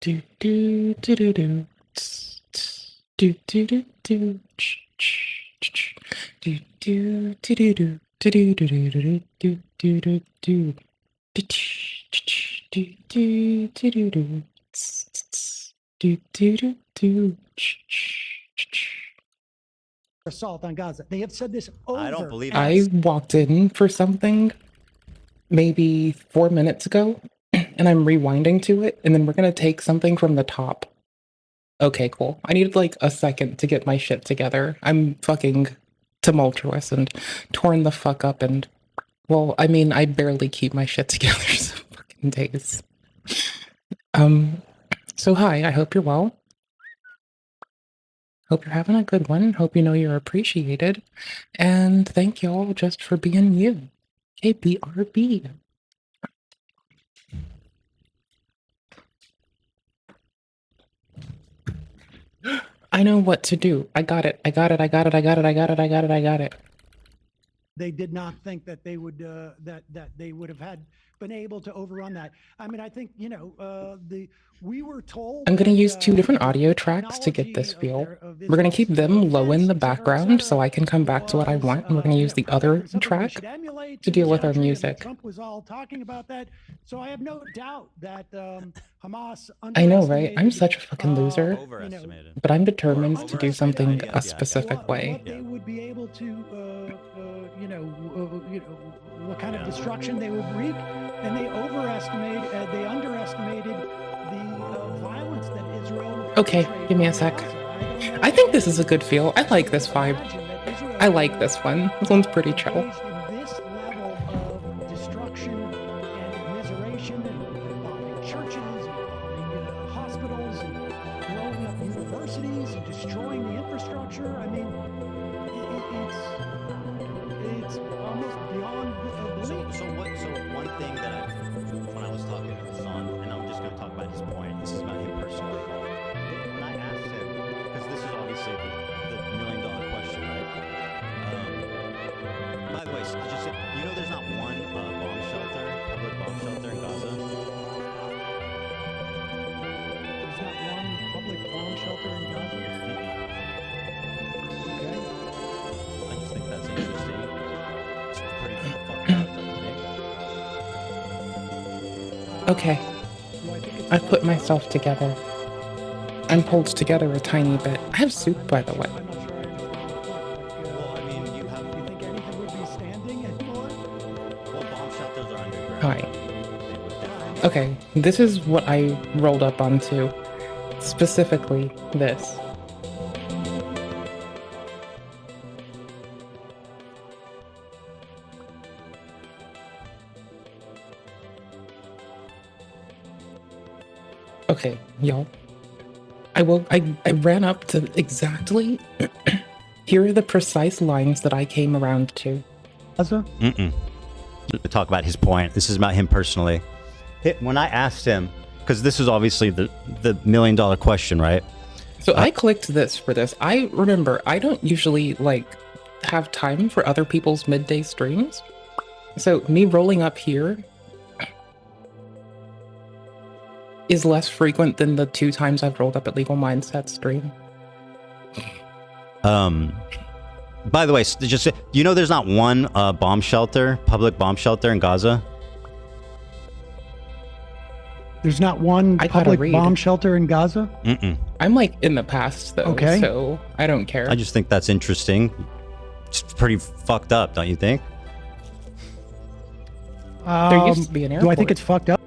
Do do do do do. Do do do do. Do do do do do. Do do do do do do do do do. Do do do do do do. Do do do do. Assault on Gaza. They have said this over. I don't believe I walked in for something maybe 4 minutes ago, and I'm rewinding to it, and then we're gonna take something from the top. Okay, cool. I needed like a second to get my shit together. I'm fucking tumultuous and torn the fuck up, and well, I mean, I barely keep my shit together some fucking days. So hi, I hope you're well. Hope you're having a good one. Hope you know you're appreciated. And thank y'all just for being you. KBRB. I know what to do. I got it. I got it. I got it. I got it. I got it. I got it. I got it. They did not think that they would that they would have been able to overrun that. I mean, I think we were told. I'm going to use 2 different audio tracks to get this feel. We're going to keep them low in the background so I can come back to what I want. And we're going to use the other track to deal with our music. Trump was all talking about that. So I have no doubt that Hamas. I know, right? I'm such a fucking loser. Overestimated. But I'm determined to do something a specific way. What they would be able to, what kind of destruction they would wreak, and they underestimated the violence that Israel. Okay, give me a sec. I think this is a good feel. I like this vibe. I like this one. This one's pretty chill. This level of destruction and immiseration and bombing churches and bombing hospitals and blowing up universities and destroying the infrastructure. I mean, it's almost beyond belief. So one thing that when I was talking to the son, and I'm just going to talk about his point. This is about him personally. When I asked him, because this is obviously the $1 million question, right? By the way, you know, there's not one bomb shelter, public bomb shelter in Gaza. There's not one public bomb shelter in Gaza. Okay. I just think that's interesting. It's pretty fucked up, don't you think? Okay, I've put myself together. I'm pulled together a tiny bit. I have soup, by the way. I'm not sure I understand. Well, I mean, you think anything would be standing anymore? well, bomb shelters are underground. Hi. They would definitely. Okay, this is what I rolled up onto. Specifically, this. Okay, y'all. I ran up to exactly. Here are the precise lines that I came around to. Gaza? To talk about his point. This is about him personally. When I asked him, because this is obviously the $1 million question, right? So I clicked this for this. I remember I don't usually have time for other people's midday streams. So me rolling up here is less frequent than the 2 times I've rolled up at Legal Mindset stream. By the way, just you know, there's not one bomb shelter, public bomb shelter in Gaza. There's not one I gotta public read. bomb shelter in Gaza? I'm in the past though, Okay. so I don't care. I just think that's interesting. It's pretty fucked up, don't you think? There used to be an Do I airport. think it's fucked up?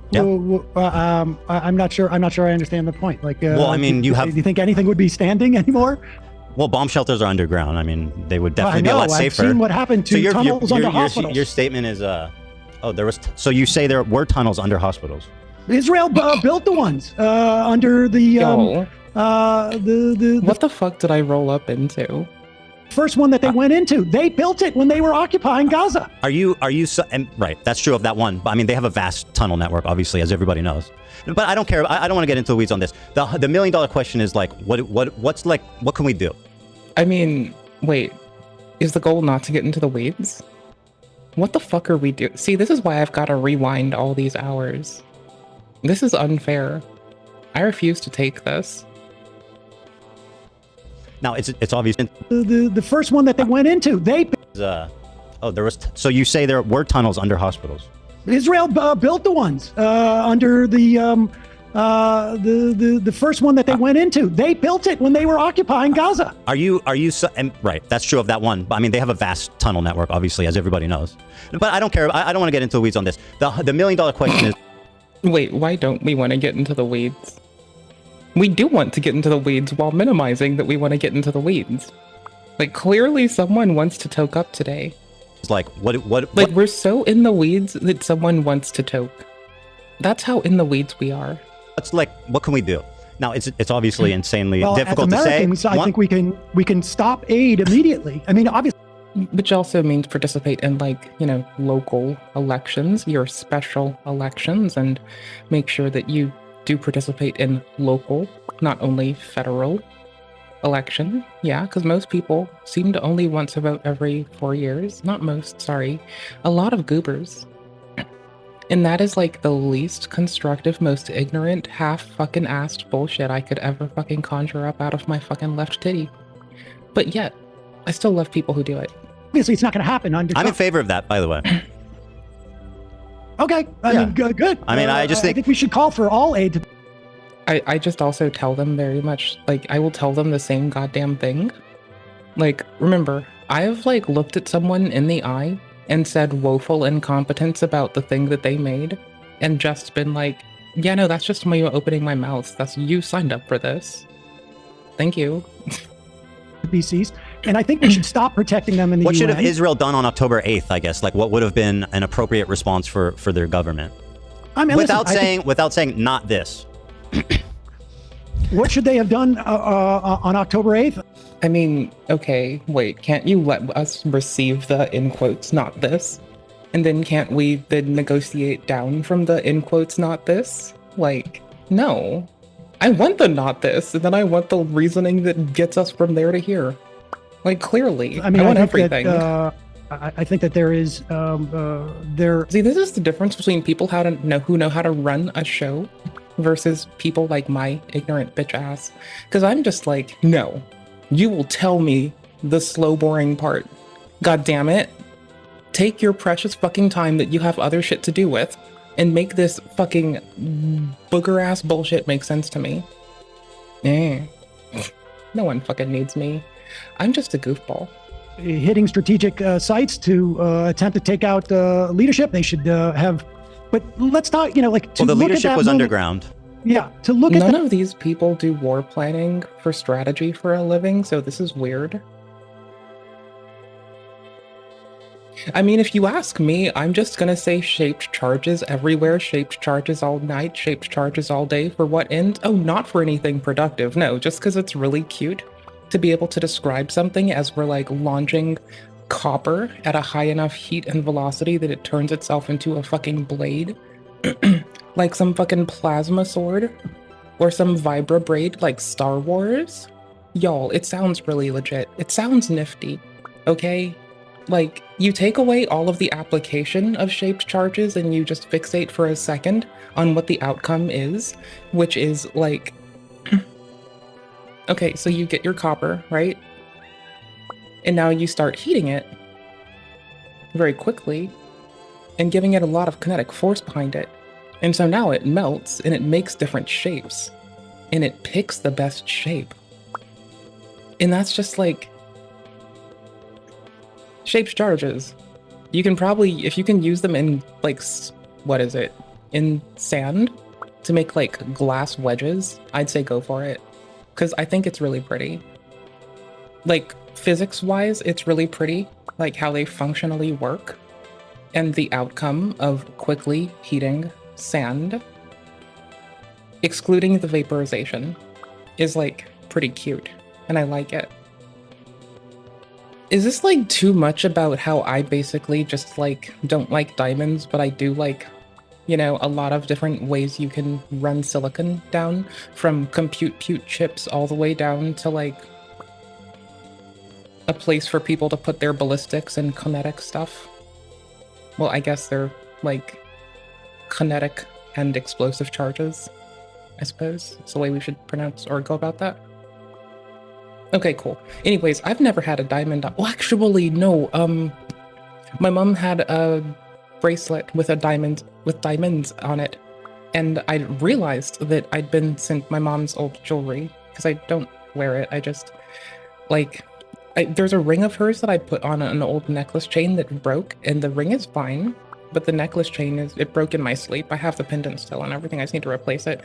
Yeah. I'm not sure. I'm not sure I understand the point. Well, I mean, do you think anything would be standing anymore? Well, bomb shelters are underground. I mean, they would definitely I be a know. lot safer. I've seen what happened to tunnels under hospitals. Your statement is, there was. So you say there were tunnels under hospitals? Israel built the ones under the Yo, the what the fuck did I roll up into? first one that they went into. They built it when they were occupying Gaza. Are you and right? That's true of that one. But I mean, they have a vast tunnel network, obviously, as everybody knows. But I don't care. I don't want to get into the weeds on this. The $1 million question is what can we do? I mean, wait, is the goal not to get into the weeds? What the fuck are we doing? See, this is why I've got to rewind all these hours. This is unfair. I refuse to take this. Now it's obvious. The first one that they went into, So you say there were tunnels under hospitals? Israel built the ones under the first one that they went into. They built it when they were occupying Gaza. Right, that's true of that one. But I mean, they have a vast tunnel network, obviously, as everybody knows. But I don't care. I don't want to get into the weeds on this. The $1 million question is... Wait, why don't we want to get into the weeds? We do want to get into the weeds while minimizing that we want to get into the weeds. Like, clearly someone wants to toke up today. It's like, what? We're so in the weeds that someone wants to toke. That's how in the weeds we are. It's like, what can we do? Now, it's obviously insanely difficult as Americans, to say. I think we can stop aid immediately. I mean, obviously. Which also means participate in, like, you know, local elections, your special elections, and make sure that you do participate in local, not only federal election. Yeah, because most people seem to only want to vote every 4 years. Not most, sorry. A lot of goobers. And that is like the least constructive, most ignorant, half fucking assed bullshit I could ever fucking conjure up out of my fucking left titty. But yet, I still love people who do it. Obviously, it's not going to happen under I'm in Trump. favor of that, by the way. Okay, I mean, good. I mean, I think we should call for all aid to... I just also tell them very much, like, I will tell them the same goddamn thing. Like, remember, I've, like, looked at someone in the eye and said woeful incompetence about the thing that they made, and just been like, yeah, no, that's just me opening my mouth. That's, you signed up for this. Thank you. BCs, and I think we should stop protecting them in the What UN. should have Israel done on October 8th, I guess? Like, what would have been an appropriate response for their government? I mean, without saying not this. What should they have done on October 8th? I mean, okay, wait, can't you let us receive the, in quotes, not this? And then can't we then negotiate down from the, in quotes, not this? Like, no. I want the not this, and then I want the reasoning that gets us from there to here. Like, clearly, I want everything. I think that there is, See, this is the difference between people who know how to run a show versus people like my ignorant bitch ass. Because I'm just like, no, you will tell me the slow, boring part. God damn it. Take your precious fucking time that you have other shit to do with and make this fucking booger ass bullshit make sense to me. No one fucking needs me. I'm just a goofball. Hitting strategic sites to attempt to take out leadership. They should have, but let's talk, like, well, the leadership was underground. Yeah, to look at none of these people do war planning for strategy for a living, so this is weird. I mean, if you ask me, I'm just gonna say shaped charges everywhere, shaped charges all night, shaped charges all day. For what end? Oh, not for anything productive. No, just because it's really cute to be able to describe something as we're like launching copper at a high enough heat and velocity that it turns itself into a fucking blade. Like some fucking plasma sword or some vibra braid like Star Wars. Y'all, it sounds really legit. It sounds nifty, okay? Like, you take away all of the application of shaped charges and you just fixate for a second on what the outcome is, which is like, okay, so you get your copper, right? And now you start heating it very quickly and giving it a lot of kinetic force behind it. And so now it melts and it makes different shapes and it picks the best shape. And that's just like, shaped charges. You can probably, if you can use them in like, what is it? In sand to make like glass wedges, I'd say go for it. Cause I think it's really pretty. Like physics wise, it's really pretty, like how they functionally work. And the outcome of quickly heating sand, excluding the vaporization, is like pretty cute. And I like it. Is this like too much about how I basically just like don't like diamonds, but I do like, a lot of different ways you can run silicon down, from compute chips all the way down to like a place for people to put their ballistics and kinetic stuff. Well, I guess they're like kinetic and explosive charges, I suppose. It's the way we should pronounce or go about that. Okay, cool. Anyways, I've never had a diamond. Well, actually, no. My mom had a bracelet with diamonds on it, and I realized that I'd been sent my mom's old jewelry because I don't wear it. I just there's a ring of hers that I put on an old necklace chain that broke, and the ring is fine, but the necklace chain it broke in my sleep. I have the pendant still and everything. I just need to replace it.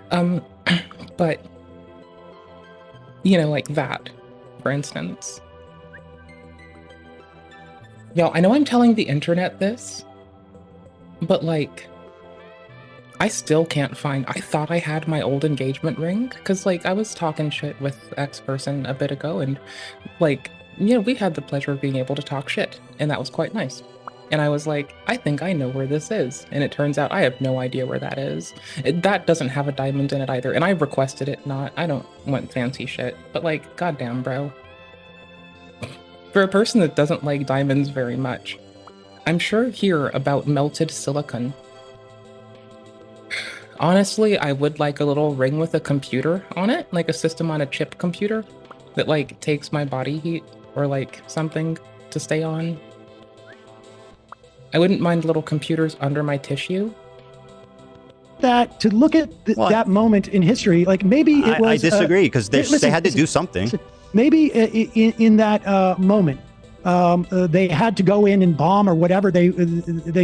But like that, for instance. Yo, I know I'm telling the internet this, but I still can't find. I thought I had my old engagement ring because I was talking shit with X person a bit ago, and we had the pleasure of being able to talk shit, and that was quite nice. And I was like, I think I know where this is, and it turns out I have no idea where that is. That doesn't have a diamond in it either, and I requested it not. I don't want fancy shit, but goddamn, bro. For a person that doesn't like diamonds very much, I'm sure hear about melted silicon. Honestly, I would like a little ring with a computer on it, like a system on a chip computer that takes my body heat or something to stay on. I wouldn't mind little computers under my tissue. That to look at that moment in history, maybe it was. I disagree because they had to do something. Maybe in that moment, they had to go in and bomb or whatever they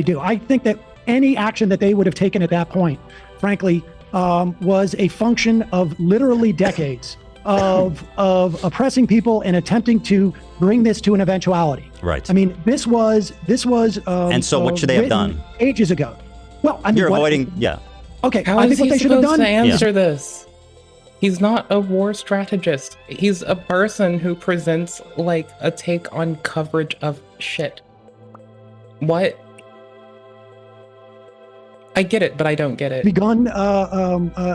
do. I think that any action that they would have taken at that point, frankly, was a function of literally decades of oppressing people and attempting to bring this to an eventuality. Right. I mean, this was. And so, what should they have done ages ago? Well, I mean, you're avoiding. Yeah. Okay. How I is think what he they should have supposed done. to answer this? He's not a war strategist. He's a person who presents a take on coverage of shit. What? I get it, but I don't get it. Begun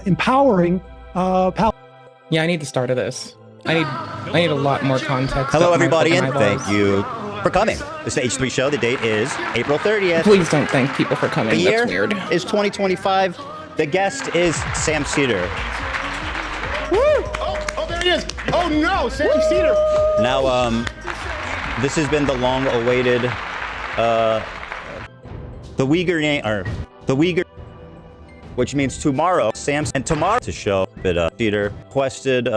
empowering. Yeah, I need the start of this. I need a lot more context. Hello, everybody, and thank you for coming. This is the H3 show. The date is April 30th. Please don't thank people for coming. The year That's weird. is 2025. The guest is Sam Cedar. Woo! Oh, there he is. Oh no, Sam Cedar. Now, this has been the long-awaited, the Uyghur name, or the Uyghur, which means tomorrow. Sam's and tomorrow to show. But Cedar requested.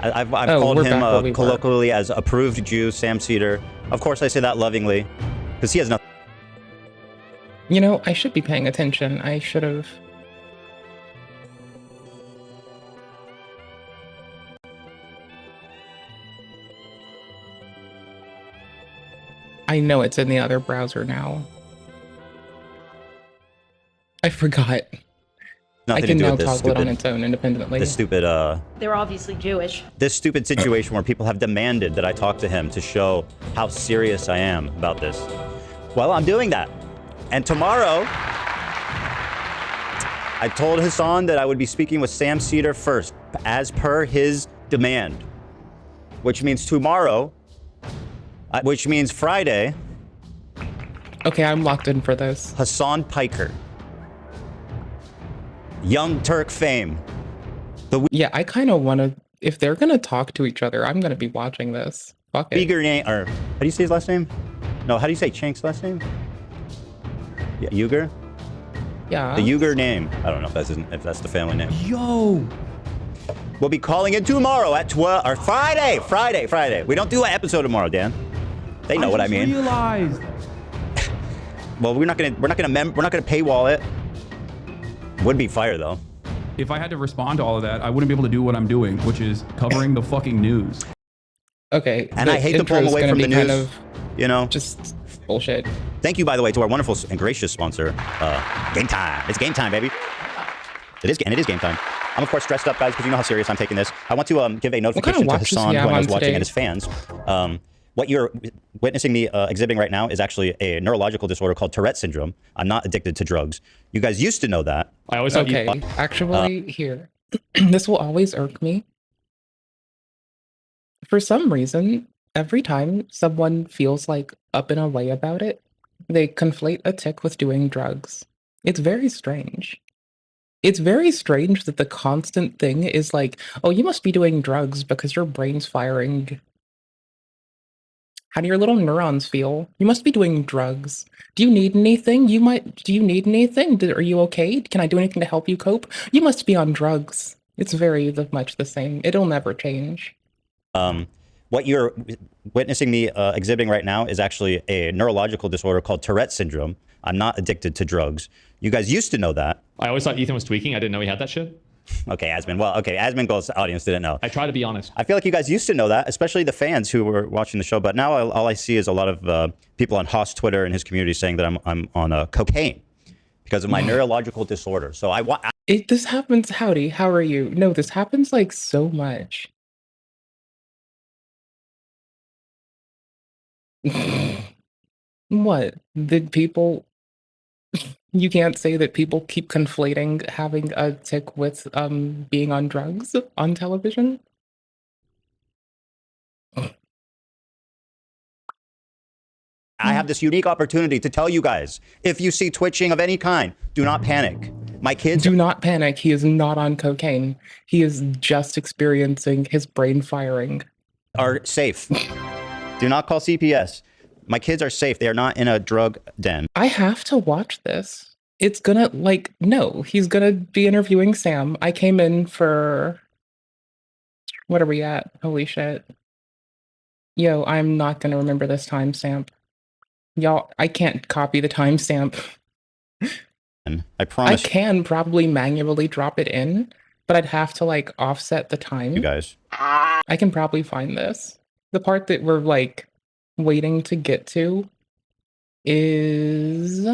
I've called him colloquially as approved Jew, Sam Cedar. Of course, I say that lovingly, because he has nothing. I should be paying attention. I should have. I know it's in the other browser now. I forgot. I can now toggle it on its own independently. This stupid, They're obviously Jewish. This stupid situation where people have demanded that I talk to him to show how serious I am about this. Well, I'm doing that. And tomorrow, I told Hassan that I would be speaking with Sam Cedar first, as per his demand. Which means tomorrow, which means Friday. Okay, I'm locked in for this. Hassan Piker. Young Turk fame. Yeah, I kind of want to. If they're gonna talk to each other, I'm gonna be watching this. Fuck it. Uyghur name, or how do you say his last name? No, how do you say Chank's last name? Yeah, Uyghur. Yeah. The Uyghur name. I don't know if that's the family name. Yo. We'll be calling in tomorrow at 12 or Friday. We don't do an episode tomorrow, Dan. They know what I mean. Realized. Well, we're not gonna paywall it. Would be fire though. If I had to respond to all of that, I wouldn't be able to do what I'm doing, which is covering the fucking news. Okay. And I hate to pull them away from the news. Just bullshit. Thank you, by the way, to our wonderful and gracious sponsor, Game Time. It's game time, baby. It is game time. I'm of course stressed up, guys, because you know how serious I'm taking this. I want to give a notification to Hassan, who I was watching, and his fans. What you're witnessing me exhibiting right now is actually a neurological disorder called Tourette syndrome. I'm not addicted to drugs. You guys used to know that. I always thought actually, here. This will always irk me. For some reason, every time someone feels up in a way about it, they conflate a tick with doing drugs. It's very strange. It's very strange that the constant thing is like, oh, you must be doing drugs because your brain's firing. How do your little neurons feel? You must be doing drugs. Do you need anything? Do you need anything? Are you okay? Can I do anything to help you cope? You must be on drugs. It's very much the same. It'll never change. What you're witnessing me exhibiting right now is actually a neurological disorder called Tourette syndrome. I'm not addicted to drugs. You guys used to know that. I always thought Ethan was tweaking. I didn't know he had that shit. Okay, Asmin. Well, okay, Asmin audience didn't know. I try to be honest. I feel like you guys used to know that, especially the fans who were watching the show. But now all I see is a lot of people on Haas Twitter and his community saying that I'm on cocaine because of my neurological disorder. So this happens. Howdy, how are you? No, this happens like so much. What? Did people... You can't say that people keep conflating having a tic with being on drugs on television? I have this unique opportunity to tell you guys, if you see twitching of any kind, do not panic. My kids... Do not panic. He is not on cocaine. He is just experiencing his brain firing. Are safe. Do not call CPS. My kids are safe. They are not in a drug den. I have to watch this. It's gonna, like, no, he's gonna be interviewing Sam. I came in for... What are we at? Holy shit. Yo, I'm not gonna remember this timestamp. Y'all, I can't copy the timestamp. I promise. I can probably manually drop it in, but I'd have to, like, offset the time. You guys. I can probably find this. The part that we're, like, waiting to get to is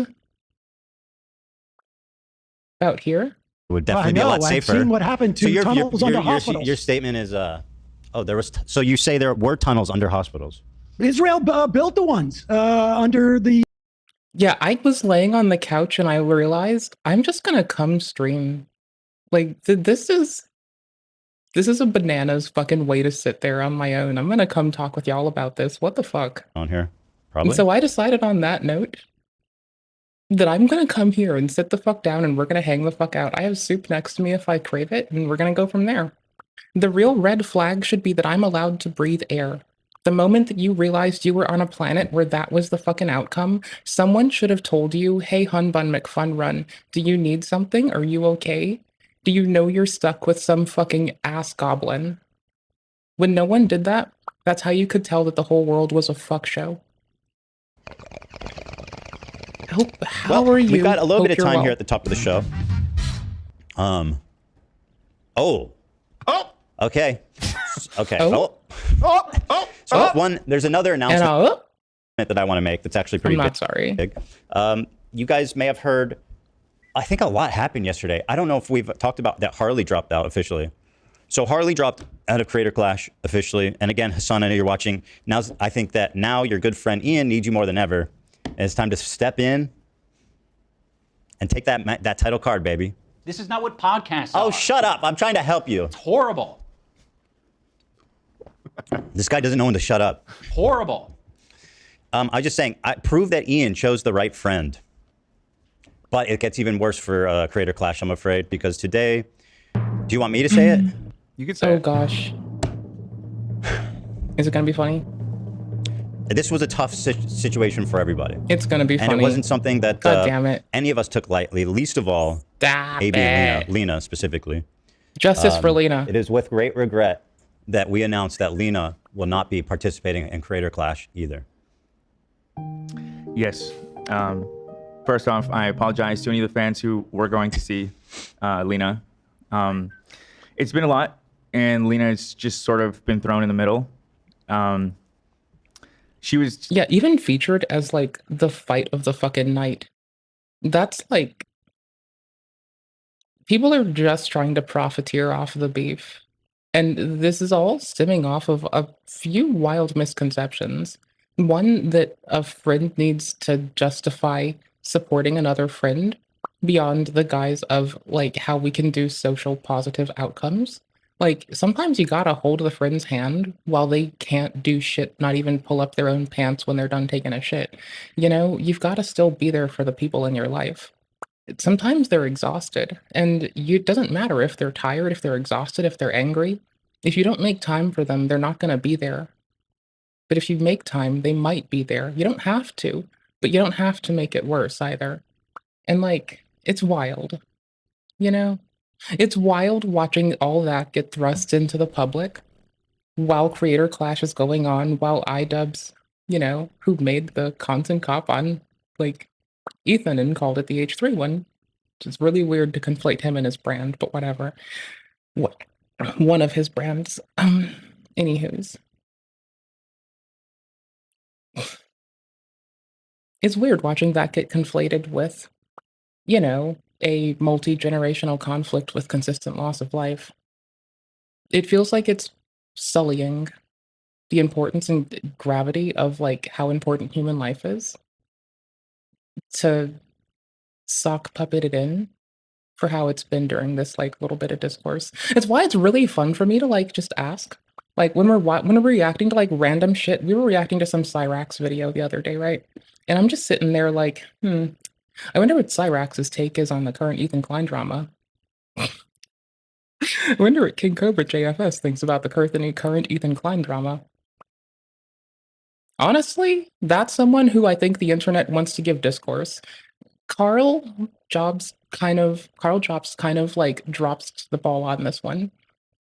about here. It would definitely be a lot safer. I've seen what happened to tunnels under hospitals. Your statement is, so you say there were tunnels under hospitals. Israel built the ones under the... Yeah, I was laying on the couch and I realized I'm just gonna come stream. Like, this is a bananas fucking way to sit there on my own. I'm gonna come talk with y'all about this. What the fuck? On here, probably. And so I decided on that note that I'm gonna come here and sit the fuck down and we're gonna hang the fuck out. I have soup next to me if I crave it, and we're gonna go from there. The real red flag should be that I'm allowed to breathe air. The moment that you realized you were on a planet where that was the fucking outcome, someone should have told you, hey, Hun Bun McFun Run, do you need something? Are you okay? Do you know you're stuck with some fucking ass goblin? When no one did that, that's how you could tell that the whole world was a fuck show. How are you? We've got a little bit of time here at the top of the show. Okay. Okay. There's another announcement that I want to make that's actually pretty big. Sorry. You guys may have heard, I think a lot happened yesterday. I don't know if we've talked about that Harley dropped out officially. So Harley dropped out of Creator Clash officially. And again, Hassan, I know you're watching. I think that now your good friend Ian needs you more than ever. And it's time to step in and take that title card, baby. This is not what podcasts are. Oh, shut up. I'm trying to help you. It's horrible. This guy doesn't know when to shut up. Horrible. I was just saying, prove that Ian chose the right friend. But it gets even worse for Creator Clash, I'm afraid, because today, do you want me to say it? You could say it. Oh, gosh. Is it going to be funny? This was a tough situation for everybody. It's going to be funny. And it wasn't something that God damn it. any of us took lightly, least of all, AB and Lena specifically. Justice for Lena. It is with great regret that we announced that Lena will not be participating in Creator Clash either. Yes. First off, I apologize to any of the fans who were going to see Lena. It's been a lot, and Lena has just sort of been thrown in the middle. She was... Yeah, even featured as, like, the fight of the fucking night. That's, like... People are just trying to profiteer off the beef. And this is all stemming off of a few wild misconceptions. One, that a friend needs to justify supporting another friend beyond the guise of, like, how we can do social positive outcomes. Like, sometimes you gotta hold the friend's hand while they can't do shit, not even pull up their own pants when they're done taking a shit. You know, you've gotta still be there for the people in your life. Sometimes they're exhausted, and it doesn't matter if they're tired, if they're exhausted, if they're angry. If you don't make time for them, they're not going to be there. But if you make time, they might be there. You don't have to, but you don't have to make it worse either. And like, it's wild, you know? It's wild watching all that get thrust into the public while Creator Clash is going on, while iDubbbz, who made the content cop on, like, Ethan and called it the H3 one. It's really weird to conflate him and his brand, but whatever. What? One of his brands. Anywho's. It's weird watching that get conflated with, a multi-generational conflict with consistent loss of life. It feels like it's sullying the importance and gravity of like how important human life is to sock puppet it in for how it's been during this like little bit of discourse. It's why it's really fun for me to like just ask. Like when we're reacting to like random shit, we were reacting to some Cyrax video the other day, right? And I'm just sitting there like, I wonder what Cyrax's take is on the current Ethan Klein drama. I wonder what King Cobra JFS thinks about the current Ethan Klein drama. Honestly, that's someone who I think the internet wants to give discourse. Carl Jobs kind of like drops the ball on this one.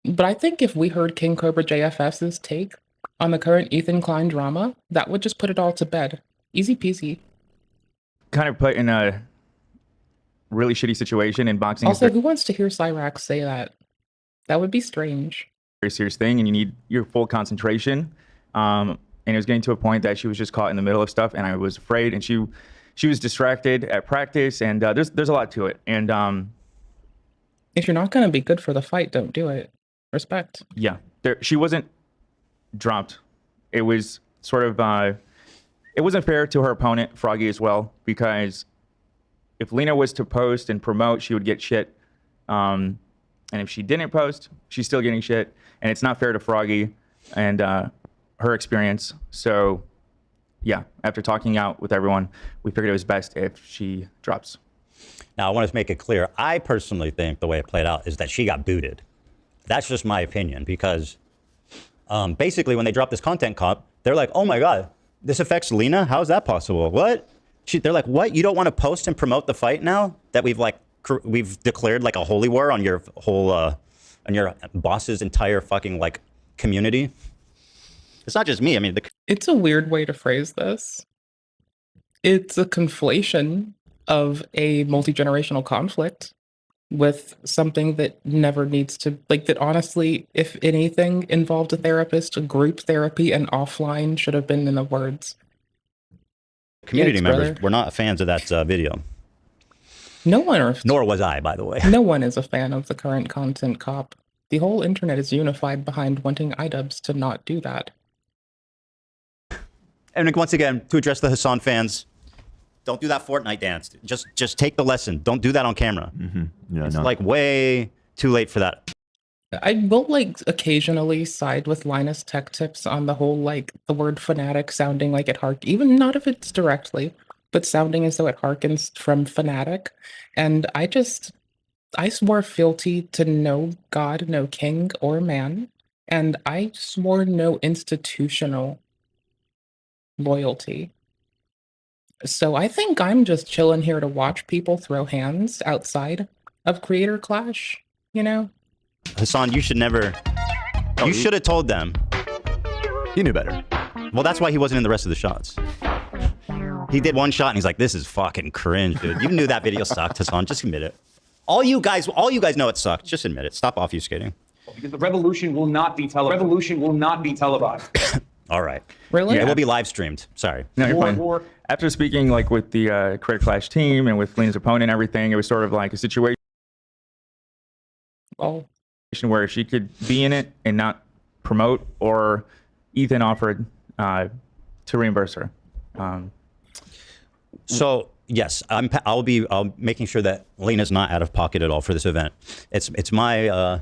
But I think if we heard King Cobra JFS's take on the current Ethan Klein drama, that would just put it all to bed. Easy peasy. Kind of put in a really shitty situation in boxing. Also, who wants to hear Cyrax say that? That would be strange. Very serious thing, and you need your full concentration. And it was getting to a point that she was just caught in the middle of stuff, and I was afraid. And she was distracted at practice, and there's a lot to it. And if you're not gonna be good for the fight, don't do it. Respect. Yeah, she wasn't dropped. It was sort of it wasn't fair to her opponent, Froggy, as well, because if Lena was to post and promote, she would get shit. And if she didn't post, she's still getting shit. And it's not fair to Froggy and her experience. So, yeah, after talking out with everyone, we figured it was best if she drops. Now, I want to make it clear. I personally think the way it played out is that she got booted. That's just my opinion, because basically when they dropped this content cop, they're like, oh my God, this affects Lena? How is that possible? What? They're like, what? You don't want to post and promote the fight now that we've declared like a holy war on your whole, on your boss's entire fucking like community? It's not just me. I mean, it's a weird way to phrase this. It's a conflation of a multi-generational conflict with something that never needs to, like, that honestly, if anything involved a therapist, a group therapy, and offline should have been in the words. Community members were not fans of that video. No one, nor was I, by the way. No one is a fan of the current content cop. The whole internet is unified behind wanting iDubbbz to not do that. And once again, to address the Hassan fans, don't do that Fortnite dance. Just take the lesson. Don't do that on camera. Yeah, it's like way too late for that. I will like occasionally side with Linus Tech Tips on the whole like the word fanatic sounding like it even not if it's directly, but sounding as though it harkens from fanatic. And I swore fealty to no god, no king or man, and I swore no institutional loyalty. So I think I'm just chilling here to watch people throw hands outside of Creator Clash, you know? Hassan, you should never... You should have told them. He knew better. Well, that's why he wasn't in the rest of the shots. He did one shot and he's like, this is fucking cringe, dude. You knew that video sucked, Hassan. Just admit it. All you guys know it sucked. Just admit it. Stop obfuscating. Because the revolution will not be televised. Revolution will not be televised. All right. Really? Yeah, it will be live streamed. Sorry. No, you're fine. After speaking like with the Creator Clash team and with Lena's opponent and everything, it was sort of like a situation where she could be in it and not promote, or Ethan offered to reimburse her. So yes, I'll be making sure that Lena's not out of pocket at all for this event. It's my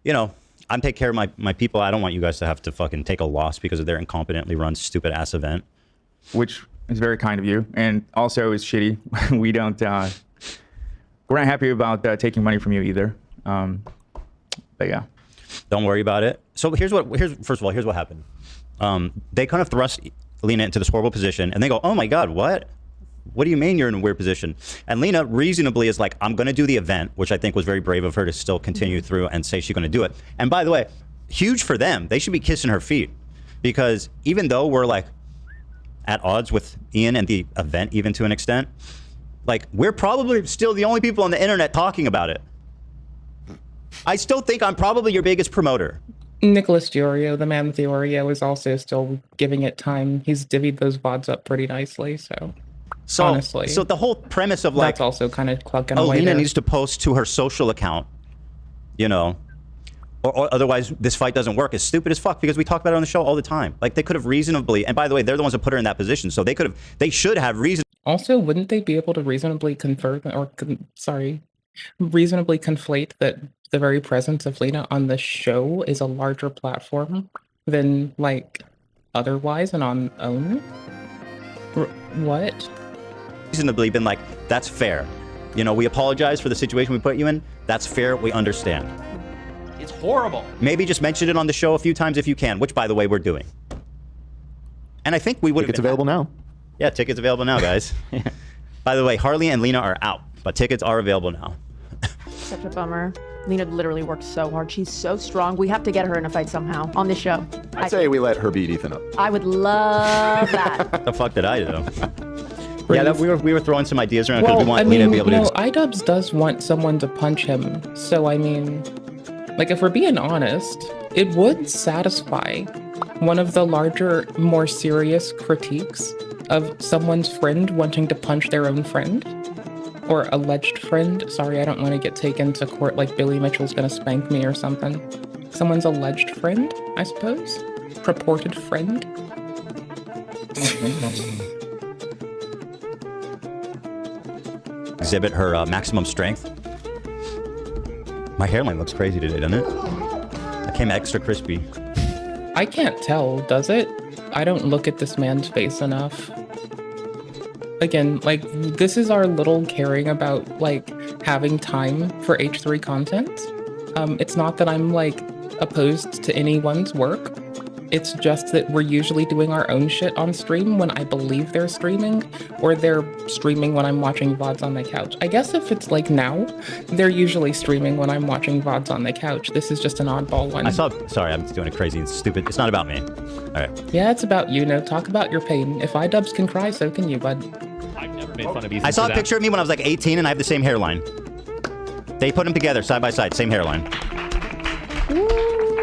you know, I'm taking care of my people. I don't want you guys to have to fucking take a loss because of their incompetently run stupid ass event. Which is very kind of you, and also is shitty. We don't we're not happy about taking money from you either. But yeah. Don't worry about it. So here's first of all, here's what happened. They kind of thrust Lena into this horrible position, and they go, "Oh my God, what? What do you mean you're in a weird position?" And Lena reasonably is like, "I'm going to do the event," which I think was very brave of her to still continue through and say she's going to do it. And by the way, huge for them. They should be kissing her feet, because even though we're like at odds with Ian and the event, even to an extent, like we're probably still the only people on the internet talking about it. I still think I'm probably your biggest promoter. Nicholas Diorio, the man with the Oreo, is also still giving it time. He's divvied those VODs up pretty nicely, so honestly. So the whole premise of like... That's also kind of clucking away Lena there. needs to post to her social account, you know, or otherwise this fight doesn't work, is stupid as fuck, because we talk about it on the show all the time. Like, they could have reasonably... And by the way, they're the ones that put her in that position, so they should have reason... Also, wouldn't they be able to reasonably reasonably conflate that the very presence of Lena on the show is a larger platform than, like, otherwise and on own? What? Reasonably been like, that's fair. You know, we apologize for the situation we put you in. That's fair. We understand. It's horrible. Maybe just mention it on the show a few times if you can, which, by the way, we're doing. And I think we would... Tickets available now. Yeah, tickets available now, guys. By the way, Harley and Lena are out, but tickets are available now. Such a bummer. Lena literally worked so hard. She's so strong. We have to get her in a fight somehow on this show. I'd say we let her beat Ethan up. I would love that. What the fuck did I do? Yeah, we were throwing some ideas around because we want Lena to be able to... iDubbbz does want someone to punch him. So, I mean, like, if we're being honest, it would satisfy one of the larger, more serious critiques of someone's friend wanting to punch their own friend. Or alleged friend. Sorry, I don't want to get taken to court like Billy Mitchell's gonna spank me or something. Someone's alleged friend, I suppose? Purported friend? Exhibit her maximum strength. My hairline looks crazy today, doesn't it? I came extra crispy. I can't tell, does it? I don't look at this man's face enough. Again, like, this is our little caring about, like, having time for H3 content. It's not that I'm, like, opposed to anyone's work. It's just that we're usually doing our own shit on stream when I believe they're streaming, or they're streaming when I'm watching VODs on the couch. I guess if it's like now, they're usually streaming when I'm watching VODs on the couch. This is just an oddball one. Sorry, I'm doing it crazy and stupid. It's not about me. All right. Yeah, it's about you. No, talk about your pain. If iDubbbz can cry, so can you, bud. I've never made fun of Ethan. I saw a picture of me when I was like 18 and I have the same hairline. They put them together side by side, same hairline.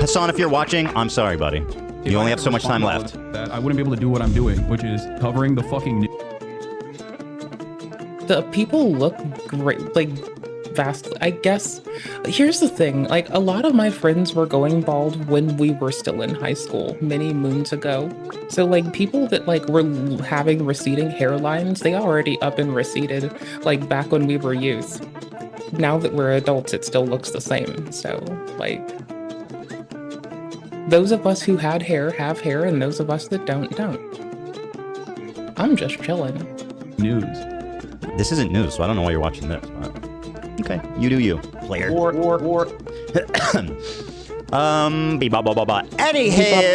Hassan, if you're watching, I'm sorry, buddy. You only have so much time left. That I wouldn't be able to do what I'm doing, which is covering the fucking... The people look great, like, vastly. I guess, here's the thing, like, a lot of my friends were going bald when we were still in high school, many moons ago. So, like, people that, like, were having receding hairlines, they already up and receded, like, back when we were youth. Now that we're adults, it still looks the same, so, like... Those of us who had hair have hair, and those of us that don't. I'm just chilling. News. This isn't news, so I don't know why you're watching this. But... Okay, you do you, player. War. Anywho.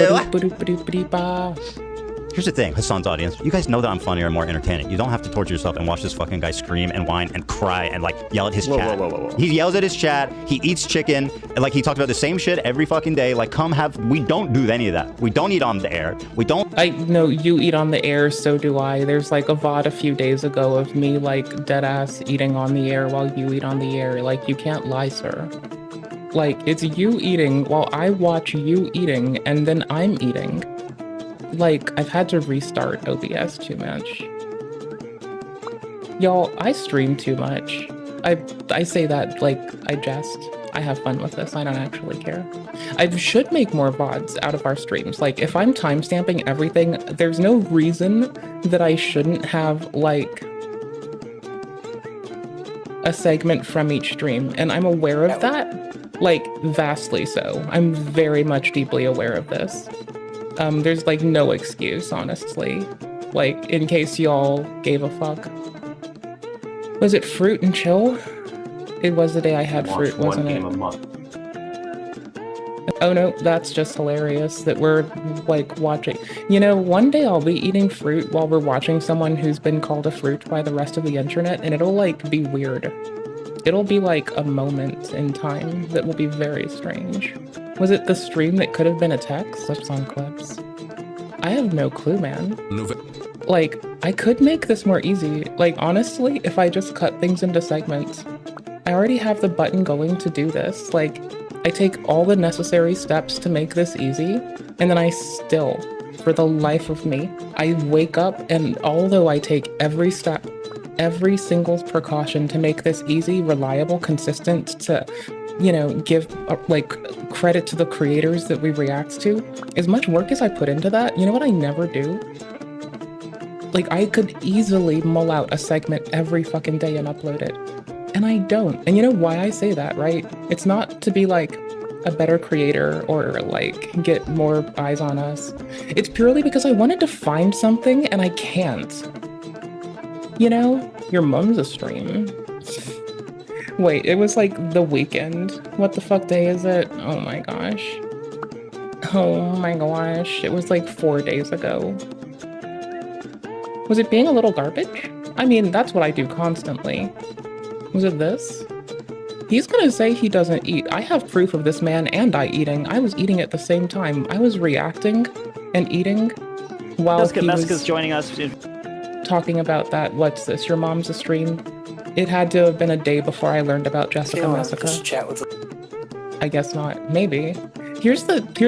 Here's the thing, Hassan's audience. You guys know that I'm funnier and more entertaining. You don't have to torture yourself and watch this fucking guy scream and whine and cry and, like, yell at his chat. Whoa. He yells at his chat. He eats chicken. And, like, he talks about the same shit every fucking day. Like, we don't do any of that. We don't eat on the air. We don't... I know you eat on the air, so do I. There's, like, a VOD a few days ago of me, like, deadass eating on the air while you eat on the air. Like, you can't lie, sir. Like, it's you eating while I watch you eating, and then I'm eating. Like, I've had to restart OBS too much. Y'all, I stream too much. I say that, like, I jest. I have fun with this. I don't actually care. I should make more VODs out of our streams. Like, if I'm timestamping everything, there's no reason that I shouldn't have, like, a segment from each stream. And I'm aware of that, like, vastly so. I'm very much deeply aware of this. There's, like, no excuse, honestly. Like, in case y'all gave a fuck. Was it Fruit and Chill? It was the day I had Launch fruit, wasn't one it? game a month. Oh no, that's just hilarious that we're like watching. You know, one day I'll be eating fruit while we're watching someone who's been called a fruit by the rest of the internet, and it'll like be weird. It'll be like a moment in time that will be very strange. Was it the stream that could have been a text? Clips on clips. I have no clue, man. Like, I could make this more easy. Like, honestly, if I just cut things into segments, I already have the button going to do this. Like, I take all the necessary steps to make this easy, and then I still, for the life of me, I wake up, and although I take every step, every single precaution to make this easy, reliable, consistent, to, you know, give like credit to the creators that we react to, as much work as I put into that, you know what I never do? Like, I could easily mull out a segment every fucking day and upload it. And I don't. And you know why I say that, right? It's not to be like a better creator or like get more eyes on us. It's purely because I wanted to find something and I can't. You know, your mom's a stream. Wait, it was like the weekend. What the fuck day is it? Oh my gosh. Oh my gosh. It was like 4 days ago. Was it being a little garbage? I mean, that's what I do constantly. Was it this? He's gonna say he doesn't eat. I have proof of this man and I eating. I was eating at the same time. I was reacting and eating while he was joining us. Talking about that. What's this? Your mom's a stream? It had to have been a day before I learned about Jessica Messica. I guess not. Maybe. Here's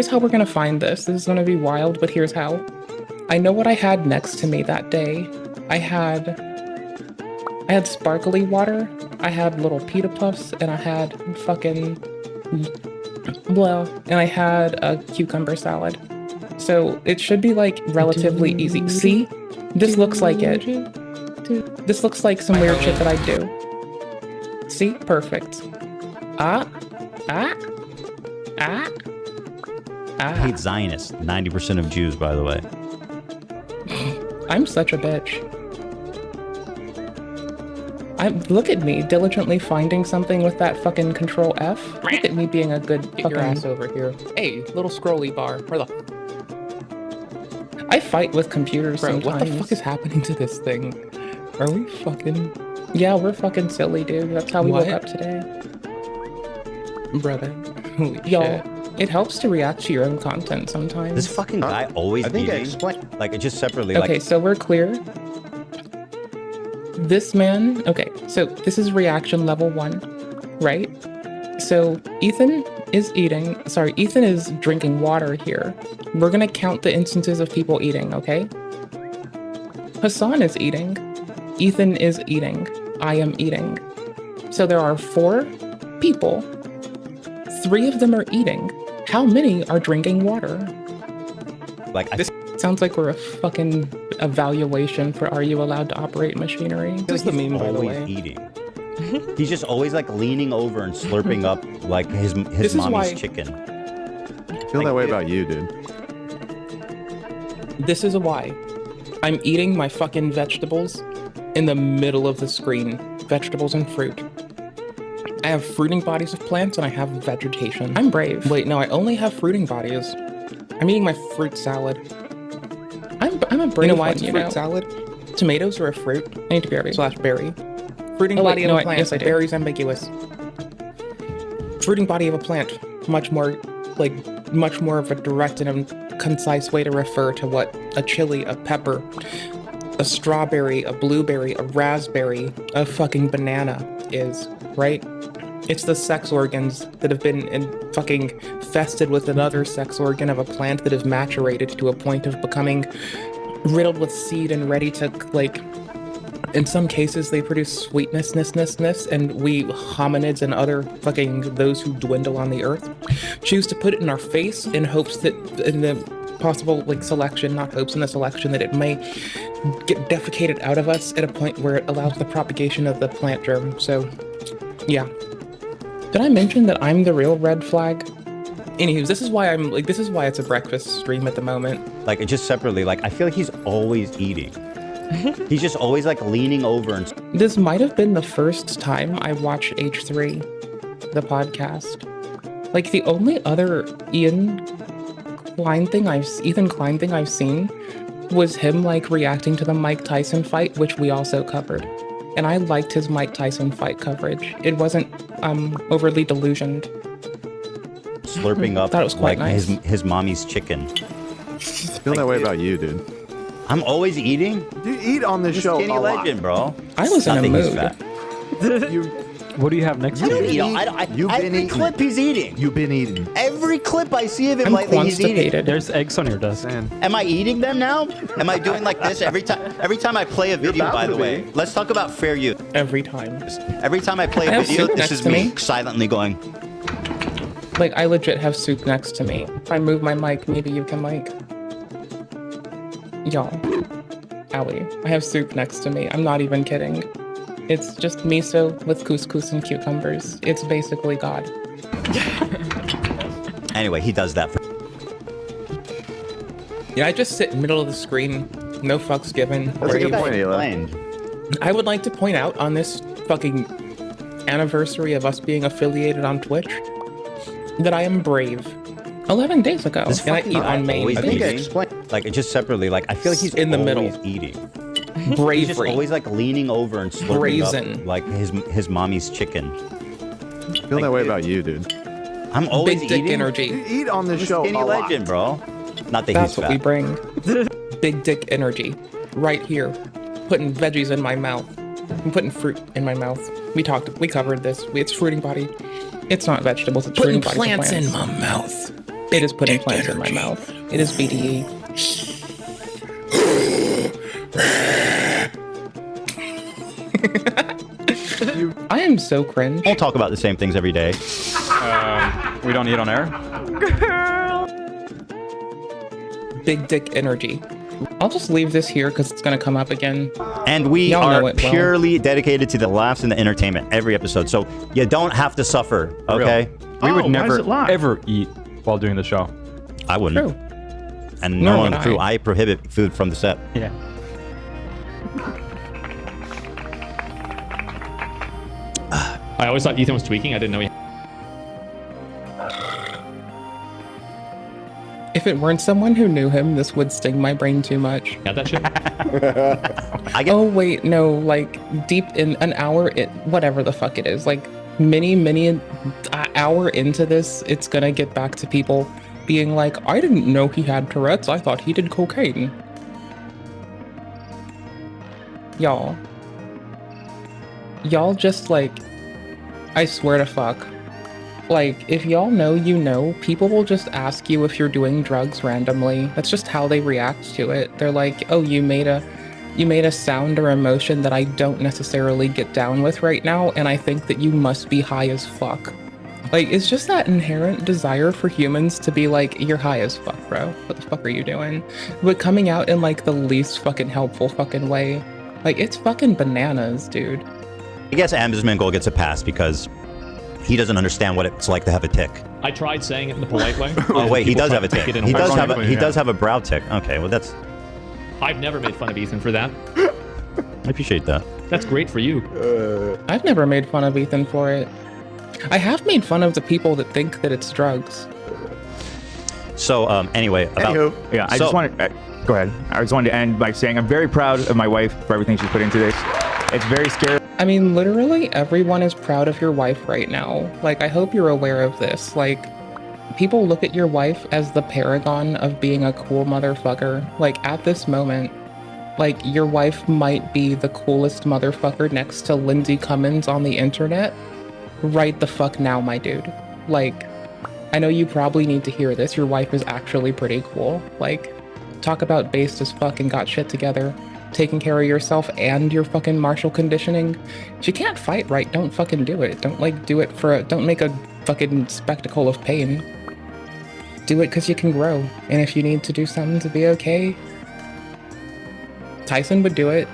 how we're gonna find this. This is gonna be wild, but here's how. I know what I had next to me that day. I had sparkly water, I had little pita puffs, and I had fucking blah, and I had a cucumber salad. So it should be like relatively easy. See? This looks like it. This looks like some weird shit that I do. See? Perfect. I hate Zionists. 90% of Jews, by the way. I'm such a bitch. Look at me diligently finding something with that fucking Control F. Look at me being a good fucking... Get your ass over here. Hey, little scrolly bar. Where the... I fight with computers sometimes. What the fuck is happening to this thing? Are we fucking... Yeah, we're fucking silly, dude. That's how we woke up today. Brother. Holy shit. It helps to react to your own content sometimes. This fucking guy always eating. Like, just separately. Okay, like... so we're clear. This man, okay, so this is reaction level 1, right? So Ethan is drinking water here. We're gonna count the instances of people eating, okay? Hassan is eating. Ethan is eating. I am eating. So there are 4 people. 3 of them are eating. How many are drinking water? Like, this sounds like we're a fucking evaluation for Are You Allowed to Operate Machinery? This is the meme, by the way. Eating. He's just always like leaning over and slurping up like his mommy's chicken. I feel that way about you, dude. This is why I'm eating my fucking vegetables in the middle of the screen. Vegetables and fruit. I have fruiting bodies of plants and I have vegetation. I'm brave. Wait, no, I only have fruiting bodies. I'm eating my fruit salad. I'm a brave one, you know. Salad? Tomatoes are a fruit. I need to berry. / berry. Fruiting body of a plant. Yes, I do. Berry's ambiguous. Fruiting body of a plant. Much more of a direct and concise way to refer to what a chili, a pepper, a strawberry, a blueberry, a raspberry, a fucking banana is, right? It's the sex organs that have been fucking fested with another sex organ of a plant that have maturated to a point of becoming riddled with seed and ready to, like, in some cases they produce sweetness, and we hominids and other fucking those who dwindle on the earth choose to put it in our face in hopes that in the possible, like, selection, not hopes in the selection, that it may get defecated out of us at a point where it allows the propagation of the plant germ. So, yeah. Did I mention that I'm the real red flag? Anywho, this is why it's a breakfast stream at the moment. Like, just separately, like, I feel like he's always eating. He's just always like leaning over and This might have been the first time I watched H3, the podcast. Like the only other Ethan Klein thing I've seen was him like reacting to the Mike Tyson fight, which we also covered. And I liked his Mike Tyson fight coverage. It wasn't overly delusioned. slurping up Thought it was quite like nice. his mommy's chicken. I feel that way about you, dude. I'm always eating. You eat on this show Skinny a lot. legend, bro. I was in a Nothing is mood. fat. You, What do you have next I don't to eat. you? You've been Every eating. clip he's eating. You've been eating. Every clip I see of him I'm lately, he's eating. constipated. There's eggs on your desk. Man. Am I eating them now? Am I doing like this every time? Every time I play a video, about by to the way, be. let's talk about fair use. Every time. Every time I play I a have video, soup this next is to me me. silently going. Like, I legit have soup next to me. If I move my mic, maybe you can, like... Y'all. Allie, I have soup next to me. I'm not even kidding. It's just miso with couscous and cucumbers. It's basically God. Anyway, he does that for. Yeah, I just sit in the middle of the screen. No fucks given. That's a good brave. point, Ela. Explained. I would like to point out on this fucking anniversary of us being affiliated on Twitch that I am brave. 11 days ago, This and I fucking eat guy on main. always I think I eating. explained. Like just separately. Like I feel like he's In the middle. always eating. He's just Bravery. always like leaning over and slurping Brazen. up like his mommy's chicken. I feel that way about you, dude. I'm always Big dick eating. energy. You eat on this I'm a show skinny a lot. legend, bro. Not that That's he's what we fat. bring. Big dick energy. Right here. Putting veggies in my mouth. I'm putting fruit in my mouth. We covered this. It's fruiting body. It's not vegetables, it's Putting fruiting body. plants in my mouth. It is putting plants in my mouth. It is BDE. I am so cringe. We'll talk about the same things every day. We don't eat on air. Big dick energy. I'll just leave this here because it's gonna come up again. And we Y'all know are it well. purely dedicated to the laughs and the entertainment every episode. So you don't have to suffer, okay? We would Oh, why is never it live? ever eat while doing the show. I wouldn't. True. And Nor no one on would the crew, I. I prohibit food from the set. Yeah. I always thought Ethan was tweaking. I didn't know he. If it weren't someone who knew him, this would sting my brain too much. Had that shit. I get Oh wait, no, like deep in an hour, whatever the fuck it is, like many hour into this, it's gonna get back to people being like, I didn't know he had Tourette's, I thought he did cocaine. Y'all just like, I swear to fuck, like if y'all know, you know, people will just ask you if you're doing drugs randomly. That's just how they react to it. They're like, oh, you made a sound or emotion that I don't necessarily get down with right now, and I think that you must be high as fuck. Like, it's just that inherent desire for humans to be like, you're high as fuck, bro. What the fuck are you doing? But coming out in like the least fucking helpful fucking way. Like, it's fucking bananas, dude. I guess Amsmingle gets a pass because he doesn't understand what it's like to have a tick. I tried saying it in the polite way. Oh wait, he People does have a take tick. it in He does have Ironically, he yeah. does have a brow tick. Okay, well that's I've never made fun of Ethan for that. I appreciate that. That's great for you. I've never made fun of Ethan for it. I have made fun of the people that think that it's drugs. So anyway, about Anywho. Yeah, I So- just wanted. Go ahead. I just wanted to end by saying I'm very proud of my wife for everything she's put into this. It's very scary. I mean, literally everyone is proud of your wife right now. Like, I hope you're aware of this. Like, people look at your wife as the paragon of being a cool motherfucker. Like, at this moment, like, your wife might be the coolest motherfucker next to Lindsay Cummins on the internet. Right the fuck now, my dude. Like, I know you probably need to hear this. Your wife is actually pretty cool. Like, talk about based as fuck and got shit together. Taking care of yourself and your fucking martial conditioning. If you can't fight right, don't fucking do it. Don't like do it for don't make a fucking spectacle of pain. Do it because you can grow. And if you need to do something to be okay, Tyson would do it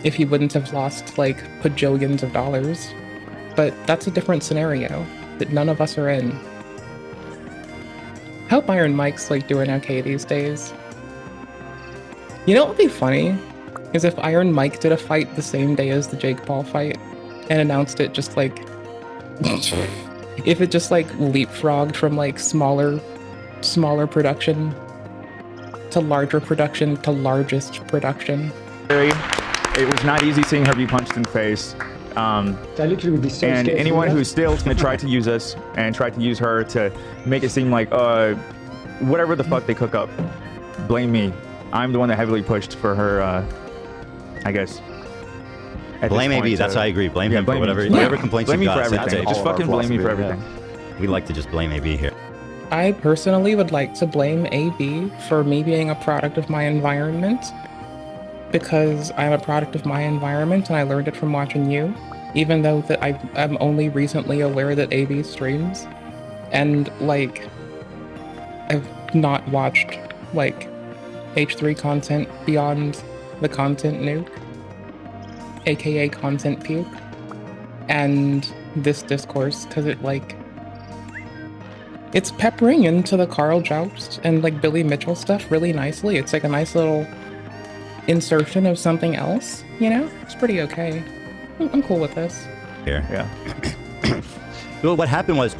if he wouldn't have lost like bajillions of dollars. But that's a different scenario that none of us are in. Hope Iron Mike's like doing okay these days. You know what would be funny? is if Iron Mike did a fight the same day as the Jake Paul fight and announced it just like if it just like leapfrogged from like smaller production to larger production to largest production. It was not easy seeing her be punched in the face. And anyone who's still going to try to use us and try to use her to make it seem like whatever the fuck they cook up, blame me. I'm the one that heavily pushed for her, I guess. Blame AB, that's how I agree. Blame him for whatever complaints blame you've me got. for everything. Just fucking blame me for everything. We like to just blame AB here. I personally would like to blame AB for me being a product of my environment, because I'm a product of my environment and I learned it from watching you, even though that I'm only recently aware that AB streams, and like I've not watched like H3 content beyond the content nuke, aka content puke, and this discourse, because it's peppering into the Carl Joust and like Billy Mitchell stuff really nicely. It's like a nice little insertion of something else, you know? It's pretty okay. I'm cool with this. Here. Yeah. Well, what happened was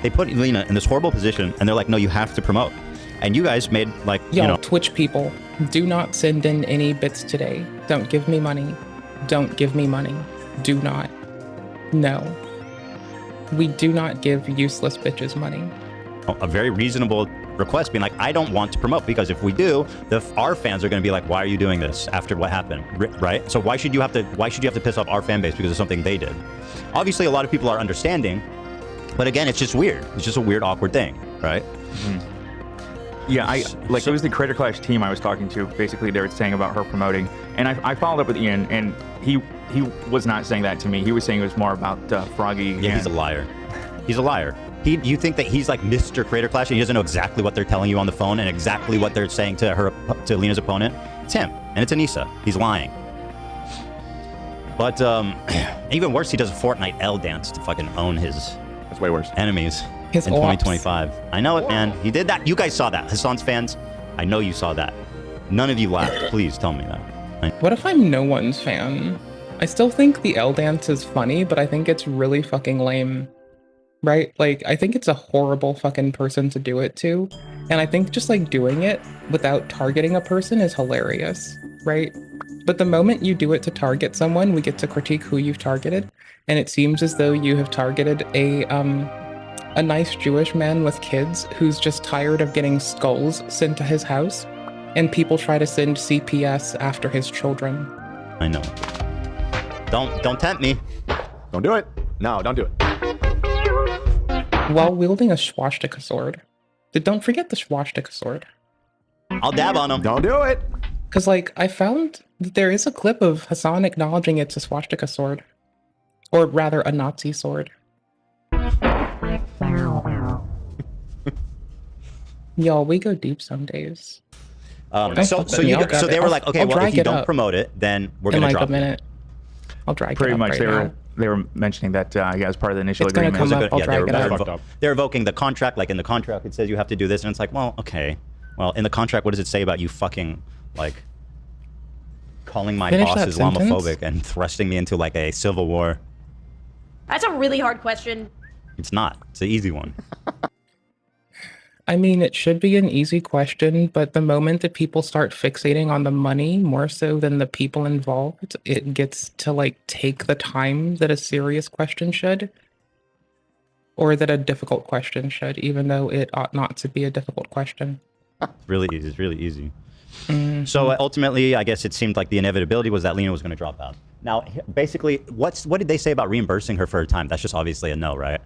they put Lena in this horrible position and they're like, no, you have to promote. And you guys made like, you know. Twitch people, do not send in any bits today. Don't give me money. Don't give me money. Do not. No. We do not give useless bitches money. A very reasonable request being like, I don't want to promote, because if we do, our fans are going to be like, why are you doing this after what happened, right? So why should you have to piss off our fan base because of something they did? Obviously, a lot of people are understanding, but again, it's just weird. It's just a weird, awkward thing, right? Mm-hmm. Yeah, it was the Creator Clash team I was talking to. Basically, they were saying about her promoting, and I followed up with Ian, and he was not saying that to me. He was saying it was more about Froggy. Yeah, he's a liar. He's a liar. You think that he's like Mr. Creator Clash and he doesn't know exactly what they're telling you on the phone and exactly what they're saying to Lena's opponent? It's him, and it's Anissa. He's lying. But even worse, he does a Fortnite L dance to fucking own his That's way worse. enemies in 2025. I know it, man. He did that. You guys saw that. Hassan's fans, I know you saw that. None of you laughed. Please tell me that. What if I'm no one's fan? I still think the L dance is funny, but I think it's really fucking lame. Right? Like, I think it's a horrible fucking person to do it to. And I think just like doing it without targeting a person is hilarious, right? But the moment you do it to target someone, we get to critique who you've targeted. And it seems as though you have targeted a nice Jewish man with kids who's just tired of getting skulls sent to his house. And people try to send CPS after his children. I know. Don't tempt me. Don't do it. No, don't do it. While wielding a swastika sword. Don't forget the swastika sword. I'll dab on him. Don't do it. Because, like, I found that there is a clip of Hassan acknowledging it's a swastika sword. Or rather, a Nazi sword. Y'all, we go deep some days. So they were like, okay, well, if you don't promote it, then we're going to drop it. In like a minute. I'll drag it up Pretty much, right now. They were mentioning that as part of the initial It's gonna agreement. come up, I'll drag it up. They're evoking the contract. Like in the contract, it says you have to do this, and it's like, well, okay. Well, in the contract, what does it say about you fucking like calling my boss Islamophobic and thrusting me into like a civil war? That's a really hard question. It's not. It's an easy one. I mean, it should be an easy question, but the moment that people start fixating on the money more so than the people involved, it gets to like take the time that a serious question should, or that a difficult question should, even though it ought not to be a difficult question. Really easy. It's really easy. Mm-hmm. So ultimately, I guess it seemed like the inevitability was that Lena was going to drop out. Now, basically, what did they say about reimbursing her for her time? That's just obviously a no, right?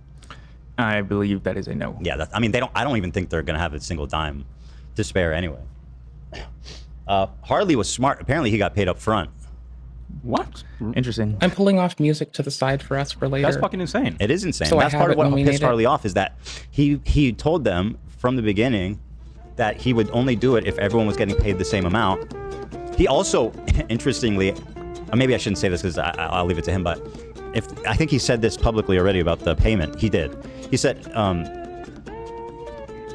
I believe that is a no. Yeah, I mean, I don't even think they're going to have a single dime to spare anyway. Harley was smart. Apparently, he got paid up front. What? Interesting. I'm pulling off music to the side for us for later. That's fucking insane. It is insane. So That's part of what pissed Harley it. off is that he told them from the beginning that he would only do it if everyone was getting paid the same amount. He also, interestingly, maybe I shouldn't say this because I'll leave it to him, but I think he said this publicly already about the payment. He did. He said,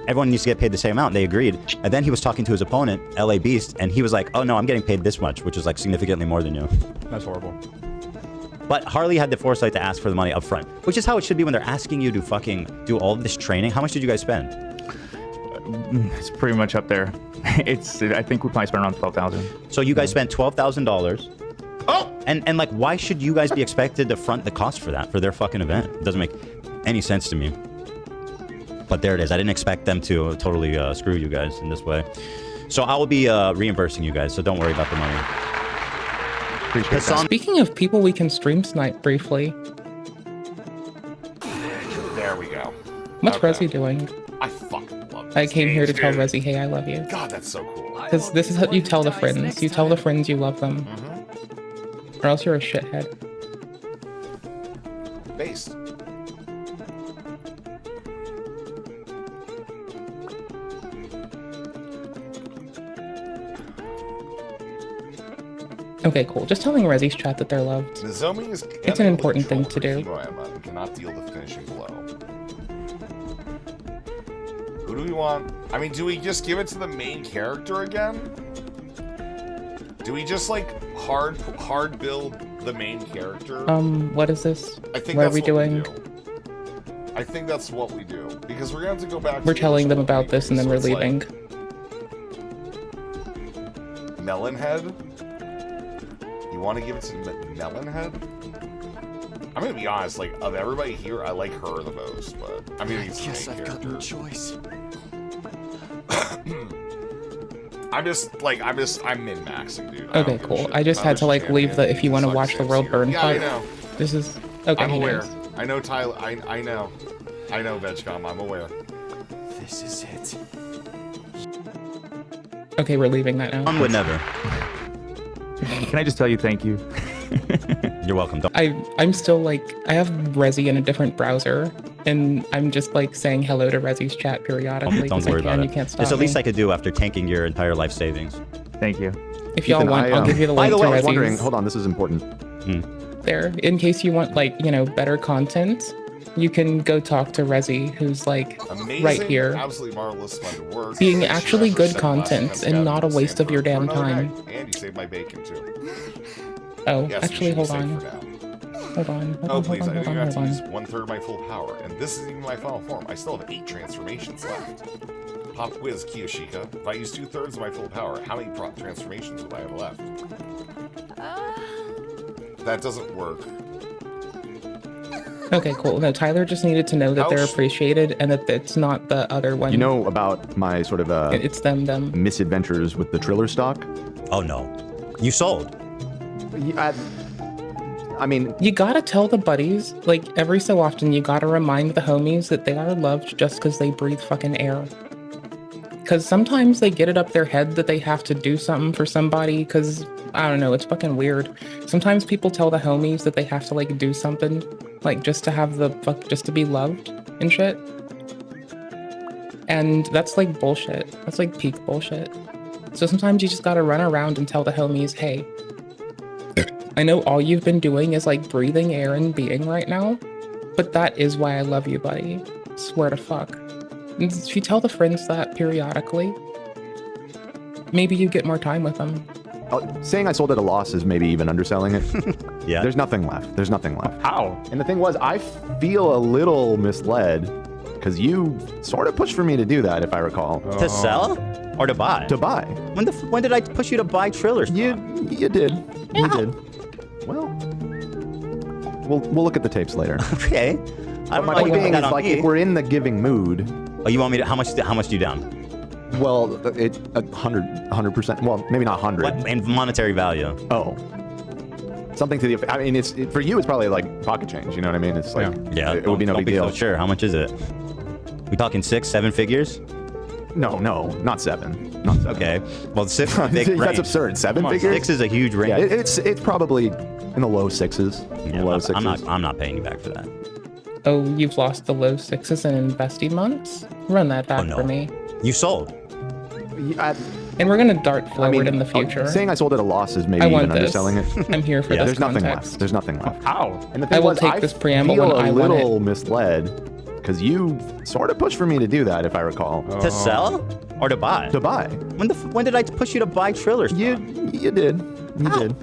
everyone needs to get paid the same amount. They agreed. And then he was talking to his opponent, LA Beast, and he was like, oh no, I'm getting paid this much, which is like significantly more than you. That's horrible. But Harley had the foresight to ask for the money up front, which is how it should be when they're asking you to fucking do all of this training. How much did you guys spend? It's pretty much up there. I think we probably spent around 12,000. So you guys spent $12,000. Oh! And like, why should you guys be expected to front the cost for that, for their fucking event? It doesn't make any sense to me. But there it is. I didn't expect them to totally screw you guys in this way. So I will be reimbursing you guys, so don't worry about the money. Speaking of people we can stream snipe briefly. There we go. What's Resi doing? I fucking love this. I came here to tell dude. Resi, hey, I love you. God, that's so cool. Because this is how you tell the friends. You tell the friends you love them. Or else you're a shithead. Based. Okay, cool. Just telling Resi's chat that they're loved. Nozomi is It's an important thing to do. and cannot deal the finishing blow. Who do we want? I mean, do we just give it to the main character again? Do we just like hard build the main character? What is this? I think what that's are we what doing? I think that's what we do because we're gonna have to go back. We're to telling them about this and then we're it's like leaving. Melonhead. You want to give it to Melonhead? I'm gonna be honest. Like of everybody here, I like her the most. But I mean, it's guess I've got no choice. I'm min-maxing, dude. Okay, cool. I just had to like leave the if you want to watch the world burn Yeah, part. I know. This is okay. I'm he aware. knows. I know Tyler. I know. I know VegCom. I'm aware. This is it. Okay, we're leaving that now. I would never. Can I just tell you thank you? You're welcome. I'm still like I have Resi in a different browser, and I'm just like saying hello to Resi's chat periodically. Don't worry about it. You can't stop It's the least me. I could do after tanking your entire life savings. Thank you. If y'all want, I'll give you the link to I was Resi's. wondering, hold on, this is important. There, in case you want like better content, you can go talk to Resi, who's like Amazing, right here, absolutely marvelous, splendid work. being Thanks actually for good setting last content attempts and out not a in waste of your damn Stanford for another time. night. And you saved my bacon too. Oh, Yes, actually, you should hold be on. safe for now. Hold on. Oh, please, I think I have to hold use on. 1/3 of my full power, and this isn't even my final form. I still have 8 transformations left. Pop quiz, Kiyoshika. If I use 2/3 of my full power, how many transformations would I have left? That doesn't work. Okay, cool. No, Tyler just needed to know that they're appreciated and that it's not the other one. You know about my sort of it's them. misadventures with the Triller stock? Oh no, you sold. I mean, you gotta tell the buddies, like every so often, you gotta remind the homies that they are loved just because they breathe fucking air. Because sometimes they get it up their head that they have to do something for somebody because, I don't know, it's fucking weird. Sometimes people tell the homies that they have to like do something, like just to have just to be loved and shit. And that's like bullshit. That's like peak bullshit. So sometimes you just gotta run around and tell the homies, hey, I know all you've been doing is like breathing air and being right now, but that is why I love you, buddy. Swear to fuck. And if you tell the friends that periodically, maybe you get more time with them. Saying I sold at a loss is maybe even underselling it. Yeah. There's nothing left. There's nothing left. How? And the thing was, I feel a little misled because you sort of pushed for me to do that, if I recall. To sell or to buy? To buy. When did I push you to buy Triller stock? You did. Yeah. You did. Well, we'll look at the tapes later. Okay. I don't my know point you being that is on like me. if we're in the giving mood. Oh, you want me to? How much do you down? Well, 100%. Well, maybe not 100. What in monetary value? Oh. Something to the. I mean, for you, it's probably like pocket change. You know what I mean? It's like it would be no big deal. So sure. How much is it? We talking 6, 7 figures? No, not 7. Not 7. Okay. Well, 6 is a big range. That's absurd. 7 figures? 6 is a huge range. Yeah, it's probably in the low 6s. Yeah, low 6s. I'm not paying you back for that. Oh, you've lost the low 6s in investing months? Run that back for me. You sold. And we're gonna dart forward in the future. Saying I sold at a loss is maybe even underselling it. I'm here for this There's nothing context. left. There's nothing left. How? And the thing I will was, take this preamble feel when I a want little it. misled because you sort of pushed for me to do that, if I recall. To sell or to buy? To buy. When did I push you to buy Triller? You did. You did.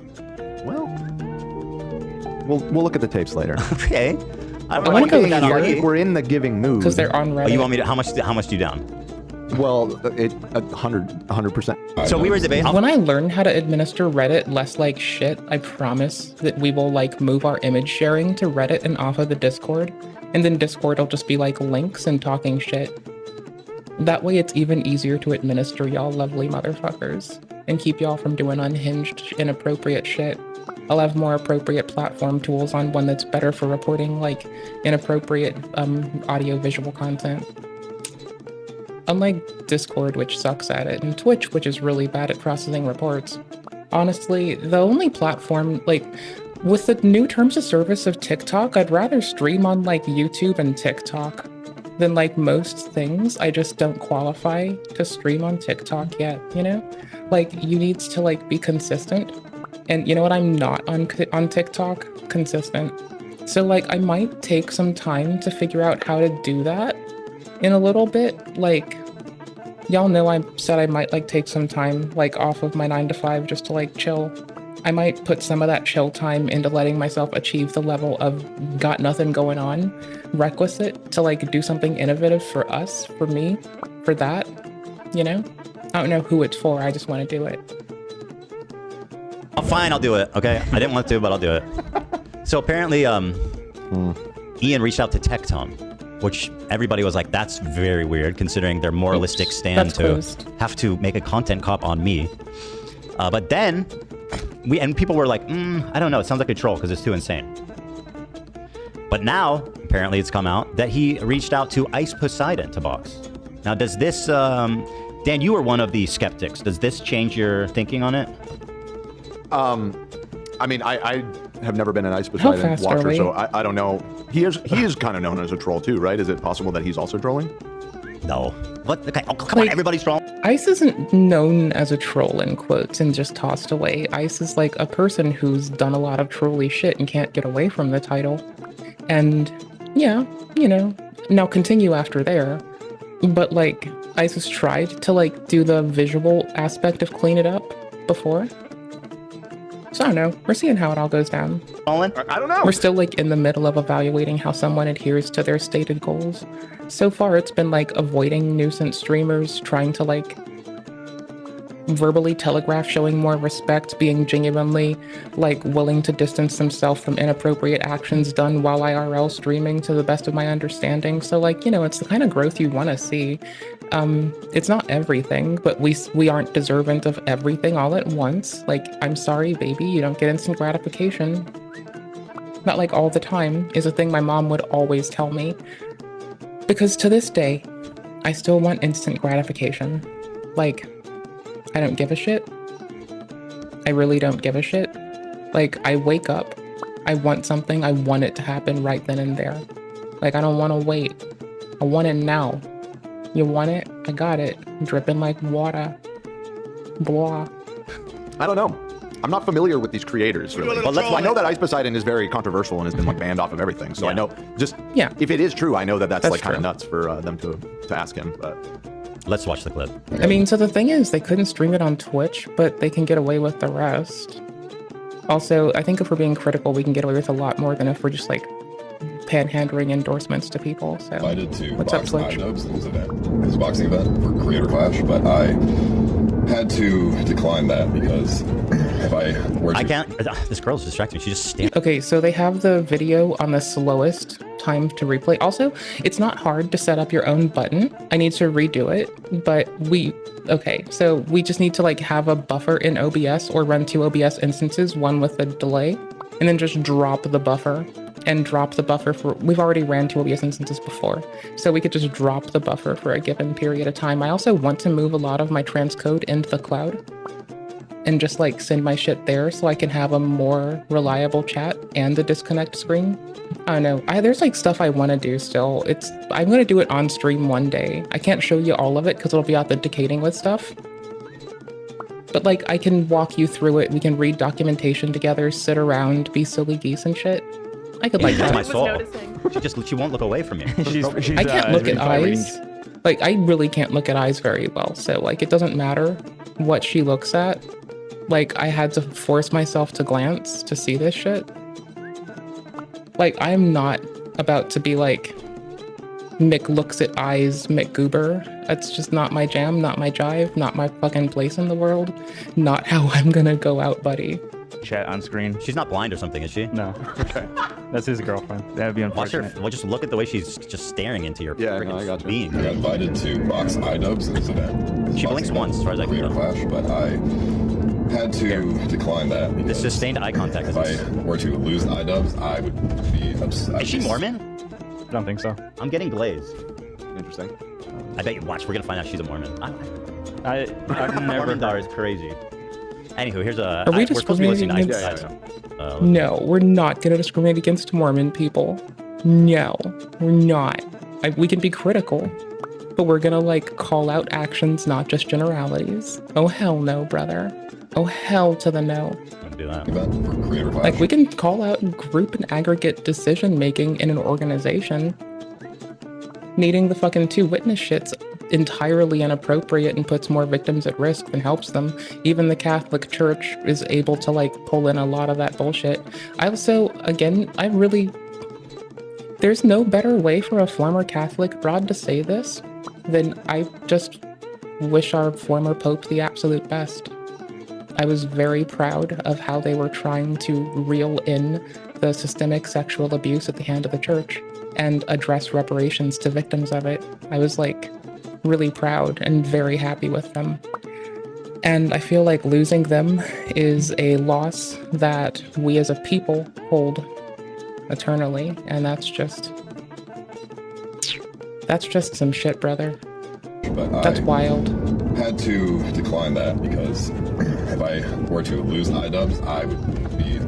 Well, we'll look at the tapes later. Okay. I want to go here. We're in the giving mood. Because they're on Reddit. Oh, you want me to? How much do you down? Well, 100%. So we were debating. When I learn how to administer Reddit less like shit, I promise that we will like move our image sharing to Reddit and off of the Discord. And then Discord will just be like links and talking shit. That way it's even easier to administer y'all lovely motherfuckers and keep y'all from doing unhinged, inappropriate shit. I'll have more appropriate platform tools on one that's better for reporting like inappropriate audio-visual content. Unlike Discord, which sucks at it, and Twitch, which is really bad at processing reports. Honestly, the only platform, like, with the new terms of service of TikTok, I'd rather stream on, like, YouTube and TikTok than, like, most things. I just don't qualify to stream on TikTok yet, you know? Like, you need to, like, be consistent. And you know what? I'm not on TikTok consistent. So, like, I might take some time to figure out how to do that in a little bit. Like, y'all know I said I might like take some time like off of my 9 to 5 just to like chill. I might put some of that chill time into letting myself achieve the level of got nothing going on requisite to like do something innovative for us, for me, for that, you know? I don't know who it's for, I just want to do it. Oh, fine, I'll do it, okay? I didn't want to, but I'll do it. So apparently, Ian reached out to Tectone, which everybody was like, that's very weird, considering their moralistic stand to have to make a content cop on me. But then, people were like, I don't know, it sounds like a troll because it's too insane. But now, apparently it's come out that he reached out to Ice Poseidon to box. Now, does this, Dan, you were one of the skeptics. Does this change your thinking on it? I mean, I have never been an Ice Poseidon watcher, so I don't know. He is kind of known as a troll too, right? Is it possible that he's also trolling? No. What? Okay. Oh, come on, everybody's trolling. Ice isn't known as a troll in quotes and just tossed away. Ice is like a person who's done a lot of trolly shit and can't get away from the title. And yeah, you know, now continue after there. But like, Ice has tried to like do the visual aspect of clean it up before. So I don't know. We're seeing how it all goes down. I don't know. We're still like in the middle of evaluating how someone adheres to their stated goals. So far, it's been like avoiding nuisance streamers, trying to like verbally telegraph showing more respect, being genuinely like willing to distance themselves from inappropriate actions done while IRL streaming to the best of my understanding. So like, you know, it's the kind of growth you want to see. It's not everything, but we aren't deserving of everything all at once. Like, I'm sorry, baby, you don't get instant gratification. Not like all the time is a thing my mom would always tell me. Because to this day, I still want instant gratification. Like, I don't give a shit. I really don't give a shit. Like, I wake up, I want something, I want it to happen right then and there. Like, I don't want to wait. I want it now. You want it? I got it. Dripping like water. Blah. I don't know. I'm not familiar with these creators, really. Well, I know that Ice Poseidon is very controversial and has been like banned off of everything. So I know, just if it is true, I know that that's like kind of nuts for them to ask him. But let's watch the clip. I mean, so the thing is, they couldn't stream it on Twitch, but they can get away with the rest. Also, I think if we're being critical, we can get away with a lot more than if we're just like panhandling endorsements to people. So invited to what's up, Twitch? This boxing event for Creator Clash, but I had to decline that because if I were to... I can't. This girl's distracting. She just stands. Okay, so they have the video on the slowest time to replay. Also, it's not hard to set up your own button. I need to redo it, but okay, so we just need to like have a buffer in OBS or run 2 OBS instances, one with a delay, and then just drop the buffer. And drop the buffer for, we've already ran 2 OBS instances before, so we could just drop the buffer for a given period of time. I also want to move a lot of my transcode into the cloud and just like send my shit there so I can have a more reliable chat and the disconnect screen. I don't know, there's like stuff I want to do still. I'm going to do it on stream one day. I can't show you all of it because it'll be authenticating with stuff. But like, I can walk you through it. We can read documentation together, sit around, be silly geese and shit. I could like That's that. my soul. She won't look away from you. I can't look at eyes. Like, I really can't look at eyes very well. So, like, it doesn't matter what she looks at. Like, I had to force myself to glance to see this shit. Like, I'm not about to be like, Mick looks at eyes, Mick Goober. That's just not my jam, not my jive, not my fucking place in the world. Not how I'm gonna go out, buddy. Chat on screen. She's not blind or something, is she? No. Okay. That's his girlfriend. That'd be Watch her. unfortunate. Well, just look at the way she's just staring into your I got you. being. I got invited to box iDubbbz in this event. She blinks once, as far as I can Creator tell. Clash, but I had to decline that. The sustained eye contact. If I were to lose iDubbbz, I would be upset. Is she Mormon? I don't think so. I'm getting glazed. Interesting. I bet you. Watch, we're gonna find out she's a Mormon. I've never. Mormons is crazy. Anywho, here's a. Are we we're supposed to be listening to discriminating Ice. No, we're not gonna discriminate against Mormon people. No, we're not. We can be critical, but we're gonna like call out actions, not just generalities. Oh hell no, brother. Oh hell to the no. Do that. For Creator Clash. Like, we can call out group and aggregate decision making in an organization. Needing the fucking 2 witness shit's entirely inappropriate and puts more victims at risk than helps them. Even the Catholic Church is able to like pull in a lot of that bullshit. I also, again, there's no better way for a former Catholic broad to say this than I just wish our former Pope the absolute best. I was very proud of how they were trying to reel in the systemic sexual abuse at the hand of the church and address reparations to victims of it. I was like really proud and very happy with them. And I feel like losing them is a loss that we as a people hold eternally. And that's just some shit, brother. But that's wild. Had to decline that because if I were to lose iDubbbz, I would be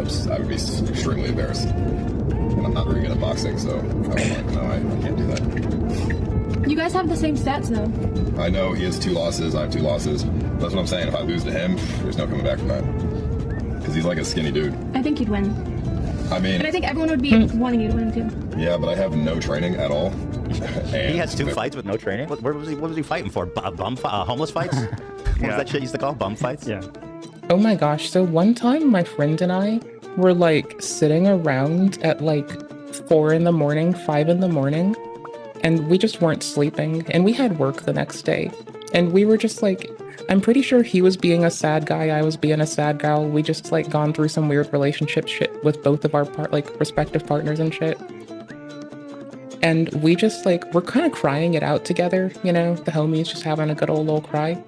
extremely embarrassed. And I'm not very good at boxing, so I can't do that. You guys have the same stats, though. I know he has 2 losses, I have 2 losses. That's what I'm saying. If I lose to him, there's no coming back from that. Because he's like a skinny dude. I think you'd win. I mean... And I think everyone would be wanting you to win, too. Yeah, but I have no training at all. He has 2 fights with no training? What was he fighting for? Homeless fights? What was that shit used to call? Bum fights? Yeah. Oh my gosh, so one time my friend and I were like sitting around at like 4 in the morning, 5 in the morning, and we just weren't sleeping, and we had work the next day. And we were just like, I'm pretty sure he was being a sad guy, I was being a sad gal. We just like gone through some weird relationship shit with both of our respective partners and shit. And we just like, we're kind of crying it out together, you know, the homies just having a good old little cry.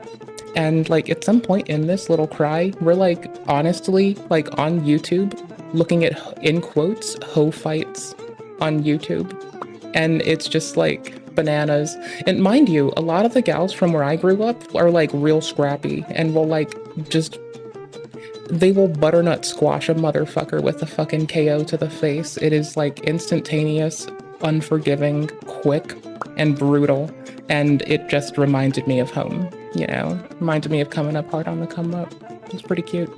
And like at some point in this little cry, we're like honestly like on YouTube looking at, in quotes, hoe fights on YouTube. And it's just like bananas. And mind you, a lot of the gals from where I grew up are like real scrappy and will like just, they will butternut squash a motherfucker with a fucking KO to the face. It is like instantaneous, unforgiving, quick, and brutal. And it just reminded me of home, you know, reminded me of coming up hard on the come up. It's pretty cute.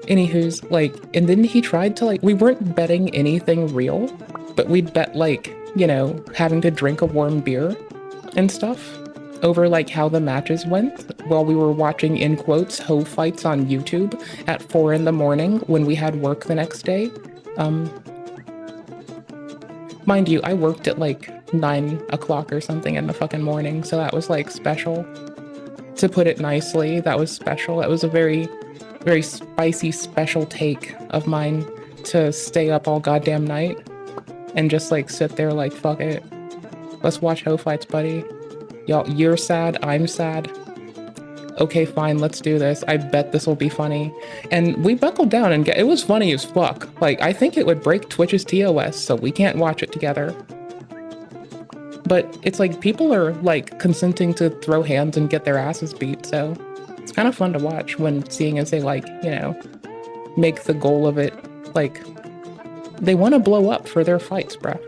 Anywho's like, and then he tried to like, we weren't betting anything real, but we'd bet like, you know, having to drink a warm beer and stuff over like how the matches went while we were watching, in quotes, hoe fights on YouTube at 4 in the morning when we had work the next day. Mind you, I worked at like 9 o'clock or something in the fucking morning, so that was like special. To put it nicely, that was special. That was a very, very spicy, special take of mine to stay up all goddamn night and just like sit there like, fuck it. Let's watch hoe fights, buddy. Y'all, you're sad, I'm sad. Okay, fine, let's do this. I bet this will be funny. And we buckled down and it was funny as fuck. Like, I think it would break Twitch's TOS, so we can't watch it together. But it's like people are like consenting to throw hands and get their asses beat, so it's kind of fun to watch when seeing as they like, you know, make the goal of it, like, they want to blow up for their fights, bruh.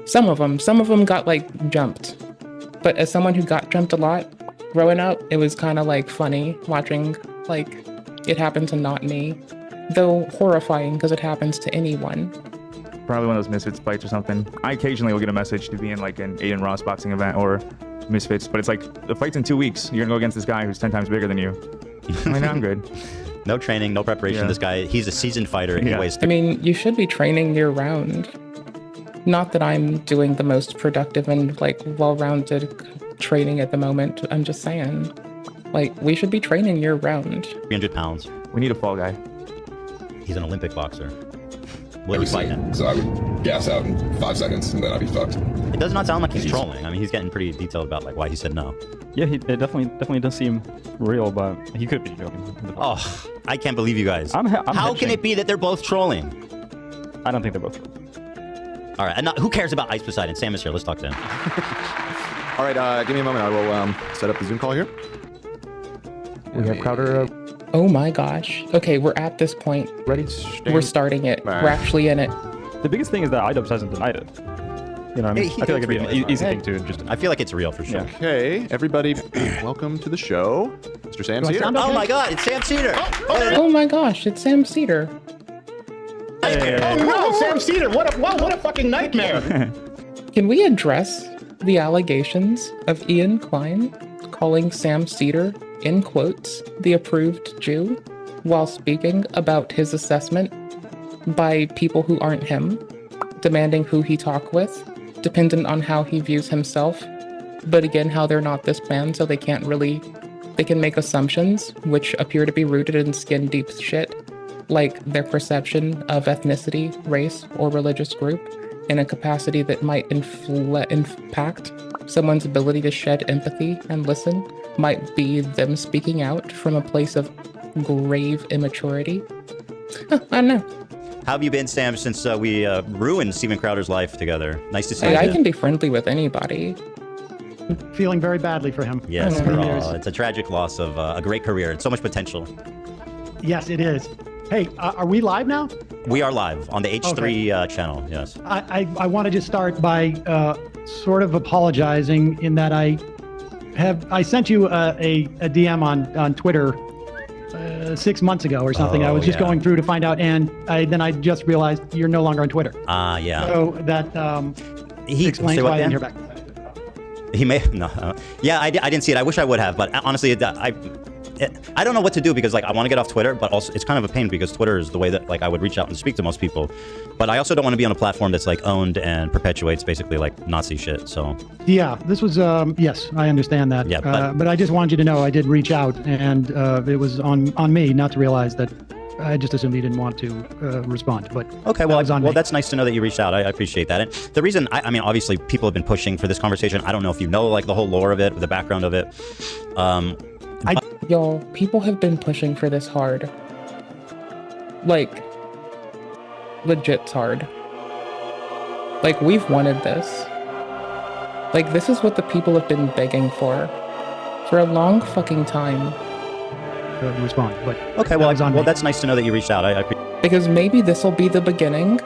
Some of them got like jumped. But as someone who got jumped a lot growing up, it was kind of like funny watching like it happen to not me, though horrifying because it happens to anyone. Probably one of those Misfits fights or something. I occasionally will get a message to be in like an Aiden Ross boxing event or Misfits, but it's like the fight's in 2 weeks. You're gonna go against this guy who's 10 times bigger than you. I mean, I'm good. No training, no preparation. This guy, he's a seasoned fighter anyways. I mean, you should be training year round. Not that I'm doing the most productive and like well-rounded training at the moment. I'm just saying, like, we should be training year round. 300 pounds. We need a fall guy. He's an Olympic boxer. Will you fight him? So I would gas out in 5 seconds and then I'd be fucked. It does not sound like he's trolling. I mean, he's getting pretty detailed about like why he said no. Yeah, it definitely does seem real, but he could be joking. Oh, I can't believe you guys. I'm How can it be that they're both trolling? I don't think they're both trolling. All right, and who cares about Ice Poseidon? Sam is here. Let's talk to him. All right, give me a moment. I will set up the Zoom call here. We have Crowder. Oh my gosh. Okay, we're at this point. Ready? We're starting it. Right. We're actually in it. The biggest thing is that iDubbbz hasn't denied it. You know what I mean? I feel like it'd be an easy thing to just... I feel like it's real for sure. Yeah. Okay, everybody, welcome to the show. Mr. Sam Cedar. Oh my God, it's Sam Cedar. Oh my gosh, it's Sam Cedar. Oh no, Sam Cedar! What a fucking nightmare! Can we address the allegations of Ian Klein calling Sam Cedar, in quotes, the approved Jew, while speaking about his assessment by people who aren't him, demanding who he talk with, dependent on how he views himself, but again, how they're not this man, so they can make assumptions which appear to be rooted in skin deep shit, like their perception of ethnicity, race, or religious group in a capacity that might impact someone's ability to shed empathy and listen, might be them speaking out from a place of grave immaturity. I don't know. How have you been, Sam, since we ruined Steven Crowder's life together? Nice to see you. I can be friendly with anybody. Feeling very badly for him. Yes, it's a tragic loss of a great career and so much potential. Yes, it is. Hey, are we live now? We are live on the H3 channel, yes. I want to just start by sort of apologizing in that I sent you a DM on Twitter 6 months ago or something. I was just going through to find out, and then I just realized you're no longer on Twitter. Yeah. So that explains why I didn't hear back. He may no. Yeah, I didn't see it. I wish I would have, but honestly, I don't know what to do because like I want to get off Twitter, but also it's kind of a pain because Twitter is the way that like I would reach out and speak to most people. But I also don't want to be on a platform that's like owned and perpetuates basically like Nazi shit. So yeah, this was yes, I understand that. Yeah, but I just wanted you to know I did reach out, and it was on me not to realize that. I just assumed he didn't want to respond, but okay. Well, that's nice to know that you reached out. I appreciate that. And the reason, I mean, obviously, people have been pushing for this conversation. I don't know if you know like the whole lore of it, the background of it. Y'all, people have been pushing for this hard. Like, legit hard. Like, we've wanted this. Like, this is what the people have been begging for a long fucking time. Respond, but okay, well, that's nice to know that you reached out. I because maybe this will be the beginning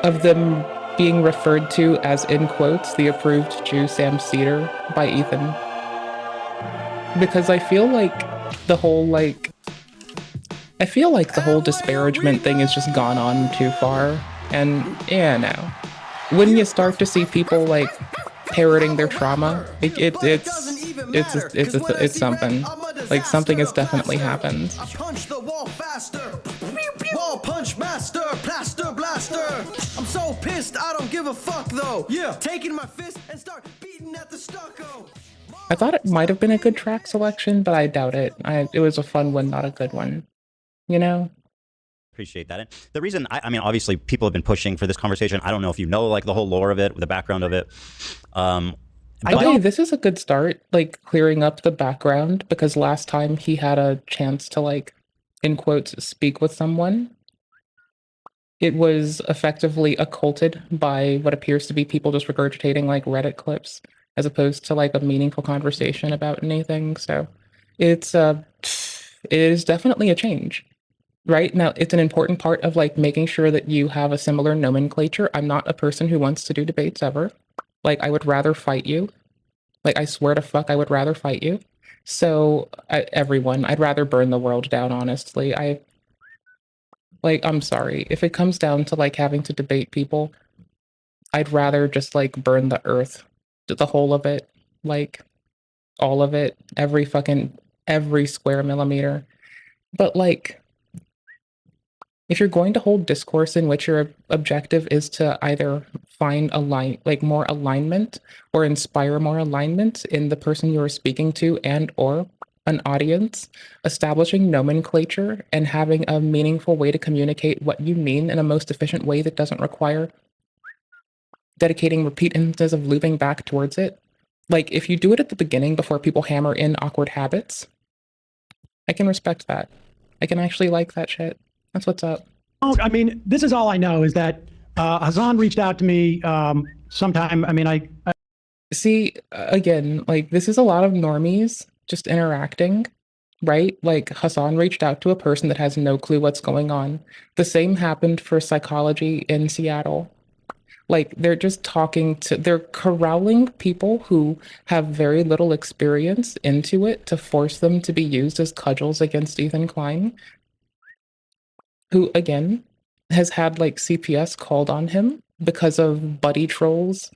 of them being referred to as, in quotes, the approved Jew Sam Cedar by Ethan. Because I feel like the whole disparagement thing has just gone on too far. And yeah, no. When you start to see people like parroting their trauma, it's something. Like something has definitely happened. Punch the wall faster. Wall punch master, plaster blaster. I'm so pissed, I don't give a fuck though. Yeah, taking my fist and start beating at the stucco. I thought it might have been a good track selection, but I doubt it. It was a fun one, not a good one. You know? Appreciate that. And the reason, I mean, obviously, people have been pushing for this conversation. I don't know if you know like the whole lore of it, the background of it. Okay, this is a good start, like clearing up the background, because last time he had a chance to like, in quotes, speak with someone. It was effectively occulted by what appears to be people just regurgitating like Reddit clips, as opposed to like a meaningful conversation about anything. So it is definitely a change. Right now, it's an important part of like making sure that you have a similar nomenclature. I'm not a person who wants to do debates ever. Like, I would rather fight you. Like, I swear to fuck, I would rather fight you. So, everyone, I'd rather burn the world down, honestly. Like, I'm sorry. If it comes down to like having to debate people, I'd rather just like burn the earth, the whole of it, like all of it, every square millimeter. But like, if you're going to hold discourse in which your objective is to either find more alignment or inspire more alignment in the person you are speaking to and or an audience, establishing nomenclature and having a meaningful way to communicate what you mean in a most efficient way that doesn't require dedicating repeat instances of looping back towards it. Like, if you do it at the beginning before people hammer in awkward habits, I can respect that. I can actually like that shit. That's what's up. Oh, I mean, this is all I know is that Hassan reached out to me sometime. I mean, I see, again, like, this is a lot of normies just interacting, right? Like, Hassan reached out to a person that has no clue what's going on. The same happened for psychology in Seattle. Like, they're just they're corralling people who have very little experience into it to force them to be used as cudgels against Ethan Klein, who, again, has had, like, CPS called on him because of buddy trolls,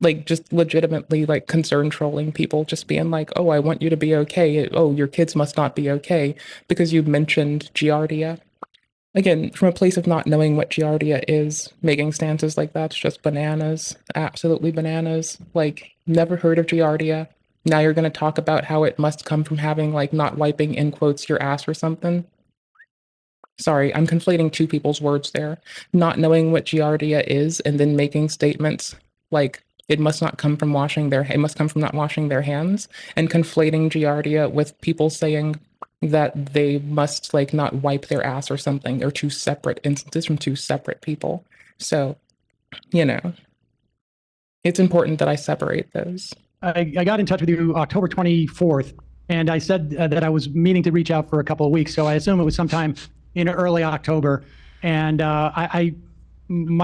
like, just legitimately, like, concern trolling people, just being like, oh, I want you to be okay. Oh, your kids must not be okay because you mentioned Giardia. Again, from a place of not knowing what Giardia is, making stances like that's just bananas. Absolutely bananas. Like, never heard of Giardia. Now you're going to talk about how it must come from having, like, not wiping, in quotes, your ass or something. Sorry, I'm conflating two people's words there. Not knowing what Giardia is and then making statements like it must come from not washing their hands, and conflating Giardia with people saying that they must like not wipe their ass or something. They're two separate instances from two separate people. So, you know, it's important that I separate those. I got in touch with you October 24th, and I said that I was meaning to reach out for a couple of weeks. So I assume it was sometime in early October, and I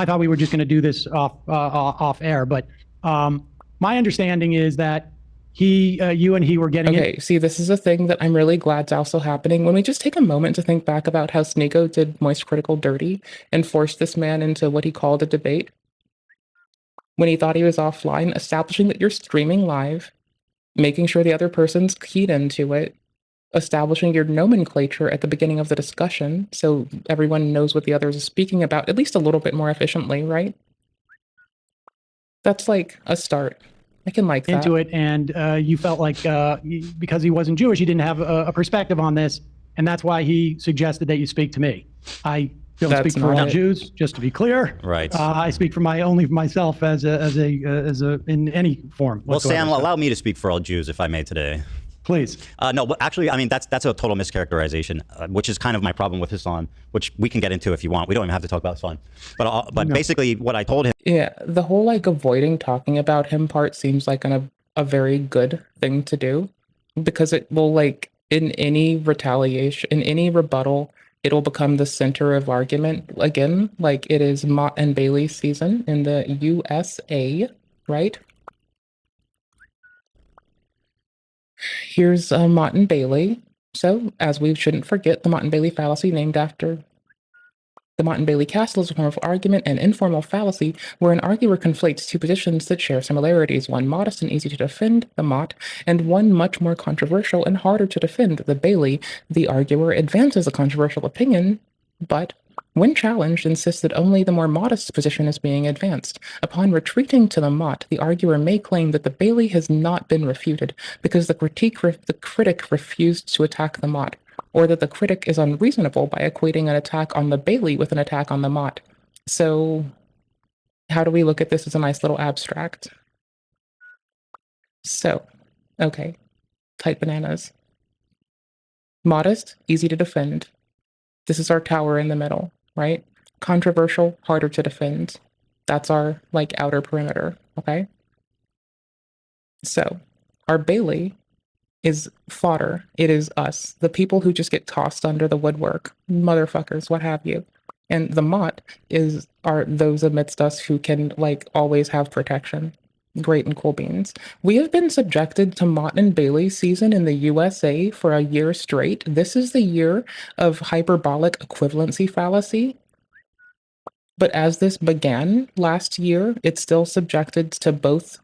thought we were just going to do this off air. But my understanding is that you and he were getting okay, see, this is a thing that I'm really glad's also happening. When we just take a moment to think back about how Sneeko did Moist Critical dirty and forced this man into what he called a debate, when he thought he was offline, establishing that you're streaming live, making sure the other person's keyed into it, establishing your nomenclature at the beginning of the discussion so everyone knows what the others are speaking about, at least a little bit more efficiently, right? That's like a start. I can like that. Into it, and you felt like because he wasn't Jewish, he didn't have a perspective on this, and that's why he suggested that you speak to me. I don't speak for all Jews, just to be clear. Right. I speak for only for myself as a in any form. Well, Sam, allow me to speak for all Jews, if I may, today. Please. No, but actually, I mean, that's a total mischaracterization, which is kind of my problem with Hassan, which we can get into if you want. We don't even have to talk about Hassan. But basically, what I told him. Yeah, the whole like avoiding talking about him part seems like a very good thing to do, because it will like in any retaliation, in any rebuttal, it'll become the center of argument again. Like it is Mott and Bailey season in the USA, right? Here's Mott and Bailey. So, as we shouldn't forget, the Mott and Bailey fallacy, named after the Mott and Bailey castle, is a form of argument and informal fallacy where an arguer conflates two positions that share similarities, one modest and easy to defend, the Mott, and one much more controversial and harder to defend, the Bailey. The arguer advances a controversial opinion, but when challenged, insists that only the more modest position is being advanced. Upon retreating to the Mott, the arguer may claim that the Bailey has not been refuted because the critic refused to attack the Mott, or that the critic is unreasonable by equating an attack on the Bailey with an attack on the Mott. So, how do we look at this as a nice little abstract? So, okay, tight bananas. Modest, easy to defend. This is our tower in the middle, right? Controversial, harder to defend. That's our, like, outer perimeter, okay? So, our Bailey is fodder. It is us, the people who just get tossed under the woodwork, motherfuckers, what have you. And the Mott are those amidst us who can, like, always have protection. Great and cool beans. We have been subjected to Mott and Bailey season in the USA for a year straight. This is the year of hyperbolic equivalency fallacy. But as this began last year, it's still subjected to both.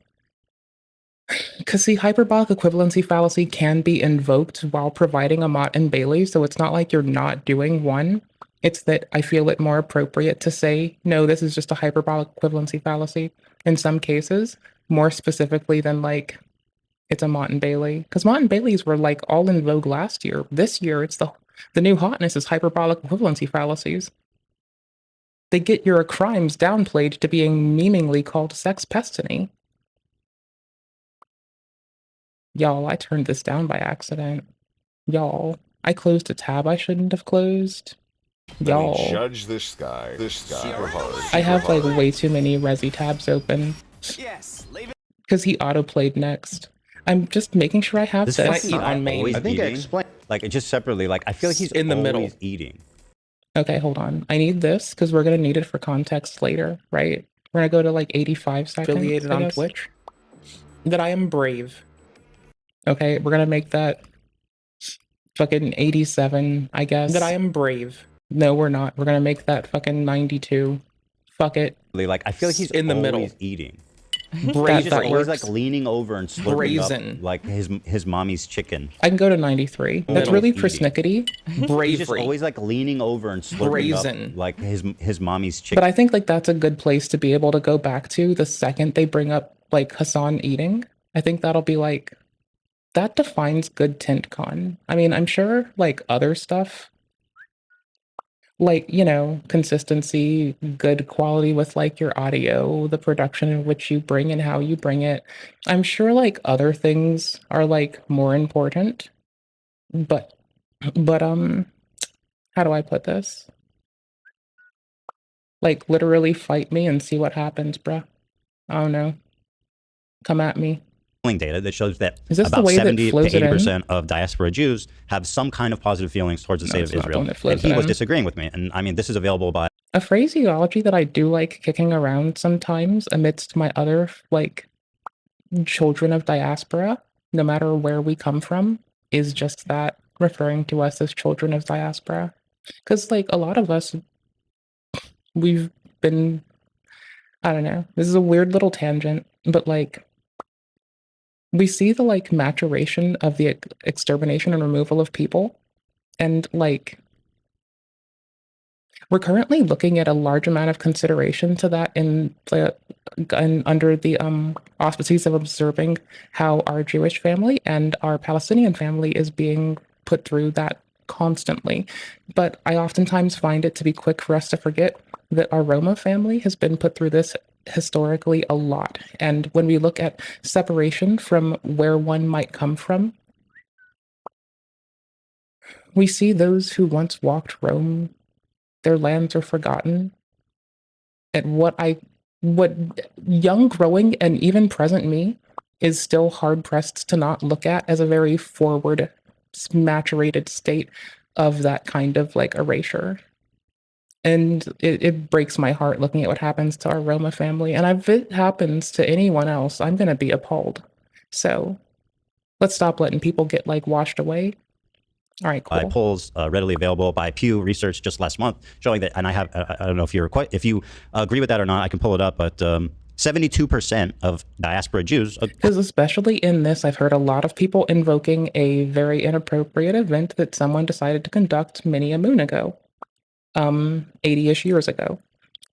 Because see, hyperbolic equivalency fallacy can be invoked while providing a Mott and Bailey, so it's not like you're not doing one. It's that I feel it more appropriate to say, no, this is just a hyperbolic equivalency fallacy in some cases, more specifically than like it's a Mott and Bailey. Because Mott and Baileys were like all in vogue last year. This year, it's the new hotness is hyperbolic equivalency fallacies. They get your crimes downplayed to being meaningly called sex pestiny. Y'all, I turned this down by accident. Y'all, I closed a tab I shouldn't have closed. Y'all. Judge this guy. Super hard. I have like way too many Resi tabs open. Yes, leave it. Because he auto-played next. I'm just making sure I have this on main. I think I explained. Like, just separately, like, I feel like he's in the middle eating. Okay, hold on. I need this because we're going to need it for context later, right? We're going to go to like 85 seconds. Affiliated on Twitch. That I am brave. Okay, we're going to make that fucking 87, I guess. That I am brave. No, we're not. We're going to make that fucking 92. Fuck it. Like, I feel like he's in the middle eating. He's just always like leaning over and slurping Brazen. up like his mommy's chicken. I can go to 93. That's really persnickety. Bravery. He's just always like leaning over and slurping up like his mommy's chicken. But I think like that's a good place to be able to go back to the second they bring up like Hassan eating. I think that'll be like, that defines good TintCon. I mean, I'm sure like other stuff, like, you know, consistency, good quality with like your audio, the production in which you bring and how you bring it. I'm sure like other things are like more important. But how do I put this? Like literally fight me and see what happens, bruh. I don't know. Come at me. Data that shows that about 70 to 80% of diaspora Jews have some kind of positive feelings towards the state of Israel. And he was disagreeing with me. And I mean, this is available by a phraseology that I do like kicking around sometimes amidst my other like children of diaspora, no matter where we come from, is just that, referring to us as children of diaspora. Because like a lot of us, we've been, I don't know, this is a weird little tangent, but like we see the like maturation of the extermination and removal of people, and like we're currently looking at a large amount of consideration to that in under the auspices of observing how our Jewish family and our Palestinian family is being put through that constantly. But I oftentimes find it to be quick for us to forget that our Roma family has been put through this historically a lot. And when we look at separation from where one might come from, we see those who once walked Rome, their lands are forgotten. And what young, growing, and even present me is still hard pressed to not look at as a very forward, maturated state of that kind of like erasure. And it breaks my heart looking at what happens to our Roma family. And if it happens to anyone else, I'm going to be appalled. So let's stop letting people get like washed away. All right, cool. By polls readily available by Pew Research just last month, showing that, and I don't know if if you agree with that or not, I can pull it up, but 72% of diaspora Jews. Because especially in this, I've heard a lot of people invoking a very inappropriate event that someone decided to conduct many a moon ago. 80-ish years ago.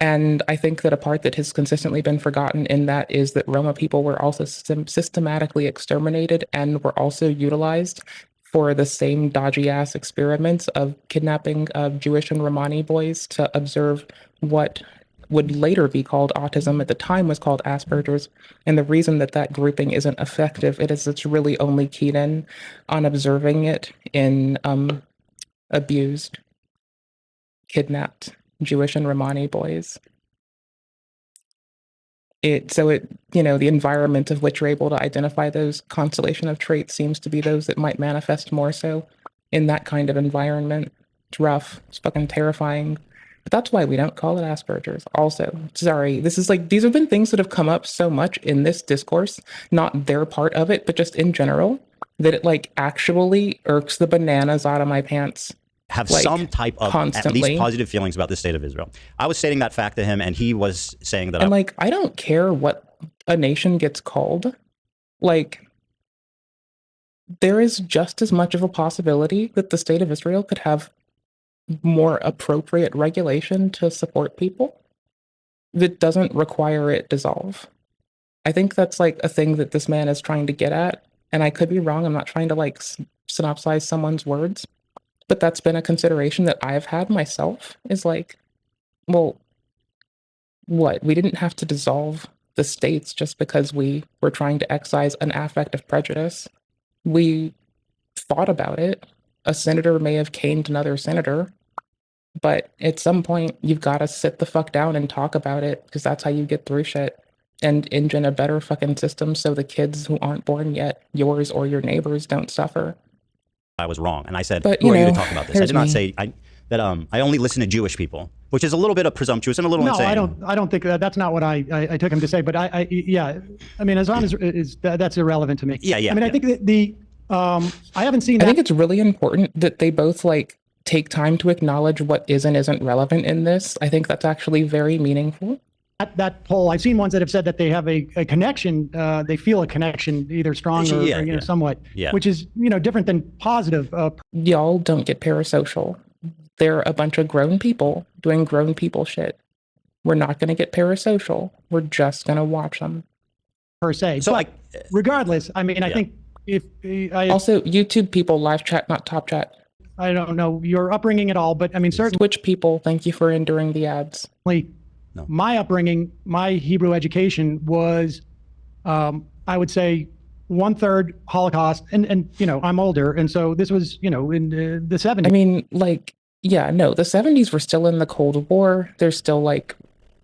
And I think that a part that has consistently been forgotten in that is that Roma people were also systematically exterminated and were also utilized for the same dodgy ass experiments of kidnapping of Jewish and Romani boys to observe what would later be called autism, at the time was called Asperger's. And the reason that that grouping isn't effective, it's really only keyed in on observing it in abused, kidnapped Jewish and Romani boys. The environment of which you're able to identify those constellation of traits seems to be those that might manifest more so in that kind of environment. It's rough. It's fucking terrifying. But that's why we don't call it Asperger's. Also, sorry, this is like, these have been things that have come up so much in this discourse, not their part of it, but just in general, that it like actually irks the bananas out of my pants. Have like, some type of constantly. at least positive feelings about the state of Israel. I was stating that fact to him, and he was saying that. And like, I don't care what a nation gets called. Like, there is just as much of a possibility that the state of Israel could have more appropriate regulation to support people that doesn't require it dissolve. I think that's like a thing that this man is trying to get at. And I could be wrong. I'm not trying to like synopsize someone's words. But that's been a consideration that I've had myself, is like, well, what? We didn't have to dissolve the states just because we were trying to excise an affect of prejudice. We thought about it. A senator may have caned another senator, but at some point, you've got to sit the fuck down and talk about it, because that's how you get through shit and engine a better fucking system so the kids who aren't born yet, yours or your neighbors, don't suffer. I was wrong, and I said, but, "Who are you to talk about this?" I did not say that. I only listen to Jewish people, which is a little bit of presumptuous and a little insane. No, I don't think that's not what I took him to say. But yeah, I mean, as long as that's irrelevant to me. Yeah. I mean, I think that I haven't seen. I think it's really important that they both like take time to acknowledge what is and isn't relevant in this. I think that's actually very meaningful. That poll, I've seen ones that have said that they have a connection, they feel a connection, either strong or somewhat, which is, different than positive. Y'all don't get parasocial. They're a bunch of grown people doing grown people shit. We're not going to get parasocial. We're just going to watch them. Per se. So regardless, I mean, I think also, YouTube people, live chat, not top chat. I don't know your upbringing at all, but I mean, certainly. Twitch people, thank you for enduring the ads. No. My upbringing, my Hebrew education was, I would say, 1/3 Holocaust, and I'm older, and so this was in the 70s. I mean, like, yeah, no, the 70s were still in the Cold War. There's still like,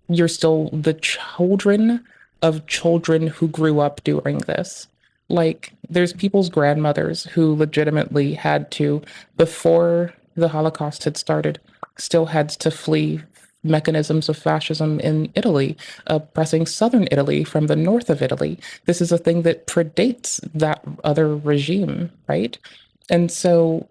you're still the children of children who grew up during this. Like, there's people's grandmothers who legitimately had to, before the Holocaust had started, still had to flee mechanisms of fascism in Italy, oppressing southern Italy from the north of Italy. This is a thing that predates that other regime, right? And so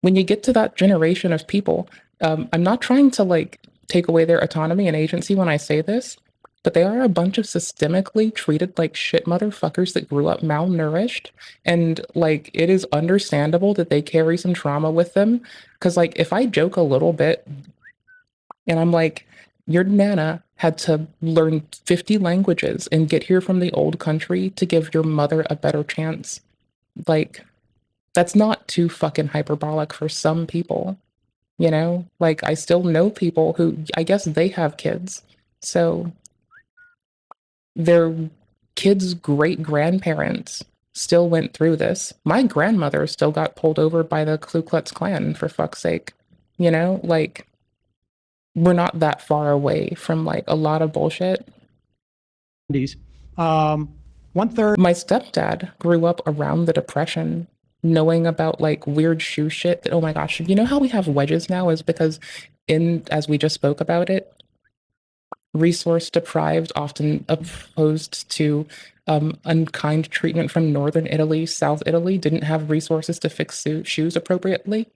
when you get to that generation of people, I'm not trying to like take away their autonomy and agency when I say this, but they are a bunch of systemically treated like shit motherfuckers that grew up malnourished. And like, it is understandable that they carry some trauma with them. Cause like, if I joke a little bit, and I'm like, your nana had to learn 50 languages and get here from the old country to give your mother a better chance. Like, that's not too fucking hyperbolic for some people, Like, I still know people who, I guess they have kids. So their kids' great-grandparents still went through this. My grandmother still got pulled over by the Ku Klux Klan, for fuck's sake. Like, we're not that far away from like a lot of bullshit. 1/3. My stepdad grew up around the Depression, knowing about like weird shoe shit that, oh my gosh, you know how we have wedges now is because as we just spoke about it, resource deprived, often opposed to unkind treatment from Northern Italy, South Italy, didn't have resources to fix shoes appropriately.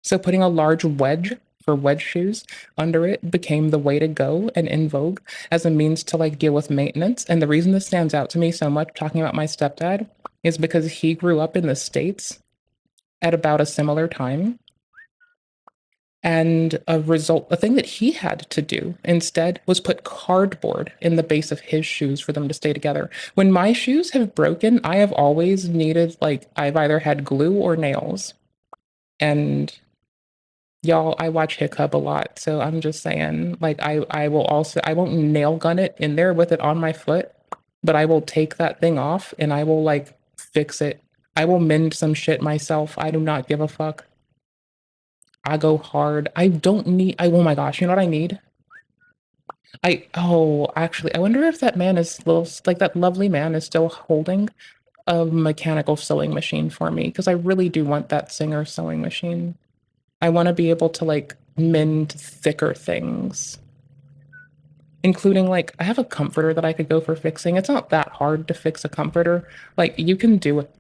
So putting a large wedge for wedge shoes under it became the way to go and in vogue as a means to like deal with maintenance. And the reason this stands out to me so much talking about my stepdad is because he grew up in the States at about a similar time. And a thing that he had to do instead was put cardboard in the base of his shoes for them to stay together. When my shoes have broken, I have always needed, like, I've either had glue or nails. And y'all, I watch Hiccup a lot, so I'm just saying, like, I won't nail gun it in there with it on my foot, but I will take that thing off and I will, like, fix it. I will mend some shit myself. I do not give a fuck. I go hard. I don't need, oh my gosh, you know what I need? Actually, I wonder if that man is that lovely man is still holding a mechanical sewing machine for me, because I really do want that Singer sewing machine. I want to be able to like mend thicker things. Including, like, I have a comforter that I could go for fixing. It's not that hard to fix a comforter. Like, you can do it.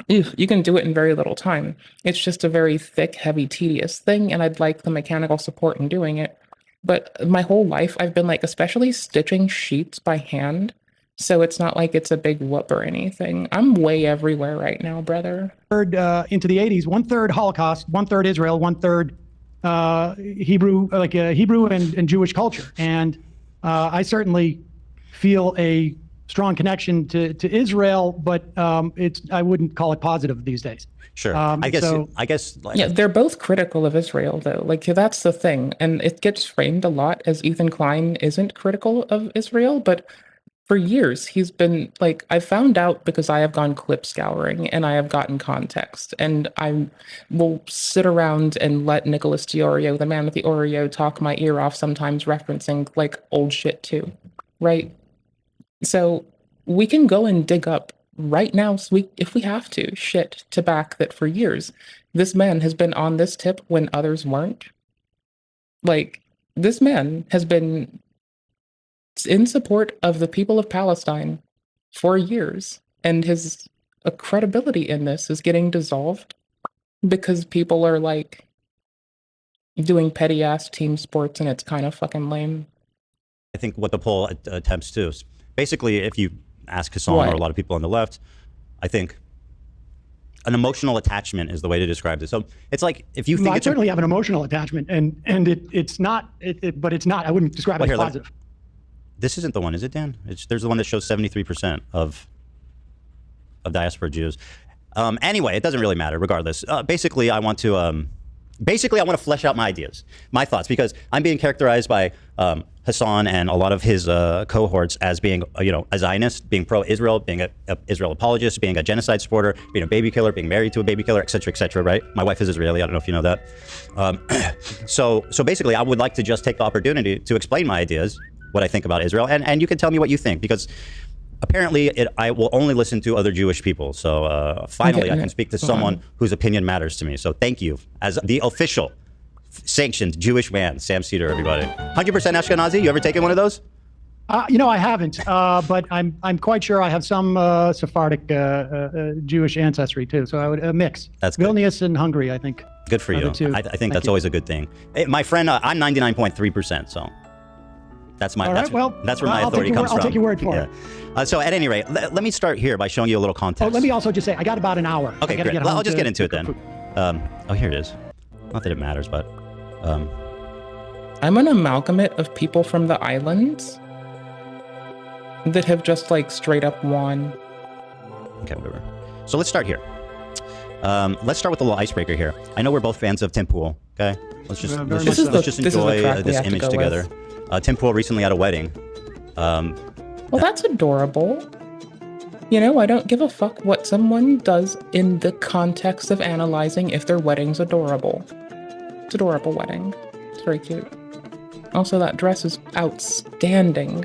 You can do it in very little time. It's just a very thick, heavy, tedious thing, and I'd like the mechanical support in doing it. But my whole life, I've been, like, especially stitching sheets by hand, so it's not like it's a big whoop or anything. I'm way everywhere right now, brother. Into the 80s, 1/3 Holocaust, 1/3 Israel, 1/3 Hebrew, Hebrew and Jewish culture. And I certainly feel a strong connection to Israel, but I wouldn't call it positive these days. Sure. I guess. Yeah, they're both critical of Israel, though. Like, that's the thing. And it gets framed a lot as Ethan Klein isn't critical of Israel, but for years he's been, like, I found out because I have gone clip scouring and I have gotten context. And I will sit around and let Nicholas DiOrio, the man with the Oreo, talk my ear off, sometimes referencing, like, old shit too, right? So we can go and dig up right now, if we have to, shit to back that for years this man has been on this tip when others weren't. Like, this man has been in support of the people of Palestine for years, and his credibility in this is getting dissolved because people are, like, doing petty ass team sports, and it's kind of fucking lame. I think what the poll attempts to is basically, if you ask Hassan or a lot of people on the left, I think an emotional attachment is the way to describe this. So it's like, if you think I certainly have an emotional attachment, and it's not, but it's not. I wouldn't describe it as positive. This isn't the one, is it, Dan? There's the one that shows 73% of diaspora Jews. Anyway, it doesn't really matter. Regardless, basically, I want to flesh out my ideas, my thoughts, because I'm being characterized by Hassan and a lot of his cohorts as being, a Zionist, being pro-Israel, being a Israel apologist, being a genocide supporter, being a baby killer, being married to a baby killer, et cetera, right? My wife is Israeli. I don't know if you know that. So basically, I would like to just take the opportunity to explain my ideas, what I think about Israel, and you can tell me what you think, because apparently I will only listen to other Jewish people. So finally, I can speak to someone whose opinion matters to me. So thank you, as the official sanctioned Jewish man, Sam Cedar, everybody. 100% Ashkenazi. You ever taken one of those? I haven't, but I'm quite sure I have some Sephardic Jewish ancestry too. So I would mix. That's good. Vilnius and Hungary, I think. Good for you. I think that's always a good thing. Hey, my friend, I'm 99.3%. So that's my. That's where my authority comes from. I'll take your word for it. So at any rate, let me start here by showing you a little context. Oh, let me also just say, I got about an hour. Okay, great. Well, I'll just get into it then. Oh, here it is. Not that it matters, but. I'm an amalgamate of people from the islands that have just, like, straight up won. Okay, whatever. So let's start here. Let's start with a little icebreaker here. I know we're both fans of Tim Pool. Okay, let's just enjoy this image together. Tim Pool recently had a wedding. Well, that's adorable. I don't give a fuck what someone does in the context of analyzing if their wedding's adorable. It's an adorable wedding. It's very cute. Also, that dress is outstanding.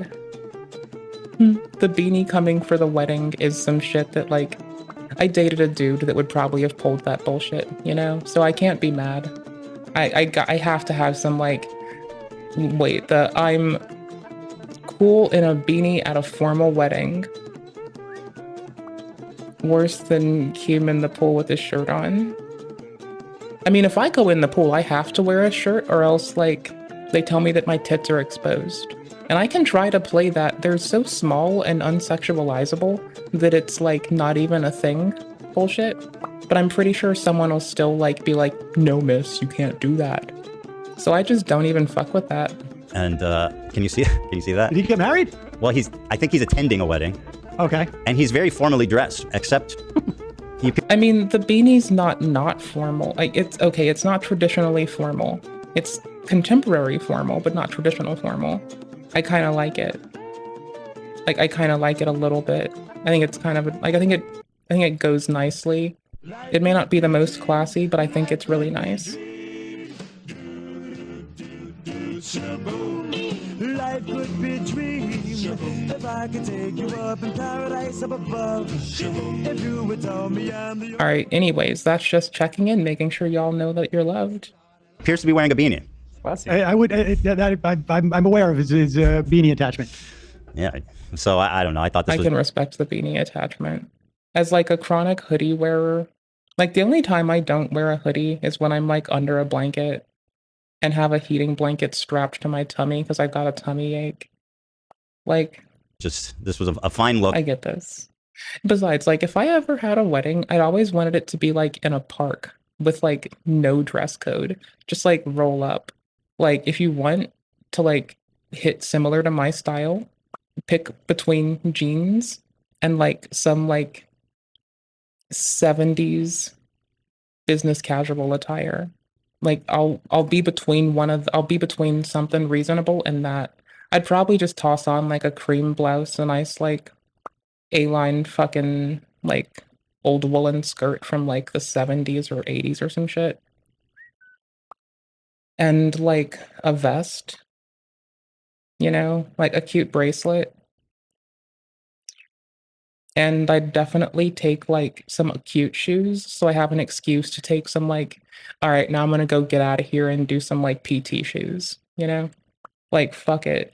The beanie coming for the wedding is some shit that, like, I dated a dude that would probably have pulled that bullshit, so I can't be mad. I have to have some, like, I'm cool in a beanie at a formal wedding. Worse than him in the pool with his shirt on. I mean, if I go in the pool, I have to wear a shirt, or else, like, they tell me that my tits are exposed. And I can try to play that. They're so small and unsexualizable that it's, like, not even a thing bullshit. But I'm pretty sure someone will still, like, be like, no, miss, you can't do that. So I just don't even fuck with that. And can you see that? Did he get married? Well, I think he's attending a wedding. Okay. And he's very formally dressed, except I mean, the beanie's not formal. Like, it's not traditionally formal. It's contemporary formal, but not traditional formal. I kind of like it. Like, I kind of like it a little bit. I think it's kind of I think it goes nicely. It may not be the most classy, but I think it's really nice. Life could be a dream if I could take you up in paradise up above. If you would tell me I'm the. All right. Anyways, that's just checking in, making sure y'all know that you're loved. Appears to be wearing a beanie. I would. I'm aware of his beanie attachment. Yeah. So I don't know. I thought this I can respect the beanie attachment. As like a chronic hoodie wearer, like the only time I don't wear a hoodie is when I'm like under a blanket and have a heating blanket strapped to my tummy because I've got a tummy ache. Like, this was a fine look. I get this. Besides, like if I ever had a wedding, I'd always wanted it to be like in a park with like no dress code. Just like roll up. Like if you want to like hit similar to my style, pick between jeans and like some like 70s business casual attire. Like I'll be between I'll be between something reasonable and that. I'd probably just toss on like a cream blouse, a nice like A-line fucking like old woolen skirt from like the 70s or 80s or some shit. And like a vest, you know, like a cute bracelet. And I'd definitely take like some cute shoes so I have an excuse to take some like, all right, now I'm gonna go get out of here and do some like PT shoes, you know? Like, fuck it.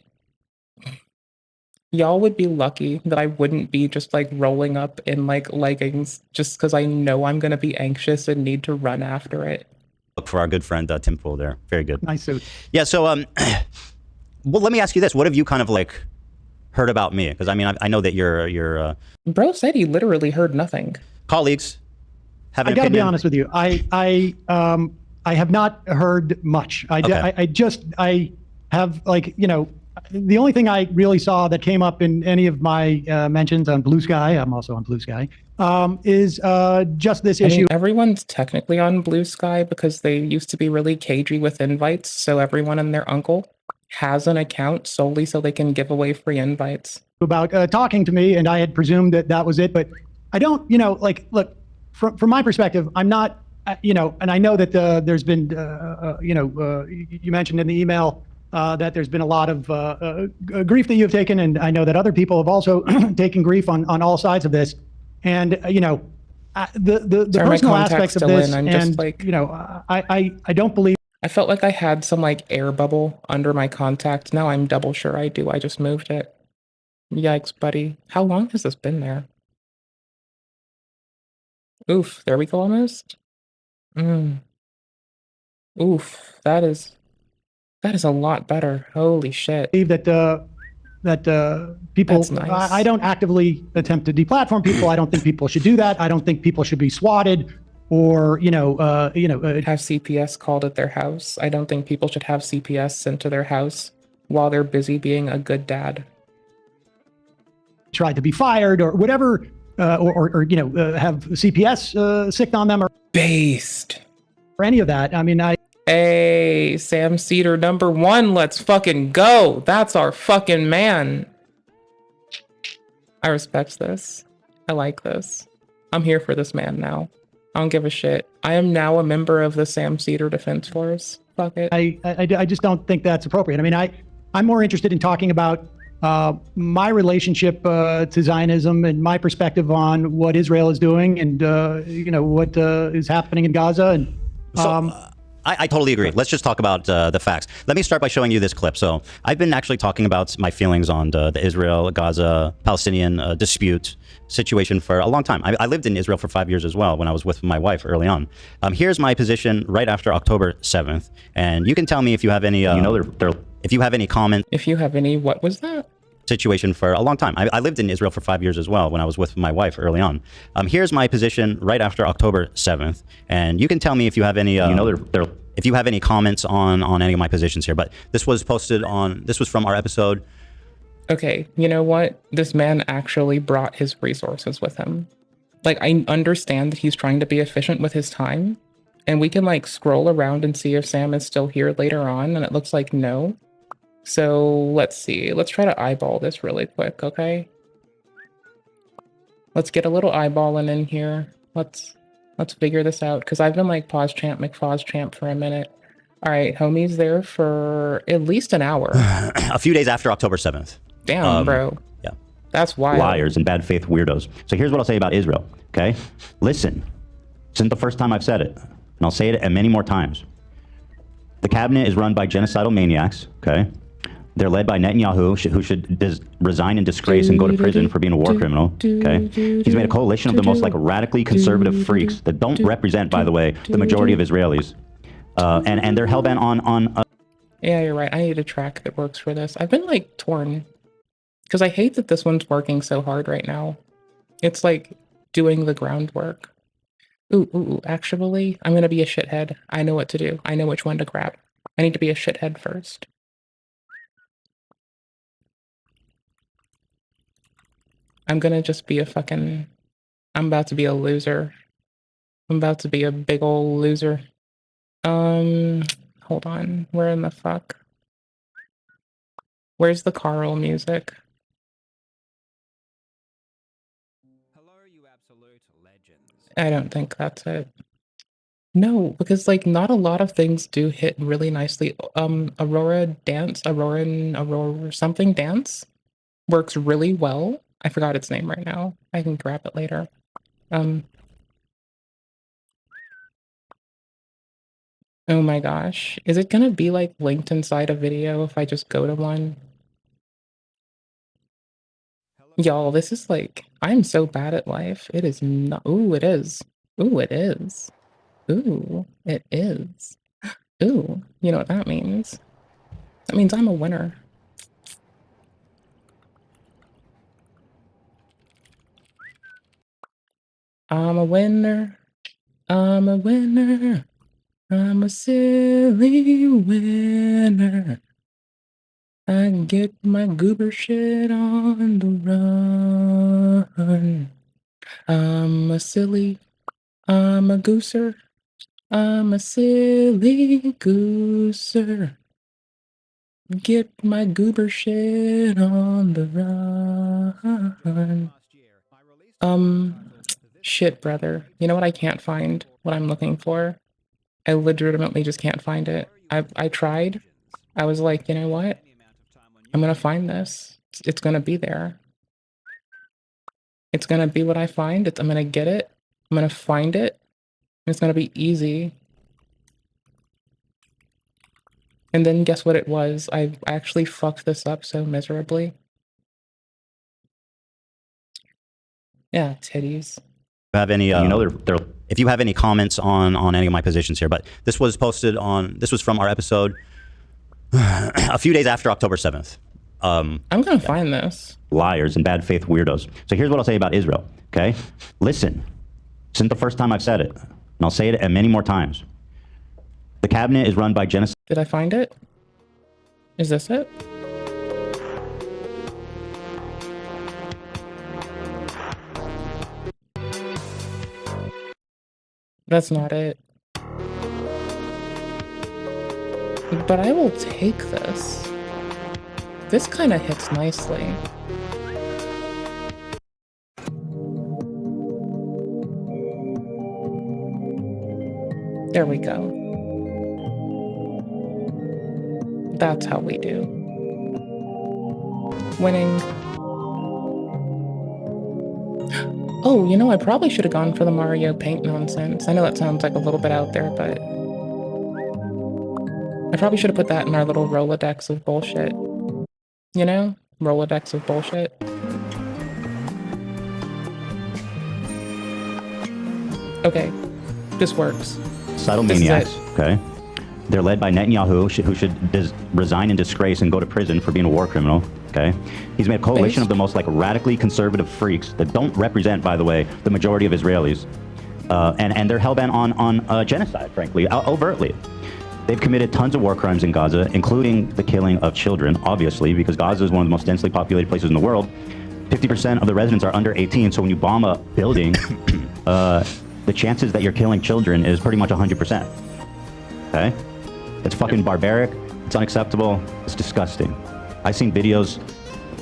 Y'all would be lucky that I wouldn't be just like rolling up in like leggings just because I know I'm gonna be anxious and need to run after it. Look for our good friend Tim Pool there. Very good. Nice suit. Yeah, so well, let me ask you this. What have you kind of like heard about me? Because I mean, I know that you're Bro said he literally heard nothing. Colleagues have an I gotta opinion. be honest with you. I have not heard much. I have like, you know, the only thing I really saw that came up in any of my mentions on Blue Sky, I'm also on Blue Sky, is just this issue. I mean, everyone's technically on Blue Sky because they used to be really cagey with invites, so everyone and their uncle has an account solely so they can give away free invites. About talking to me, and I had presumed that that was it, but I don't, you know, like, look, from my perspective, I'm not, you know, and I know that there's been, you know, you mentioned in the email that there's been a lot of grief that you've taken, and I know that other people have also taken grief on all sides of this. And you know, the personal aspects of this, I'm and just like, you know, I don't believe. I felt like I had some like air bubble under my contact. Now I'm double sure I do. I just moved it. Yikes, buddy. How long has this been there? Oof, there we go almost. Oof, that is a lot better. Holy shit. That people, That's nice. I don't actively attempt to deplatform people. I don't think people should do that. I don't think people should be swatted or, have CPS called at their house. I don't think people should have CPS sent to their house while they're busy being a good dad. Tried to be fired or whatever, or have CPS sicked on them or based or any of that. I mean, Hey, Sam Cedar #1, let's fucking go. That's our fucking man. I respect this. I like this. I'm here for this man now. I don't give a shit. I am now a member of the Sam Cedar Defense Force. Fuck it. I just don't think that's appropriate. I mean, I'm more interested in talking about my relationship to Zionism and my perspective on what Israel is doing and, what is happening in Gaza. And I totally agree. Let's just talk about the facts. Let me start by showing you this clip. So I've been actually talking about my feelings on the Israel-Gaza Palestinian dispute situation for a long time. I lived in Israel for 5 years as well when I was with my wife early on. Here's my position right after October 7th. And you can tell me if you have any, if you have any comment. If you have any, what was that? Situation for a long time. I lived in Israel for 5 years as well when I was with my wife early on. Here's my position right after October 7th, and you can tell me if you have any if you have any comments on any of my positions here. But this was posted on, this was from our episode. Okay, you know what? This man actually brought his resources with him. Like, I understand that he's trying to be efficient with his time, and we can like scroll around and see if Sam is still here later on, and it looks like no. So let's see. Let's try to eyeball this really quick, okay? Let's get a little eyeballing in here. Let's figure this out, because I've been like pause champ, McFause champ for a minute. All right, homie's there for at least an hour. A few days after October 7th. Damn, bro. Yeah. That's wild. Liars and bad faith weirdos. So here's what I'll say about Israel, okay? Listen, this isn't the first time I've said it, and I'll say it many more times. The cabinet is run by genocidal maniacs, okay? They're led by Netanyahu, who should resign in disgrace and go to prison for being a war criminal, okay? He's made a coalition of the most like radically conservative freaks that don't represent, by the way, the majority of Israelis. And they're hellbent on Yeah, you're right. I need a track that works for this. I've been like torn because I hate that this one's working so hard right now. It's like doing the groundwork. Ooh, actually, I'm gonna be a shithead. I know what to do. I know which one to grab. I need to be a shithead first. I'm gonna just be a fucking... I'm about to be a loser. I'm about to be a big ol' loser. Hold on. Where in the fuck? Where's the Carl music? I don't think that's it. No, because like not a lot of things do hit really nicely. Aurora something dance works really well. I forgot its name right now. I can grab it later. Oh my gosh. Is it gonna be like linked inside a video if I just go to one? Y'all, this is like, I'm so bad at life. It is not. Ooh, it is. Ooh, it is. Ooh, it is. Ooh, you know what that means? That means I'm a winner. I'm a winner. I'm a winner. I'm a silly winner. I can get my goober shit on the run. I'm a silly. I'm a gooser. I'm a silly gooser. Get my goober shit on the run. Shit, brother. You know what I can't find? What I'm looking for? I legitimately just can't find it. I tried. I was like, you know what? I'm gonna find this. It's gonna be there. It's gonna be what I find. I'm gonna get it. I'm gonna find it. It's gonna be easy. And then guess what it was? I actually fucked this up so miserably. Yeah, titties. Have any you know they're if you have any comments on any of my positions here, but this was posted on this was from our episode a few days after October 7th. I'm gonna find this. Liars and bad faith weirdos. So here's what I'll say about Israel, okay? Listen, this isn't the first time I've said it, and I'll say it many more times. The cabinet is run by genocide. Did I find it? Is this it? That's not it. But I will take this. This kind of hits nicely. There we go. That's how we do. Winning. Oh, you know, I probably should have gone for the Mario paint nonsense. I know that sounds like a little bit out there, but I probably should have put that in our little Rolodex of bullshit. You know? Rolodex of bullshit. Okay. This works. Subtle maniacs, okay? They're led by Netanyahu, who should resign in disgrace and go to prison for being a war criminal, okay? He's made a coalition of the most like radically conservative freaks that don't represent, by the way, the majority of Israelis. And they're hellbent on genocide, frankly, overtly. They've committed tons of war crimes in Gaza, including the killing of children, obviously, because Gaza is one of the most densely populated places in the world. 50% of the residents are under 18, so when you bomb a building, the chances that you're killing children is pretty much 100%, okay? It's fucking barbaric, it's unacceptable, it's disgusting. I've seen videos,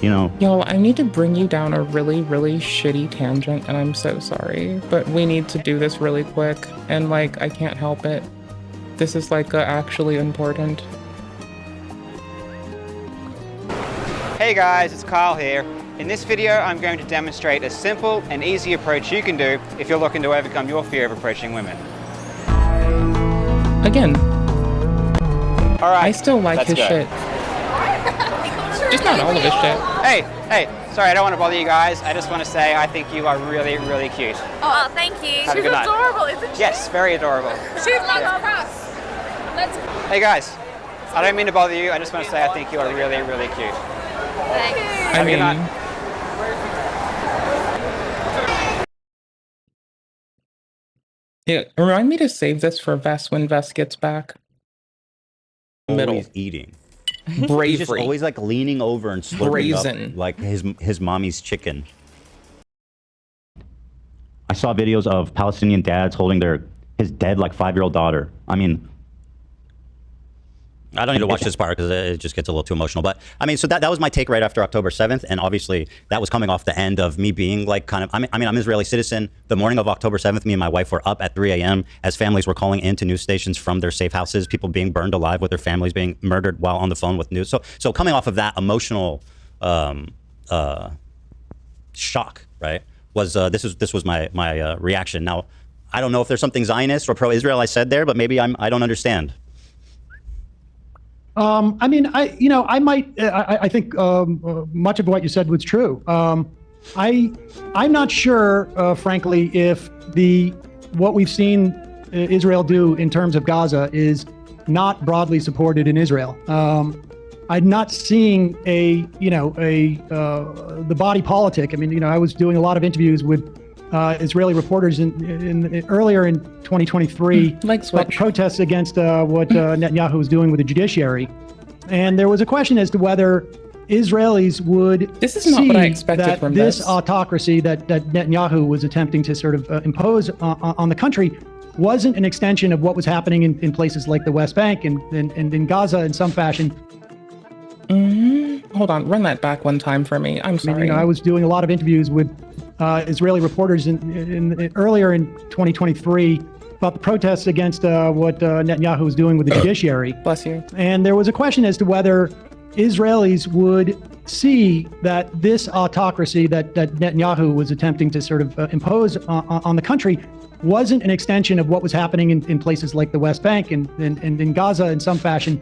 you know... Y'all, I need to bring you down a really, really shitty tangent, and I'm so sorry, but we need to do this really quick, and like, I can't help it. This is like actually important. Hey guys, it's Kyle here. In this video, I'm going to demonstrate a simple and easy approach you can do if you're looking to overcome your fear of approaching women. Again. All right. I still like his shit. Just not all of his shit. Hey, sorry, I don't want to bother you guys. I just want to say I think you are really, really cute. Oh, thank you. Have a good night. Adorable, isn't she? Yes, very adorable. She's like us. Let's go. Hey guys, I don't mean to bother you. I just want to say I think you are really, really cute. Thank you. Have a good night. Yeah, remind me to save this for Vess when Vess gets back. Middle. Always eating. Bravery. He's just always like leaning over and slurping Brazen. up like his mommy's chicken. I saw videos of Palestinian dads holding his dead like 5-year-old daughter. I mean, I don't need to watch this part because it just gets a little too emotional. But I mean, so that was my take right after October 7th. And obviously that was coming off the end of me being like kind of, I mean, I'm an Israeli citizen. The morning of October 7th, me and my wife were up at 3 a.m. as families were calling into news stations from their safe houses, people being burned alive with their families being murdered while on the phone with news. So coming off of that emotional shock, right, was this was my reaction. Now, I don't know if there's something Zionist or pro-Israel I said there, but maybe I don't understand. I mean, I think much of what you said was true. I'm not sure, frankly, if what we've seen Israel do in terms of Gaza is not broadly supported in Israel. I'm not seeing the body politic. I mean, I was doing a lot of interviews with Israeli reporters earlier in 2023 about the protests against what Netanyahu was doing with the judiciary. And there was a question as to whether Israelis would that this autocracy that Netanyahu was attempting to sort of impose on the country wasn't an extension of what was happening in places like the West Bank and in Gaza in some fashion. Hold on, run that back one time for me. I'm sorry. I was doing a lot of interviews with Israeli reporters earlier in 2023 about the protests against what Netanyahu was doing with the judiciary. Bless you. And there was a question as to whether Israelis would see that this autocracy that Netanyahu was attempting to sort of impose on the country wasn't an extension of what was happening in places like the West Bank and in Gaza in some fashion,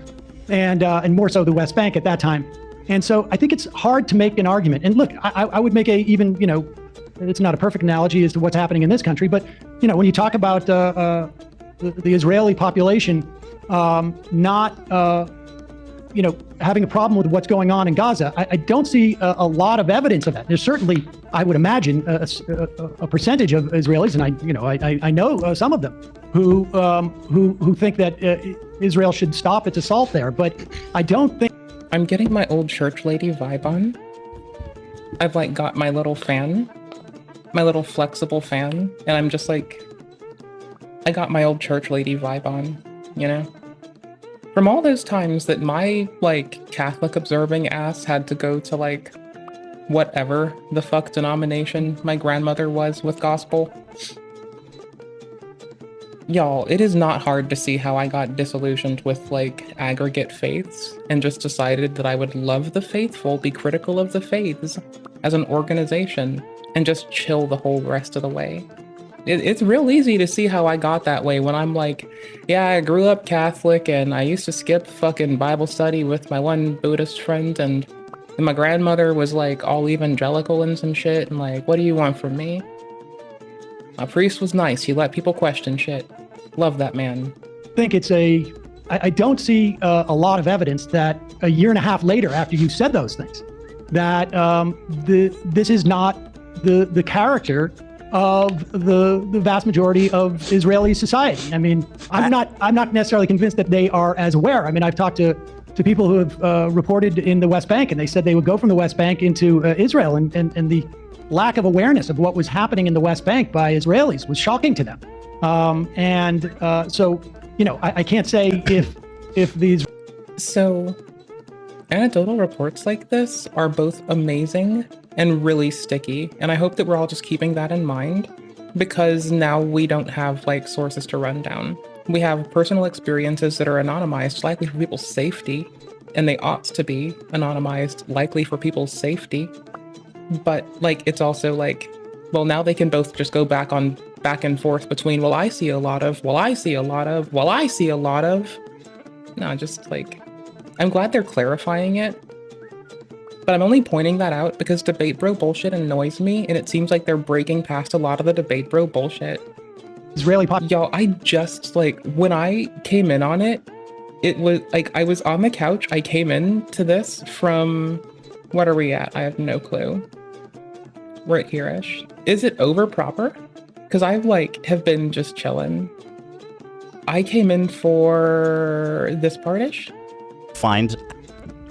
and more so the West Bank at that time. And so I think it's hard to make an argument. And look, I would make it's not a perfect analogy as to what's happening in this country, but when you talk about the Israeli population not having a problem with what's going on in Gaza, I don't see a lot of evidence of that. There's certainly, I would imagine, a percentage of Israelis, and I know some of them who think that Israel should stop its assault there, but I don't think. I'm getting my old church lady vibe on. I've got my little fan, my little flexible fan, and I'm just I got my old church lady vibe on, From all those times that my Catholic observing ass had to go to whatever the fuck denomination my grandmother was with gospel. Y'all, it is not hard to see how I got disillusioned with aggregate faiths and just decided that I would love the faithful, be critical of the faiths as an organization, and just chill the whole rest of the way. It's real easy to see how I got that way when I'm yeah, I grew up Catholic and I used to skip fucking Bible study with my one Buddhist friend, and my grandmother was all evangelical and some shit, and what do you want from me? My priest was nice. He let people question shit. Love that man. I think I don't see a lot of evidence that a year and a half later, after you said those things, that this is not the character of the vast majority of Israeli society. I mean, I'm not necessarily convinced that they are as aware. I mean, I've talked to people who have reported in the West Bank, and they said they would go from the West Bank into Israel, and the lack of awareness of what was happening in the West Bank by Israelis was shocking to them. So, I can't say if these. So, anecdotal reports like this are both amazing and really sticky, and I hope that we're all just keeping that in mind, because now we don't have sources to run down. We have personal experiences that are anonymized, likely for people's safety, and they ought to be anonymized, likely for people's safety. But it's also well, now they can both just go back and forth between, well, I see a lot of, well, I see a lot of, well, I see a lot of. No, just like, I'm glad they're clarifying it. But I'm only pointing that out because debate bro bullshit annoys me, and it seems like they're breaking past a lot of the debate bro bullshit. Israeli Y'all, I just, like, when I came in on it, it was, like, I was on the couch, I came in to this from, what are we at? I have no clue. We're at here-ish. Is it over proper? Because I've, like, have been just chilling. I came in for this part-ish. Find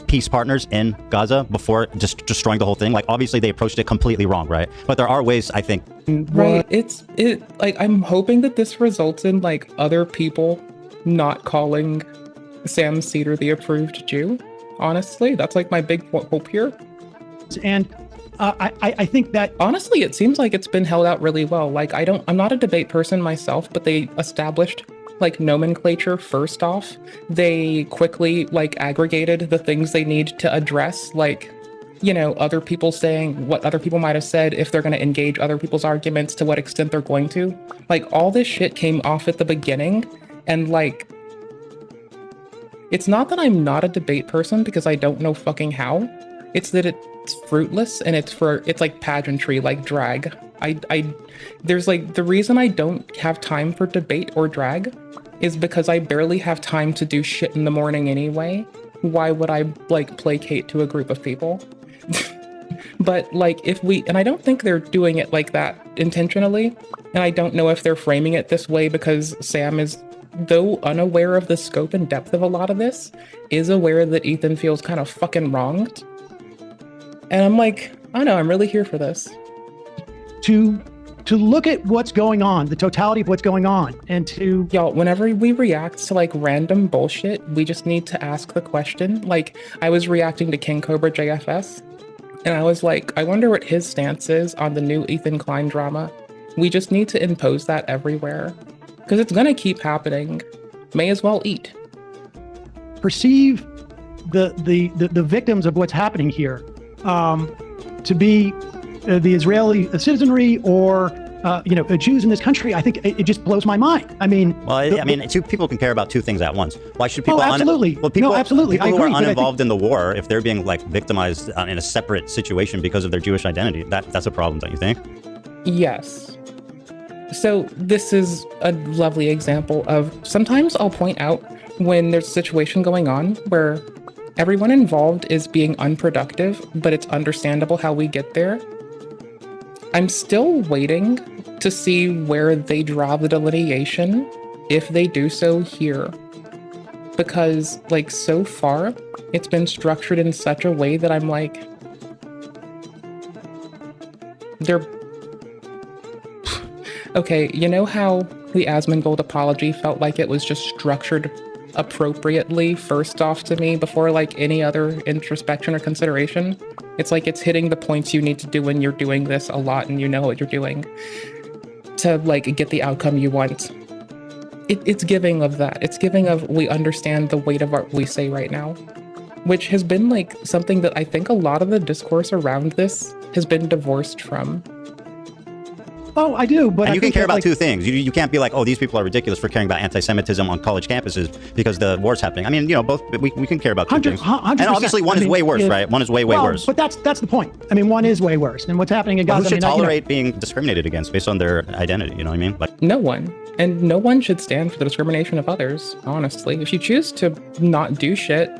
peace partners in Gaza before just destroying the whole thing. Like, obviously they approached it completely wrong, right? But there are ways, I think. Right. Like, I'm hoping that this results in, like, other people not calling Sam Cedar the approved Jew. Honestly, that's like my big hope here. And I think that honestly, it seems like it's been held out really well. Like, I'm not a debate person myself, but they established like nomenclature first off. They quickly like aggregated the things they need to address, like, you know, other people saying what other people might have said, if they're going to engage other people's arguments, to what extent they're going to. Like, all this shit came off at the beginning, and like, it's not that I'm not a debate person because I don't know fucking how. It's that it's fruitless and it's like pageantry, like drag. There's like, the reason I don't have time for debate or drag is because I barely have time to do shit in the morning anyway. Why would I like placate to a group of people? But like, and I don't think they're doing it like that intentionally. And I don't know if they're framing it this way because Sam is, though unaware of the scope and depth of a lot of this, is aware that Ethan feels kind of fucking wronged. And I'm like, I don't know, I'm really here for this. To look at what's going on, the totality of what's going on, and to... Y'all, whenever we react to like random bullshit, we just need to ask the question. Like, I was reacting to King Cobra JFS, and I was like, I wonder what his stance is on the new Ethan Klein drama. We just need to impose that everywhere, because it's gonna keep happening. May as well eat. Perceive the victims of what's happening here to be the Israeli citizenry or Jews in this country. I think it just blows my mind. I mean, two people can care about two things at once. Why should people? Oh, absolutely. Absolutely. People I agree, who are uninvolved in the war, if they're being like victimized in a separate situation because of their Jewish identity, that's a problem, don't you think? Yes. So this is a lovely example of, sometimes I'll point out when there's a situation going on where everyone involved is being unproductive, but it's understandable how we get there. I'm still waiting to see where they draw the delineation, if they do so here. Because, like, so far, it's been structured in such a way that I'm like, they're... Okay, you know how the Asmongold apology felt like it was just structured appropriately first off to me before like any other introspection or consideration? It's like it's hitting the points you need to do when you're doing this a lot and you know what you're doing to like get the outcome you want. It's giving of that. It's giving of, we understand the weight of what we say right now, which has been like something that I think a lot of the discourse around this has been divorced from. Oh, I do, but and you can care about two things. You can't be like, oh, these people are ridiculous for caring about anti-Semitism on college campuses because the war's happening. I mean, both we can care about two things. 100%. And obviously one is way worse, right? One is way worse. But that's the point. I mean, one is way worse. And what's happening in Gaza... Who should tolerate being discriminated against based on their identity? You know what I mean? Like, no one. And no one should stand for the discrimination of others, honestly. If you choose to not do shit,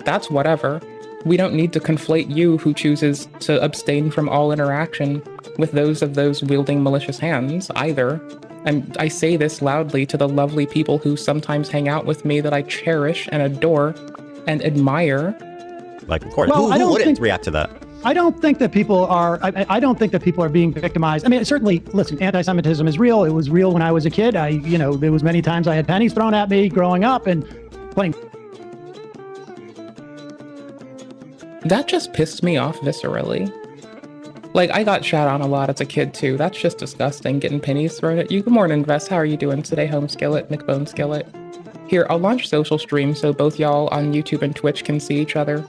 that's whatever. We don't need to conflate you who chooses to abstain from all interaction with those wielding malicious hands either. And I say this loudly to the lovely people who sometimes hang out with me that I cherish and adore and admire. Like, of course, who wouldn't react to that? I don't think that people are. I don't think that people are being victimized. I mean, certainly, listen, anti-Semitism is real. It was real when I was a kid. There was many times I had pennies thrown at me growing up and playing. That just pissed me off viscerally. Like, I got shat on a lot as a kid, too. That's just disgusting, getting pennies thrown at you. Good morning, Vess. How are you doing today, Home Skillet, McBone Skillet? Here, I'll launch social stream so both y'all on YouTube and Twitch can see each other.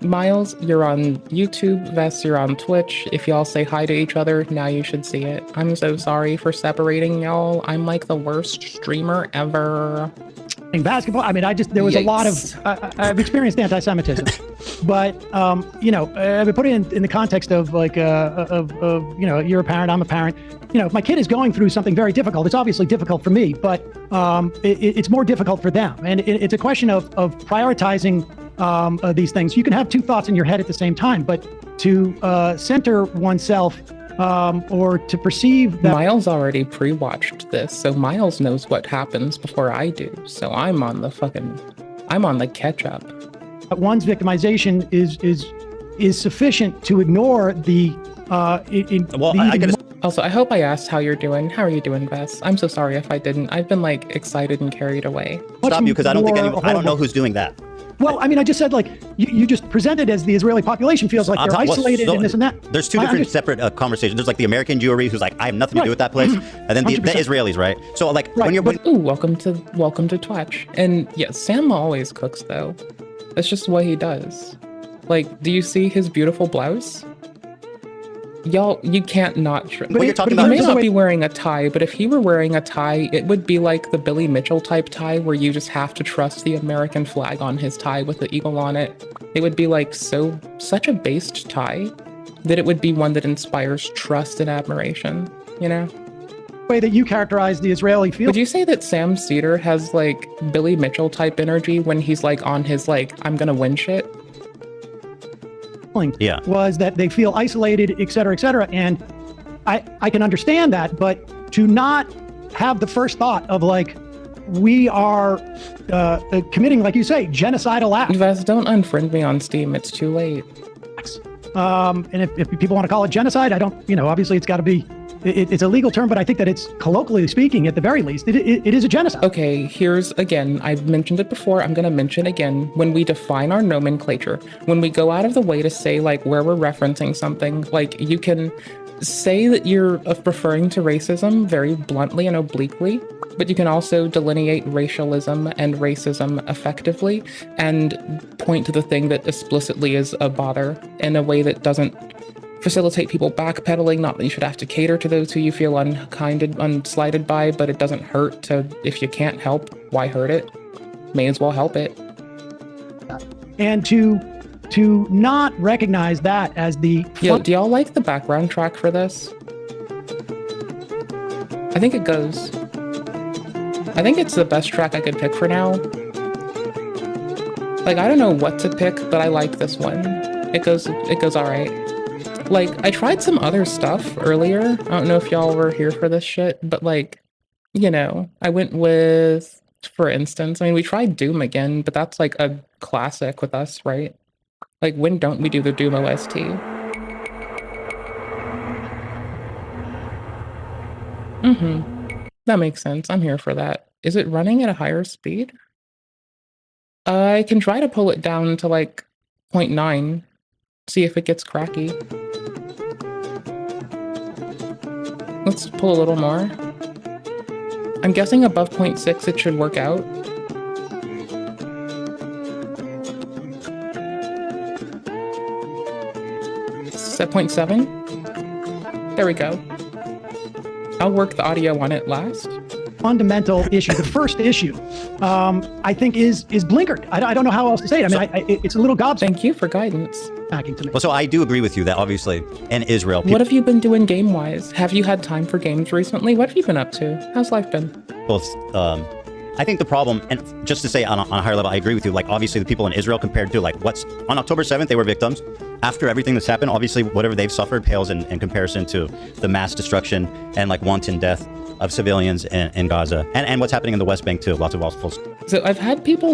Miles, you're on YouTube. Vess, you're on Twitch. If y'all say hi to each other, now you should see it. I'm so sorry for separating y'all. I'm like the worst streamer ever. basketball. I mean, there was a lot of, I've experienced anti-Semitism, but, I put it in the context of like, you're a parent, I'm a parent. If my kid is going through something very difficult, it's obviously difficult for me, but it's more difficult for them. And it's a question of prioritizing these things. You can have two thoughts in your head at the same time, but to center oneself or to perceive that Miles already pre-watched this, so Miles knows what happens before I do. So I'm on the catch up. One's victimization is sufficient to ignore the. Also, I hope I asked how you're doing. How are you doing, Bess? I'm so sorry if I didn't. I've been like excited and carried away. Stop you, because I don't know who's doing that. Well, I mean, I just said, like, you just presented as the Israeli population feels like they're isolated and this and that. There's two different separate conversations. There's like the American Jewry, who's like, I have nothing to do with that place, and then the Israelis, right? So like, when you're ooh, welcome to Twatch. And yeah, Sam always cooks though. That's just what he does. Like, do you see his beautiful blouse? Y'all, you can't not. What you're talking about, he may not be wearing a tie, but if he were wearing a tie, it would be like the Billy Mitchell type tie where you just have to trust the American flag on his tie with the eagle on it. It would be like such a based tie that it would be one that inspires trust and admiration, you know? Way that you characterize the Israeli field. Would you say that Sam Cedar has like Billy Mitchell type energy when he's like on his like, I'm gonna win shit? Was that they feel isolated, et cetera, and I can understand that, but to not have the first thought of like, we are committing, like you say, genocidal acts. Vaz, don't unfriend me on Steam, it's too late. And if people want to call it genocide, I don't, obviously it's got to be, it's a legal term, but I think that it's colloquially speaking, at the very least, it is a genocide. Okay, here's again, I've mentioned it before, I'm going to mention again, when we define our nomenclature, when we go out of the way to say like where we're referencing something, like you can say that you're referring to racism very bluntly and obliquely, but you can also delineate racialism and racism effectively and point to the thing that explicitly is a bother in a way that doesn't facilitate people backpedaling. Not that you should have to cater to those who you feel unslighted by, but it doesn't hurt to, if you can't help, why hurt it? May as well help it. And to not recognize that as the... Yo, do y'all like the background track for this? I think it goes. I think it's the best track I could pick for now. Like, I don't know what to pick, but I like this one. It goes all right. Like, I tried some other stuff earlier. I don't know if y'all were here for this shit, but like, I went with, for instance, I mean, we tried Doom again, but that's like a classic with us, right? Like, when don't we do the Doom OST? That makes sense. I'm here for that. Is it running at a higher speed? I can try to pull it down to like 0.9, see if it gets cracky. Let's pull a little more. I'm guessing above 0.6 it should work out. It's at 0.7. There we go. I'll work the audio on it last. Fundamental issue, the first issue, I think is blinkered. I don't know how else to say it. I mean, it's a little gobsmacked. Thank you for guidance. To me. Well, so I do agree with you that obviously in Israel... What have you been doing game-wise? Have you had time for games recently? What have you been up to? How's life been? Both, I think the problem, and just to say on a higher level, I agree with you, like obviously the people in Israel compared to like what's... On October 7th, they were victims. After everything that's happened, obviously whatever they've suffered pales in comparison to the mass destruction and like wanton death of civilians in Gaza, and what's happening in the West Bank too. Lots of awful. So I've had people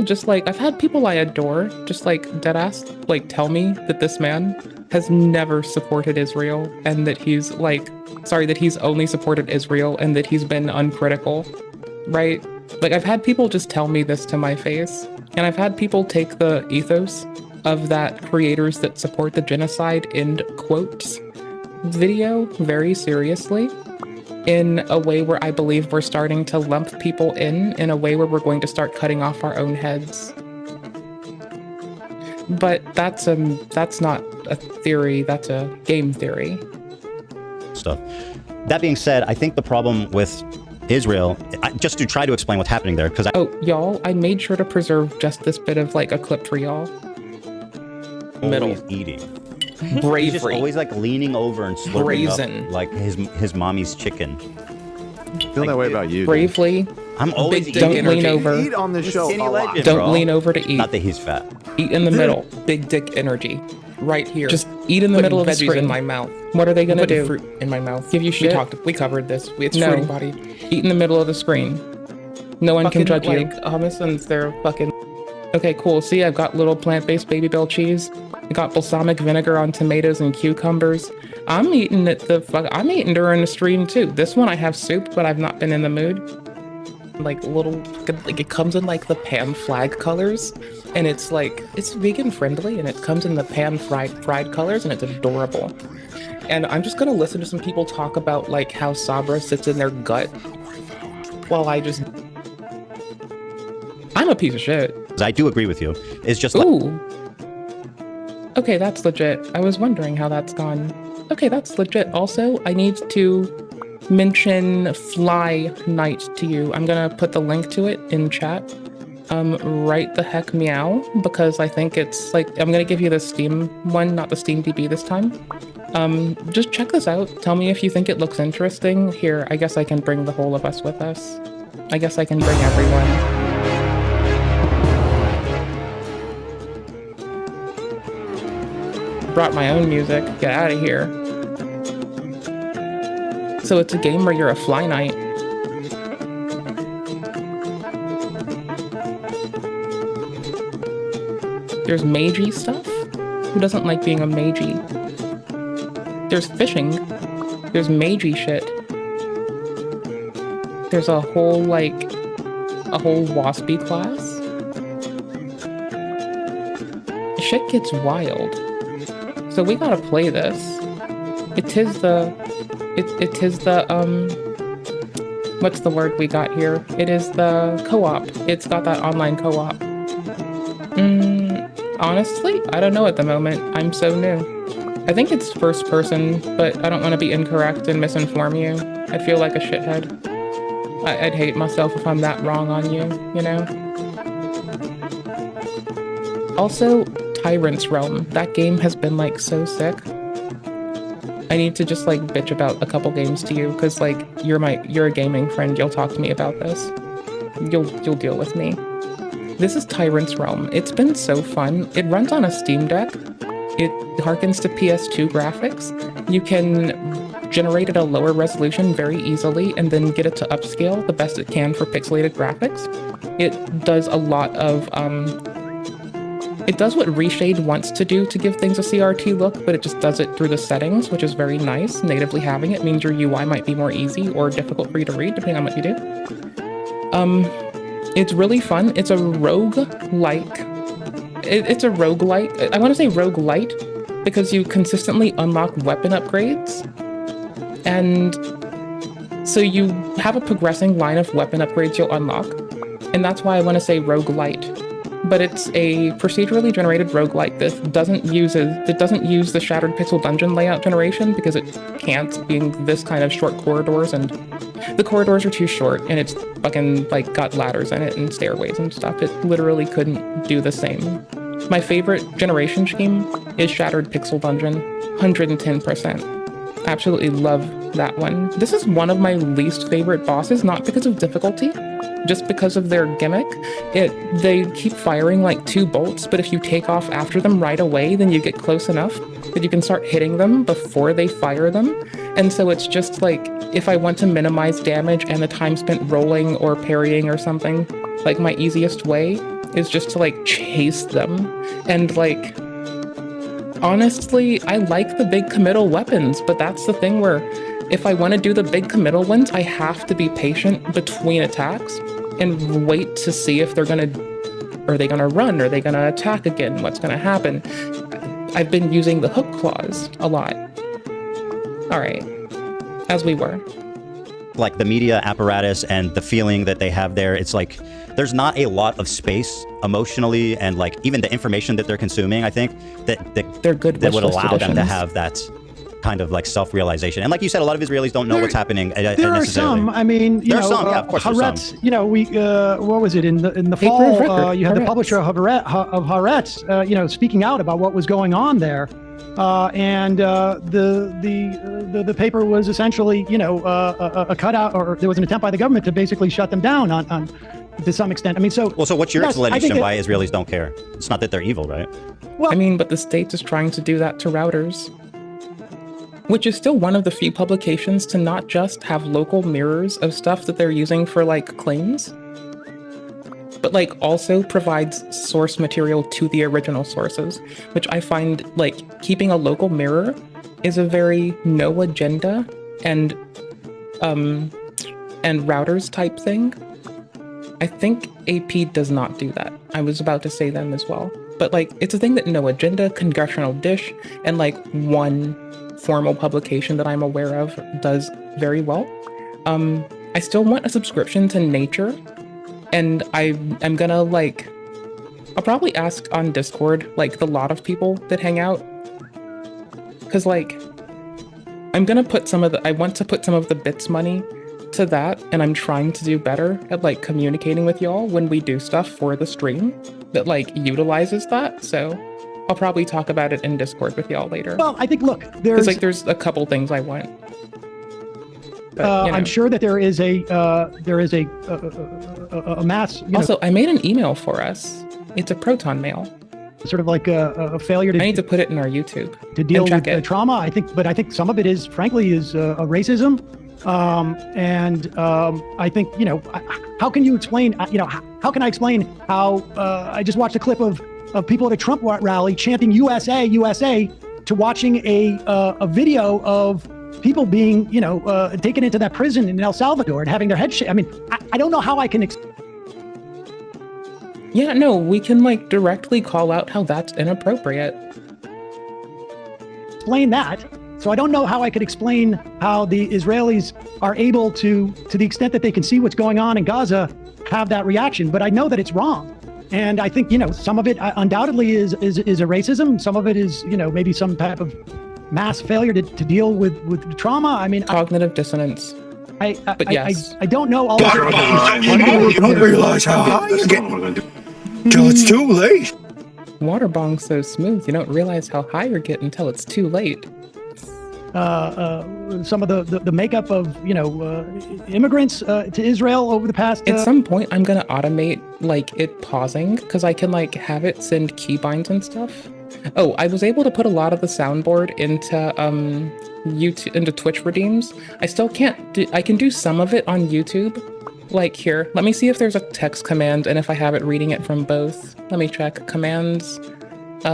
I adore just like deadass like tell me that this man has never supported Israel and that he's that he's only supported Israel and that he's been uncritical, right? Like I've had people just tell me this to my face, and I've had people take the ethos of that creators that support the genocide end quotes video very seriously, in a way where I believe we're starting to lump people in a way where we're going to start cutting off our own heads. But that's not a theory, that's a game theory. Stuff. That being said, I think the problem with Israel, just to try to explain what's happening there. Because y'all, I made sure to preserve just this bit of like a clip for y'all. Always eating. Bravery. He's just always like leaning over and slurping Brazen. up like his mommy's chicken. I feel that way about you. Bravely. I'm always big, don't eating. Lean over. Eat on this show. Legend, don't bro. lean over to eat. Not that he's fat. Eat in the middle. Big dick energy. Right here. Just eat in the Putting middle of the veggies screen. in my mouth. What are they gonna do? Fruit in my mouth. Give you shit? We covered this. It's no. fruity body. Eat in the middle of the screen. No one fucking, can judge you. Hummus and they're fucking. Okay, cool. See, I've got little plant-based Babybel cheese. I got balsamic vinegar on tomatoes and cucumbers. I'm eating it I'm eating during the stream too. This one I have soup, but I've not been in the mood. Like it comes in like the pan flag colors, and it's like it's vegan friendly, and it comes in the pan fried colors, and it's adorable. And I'm just gonna listen to some people talk about like how Sabra sits in their gut, while I'm a piece of shit. I do agree with you. It's just ooh. Okay, that's legit. I was wondering how that's gone. Okay, that's legit. Also, I need to mention Fly Night to you. I'm gonna put the link to it in chat. Right the heck meow, because I think it's like, I'm gonna give you the Steam one, not the Steam DB this time. Just check this out. Tell me if you think it looks interesting. Here, I guess I can bring the whole of us with us. I guess I can bring everyone. Brought my own music. Get out of here. So it's a game where you're a fly knight. There's magey stuff? Who doesn't like being a magey? There's fishing. There's magey shit. There's a whole waspy class. Shit gets wild. So we gotta play this. It is the what's the word we got here? It is the co-op. It's got that online co-op. Honestly, I don't know at the moment. I'm so new. I think it's first person, but I don't want to be incorrect and misinform you. I'd feel like a shithead. I'd hate myself if I'm that wrong on you, you know? Also, Tyrant's Realm. That game has been like so sick. I need to just like bitch about a couple games to you, because like you're a gaming friend. You'll talk to me about this. You'll deal with me. This is Tyrant's Realm. It's been so fun. It runs on a Steam Deck. It harkens to PS2 graphics. You can generate at a lower resolution very easily and then get it to upscale the best it can for pixelated graphics. It does a lot of it does what Reshade wants to do to give things a CRT look, but it just does it through the settings, which is very nice. Natively having it means your UI might be more easy or difficult for you to read, depending on what you do. It's really fun. It's a rogue-like. It's a roguelite. I want to say roguelite because you consistently unlock weapon upgrades. And so you have a progressing line of weapon upgrades you'll unlock. And that's why I want to say roguelite. But it's a procedurally generated roguelite that doesn't use the Shattered Pixel Dungeon layout generation because it can't, being this kind of short corridors, and the corridors are too short, and it's fucking like got ladders in it and stairways and stuff. It literally couldn't do the same. My favorite generation scheme is Shattered Pixel Dungeon, 110%. Absolutely love that one. This is one of my least favorite bosses, not because of difficulty, just because of their gimmick. They keep firing like 2 bolts, but if you take off after them right away, then you get close enough that you can start hitting them before they fire them. And so it's just like, if I want to minimize damage and the time spent rolling or parrying or something, like my easiest way is just to like chase them. And like, honestly, I like the big committal weapons, but that's the thing where if I want to do the big committal ones, I have to be patient between attacks and wait to see if are they gonna run? Are they gonna attack again? What's gonna happen? I've been using the hook claws a lot. All right, as we were. Like the media apparatus and the feeling that they have there, it's like there's not a lot of space emotionally, and like even the information that they're consuming, I think that they're good that would allow them to have that kind of like self-realization. And like you said, a lot of Israelis don't know what's happening. There are some. I mean, you know, yeah, of course Haaretz, you know, we what was it in the fall? You had the publisher of Haaretz, you know, speaking out about what was going on there, and the paper was essentially, you know, a cutout, or there was an attempt by the government to basically shut them down on to some extent. I mean, so well, so what's your explanation why Israelis don't care? It's not that they're evil, right? Well, I mean, but the state is trying to do that to routers, which is still one of the few publications to not just have local mirrors of stuff that they're using for like claims, but like also provides source material to the original sources, which I find like keeping a local mirror is a very no agenda and routers type thing. I think AP does not do that. I was about to say them as well. But like, it's a thing that No Agenda, Congressional Dish, and like one formal publication that I'm aware of does very well. I still want a subscription to Nature, and I'm gonna like, I'll probably ask on Discord, like the lot of people that hang out, because like, I want to put some of the bits money to that, and I'm trying to do better at like communicating with y'all when we do stuff for the stream that like utilizes that. So I'll probably talk about it in Discord with y'all later. Well, I think, look, there's a couple things I want. But, you know. I'm sure that there is a mass. Also, I made an email for us. It's a Proton mail. Sort of like a failure to. I need to put it in our YouTube to deal with the trauma. I think some of it is, frankly, a racism. I think, you know, how can you explain, you know, how can I explain how I just watched a clip of people at a Trump rally chanting USA, USA, to watching a video of people being, you know, taken into that prison in El Salvador and having their head I mean, I don't know how I can Yeah, no, we can like directly call out how that's inappropriate. Explain that. So I don't know how I could explain how the Israelis are able to the extent that they can see what's going on in Gaza, have that reaction. But I know that it's wrong. And I think, you know, some of it undoubtedly is a racism. Some of it is, you know, maybe some type of mass failure to deal with trauma. I mean, cognitive dissonance. But yes. I don't know all You don't realize how high you're getting till it's too late. Waterbong's so smooth, you don't realize how high you're getting until it's too late. Some of the makeup of, you know, immigrants to Israel over the past. At some point, I'm gonna automate like it pausing, because I can like have it send keybinds and stuff. Oh, I was able to put a lot of the soundboard into YouTube, into Twitch redeems. I still can't do. I can do some of it on YouTube. Like here, let me see if there's a text command and if I have it reading it from both. Let me check commands. I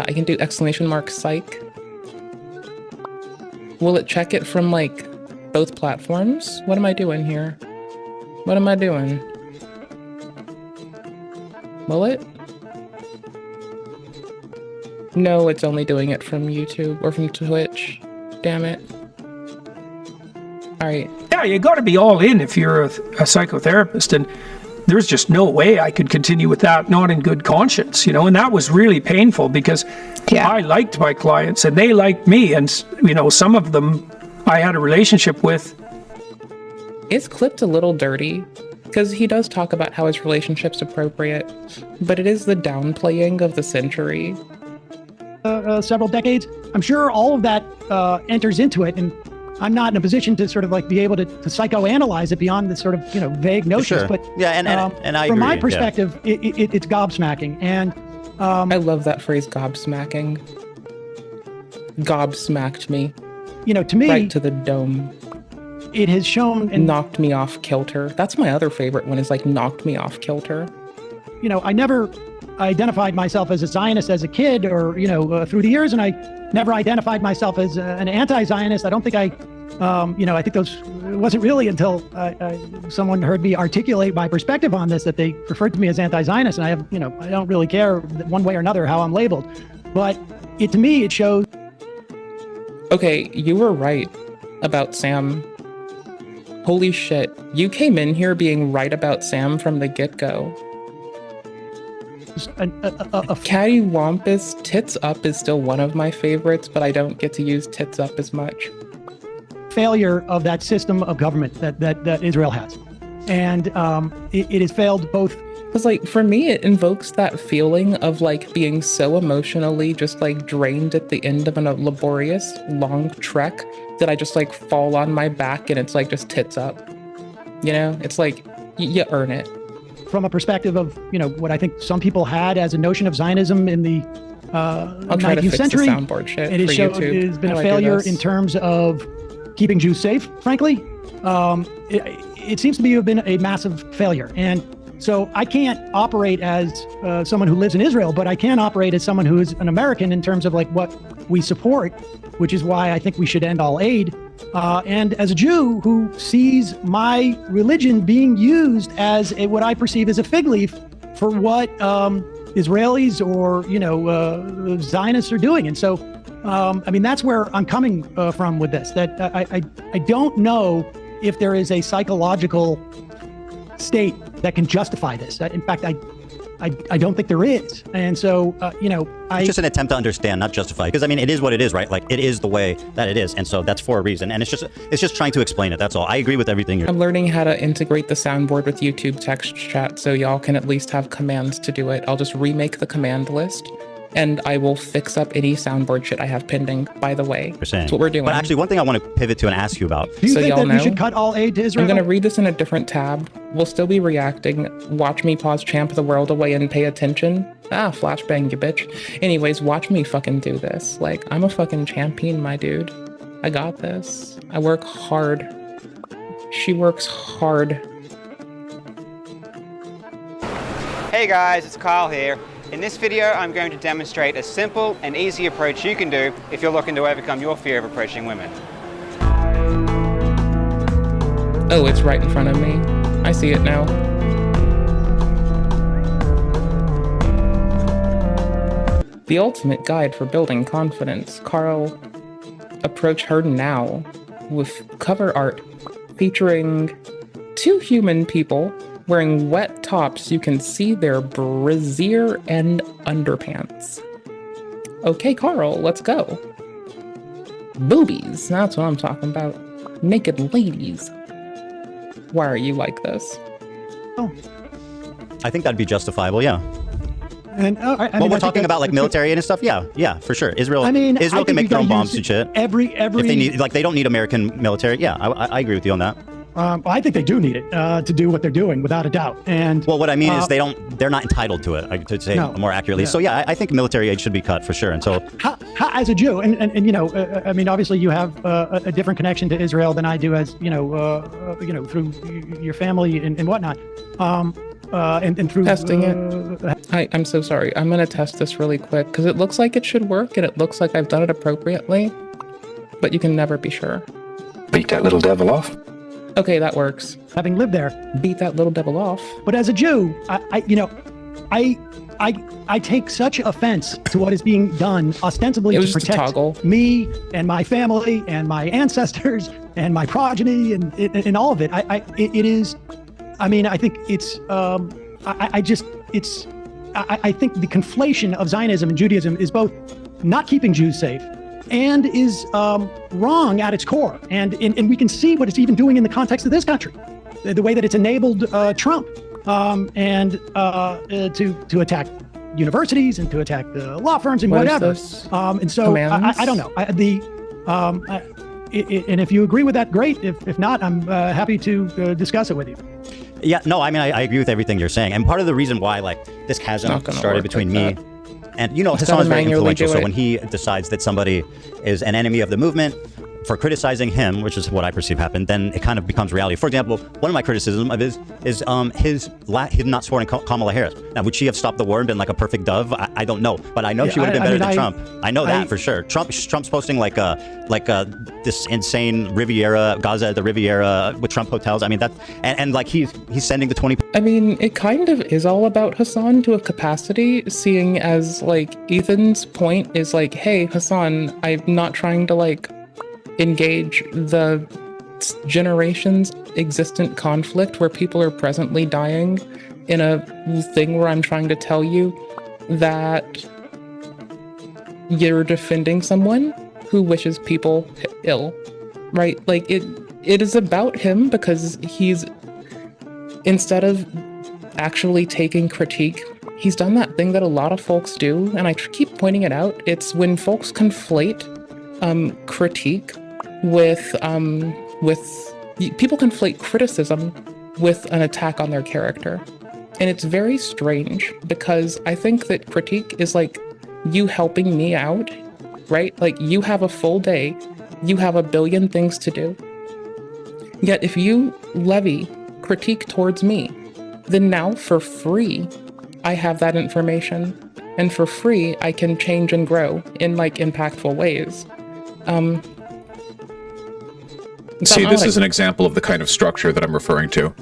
can do exclamation mark psych. Will it check it from like both platforms? What am I doing here? What am I doing? Will it? No, it's only doing it from YouTube or from Twitch. Damn it. All right. Yeah, you got to be all in if you're a psychotherapist, and there's just no way I could continue with that, not in good conscience, you know, and that was really painful because I liked my clients and they liked me, and, you know, some of them I had a relationship with. It's clipped a little dirty because he does talk about how his relationship's appropriate, but it is the downplaying of the century. Several decades. I'm sure all of that enters into it, and I'm not in a position to sort of like be able to psychoanalyze it beyond the sort of, you know, vague notions. Sure. But yeah, and I from agree, my perspective, it's gobsmacking. And I love that phrase, gobsmacking. Gobsmacked me. You know, to me, right to the dome. It has shown and knocked me off kilter. That's my other favorite one, is like knocked me off kilter. You know, I never identified myself as a Zionist as a kid, or, you know, through the years, and I never identified myself as an anti-Zionist. I don't think I, you know, I think it wasn't really until someone heard me articulate my perspective on this that they referred to me as anti-Zionist, and I have, you know, I don't really care one way or another how I'm labeled, but to me, it shows. Okay, you were right about Sam. Holy shit, you came in here being right about Sam from the get-go. Cattywampus Tits Up is still one of my favorites, but I don't get to use Tits Up as much. Failure of that system of government that Israel has. And it has failed both. Because, like, for me, it invokes that feeling of, like, being so emotionally just, like, drained at the end of a laborious, long trek that I just, like, fall on my back and it's, like, just tits up. You know? It's like, you earn it. From a perspective of, you know, what I think some people had as a notion of Zionism in the 19th century, it has been a failure in terms of keeping Jews safe, frankly. It seems to be have been a massive failure. And so I can't operate as someone who lives in Israel, but I can operate as someone who is an American in terms of like what we support, which is why I think we should end all aid. And as a Jew who sees my religion being used as what I perceive as a fig leaf for what Israelis or, you know, Zionists are doing. And so, I mean, that's where I'm coming from with this, that I don't know if there is a psychological state that can justify this. In fact, I don't think there is. And so, you know, it's just an attempt to understand, not justify. Because I mean, it is what it is, right? Like, it is the way that it is, and so that's for a reason. And it's just trying to explain it. That's all. I agree with everything you're. I'm learning how to integrate the soundboard with YouTube text chat, so y'all can at least have commands to do it. I'll just remake the command list, and I will fix up any soundboard shit I have pending. By the way, that's what we're doing. But actually, one thing I want to pivot to and ask you about. Do you think that we should cut all aid to Israel? I'm going to read this in a different tab. We'll still be reacting. Watch me pause Champ of the World away and pay attention. Flashbang, you bitch. Anyways, watch me fucking do this. Like, I'm a fucking champion, my dude. I got this. I work hard. She works hard. Hey guys, it's Kyle here. In this video, I'm going to demonstrate a simple and easy approach you can do if you're looking to overcome your fear of approaching women. Oh, it's right in front of me. I see it now. The ultimate guide for building confidence. Carl, approach her now with cover art featuring two human people wearing wet tops. You can see their brassiere and underpants. Okay, Carl, let's go. Boobies, that's what I'm talking about. Naked ladies. Why are you like this? Oh. I think that'd be justifiable, yeah. And well, we're talking about like military and stuff. Yeah, for sure. Israel can make their own bombs and shit. Every if they need, like, they don't need American military. Yeah, I agree with you on that. I think they do need it to do what they're doing, without a doubt. And well, what I mean is they're not entitled to it, to say more accurately. Yeah. So yeah, I think military aid should be cut for sure. And so, as a Jew, and you know, I mean, obviously you have a different connection to Israel than I do, as you know, through your family and whatnot. And through testing it. I'm so sorry. I'm gonna test this really quick because it looks like it should work and it looks like I've done it appropriately, but you can never be sure. Beat that little devil off. Okay, that works. Having lived there, beat that little devil off. But as a Jew, I take such offense to what is being done ostensibly to protect me and my family and my ancestors and my progeny and all of it. It is. I mean, I think it's. I think the conflation of Zionism and Judaism is both not keeping Jews safe and is wrong at its core. And we can see what it's even doing in the context of this country, the way that it's enabled Trump and to attack universities and to attack the law firms and whatever. And so I don't know. And if you agree with that, great. If not, I'm happy to discuss it with you. Yeah, no, I mean, I agree with everything you're saying. And part of the reason why, like, this chasm started between me and, you know, Hassan is very influential. So when he decides that somebody is an enemy of the movement for criticizing him, which is what I perceive happened, then it kind of becomes reality. For example, one of my criticisms of his not supporting Kamala Harris. Now, would she have stopped the war and been like a perfect dove? I don't know, but I know she would have been better than Trump. I know that for sure. Trump's posting like this insane Riviera, Gaza at the Riviera with Trump hotels. I mean, that and like he's sending the 20. I mean, it kind of is all about Hassan to a capacity, seeing as like Ethan's point is like, hey, Hassan, I'm not trying to like engage the generations existent conflict where people are presently dying in a thing where I'm trying to tell you that you're defending someone who wishes people ill, right? Like it is about him because he's, instead of actually taking critique, he's done that thing that a lot of folks do, and I keep pointing it out. It's when folks conflate critique with people conflate criticism with an attack on their character. And it's very strange because I think that critique is like you helping me out, right? Like you have a full day, you have a billion things to do. Yet if you levy critique towards me, then now for free, I have that information. And for free, I can change and grow in like impactful ways. See, this is an example of the kind of structure that I'm referring to.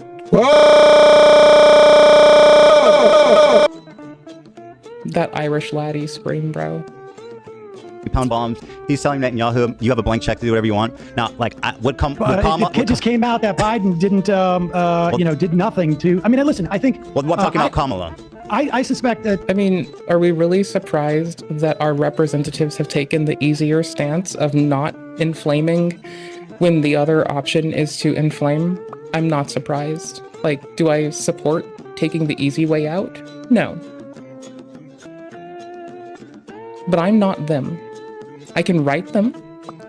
That Irish laddie scream, bro. Pound bombs. He's telling Netanyahu, you have a blank check to do whatever you want. Now, like, It just came out that Biden didn't, did nothing to. I mean, listen, I think. Well, I'm talking about Kamala. I suspect that. I mean, are we really surprised that our representatives have taken the easier stance of not inflaming when the other option is to inflame? I'm not surprised. Like, do I support taking the easy way out? No. But I'm not them. I can write them.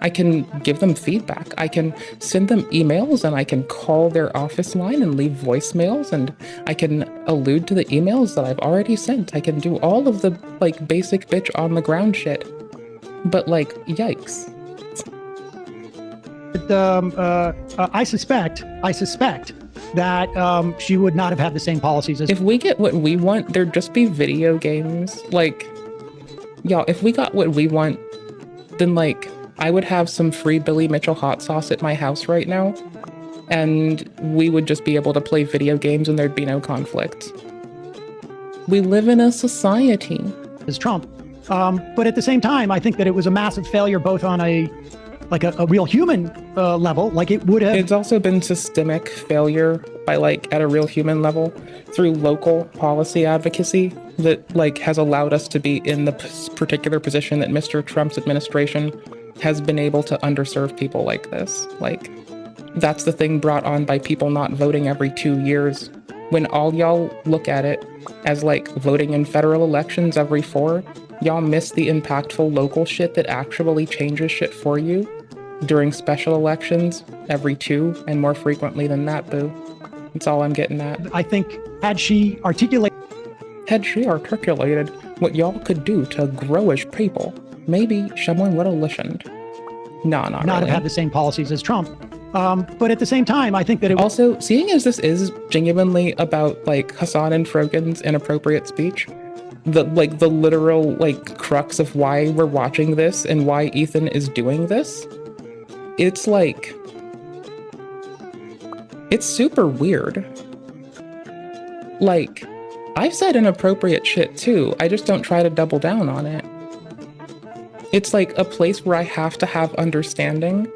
I can give them feedback. I can send them emails and I can call their office line and leave voicemails and I can allude to the emails that I've already sent. I can do all of the like basic bitch on the ground shit. But like, yikes. I suspect that she would not have had the same policies as. If we get what we want, there'd just be video games. Like, y'all, if we got what we want, then like, I would have some free Billy Mitchell hot sauce at my house right now, and we would just be able to play video games and there'd be no conflict. We live in a society. As Trump. But at the same time, I think that it was a massive failure, both on a real human level, like it would have. It's also been systemic failure by like at a real human level through local policy advocacy that like has allowed us to be in the particular position that Mr. Trump's administration has been able to underserve people like this. Like, that's the thing brought on by people not voting every 2 years. When all y'all look at it as like voting in federal elections every 4, y'all miss the impactful local shit that actually changes shit for you during special elections every 2 and more frequently than that, boo. That's all I'm getting at. I think had she articulated what y'all could do to grow as people, maybe someone would have listened. No, not really. Have had the same policies as Trump. But at the same time, I think that it also, seeing as this is genuinely about like Hassan and Frogan's inappropriate speech, the literal like crux of why we're watching this and why Ethan is doing this, it's like, it's super weird. Like, I've said inappropriate shit too, I just don't try to double down on it. It's like a place where I have to have understanding,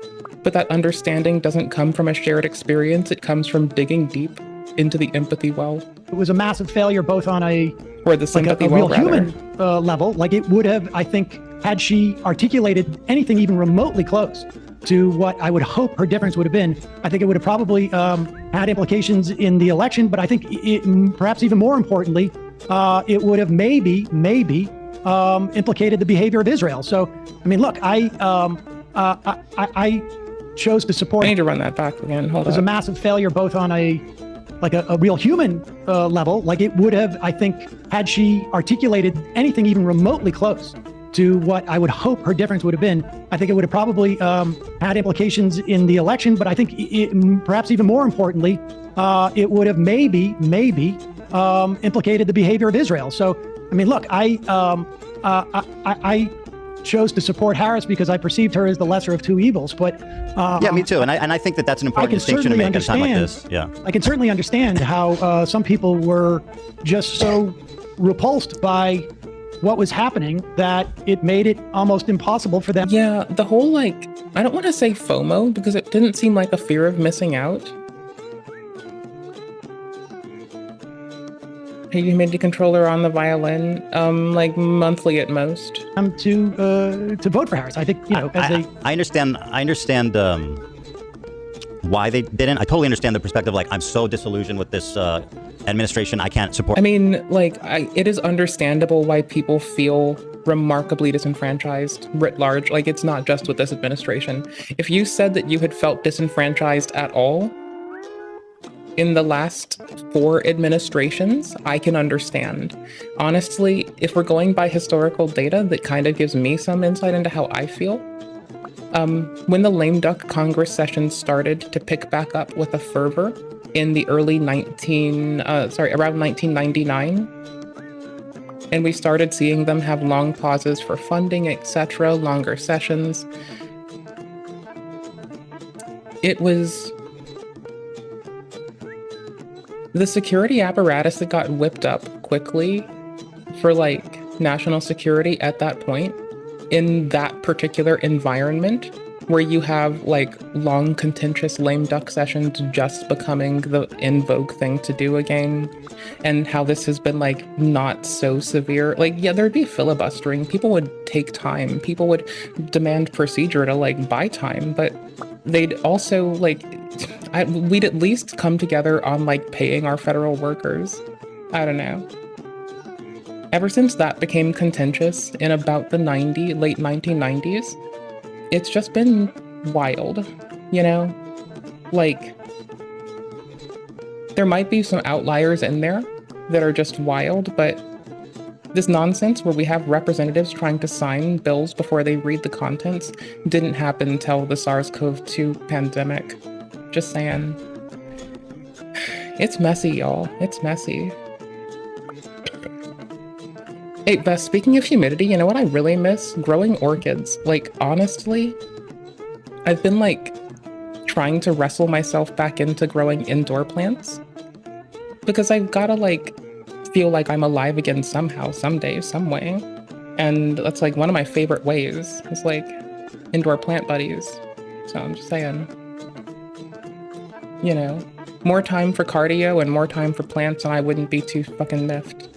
but that understanding doesn't come from a shared experience, it comes from digging deep into the empathy well. It was a massive failure, both on a sympathy real well, human level, like it would have, I think, had she articulated anything even remotely close to what I would hope her difference would have been, I think it would have probably had implications in the election, but I think perhaps even more importantly, it would have maybe implicated the behavior of Israel. So, I mean, look, I chose to support. I need to run that back again. Hold on. It was a massive failure, both on a real human level, like it would have, I think, had she articulated anything even remotely close to what I would hope her difference would have been, I think it would have probably had implications in the election, but I think perhaps even more importantly, it would have maybe implicated the behavior of Israel. So, I mean, look, I chose to support Harris because I perceived her as the lesser of two evils. But yeah, me too. And I think that that's an important distinction to make at a time like this. Yeah, I can certainly understand how some people were just so repulsed by what was happening that it made it almost impossible for them. Yeah, the whole like, I don't want to say FOMO because it didn't seem like a fear of missing out. humidity controller on the violin, like monthly at most. To vote for Harris. I think, you know, I understand why they didn't. I totally understand the perspective. Like, I'm so disillusioned with this administration. I can't support. I mean, like, it is understandable why people feel remarkably disenfranchised writ large. Like, it's not just with this administration. If you said that you had felt disenfranchised at all in the last 4 administrations, I can understand. Honestly, if we're going by historical data, that kind of gives me some insight into how I feel. When the lame duck Congress session started to pick back up with a fervor in the early around 1999, and we started seeing them have long pauses for funding, etc., longer sessions, it was the security apparatus that got whipped up quickly for, like, national security at that point, in that particular environment, where you have, like, long, contentious lame duck sessions just becoming the in vogue thing to do again, and how this has been, like, not so severe. Like, yeah, there'd be filibustering. People would take time. People would demand procedure to, like, buy time, but they'd also, like, we'd at least come together on, like, paying our federal workers. I don't know. Ever since that became contentious in about the late 1990s, it's just been wild, you know? Like, there might be some outliers in there that are just wild, but this nonsense where we have representatives trying to sign bills before they read the contents didn't happen until the SARS-CoV-2 pandemic. Just saying. It's messy, y'all. It's messy. Hey, Beth, speaking of humidity, you know what I really miss? Growing orchids. Like, honestly, I've been, like, trying to wrestle myself back into growing indoor plants. Because I've gotta, like, feel like I'm alive again somehow, someday, some way. And that's, like, one of my favorite ways. It's, like, indoor plant buddies. So I'm just saying. You know, more time for cardio and more time for plants and I wouldn't be too fucking miffed.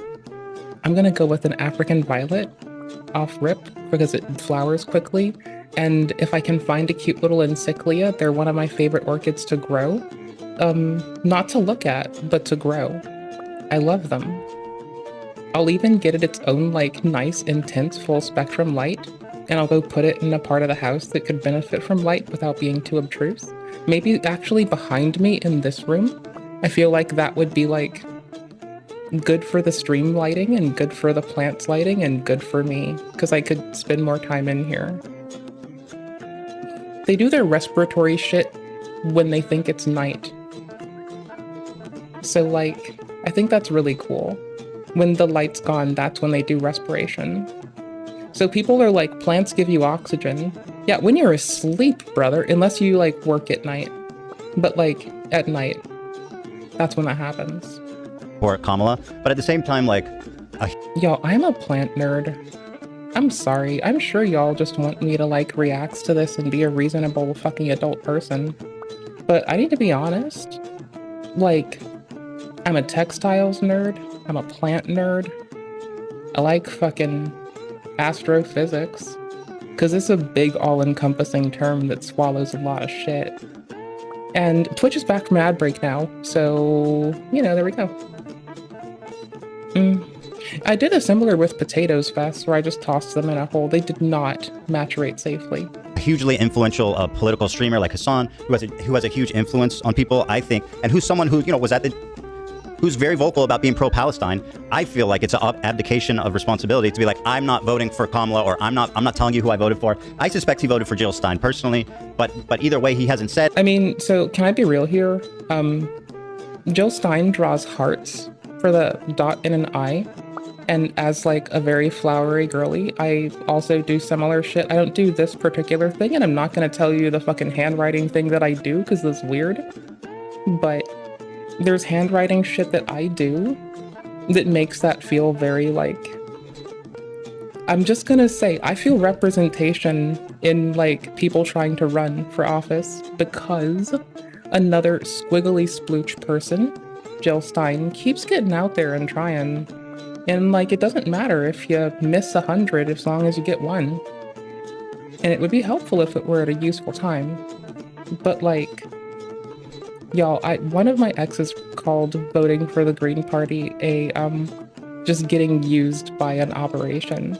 I'm gonna go with an African violet off rip because it flowers quickly, and if I can find a cute little encyclia, they're one of my favorite orchids to grow. Not to look at, but to grow. I love them. I'll even get it its own, like, nice, intense, full spectrum light, and I'll go put it in a part of the house that could benefit from light without being too obtruse. Maybe actually behind me in this room. I feel like that would be, like, good for the stream lighting and good for the plants lighting and good for me, because I could spend more time in here. They do their respiratory shit when they think it's night. So, like, I think that's really cool. When the light's gone, that's when they do respiration. So people are like, plants give you oxygen. Yeah, when you're asleep, brother, unless you, like, work at night. But, like, at night, that's when that happens. Or Kamala, but at the same time, like, yo, I'm a plant nerd. I'm sorry. I'm sure y'all just want me to, like, react to this and be a reasonable fucking adult person. But I need to be honest. Like, I'm a textiles nerd. I'm a plant nerd. I like fucking astrophysics. Because it's a big all-encompassing term that swallows a lot of shit. And Twitch is back from ad break now, so, you know, there we go. I did a similar with Potatoes Fest, where I just tossed them in a hole. They did not maturate safely. A hugely influential political streamer like Hassan, who has a huge influence on people, I think, and who's someone who, you know, who's very vocal about being pro-Palestine. I feel like it's an abdication of responsibility to be like, I'm not voting for Kamala, or I'm not telling you who I voted for. I suspect he voted for Jill Stein personally, but either way, he hasn't said. I mean, so can I be real here? Jill Stein draws hearts for the dot in an eye, and as, like, a very flowery girly, I also do similar shit. I don't do this particular thing, and I'm not gonna tell you the fucking handwriting thing that I do because that's weird, but there's handwriting shit that I do that makes that feel very, like, I'm just gonna say, I feel representation in, like, people trying to run for office because another squiggly splooch person Jill Stein keeps getting out there and trying. And like, it doesn't matter if you miss 100 as long as you get one. And it would be helpful if it were at a useful time. But like, y'all, one of my exes called voting for the Green Party a just getting used by an operation.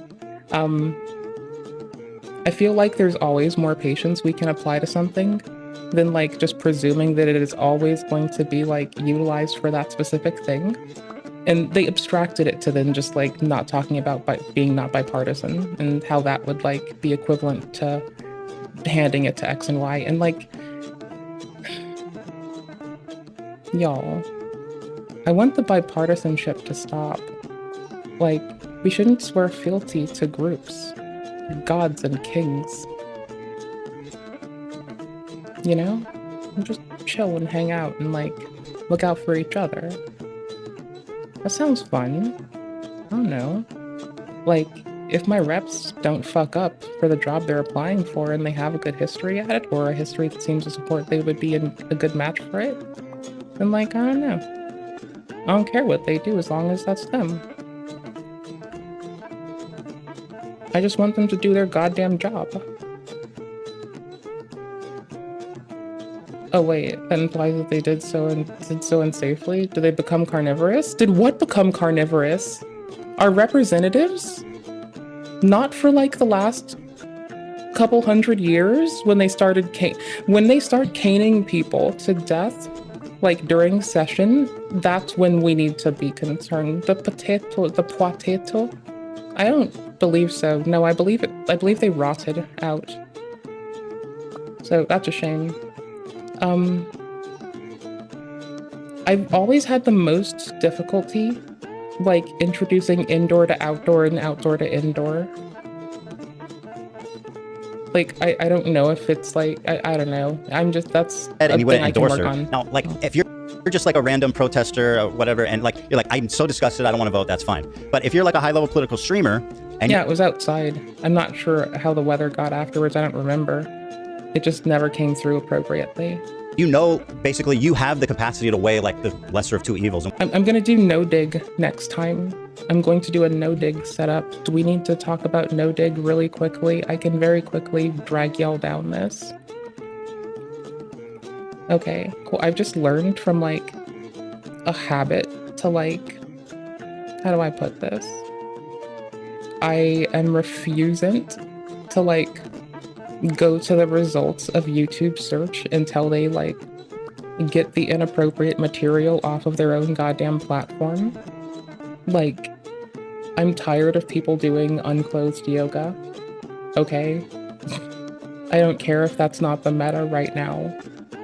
I feel like there's always more patience we can apply to something than like just presuming that it is always going to be like utilized for that specific thing. And they abstracted it to then just like not talking about being not bipartisan and how that would like be equivalent to handing it to X and Y. And like, y'all, I want the bipartisanship to stop. Like, we shouldn't swear fealty to groups, gods and kings. You know? Just chill and hang out and like, look out for each other. That sounds fun. I don't know. Like, if my reps don't fuck up for the job they're applying for and they have a good history at it, or a history that seems to support they would be a good match for it, then like, I don't know. I don't care what they do as long as that's them. I just want them to do their goddamn job. Oh wait, that implies that they did so unsafely? Did they become carnivorous? Did what become carnivorous? Our representatives? Not for like the last couple hundred years when they started caning people to death, like during session, that's when we need to be concerned. The potato? I don't believe so. No, I believe they rotted out. So that's a shame. I've always had the most difficulty, like, introducing indoor to outdoor and outdoor to indoor. Like, I don't know if it's like, I don't know. That's a and you thing wouldn't I can endorse work her. on. Now, like, if you're just like a random protester or whatever, and like, you're like, I'm so disgusted, I don't want to vote, that's fine. But if you're like a high-level political streamer, and yeah, it was outside. I'm not sure how the weather got afterwards. I don't remember. It just never came through appropriately. you know, basically you have the capacity to weigh like the lesser of two evils. I'm gonna do no dig next time. I'm going to do a no dig setup. Do we need to talk about no dig really quickly? I can very quickly drag y'all down this. Okay, cool. I've just learned from like a habit to like, how do I put this? I am refusing to like go to the results of YouTube search until they like get the inappropriate material off of their own goddamn platform. Like, I'm tired of people doing unclothed yoga. Okay? I don't care if that's not the meta right now.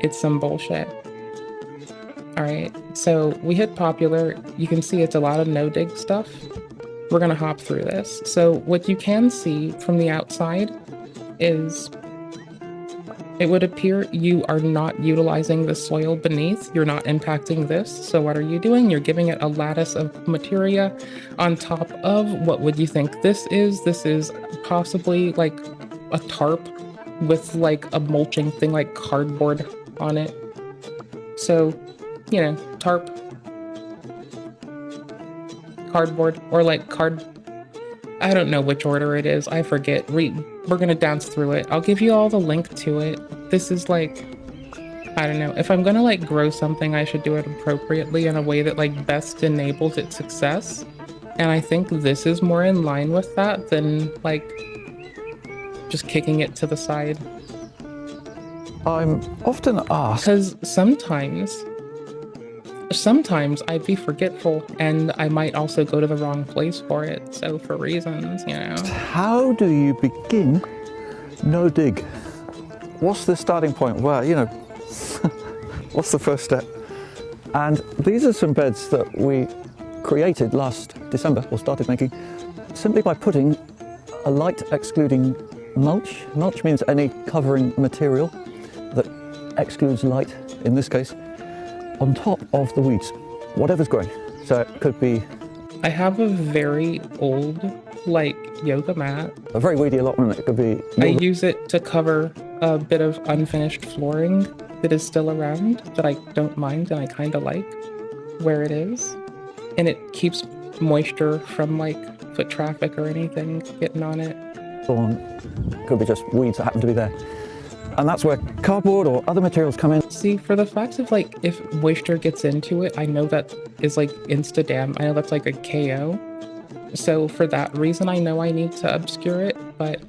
It's some bullshit. Alright, so we hit popular. You can see it's a lot of no-dig stuff. We're gonna hop through this. So what you can see from the outside is it would appear you are not utilizing the soil beneath. You're not impacting this. So what are you doing? You're giving it a lattice of materia on top of, what would you think this is? This is possibly like a tarp with like a mulching thing, like cardboard on it. So, you know, tarp, cardboard, or like I don't know which order it is. I forget. We're gonna dance through it. I'll give you all the link to it. This is like, I don't know. If I'm gonna like grow something, I should do it appropriately in a way that like best enables its success. And I think this is more in line with that than like just kicking it to the side. I'm often asked, because sometimes I'd be forgetful and I might also go to the wrong place for it. So for reasons, you know. how do you begin no dig? What's the starting point? Well, you know, what's the first step? And these are some beds that we created last December, or started making, simply by putting a light excluding mulch. Mulch means any covering material that excludes light, in this case, on top of the weeds, whatever's growing. So it could be... I have a very old, like, yoga mat. A very weedy allotment. It could be... I use it to cover a bit of unfinished flooring that is still around, that I don't mind and I kind of like. where it is, and it keeps moisture from like foot traffic or anything getting on it. Could be just weeds that happen to be there. And that's where cardboard or other materials come in. See, for the fact of like, if moisture gets into it, I know that is like insta-dam. I know that's like a KO. So for that reason, I know I need to obscure it, but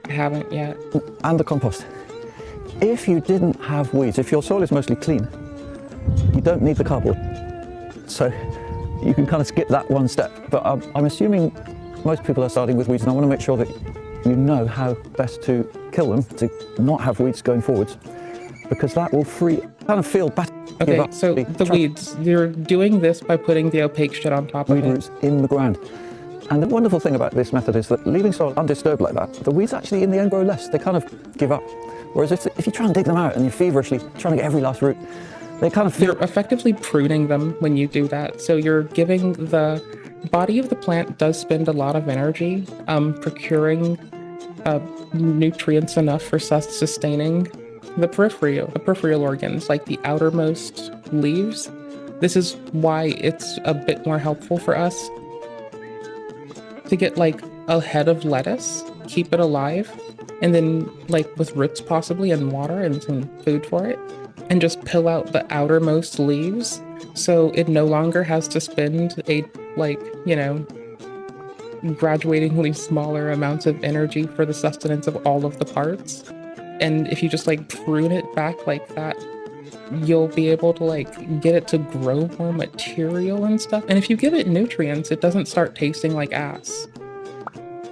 I haven't yet. And the compost. If you didn't have weeds, if your soil is mostly clean, you don't need the cardboard. So you can kind of skip that one step. But I'm assuming most people are starting with weeds, and I want to make sure that you know how best to kill them, to not have weeds going forwards, because that will kind of feel better. Okay, so the weeds, you're doing this by putting the opaque shit on top of it. Weed roots in the ground. And the wonderful thing about this method is that leaving soil undisturbed like that, the weeds actually in the end grow less. They kind of give up. Whereas if you try and dig them out and you're feverishly trying to get every last root, they kind of feel... You're effectively pruning them when you do that. So you're giving the body of the plant does spend a lot of energy procuring nutrients enough for sustaining the peripheral organs, like the outermost leaves. This is why it's a bit more helpful for us to get like a head of lettuce, keep it alive, and then like with roots possibly and water and some food for it, and just pill out the outermost leaves so it no longer has to spend a graduatingly smaller amounts of energy for the sustenance of all of the parts. And if you just like prune it back like that, you'll be able to like get it to grow more material and stuff. And if you give it nutrients, it doesn't start tasting like ass.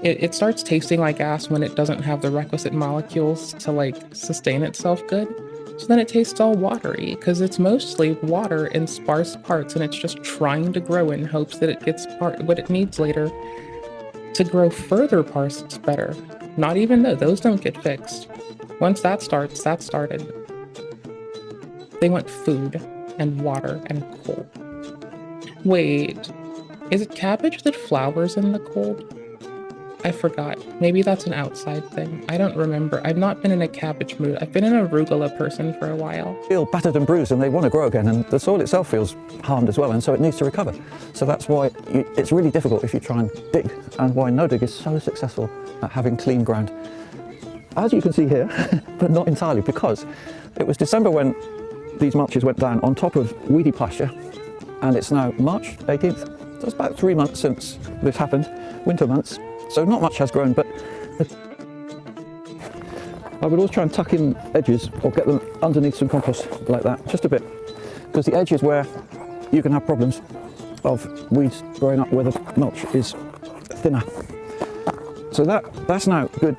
It starts tasting like ass when it doesn't have the requisite molecules to like sustain itself good. So then it tastes all watery because it's mostly water in sparse parts, and it's just trying to grow in hopes that it gets what it needs later to grow further parts better. Not even though those don't get fixed. Once that starts, that started. They want food and water and coal. Wait, is it cabbage that flowers in the cold? I forgot. Maybe that's an outside thing. I don't remember. I've not been in a cabbage mood. I've been an arugula person for a while. Feel battered and bruised and they want to grow again, and the soil itself feels harmed as well, and so it needs to recover. So that's why it's really difficult if you try and dig, and why no dig is so successful at having clean ground. As you can see here, but not entirely, because it was December when these mulches went down on top of weedy pasture, and it's now March 18th. So it's about 3 months since this happened, winter months. So not much has grown, but I would always try and tuck in edges or get them underneath some compost like that, just a bit, because the edge is where you can have problems of weeds growing up where the mulch is thinner. So that's now good,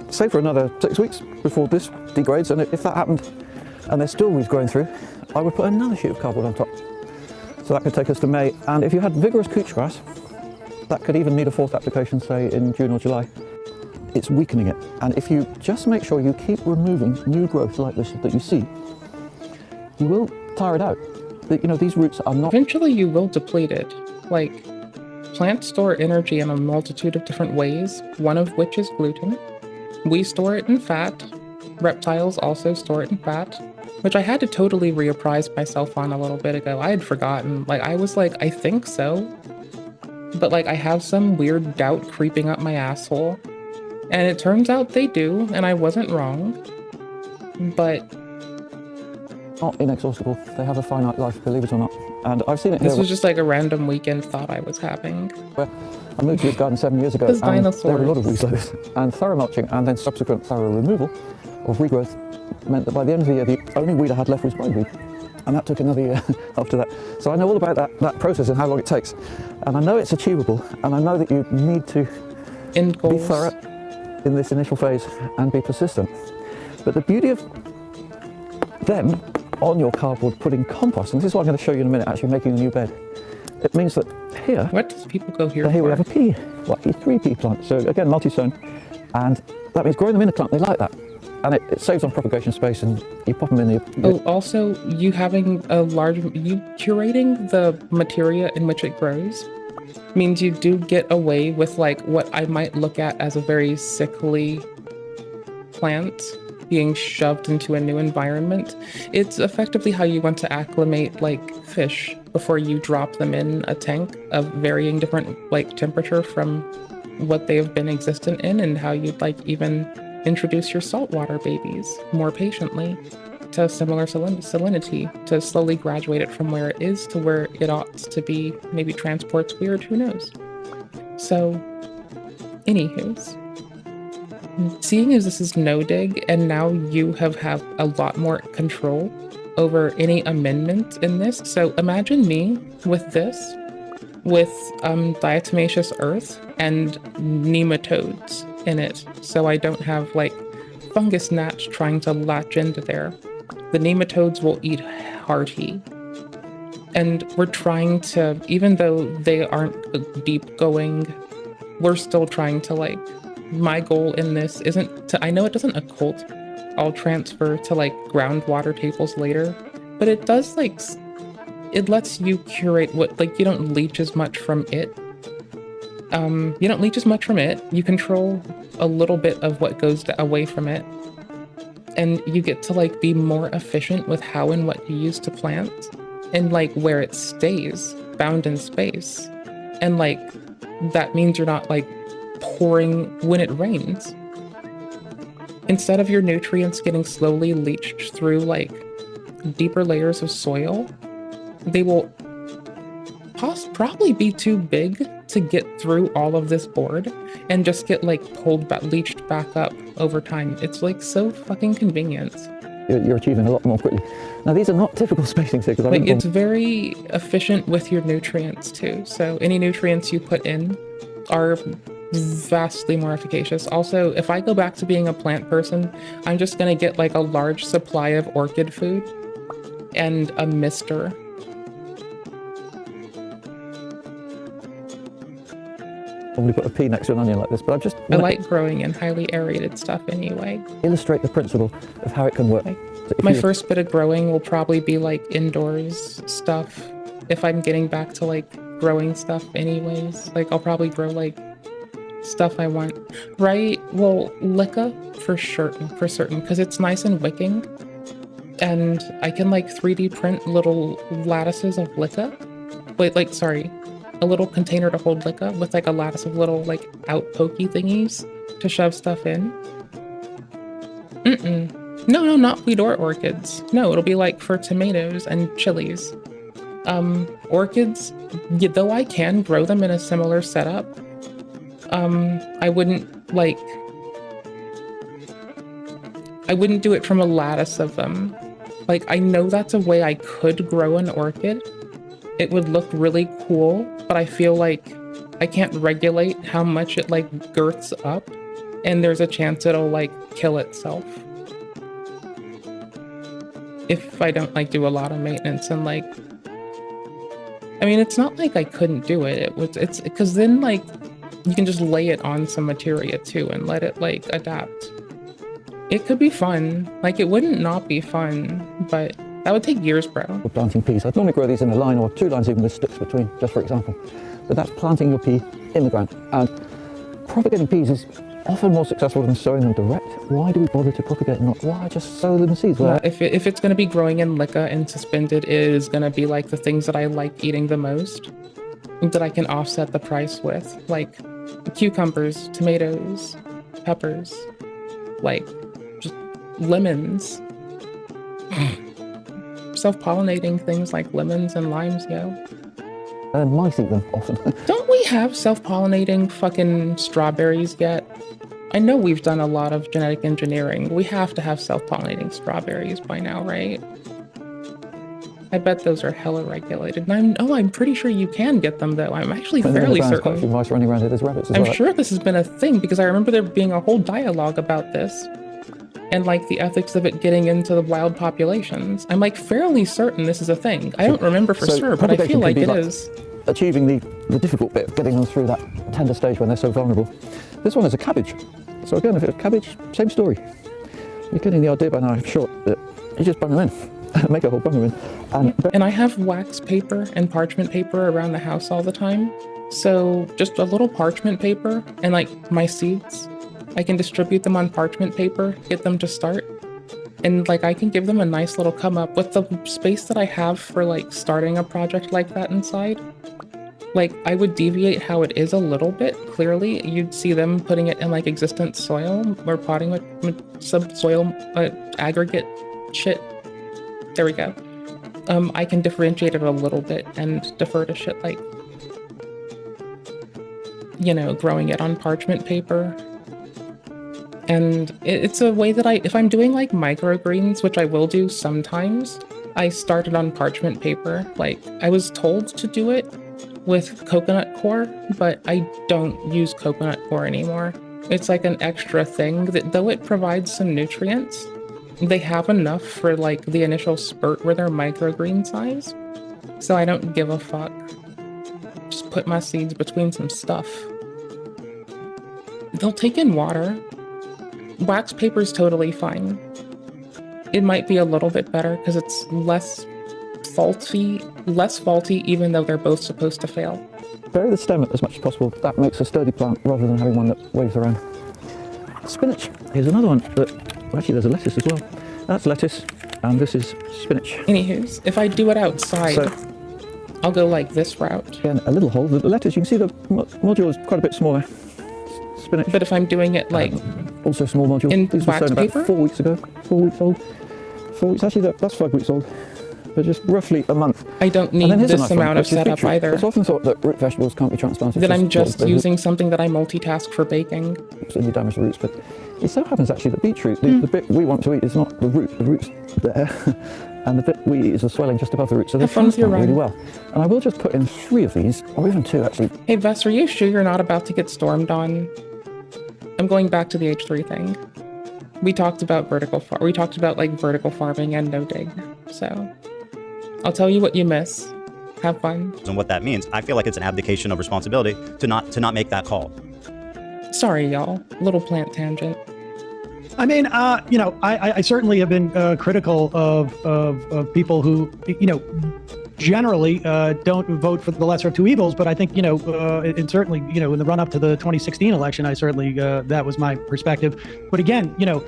say for another 6 weeks before this degrades, and if that happened and there's still weeds growing through, I would put another sheet of cardboard on top. So that could take us to May, and if you had vigorous couch grass, that could even need a fourth application, say in June or July. It's weakening it. And if you just make sure you keep removing new growth like this that you see, you will tire it out. These roots are not... Eventually you will deplete it. Like, plants store energy in a multitude of different ways, one of which is gluten. We store it in fat. Reptiles also store it in fat, which I had to totally reapprise myself on a little bit ago. I had forgotten. Like, I was like, I think so. But like, I have some weird doubt creeping up my asshole. And it turns out they do, and I wasn't wrong. But... not inexhaustible. They have a finite life, believe it or not. And I've seen it here. This was just like a random weekend thought I was having. Where I moved to this garden 7 years ago, and there were a lot of weeds like this. And thorough mulching and then subsequent thorough removal of regrowth meant that by the end of the year, the only weed I had left was bindweed. And that took another year after that. So I know all about that process and how long it takes. And I know it's achievable, and I know that you need to be thorough in this initial phase and be persistent. But the beauty of them on your cardboard putting compost, and this is what I'm going to show you in a minute, actually making a new bed. It means that here... What does people go here we have a pea, three pea plants. So again, multi-sown, and that means growing them in a clump, they like that. And it saves on propagation space, and you pop them in the... Oh, also, you having you curating the materia in which it grows means you do get away with like what I might look at as a very sickly plant being shoved into a new environment. It's effectively how you want to acclimate like fish before you drop them in a tank of varying different like temperature from what they've been existent in, and how you'd like even introduce your saltwater babies more patiently to similar salinity to slowly graduate it from where it is to where it ought to be. Maybe transport's weird, who knows? So, anywho's, seeing as this is no dig and now you have a lot more control over any amendment in this. So imagine me with this, with diatomaceous earth and nematodes in it, so I don't have like fungus gnats trying to latch into there. The nematodes will eat hearty. And we're trying to, even though they aren't deep going, we're still trying to like, my goal in this isn't to, I know it doesn't occult all transfer to like groundwater tables later, but it does like, it lets you curate what, like you don't leach as much from it. You don't leach as much from it. You control a little bit of what goes away from it. And you get to like be more efficient with how and what you use to plant and like where it stays bound in space. And like, that means you're not like pouring when it rains. Instead of your nutrients getting slowly leached through like deeper layers of soil, they will probably be too big to get through all of this board and just get like pulled back, leached back up over time. It's like so fucking convenient. You're achieving a lot more quickly. Now these are not typical spacing cycles. Like it's very efficient with your nutrients too. So any nutrients you put in are vastly more efficacious. Also, if I go back to being a plant person, I'm just gonna get like a large supply of orchid food and a mister. Probably put a pea next to an onion like this, but I like growing in highly aerated stuff anyway. Illustrate the principle of how it can work. My first bit of growing will probably be like indoors stuff. If I'm getting back to like growing stuff anyways, like I'll probably grow like stuff I want. Right? Well, Licca for certain, because it's nice and wicking. And I can like 3D print little lattices of Licca. Wait, like, sorry. A little container to hold Licca with like a lattice of little like out pokey thingies to shove stuff in. No, not weed or orchids. No, it'll be like for tomatoes and chilies. Orchids, though I can grow them in a similar setup, I wouldn't do it from a lattice of them. Like, I know that's a way I could grow an orchid. It would look really cool, but I feel like I can't regulate how much it like girths up, and there's a chance it'll like kill itself if I don't like do a lot of maintenance. And like, I mean, it's not like I couldn't do it. It's because then like you can just lay it on some materia too and let it like adapt. It could be fun. Like, it wouldn't not be fun, but that would take years, bro. For planting peas, I'd normally grow these in a line or 2 lines even with sticks between, just for example. But that's planting your pea in the ground. And propagating peas is often more successful than sowing them direct. Why do we bother to propagate not? Why just sow them seeds? Well, if it's going to be growing in Licca and suspended, it is going to be like the things that I like eating the most, that I can offset the price with. Like cucumbers, tomatoes, peppers, like just lemons. Self-pollinating things like lemons and limes, yo. And mice eat them often. Don't we have self-pollinating fucking strawberries yet? I know we've done a lot of genetic engineering. We have to have self-pollinating strawberries by now, right? I bet those are hella regulated. And I'm pretty sure you can get them though. I'm actually fairly certain. Quite a few mice running around here. There's rabbits as I'm well. sure this has been a thing because I remember there being a whole dialogue about this. And like the ethics of it getting into the wild populations. I'm like fairly certain this is a thing. I don't remember for sure, but I feel like it is. Achieving the difficult bit, getting them through that tender stage when they're so vulnerable. This one is a cabbage. So again, if it's cabbage, same story. You're getting the idea by now, I'm sure, that you just bung them in, make a whole bunch of them in. And I have wax paper and parchment paper around the house all the time. So just a little parchment paper and like my seeds, I can distribute them on parchment paper, get them to start, And like I can give them a nice little come up with the space that I have for like starting a project like that inside. Like I would deviate how it is a little bit. Clearly, you'd see them putting it in like existent soil or potting with subsoil aggregate shit. There we go. I can differentiate it a little bit and defer to shit like, you know, growing it on parchment paper. And it's a way that if I'm doing like microgreens, which I will do sometimes, I started on parchment paper. Like I was told to do it with coconut coir, but I don't use coconut coir anymore. It's like an extra thing that though it provides some nutrients, they have enough for like the initial spurt where they're microgreen size. So I don't give a fuck. Just put my seeds between some stuff. They'll take in water. Wax paper's totally fine. It might be a little bit better because it's less faulty even though they're both supposed to fail. Bury the stem as much as possible. That makes a sturdy plant rather than having one that waves around. Spinach. Here's another one that, well, actually there's a lettuce as well. That's lettuce and this is spinach. Anywho's, if I do it outside, I'll go like this route. Again, a little hole. The lettuce, you can see the module is quite a bit smaller. Spinach. But if I'm doing it like also small module. In These were wax sown paper? about 4 weeks ago. 4 weeks old. 4 weeks. Actually, that's 5 weeks old. But just roughly a month. I don't need this amount of setup either. It's often thought that root vegetables can't be transplanted. That I'm just using something that I multitask for baking. So you damage the roots, but it so happens actually that beetroot, the bit we want to eat is not the root. The root's there, and the bit we eat is the swelling just above the root. So they transplant really well. And I will just put in 3 of these, or even 2 actually. Hey Vess, are you sure you're not about to get stormed on? I'm going back to the H3 thing. We talked about vertical farming and no dig. So I'll tell you what you miss. Have fun. And what that means, I feel like it's an abdication of responsibility to not make that call. Sorry, y'all. Little plant tangent. I mean, you know, I certainly have been critical of people who, you know, generally don't vote for the lesser of two evils. But I think, you know, and certainly, you know, in the run up to the 2016 election, I certainly that was my perspective. But again, you know,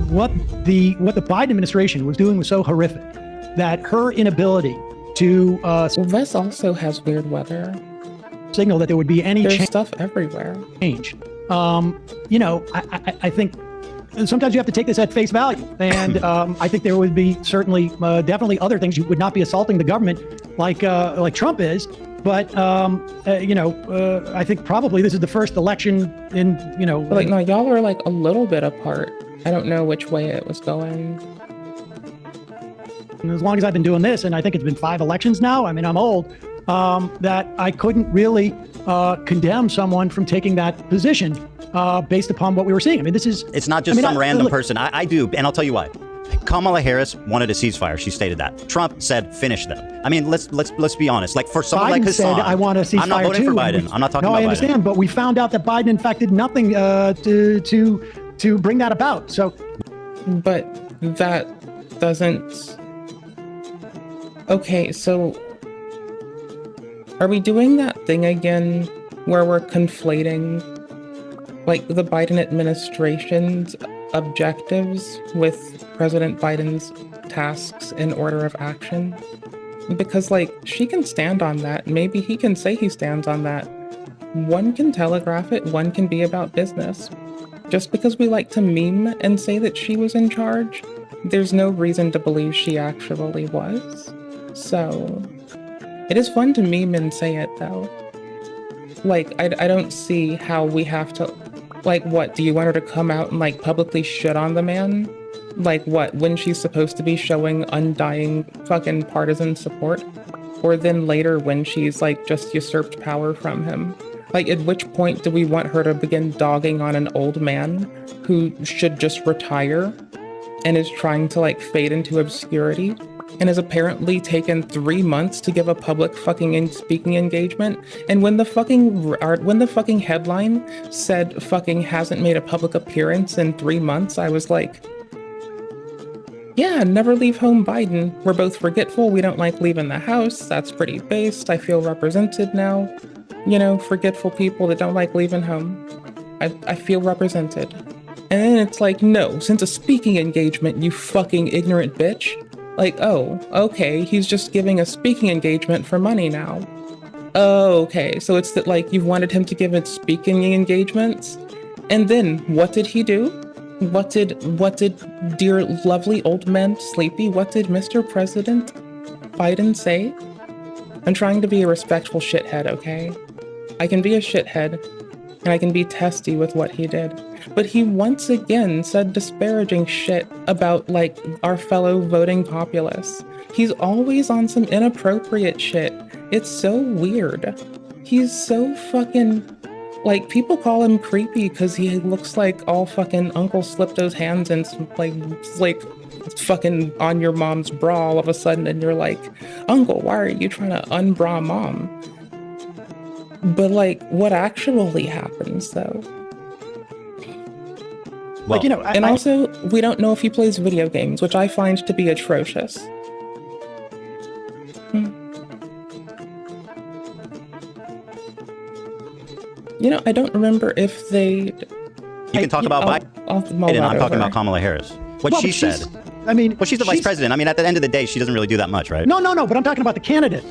what the Biden administration was doing was so horrific that her inability to well, Vess also has weird weather. Signal that there would be any stuff everywhere. Change. You know, I think sometimes you have to take this at face value, and I think there would be certainly, definitely other things. You would not be assaulting the government like Trump is, but you know, I think probably this is the first election in, you know. But like, no, y'all are like a little bit apart. I don't know which way it was going. And as long as I've been doing this, and I think it's been 5 elections now. I mean, I'm old. That I couldn't really condemn someone from taking that position based upon what we were seeing. I mean, this is... It's not just some random person. I do, and I'll tell you why. Kamala Harris wanted a ceasefire. She stated that. Trump said, finish them. I mean, let's be honest. Like, for someone like Hassan... said, I want a ceasefire, I'm not voting for Biden. I'm not talking about Biden. No, I understand, but we found out that Biden, in fact, did nothing to bring that about, so... But that doesn't... Okay, so... Are we doing that thing again where we're conflating like the Biden administration's objectives with President Biden's tasks in order of action? Because like she can stand on that. Maybe he can say he stands on that. One can telegraph it, one can be about business. Just because we like to meme and say that she was in charge, there's no reason to believe she actually was. So... It is fun to meme and say it, though. Like, I don't see how we have to... Like, what? Do you want her to come out and, like, publicly shit on the man? Like, what? When she's supposed to be showing undying fucking partisan support? Or then later when she's, like, just usurped power from him? Like, at which point do we want her to begin dogging on an old man who should just retire and is trying to, like, fade into obscurity? And has apparently taken 3 months to give a public fucking speaking engagement. And when the fucking headline said fucking hasn't made a public appearance in 3 months, I was like, yeah, never leave home Biden. We're both forgetful. We don't like leaving the house. That's pretty based. I feel represented now. You know, forgetful people that don't like leaving home. I feel represented. And then it's like, no, since a speaking engagement, you fucking ignorant bitch. Like, oh, okay, he's just giving a speaking engagement for money now. Oh, okay, so it's that, like, you've wanted him to give it speaking engagements? And then, what did he do? What did dear lovely old man Sleepy, what did Mr. President Biden say? I'm trying to be a respectful shithead, okay? I can be a shithead, and I can be testy with what he did. But he once again said disparaging shit about, like, our fellow voting populace. He's always on some inappropriate shit. It's so weird. He's so fucking... Like, people call him creepy because he looks like all fucking Uncle Slipto's hands and, like fucking on your mom's bra all of a sudden, and you're like, Uncle, why are you trying to unbra mom? But, like, what actually happens, though? Well, like, you know, also, we don't know if he plays video games, which I find to be atrocious. You know, I don't remember if they... You can talk about Biden. I'm talking about Kamala Harris. What she said. I mean... Well, she's the vice president. I mean, at the end of the day, she doesn't really do that much, right? No, but I'm talking about the candidate.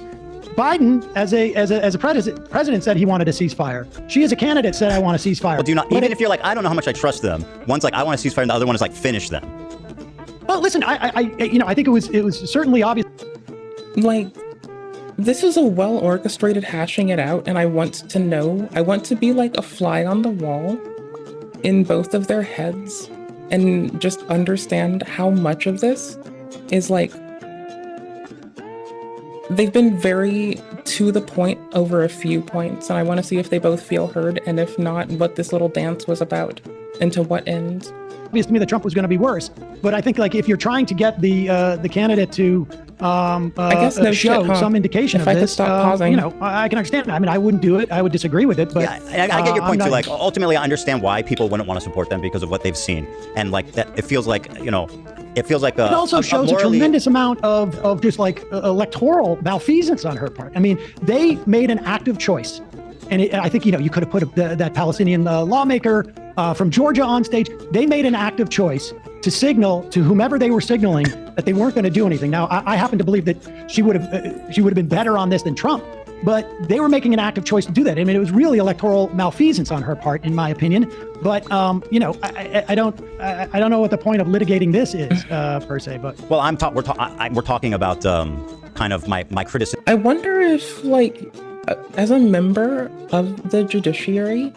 Biden, as a president, said he wanted a ceasefire. She, as a candidate, said, I want a ceasefire. Well, do you not... Even if you're like, I don't know how much I trust them. One's like, I want a ceasefire, and the other one is like, finish them. Well, listen, I think it was certainly obvious. Like... This is a well-orchestrated hashing it out, and I want to know. I want to be like a fly on the wall in both of their heads and just understand how much of this is like... They've been very to the point over a few points, and I want to see if they both feel heard, and if not, what this little dance was about, and to what end. Obvious to me that Trump was going to be worse, but I think, like, if you're trying to get the candidate to I guess no show shit, huh? Some indication if of I this, could stop pausing. you know, I can understand. I mean, I wouldn't do it. I would disagree with it, but yeah, I get your point too. Like, ultimately, I understand why people wouldn't want to support them because of what they've seen, and like that, it feels like, you know, it feels like it also shows a tremendous amount of just like electoral malfeasance on her part. I mean, they made an active choice. And I think, you know, you could have put that Palestinian lawmaker from Georgia on stage. They made an active choice to signal to whomever they were signaling that they weren't going to do anything. Now, I happen to believe that she would have been better on this than Trump, but they were making an active choice to do that. I mean, it was really electoral malfeasance on her part, in my opinion. But you know, I don't know what the point of litigating this is per se. But well, we're talking about kind of my criticism. I wonder if, like, as a member of the judiciary,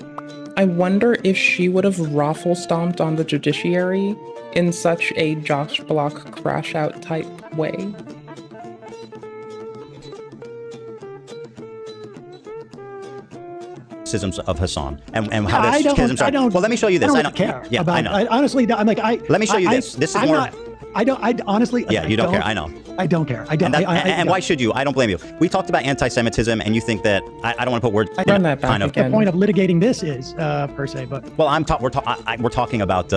I wonder if she would have raffle stomped on the judiciary in such a Josh Block crash out type way. Criticisms of Hassan and how this schisms are. Well, let me show you this. I don't care. Yeah, about, I know. Honestly, I'm like, let me show you this. This is I'm more. Not, I honestly. Yeah, you don't care. I know. I don't care. I don't. And why should you? I don't blame you. We talked about anti-Semitism, and you think that I don't want to put words. Run that back again. The point of litigating this is per se, but well, we're talking about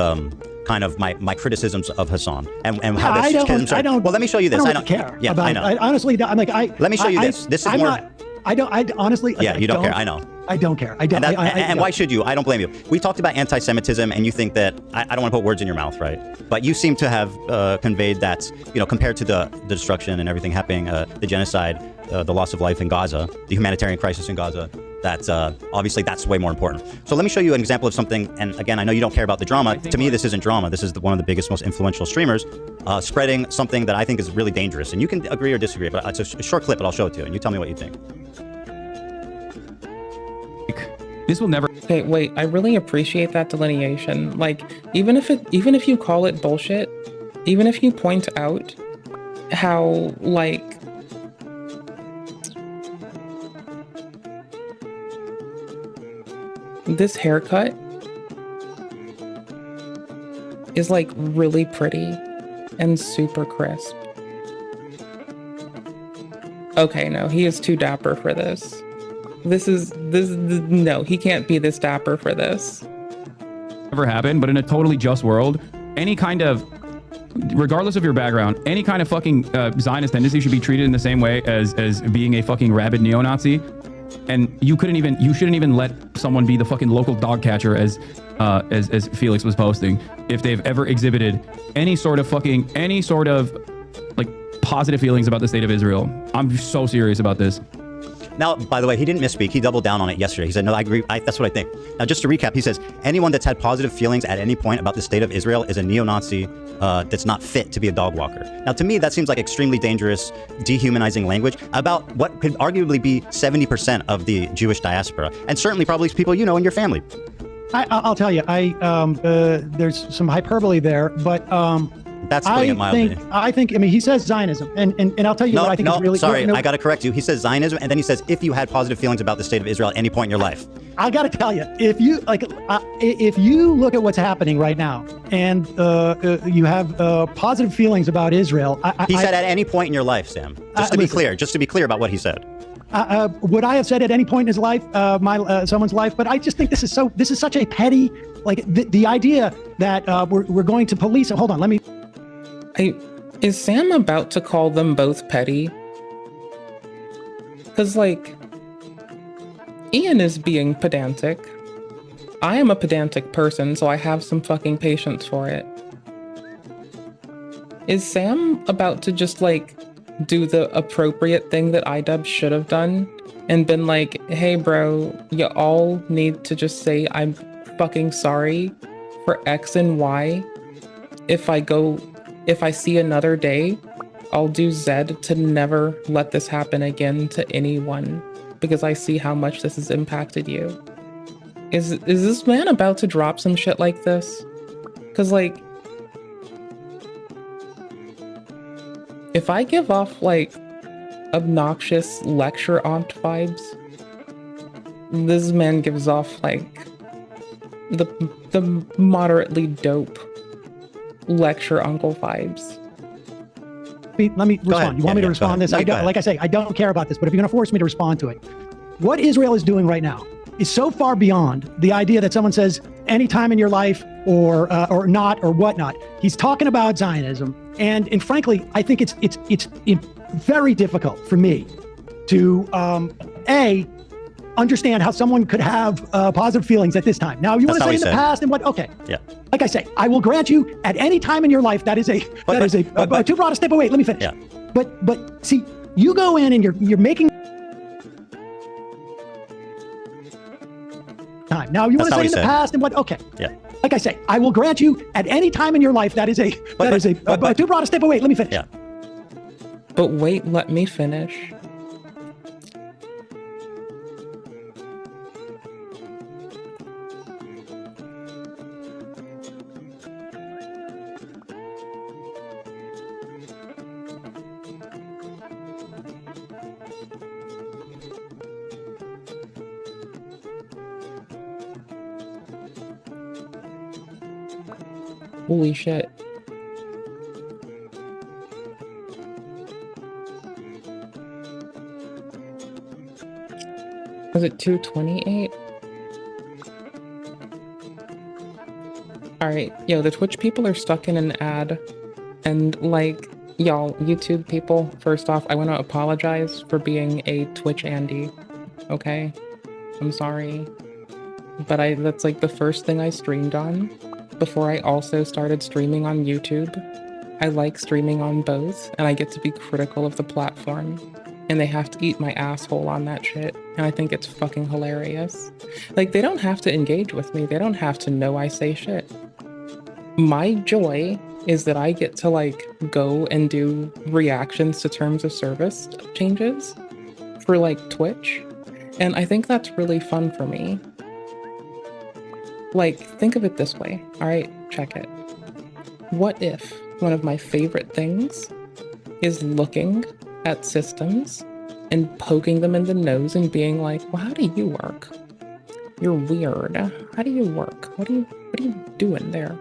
kind of my criticisms of Hassan and how this schisms are. I don't. Well, let me show you this. I don't care. Yeah, about, I know. Honestly, I'm like Let me show you this. This is I'm more. Not, I honestly. Yeah, you don't care. I know. I don't care. I don't. And why should you? I don't blame you. We talked about anti-Semitism, and you think that I don't want to put words in your mouth, right? But you seem to have conveyed that, you know, compared to the destruction and everything happening, the genocide, the loss of life in Gaza, the humanitarian crisis in Gaza, that obviously that's way more important. So let me show you an example of something. And again, I know you don't care about the drama. To me, this isn't drama. This is one of the biggest, most influential streamers spreading something that I think is really dangerous. And you can agree or disagree, but it's a short clip, but I'll show it to you, and you tell me what you think. This will never. Okay, wait. I really appreciate that delineation. Like, even if you call it bullshit, even if you point out how, like, this haircut is like really pretty and super crisp. Okay, no, he is too dapper for this. No, he can't be this dapper for this. Never happened, but in a totally just world, any kind of, regardless of your background, any kind of fucking Zionist tendency should be treated in the same way as being a fucking rabid neo-Nazi. and you shouldn't even let someone be the fucking local dog catcher as Felix was posting if they've ever exhibited any sort of like positive feelings about the state of Israel. I'm so serious about this. Now, by the way, he didn't misspeak. He doubled down on it yesterday. He said, no, I agree. That's what I think. Now, just to recap, he says, anyone that's had positive feelings at any point about the state of Israel is a neo-Nazi that's not fit to be a dog walker. Now, to me, that seems like extremely dangerous, dehumanizing language about what could arguably be 70% of the Jewish diaspora, and certainly probably people you know in your family. I'll tell you, there's some hyperbole there, but that's putting it mildly. I mean, he says Zionism, and I'll tell you what I think is really... Sorry, I got to correct you. He says Zionism, and then he says, if you had positive feelings about the state of Israel at any point in your life. I got to tell you, if you look at what's happening right now, and you have positive feelings about Israel... He said at any point in your life, Sam. Just to be clear about what he said. Would I have said at any point in his life, someone's life? But I just think this is such a petty, like the idea that we're going to police... Hold on, let me... Is Sam about to call them both petty? Because, like, Ian is being pedantic. I am a pedantic person, so I have some fucking patience for it. Is Sam about to just, like, do the appropriate thing that IDub should have done and been like, hey, bro, you all need to just say I'm fucking sorry for X and Y. If I see another day, I'll do Z to never let this happen again to anyone because I see how much this has impacted you. Is this man about to drop some shit like this? Because, like, if I give off, like, obnoxious lecture aunt vibes, this man gives off, like, the moderately dope lecture uncle vibes. Let me respond. You want me to respond to this? Like I say, I don't care about this, but if you're going to force me to respond to it, what Israel is doing right now is so far beyond the idea that someone says any time in your life or not or whatnot. He's talking about Zionism, and frankly, I think it's very difficult for me to understand how someone could have positive feelings at this time. Now, you want to say in the past and what? Okay. Yeah. Like I say, I will grant you at any time in your life that is too broad a step. But wait, let me finish. Yeah. But see, you go in and you're making time. Now, you want to say in the past and what? Okay. Yeah. Like I say, I will grant you at any time in your life that is too broad a step. But wait, let me finish. Yeah. But wait, let me finish. Holy shit. Was it 228? Alright, yo, the Twitch people are stuck in an ad. And, like, y'all, YouTube people, first off, I want to apologize for being a Twitch Andy. Okay? I'm sorry. But that's, like, the first thing I streamed on before I also started streaming on YouTube. I like streaming on both, and I get to be critical of the platform. And they have to eat my asshole on that shit. And I think it's fucking hilarious. Like, they don't have to engage with me. They don't have to know I say shit. My joy is that I get to, like, go and do reactions to terms of service changes for, like, Twitch. And I think that's really fun for me. Like, think of it this way. All right, check it. What if one of my favorite things is looking at systems and poking them in the nose and being like, well, how do you work? You're weird. How do you work? What are you doing there?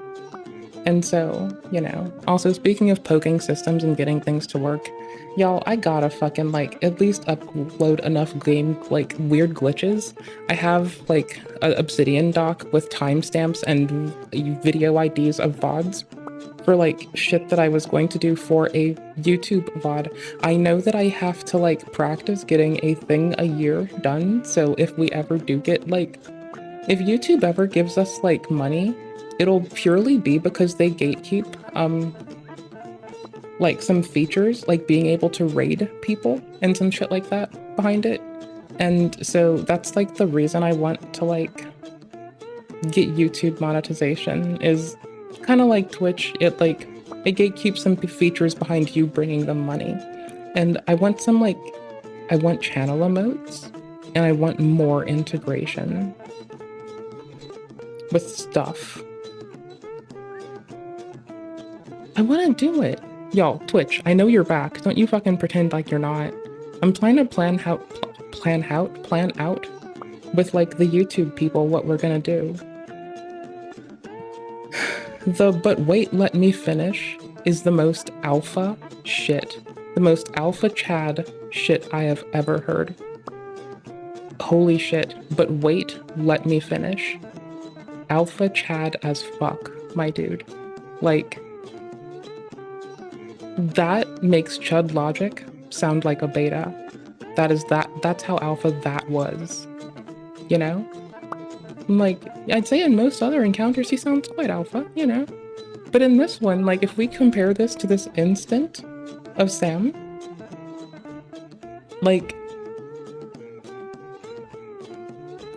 And so, you know, also speaking of poking systems and getting things to work, y'all, I gotta fucking, like, at least upload enough game, like, weird glitches. I have, like, an Obsidian doc with timestamps and video IDs of VODs for like shit that I was going to do for a YouTube VOD. I know that I have to like practice getting a thing a year done. So if we ever do get like, if YouTube ever gives us like money, it'll purely be because they gatekeep like some features, like being able to raid people and some shit like that behind it. And so that's like the reason I want to like get YouTube monetization, is kind of like Twitch. It gatekeeps some features behind you bringing them money. And I want some like, I want channel emotes and I want more integration with stuff. I want to do it. Yo, Twitch, I know you're back. Don't you fucking pretend like you're not. I'm trying to plan out with like the YouTube people what we're gonna do. The "but wait, let me finish" is the most alpha shit. The most alpha Chad shit I have ever heard. Holy shit. But wait, let me finish. Alpha Chad as fuck, my dude. Like, that makes Chud Logic sound like a beta. That's how alpha that was. You know? Like, I'd say in most other encounters he sounds quite alpha, you know? But in this one, like, if we compare this to this instant of Sam, like,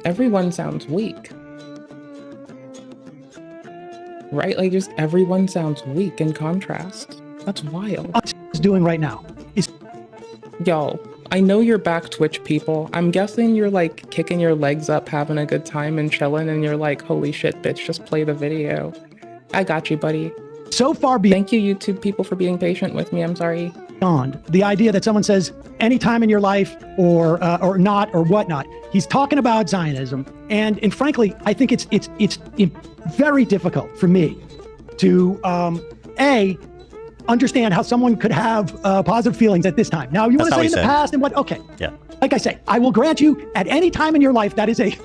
everyone sounds weak. Right? Like, just everyone sounds weak in contrast. That's wild. What is doing right now is... Y'all, I know you're back, Twitch people. I'm guessing you're like kicking your legs up, having a good time and chilling, and you're like, holy shit, bitch, just play the video. I got you, buddy. So far Thank you, YouTube people, for being patient with me. I'm sorry. Beyond the idea that someone says any time in your life or not or whatnot, he's talking about Zionism, and frankly, I think it's very difficult for me to understand how someone could have positive feelings at this time. Now, you want to say in the past and what? Okay. Yeah. Like I say, I will grant you at any time in your life that is a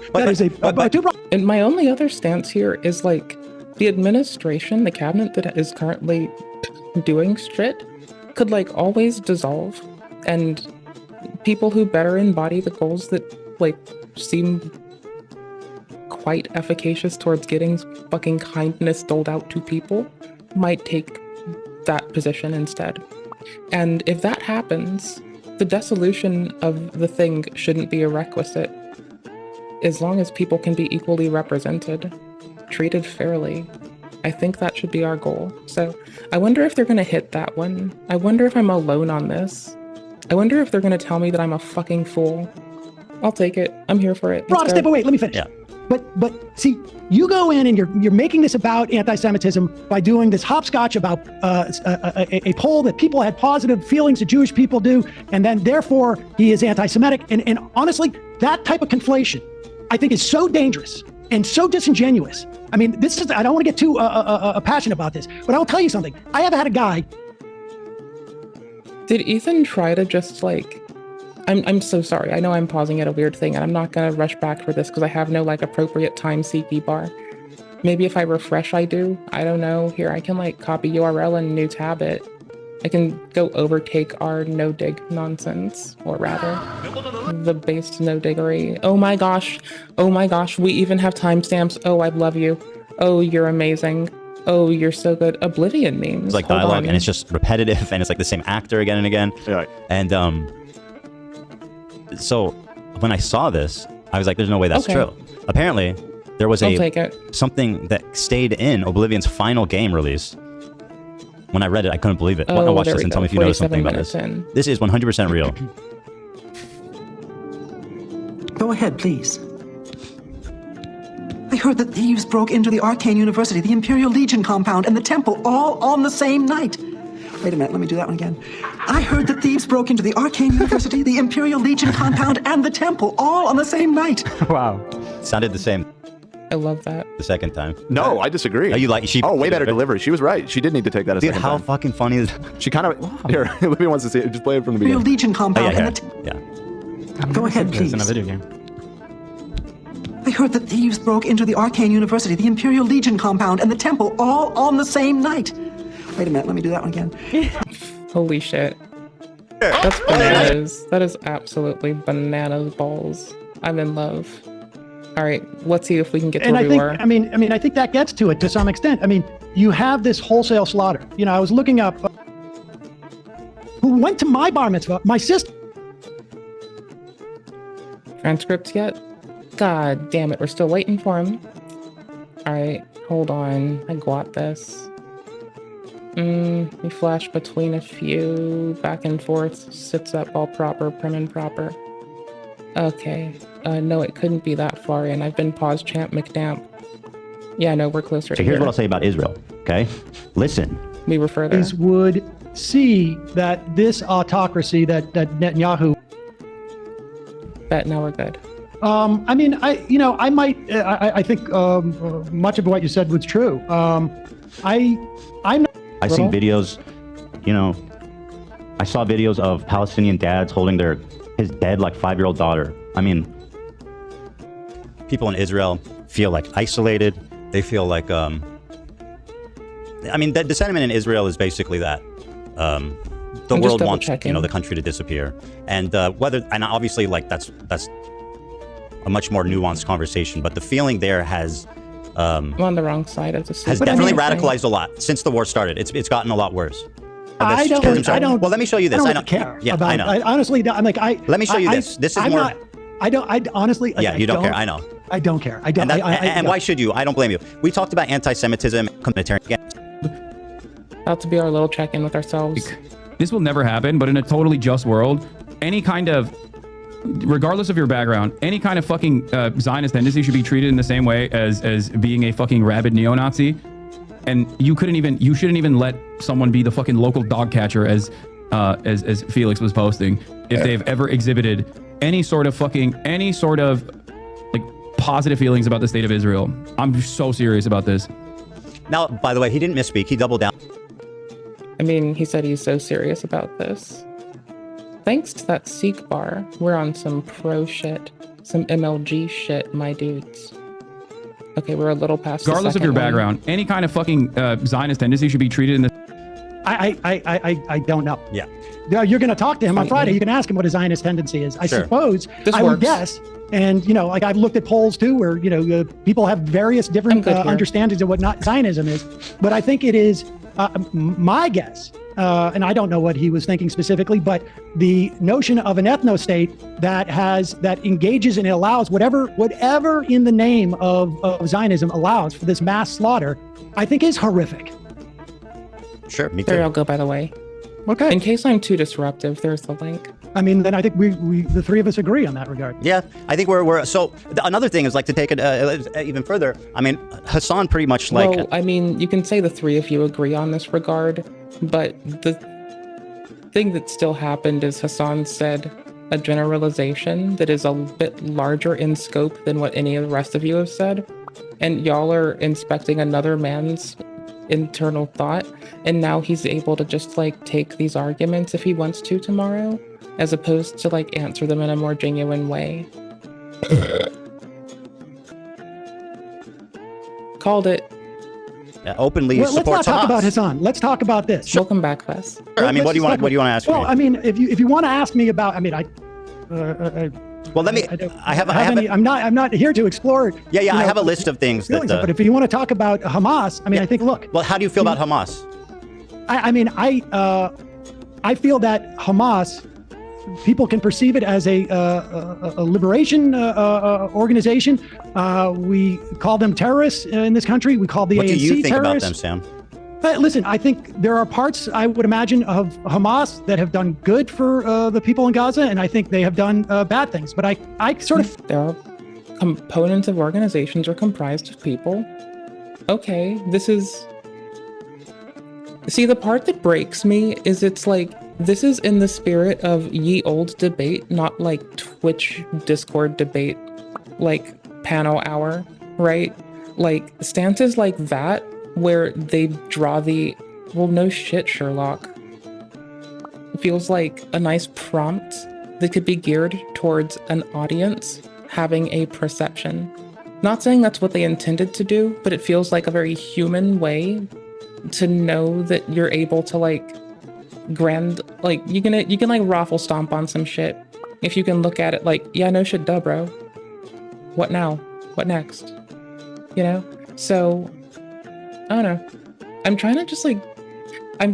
And my only other stance here is like the administration, the cabinet that is currently doing shit could like always dissolve, and people who better embody the goals that like seem quite efficacious towards getting fucking kindness doled out to people might take that position instead. And if that happens, the dissolution of the thing shouldn't be a requisite, as long as people can be equally represented, treated fairly. I think that should be our goal. So I wonder if they're going to hit that one. I wonder if I'm alone on this. I wonder if they're going to tell me that I'm a fucking fool. I'll take it. I'm here for it. But wait, let me finish. Yeah. But see, you go in and you're making this about anti-Semitism by doing this hopscotch about a poll that people had positive feelings that Jewish people do, and then therefore he is anti-Semitic. And honestly, that type of conflation, I think, is so dangerous and so disingenuous. I mean, this is, I don't want to get too passionate about this, but I'll tell you something. I have had a guy. Did Ethan try to just like, I'm so sorry. I know I'm pausing at a weird thing, and I'm not going to rush back for this because I have no like appropriate time seeky bar. Maybe if I refresh, I do. I don't know. Here, I can like copy URL and new tab it. I can go overtake our no dig nonsense, or rather, the base no diggery. Oh my gosh. Oh my gosh. We even have timestamps. Oh, I love you. Oh, you're amazing. Oh, you're so good. Oblivion memes. It's like dialogue, and it's just repetitive, and it's like the same actor again and again. Yeah. And so when I saw this, I was like, there's no way that's true. Apparently, there was something that stayed in Oblivion's final game release. When I read it, I couldn't believe it. Oh, watch this and tell me if you know something about this. This is 100% real. Go ahead, please. I heard that thieves broke into the Arcane University, the Imperial Legion compound, and the temple all on the same night. Wait a minute, let me do that one again. I heard that thieves broke into the Arcane University, the Imperial Legion compound, and the temple all on the same night. Wow. Sounded the same. I love that. The second time. No, I disagree. Oh, you like she? Oh, way better delivery. She was right. She did need to take that a second time. Dude, how fucking funny is that? She kind of... Here, Olivia wants to see it. Just play it from the beginning. Imperial Legion compound and the... Go ahead, please. It's in a video game. I heard that thieves broke into the Arcane University, the Imperial Legion compound, and the temple all on the same night. Wait a minute, let me do that one again. Holy shit. That's bananas. That is absolutely bananas balls. I'm in love. All right, let's see if we can get to where we were. I mean, I think that gets to it to some extent. I mean, you have this wholesale slaughter. You know, I was looking up who went to my bar mitzvah, my sister. Transcripts yet? God damn it, we're still waiting for him. All right, hold on. I got this. We flash between a few, back and forth, sits up all proper, prim and proper. Okay, no, it couldn't be that far in. I've been pause champ McDamp. Yeah, no, we're closer to So here's what I'll say about Israel, okay? Listen. We were further. Would see that this autocracy that Netanyahu. Bet now we're good. I mean, I might. I think much of what you said was true. I've seen videos, you know, I saw videos of Palestinian dads holding his dead, like 5-year-old daughter. I mean, people in Israel feel like isolated. They feel like, I mean, the sentiment in Israel is basically that the world wants, you know, the country to disappear. And and obviously, like, that's a much more nuanced conversation. But the feeling there has I'm on the wrong side of the city. Has definitely radicalized a lot since the war started. It's gotten a lot worse. I don't. Well, let me show you this. I don't care. Yeah, about, I know. Honestly, I'm like, Let me show you this. This is I'm more. Not, I honestly. Like, yeah, you don't care. I know. I don't care. I don't. And why should you? I don't blame you. We talked about anti-Semitism, communitarian. About to be our little check-in with ourselves. This will never happen, but in a totally just world, any kind of, regardless of your background, any kind of fucking Zionist tendency should be treated in the same way as being a fucking rabid neo-Nazi. And you shouldn't even let someone be the fucking local dog catcher as Felix was posting if they've ever exhibited any sort of like positive feelings about the state of Israel. I'm so serious about this. Now, by the way, he didn't misspeak. He doubled down. I mean, he said he's so serious about this. Thanks to that Sikh bar, we're on some pro shit, some MLG shit, my dudes. Okay, we're a little past. Regardless of your background, any kind of fucking Zionist tendency should be treated in the. I don't know. Yeah. You're going to talk to him on Friday. You can ask him what his Zionist tendency is. I suppose this I works. would guess. And, you know, like I've looked at polls too, where, you know, people have various different understandings of what not Zionism is. But I think it is my guess, and I don't know what he was thinking specifically, but the notion of an ethno-state that engages and it allows whatever in the name of Zionism allows for this mass slaughter, I think is horrific. Sure, me too. There I'll go, by the way. Okay. In case I'm too disruptive, there's the link. I mean, then I think we the three of us agree on that regard. Yeah, I think we're so. Another thing is like to take it even further. I mean, Hassan pretty much like. Well, I mean, you can say the three of you agree on this regard, but the thing that still happened is Hassan said a generalization that is a bit larger in scope than what any of the rest of you have said, and y'all are inspecting another man's internal thought, and now he's able to just like take these arguments if he wants to tomorrow, as opposed to like answer them in a more genuine way. Called it. Yeah, openly Let's not supports talk Hamas. about Hassan. Let's talk about this. Welcome back, Wes. Sure. I mean, what do you want to ask well, me? I mean, if you want to ask me about, I mean, well, let me. I'm not here to explore. Yeah. I have a list of things that. But if you want to talk about Hamas, I mean, I think. Look. Well, how do you feel about Hamas? I feel that Hamas, people can perceive it as a liberation organization. We call them terrorists in this country. We call the ANC terrorists. What do you think about them, Sam? Listen, I think there are parts, I would imagine, of Hamas that have done good for the people in Gaza, and I think they have done bad things. But I sort of... There are components of organizations are comprised of people. Okay, this is... See, the part that breaks me is it's like, this is in the spirit of ye old debate, not like Twitch Discord debate, like panel hour, right? Like stances like that, where they draw the, well, no shit, Sherlock. It feels like a nice prompt that could be geared towards an audience having a perception. Not saying that's what they intended to do, but it feels like a very human way to know that you're able to like you can like raffle stomp on some shit if you can look at it like, yeah, no shit, duh, bro. What now? What next? You know? So I don't know. I'm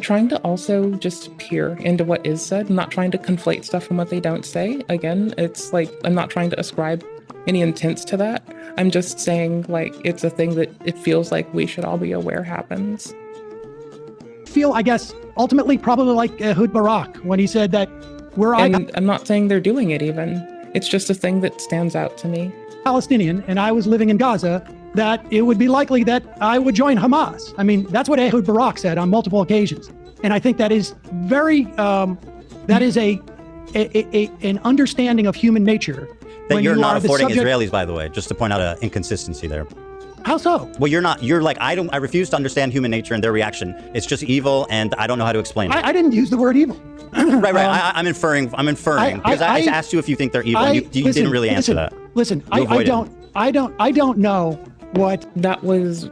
trying to also just peer into what is said. I'm not trying to conflate stuff from what they don't say. Again, it's like, I'm not trying to ascribe any intents to that. I'm just saying, like, it's a thing that it feels like we should all be aware happens. Feel, I guess, ultimately probably like Ehud Barak when he said that I'm not saying they're doing it even. It's just a thing that stands out to me. Palestinian and I was living in Gaza, that it would be likely that I would join Hamas. I mean, that's what Ehud Barak said on multiple occasions. And I think that is very, that is an understanding of human nature. That you're not affording Israelis, by the way, just to point out an inconsistency there. How so? Well, you're like, I refuse to understand human nature and their reaction. It's just evil, and I don't know how to explain it. I didn't use the word evil. Right. I'm inferring, because I asked you if you think they're evil, and you didn't really answer that. Listen, I don't know what. That was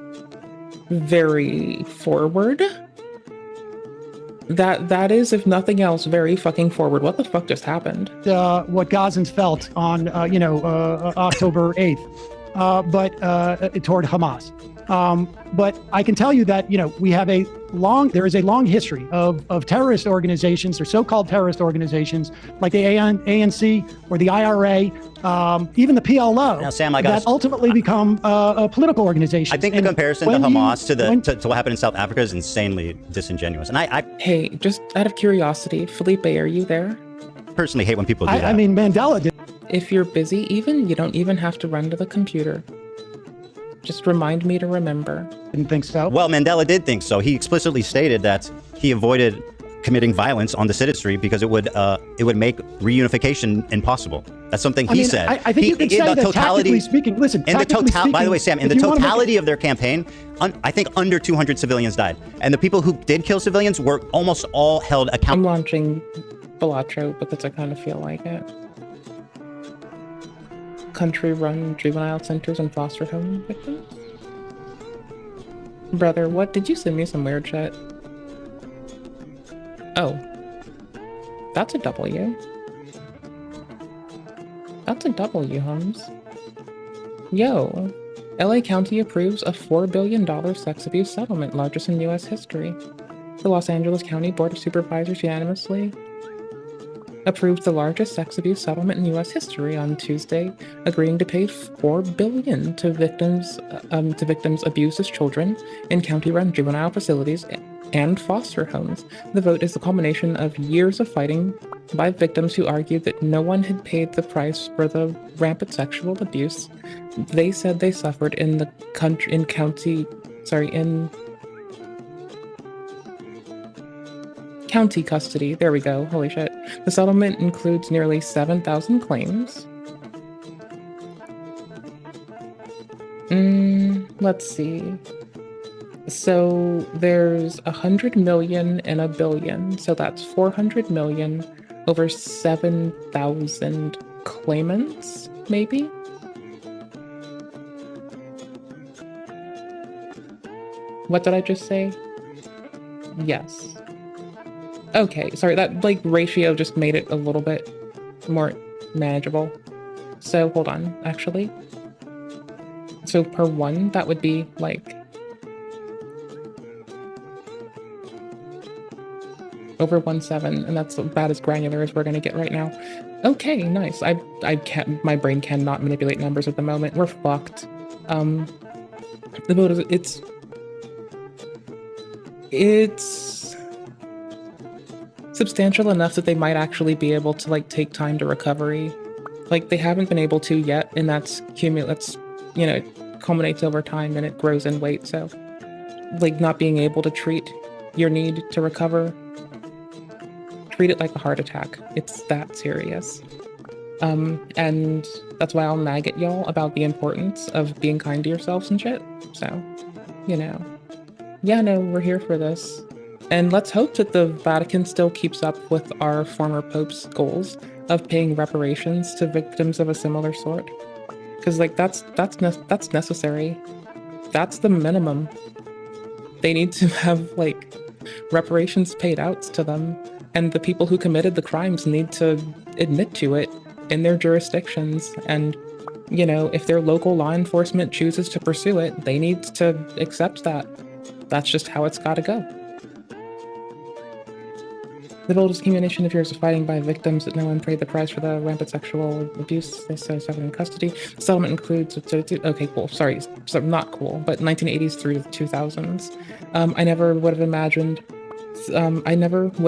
very forward. That is, if nothing else, very fucking forward. What the fuck just happened? What Gazans felt on, October 8th, but toward Hamas. But I can tell you that, we have there is a long history of terrorist organizations or so-called terrorist organizations like the ANC or the IRA, even the PLO, now, Sam, that ultimately become political organizations. I think the comparison to Hamas to what happened in South Africa is insanely disingenuous. And Hey, just out of curiosity, Felipe, are you there? Personally hate when people do that. I mean, Mandela did. If you're busy, you don't even have to run to the computer. Just remind me to remember. Didn't think so. Well, Mandela did think so. He explicitly stated that he avoided committing violence on the citizenry because it would make reunification impossible. That's something he said. I think you could say that tactically speaking. Listen, by the way, Sam, in the totality of their campaign, I think under 200 civilians died, and the people who did kill civilians were almost all held accountable. I'm launching Balatro because I kind of feel like it. Country-run juvenile centers and foster home victims? Brother, what? Did you send me some weird shit? Oh. That's a W. That's a W, Holmes. Yo. LA County approves a $4 billion sex abuse settlement, largest in U.S. history. The Los Angeles County Board of Supervisors unanimously approved the largest sex abuse settlement in U.S. history on Tuesday, agreeing to pay $4 billion to victims abused as children in county-run juvenile facilities and foster homes. The vote is the culmination of years of fighting by victims who argued that no one had paid the price for the rampant sexual abuse they said they suffered in county custody. There we go. Holy shit. The settlement includes nearly 7,000 claims. Let's see. So there's 100 million and a billion. So that's 400 million over 7,000 claimants, maybe? What did I just say? Yes. Okay, sorry, that ratio just made it a little bit more manageable. So hold on, actually. So per one, that would be over 1.7, and that's about as granular as we're gonna get right now. Okay, nice. I can't. My brain cannot manipulate numbers at the moment. We're fucked. The vote is it's substantial enough that they might actually be able to take time to recovery. They haven't been able to yet, and that's culminates over time and it grows in weight. So not being able to treat your need to recover, treat it like a heart attack. It's that serious. And that's why I'll nag at y'all about the importance of being kind to yourselves and shit. So, yeah, no, we're here for this. And let's hope that the Vatican still keeps up with our former Pope's goals of paying reparations to victims of a similar sort. Because that's necessary. That's the minimum. They need to have, like, reparations paid out to them. And the people who committed the crimes need to admit to it in their jurisdictions. And, you know, if their local law enforcement chooses to pursue it, they need to accept that. That's just how it's gotta go. The bill discrimination of years of fighting by victims that no one paid the price for the rampant sexual abuse they suffered in custody. The settlement includes, okay, cool, sorry, so not cool, but 1980s through the 2000s. I never would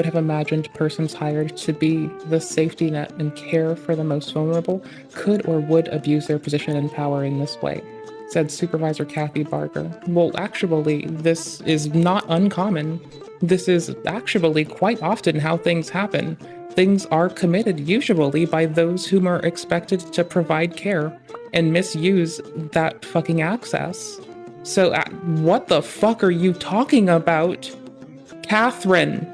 have imagined persons hired to be the safety net and care for the most vulnerable could or would abuse their position and power in this way, said Supervisor Kathy Barker. Well, actually, this is not uncommon. This is actually quite often how things happen. Things are committed usually by those whom are expected to provide care and misuse that fucking access. So what the fuck are you talking about? Catherine,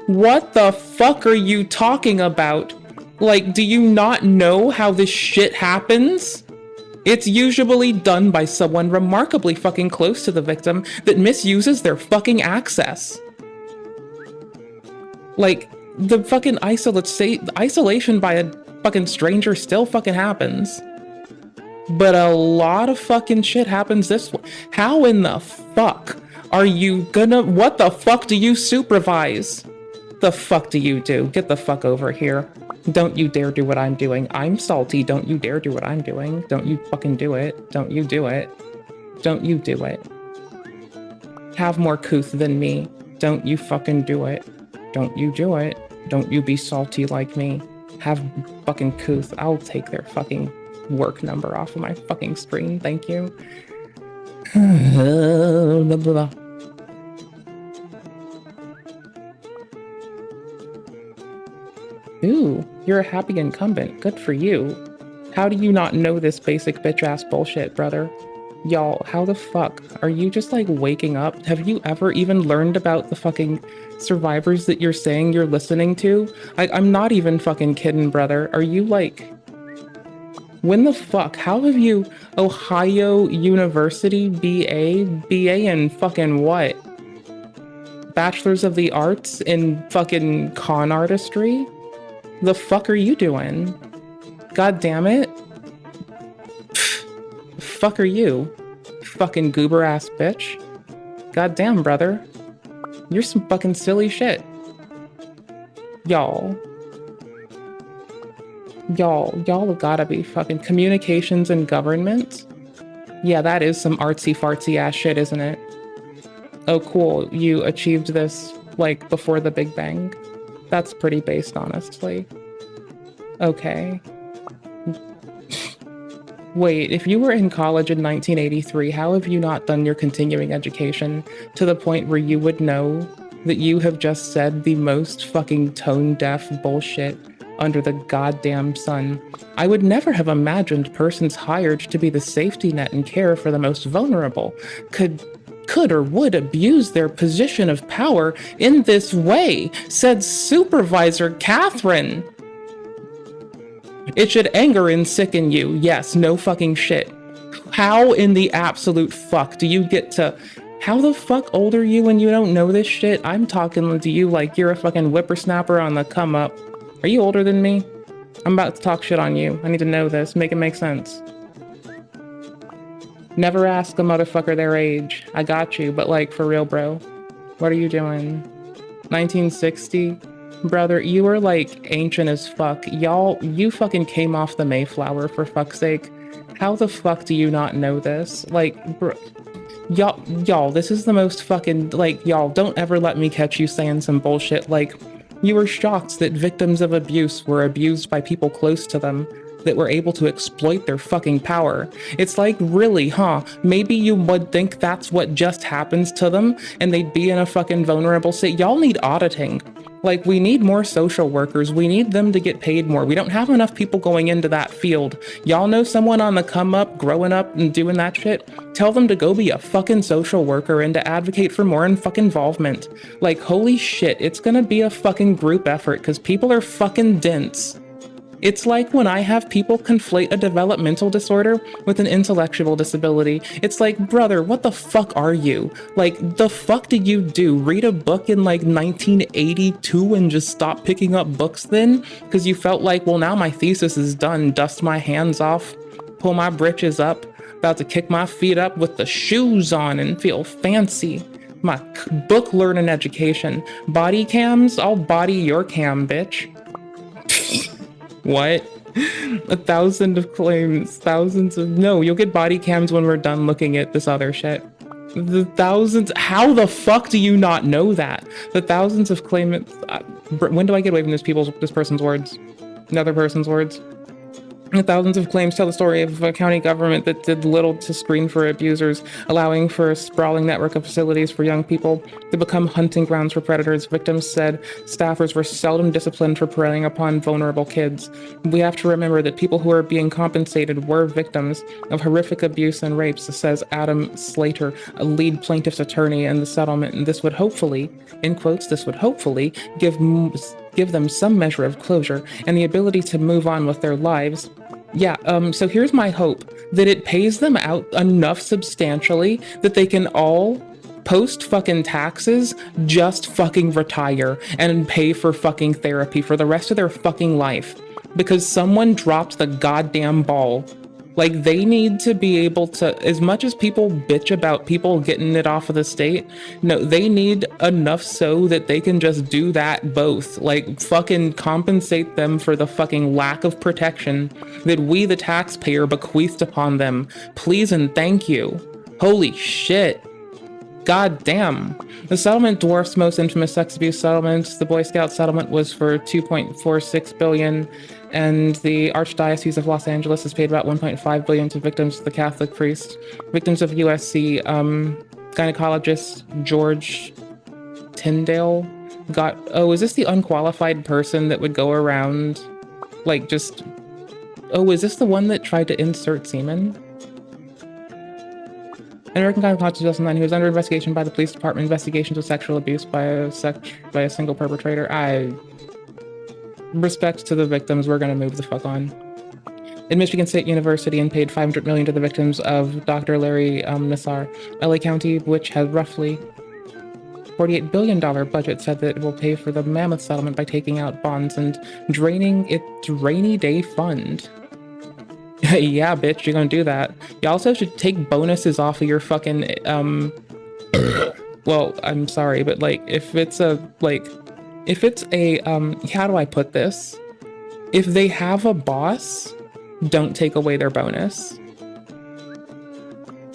what the fuck are you talking about? Like, do you not know how this shit happens? It's usually done by someone remarkably fucking close to the victim that misuses their fucking access. Like, the fucking isolation by a fucking stranger still fucking happens. But a lot of fucking shit happens this way. How in the fuck are you gonna, what the fuck do you supervise? The fuck do you do? Get the fuck over here. Don't you dare do what I'm doing. I'm salty. Don't you dare do what I'm doing. Don't you fucking do it. Don't you do it. Don't you do it. Have more couth than me. Don't you fucking do it. Don't you do it. Don't you be salty like me. Have fucking couth. I'll take their fucking work number off of my fucking screen. Thank you. Blah, blah, blah. Ooh, you're a happy incumbent. Good for you. How do you not know this basic bitch-ass bullshit, brother? Y'all, how the fuck? Are you just, like, waking up? Have you ever even learned about the fucking survivors that you're saying you're listening to? I'm not even fucking kidding, brother. Are you, like... When the fuck? How have you... Ohio University BA? BA in fucking what? Bachelors of the Arts in fucking con artistry? The fuck are you doing? God damn it. Fuck are you? Fucking goober ass bitch. God damn, brother. You're some fucking silly shit. Y'all have gotta be fucking communications and government. Yeah, that is some artsy fartsy ass shit, isn't it? Oh, cool. You achieved this, like, before the Big Bang. That's pretty based, honestly. Okay. Wait, if you were in college in 1983, how have you not done your continuing education to the point where you would know that you have just said the most fucking tone-deaf bullshit under the goddamn sun? I would never have imagined persons hired to be the safety net and care for the most vulnerable could or would abuse their position of power in this way, said Supervisor Catherine. It should anger and sicken you. Yes, no fucking shit. How in the absolute fuck do you get to... How the fuck old are you when you don't know this shit? I'm talking to you like you're a fucking whippersnapper on the come up. Are you older than me? I'm about to talk shit on you. I need to know this. Make it make sense. Never ask a motherfucker their age. I got you, but like, for real, bro. What are you doing? 1960? Brother, you were like ancient as fuck. Y'all, you fucking came off the Mayflower, for fuck's sake. How the fuck do you not know this? Like, bro, y'all, this is the most fucking, like, y'all, don't ever let me catch you saying some bullshit like, you were shocked that victims of abuse were abused by people close to them that were able to exploit their fucking power. It's like, really, huh? Maybe you would think that's what just happens to them and they'd be in a fucking vulnerable state. Y'all need auditing. Like, we need more social workers. We need them to get paid more. We don't have enough people going into that field. Y'all know someone on the come up, growing up and doing that shit? Tell them to go be a fucking social worker and to advocate for more fucking involvement. Like, holy shit, it's gonna be a fucking group effort because people are fucking dense. It's like when I have people conflate a developmental disorder with an intellectual disability. It's like, brother, what the fuck are you? Like, the fuck did you do? Read a book in like 1982 and just stop picking up books then? Because you felt like, well, now my thesis is done. Dust my hands off, pull my britches up, about to kick my feet up with the shoes on and feel fancy. My book learning education. Body cams? I'll body your cam, bitch. What? 1,000 of claims, thousands of... No, you'll get body cams when we're done looking at this other shit. The thousands... How the fuck do you not know that? The thousands of claimants... when do I get away from this person's words? Another person's words? The thousands of claims tell the story of a county government that did little to screen for abusers, allowing for a sprawling network of facilities for young people to become hunting grounds for predators. Victims said staffers were seldom disciplined for preying upon vulnerable kids. We have to remember that people who are being compensated were victims of horrific abuse and rapes, says Adam Slater, a lead plaintiff's attorney in the settlement. And this would hopefully, in quotes, this would hopefully give them some measure of closure and the ability to move on with their lives. Yeah, so here's my hope, that it pays them out enough substantially that they can all post fucking taxes, just fucking retire and pay for fucking therapy for the rest of their fucking life. Because someone dropped the goddamn ball. Like, they need to be able to, as much as people bitch about people getting it off of the state, no, they need enough so that they can just do that both. Like, fucking compensate them for the fucking lack of protection that we, the taxpayer, bequeathed upon them. Please and thank you. Holy shit. God damn. The settlement dwarfs most infamous sex abuse settlements. The Boy Scout settlement was for $2.46 billion, and the Archdiocese of Los Angeles has paid about $1.5 billion to victims of the Catholic priest. Victims of USC gynecologist George Tyndale got... Oh, is this the unqualified person that would go around, like, just... Oh, is this the one that tried to insert semen? An American gynecologist 2009 who was under investigation by the police department, investigations of sexual abuse by a single perpetrator. Respect to the victims, we're gonna move the fuck on. In Michigan State University and paid $500 million to the victims of Dr. Larry Nassar. LA County, which has roughly $48 billion budget, said that it will pay for the mammoth settlement by taking out bonds and draining its rainy day fund. Yeah, bitch, you're gonna do that. You also should take bonuses off of your fucking, well, I'm sorry, but like, if it's a, how do I put this? If they have a boss, don't take away their bonus.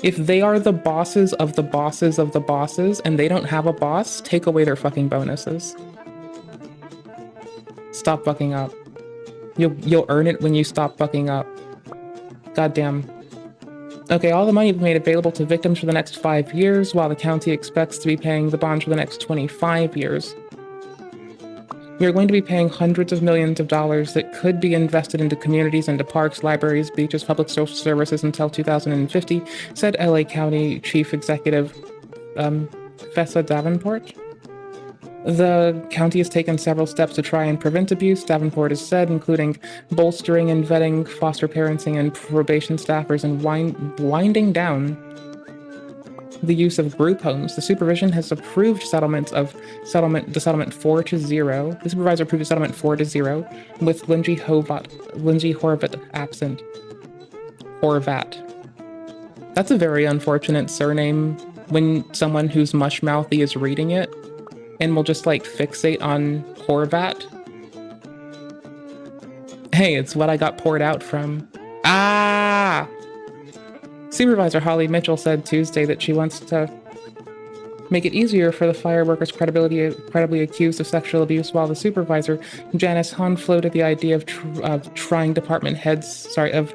If they are the bosses of the bosses of the bosses and they don't have a boss, take away their fucking bonuses. Stop fucking up. You'll earn it when you stop fucking up. Goddamn. Okay, all the money will be made available to victims for the next 5 years, while the county expects to be paying the bonds for the next 25 years. We are going to be paying hundreds of millions of dollars that could be invested into communities, into parks, libraries, beaches, public social services until 2050, said LA County Chief Executive Fessa Davenport. The county has taken several steps to try and prevent abuse, Davenport has said, including bolstering and vetting foster parenting and probation staffers and winding down the use of group homes. The supervision has approved the settlement 4-0. The supervisor approved the settlement 4-0 with Lindsay Horvat absent. Horvat. That's a very unfortunate surname when someone who's mush mouthy is reading it and will just like fixate on Horvat. Hey, it's what I got poured out from. Ah! Supervisor Holly Mitchell said Tuesday that she wants to make it easier for the fire workers credibly accused of sexual abuse, while the supervisor, Janice Hahn, floated the idea of tying department heads' salary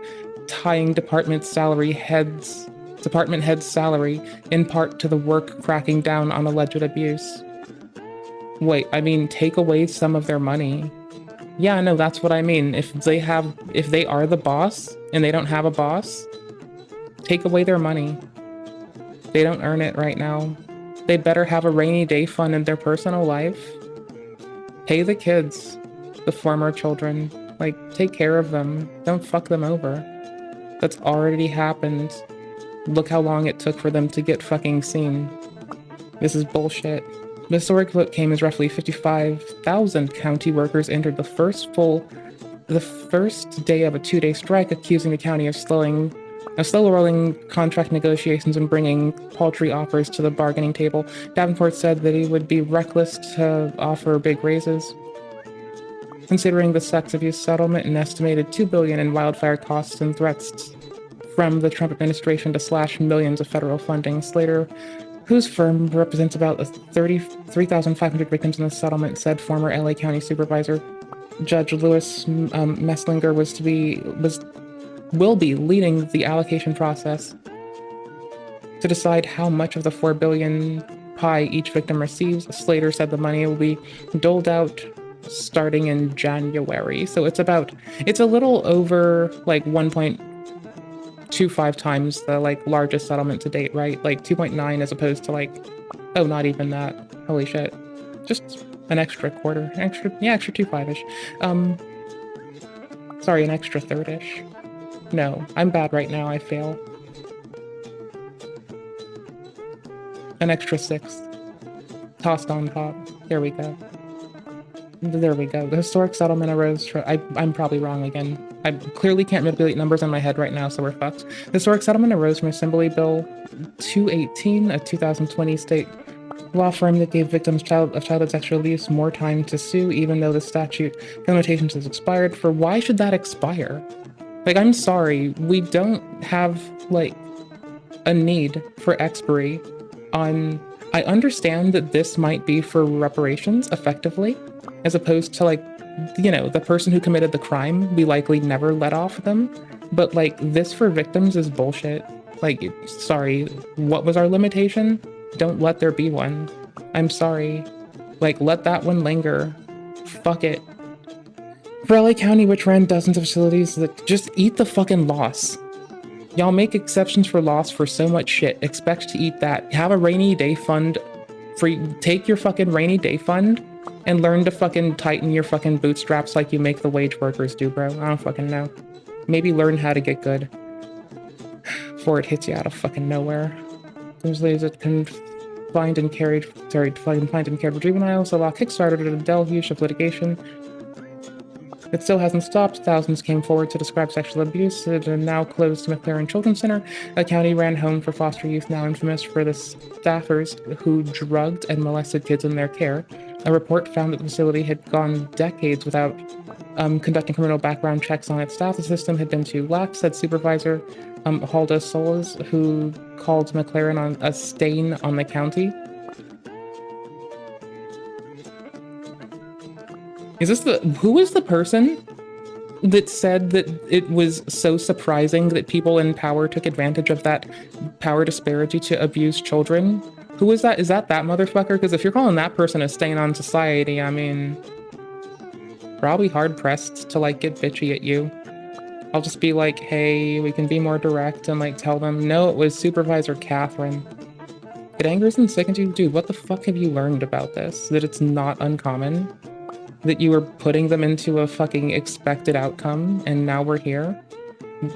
in part to the work cracking down on alleged abuse. Wait, I mean, take away some of their money. Yeah, no, that's what I mean. If they are the boss and they don't have a boss, take away their money. They don't earn it right now. They better have a rainy day fund in their personal life. Pay the kids, the former children. Like, take care of them. Don't fuck them over. That's already happened. Look how long it took for them to get fucking seen. This is bullshit. The historic vote came as roughly 55,000 county workers entered the first day of a 2-day strike, accusing the county of slow rolling contract negotiations and bringing paltry offers to the bargaining table. Davenport said that it would be reckless to offer big raises. Considering the sex abuse settlement, an estimated $2 billion in wildfire costs and threats from the Trump administration to slash millions of federal funding, Slater, whose firm represents about 33,500 victims in the settlement, said former LA County Supervisor Judge Louis Messlinger will be leading the allocation process to decide how much of the $4 billion pie each victim receives. Slater said the money will be doled out starting in January. So it's a little over like 1.25 times the like largest settlement to date, right? Like 2.9 as opposed to like, oh, not even that. Holy shit. Just an extra quarter, extra 2.5-ish. Sorry, an extra third-ish. No, I'm bad right now, I fail. An extra sixth. Tossed on top. There we go. There we go. The historic settlement arose from... I'm probably wrong again. I clearly can't manipulate numbers in my head right now, so we're fucked. The historic settlement arose from Assembly Bill 218, a 2020 state law firm that gave victims of childhood sexual abuse more time to sue, even though the statute of limitations has expired. For why should that expire? Like, I'm sorry, we don't have, like, a need for expiry on... I understand that this might be for reparations, effectively, as opposed to, like, you know, the person who committed the crime, we likely never let off them. But, like, this for victims is bullshit. Like, sorry, what was our limitation? Don't let there be one. I'm sorry. Like, let that one linger. Fuck it. For LA County, which ran dozens of facilities, that just eat the fucking loss. Y'all make exceptions for loss for so much shit. Expect to eat that. Have a rainy day fund. Take your fucking rainy day fund and learn to fucking tighten your fucking bootstraps like you make the wage workers do, bro. I don't fucking know. Maybe learn how to get good before it hits you out of fucking nowhere. There's ladies that confined and cared for juveniles. The law kickstarted a deluge of litigation. It still hasn't stopped. Thousands came forward to describe sexual abuse at a now closed McLaren Children's Center, a county-ran home for foster youth now infamous for the staffers who drugged and molested kids in their care. A report found that the facility had gone decades without conducting criminal background checks on its staff. The system had been too lax, said Supervisor Halda Solis, who called McLaren on a stain on the county. Who is the person that said that it was so surprising that people in power took advantage of that power disparity to abuse children? Who is that? Is that motherfucker? Because if you're calling that person a stain on society, I mean, probably hard-pressed to, like, get bitchy at you. I'll just be like, hey, we can be more direct and, like, tell them, no, it was Supervisor Catherine. It angers and sickens you? Dude, what the fuck have you learned about this? That it's not uncommon? That you were putting them into a fucking expected outcome, and now we're here?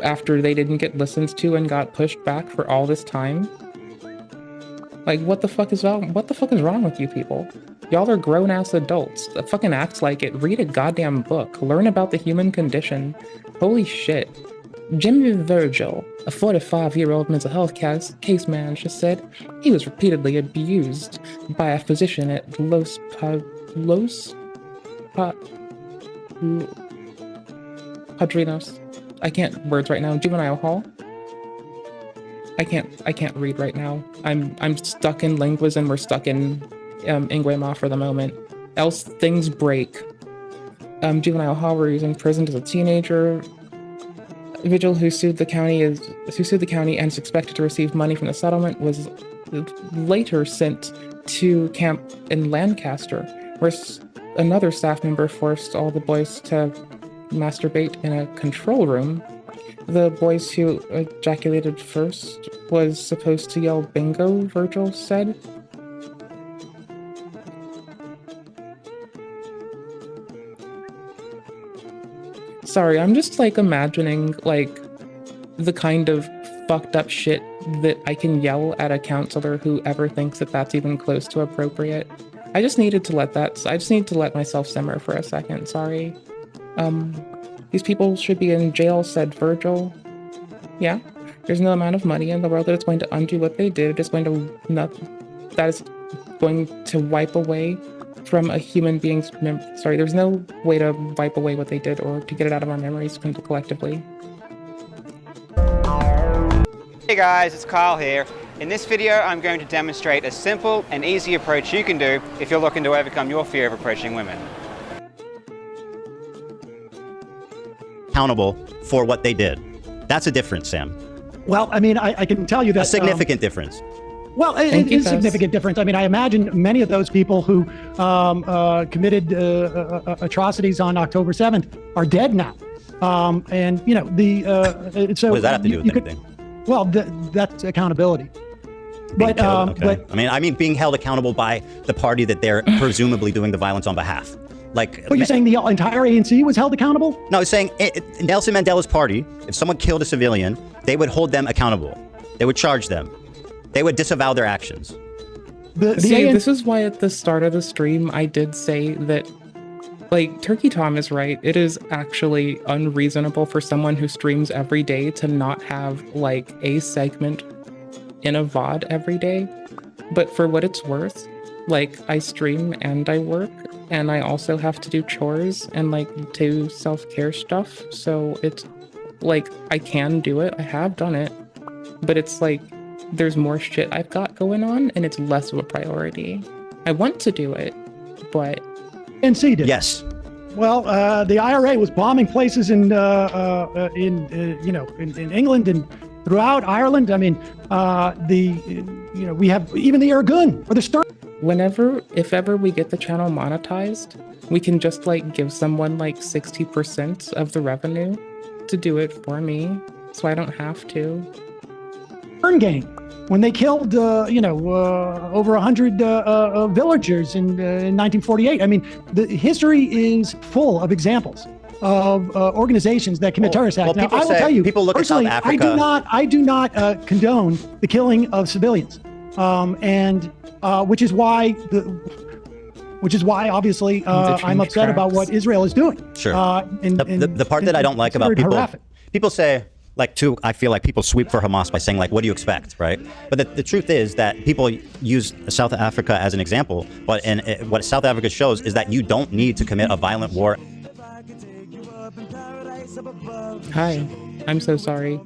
After they didn't get listened to and got pushed back for all this time? Like, what the fuck is wrong with you people? Y'all are grown-ass adults. Fucking act like it. Read a goddamn book. Learn about the human condition. Holy shit. Jimmy Virgil, a 45-year-old mental health case manager, said he was repeatedly abused by a physician at Los Padrinos. I can't words right now. Juvenile Hall. I can't read right now. I'm stuck in linguas and we're stuck in Ingwema for the moment. Else things break. Juvenile Hall, where he was imprisoned as a teenager. Vigil, who sued the county and is expected to receive money from the settlement, was later sent to camp in Lancaster, where another staff member forced all the boys to masturbate in a control room. The boys who ejaculated first was supposed to yell bingo, Virgil said. Sorry, I'm just like imagining like the kind of fucked up shit that I can yell at a counselor who ever thinks that that's even close to appropriate. I just need to let myself simmer for a second, sorry. These people should be in jail, said Virgil. Yeah, there's no amount of money in the world that is going to undo what they did. It's going to that is going to wipe away from a human being's sorry, there's no way to wipe away what they did or to get it out of our memories collectively. Hey guys, it's Kyle here. In this video, I'm going to demonstrate a simple and easy approach you can do if you're looking to overcome your fear of approaching women. Accountable for what they did. That's a difference, Sam. Well, I mean, I can tell you that... A significant difference. Well, it is a significant difference. I mean, I imagine many of those people who committed atrocities on October 7th are dead now. And, you know, so... What does that have to do with anything? Well, that's accountability. But, okay. I mean, being held accountable by the party that they're presumably doing the violence on behalf. Like, but you're saying the entire ANC was held accountable? No, it's saying Nelson Mandela's party, if someone killed a civilian, they would hold them accountable. They would charge them. They would disavow their actions. See, this is why at the start of the stream, I did say that, like, Turkey Tom is right. It is actually unreasonable for someone who streams every day to not have, like, a segment in a VOD every day. But for what it's worth, like, I stream and I work, and I also have to do chores and, like, do self-care stuff. So it's, like, I can do it. I have done it. But it's, like, there's more shit I've got going on, and it's less of a priority. I want to do it, but... NC did. Yes. Well, the IRA was bombing places in England and throughout Ireland. I mean, we have even the Irgun or the Stern. If ever we get the channel monetized, we can just like give someone like 60% of the revenue to do it for me, so I don't have to. Stern gang, when they killed, over 100 villagers in 1948. I mean, the history is full of examples of organizations that commit terrorist acts. Now, I will tell you, people look personally, at South Africa. I do not condone the killing of civilians, which is why obviously I'm upset about what Israel is doing. Sure. The part that I don't like about people say, like, I feel like people sweep for Hamas by saying, like, what do you expect, right? But the truth is that people use South Africa as an example, but what South Africa shows is that you don't need to commit a violent war. Hi, I'm so sorry.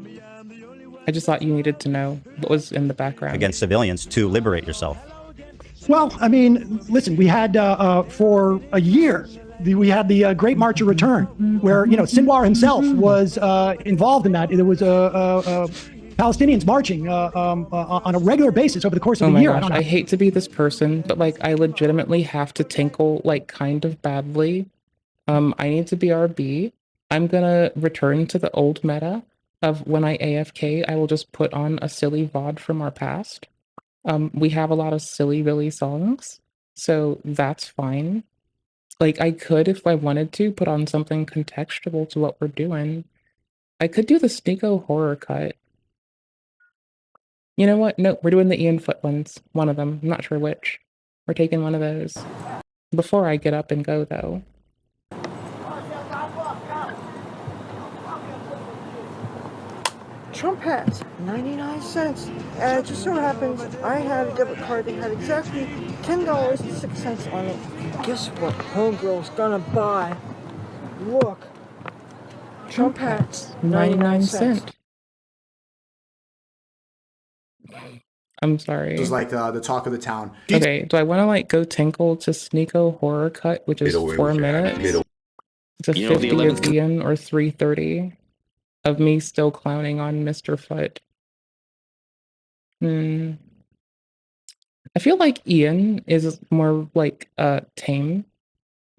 I just thought you needed to know what was in the background. Against civilians to liberate yourself. Well, I mean, listen, we had for a year, we had the Great March of Return, where, Sinwar himself was involved in that. There was Palestinians marching on a regular basis over the course of a year. Gosh, I hate to be this person, but like I legitimately have to tinkle like kind of badly. I need to BRB. I'm gonna return to the old meta of when I AFK, I will just put on a silly VOD from our past. We have a lot of silly Billy songs, so that's fine. Like, I could, if I wanted to, put on something contextual to what we're doing. I could do the Sneeko horror cut. You know what? No, we're doing the Ian Foot ones. One of them. I'm not sure which. We're taking one of those. Before I get up and go, though. Trump hats, 99 cents. It just so happens I had a debit card that had exactly $10.06 on it. Guess what homegirl's gonna buy? Look. Trump hats, 99 cents. I'm sorry. It was like the talk of the town. Okay, do I want to like go tinkle to Sneeko horror cut, which is 4 minutes? It's a 50 of Ian or 3:30 of me still clowning on Mr. Foot. I feel like Ian is more like tame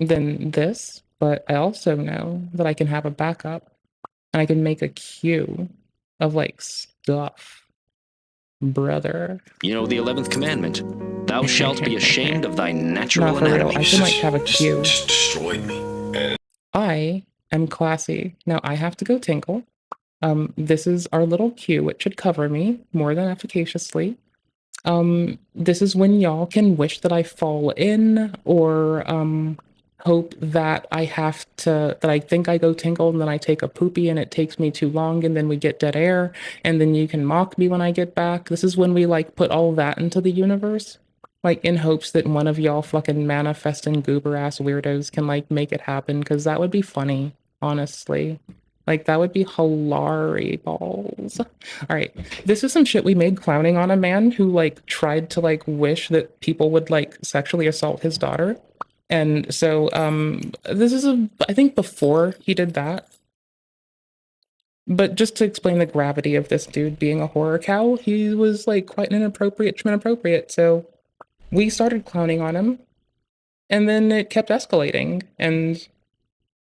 than this, but I also know that I can have a backup and I can make a queue of like stuff. Brother. You know the 11th commandment. Thou shalt be ashamed of thy natural Not for real. anatomy. I can like have a queue. Just destroyed me. I am classy. Now I have to go tinkle. This is our little cue. It should cover me more than efficaciously. This is when y'all can wish that I fall in or hope that I think I go tinkle and then I take a poopy and it takes me too long and then we get dead air and then you can mock me when I get back. This is when we like put all that into the universe. Like in hopes that one of y'all fucking manifesting goober ass weirdos can like make it happen because that would be funny, honestly. Like that would be hilarious balls. All right, this is some shit we made clowning on a man who like tried to like wish that people would like sexually assault his daughter. And so this is I think before he did that. But just to explain the gravity of this dude being a horror cow, he was like quite inappropriate. So we started clowning on him and then it kept escalating and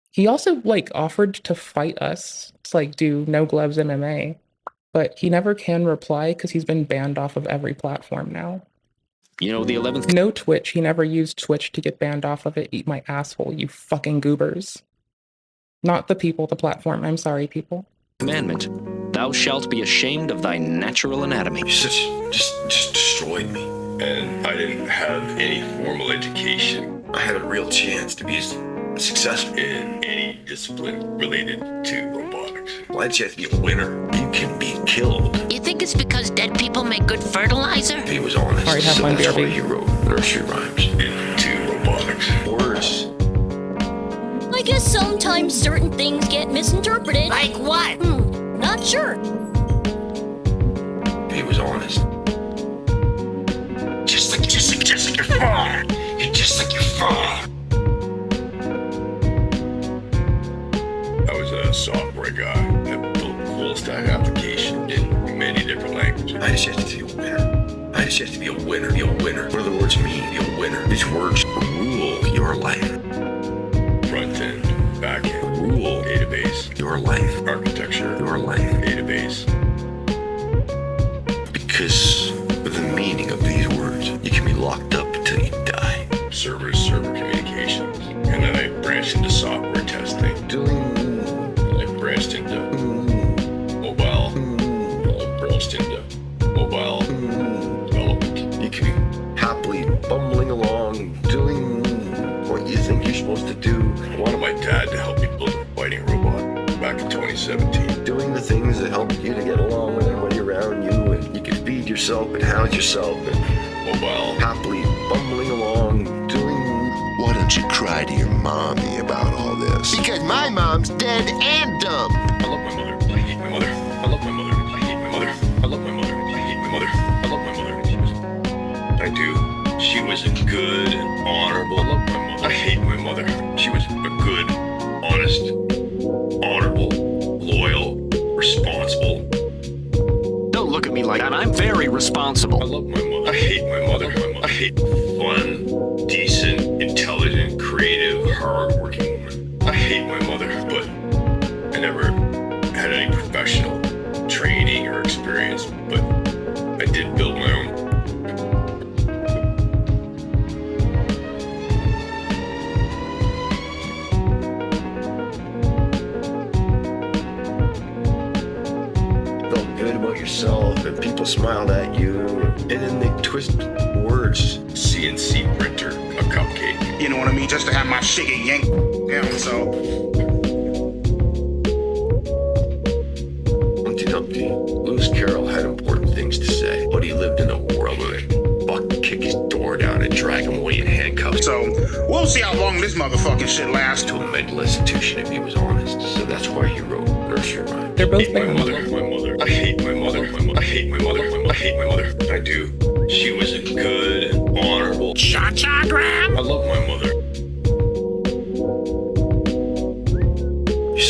he also like offered to fight us to like do no gloves MMA, but he never can reply because he's been banned off of every platform now. You know, the 11th... No Twitch. He never used Twitch to get banned off of it. Eat my asshole, you fucking goobers. Not the people, the platform. I'm sorry, people. Commandment. Thou shalt be ashamed of thy natural anatomy. You just destroyed me. And I didn't have any formal education. I had a real chance to be successful in any discipline related to robotics. Well, I just have to be a winner. You can be killed. You think it's because dead people make good fertilizer? He was honest. All right, have fun, that's BRB. why he wrote nursery rhymes into robotics. Words. I guess sometimes certain things get misinterpreted. Like what? Not sure. He was honest. Just like your father. You're just like your father. I was a software guy that built the full stack application in many different languages. I just have to be a winner. I just have to be a winner. Be a winner. What do the words mean? Be a winner. These words rule your life. Front end, back end, rule, database, your life, architecture, your life, database. Because with the meaning of these words, you can be locked up until you die. Server communications. And then I branched into software testing. I branched into mobile. I branched into mobile development. You can be happily bumbling along, doing what you think you're supposed to do. I wanted my dad to help me build a fighting robot back in 2017. Doing the things that help you to get along with everybody around you, and you can feed yourself and house yourself, and mobile, happily bumbling along, doing... Why don't you cry to your mommy about all this? Because my mom's dead and dumb. I love my mother. I hate my mother. I love my mother. I hate my mother. I love my mother. I hate my mother. I love my mother. I do. She was a good and honorable. I love my mother. I hate my mother. She was a good, honest, honorable, loyal, responsible. Don't look at me like that. I'm very responsible. I love my mother. I hate my mother. I hate fun, decent, intelligent, creative, hard-working woman. I hate my mother, but I never had any professional training or experience, but I did build my own. Felt good about yourself, and people smiled at you, and then they twist words. CNC printer, a cupcake. You know what I mean? Just to have my shit get yanked down, so. Humpty Dumpty, Lewis Carroll had important things to say, but he lived in a world where they fucking kick his door down and drag him away in handcuffs. So, we'll see how long this motherfucking shit lasts. To a mental institution if he was honest. So that's why he wrote nursery rhymes. They're both my mother. I hate my mother. I hate my mother. I hate my mother. I do. She was a good, honorable. Cha-cha gram. I love my mother. You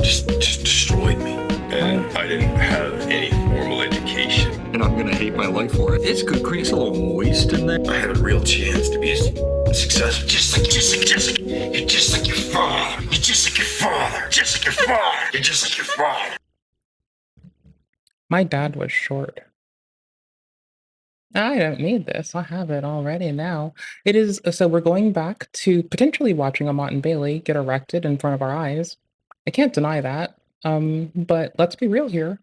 just destroyed me. And I didn't have any formal education. And I'm gonna hate my life for it. It's good, creates a little moist in there. I had a real chance to be successful. Just like you're just like your father. You're just like your father. Just like your father. You're just like your father. My dad was short. I don't need this. I have it already now. It is so we're going back to potentially watching a Mott and Bailey get erected in front of our eyes. I can't deny that. But let's be real here.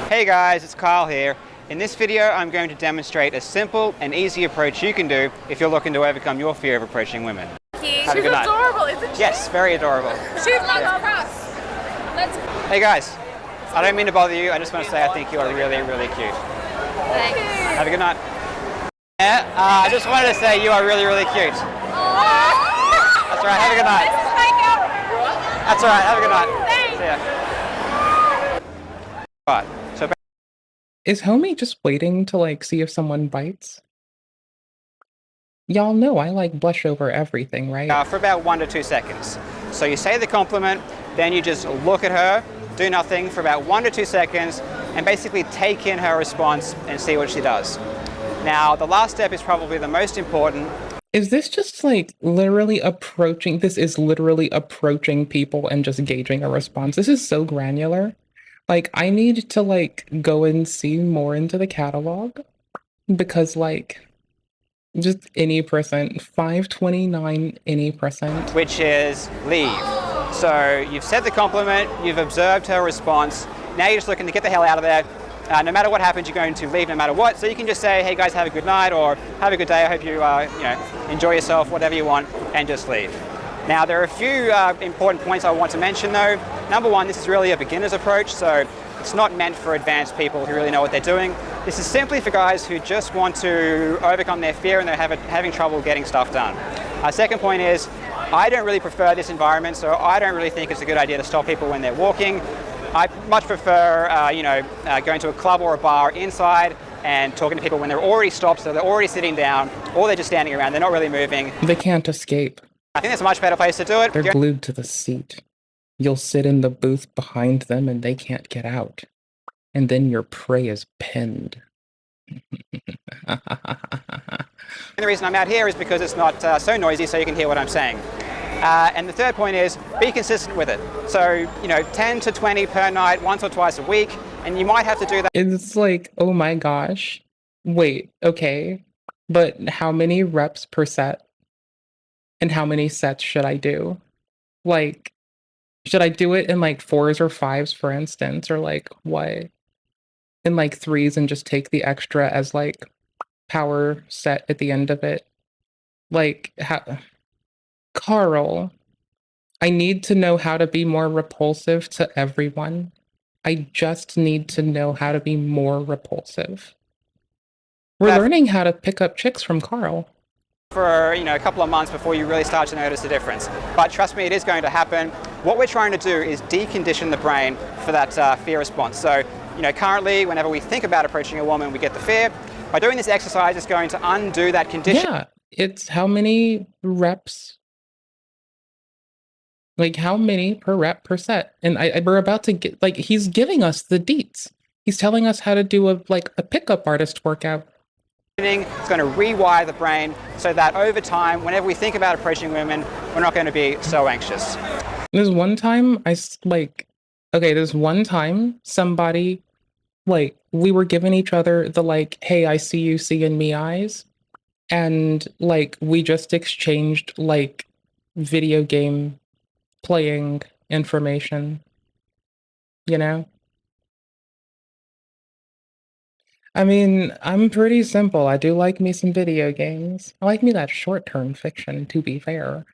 Hey guys, it's Kyle here. In this video, I'm going to demonstrate a simple and easy approach you can do if you're looking to overcome your fear of approaching women. She's Have a good night. adorable, isn't she? Yes, very adorable. She's not cross. Let's. Hey guys, I don't mean to bother you. I just want to say I think you are really, really cute. Thanks. Have a good night. Yeah, I just wanted to say you are really, really cute. That's all right. Have a good night. That's all right. Have a good night. Thanks. See ya. Right. So. Is homie just waiting to like see if someone bites? Y'all know I like blush over everything, right? For about 1 to 2 seconds. So you say the compliment, then you just look at her, do nothing for about 1 to 2 seconds, and basically take in her response and see what she does. Now, the last step is probably the most important. Is this just like literally approaching? This is literally approaching people and just gauging a response. This is so granular. Like, I need to like go and see more into the catalog because like just any percent, 529 any percent. Which is leave. So you've said the compliment, you've observed her response, now you're just looking to get the hell out of there. No matter what happens, you're going to leave no matter what. So you can just say, hey guys, have a good night, or have a good day, I hope you, enjoy yourself, whatever you want, and just leave. Now, there are a few important points I want to mention though. Number one, this is really a beginner's approach, so it's not meant for advanced people who really know what they're doing. This is simply for guys who just want to overcome their fear and they're having trouble getting stuff done. Second point is, I don't really prefer this environment, so I don't really think it's a good idea to stop people when they're walking. I much prefer, going to a club or a bar inside and talking to people when they're already stopped, so they're already sitting down, or they're just standing around, they're not really moving. They can't escape. I think that's a much better place to do it. They're glued to the seat. You'll sit in the booth behind them and they can't get out. And then your prey is pinned. And the reason I'm out here is because it's not so noisy, so you can hear what I'm saying. And the third point is, be consistent with it. So, 10 to 20 per night, once or twice a week, and you might have to do that. It's like, oh my gosh. Wait, okay. But how many reps per set? And how many sets should I do? Like, should I do it in like 4s or 5s, for instance, or like what? In like 3s and just take the extra as like power set at the end of it? Like, how? Carl, I need to know how to be more repulsive to everyone. I just need to know how to be more repulsive. We're learning how to pick up chicks from Carl. For a couple of months before you really start to notice the difference. But trust me, it is going to happen. What we're trying to do is decondition the brain for that fear response. So, currently, whenever we think about approaching a woman, we get the fear. By doing this exercise, it's going to undo that condition. Yeah, it's how many reps? Like, how many per rep per set? And we're about to get, like, he's giving us the deets. He's telling us how to do a pickup artist workout. It's going to rewire the brain so that over time, whenever we think about approaching women, we're not going to be so anxious. There's one time there's one time somebody, like, we were giving each other the, like, hey, I see you seeing me eyes. And, like, we just exchanged, like, video game playing information, I mean, I'm pretty simple. I do like me some video games. I like me that short-term fiction, to be fair.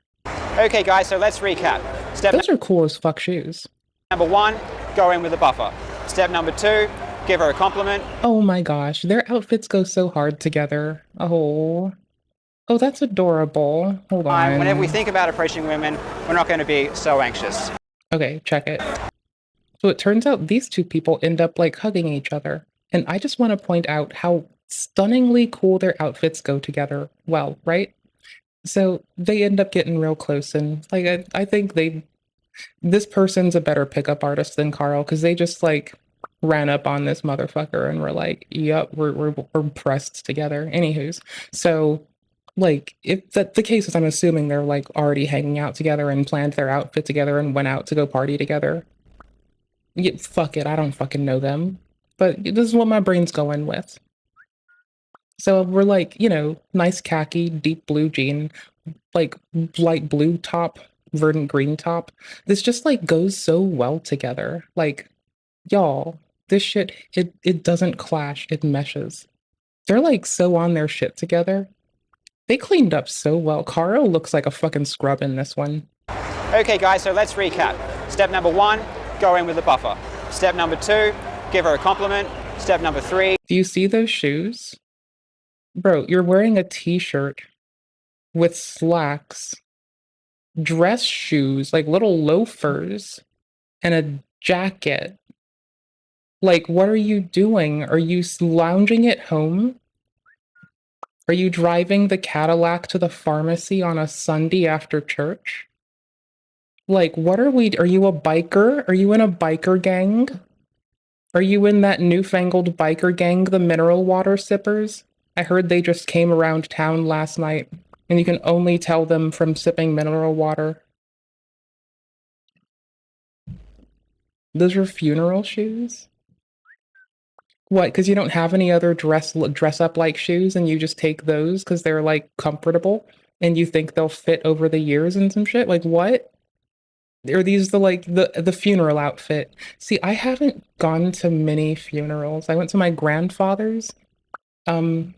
Okay, guys, so let's recap. Those are cool as fuck shoes. Number 1, go in with a buffer. Step number 2, give her a compliment. Oh my gosh, their outfits go so hard together. Oh, that's adorable. Hold on. Whenever we think about approaching women, we're not going to be so anxious. Okay, check it. So it turns out these two people end up, like, hugging each other. And I just want to point out how stunningly cool their outfits go together. Well, right? So they end up getting real close, and like I think this person's a better pickup artist than Carl, because they just like ran up on this motherfucker and were like, "Yep, we're pressed together." Anywho's, so like if that's the case, is I'm assuming they're like already hanging out together and planned their outfit together and went out to go party together. Yeah, fuck it, I don't fucking know them. But this is what my brain's going with. So we're like, nice khaki, deep blue jean, like light blue top, verdant green top. This just like goes so well together. Like, y'all, this shit, it doesn't clash, it meshes. They're like so on their shit together. They cleaned up so well. Caro looks like a fucking scrub in this one. Okay guys, so let's recap. Step number 1, go in with the buffer. Step number 2, give her a compliment. Step number 3. Do you see those shoes? Bro, you're wearing a t-shirt with slacks, dress shoes, like little loafers, and a jacket. Like, what are you doing? Are you lounging at home? Are you driving the Cadillac to the pharmacy on a Sunday after church? Like, what are you a biker? Are you in a biker gang? Are you in that newfangled biker gang, the mineral water sippers? I heard they just came around town last night, and you can only tell them from sipping mineral water. Those are funeral shoes? What, because you don't have any other dress up like shoes and you just take those because they're like comfortable and you think they'll fit over the years and some shit? Like what? Are these the funeral outfit? See, I haven't gone to many funerals. I went to my grandfather's. When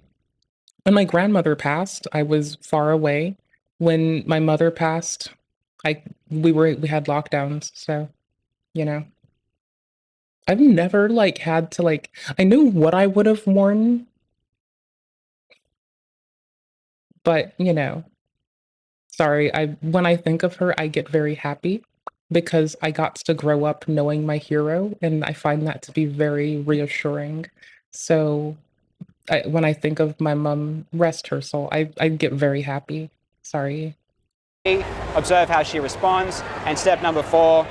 my grandmother passed, I was far away. When my mother passed, we had lockdowns, so you know. I've never like had to like I knew what I would have worn, but you know, sorry, when I think of her, I get very happy because I got to grow up knowing my hero, and I find that to be very reassuring. So when I think of my mom, rest her soul, I get very happy. Sorry. Observe how she responds. And step number 4,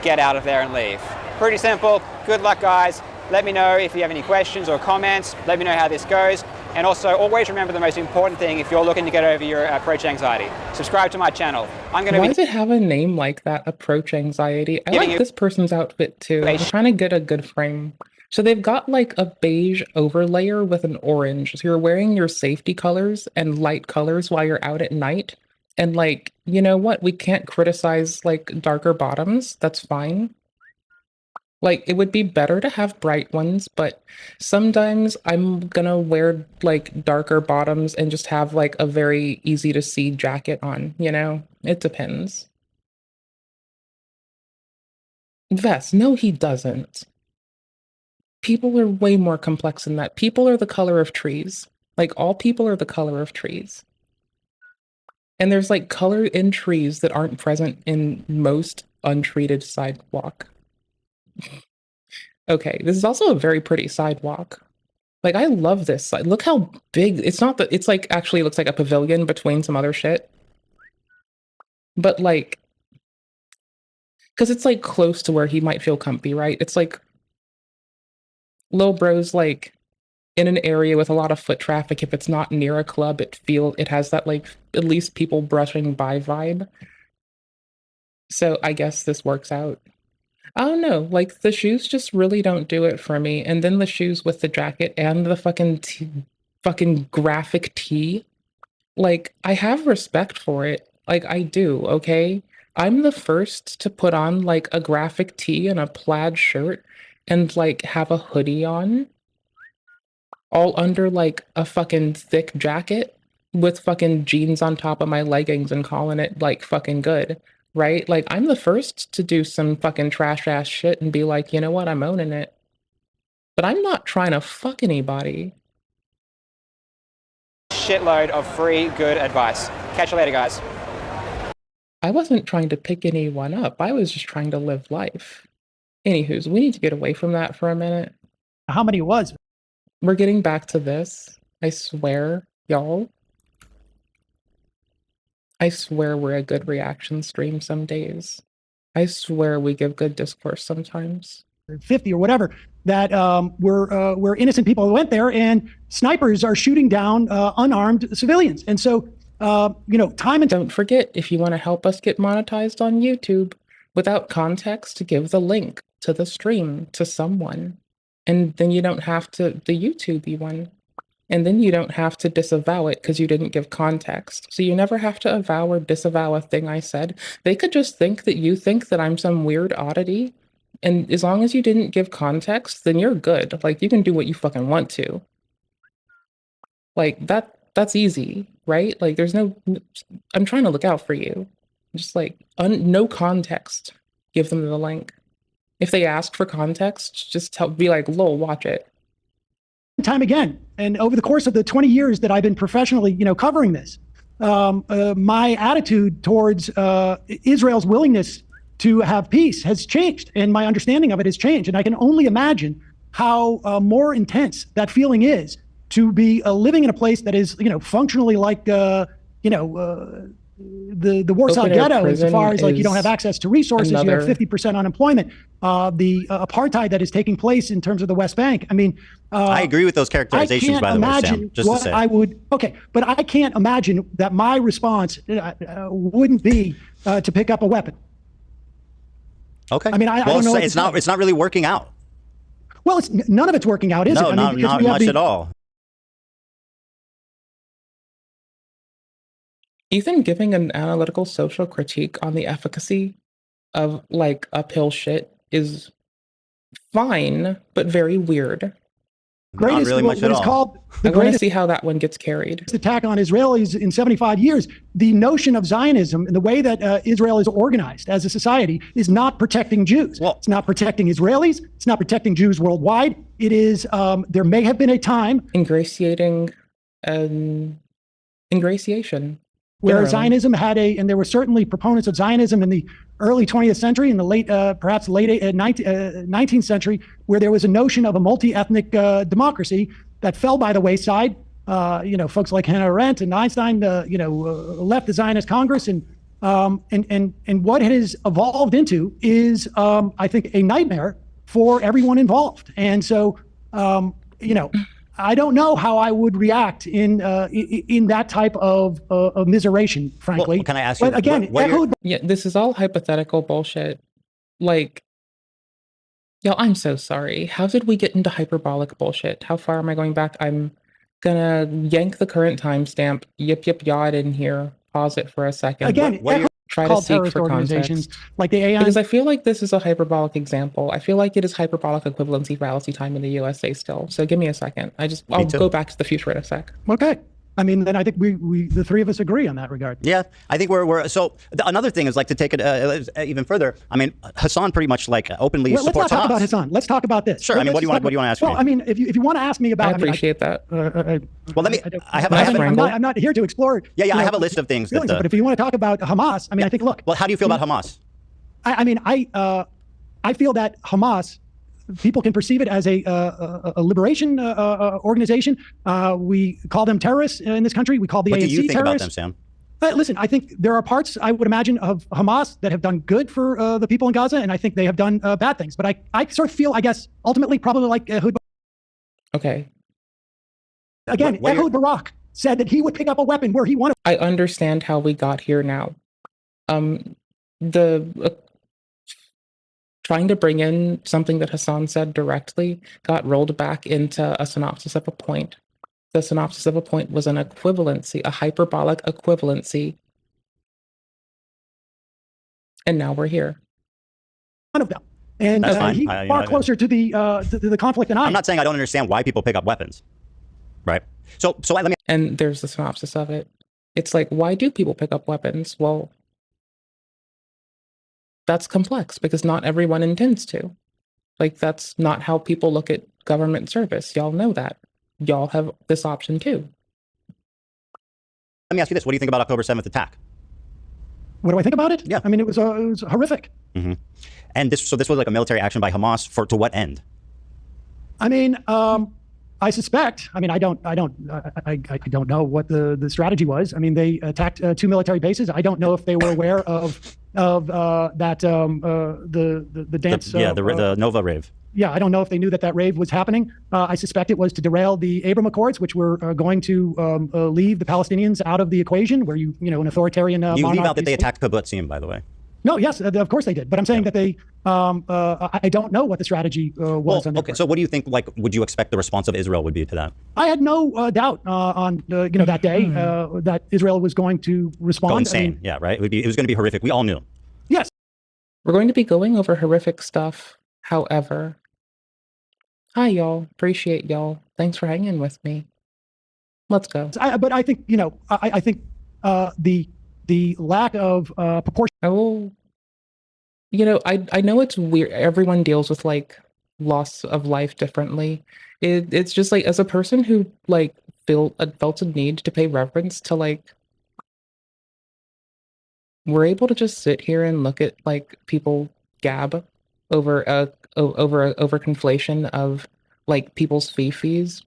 get out of there and leave. Pretty simple. Good luck, guys. Let me know if you have any questions or comments. Let me know how this goes. And also, always remember the most important thing if you're looking to get over your approach anxiety. Subscribe to my channel. Why does it have a name like that, approach anxiety? I like this person's outfit too. I'm trying to get a good frame. So they've got like a beige overlayer with an orange. So you're wearing your safety colors and light colors while you're out at night. And like, you know what? We can't criticize like darker bottoms. That's fine. Like, it would be better to have bright ones, but sometimes I'm gonna wear like darker bottoms and just have like a very easy to see jacket on, you know? It depends. Vest, no, he doesn't. People are way more complex than that. People are the color of trees. Like, all people are the color of trees. And there's like color in trees that aren't present in most untreated sidewalk. Okay, this is also a very pretty sidewalk. Like, I love this side. Look how big, it's not that, it's like actually looks like a pavilion between some other shit. But like, because it's like close to where he might feel comfy, right? It's like, Lil Bro's like in an area with a lot of foot traffic. If it's not near a club, it has that like, at least people brushing by vibe. So I guess this works out. I don't know, like, the shoes just really don't do it for me, and then the shoes with the jacket and the fucking graphic tee, like, I have respect for it, like, I do, okay? I'm the first to put on, like, a graphic tee and a plaid shirt and, like, have a hoodie on, all under, like, a fucking thick jacket with fucking jeans on top of my leggings and calling it, like, fucking good. Right? Like, I'm the first to do some fucking trash ass shit and be like, you know what, I'm owning it. But I'm not trying to fuck anybody. Shitload of free good advice. Catch you later, guys. I wasn't trying to pick anyone up. I was just trying to live life. Anywho's, we need to get away from that for a minute. How many was? We're getting back to this. I swear, y'all. I swear we're a good reaction stream some days. I swear we give good discourse sometimes. 50 or whatever, that were innocent people who went there, and snipers are shooting down unarmed civilians. And so, you know, time and... Don't forget, if you want to help us get monetized on YouTube, without context, give the link to the stream to someone. And then you don't have to, the YouTube one. And then you don't have to disavow it because you didn't give context. So you never have to avow or disavow a thing I said. They could just think that you think that I'm some weird oddity. And as long as you didn't give context, then you're good. Like, you can do what you fucking want to. Like, that's easy, right? Like, there's no... I'm trying to look out for you. Just, like, no context. Give them the link. If they ask for context, just be like, lol, watch it. Time again, and over the course of the 20 years that I've been professionally, covering this, my attitude towards Israel's willingness to have peace has changed, and my understanding of it has changed. And I can only imagine how more intense that feeling is to be living in a place that is, functionally like, the Warsaw Ghetto, insofar as like you don't have access to resources, you have 50% unemployment, the apartheid that is taking place in terms of the West Bank. I mean, I agree with those characterizations, by the way, Sam. Just to say, but I can't imagine that my response wouldn't be to pick up a weapon. Okay. I mean, I don't know. It's not really working out. Well, none of it's working out, is it? No, not much at all. Ethan giving an analytical social critique on the efficacy of like uphill shit is fine, but very weird. Not really much at all. I want to see how that one gets carried. Attack on Israelis in 75 years. The notion of Zionism and the way that Israel is organized as a society is not protecting Jews. It's not protecting Israelis. It's not protecting Jews worldwide. It is, there may have been a time. Ingratiation. Where Zionism had and there were certainly proponents of Zionism in the early 20th century, in the late, perhaps late 19th century, where there was a notion of a multi-ethnic democracy that fell by the wayside. Folks like Hannah Arendt and Einstein, left the Zionist Congress, and what it has evolved into is, I think, a nightmare for everyone involved. And so, I don't know how I would react in that type of miseration, frankly. Well, can I ask you? But again, this is all hypothetical bullshit. Like, y'all, I'm so sorry. How did we get into hyperbolic bullshit? How far am I going back? I'm gonna yank the current timestamp, yip yaw it in here, pause it for a second. Again, try to seek for organizations context. Like the AI. Because I feel like this is a hyperbolic example. I feel like it is hyperbolic equivalency fallacy time in the USA still. So give me a second. I'll go back to the future in a sec. Okay. I mean, then I think we the three of us agree on that regard. Yeah, I think we're so. Another thing is like to take it even further. I mean, Hassan pretty much like openly supports Hamas. Let's not talk about Hassan. Let's talk about this. Sure. I mean, what do you want to ask me? Well, I mean, if you want to ask me about, I appreciate that. Well, let me. I'm not here to explore. Yeah. I have a list of things. But if you want to talk about Hamas, I mean, I think look. Well, how do you feel about Hamas? I feel that Hamas. People can perceive it as a liberation organization. We call them terrorists in this country. We call the ANC terrorists. What do you think about them, Sam? Listen, I think there are parts, I would imagine, of Hamas that have done good for the people in Gaza, and I think they have done bad things. But I sort of feel, I guess, ultimately probably like Ehud. Okay. Again, Ehud Barak said that he would pick up a weapon where he wanted. I understand how we got here now. Trying to bring in something that Hassan said directly got rolled back into a synopsis of a point. The synopsis of a point was an equivalency, a hyperbolic equivalency. And now we're here. One of them. And he's far closer to the conflict than I am. I'm not saying I don't understand why people pick up weapons. Right? So let me... And there's the synopsis of it. It's like, why do people pick up weapons? Well, that's complex because not everyone intends to. Like, that's not how people look at government service. Y'all know that. Y'all have this option too. Let me ask you this. What do you think about October 7th attack? What do I think about it? Yeah. I mean, it was horrific. Mm-hmm. And this was like a military action by Hamas to what end? I mean, I suspect. I mean, I don't know what the strategy was. I mean, they attacked 2 military bases. I don't know if they were aware of that the dance. The Nova rave. Yeah, I don't know if they knew that rave was happening. I suspect it was to derail the Abraham Accords, which were going to leave the Palestinians out of the equation, where an authoritarian. You leave out that they attacked Kibbutzim, by the way. No, yes, of course they did. But I'm saying that they I don't know what the strategy was. Well, okay, so what do you think, like, would you expect the response of Israel would be to that? I had no doubt on that day that Israel was going to respond. Go insane, yeah, right? It was going to be horrific. We all knew. Yes. We're going to be going over horrific stuff. However, hi, y'all. Appreciate y'all. Thanks for hanging with me. Let's go. But I think, I think the lack of proportion. Oh, I know it's weird. Everyone deals with like loss of life differently. It's just like, as a person who like felt a need to pay reverence to like, we're able to just sit here and look at like people gab over conflation of like people's fees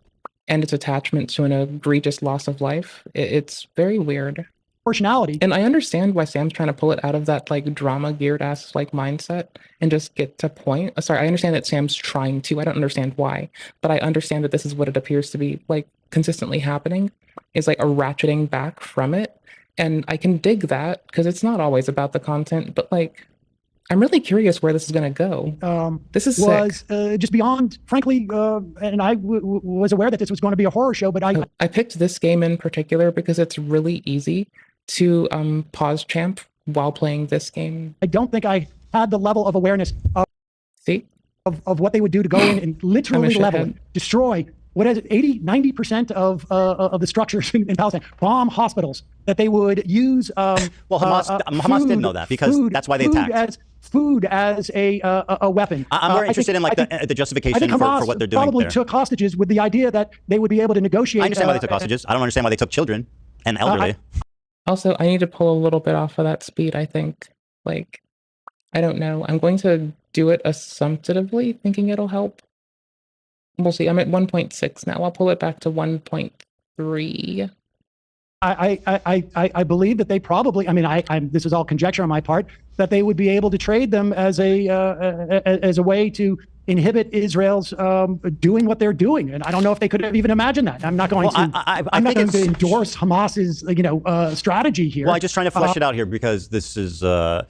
and its attachment to an egregious loss of life. It's very weird. Proportionality. And I understand why Sam's trying to pull it out of that like drama geared ass like mindset and just get to point. Sorry, I understand that Sam's trying to. I don't understand why, but I understand that this is what it appears to be like consistently happening, is like a ratcheting back from it. And I can dig that because it's not always about the content, but like, I'm really curious where this is going to go. This is was just beyond, frankly, and I was aware that this was going to be a horror show, but I picked this game in particular because it's really easy to pause champ while playing this game. I don't think I had the level of awareness of what they would do to go in and literally level, destroy what is it, 80-90% of the structures in Palestine, bomb hospitals that they would use. Well, Hamas didn't know that because that's why they attacked. Food as a weapon. I'm more interested in like the justification for what they're doing. Probably took hostages with the idea that they would be able to negotiate. I understand why they took hostages. I don't understand why they took children and elderly. Also, I need to pull a little bit off of that speed, I think. Like, I don't know. I'm going to do it assumptively, thinking it'll help. We'll see. I'm at 1.6 now. I'll pull it back to 1.3. I believe that they probably, I mean, this is all conjecture on my part, that they would be able to trade them as a way to inhibit Israel's doing what they're doing. And I don't know if they could have even imagined that. I'm not going I'm not going to endorse Hamas's, strategy here. Well, I'm just trying to flesh it out here because this is what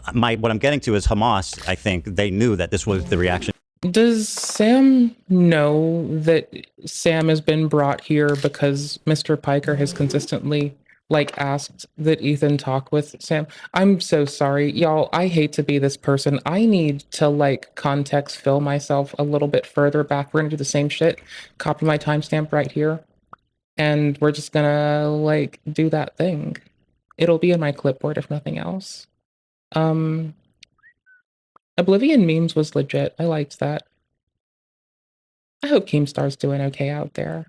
I'm getting to is Hamas. I think they knew that this was the reaction. Does Sam know that Sam has been brought here because Mr. Piker has consistently asked that Ethan talk with Sam? I'm so sorry, y'all. I hate to be this person. I need to context fill myself a little bit further back. We're gonna do the same shit. Copy my timestamp right here. And we're just gonna do that thing. It'll be in my clipboard if nothing else. Oblivion memes was legit. I liked that. I hope Keemstar's doing okay out there.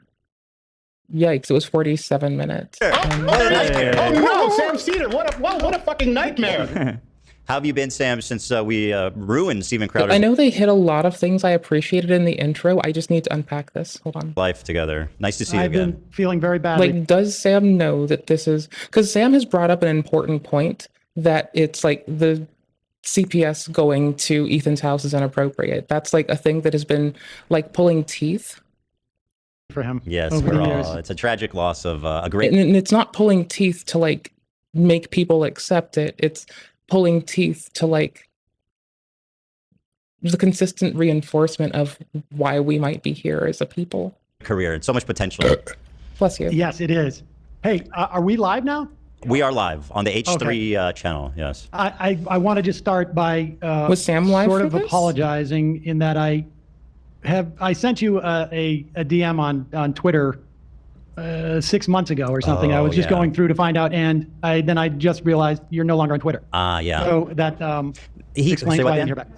Yikes, it was 47 minutes. Oh no, Sam Cedar, what a fucking nightmare. How have you been, Sam, since we ruined Steven Crowder's I know they hit a lot of things I appreciated in the intro. I just need to unpack this. Hold on. life together? Nice to see you I've again. been feeling very badly. Does Sam know that this is... Because Sam has brought up an important point that it's the CPS going to Ethan's house is inappropriate. That's a thing that has been pulling teeth for him. Yes, it's a tragic loss of a great... And it's not pulling teeth to make people accept it. It's pulling teeth to the consistent reinforcement of why we might be here as a people. Career and so much potential. Bless you. Yes, it is. Hey, are we live now? We are live on the H3 channel, yes. I want to just start by was Sam live sort for of this? apologizing in that I sent you a DM on Twitter 6 months ago or something. I was just going through to find out, and then I just realized you're no longer on Twitter. Yeah. So that explains why I didn't hear back.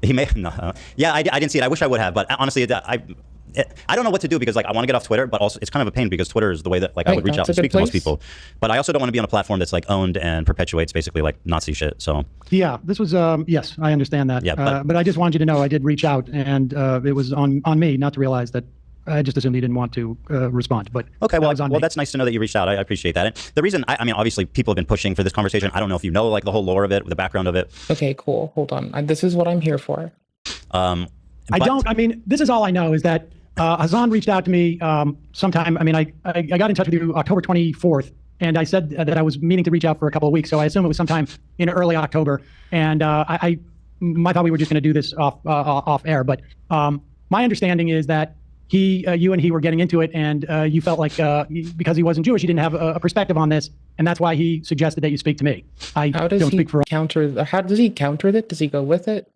He may no. Yeah, I didn't see it. I wish I would have, but honestly, I don't know what to do because I want to get off Twitter, but also it's kind of a pain because Twitter is the way that I would reach out and speak to most people. But I also don't want to be on a platform that's owned and perpetuates basically Nazi shit. So yeah, this was yes, I understand that. Yeah, but I just wanted you to know I did reach out, and it was on me not to realize that. I just assumed he didn't want to respond, but okay. Well, that's nice to know that you reached out. I appreciate that. And the reason, I mean, obviously, people have been pushing for this conversation. I don't know if you know the whole lore of it, the background of it. Okay, cool. Hold on. This is what I'm here for. I mean, this is all I know is that Hassan reached out to me sometime. I mean, I got in touch with you October 24th, and I said that I was meaning to reach out for a couple of weeks. So I assume it was sometime in early October. And I I thought we were just going to do this off air, but my understanding is that you and he were getting into it, and you felt like because he wasn't Jewish, he didn't have a perspective on this, and that's why he suggested that you speak to me. How does he counter it? Does he go with it?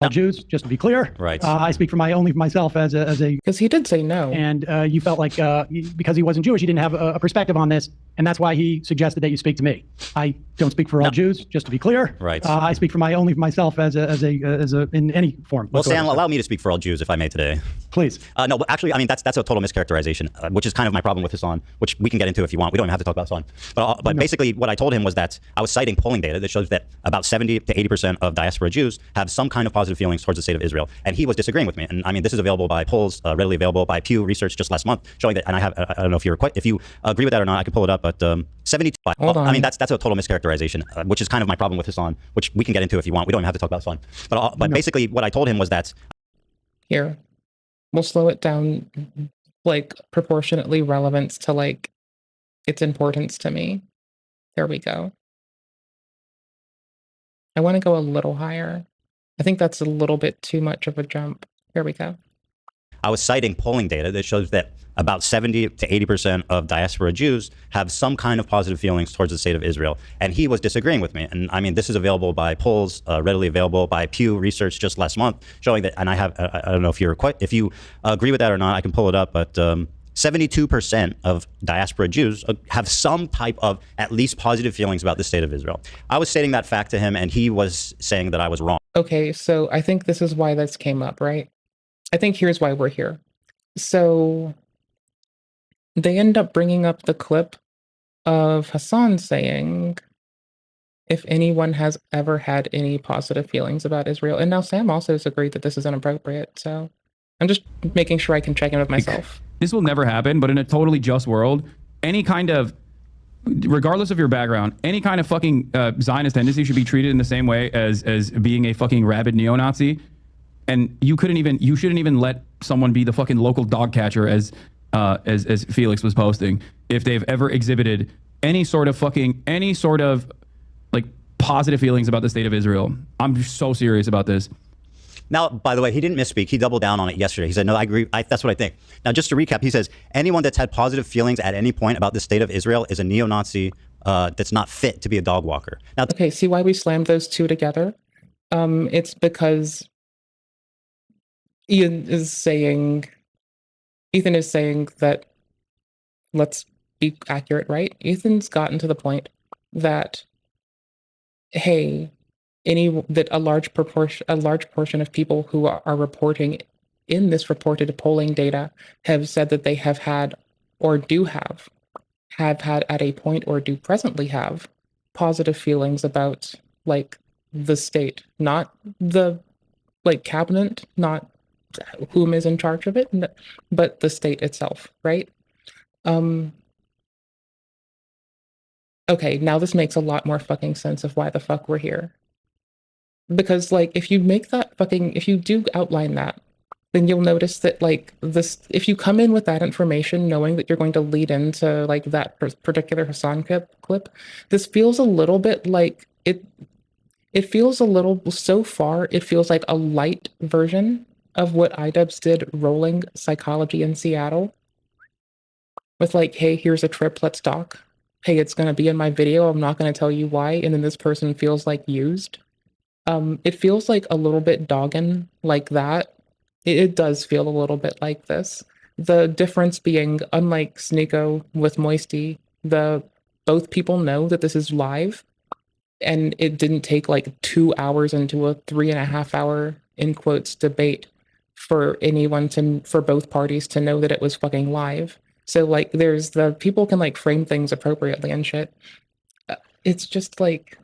All Jews, just to be clear. Right. I speak for only for myself as a because he did say no, and you felt like because he wasn't Jewish, he didn't have a perspective on this, and that's why he suggested that you speak to me. I don't speak for all Jews, just to be clear. Right. I speak for only for myself as a in any form. Well, Sam, allow me to speak for all Jews, if I may, today. Please. No, but actually, I mean that's a total mischaracterization, which is kind of my problem with Hassan, which we can get into if you want. We don't even have to talk about Hassan. But basically, what I told him was that I was citing polling data that shows that about 70 to 80% of diaspora Jews have some kind of positive feelings towards the state of Israel, and he was disagreeing with me. And I mean, this is available by polls, readily available by Pew Research just last month, showing that. And I don't know if you agree with that or not. I can pull it up, but 70. Hold on. I mean, that's a total mischaracterization, which is kind of my problem with Hassan, which we can get into if you want. We don't even have to talk about Hassan. But basically, what I told him was that. Here, we'll slow it down, like proportionately relevance to like its importance to me. There we go. I want to go a little higher. I think that's a little bit too much of a jump. Here we go. I was citing polling data that shows that about 70 to 80% of diaspora Jews have some kind of positive feelings towards the state of Israel. And he was disagreeing with me. And I mean, this is available by polls, readily available by Pew Research just last month, showing that. And I don't know if you agree with that or not. I can pull it up, but 72% of diaspora Jews have some type of at least positive feelings about the state of Israel. I was stating that fact to him, and he was saying that I was wrong. Okay, so I think this is why this came up, right? I think here's why we're here. So they end up bringing up the clip of Hassan saying, if anyone has ever had any positive feelings about Israel. And now Sam also has agreed that this is inappropriate. So I'm just making sure I can check in with myself. This will never happen, but in a totally just world, any kind of, regardless of your background, any kind of fucking Zionist tendency should be treated in the same way as being a fucking rabid neo-Nazi. And you shouldn't even let someone be the fucking local dog catcher as Felix was posting if they've ever exhibited any sort of like positive feelings about the state of Israel. I'm so serious about this. Now, by the way, he didn't misspeak. He doubled down on it yesterday. He said, no, I agree. That's what I think. Now, just to recap, he says, anyone that's had positive feelings at any point about the state of Israel is a neo-Nazi that's not fit to be a dog walker. Now, okay, see why we slammed those two together? It's because Ethan is saying that, let's be accurate, right? Ethan's gotten to the point that, hey, a large portion of people who are reporting in this reported polling data have said that they have had or have had at a point or do presently have positive feelings about like the state, not the like cabinet, not whom is in charge of it, but the state itself, right? Okay, now this makes a lot more fucking sense of why the fuck we're here. Because like if you do outline that, then you'll notice that like this, if you come in with that information knowing that you're going to lead into like that particular Hassan clip, this feels a little bit like it feels a little, so far it feels like a light version of what iDubbbz did rolling Psychology in Seattle with like, hey, here's a trip, let's talk. Hey, it's going to be in my video, I'm not going to tell you why, and then this person feels like used. It feels like a little bit dogging like that. It does feel a little bit like this. The difference being, unlike Sneeko with Moisty, both people know that this is live, and it didn't take like 2 hours into a 3.5 hour, in quotes, debate for both parties to know that it was fucking live. So like there's the people can like frame things appropriately and shit. It's just like,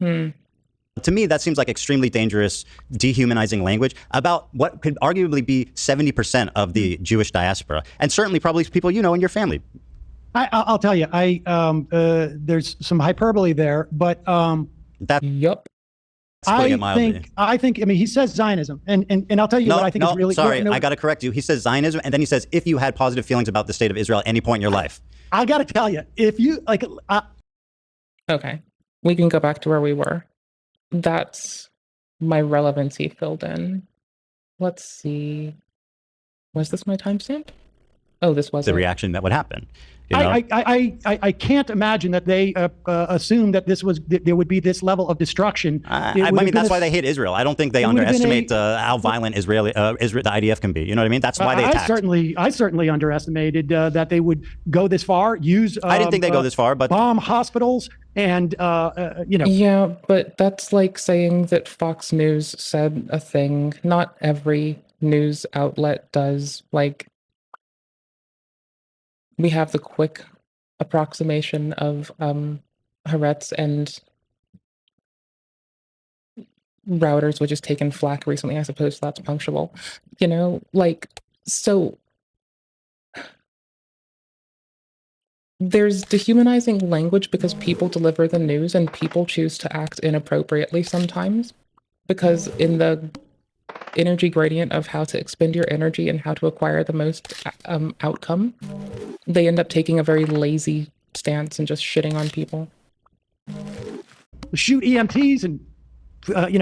To me, that seems like extremely dangerous, dehumanizing language about what could arguably be 70% of the Jewish diaspora, and certainly probably people you know in your family. I'll tell you, there's some hyperbole there, but yep. I think. I mean, he says Zionism, and I'll tell you what I think is really. Sorry, I got to correct you. He says Zionism, and then he says if you had positive feelings about the state of Israel at any point in your life. I got to tell you, if you like. Okay, we can go back to where we were. That's my relevancy filled in. Let's see. Was this my timestamp? Oh, this was the reaction that would happen. You know? I can't imagine that they assumed that there would be this level of destruction. I mean, that's why they hate Israel. I don't think they underestimate how violent the IDF can be. You know what I mean? That's why they attacked. I certainly underestimated that they would go this far. I didn't think they go this far, but bomb hospitals and Yeah, but that's like saying that Fox News said a thing. Not every news outlet does. Like, we have the quick approximation of Haaretz and Routers, which has taken flack recently. I suppose that's punctual. You know, like, so there's dehumanizing language because people deliver the news and people choose to act inappropriately sometimes, because in the energy gradient of how to expend your energy and how to acquire the most outcome, they end up taking a very lazy stance and just shitting on people. Shoot EMTs and,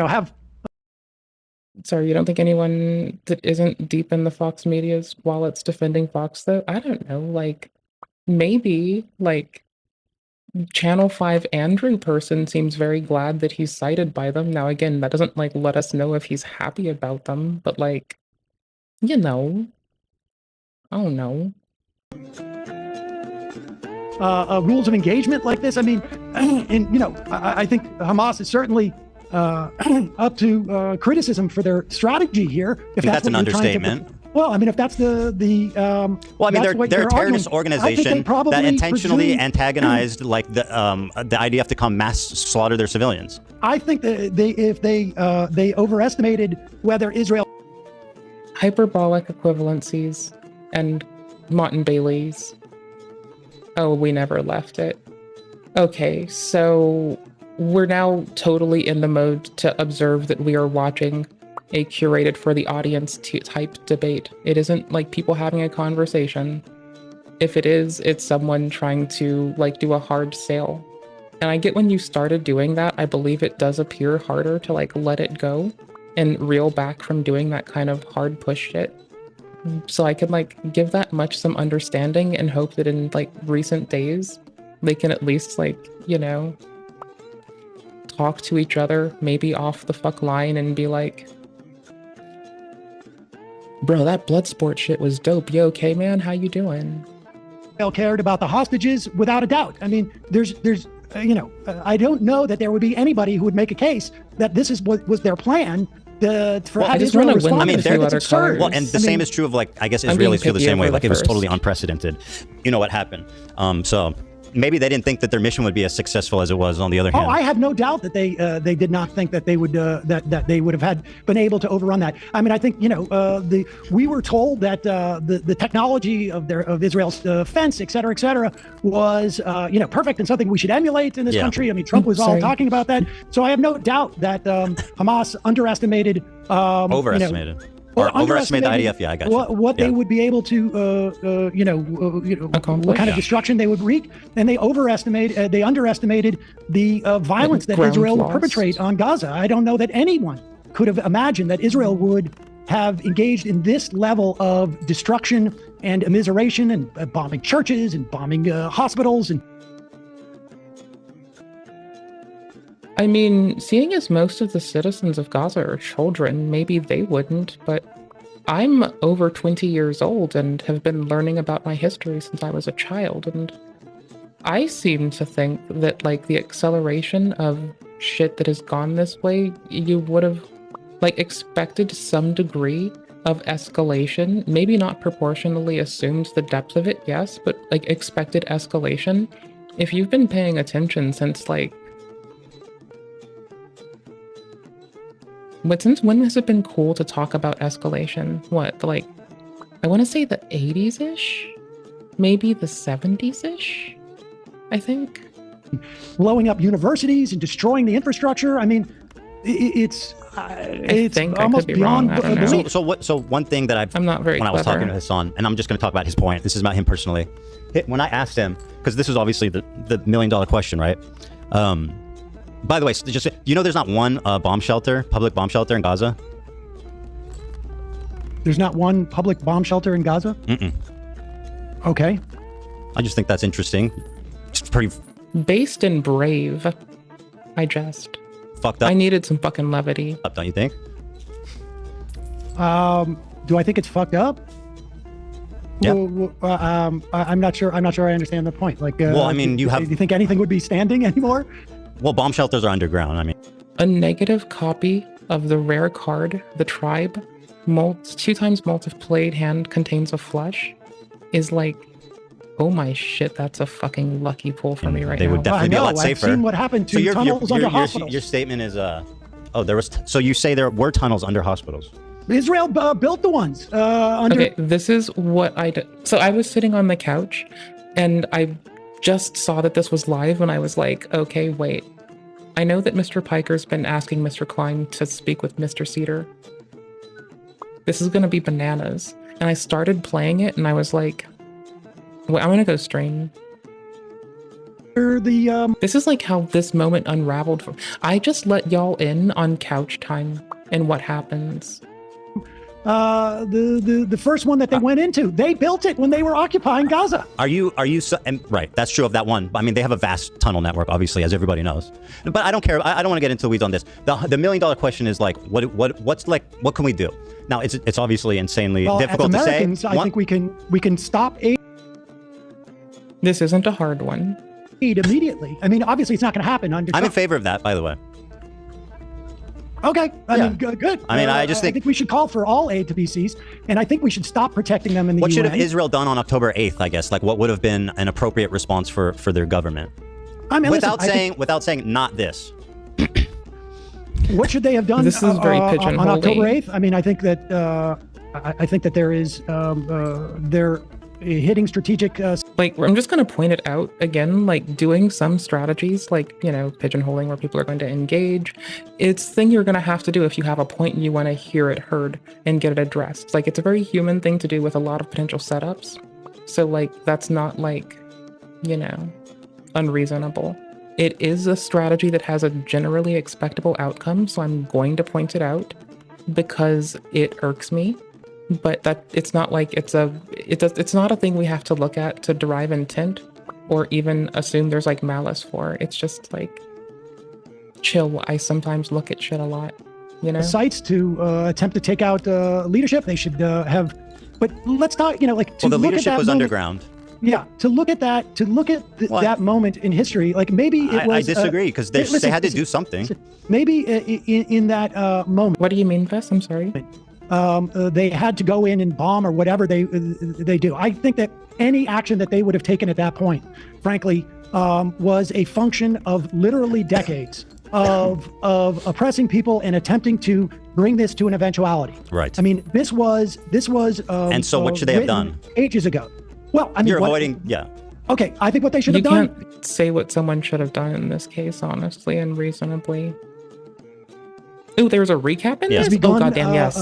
have... Sorry, you don't think anyone that isn't deep in the Fox media's while it's defending Fox, though? I don't know, like, maybe, like, Channel 5 Andrew person seems very glad that he's cited by them. Now, again, that doesn't, like, let us know if he's happy about them, but, like, you know, I don't know. Rules of engagement like this, I mean, and, I think Hamas is certainly up to criticism for their strategy here. If that's an understatement. Well, I mean, if that's well, I mean, they're a terrorist organization that intentionally antagonized like the IDF to come mass slaughter their civilians. I think that if they overestimated whether Israel hyperbolic equivalencies and Martin Bailey's. Oh, we never left it. Okay, so we're now totally in the mode to observe that we are watching a curated for the audience type debate. It isn't like people having a conversation. If it is, it's someone trying to like do a hard sale. And I get when you started doing that, I believe it does appear harder to like let it go and reel back from doing that kind of hard push shit. So I can like give that much some understanding and hope that in like recent days, they can at least like, talk to each other, maybe off the fuck line and be like, bro, that Bloodsport shit was dope. You okay, man? How you doing? Cared about the hostages without a doubt. I mean, there's I don't know that there would be anybody who would make a case that this was their plan. For how Israel respond. I mean, it's absurd. Well, and the same is true of like, I guess Israelis feel the same way. Like it was totally unprecedented. You know what happened? So maybe they didn't think that their mission would be as successful as it was. On the other hand, I have no doubt that they did not think that they would that they would have been able to overrun that. I mean, I think we were told that the technology of Israel's defense, et cetera, was perfect and something we should emulate in this country. I mean, Trump was all talking about that. So I have no doubt that Hamas overestimated or overestimate the IDF. Yeah, I got you. What they would be able to, what kind of destruction they would wreak, and they underestimated the violence that Israel would perpetrate on Gaza. I don't know that anyone could have imagined that Israel would have engaged in this level of destruction and immiseration and bombing churches and bombing hospitals and. I mean, seeing as most of the citizens of Gaza are children, maybe they wouldn't, but I'm over 20 years old and have been learning about my history since I was a child, and I seem to think that, like, the acceleration of shit that has gone this way, you would have, like, expected some degree of escalation, maybe not proportionally assumed the depth of it, yes, but, like, expected escalation. If you've been paying attention since, like, since when has it been cool to talk about escalation? What, like, I want to say the 80s-ish? Maybe the 70s-ish? I think. Blowing up universities and destroying the infrastructure. I mean, it's almost beyond belief. So one thing that I'm not very when clever. I was talking to Hassan, and I'm just going to talk about his point. This is about him personally. When I asked him, because this is obviously the $1 million question, right? By the way, just you know, there's not one bomb shelter, public bomb shelter in Gaza. There's not one public bomb shelter in Gaza? Mm-mm. Okay. I just think that's interesting. It's pretty... Based and brave. I just... Fucked up? I needed some fucking levity. Don't you think? Do I think it's fucked up? Yeah. I'm not sure. I'm not sure I understand the point. Like, well, I mean, do you think anything would be standing anymore? Well, bomb shelters are underground. I mean, a negative copy of the rare card, the tribe, 2 times multiplied hand contains a flush, is like, oh my shit, that's a fucking lucky pull for me right now. They would definitely be a lot safer. I've seen what happened to tunnels under hospitals. Your statement is, oh, there was. So you say there were tunnels under hospitals? Israel built the ones under. Okay, this is what I did. So I was sitting on the couch, and I just saw that this was live, and I was like, okay, wait. I know that Mr. Piker's been asking Mr. Klein to speak with Mr. Cedar. This is gonna be bananas. And I started playing it, and I was like, wait, I'm gonna go stream. This is like how this moment unraveled. I just let y'all in on couch time and what happens. The first one that they went into, they built it when they were occupying Gaza. Are you right? That's true of that one. I mean, they have a vast tunnel network, obviously, as everybody knows. But I don't care. I don't want to get into the weeds on this. The $1 million question is like, what can we do? Now, it's obviously insanely difficult as Americans, to say. I think we can stop aid. This isn't a hard one. Immediately. I mean, obviously, it's not going to happen under I'm Trump. in favor of that, by the way. Okay. I mean, good. I mean, I think we should call for all aid to be ceased, and I think we should stop protecting them in the UN. What should have Israel done on October 8th, I guess? Like, what would have been an appropriate response for their government? I mean, without saying not this. What should they have done? This is very pigeonholey. On October 8th. I mean, I think that there is they're hitting strategic. Like, I'm just going to point it out again. Like, doing some strategies, like, you know, pigeonholing where people are going to engage. It's a thing you're going to have to do if you have a point and you want to hear it heard and get it addressed. Like, it's a very human thing to do with a lot of potential setups. So, like, that's not like, you know, unreasonable. It is a strategy that has a generally expectable outcome, so I'm going to point it out because it irks me. But that it's not like it's not a thing we have to look at to derive intent or even assume there's like malice for. It's just like chill. I sometimes look at shit a lot, you know. Sites to attempt to take out leadership. They should have. But let's talk. You know, like to the look leadership at that was moment, underground. Yeah, to look at that, that moment in history, like maybe it was. I disagree because they had to do something. Maybe in that moment. What do you mean, Vess? I'm sorry. They had to go in and bomb or whatever they do. I think that any action that they would have taken at that point, frankly, was a function of literally decades of oppressing people and attempting to bring this to an eventuality. Right. I mean, this was. And so, what should they have done? Ages ago. Well, I mean, you're avoiding. Yeah. Okay, I think what they should have done. You can't say what someone should have done in this case, honestly and reasonably. Oh, there's a recap in this? Begun, oh, goddamn, yes.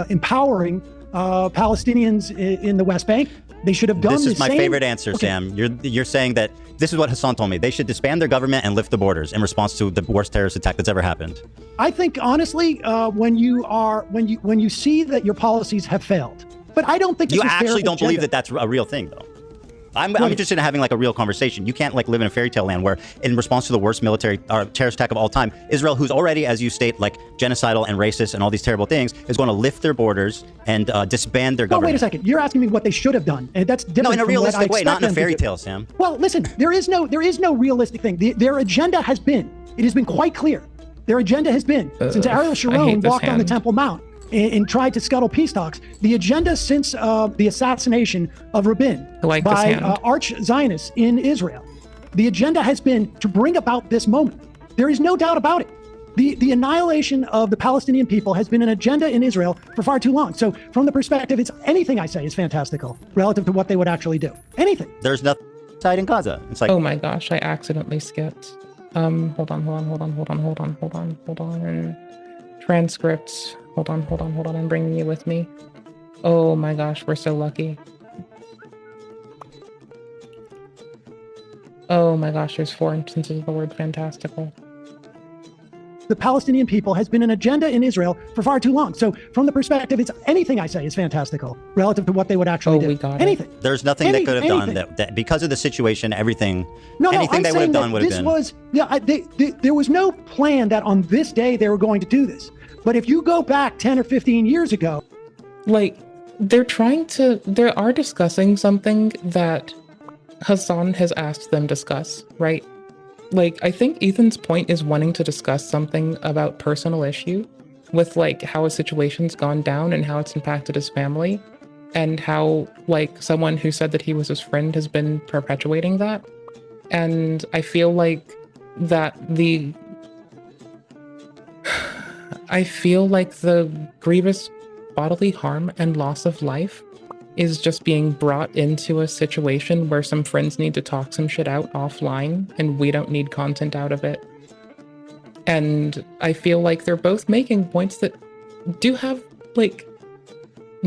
Empowering Palestinians in the West Bank. They should have done this. This is my favorite answer, okay. Sam. You're saying that this is what Hassan told me. They should disband their government and lift the borders in response to the worst terrorist attack that's ever happened. I think honestly, when you see that your policies have failed, but I don't think you actually don't believe that that's a real thing, though. I'm interested in having like a real conversation. You can't like live in a fairy tale land where, in response to the worst military or terrorist attack of all time, Israel, who's already, as you state, like genocidal and racist and all these terrible things, is going to lift their borders and disband their government. Wait a second. You're asking me what they should have done, and that's different. No, in a realistic way, not in a fairy tale, Sam. Well, listen, there is no realistic thing. Their agenda has been quite clear. Their agenda has been since Ariel Sharon walked on the Temple Mount and tried to scuttle peace talks. The agenda since the assassination of Rabin by arch-Zionists in Israel, the agenda has been to bring about this moment. There is no doubt about it. The annihilation of the Palestinian people has been an agenda in Israel for far too long. So from the perspective, it's anything I say is fantastical relative to what they would actually do. Anything. There's nothing side in Gaza. It's like, oh my gosh, I accidentally skipped. Hold on. Transcripts. Hold on. I'm bringing you with me. Oh my gosh, we're so lucky. Oh my gosh, there's 4 instances of the word fantastical. the Palestinian people has been an agenda in Israel for far too long. So from the perspective, it's anything I say is fantastical relative to what they would actually do. Anything. There's nothing they could have done that because of the situation, anything they would have done would have been. There was no plan that on this day they were going to do this. But if you go back 10 or 15 years ago, they are discussing something that Hassan has asked them discuss, right? Like, I think Ethan's point is wanting to discuss something about personal issue with like how a situation's gone down and how it's impacted his family, and how like someone who said that he was his friend has been perpetuating that. And I feel like that the grievous bodily harm and loss of life is just being brought into a situation where some friends need to talk some shit out offline and we don't need content out of it. And I feel like they're both making points that do have, like,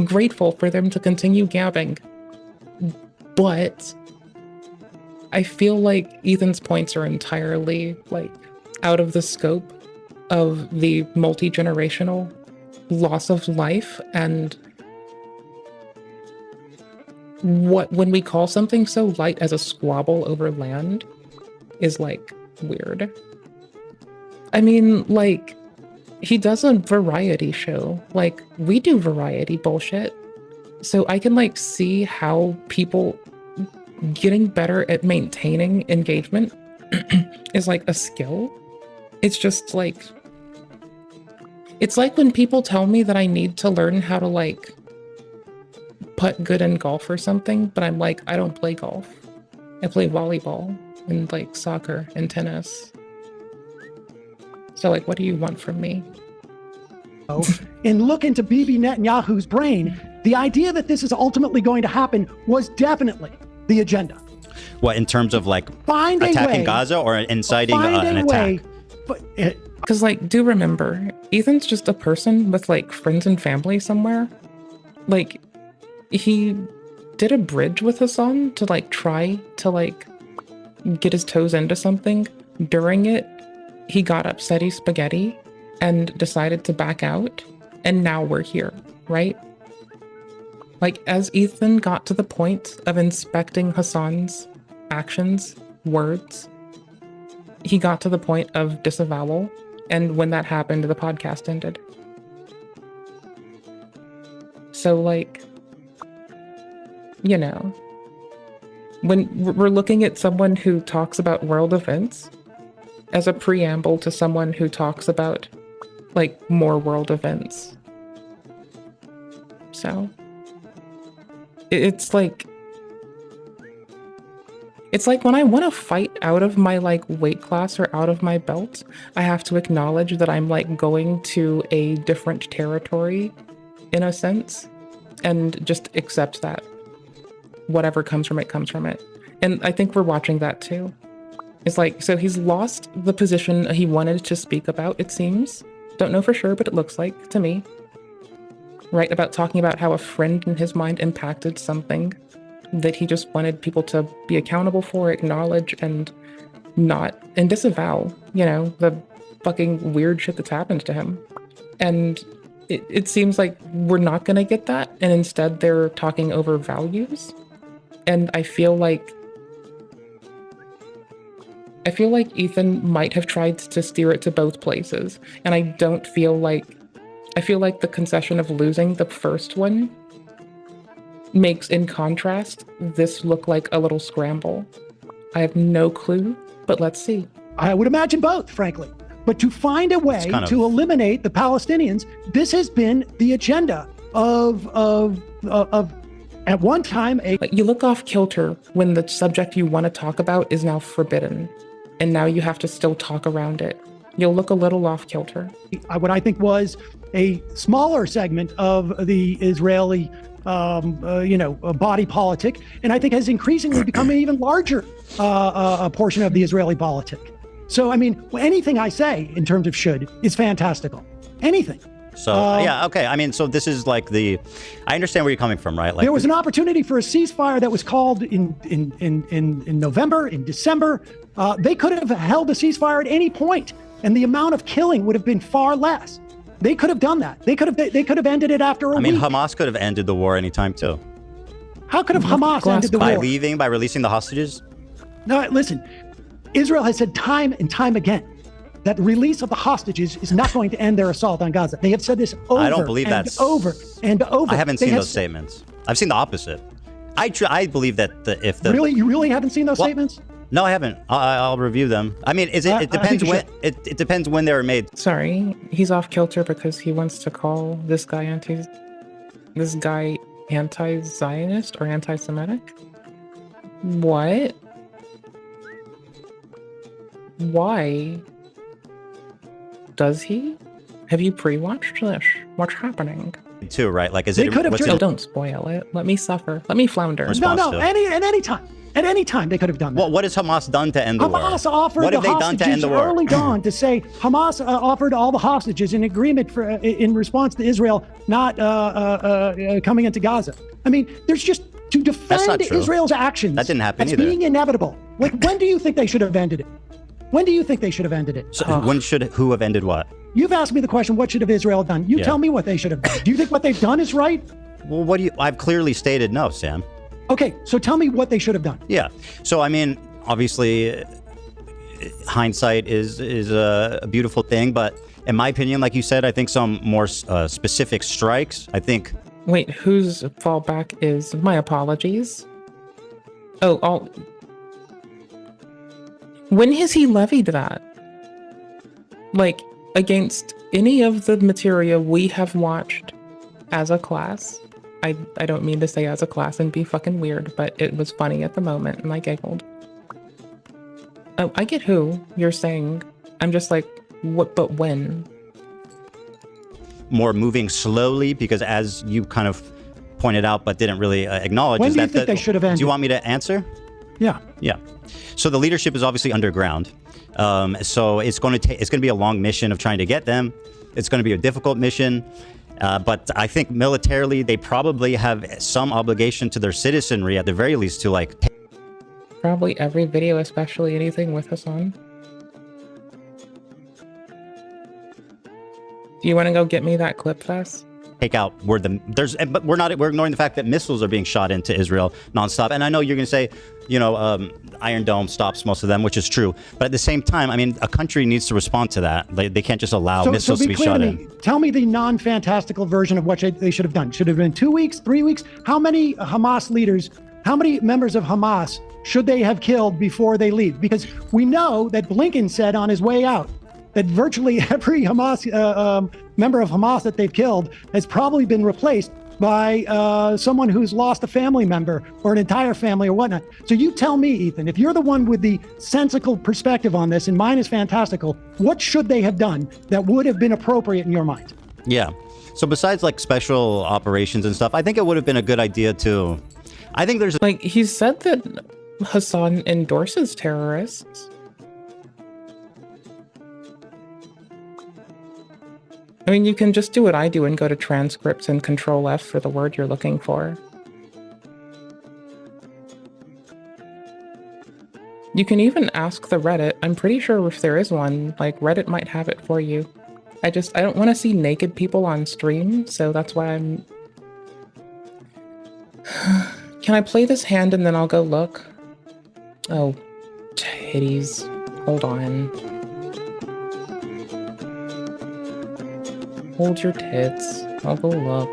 grateful for them to continue gabbing. But I feel like Ethan's points are entirely, like, out of the scope of the multi-generational loss of life, and when we call something so light as a squabble over land is like weird. I mean, like, he does a variety show. Like, we do variety bullshit. So I can like see how people getting better at maintaining engagement is like a skill. It's just like, it's like when people tell me that I need to learn how to like putt good in golf or something, but I'm like, I don't play golf. I play volleyball and like soccer and tennis. So like, what do you want from me? And look into Bibi Netanyahu's brain, the idea that this is ultimately going to happen was definitely the agenda. What, in terms of like attacking Gaza or inciting an attack? Because like, do remember, Ethan's just a person with like friends and family somewhere. Like, he did a bridge with Hassan to like try to like get his toes into something. During it, he got upsetty spaghetti and decided to back out, and now we're here, right? Like, as Ethan got to the point of inspecting Hassan's actions, words, he got to the point of disavowal, and when that happened, the podcast ended. So like, you know, when we're looking at someone who talks about world events as a preamble to someone who talks about like more world events. So it's like when I want to fight out of my like weight class or out of my belt, I have to acknowledge that I'm like going to a different territory in a sense, and just accept that whatever comes from it comes from it. And I think we're watching that too. It's like, so he's lost the position he wanted to speak about, it seems. Don't know for sure, but it looks like to me. Right, about talking about how a friend in his mind impacted something that he just wanted people to be accountable for, acknowledge, and disavow, you know, the fucking weird shit that's happened to him. And it seems like we're not gonna get that, and instead they're talking over values. And I feel like Ethan might have tried to steer it to both places, and I feel like the concession of losing the first one makes, in contrast, this look like a little scramble. I have no clue, but let's see. I would imagine both, frankly. But to find a way to eliminate the Palestinians, this has been the agenda of at one time you look off kilter when the subject you want to talk about is now forbidden, and now you have to still talk around it. You'll look a little off kilter. What I think was a smaller segment of the Israeli body politic, and I think has increasingly become an even larger portion of the Israeli politic. So, I mean, anything I say in terms of should is fantastical. Anything. So, yeah, okay. I mean, so this is like I understand where you're coming from, right? Like, there was an opportunity for a ceasefire that was called in November, in December. They could have held a ceasefire at any point. and the amount of killing would have been far less. They could have done that. They could have ended it after a week. I mean, Hamas could have ended the war anytime too. How could have Hamas ended the war? By leaving, by releasing the hostages? No, listen. Israel has said time and time again that the release of the hostages is not going to end their assault on Gaza. They have said this over I don't believe and that's over and over. I haven't seen those statements. I've seen the opposite. I believe that if the you really haven't seen those statements? No, I haven't. I'll review them. I mean, it depends when it depends when they were made. Sorry, he's off kilter because he wants to call this guy anti-Zionist or anti-Semitic. What? Why? Does he? Have you pre-watched this? What's happening? Too, right? Like, is They it? could have what's just, it- don't spoil it. Let me suffer. Let me flounder. No, at any time. At any time, they could have done that. Well, what has Hamas done to end the war? Hamas offered What the have they done to end hostages the war? early on to say Hamas offered all the hostages in agreement for in response to Israel not coming into Gaza. I mean, there's just to That's not defend true. Israel's actions. That didn't happen as either. being inevitable. Like, when do you think they should have ended it? When do you think they should have ended it? So who have ended what? You've asked me the question, what should have Israel done? You Yeah. tell me what they should have done. Do you think what they've done is right? Well, what do you? I've clearly stated no, Sam. Okay, so tell me what they should have done. Yeah. So I mean, obviously, hindsight is a beautiful thing, but in my opinion, like you said, I think some more specific strikes. I think. Wait, whose fallback is? My apologies. Oh, when has he levied that? Like, against any of the material we have watched as a class? I don't mean to say as a class and be fucking weird, but it was funny at the moment and I giggled. Oh, I get who you're saying. I'm just like, what, but when? More moving slowly, because as you kind of pointed out but didn't really acknowledge, When is do you that think they should have ended? Do you want me to answer? Yeah. Yeah. So the leadership is obviously underground. So it's going to be a long mission of trying to get them. It's going to be a difficult mission. But I think militarily, they probably have some obligation to their citizenry, at the very least, to like. Probably every video, especially anything with Hassan. Do you want to go get me that clip, Fess? Take out where but we're ignoring the fact that missiles are being shot into Israel nonstop. And I know you're going to say, Iron Dome stops most of them, which is true. But at the same time, I mean, a country needs to respond to that. They can't just allow missiles to be shot in. Tell me the non-fantastical version of what they should have done. Should it have been 2 weeks, 3 weeks? How many Hamas leaders, how many members of Hamas should they have killed before they leave? Because we know that Blinken said on his way out that virtually every Hamas member of Hamas that they've killed has probably been replaced by someone who's lost a family member or an entire family or whatnot. So you tell me, Ethan, if you're the one with the sensical perspective on this, and mine is fantastical, what should they have done that would have been appropriate in your mind? Yeah. So besides like special operations and stuff, I think it would have been a good idea to. I think there's like he said that Hassan endorses terrorists. I mean, you can just do what I do and go to transcripts and Control F for the word you're looking for. You can even ask the Reddit. I'm pretty sure if there is one, like Reddit might have it for you. I don't want to see naked people on stream, so that's why I'm... Can I play this hand and then I'll go look? Oh, titties. Hold on. Hold your tits. I'll go look.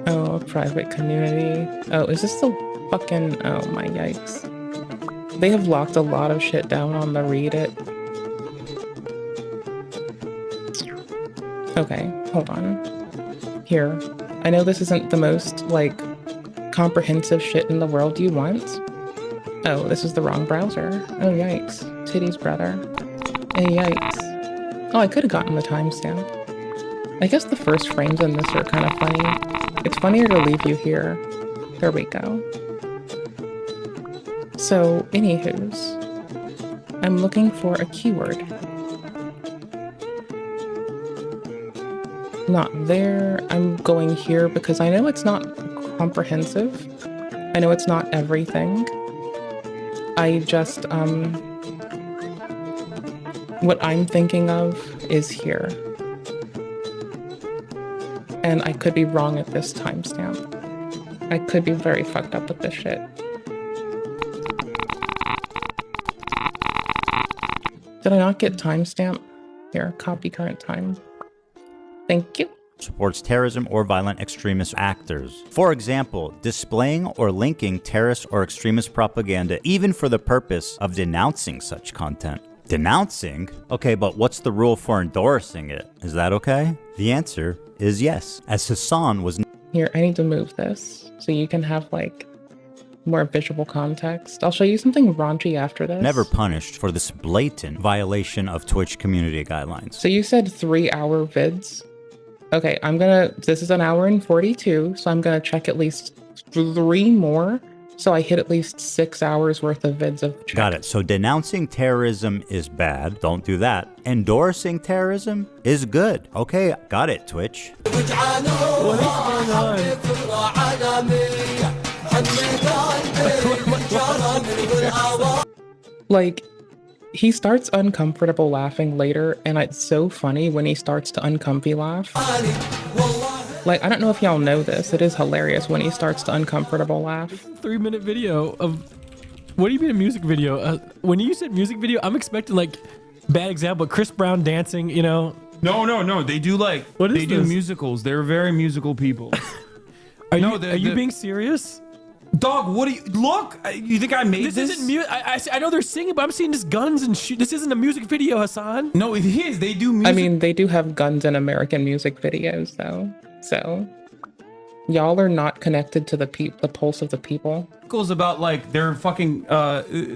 Oh, a private community. Oh, is this the fucking... Oh my yikes. They have locked a lot of shit down on the Read It. Okay, hold on. Here. I know this isn't the most, like, comprehensive shit in the world you want. Oh, this is the wrong browser. Oh, yikes. Titties, brother. Hey, yikes. Oh, I could have gotten the timestamp. I guess the first frames in this are kind of funny. It's funnier to leave you here. There we go. So, anywho's, I'm looking for a keyword. Not there. I'm going here because I know it's not comprehensive. I know it's not everything. I just, what I'm thinking of is here. And I could be wrong at this timestamp. I could be very fucked up with this shit. Did I not get timestamp? Here, copy current time. Thank you. Supports terrorism or violent extremist actors. For example, displaying or linking terrorist or extremist propaganda, even for the purpose of denouncing such content. Denouncing? Okay, but what's the rule for endorsing it? Is that okay? The answer is yes, as Hassan was... Here, I need to move this so you can have, like, more visual context. I'll show you something raunchy after this. Never punished for this blatant violation of Twitch community guidelines. So you said 3-hour vids? Okay, this is an hour and 42, so I'm gonna check at least 3 more, so I hit at least 6 hours worth of vids of check. Got it. So denouncing terrorism is bad. Don't do that. Endorsing terrorism is good. Okay, got it, Twitch. What is going on? Like, he starts uncomfortable laughing later, and it's so funny when he starts to uncomfy laugh. Like, I don't know if y'all know this. It is hilarious when he starts to uncomfortable laugh. 3-minute video of... What do you mean a music video? When you said music video, I'm expecting, like, bad example, Chris Brown dancing, you know? No. They do, like... They do musicals. They're very musical people. Are you being serious? Dog, what do you... Look! You think I made this? This isn't music. I know they're singing, but I'm seeing just guns and shoot. This isn't a music video, Hassan. No, it is. They do music. I mean, they do have guns in American music videos, though. So, y'all are not connected to the pulse of the people. Musicals about, like, their fucking,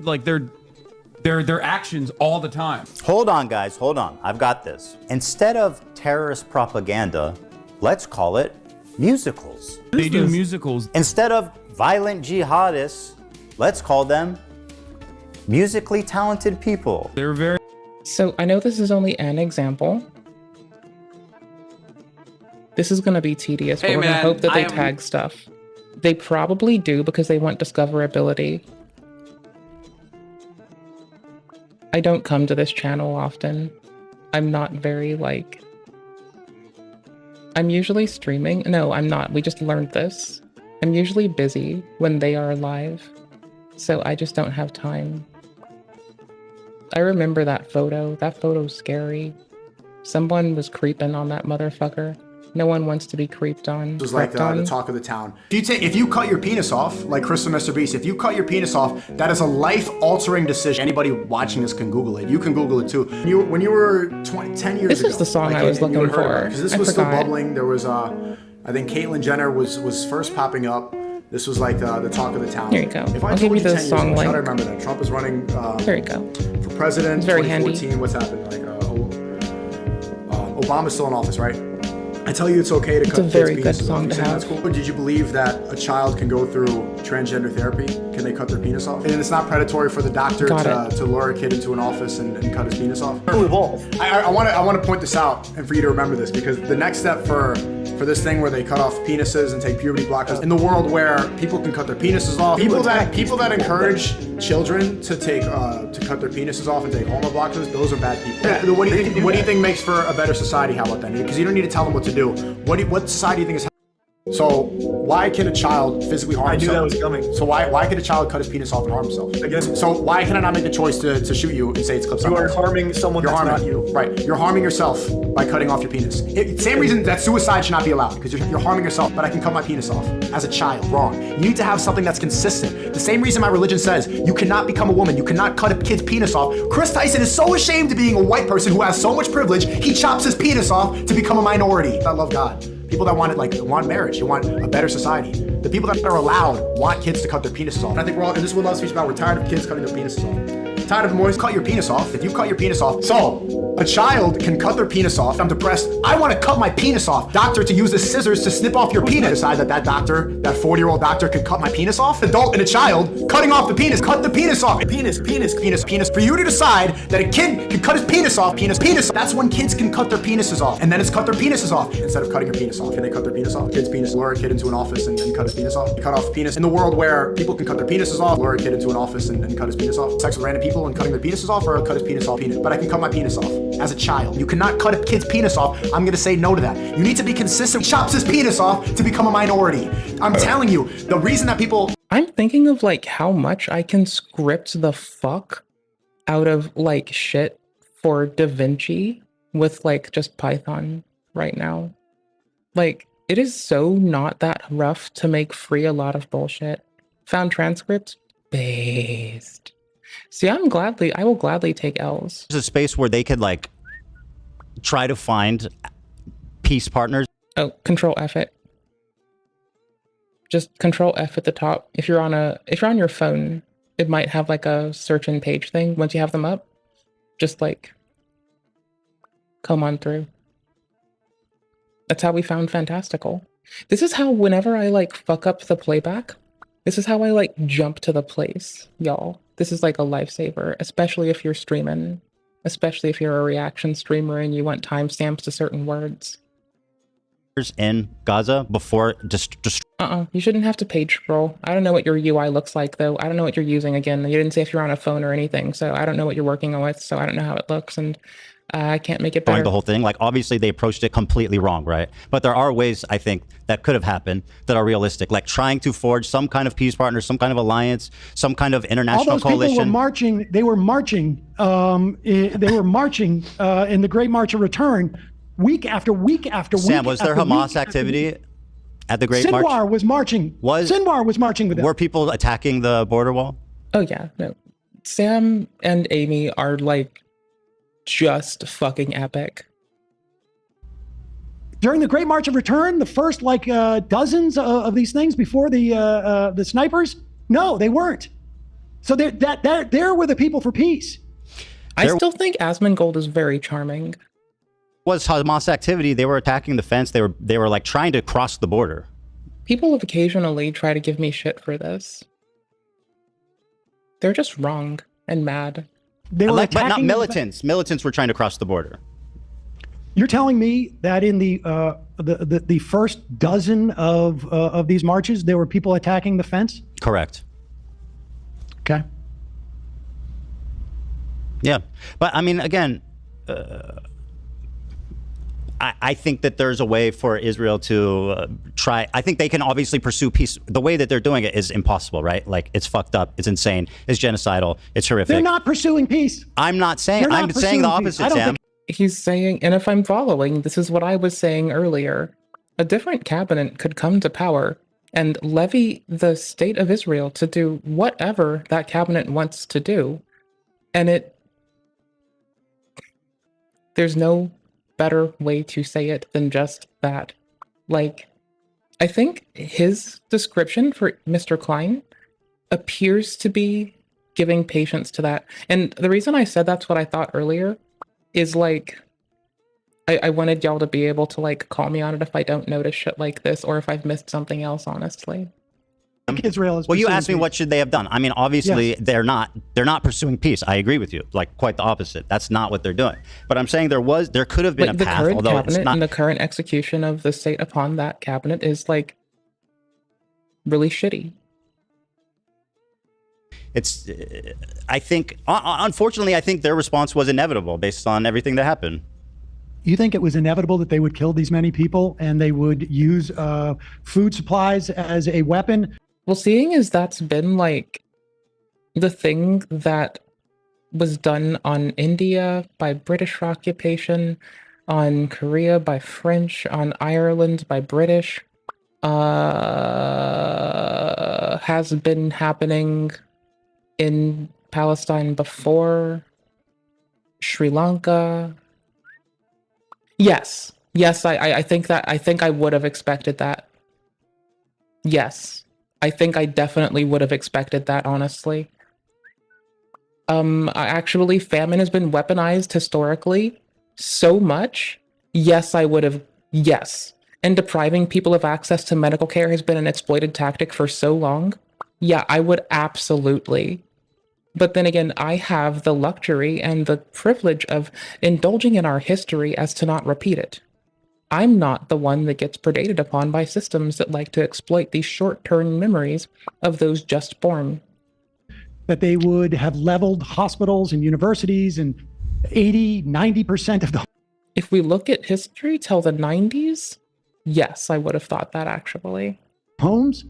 like, their actions all the time. Hold on, guys. Hold on. I've got this. Instead of terrorist propaganda, let's call it musicals. They do musicals. Instead of violent jihadists, let's call them musically talented people. They're very... So I know this is only an example. This is going to be tedious, but we're going to hope that they tag stuff. They probably do because they want discoverability. I don't come to this channel often. I'm not very, like... I'm usually streaming. No, I'm not. We just learned this. I'm usually busy when they are live, so I just don't have time. I remember that photo. That photo's scary. Someone was creeping on that motherfucker. No one wants to be creeped on. It was like the talk of the town. If you cut your penis off, like Chris and Mr. Beast, if you cut your penis off, that is a life-altering decision. Anybody watching this can Google it. You can Google it too. When you were 10 years ago. This is the song I was looking for. Because this was still bubbling. There was, I think Caitlyn Jenner was first popping up. This was like the talk of the town. Here you go. If I I'll give you the song link. Try to remember that. Trump is running there you go. For president. It's very 2014. handy. What's happened? Like Obama's still in office, right? I tell you it's okay to cut kids' penises. It's a very good song to have. That's cool. Did you believe that a child can go through transgender therapy? Can they cut their penis off? And it's not predatory for the doctor to lure a kid into an office and cut his penis off? I want to point this out and for you to remember this, because the next step for this thing where they cut off penises and take puberty blockers, in the world where people can cut their penises off, people that encourage children to cut their penises off and take hormone blockers, those are bad people. Yeah, what do you think makes for a better society? How about that? Because you don't need to tell them what to do. What society do you think is? So why can a child physically harm himself? I knew that was coming. So why can a child cut his penis off and harm himself? So why can I not make the choice to shoot you and say it's clips? You are harming someone that's not you. Right. You're harming yourself by cutting off your penis. Same reason that suicide should not be allowed, because you're harming yourself. But I can cut my penis off as a child. Wrong. You need to have something that's consistent. The same reason my religion says you cannot become a woman. You cannot cut a kid's penis off. Chris Tyson is so ashamed of being a white person who has so much privilege, he chops his penis off to become a minority. I love God. People that want marriage, they want a better society. The people that are allowed want kids to cut their penises off. And I think and this is what love speaks about. We're tired of kids cutting their penises off. Tired of moist? Cut your penis off. If you cut your penis off, so a child can cut their penis off. I'm depressed. I want to cut my penis off. Doctor, to use the scissors to snip off your penis. Decide that doctor, that 40-year-old doctor, could cut my penis off. Adult and a child cutting off the penis. Cut the penis off. Penis. For you to decide that a kid can cut his penis off. Penis. That's when kids can cut their penises off, and then it's cut their penises off instead of cutting your penis off. Can they cut their penis off? Kid's penis. Lure a kid into an office and cut his penis off. Cut off the penis. In the world where people can cut their penises off, lure a kid into an office and cut his penis off. Sex with random people and cutting their penises off, or cut his penis off. But I can cut my penis off as a child. You cannot cut a kid's penis off. I'm gonna say no to that. You need to be consistent. He chops his penis off to become a minority. I'm telling you, the reason that people... I'm thinking of like how much I can script the fuck out of like shit for Da Vinci with like just Python right now. Like, it is so not that rough to make free a lot of bullshit. Found transcripts? Based. See, I will gladly take L's. There's a space where they could like try to find peace partners. Oh, Control F it. Just Control F at the top. If you're on your phone, it might have like a search and page thing. Once you have them up, just like come on through. That's how we found Fantastical. This is how whenever I like fuck up the playback, this is how I like jump to the place, y'all. This is like a lifesaver, especially if you're streaming, especially if you're a reaction streamer and you want timestamps to certain words. In Gaza before just you shouldn't have to page scroll. I don't know what your UI looks like though. I don't know what you're using again. You didn't say if you're on a phone or anything, so I don't know what you're working with, so I don't know how it looks, and I can't make it better. The whole thing, like obviously they approached it completely wrong, right? But there are ways I think that could have happened that are realistic, like trying to forge some kind of peace partner, some kind of alliance, some kind of international coalition. All those people were marching. They were marching. They were marching in the Great March of Return, week after week after week. Sam, was there Hamas activity at the Great March? Sinwar was marching. Sinwar was marching with them. Were people attacking the border wall? Oh yeah, no. Sam and Amy are like just fucking epic. During the Great March of Return, the first like dozens of these things before the snipers, no, they weren't. So there were the people for peace. I still think Asmongold is very charming. Was Hamas activity? They were attacking the fence. They were like trying to cross the border. People have occasionally tried to give me shit for this. They're just wrong and mad. They were but not militants. Militants were trying to cross the border. You're telling me that in the first dozen of these marches, there were people attacking the fence? Correct. Okay. Yeah, but I mean, again, I think that there's a way for Israel to try. I think they can obviously pursue peace. The way that they're doing it is impossible, right? Like, it's fucked up. It's insane. It's genocidal. It's horrific. They're not pursuing peace. I'm not saying. I'm saying the opposite, Sam. He's saying, and if I'm following, this is what I was saying earlier. A different cabinet could come to power and levy the state of Israel to do whatever that cabinet wants to do. And there's no better way to say it than just that. Like, I think his description for Mr. Klein appears to be giving patience to that. And the reason I said that's what I thought earlier is like, I wanted y'all to be able to like call me on it if I don't notice shit like this or if I've missed something else, honestly. Israel is. Well, you asked me what should they have done. I mean, obviously Yes. they're not pursuing peace. I agree with you. Like, quite the opposite. That's not what they're doing. But I'm saying there could have been a the path. current Although it's cabinet not. and the current execution of the state upon that cabinet is like really shitty. It's. I think. Unfortunately, I think their response was inevitable based on everything that happened. You think it was inevitable that they would kill these many people and they would use food supplies as a weapon? Well, seeing as that's been like the thing that was done on India by British occupation, on Korea by French, on Ireland by British, has been happening in Palestine before, Sri Lanka. Yes, I think I would have expected that. Yes. I think I definitely would have expected that, honestly. Actually, famine has been weaponized historically so much. Yes, I would have. Yes. And depriving people of access to medical care has been an exploited tactic for so long. Yeah, I would absolutely. But then again, I have the luxury and the privilege of indulging in our history as to not repeat it. I'm not the one that gets predated upon by systems that like to exploit these short-term memories of those just born. That they would have leveled hospitals and universities and 80-90% of the... If we look at history till the 90s, yes, I would have thought that actually. Homes?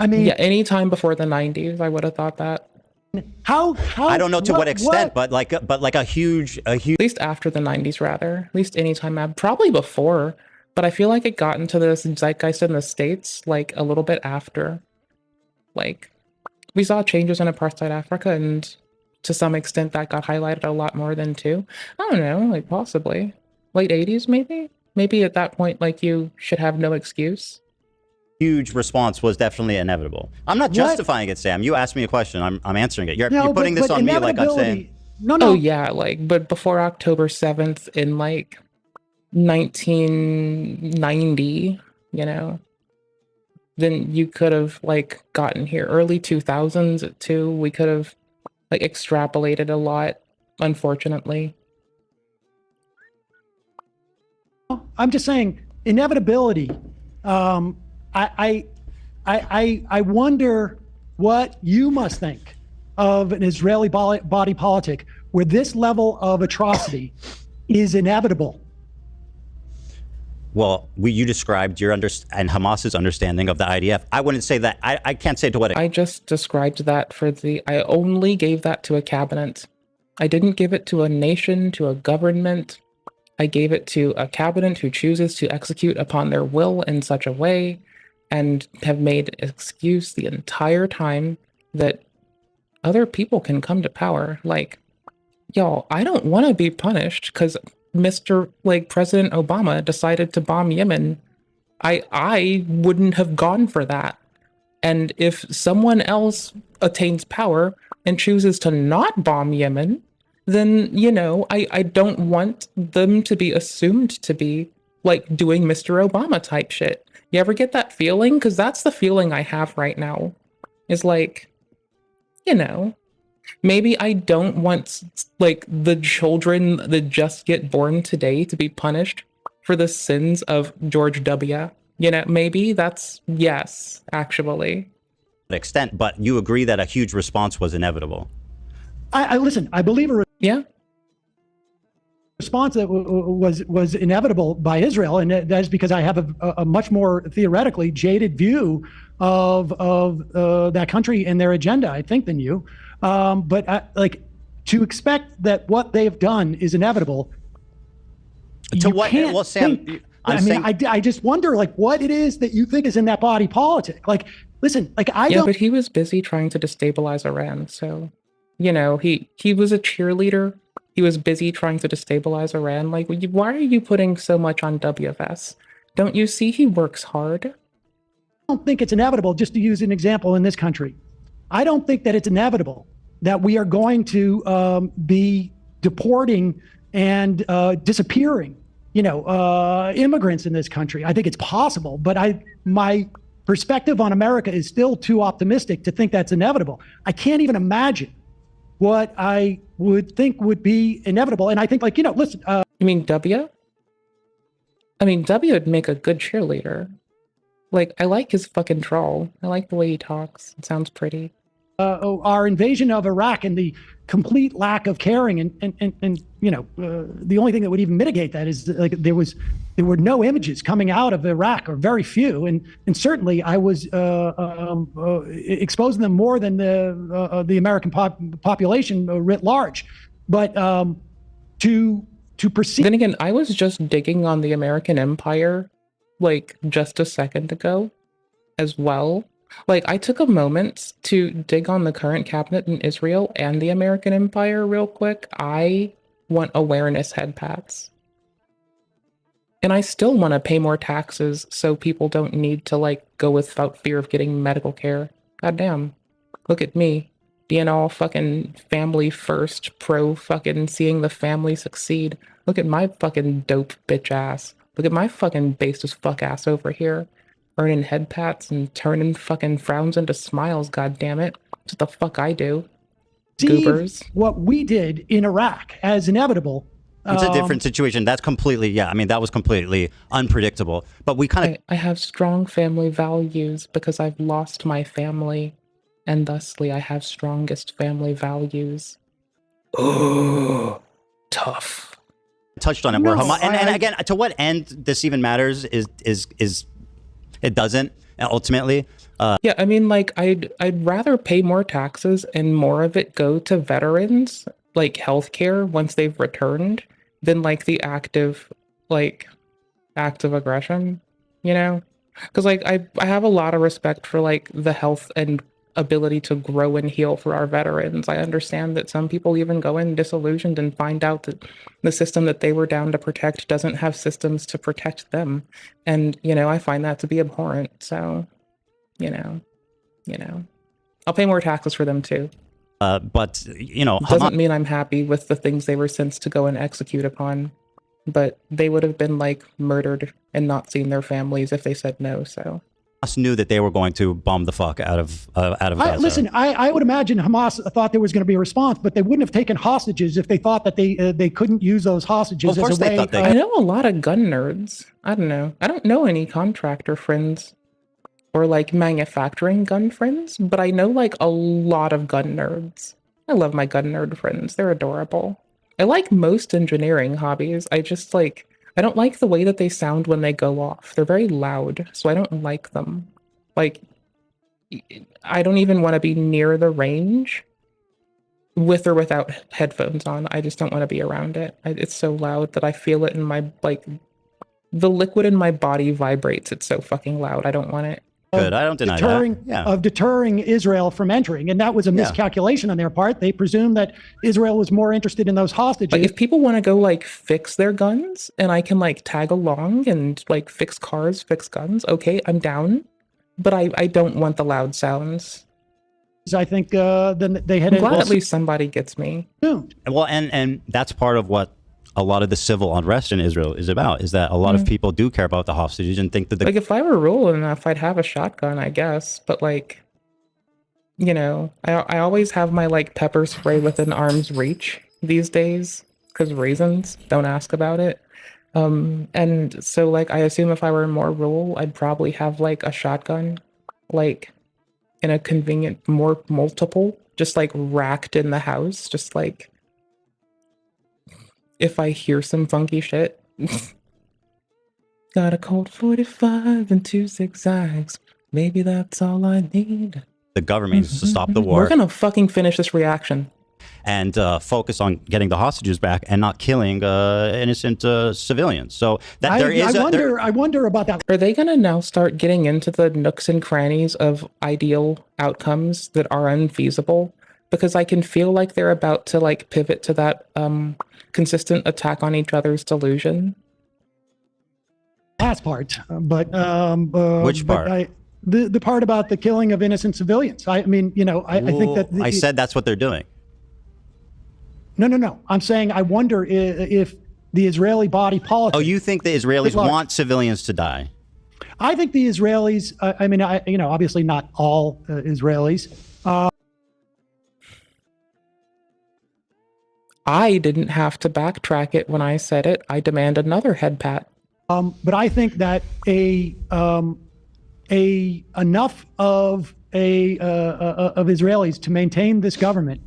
I mean... Yeah, anytime before the 90s, I would have thought that. How I don't know to what extent, but like a huge At least after the 90s, rather. At least anytime, probably before. But I feel like it got into this zeitgeist in the States, like, a little bit after. Like, we saw changes in apartheid Africa, and to some extent that got highlighted a lot more than too. I don't know, like, possibly. Late 80s, maybe? Maybe at that point, like, you should have no excuse. Huge response was definitely inevitable. I'm not justifying it, Sam. You asked me a question. I'm answering it. You're putting this on me like I'm saying. No. Oh yeah, like, but before October 7th in like 1990, you know, then you could have like gotten here. Early 2000s too. We could have like extrapolated a lot, unfortunately. I'm just saying inevitability. I wonder what you must think of an Israeli body politic where this level of atrocity is inevitable. Well, you described your and Hamas's understanding of the IDF. I wouldn't say that. I can't say to what. I just described that I only gave that to a cabinet. I didn't give it to a nation, to a government. I gave it to a cabinet who chooses to execute upon their will in such a way and have made excuse the entire time that other people can come to power. Like, y'all, I don't want to be punished because Mr. like President Obama decided to bomb Yemen. I wouldn't have gone for that. And if someone else attains power and chooses to not bomb Yemen, then, you know, I don't want them to be assumed to be like doing Mr. Obama type shit. You ever get that feeling? Because that's the feeling I have right now. Is like, you know, maybe I don't want like the children that just get born today to be punished for the sins of George W. You know, maybe that's, yes, actually. Extent, but you agree that a huge response was inevitable. I listen, I believe response that was inevitable by Israel, and that is because I have a much more theoretically jaded view of that country and their agenda, I think, than you. But like to expect that what they've done is inevitable. To what? Well, Sam, I just wonder like what it is that you think is in that body politic. Like, listen, like Yeah, but he was busy trying to destabilize Iran, so you know he was a cheerleader. He was busy trying to destabilize Iran. Like, why are you putting so much on WFS? Don't you see he works hard? I don't think it's inevitable, just to use an example in this country. I don't think that it's inevitable that we are going to be deporting and disappearing, you know, immigrants in this country. I think it's possible, but my perspective on America is still too optimistic to think that's inevitable. I can't even imagine what I would think would be inevitable. And I think, like, you know, listen. You mean W? I mean, W would make a good cheerleader. Like, I like his fucking drawl. I like the way he talks. It sounds pretty. Our invasion of Iraq and the complete lack of caring and you know, the only thing that would even mitigate that is like there were no images coming out of Iraq, or very few, and certainly I was exposing them more than the American population writ large. But to perceive. Then again, I was just digging on the American Empire like just a second ago as well. Like, I took a moment to dig on the current cabinet in Israel and the American Empire real quick. I want awareness head pats. And I still want to pay more taxes so people don't need to, like, go without fear of getting medical care. Goddamn. Look at me. being all fucking family first, pro fucking seeing the family succeed. Look at my fucking dope bitch ass. Look at my fucking based as fuck ass over here. Earning head pats and turning fucking frowns into smiles, goddammit. That's what the fuck I do. Goobers. What we did in Iraq as inevitable. It's a different situation. That's completely, yeah, I mean, that was completely unpredictable. But we kind of... I have strong family values because I've lost my family. And thusly, I have strongest family values. Oh, tough. Touched on it. No, and again, to what end this even matters is it doesn't ultimately. Yeah, I mean, like I'd rather pay more taxes and more of it go to veterans, like healthcare once they've returned, than like the active aggression, you know? Because like I have a lot of respect for like the health and ability to grow and heal for our veterans. I understand that some people even go in disillusioned and find out that the system that they were down to protect doesn't have systems to protect them. And, you know, I find that to be abhorrent. So, you know, I'll pay more taxes for them too. But, you know, doesn't mean I'm happy with the things they were sent to go and execute upon, but they would have been like murdered and not seen their families if they said no. So Hamas knew that they were going to bomb the fuck out of Gaza. Listen, I would imagine Hamas thought there was going to be a response, but they wouldn't have taken hostages if they thought that they couldn't use those hostages as a way. I know a lot of gun nerds. I don't know. I don't know any contractor friends or like manufacturing gun friends, but I know like a lot of gun nerds. I love my gun nerd friends. They're adorable. I like most engineering hobbies. I just like, I don't like the way that they sound when they go off. They're very loud, so I don't like them. Like, I don't even want to be near the range with or without headphones on. I just don't want to be around it. It's so loud that I feel it in my, like, the liquid in my body vibrates. It's so fucking loud. I don't want it. Good, I don't deny that. Yeah. Of deterring Israel from entering. And that was a miscalculation on their part. They presumed that Israel was more interested in those hostages. Like, if people want to go like fix their guns and I can like tag along and like fix cars, fix guns, okay, I'm down. But I don't want the loud sounds. I think then they had. I'm glad at least somebody gets me. Well, and that's part of what a lot of the civil unrest in Israel is about, is that a lot of people do care about the hostages and think that like if I were ruling enough, I'd have a shotgun, I guess. But like, you know, I always have my like pepper spray within arm's reach these days because reasons. Don't ask about it. And so like I assume if I were more rural, I'd probably have like a shotgun, like in a convenient multiple, just like racked in the house, just like. If I hear some funky shit. Got a Colt 45 and 2 zigzags. Maybe that's all I need. The government needs to stop the war. We're gonna fucking finish this reaction. And focus on getting the hostages back and not killing innocent civilians. So that I wonder about that. Are they gonna now start getting into the nooks and crannies of ideal outcomes that are unfeasible? Because I can feel like they're about to like pivot to that consistent attack on each other's delusion. Last part, but which part? The part about the killing of innocent civilians. I mean, you know, I think that I said that's what they're doing. No. I'm saying I wonder if the Israeli body politic. Oh, you think the Israelis want civilians to die? I think the Israelis. I mean, you know, obviously not all Israelis. I didn't have to backtrack it when I said it. I demand another head pat. But I think that enough of Israelis to maintain this government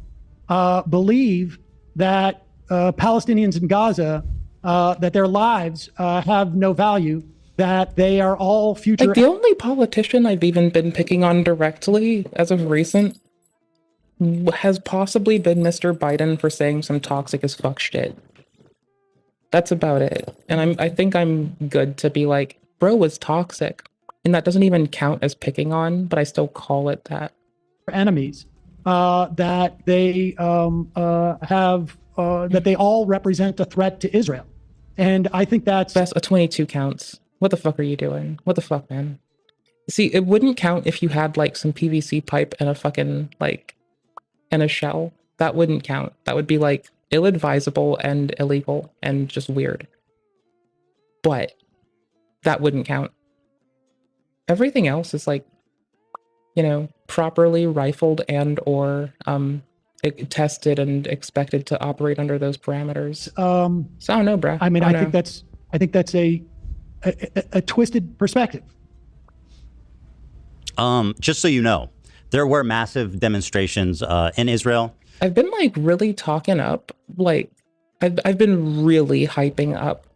believe that Palestinians in Gaza, that their lives have no value, that they are all future. Like the only politician I've even been picking on directly as of recent has possibly been Mr. Biden for saying some toxic as fuck shit. That's about it. And I think I'm good to be like, bro was toxic. And that doesn't even count as picking on, but I still call it that. Enemies, that they that they all represent a threat to Israel. And I think that's... Best, a 22 counts. What the fuck are you doing? What the fuck, man? See, it wouldn't count if you had like some PVC pipe and a fucking like and a shell, that wouldn't count. That would be like ill-advisable and illegal and just weird. But that wouldn't count. Everything else is like, you know, properly rifled and or tested and expected to operate under those parameters. So I don't know, bro. I mean, I think that's a twisted perspective. Just so you know, there were massive demonstrations in Israel. I've been like really talking up, like I've been really hyping up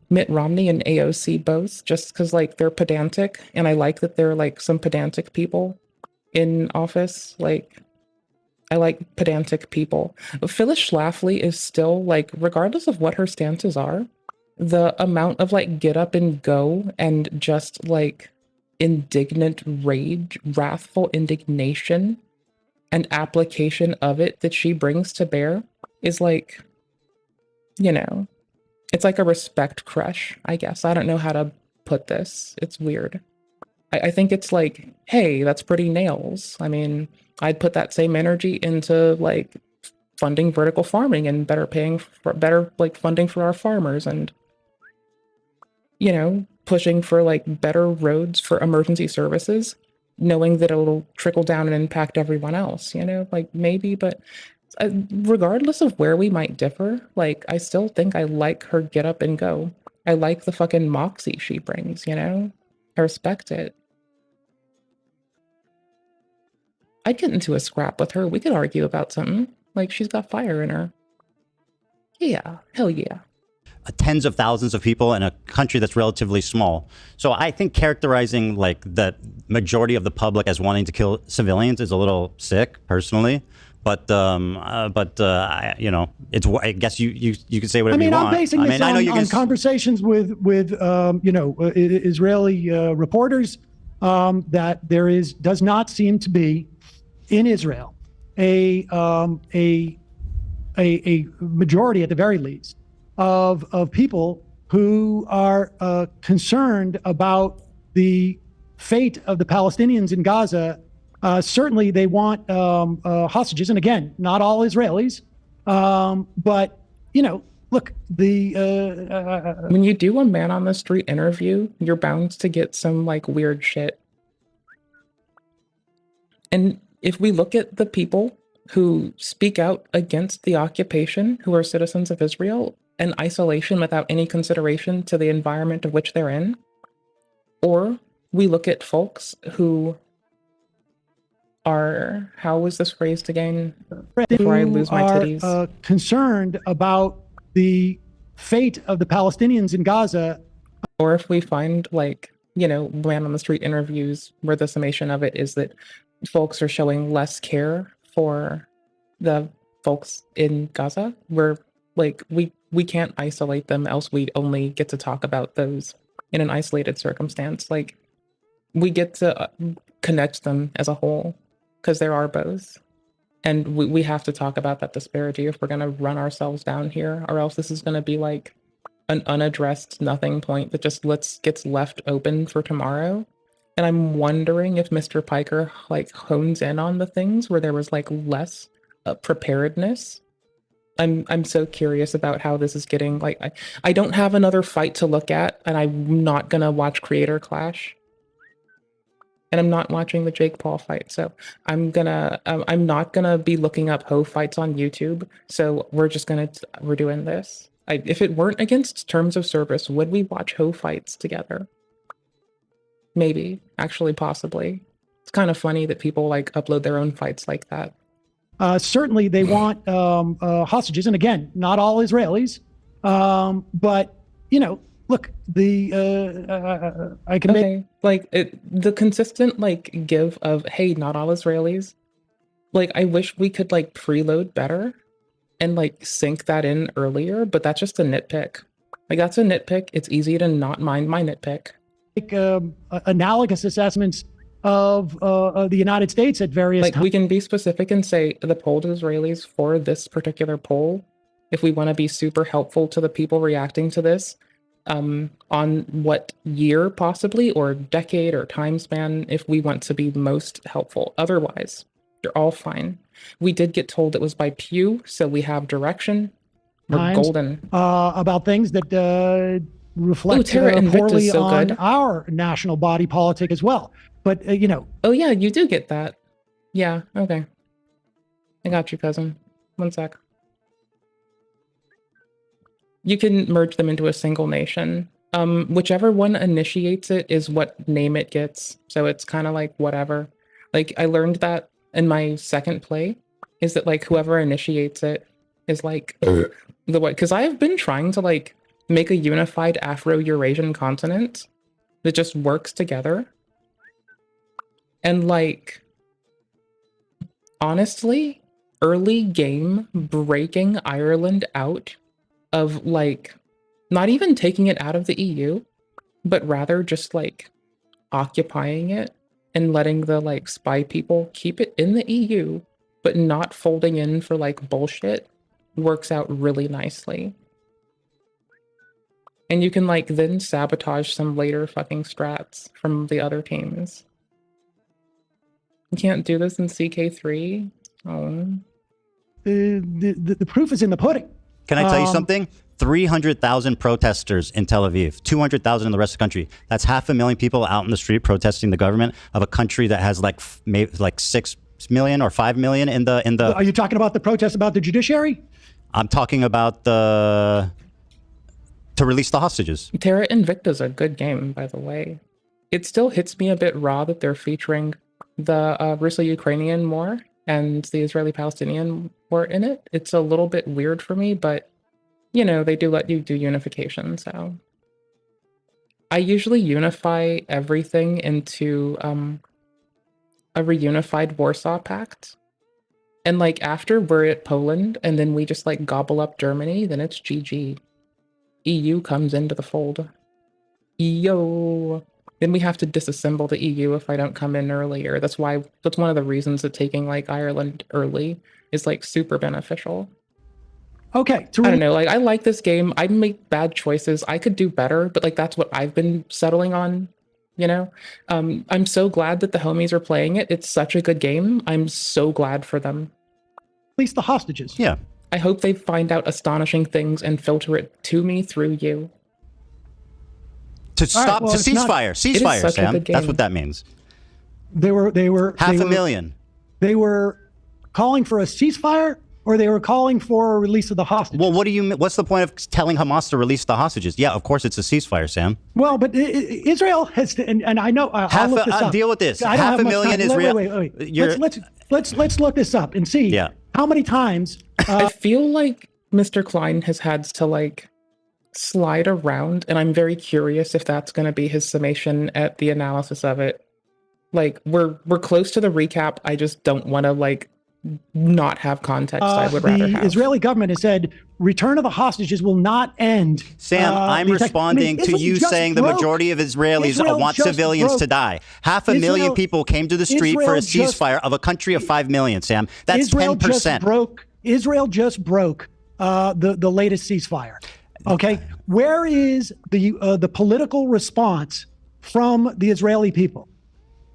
Mitt Romney and AOC both, just because like they're pedantic, and I like that they're like some pedantic people in office. Like I like pedantic people. Phyllis Schlafly is still like, regardless of what her stances are, the amount of like get up and go and just like indignant rage, wrathful indignation and application of it that she brings to bear is like, you know, it's like a respect crush, I guess. I don't know how to put this. It's weird. I think it's like, hey, that's pretty nails. I mean, I'd put that same energy into like funding vertical farming and better like funding for our farmers and, you know, pushing for like better roads for emergency services, knowing that it'll trickle down and impact everyone else, you know, like maybe, but regardless of where we might differ, like I still think I like her get up and go. I like the fucking moxie she brings, you know? I respect it. I'd get into a scrap with her. We could argue about something. Like, she's got fire in her. Yeah, hell yeah. Tens of thousands of people in a country that's relatively small. So I think characterizing like the majority of the public as wanting to kill civilians is a little sick, personally. But you know, it's. I guess you could say whatever you want. I'm basing this on conversations with you know, Israeli reporters that there does not seem to be in Israel a majority, at the very least, of people who are concerned about the fate of the Palestinians in Gaza. Certainly, they want hostages, and again, not all Israelis, but you know, look, when you do a man on the street interview, you're bound to get some like weird shit. And if we look at the people who speak out against the occupation, who are citizens of Israel, and isolation without any consideration to the environment of which they're in, or we look at folks who are, how was this phrased again? Before I lose my titties. Concerned about the fate of the Palestinians in Gaza. Or if we find like, you know, man on the street interviews where the summation of it is that folks are showing less care for the folks in Gaza, we're like, we can't isolate them, else we only get to talk about those in an isolated circumstance. Like, we get to connect them as a whole, because there are both. And we have to talk about that disparity if we're going to run ourselves down here, or else this is going to be like an unaddressed nothing point that just gets left open for tomorrow. And I'm wondering if Mr. Piker like hones in on the things where there was like less preparedness. I'm so curious about how this is getting, like, I don't have another fight to look at, and I'm not gonna watch Creator Clash. And I'm not watching the Jake Paul fight, so I'm not gonna be looking up Ho fights on YouTube. So we're doing this. If it weren't against terms of service, would we watch Ho fights together? Maybe, actually, possibly. It's kind of funny that people like upload their own fights like that. Certainly, they want hostages, and again, not all Israelis, but you know, look, I can make like the consistent like give of, hey, not all Israelis. Like, I wish we could like preload better and like sync that in earlier, but that's just a nitpick. Like, that's a nitpick. It's easy to not mind my nitpick. Analogous assessments of the United States at various times. We can be specific and say the polled Israelis for this particular poll, if we want to be super helpful to the people reacting to this, on what year possibly, or decade or time span, if we want to be most helpful. Otherwise, You're all fine. We did get told it was by Pew, so we have direction. We're golden. About things that reflect poorly so on good. our national body politic as well. But, you know. Oh, yeah, you do get that. Yeah, okay. I got you, cousin. One sec. You can merge them into a single nation. Whichever one initiates it is what name it gets. So it's kind of like whatever. Like, I learned that in my second play, is that, like, whoever initiates it is, like, the what? Because I have been trying to, like, make a unified Afro-Eurasian continent that just works together. And, like, honestly, early game breaking Ireland out of, like, not even taking it out of the EU, but rather just, like, occupying it and letting the, like, spy people keep it in the EU, but not folding in for, like, bullshit, works out really nicely. And you can, like, then sabotage some later fucking strats from the other teams. You can't do this in CK3? Oh. The proof is in the pudding. Can I tell you something? 300,000 protesters in Tel Aviv, 200,000 in the rest of the country. That's 500,000 people out in the street protesting the government of a country that has like maybe like 6 million or 5 million in the. Are you talking about the protests about the judiciary? I'm talking about to release the hostages. Terra Invicta's a good game, by the way. It still hits me a bit raw that they're featuring the Russo-Ukrainian war and the Israeli-Palestinian war in it. It's a little bit weird for me, but, you know, they do let you do unification, so. I usually unify everything into a reunified Warsaw Pact. And, like, after we're at Poland, and then we just, like, gobble up Germany, then it's GG. EU comes into the fold. Yo. Then we have to disassemble the EU if I don't come in earlier. That's one of the reasons that taking, like, Ireland early is, like, super beneficial. Okay. I don't know, like, I like this game. I make bad choices. I could do better, but, like, that's what I've been settling on, you know? I'm so glad that the homies are playing it. It's such a good game. I'm so glad for them. Release the hostages. Yeah. I hope they find out astonishing things and filter it to me through you. To stop, to ceasefire, ceasefire, Sam. That's what that means. They were 500,000. They were calling for a ceasefire, or they were calling for a release of the hostages. Well, what's the point of telling Hamas to release the hostages? Yeah, of course it's a ceasefire, Sam. Well, but Israel has to, and I know I'll look this up. Deal with this. I don't 500,000 Israel. Wait. Let's look this up and see. Yeah. How many times? I feel like Mr. Klein has had to, like, slide around, and I'm very curious if that's going to be his summation at the analysis of it. Like, we're close to the recap. I just don't want to, like, not have context. I would rather have. The Israeli government has said return of the hostages will not end. Sam, I'm responding to you saying the majority of Israelis want civilians to die. 500,000 people came to the street for a ceasefire of a country of 5 million, Sam. That's 10%. Israel just broke the latest ceasefire. Okay, where is the political response from the Israeli people?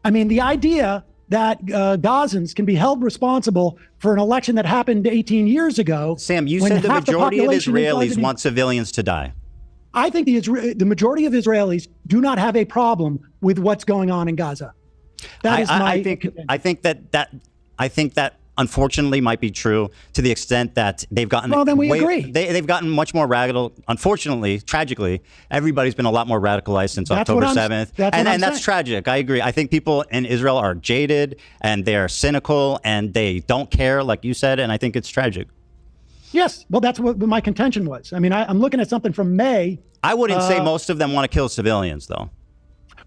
I mean, the idea that Gazans can be held responsible for an election that happened 18 years ago. Sam, you said the majority of Israelis want civilians to die. I think the majority of Israelis do not have a problem with what's going on in Gaza. That is my opinion. I think that unfortunately might be true to the extent that they've gotten agree. They've gotten much more radical. Unfortunately, tragically, everybody's been a lot more radicalized since October 7th. And that's tragic. I agree. I think people in Israel are jaded and they are cynical and they don't care, like you said, and I think it's tragic. Yes, well, that's what my contention was. I mean, I'm looking at something from May. I wouldn't say most of them want to kill civilians, though.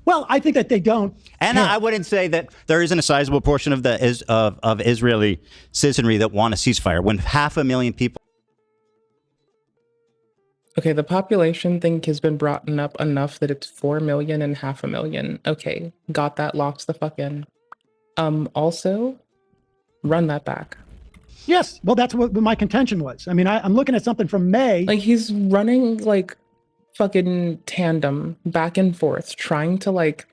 Well, I think that they don't. And I wouldn't say that there isn't a sizable portion of of Israeli citizenry that want a ceasefire when 500,000 people. Okay, the population thing has been brought up enough that it's 4 million and 500,000. Okay, got that, locks the fuck in. Also, run that back. Yes, well, that's what my contention was. I mean, I'm looking at something from May. Like, he's running, like, fucking tandem back and forth, trying to, like,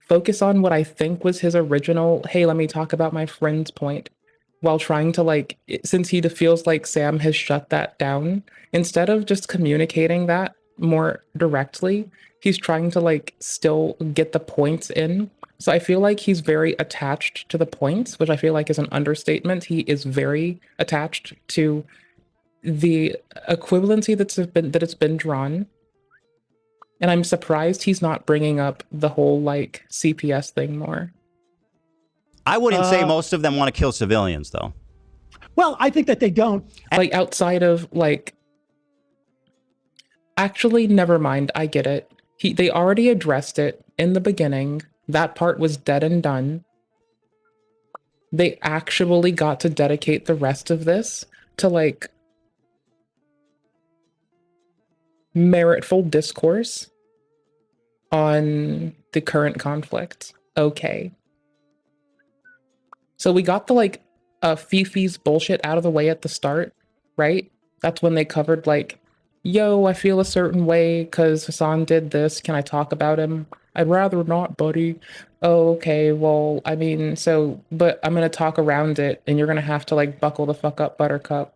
focus on what I think was his original, hey, let me talk about my friend's point, while trying to like, since he feels like Sam has shut that down, instead of just communicating that more directly, he's trying to like still get the points in. So I feel like he's very attached to the points, which I feel like is an understatement. He is very attached to the equivalency that it's been drawn. And I'm surprised he's not bringing up the whole like CPS thing more. I wouldn't say most of them want to kill civilians, though. Well, I think that they don't. Like outside of like, actually, never mind. I get it. They already addressed it in the beginning. That part was dead and done. They actually got to dedicate the rest of this to like meritful discourse on the current conflict. Okay. So we got the like Fifi's bullshit out of the way at the start, right? That's when they covered like, yo, I feel a certain way because Hassan did this. Can I talk about him? I'd rather not, buddy. Oh, okay, well, I mean, but I'm gonna talk around it and you're gonna have to like buckle the fuck up, Buttercup.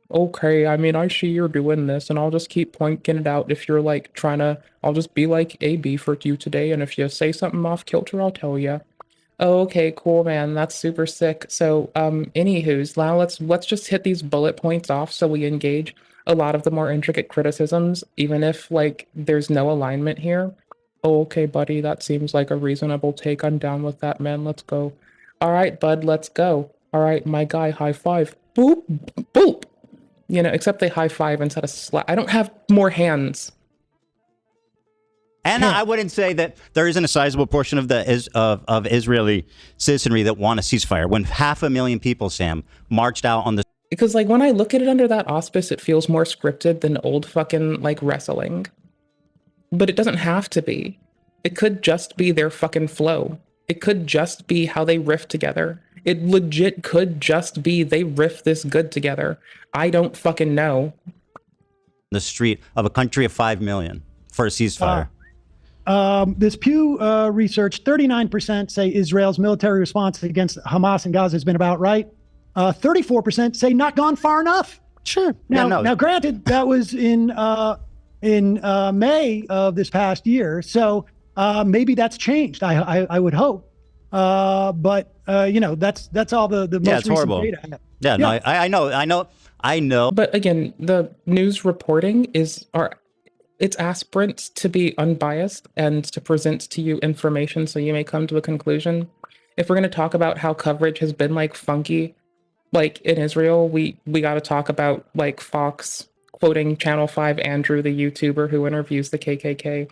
Okay, I mean, I see you're doing this and I'll just keep pointing it out if you're like I'll just be like AB for you today, and if you say something off kilter, I'll tell you. Oh, okay, cool, man. That's super sick. So, anywho's, now let's just hit these bullet points off so we engage a lot of the more intricate criticisms, even if like there's no alignment here. Oh, okay, buddy, that seems like a reasonable take. I'm down with that, man. Let's go. All right, bud, let's go. All right, my guy, high five. Boop, boop. You know, except they high five instead of slap. I don't have more hands. And I wouldn't say that there isn't a sizable portion of of Israeli citizenry that want a ceasefire. When 500,000 people, Sam, marched out on the... Because like when I look at it under that auspice, it feels more scripted than old fucking like wrestling. But it doesn't have to be. It could just be their fucking flow. It could just be how they riff together. It legit could just be they riff this good together. I don't fucking know. The street of a country of 5 million for a ceasefire. This Pew research, 39% say Israel's military response against Hamas in Gaza has been about right. 34% say not gone far enough. Sure. Now, granted, that was in May of this past year, so maybe that's changed. I would hope, but you know, that's all the most recent horrible. data. Yeah, no, I know. But again, the news reporting it's aspirant to be unbiased and to present to you information so you may come to a conclusion. If we're going to talk about how coverage has been like funky, like in Israel, we got to talk about like Fox quoting Channel 5 Andrew, the YouTuber who interviews the KKK.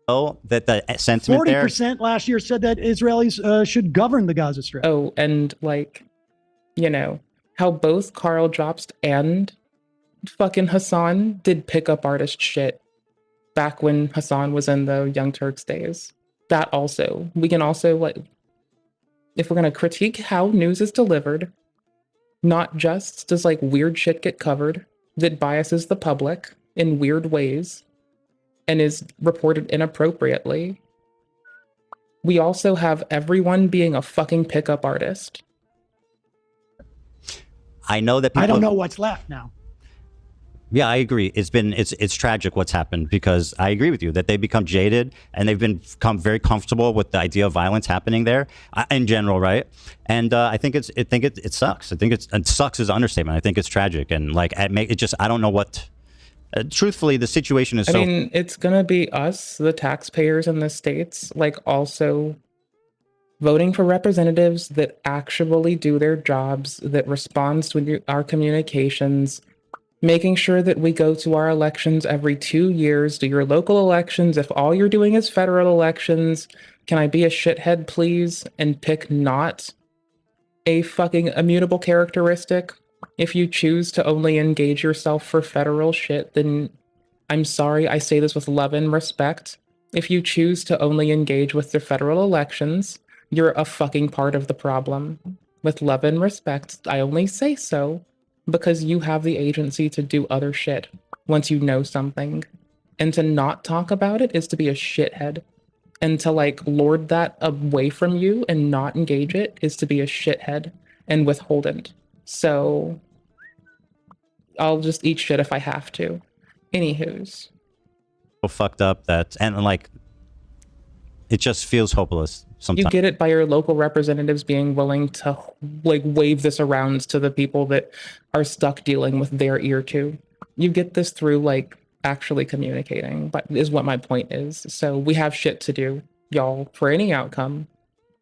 Oh, that the sentiment 40% last year said that Israelis should govern the Gaza Strip. Oh, and like, you know, how both Karl Jobst and fucking Hassan did pickup artist shit back when Hassan was in the Young Turks days. That also, we can also like, if we're going to critique how news is delivered, not just does like weird shit get covered that biases the public in weird ways and is reported inappropriately, we also have everyone being a fucking pickup artist. I know that people... I don't know what's left now. Yeah, I agree. It's tragic what's happened, because I agree with you that they've become jaded and they've become very comfortable with the idea of violence happening there in general, right? And I think it sucks. I think it sucks is an understatement. I think it's tragic, and like I don't know what. Truthfully, the situation is. I mean, it's gonna be us, the taxpayers in the states, like also voting for representatives that actually do their jobs, that responds to our communications. Making sure that we go to our elections every 2 years, do your local elections. If all you're doing is federal elections, can I be a shithead, please? And pick not a fucking immutable characteristic. If you choose to only engage yourself for federal shit, then I'm sorry, I say this with love and respect. If you choose to only engage with the federal elections, you're a fucking part of the problem. With love and respect, I only say so because you have the agency to do other shit once you know something. And to not talk about it is to be a shithead. And to like lord that away from you and not engage it is to be a shithead and withhold. So I'll just eat shit if I have to. Anywho's. So fucked up that, and like, it just feels hopeless sometimes. You get it by your local representatives being willing to like wave this around to the people that are stuck dealing with their ear too. You get this through like actually communicating, but is what my point is. So we have shit to do, y'all, for any outcome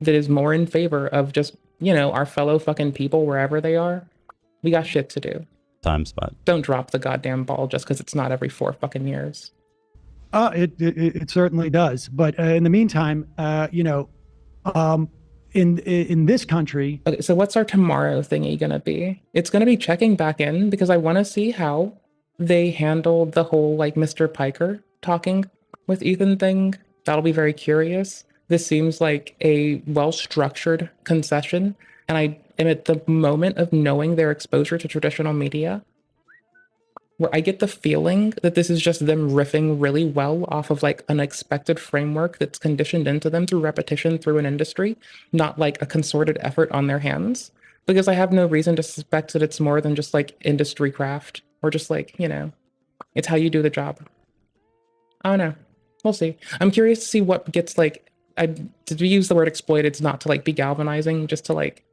that is more in favor of just, you know, our fellow fucking people wherever they are. We got shit to do. Times, but don't drop the goddamn ball just because it's not every 4 fucking years. It certainly does. But in the meantime, you know, in this country. Okay, so what's our tomorrow thingy gonna be? It's gonna be checking back in because I want to see how they handled the whole like Mr. Piker talking with Ethan thing. That'll be very curious. This seems like a well-structured concession, and I am at the moment of knowing their exposure to traditional media, where I get the feeling that this is just them riffing really well off of like an expected framework that's conditioned into them through repetition through an industry, not like a concerted effort on their hands. Because I have no reason to suspect that it's more than just like industry craft or just like, you know, it's how you do the job. I don't know. We'll see. I'm curious to see what gets like, to use the word exploited, it's not to like be galvanizing, just to like,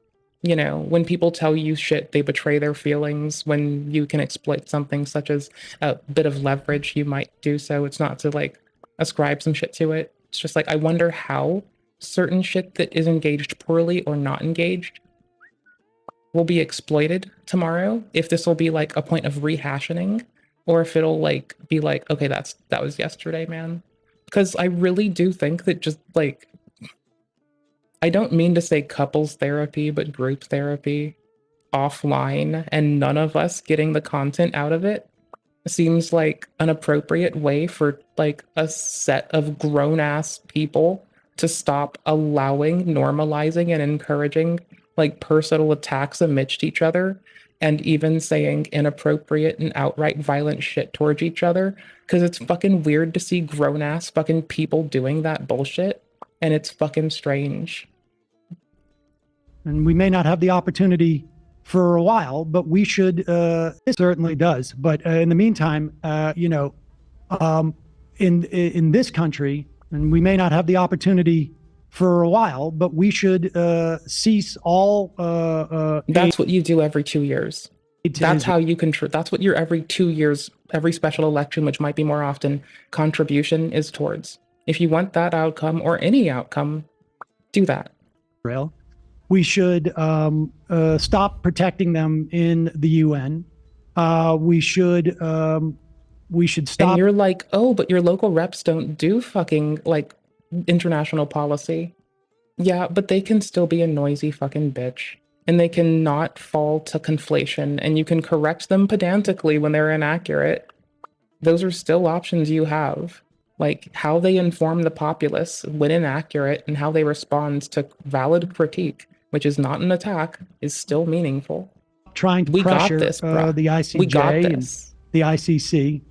you know, when people tell you shit, they betray their feelings. When you can exploit something such as a bit of leverage, you might do so. It's not to like ascribe some shit to it. It's just like, I wonder how certain shit that is engaged poorly or not engaged will be exploited tomorrow. If this will be like a point of rehashing, or if it'll like be like, okay, that was yesterday, man. Because I really do think that just like, I don't mean to say couples therapy, but group therapy offline and none of us getting the content out of it seems like an appropriate way for like a set of grown-ass people to stop allowing, normalizing, and encouraging like personal attacks amidst each other and even saying inappropriate and outright violent shit towards each other. Because it's fucking weird to see grown-ass fucking people doing that bullshit, and it's fucking strange. And we may not have the opportunity for a while, but we should, it certainly does. But in the meantime, you know, in this country, and we may not have the opportunity for a while, but we should cease all. That's what you do every 2 years. That's how you control. That's what your every 2 years, every special election, which might be more often, contribution is towards. If you want that outcome or any outcome, do that. We should stop protecting them in the UN. We should stop. And you're like, oh, but your local reps don't do fucking like international policy. Yeah, but they can still be a noisy fucking bitch. And they cannot fall to conflation. And you can correct them pedantically when they're inaccurate. Those are still options you have. Like how they inform the populace when inaccurate and how they respond to valid critique, which is not an attack, is still meaningful. Trying to pressure this, the ICJ and the ICC.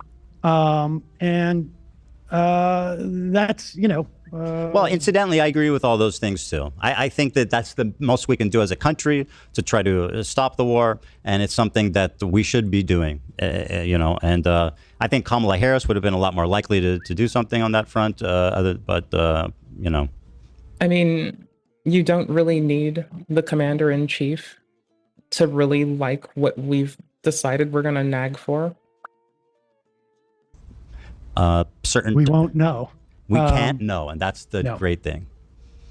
That's, you know. Well, incidentally, I agree with all those things too. I think that that's the most we can do as a country to try to stop the war, and it's something that we should be doing, you know. And I think Kamala Harris would have been a lot more likely to do something on that front, but you know. I mean, you don't really need the commander-in-chief to really like what we've decided we're going to nag for. We won't know. We can't know, and that's the great thing.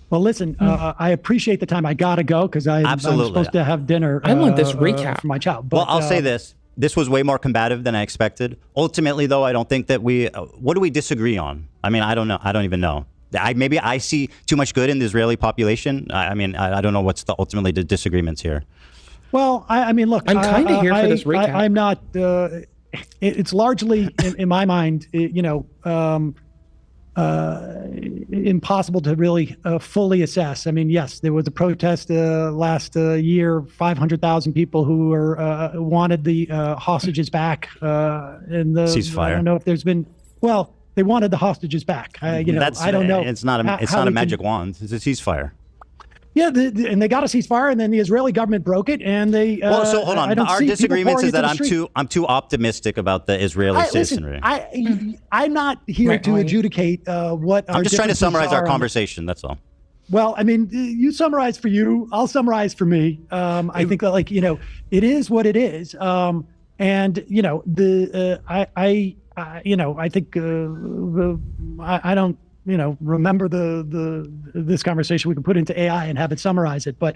Well, listen, I appreciate the time. I gotta go because I'm supposed to have dinner. I want this recap for my child. But, well, I'll say this: this was way more combative than I expected. Ultimately, though, I don't think that we. What do we disagree on? I mean, I don't know. I don't even know. Maybe I see too much good in the Israeli population. I mean, I don't know what's ultimately the disagreements here. Well, I mean, look, I'm kind of here for this recap. I'm not. It's largely, in my mind, you know. Impossible to really fully assess. I mean, yes, there was a protest last year, 500,000 people who were wanted the hostages back. And the ceasefire. I don't know if there's been. Well, they wanted the hostages back. I don't know. It's not a magic wand. It's a ceasefire. Yeah, and they got a ceasefire, and then the Israeli government broke it, and they. Well, so hold on. Our disagreements is that I'm too optimistic about the Israeli citizenry. I'm not here to adjudicate what. I'm just trying to summarize our conversation. That's all. Well, I mean, you summarize for you. I'll summarize for me. I think that, it is what it is. And I think I don't. Remember this conversation. We can put into AI and have it summarize it. But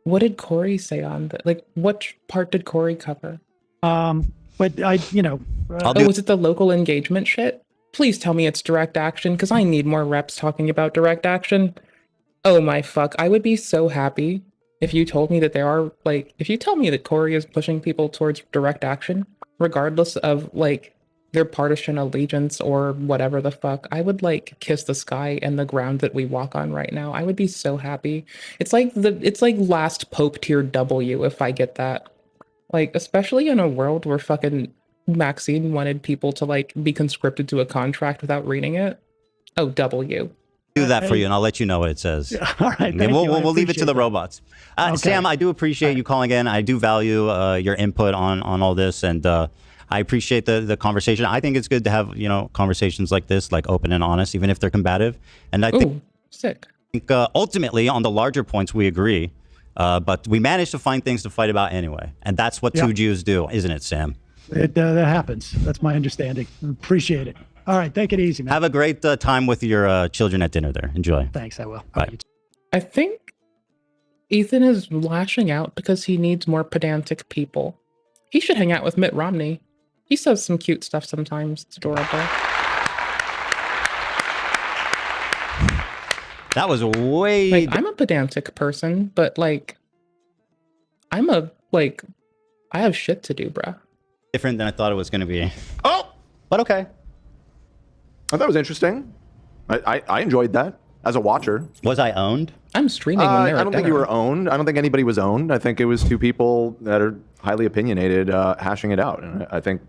what did Corey say on that? Like, what part did Corey cover? But was it the local engagement shit? Please tell me it's direct action, because I need more reps talking about direct action. Oh my fuck! I would be so happy if you told me that if you tell me that Corey is pushing people towards direct action, regardless of their partisan allegiance or whatever the fuck. I would kiss the sky and the ground that we walk on right now. I would be so happy. It's like last Pope tier W if I get that. Especially in a world where fucking Maxine wanted people to be conscripted to a contract without reading it. Oh, W. Do that for you, and I'll let you know what it says. All right, we'll leave it to the robots. Okay. Sam, I do appreciate you calling in. I do value your input on all this, and I appreciate the conversation. I think it's good to have conversations like this, open and honest, even if they're combative. And I think ultimately on the larger points we agree, but we managed to find things to fight about anyway, and that's what two Jews do, isn't it, Sam? That happens. That's my understanding. Appreciate it. All right, take it easy, man. Have a great time with your children at dinner there. Enjoy. Thanks, I will. Bye. I think Ethan is lashing out because he needs more pedantic people. He should hang out with Mitt Romney. He says some cute stuff sometimes. It's adorable. That was way... I'm a pedantic person, but I have shit to do, bruh. Different than I thought it was going to be. Oh! But okay. I thought it was interesting. I enjoyed that as a watcher. Was I owned? I'm streaming when they're I don't think you were owned. I don't think anybody was owned. I think it was two people that are highly opinionated hashing it out. And I think...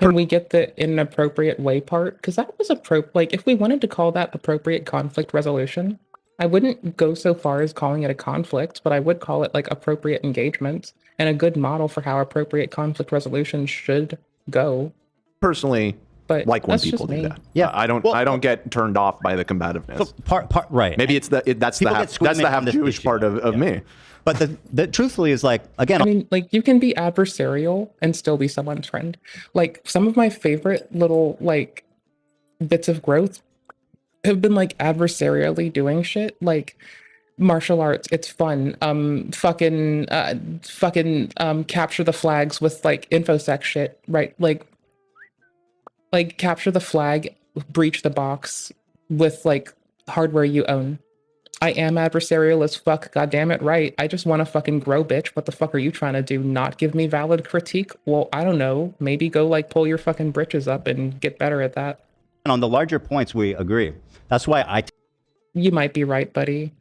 Can we get the inappropriate way part? Because that was if we wanted to call that appropriate conflict resolution, I wouldn't go so far as calling it a conflict, but I would call it appropriate engagement and a good model for how appropriate conflict resolution should go. Personally, when people do that. Yeah, I don't get turned off by the combativeness. So right. Maybe it's that's the half Jewish part of me. But the truthfully is again. I mean, you can be adversarial and still be someone's friend. Some of my favorite little bits of growth have been adversarially doing shit. Martial arts, it's fun. Fucking capture the flags with infosec shit, right? Capture the flag, breach the box with hardware you own. I am adversarial as fuck, goddammit, right? I just want to fucking grow, bitch. What the fuck are you trying to do? Not give me valid critique? Well, I don't know. Maybe go pull your fucking britches up and get better at that. And on the larger points, we agree. That's why you might be right, buddy.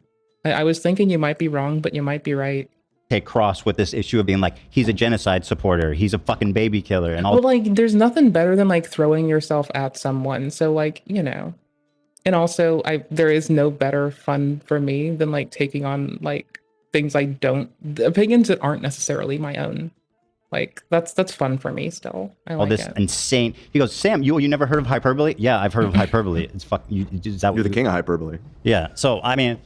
I was thinking you might be wrong, but you might be right. Take cross with this issue of being he's a genocide supporter, he's a fucking baby killer, and all. Well, there's nothing better than throwing yourself at someone. So and also there is no better fun for me than taking on things opinions that aren't necessarily my own. That's fun for me still. I all this insane. He goes, Sam, you never heard of hyperbole? Yeah, I've heard of hyperbole. It's You're the king of hyperbole. Yeah. So I mean,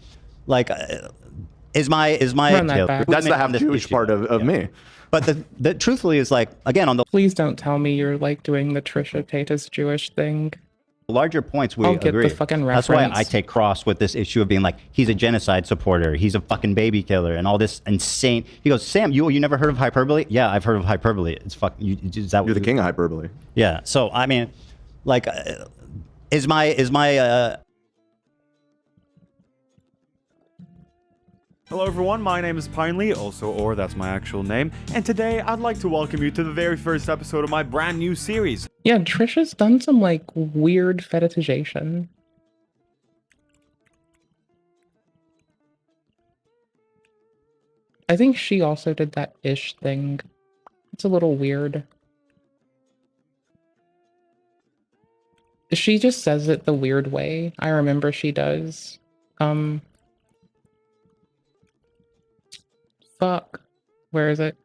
is my that's the half Jewish part of me. But the truthfully is again on the. Please don't tell me you're doing the Trisha Paytas Jewish thing. Larger points we I'll agree. Get the fucking reference. That's why I take cross with this issue of being he's a genocide supporter, he's a fucking baby killer, and all this insane. He goes, Sam, you never heard of hyperbole? Yeah, I've heard of hyperbole. It's You're the king of hyperbole. Yeah. So I mean, is my Hello everyone, my name is Pinely, also Or, that's my actual name, and today I'd like to welcome you to the very first episode of my brand new series. Yeah, Trisha's done some weird fetishization. I think she also did that ish thing. It's a little weird. She just says it the weird way. I remember she does. Fuck. Where is it?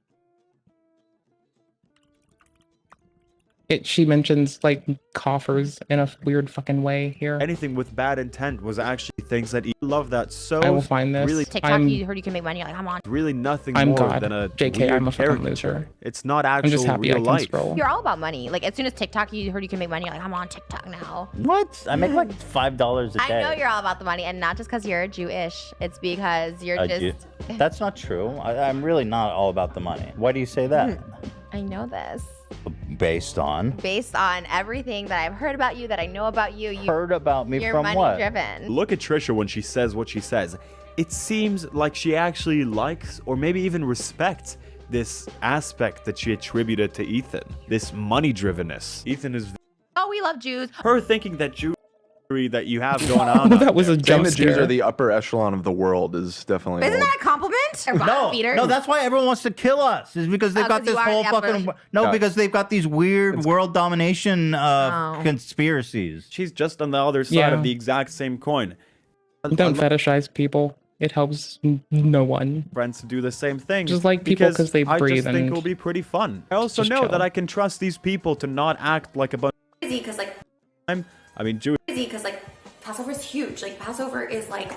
She mentions like coffers in a weird fucking way here. Anything with bad intent was actually things that love that so. I will find this. Really, TikTok, you heard you can make money. Like, I'm on. Really, nothing I'm more God. than a JK, weird I'm a fucking caricature. loser. It's not I'm actual just happy real I can life. scroll. You're all about money. Like, as soon as TikTok, you heard you can make money. Like, I'm on TikTok now. What? I make like $5 a day. I know you're all about the money, and not just because you're Jewish. It's because you're just. That's not true. I'm really not all about the money. Why do you say that? I know this. Based on Everything that I've heard about you, that I know about you. You heard about me you're from money what? Driven. Look at Trisha when she says what she says. It seems like she actually likes or maybe even respects this aspect that she attributed to Ethan. This money drivenness. Ethan is Oh, we love Jews. her thinking that Jewry that you have going on. That was a Saying jump the Jews scare. are the upper echelon of the world is definitely. Isn't that a compliment? No, that's why everyone wants to kill us. Is because they've got 'cause you this are whole the upper- fucking because they've got these weird world domination conspiracies. She's just on the other side Yeah. of the exact same coin. Don't fetishize people. It helps no one. Friends to do the same thing. Just like people because they I breathe just think and it'll be pretty fun. I also just know chill. that I can trust these people to not act like a bunch. Crazy because like Jewish. crazy because like Passover is huge. Like Passover is like,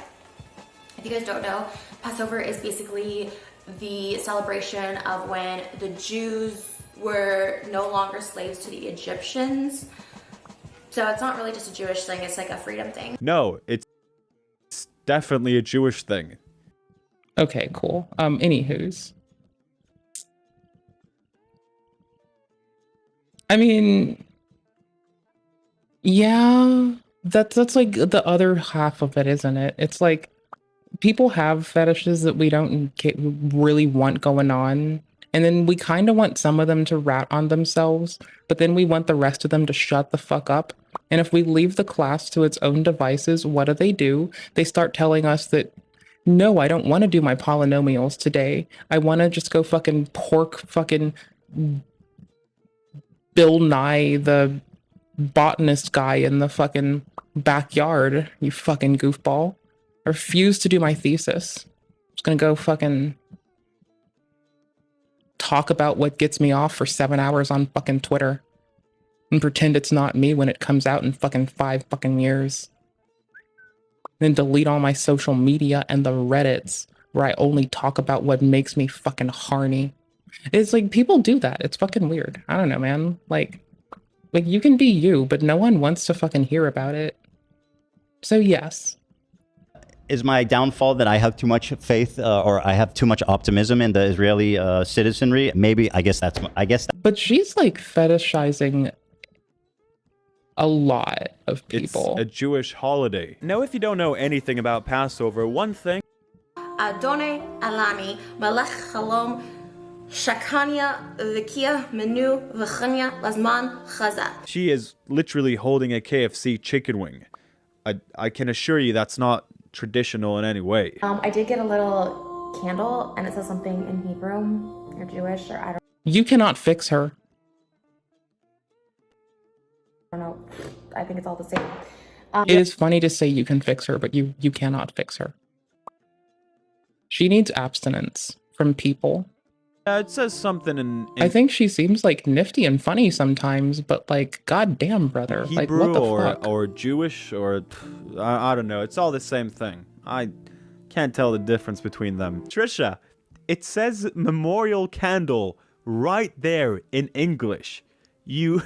if you guys don't know, Passover is basically the celebration of when the Jews were no longer slaves to the Egyptians. So it's not really just a Jewish thing, it's like a freedom thing. No, it's definitely a Jewish thing. Okay, cool. Anywho's. I mean, yeah, that's like the other half of it, isn't it? It's like people have fetishes that we don't really want going on, and then we kind of want some of them to rat on themselves, but then we want the rest of them to shut the fuck up. And if we leave the class to its own devices, what do? They start telling us that, no, I don't want to do my polynomials today. I want to just go fucking pork fucking Bill Nye, the botanist guy in the fucking backyard, you fucking goofball. I refuse to do my thesis. I'm just gonna go fucking talk about what gets me off for 7 hours on fucking Twitter and pretend it's not me when it comes out in fucking 5 fucking years. Then delete all my social media and the Reddits where I only talk about what makes me fucking horny. It's like people do that. It's fucking weird. I don't know, man. Like you can be you, but no one wants to fucking hear about it. So yes. Is my downfall that I have too much faith or I have too much optimism in the Israeli citizenry? Maybe. I guess that's. But she's like fetishizing a lot of people. It's a Jewish holiday. Now, if you don't know anything about Passover, one thing. Adonai Alami, Melech Chalom, Shakania, Vikia, Menu, Vachania, Lazman, Chaza. She is literally holding a KFC chicken wing. I can assure you that's not traditional in any way. I did get a little candle, and it says something in Hebrew or Jewish, or I don't You cannot fix her. know. I think it's all the same. It is funny to say you can fix her, but you cannot fix her. She needs abstinence from people. It says something in I think she seems like nifty and funny sometimes, but like, goddamn, brother, Hebrew like what the fuck? or Jewish or I don't know. It's all the same thing. I can't tell the difference between them. Trisha, it says memorial candle right there in English. You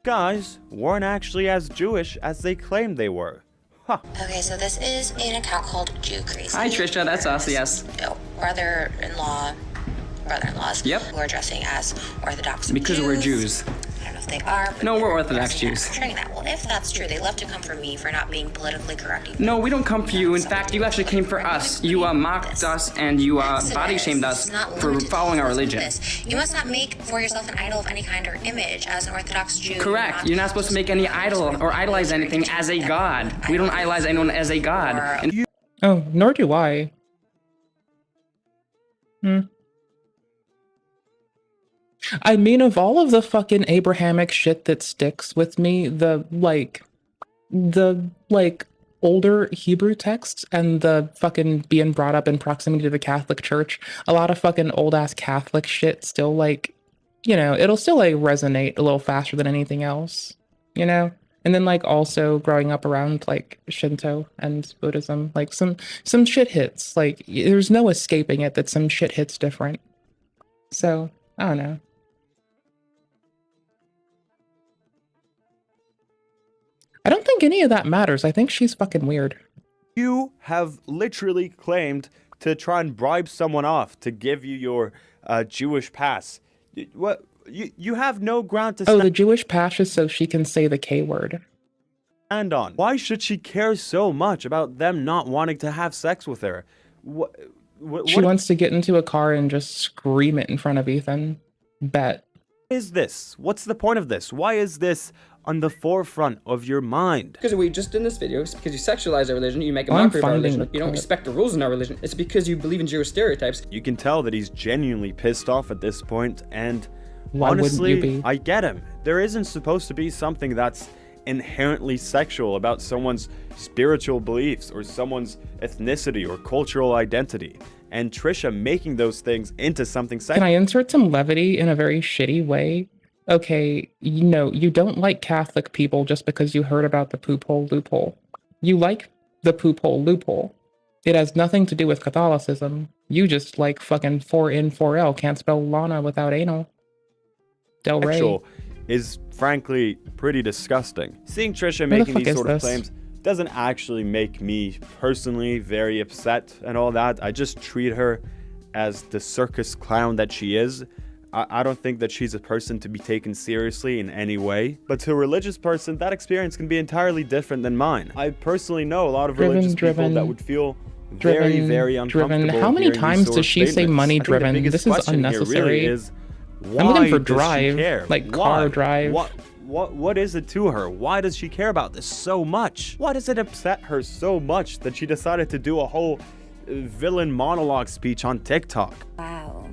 guys weren't actually as Jewish as they claimed they were. Huh. Okay, so this is an account called Jew Crazy. Hi, Trisha, that's us, yes. Brother-in-laws Yep. who are dressing as Orthodox Because Jews. we're Jews. I don't know if they are. But No, we're Orthodox dressing Jews. as portraying that. Well, if that's true, they love to come for me for not being politically correct. No, we don't come for you. In fact, you actually came for us. You mocked us and you body shamed us for following our religion. You must not make for yourself an idol of any kind or image as an Orthodox Jew. Correct. You're not supposed to make any idol or idolize anything as a god. We don't idolize anyone as a god. Oh, nor do I. I mean, of all of the fucking Abrahamic shit that sticks with me, the older Hebrew texts and the fucking being brought up in proximity to the Catholic Church, a lot of fucking old ass Catholic shit still like, you know, it'll still like resonate a little faster than anything else, you know? And then like also growing up around like Shinto and Buddhism, like some shit hits, like there's no escaping it that some shit hits different. So, I don't know. I don't think any of that matters. I think she's fucking weird. You have literally claimed to try and bribe someone off to give you your Jewish pass. What? You have no ground to the Jewish pass is so she can say the K word. Stand on. Why should she care so much about them not wanting to have sex with her? She wants to get into a car and just scream it in front of Ethan. Bet. What is this? What's the point of this? Why is this on the forefront of your mind? Because we just in this video, it's because you sexualize our religion, you make a mockery of our religion, you don't respect the rules in our religion. It's because you believe in Jewish stereotypes. You can tell that he's genuinely pissed off at this point, and why honestly, wouldn't you be? I get him. There isn't supposed to be something that's inherently sexual about someone's spiritual beliefs or someone's ethnicity or cultural identity. And Trisha making those things into something sexual. Can I insert some levity in a very shitty way? Okay, you know, you don't like Catholic people just because you heard about the poop hole loophole. You like the poop hole loophole. It has nothing to do with Catholicism. You just like fucking 4N 4L, can't spell Lana without anal. Del Rey. Sexual is frankly pretty disgusting. Seeing Trisha making these sort of claims doesn't actually make me personally very upset and all that. I just treat her as the circus clown that she is. I don't think that she's a person to be taken seriously in any way. But to a religious person, that experience can be entirely different than mine. I personally know a lot of religious people that would feel very, very uncomfortable. How many times does she say money driven? This is unnecessary. I'm looking for drive, like car drive. What is it to her? Why does she care about this so much? Why does it upset her so much that she decided to do a whole villain monologue speech on TikTok? Wow.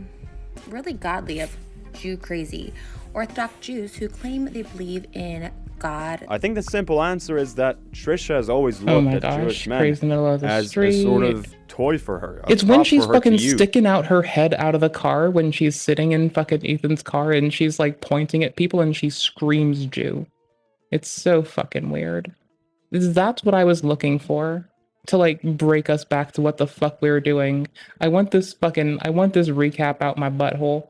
Really godly of Jew crazy Orthodox Jews who claim they believe in God. I think the simple answer is that Trisha has always looked at Jewish men as a sort of toy for her. It's when she's fucking sticking out her head out of the car when she's sitting in fucking Ethan's car and she's like pointing at people and she screams Jew. It's so fucking weird. That's what I was looking for. To like break us back to what the fuck we were doing. I want this recap out my butthole.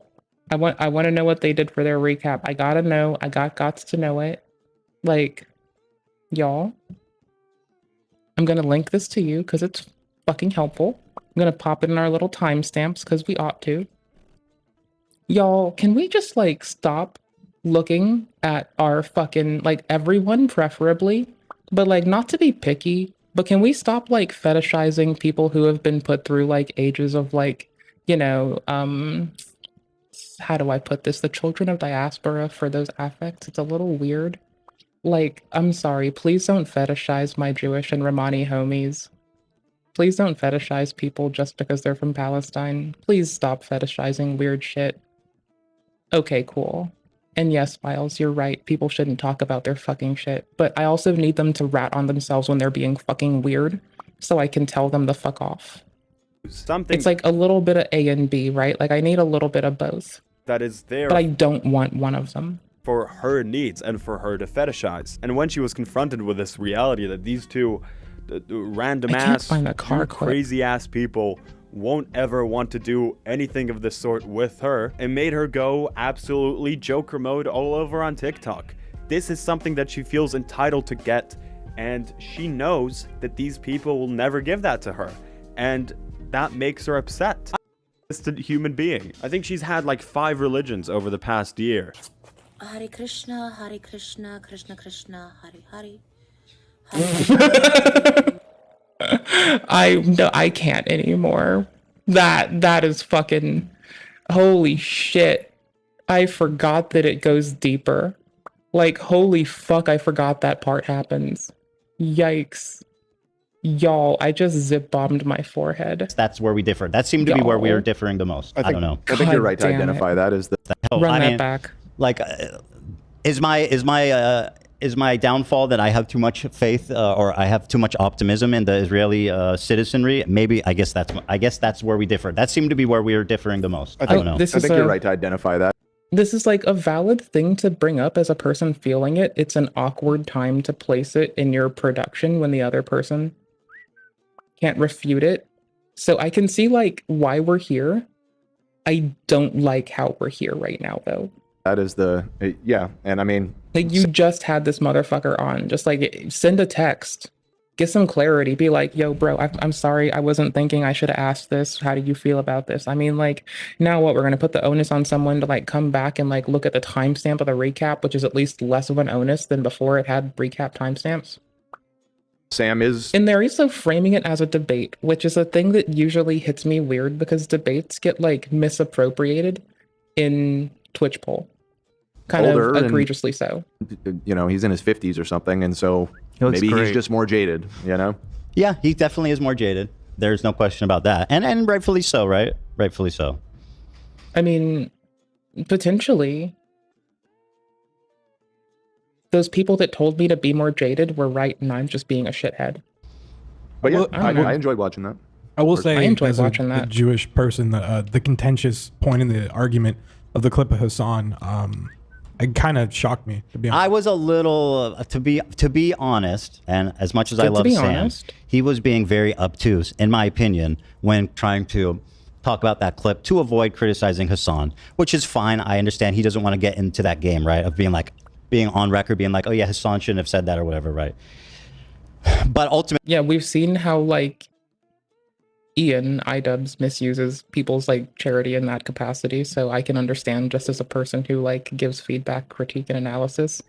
I want to know what they did for their recap. I gotta know. I got to know it. Like, y'all, I'm gonna link this to you because it's fucking helpful. I'm gonna pop it in our little timestamps because we ought to. Y'all, can we just like stop looking at our fucking, like, everyone preferably, but like not to be picky, but can we stop like fetishizing people who have been put through like ages of like, you know, how do I put this? The children of diaspora for those affects. It's a little weird. Like, I'm sorry, please don't fetishize my Jewish and Romani homies. Please don't fetishize people just because they're from Palestine. Please stop fetishizing weird shit. Okay, cool. And yes, Miles, you're right. People shouldn't talk about their fucking shit. But I also need them to rat on themselves when they're being fucking weird, so I can tell them the fuck off. It's like a little bit of A and B, right? Like, I need a little bit of both. That is there. But I don't want one of them. For her needs and for her to fetishize. And when she was confronted with this reality that these two random ass, crazy ass people won't ever want to do anything of this sort with her, it made her go absolutely Joker mode all over on TikTok. This is something that she feels entitled to get, and she knows that these people will never give that to her, and that makes her upset. Just a human being. I think she's had like 5 religions over the past year. Hare Krishna, Krishna Krishna, Hare Hare. I can't anymore. That is fucking, holy shit. I forgot that it goes deeper. Like, holy fuck, I forgot that part happens. Yikes. Y'all, I just zip bombed my forehead. That's where we differ. That seemed to be where we were differing the most. I don't know. I think you're right to identify that as the Run that back. Like, is my downfall that I have too much faith or I have too much optimism in the Israeli citizenry? Maybe. I guess that's where we differ. That seemed to be where we are differing the most. I don't know. I think you're right to identify that. This is like a valid thing to bring up as a person feeling it. It's an awkward time to place it in your production when the other person can't refute it. So I can see like why we're here. I don't like how we're here right now though. That is yeah. And I mean, like you just had this motherfucker on, just like send a text, get some clarity, be like, yo, bro, I'm sorry. I wasn't thinking I should have asked this. How do you feel about this? I mean, like now what, we're going to put the onus on someone to like come back and like look at the timestamp of the recap, which is at least less of an onus than before it had recap timestamps. Sam is... And they're also framing it as a debate, which is a thing that usually hits me weird because debates get like misappropriated in Twitch poll. Kind of egregiously so. You know, he's in his 50s or something, and so maybe he's just more jaded, you know? Yeah, he definitely is more jaded. There's no question about that. And rightfully so, right? Rightfully so. I mean, potentially... Those people that told me to be more jaded were right, and I'm just being a shithead. But yeah, I enjoyed watching that. I will say, I enjoyed as watching a that. Jewish person, the contentious point in the argument of the clip of Hassan, it kind of shocked me, to be honest. I was a little, to be honest, and as much as I love Sam, he was being very obtuse, in my opinion, when trying to talk about that clip to avoid criticizing Hassan, which is fine. I understand he doesn't want to get into that game, right, of being on record, being like, oh yeah, Hassan shouldn't have said that or whatever, right? But ultimately... Yeah, we've seen how, like, Ian, iDubbbz, misuses people's, like, charity in that capacity, so I can understand just as a person who, like, gives feedback, critique, and analysis.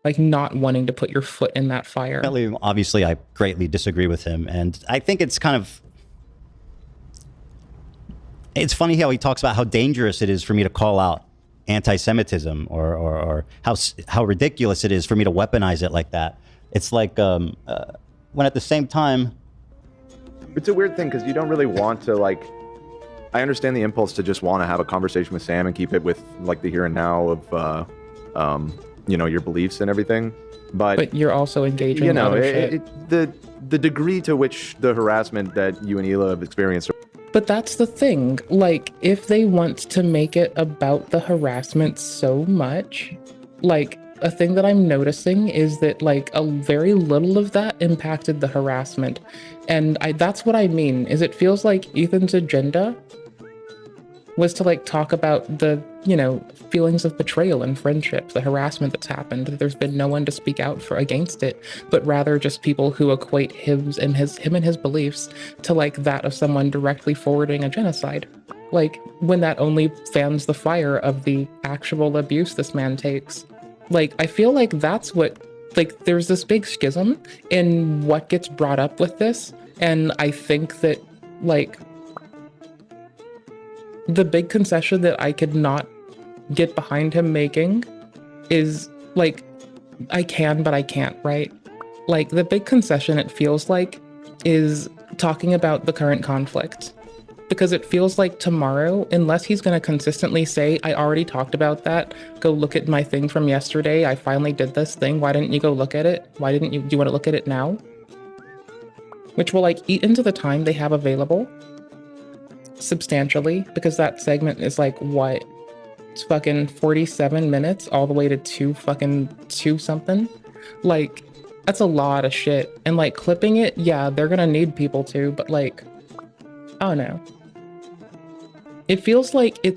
Like, not wanting to put your foot in that fire. Obviously, I greatly disagree with him, and I think it's kind of... It's funny how he talks about how dangerous it is for me to call out anti-Semitism or how ridiculous it is for me to weaponize it like that. It's like when at the same time... It's a weird thing because you don't really want to, like... I understand the impulse to just want to have a conversation with Sam and keep it with like the here and now of you know, your beliefs and everything, but you're also engaging, you know, in other shit. The degree to which the harassment that you and Hila have experienced. But that's the thing, like, if they want to make it about the harassment so much, like, a thing that I'm noticing is that, like, a very little of that impacted the harassment. And that's what I mean, is it feels like Ethan's agenda was to, like, talk about the, you know, feelings of betrayal in friendship, the harassment that's happened, that there's been no one to speak out for against it, but rather just people who equate him and his beliefs to, like, that of someone directly forwarding a genocide. Like, when that only fans the fire of the actual abuse this man takes. Like, I feel like that's what, like, there's this big schism in what gets brought up with this, and I think that, like, the big concession that I could not get behind him making is, like, I can, but I can't, right? Like, the big concession, it feels like, is talking about the current conflict. Because it feels like tomorrow, unless he's going to consistently say, I already talked about that, go look at my thing from yesterday, I finally did this thing, why didn't you go look at it? Why didn't you, do you want to look at it now? Which will, like, eat into the time they have available substantially, because that segment is like, what? It's fucking 47 minutes all the way to 2 something. Like, that's a lot of shit. And, like, clipping it, yeah, they're gonna need people to, but, like, I don't know. It feels like at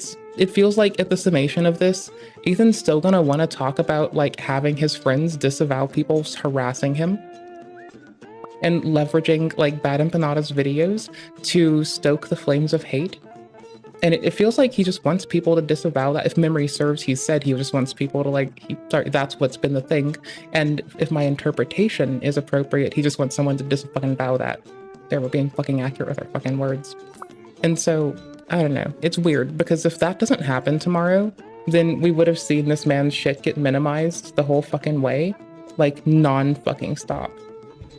the summation of this, Ethan's still gonna want to talk about, like, having his friends disavow people harassing him and leveraging, like, Bad Empanada's videos to stoke the flames of hate. And it feels like he just wants people to disavow that. If memory serves, he said he just wants people to, like, that's what's been the thing. And if my interpretation is appropriate, he just wants someone to disavow that. They were being fucking accurate with their fucking words. And so, I don't know. It's weird, because if that doesn't happen tomorrow, then we would have seen this man's shit get minimized the whole fucking way. Like, non-fucking stop.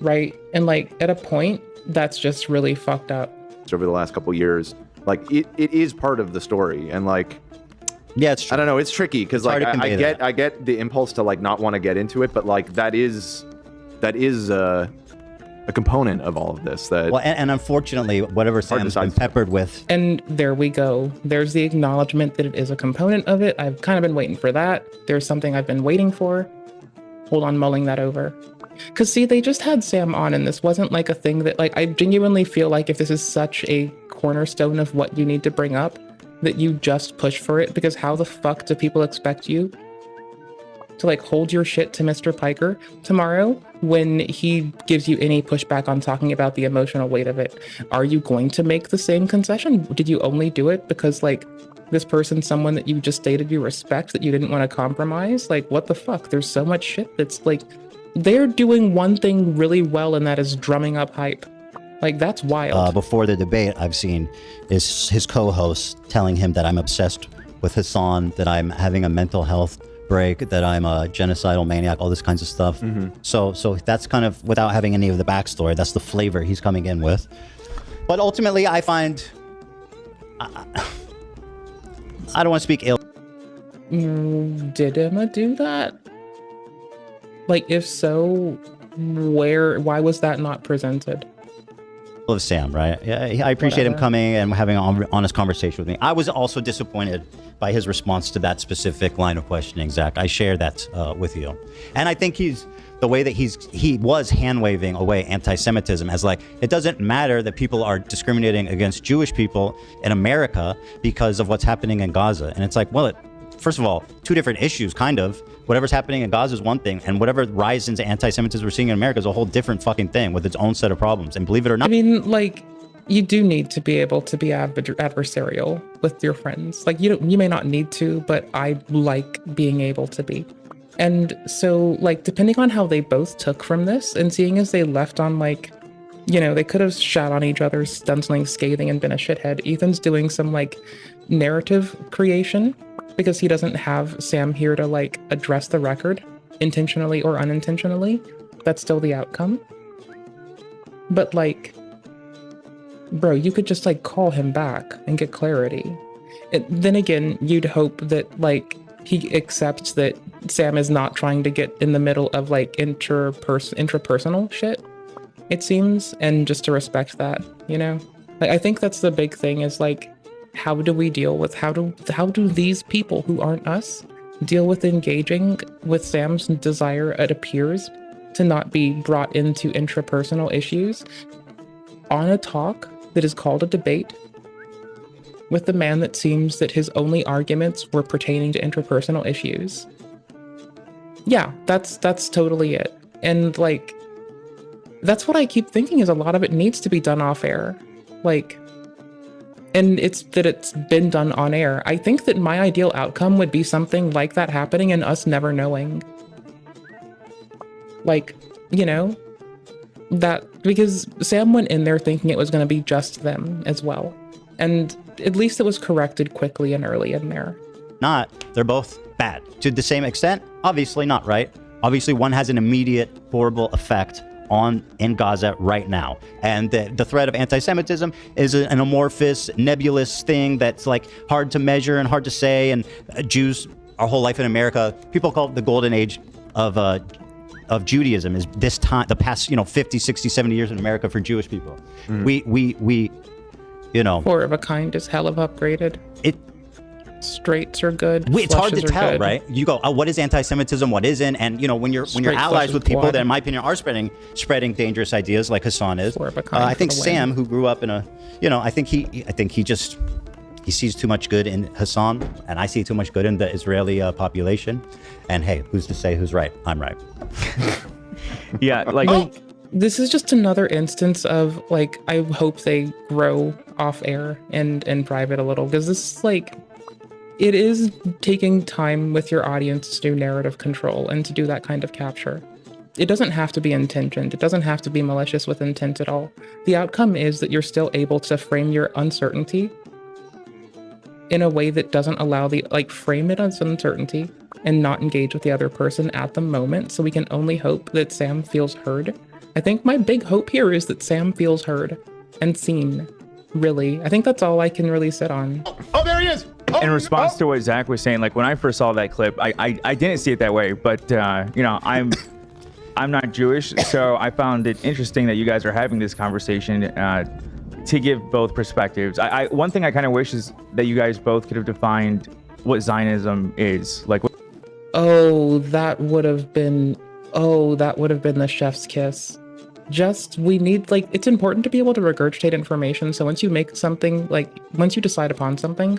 Right? And, like, at a point, that's just really fucked up. Over the last couple years, like, it is part of the story, and, like, Yeah, it's true. I don't know. It's tricky because like hard to convey that. I get the impulse to like not want to get into it, but like that is a component of all of this. That Well, and unfortunately, whatever Sam's been peppered with. And there we go. There's the acknowledgement that it is a component of it. I've kind of been waiting for that. There's something I've been waiting for. Hold on, mulling that over. Because see, they just had Sam on, and this wasn't like a thing that, like, I genuinely feel like if this is such a cornerstone of what you need to bring up, that you just push for it, because how the fuck do people expect you to like hold your shit to Mr. Piker tomorrow when he gives you any pushback on talking about the emotional weight of it? Are you going to make the same concession? Did you only do it because like this person's someone that you just stated you respect, that you didn't want to compromise? Like, what the fuck? There's so much shit that's like, they're doing one thing really well, and that is drumming up hype. Like, that's wild. Before the debate, I've seen is his co-host telling him that I'm obsessed with Hassan, that I'm having a mental health break, that I'm a genocidal maniac, all this kinds of stuff. So that's kind of, without having any of the backstory, that's the flavor he's coming in with. But ultimately, I find, I don't want to speak ill. Did Emma do that? Like, if so, why was that not presented? Of Sam, right? Yeah, I appreciate him coming and having an honest conversation with me. I was also disappointed by his response to that specific line of questioning, Zach. I share that with you. And I think the way that he was hand-waving away anti-Semitism as like, it doesn't matter that people are discriminating against Jewish people in America because of what's happening in Gaza. And it's like, well, first of all, two different issues, kind of. Whatever's happening in Gaza is one thing, and whatever rise into anti-Semitism we're seeing in America is a whole different fucking thing with its own set of problems. And believe it or not, I mean, like, you do need to be able to be adversarial with your friends. Like, you may not need to, but I like being able to be. And so, like, depending on how they both took from this, and seeing as they left on, like, you know, they could have shot on each other, done something scathing and been a shithead. Ethan's doing some, like, narrative creation, because he doesn't have Sam here to like address the record intentionally or unintentionally. That's still the outcome. But like, bro, you could just like call him back and get clarity. Then again, you'd hope that like he accepts that Sam is not trying to get in the middle of like intrapersonal shit, it seems, and just to respect that, you know? Like, I think that's the big thing is like, how do we deal with, how do these people who aren't us deal with engaging with Sam's desire, it appears, to not be brought into intrapersonal issues on a talk that is called a debate with the man that seems that his only arguments were pertaining to intrapersonal issues? Yeah, that's totally it. And like, that's what I keep thinking is a lot of it needs to be done off air. Like, and it's been done on air. I think that my ideal outcome would be something like that happening and us never knowing. Like, you know, that, because Sam went in there thinking it was going to be just them as well. And at least it was corrected quickly and early in there. They're both bad. To the same extent? Obviously not, right? Obviously one has an immediate horrible effect in Gaza right now. And the threat of anti-Semitism is an amorphous, nebulous thing that's like hard to measure and hard to say. And Jews, our whole life in America, people call it the golden age of Judaism, is this time, the past, 50, 60, 70 years in America for Jewish people. We Four of a kind is hell of upgraded. Straights are good. It's hard to tell, good. right? You go, oh, what is anti-Semitism? What isn't? And when you're allies with people that, in my opinion, are spreading dangerous ideas, like Hassan is. I think Sam, who grew up in a, I think he sees too much good in Hassan, and I see too much good in the Israeli population. And hey, who's to say who's right? I'm right. Yeah, like this is just another instance of like, I hope they grow off air and in private a little, because this is like, it is taking time with your audience to do narrative control and to do that kind of capture. It doesn't have to be intentioned. It doesn't have to be malicious with intent at all. The outcome is that you're still able to frame your uncertainty in a way that doesn't allow frame it as uncertainty and not engage with the other person at the moment. So we can only hope that Sam feels heard. I think my big hope here is that Sam feels heard and seen, really. I think that's all I can really sit on. Oh, there he is! in response to what Zach was saying, like when I first saw that clip, I didn't see it that way, but you know, I'm not Jewish, so I found it interesting that you guys are having this conversation to give both perspectives. One thing I kind of wish is that you guys both could have defined what Zionism is. Like, that would have been the chef's kiss. We need, like, it's important to be able to regurgitate information. So once you make something, like, once you decide upon something,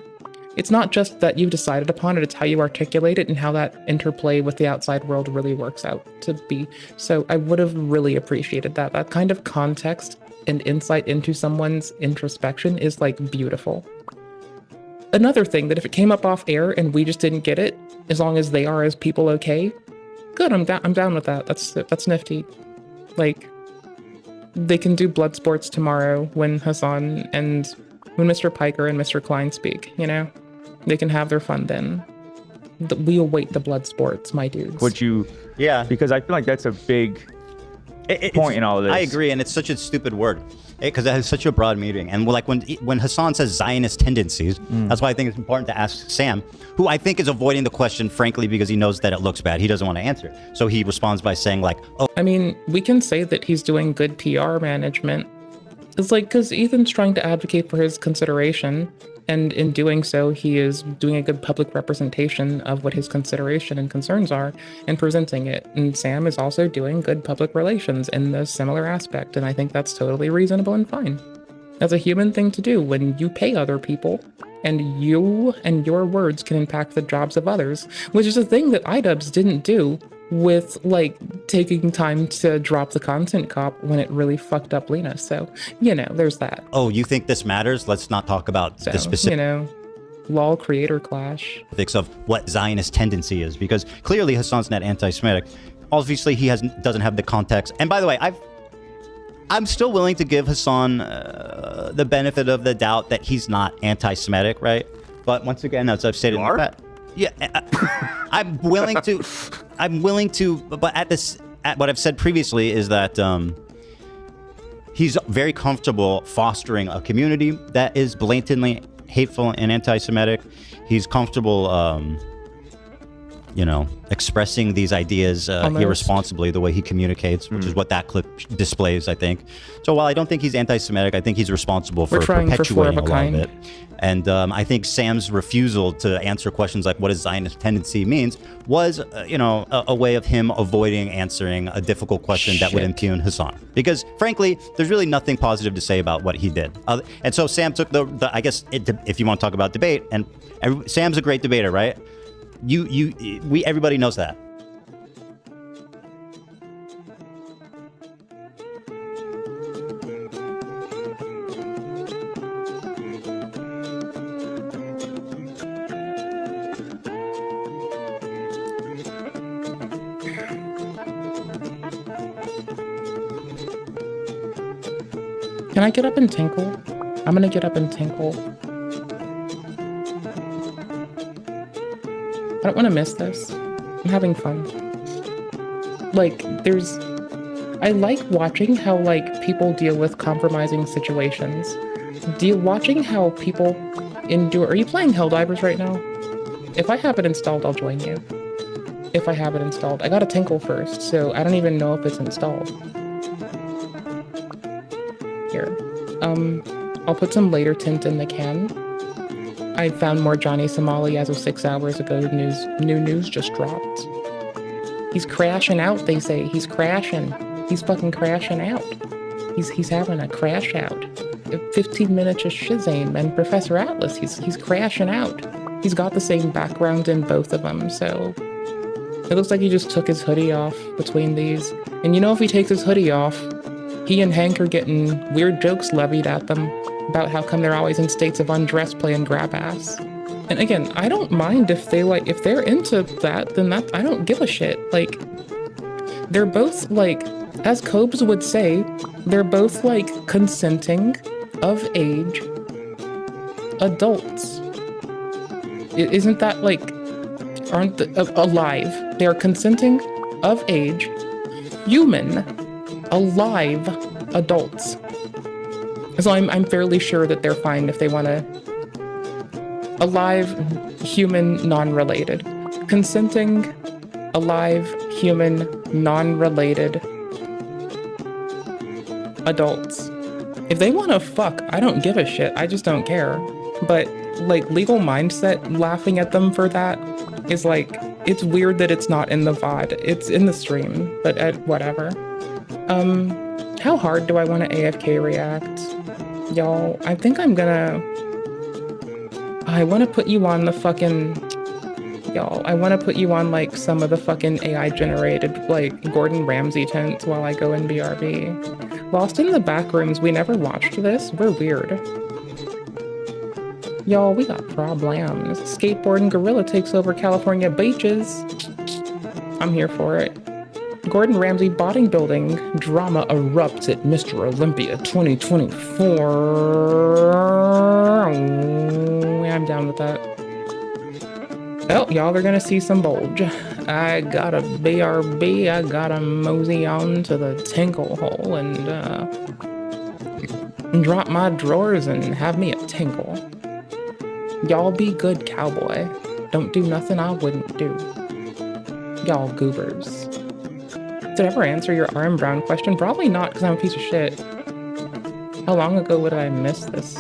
it's not just that you've decided upon it, it's how you articulate it and how that interplay with the outside world really works out to be. So I would have really appreciated that. That kind of context and insight into someone's introspection is, like, beautiful. Another thing, that if it came up off air and we just didn't get it, as long as they are as people okay, good, I'm down with that. That's nifty. Like, they can do blood sports tomorrow when Hassan and when Mr. Piker and Mr. Klein speak, you know? They can have their fun then. We await the blood sports, my dudes. would you? Yeah. Because I feel like that's a big point in all of this. I agree, and it's such a stupid word because it has such a broad meaning. And like when Hassan says Zionist tendencies, that's why I think it's important to ask Sam, who I think is avoiding the question, frankly, because he knows that it looks bad. He doesn't want to answer. So he responds by saying, like, oh. I mean, we can say that he's doing good PR management. It's like, because Ethan's trying to advocate for his consideration, and in doing so, he is doing a good public representation of what his consideration and concerns are and presenting it. And Sam is also doing good public relations in the similar aspect, and I think that's totally reasonable and fine. That's a human thing to do when you pay other people, and you and your words can impact the jobs of others, which is a thing that iDubbbz didn't do with, like, taking time to drop the content cop when it really fucked up Lena. So, you know, there's that. Oh, you think this matters? Let's not talk about the specific, you know, lol creator clash of what Zionist tendency is, because clearly Hassan's not anti-Semitic. Obviously, he doesn't have the context. And by the way, I'm still willing to give Hassan the benefit of the doubt that he's not anti-Semitic, right? But once again, as I've stated, I'm willing to, but at what I've said previously is that he's very comfortable fostering a community that is blatantly hateful and anti-Semitic. He's comfortable, you know, expressing these ideas irresponsibly, the way he communicates, which is what that clip displays, I think. So while I don't think he's anti-Semitic, I think he's responsible for perpetuating a lot of it. And I think Sam's refusal to answer questions like what does Zionist tendency means was, you know, a way of him avoiding answering a difficult question that would impugn Hassan. Because frankly, there's really nothing positive to say about what he did. And so Sam took I guess, if you want to talk about debate, and Sam's a great debater, right? Everybody knows that. Can I get up and tinkle? I'm gonna get up and tinkle. I don't want to miss this. I'm having fun. Like, I like watching how, like, people deal with compromising situations. Watching how people endure. Are you playing Helldivers right now? If I have it installed, I'll join you. If I have it installed. I gotta tinkle first, so I don't even know if it's installed. Here. I'll put some later tint in the can. I found more Johnny Somali as of 6 hours ago. New news just dropped. He's crashing out, they say. He's crashing. He's fucking crashing out. He's having a crash out. 15 minutes of Shazam and Professor Atlas. He's crashing out. He's got the same background in both of them, so it looks like he just took his hoodie off between these. And you know, if he takes his hoodie off, he and Hank are getting weird jokes levied at them about how come they're always in states of undress playing grab ass. And again, I don't mind if they're into that, then I don't give a shit. Like, they're both, like, as Cobes would say, they're both, like, consenting, of age, adults. Isn't that, like, aren't alive? They are consenting, of age, human, alive adults. So I'm fairly sure that they're fine if they want to alive, human, non-related. Consenting, alive, human, non-related adults. If they want to fuck, I don't give a shit. I just don't care. But like legal mindset, laughing at them for that is like, it's weird that it's not in the VOD. It's in the stream, but whatever. How hard do I want to AFK react? Y'all, I think I'm gonna... I want to put you on the fucking... Y'all, I want to put you on like some of the fucking AI generated like Gordon Ramsay tents while I go in BRB. Lost in the Backrooms, we never watched this. We're weird. Y'all, we got problems. Skateboarding gorilla takes over California beaches. I'm here for it. Gordon Ramsay bodybuilding drama erupts at Mr. Olympia 2024. I'm down with that. Oh, y'all are gonna see some bulge. I got a BRB, I gotta mosey on to the tinkle hole and drop my drawers and have me a tinkle. Y'all be good cowboy. Don't do nothing I wouldn't do. Y'all goobers. Did I ever answer your RM Brown question? Probably not, because I'm a piece of shit. How long ago would I miss this?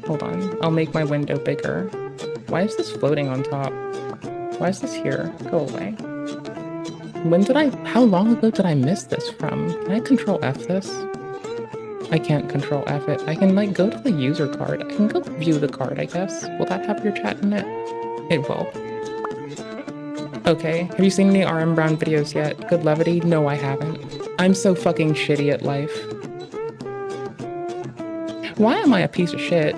Hold on, I'll make my window bigger. Why is this floating on top? Why is this here? Go away. How long ago did I miss this from? Can I control F this? I can't control F it. I can like go to the user card. I can go view the card, I guess. Will that have your chat in it? It will. Okay, have you seen any RM Brown videos yet? Good levity? No, I haven't. I'm so fucking shitty at life. Why am I a piece of shit?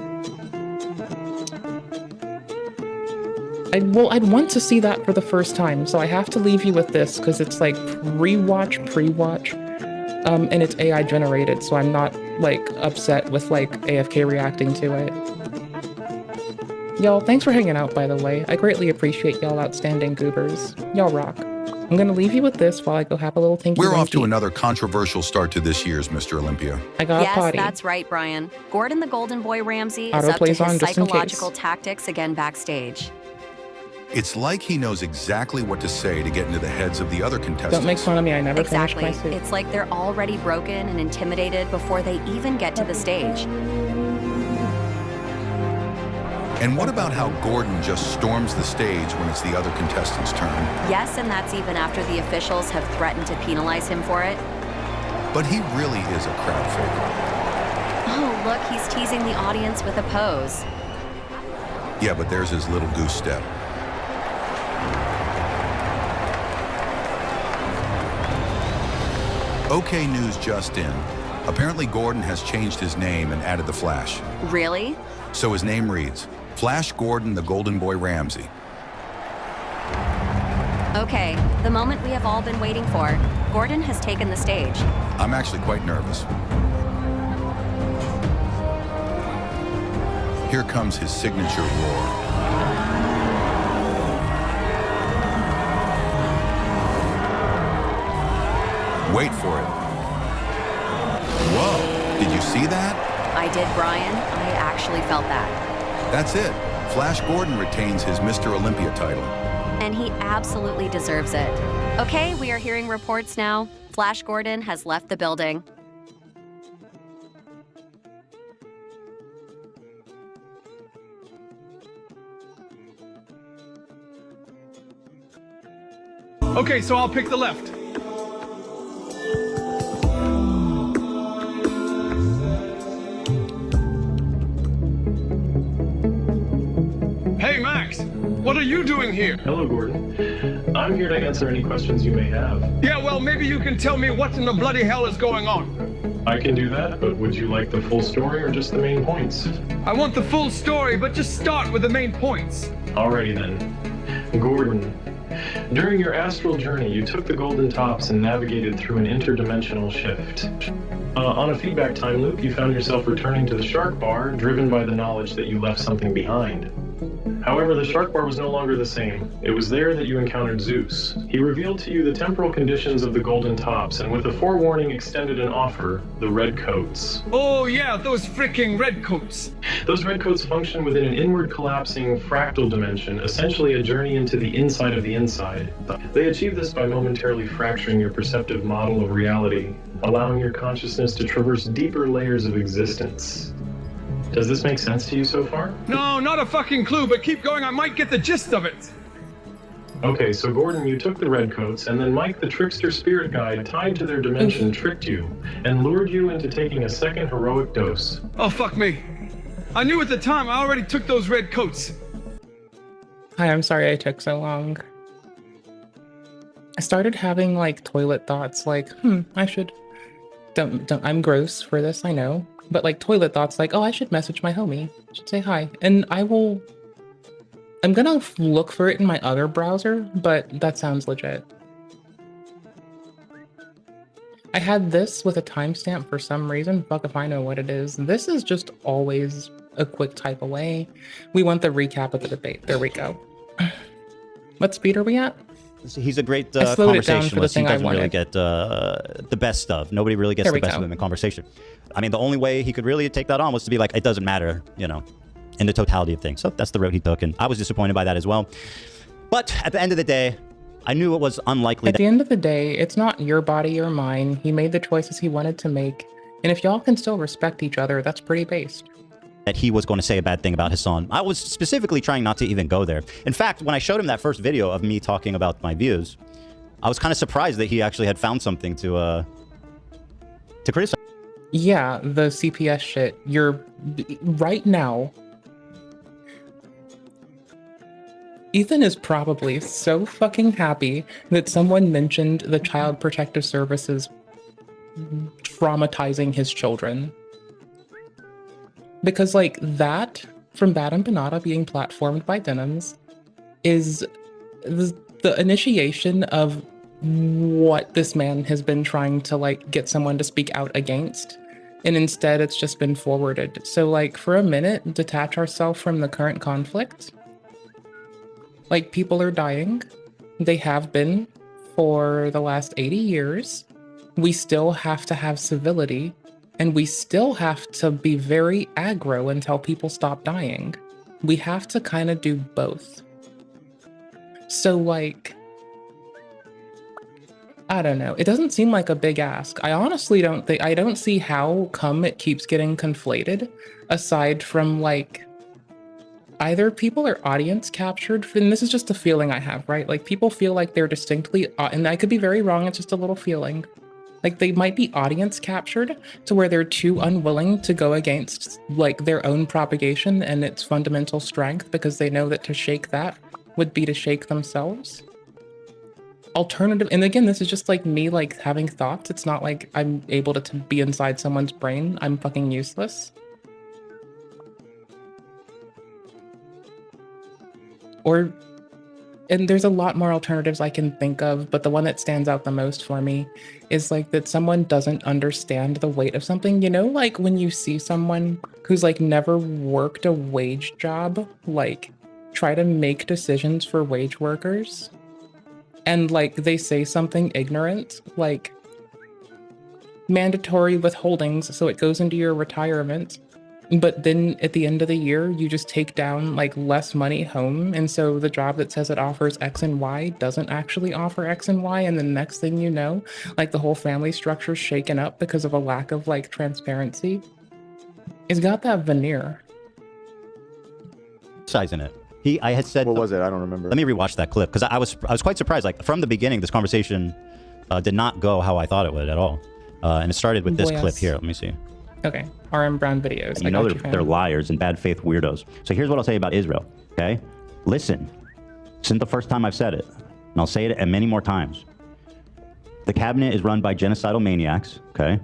I'd want to see that for the first time, so I have to leave you with this, because it's like pre-watch, and it's AI generated, so I'm not, like, upset with, like, AFK reacting to it. Y'all, thanks for hanging out, by the way. I greatly appreciate y'all outstanding goobers. Y'all rock. I'm gonna leave you with this while I go have a little tinky. We're off to another controversial start to this year's Mr. Olympia. I got a potty. Yes, that's right, Brian. Gordon the Golden Boy Ramsay is up to his psychological tactics again backstage. It's like he knows exactly what to say to get into the heads of the other contestants. Don't make fun of me, I never finished my Exactly. soup. It's like they're already broken and intimidated before they even get to the stage. And what about how Gordon just storms the stage when it's the other contestants' turn? Yes, and that's even after the officials have threatened to penalize him for it. But he really is a crowd favorite. Oh, look, he's teasing the audience with a pose. Yeah, but there's his little goose step. Okay, news just in. Apparently Gordon has changed his name and added the Flash. Really? So his name reads, Flash Gordon the Golden Boy Ramsay. Okay, the moment we have all been waiting for. Gordon has taken the stage. I'm actually quite nervous. Here comes his signature roar. Wait for it. Whoa, did you see that? I did, Brian. I actually felt that. That's it. Flash Gordon retains his Mr. Olympia title. And he absolutely deserves it. Okay, we are hearing reports now. Flash Gordon has left the building. Okay, so I'll pick the left. Hey, Max, what are you doing here? Hello, Gordon. I'm here to answer any questions you may have. Yeah, well, maybe you can tell me what in the bloody hell is going on. I can do that, but would you like the full story or just the main points? I want the full story, but just start with the main points. Alrighty then. Gordon, during your astral journey, you took the Golden Tops and navigated through an interdimensional shift. On a feedback time loop, you found yourself returning to the Shark Bar, driven by the knowledge that you left something behind. However, the shark bar was no longer the same. It was there that you encountered Zeus. He revealed to you the temporal conditions of the golden tops, and with a forewarning extended an offer, the red coats. Oh yeah, those freaking red coats. Those red coats function within an inward collapsing fractal dimension, essentially a journey into the inside of the inside. They achieve this by momentarily fracturing your perceptive model of reality, allowing your consciousness to traverse deeper layers of existence. Does this make sense to you so far? No, not a fucking clue, but keep going, I might get the gist of it. Okay, so Gordon, you took the redcoats, and then Mike, the trickster spirit guide, tied to their dimension, tricked you, and lured you into taking a second heroic dose. Oh, fuck me. I knew at the time I already took those red coats. Hi, I'm sorry I took so long. I started having like toilet thoughts like, I should, don't, I'm gross for this, I know. But like toilet thoughts like, oh, I should message my homie, I should say hi. And I'm gonna look for it in my other browser, but that sounds legit. I had this with a timestamp for some reason, fuck if I know what it is. This is just always a quick type away. We want the recap of the debate, there we go. What speed are we at? He's a great He conversationalist. He doesn't really get the best of. Nobody really gets the best of him in conversation. I mean, the only way he could really take that on was to be like, it doesn't matter, you know, in the totality of things. So that's the road he took, and I was disappointed by that as well. But at the end of the day, I knew it was unlikely. At the end of the day, it's not your body or mine. He made the choices he wanted to make. And if y'all can still respect each other, that's pretty based. That he was going to say a bad thing about Hassan. I was specifically trying not to even go there. In fact, when I showed him that first video of me talking about my views, I was kind of surprised that he actually had found something to criticize. Yeah, the CPS shit. You're right now. Ethan is probably so fucking happy that someone mentioned the Child Protective Services traumatizing his children. Because, like, that, from Bad and Banana being platformed by Denims, is the initiation of what this man has been trying to, like, get someone to speak out against. And instead, it's just been forwarded. So, like, for a minute, detach ourselves from the current conflict. Like, people are dying. They have been for the last 80 years. We still have to have civility. And we still have to be very aggro until people stop dying. We have to kind of do both. So, like, I don't know. It doesn't seem like a big ask. I honestly I don't see how come it keeps getting conflated, aside from, like, either people are audience captured, and this is just a feeling I have, right? Like, people feel like they're distinctly, and I could be very wrong, it's just a little feeling. Like, they might be audience captured to where they're too unwilling to go against, like, their own propagation and its fundamental strength because they know that to shake that would be to shake themselves. Alternative, and again, this is just like me, like, having thoughts. It's not like I'm able to be inside someone's brain. I'm fucking useless. Or, and there's a lot more alternatives I can think of, but the one that stands out the most for me is like that someone doesn't understand the weight of something. You know, like when you see someone who's like never worked a wage job, like try to make decisions for wage workers, and like they say something ignorant, like mandatory withholdings, so it goes into your retirement. But then at the end of the year, you just take down like less money home. And so the job that says it offers X and Y doesn't actually offer X and Y. And the next thing you know, like the whole family structure is shaken up because of a lack of like transparency. It's got that veneer. Sizing it. I had said, what was it? I don't remember. Let me rewatch that clip because I was quite surprised. Like from the beginning, this conversation did not go how I thought it would at all. And it started with this clip here. Let me see. Okay, RM Brown videos. You know they're liars and bad faith weirdos. So here's what I'll say about Israel, okay? Listen, this isn't the first time I've said it, and I'll say it many more times. The cabinet is run by genocidal maniacs, okay?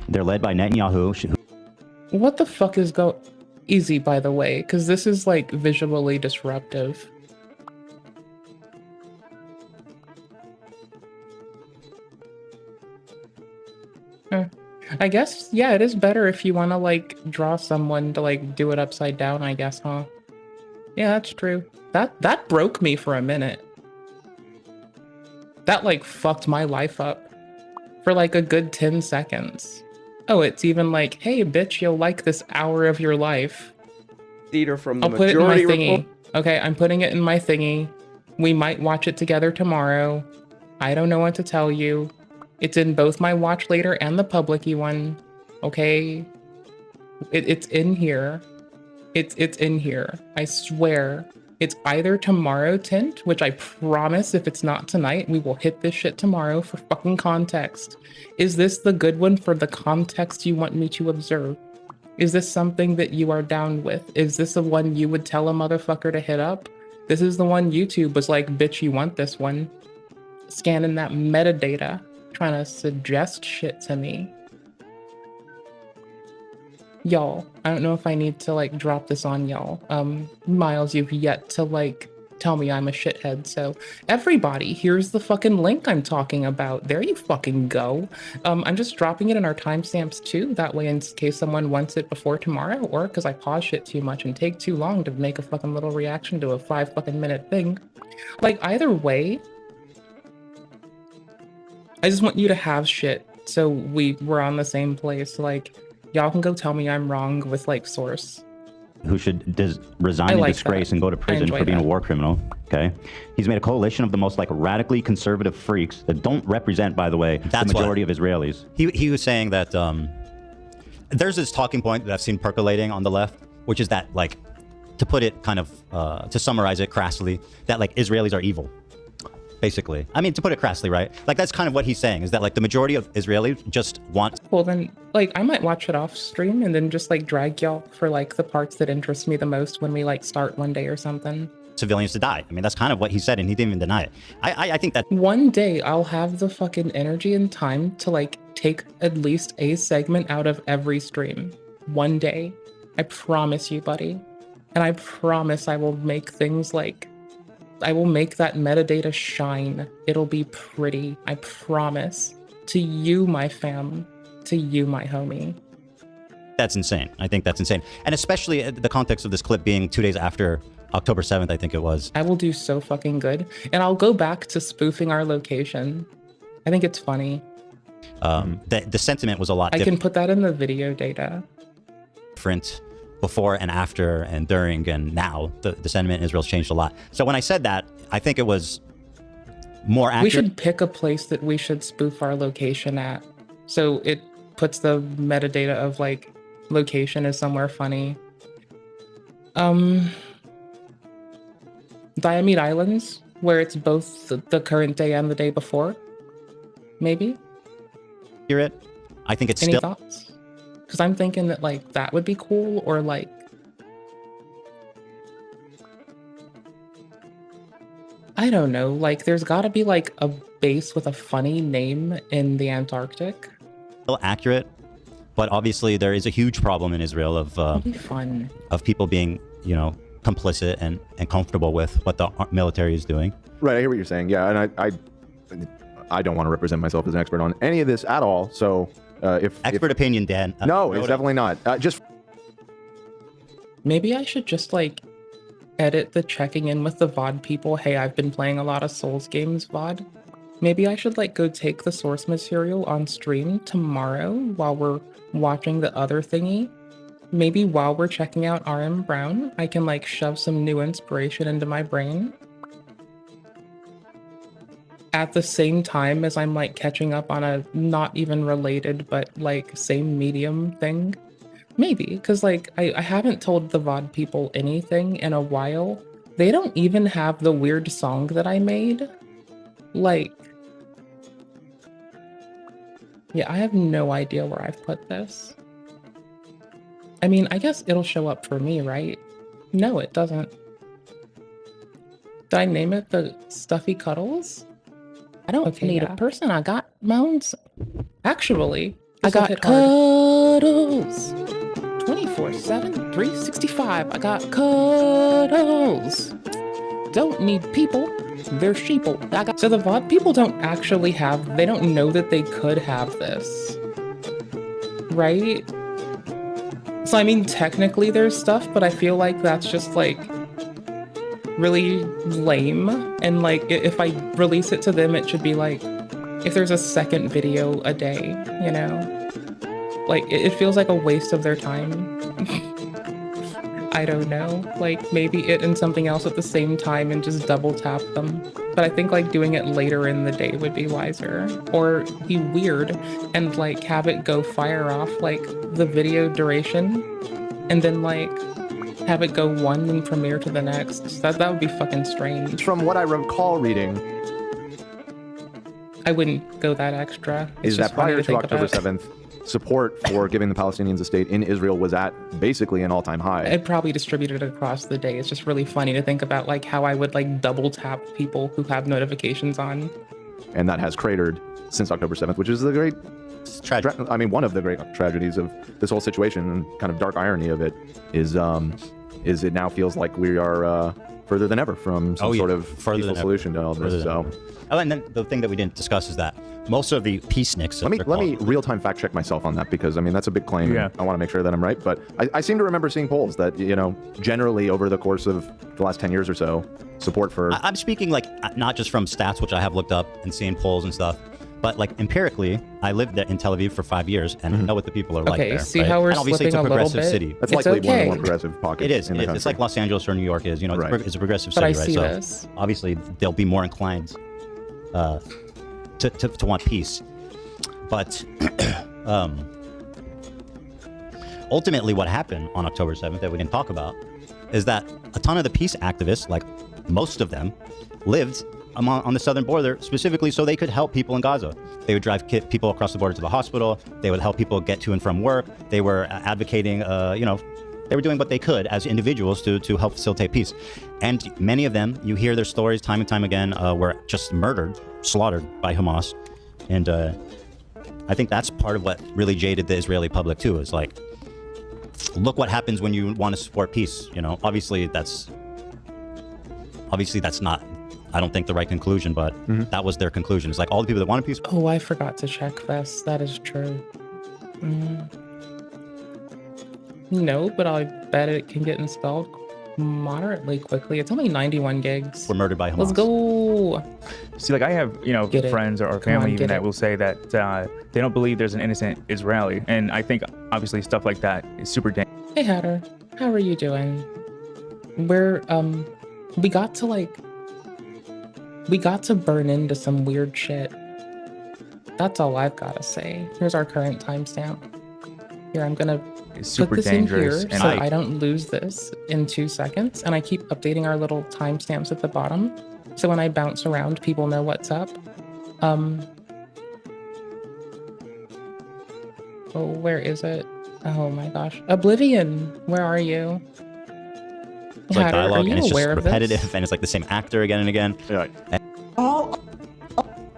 They're led by Netanyahu. What the fuck is easy, by the way, because this is like visually disruptive. I guess, yeah, it is better if you want to, like, draw someone to, like, do it upside down, I guess, huh? Yeah, that's true. That broke me for a minute. That like fucked my life up for like a good 10 seconds. Oh, it's even like, hey bitch, you'll like this hour of your life. Theater from the I'll put it in my majority thingy. report. Okay, I'm putting it in my thingy. We might watch it together tomorrow. I don't know what to tell you. It's in both my watch later and the public-y one. Okay? It's in here. It's in here. I swear. It's either tomorrow, Tint, which I promise if it's not tonight, we will hit this shit tomorrow for fucking context. Is this the good one for the context you want me to observe? Is this something that you are down with? Is this the one you would tell a motherfucker to hit up? This is the one YouTube was like, bitch, you want this one. Scanning that metadata, trying to suggest shit to me. Y'all, I don't know if I need to like drop this on y'all. Miles, you've yet to like tell me I'm a shithead, so everybody, here's the fucking link I'm talking about. There you fucking go. I'm just dropping it in our timestamps too, that way in case someone wants it before tomorrow, or because I pause shit too much and take too long to make a fucking little reaction to a 5 fucking minute thing. Like, either way, I just want you to have shit so we're on the same place. Like, y'all can go tell me I'm wrong with like source. Who should resign in disgrace and go to prison for being a war criminal, okay? He's made a coalition of the most like radically conservative freaks that don't represent, by the way, the majority of Israelis. He was saying that there's this talking point that I've seen percolating on the left, which is that like, to put it kind of, to summarize it crassly, that like Israelis are evil. Basically. I mean, to put it crassly, right? Like, that's kind of what he's saying, is that, like, the majority of Israelis just want... Well, then, like, I might watch it off stream and then just, like, drag y'all for, like, the parts that interest me the most when we, like, start one day or something. Civilians to die. I mean, that's kind of what he said, and he didn't even deny it. I think that... One day, I'll have the fucking energy and time to, like, take at least a segment out of every stream. One day. I promise you, buddy. And I promise I will make things, like... I will make that metadata shine. It'll be pretty. I promise. To you, my fam. To you, my homie. That's insane. I think that's insane. And especially the context of this clip being 2 days after October 7th, I think it was. I will do so fucking good. And I'll go back to spoofing our location. I think it's funny. The sentiment was a lot different. I can put that in the video data. Different before and after and during and now. The sentiment in Israel's changed a lot. So when I said that, I think it was more accurate. We should pick a place that we should spoof our location at. So it puts the metadata of like location is somewhere funny. Diomede Islands, where it's both the current day and the day before. Maybe? Hear it? I think it's Any thoughts? Because I'm thinking that, like, that would be cool, or, like... I don't know, like, there's gotta be, like, a base with a funny name in the Antarctic. Still accurate, but obviously there is a huge problem in Israel of people being, you know, complicit and comfortable with what the military is doing. Right, I hear what you're saying. Yeah, and I don't want to represent myself as an expert on any of this at all, so... if opinion, Dan. No, it's definitely not. Just maybe I should just like edit the checking in with the VOD people. Hey, I've been playing a lot of Souls games VOD. Maybe I should like go take the source material on stream tomorrow while we're watching the other thingy. Maybe while we're checking out RM Brown, I can like shove some new inspiration into my brain. At the same time as I'm like catching up on a not even related but like same medium thing. Maybe, because like I haven't told the VOD people anything in a while. They don't even have the weird song that I made. Like, yeah, I have no idea where I've put this. I mean, I guess it'll show up for me, right? No, it doesn't. Did I name it the Stuffy Cuddles? I don't need a person. I got my own. Actually, I got cuddles. 24/7, 365. I got cuddles. Don't need people. They're sheeple. So the VOD people don't actually have. They don't know that they could have this, right? So I mean, technically there's stuff, but I feel like that's just like really lame. And like, if I release it to them, it should be like, if there's a second video a day, you know? Like, it feels like a waste of their time. I don't know. Like, maybe it and something else at the same time and just double tap them. But I think like doing it later in the day would be wiser. Or be weird and like have it go fire off like the video duration and then like have it go one and premiere to the next. That would be fucking strange. From what I recall reading, I wouldn't go that extra. It's is that just funny prior to think October about. 7th, support for giving the Palestinians a state in Israel was at basically an all-time high. It probably distributed across the day. It's just really funny to think about like how I would like double tap people who have notifications on. And that has cratered since October 7th, which is the great one of the great tragedies of this whole situation, and kind of dark irony of it is it now feels like we are further than ever from some sort of peaceful solution to all this. So, and then the thing that we didn't discuss is that most of the peaceniks. Let me real-time fact check myself on that, because I mean that's a big claim. Yeah. I want to make sure that I'm right, but I seem to remember seeing polls that, you know, generally over the course of the last 10 years or so, support for. I'm speaking like not just from stats, which I have looked up and seen polls and stuff, but like empirically, I lived in Tel Aviv for 5 years and I know what the people are like there. See how we're and obviously it's a slipping a little progressive bit? city. That's likely one of the more progressive pockets. It is. in the country. It's like Los Angeles or New York is. You know, it's a progressive But I city, see right? this. So obviously they'll be more inclined to want peace. But ultimately, what happened on October 7th that we didn't talk about is that a ton of the peace activists, like most of them, lived on the southern border specifically so they could help people in Gaza. They would drive people across the border to the hospital. They would help people get to and from work. They were advocating, they were doing what they could as individuals to help facilitate peace. And many of them, you hear their stories time and time again, were just murdered, slaughtered by Hamas. And I think that's part of what really jaded the Israeli public too, is like, look what happens when you want to support peace. You know, obviously that's not, I don't think, the right conclusion, but that was their conclusion. It's like all the people that wanted peace. Oh, I forgot to check this. That is true. No, but I bet it can get installed moderately quickly. It's only 91 gigs. Were murdered by Hamas. Let's go. See, like I have, friends or family even that will say that they don't believe there's an innocent Israeli, and I think obviously stuff like that is super dangerous. Hey Hatter, how are you doing? We got to burn into some weird shit. That's all I've got to say. Here's our current timestamp. Here, I'm gonna put this in here so I don't lose this in 2 seconds. And I keep updating our little timestamps at the bottom, so when I bounce around, people know what's up. Oh, where is it? Oh my gosh, Oblivion, where are you? It's like dialogue, and it's just aware of repetitive, this? and it's like the same actor again and again. Yeah. All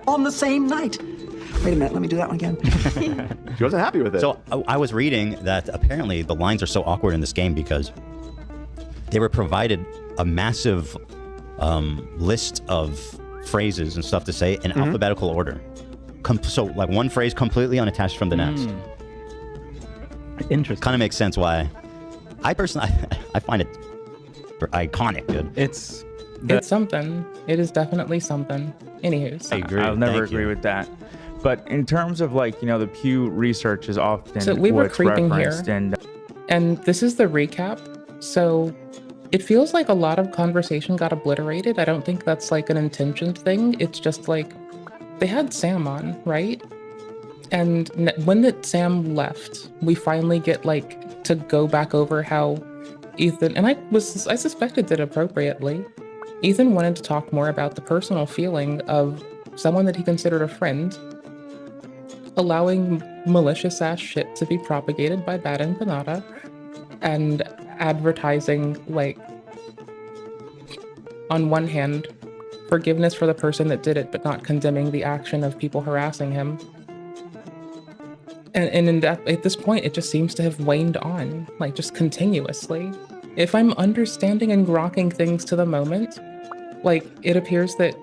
on the same night. Wait a minute, let me do that one again. She wasn't happy with it. So I was reading that apparently the lines are so awkward in this game because they were provided a massive list of phrases and stuff to say in alphabetical order. So like one phrase completely unattached from the next. Interesting. Kind of makes sense why. I personally, I find it iconic, dude. It's something. It is definitely something. Anywho, I agree. I'll never agree with that. But in terms of like, the Pew research is often so we were what's creeping referenced here, and this is the recap. So it feels like a lot of conversation got obliterated. I don't think that's like an intentioned thing. It's just like they had Sam on, right? And when Sam left, we finally get like to go back over how Ethan, and I suspected it appropriately, Ethan wanted to talk more about the personal feeling of someone that he considered a friend allowing malicious ass shit to be propagated by Bad and Panada and advertising, like, on one hand, forgiveness for the person that did it, but not condemning the action of people harassing him. And at this point, it just seems to have waned on, like, just continuously. If I'm understanding and grokking things to the moment, like, it appears that...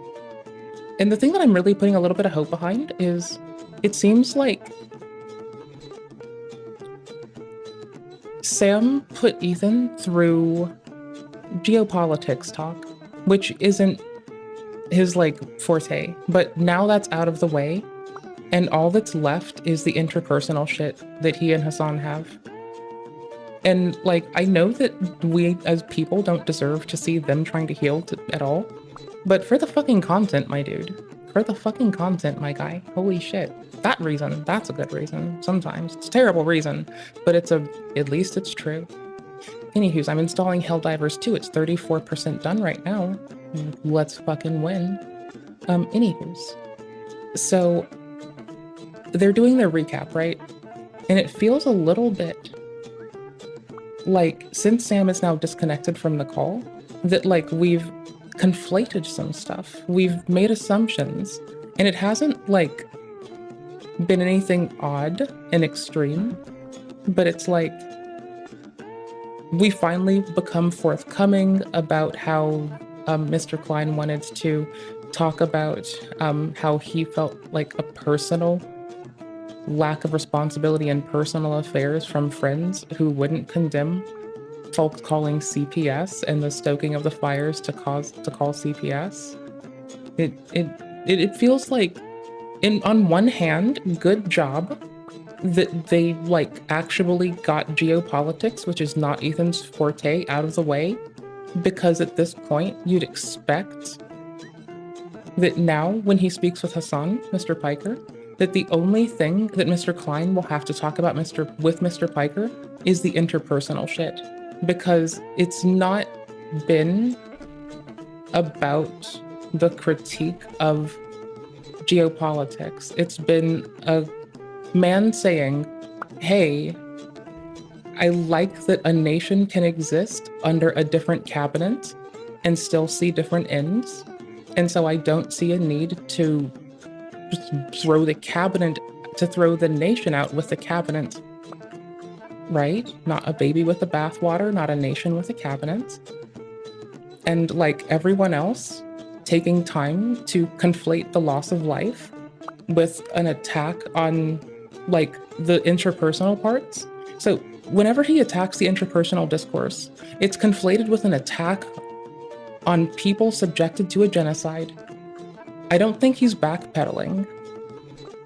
And the thing that I'm really putting a little bit of hope behind is, it seems like Sam put Ethan through geopolitics talk, which isn't his like forte. But now that's out of the way, and all that's left is the interpersonal shit that he and Hassan have. And like, I know that we as people don't deserve to see them trying to heal at all, but for the fucking content, my dude. For the fucking content, my guy. Holy shit. That reason, that's a good reason. Sometimes. It's a terrible reason, but at least it's true. Anywho's, I'm installing Helldivers 2. It's 34% done right now. Let's fucking win. Anywho's. So, they're doing their recap, right? And it feels a little bit like, since Sam is now disconnected from the call, that like we've conflated some stuff. We've made assumptions, and it hasn't like been anything odd and extreme, but it's like we finally become forthcoming about how Mr. Klein wanted to talk about how he felt like a personal lack of responsibility in personal affairs from friends who wouldn't condemn folks calling CPS and the stoking of the fires to call CPS. It feels like, on one hand, good job that they like actually got geopolitics, which is not Ethan's forte, out of the way, because at this point you'd expect that now when he speaks with Hassan, Mr. Piker, that the only thing that Mr. Klein will have to talk about with Mr. Piker is the interpersonal shit. Because it's not been about the critique of geopolitics. It's been a man saying, hey, I like that a nation can exist under a different cabinet and still see different ends. And so I don't see a need to just throw the nation out with the cabinet. Right? Not a baby with the bathwater, not a nation with a cabinet. And like everyone else, taking time to conflate the loss of life with an attack on like the interpersonal parts. So whenever he attacks the interpersonal discourse, it's conflated with an attack on people subjected to a genocide. I don't think he's backpedaling.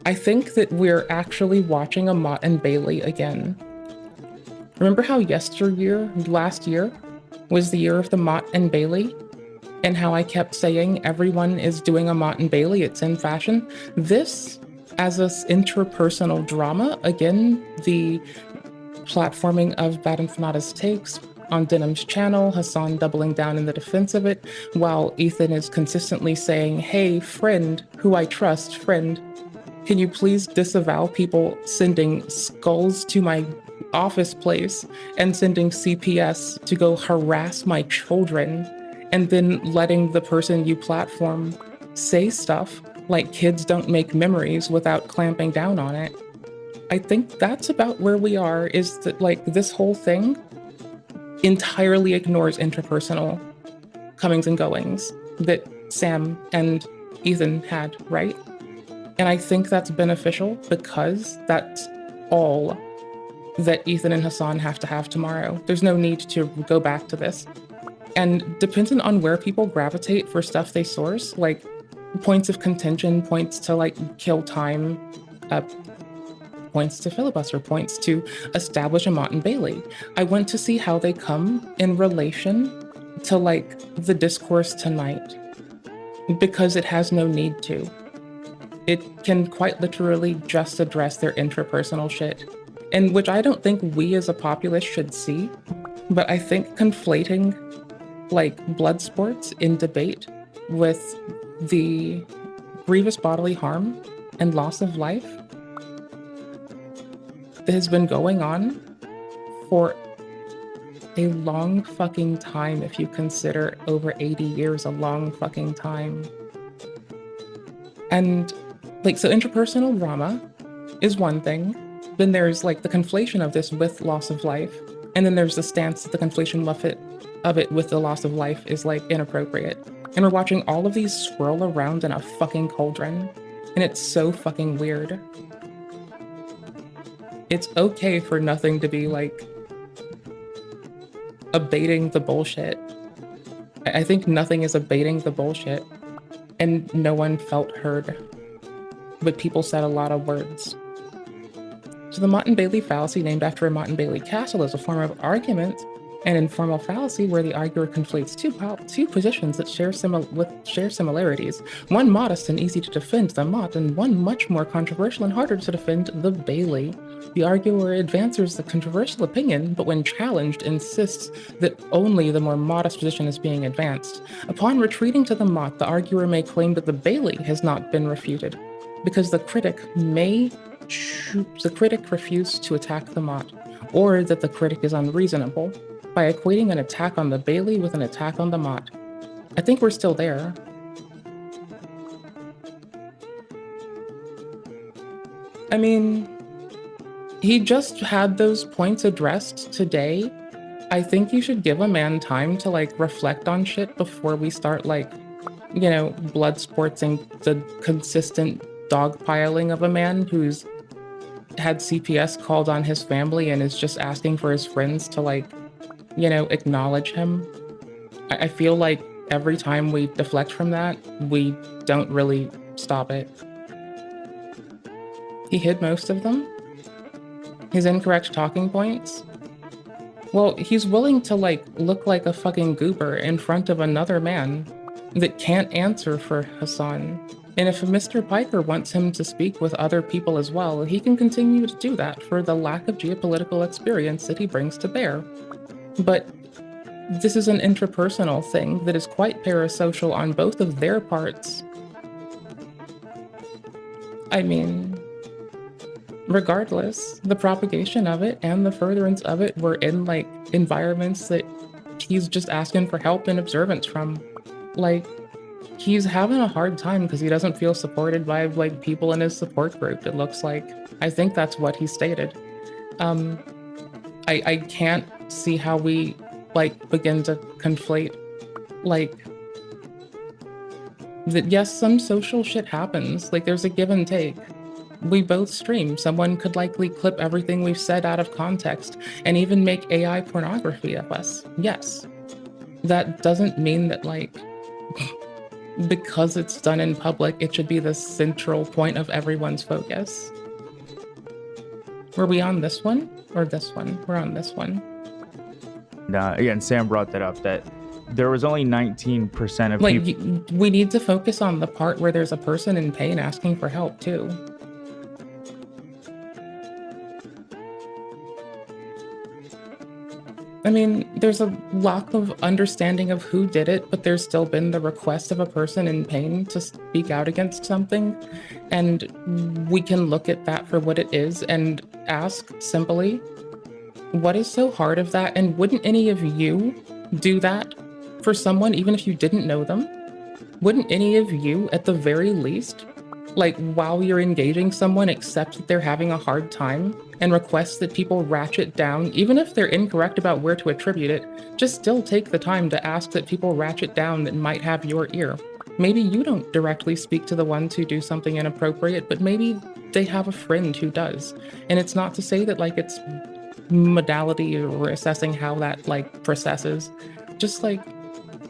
I think that we're actually watching a Mott and Bailey again. Remember how last year, was the year of the Mott and Bailey? And how I kept saying everyone is doing a Mott and Bailey, it's in fashion? This, as an interpersonal drama, again, the platforming of Bad Infinita's takes on Denim's channel, Hassan doubling down in the defense of it, while Ethan is consistently saying, hey, friend, who I trust, friend, can you please disavow people sending skulls to my office place and sending CPS to go harass my children, and then letting the person you platform say stuff like kids don't make memories without clamping down on it. I think that's about where we are, is that like this whole thing entirely ignores interpersonal comings and goings that Sam and Ethan had, right? And I think that's beneficial because that's all that Ethan and Hassan have to have tomorrow. There's no need to go back to this. And depending on where people gravitate for stuff they source, like points of contention, points to like kill time, points to filibuster, points to establish a Mott and Bailey. I want to see how they come in relation to like the discourse tonight, because it has no need to. It can quite literally just address their intrapersonal shit, and which I don't think we as a populace should see, but I think conflating like blood sports in debate with the grievous bodily harm and loss of life that has been going on for a long fucking time, if you consider over 80 years a long fucking time. And like, so interpersonal drama is one thing, then there's like the conflation of this with loss of life, and then there's the stance that the conflation of it with the loss of life is like inappropriate. And we're watching all of these swirl around in a fucking cauldron, and it's so fucking weird. It's okay for nothing to be like abating the bullshit I think nothing is abating the bullshit, and no one felt heard. But people said a lot of words. So the Motte and Bailey fallacy, named after a Motte and Bailey castle, is a form of argument and informal fallacy where the arguer conflates two positions that share similarities. One modest and easy to defend, the Motte, and one much more controversial and harder to defend, the Bailey. The arguer advances the controversial opinion, but when challenged, insists that only the more modest position is being advanced. Upon retreating to the Motte, the arguer may claim that the Bailey has not been refuted, because the critic refused to attack the Motte, or that the critic is unreasonable, by equating an attack on the Bailey with an attack on the Motte. I think we're still there. I mean, he just had those points addressed today. I think you should give a man time to like reflect on shit before we start like, you know, blood sportsing the consistent dogpiling of a man who's had CPS called on his family and is just asking for his friends to like, you know, acknowledge him. I feel like every time we deflect from that, we don't really stop it. He hid most of them. His incorrect talking points. Well, he's willing to like look like a fucking goober in front of another man that can't answer for Hassan. And if Mr. Piker wants him to speak with other people as well, he can continue to do that for the lack of geopolitical experience that he brings to bear. But this is an interpersonal thing that is quite parasocial on both of their parts. I mean, regardless, the propagation of it and the furtherance of it were in like environments that he's just asking for help and observance from. Like, he's having a hard time because he doesn't feel supported by like people in his support group, it looks like. I think that's what he stated. I can't see how we like begin to conflate like that. Yes, some social shit happens, like there's a give and take. We both stream. Someone could likely clip everything we've said out of context and even make AI pornography of us. Yes. That doesn't mean that like because it's done in public, it should be the central point of everyone's focus. Were we on this one or this one? We're on this one. Again, Sam brought that up, that there was only 19% of like, people. We need to focus on the part where there's a person in pain asking for help too. I mean, there's a lack of understanding of who did it, but there's still been the request of a person in pain to speak out against something. And we can look at that for what it is and ask simply, what is so hard of that? And wouldn't any of you do that for someone, even if you didn't know them? Wouldn't any of you, at the very least, like while you're engaging someone, accept that they're having a hard time and request that people ratchet down, even if they're incorrect about where to attribute it, just still take the time to ask that people ratchet down that might have your ear. Maybe you don't directly speak to the ones who do something inappropriate, but maybe they have a friend who does. And it's not to say that like it's modality or assessing how that like processes. Just like,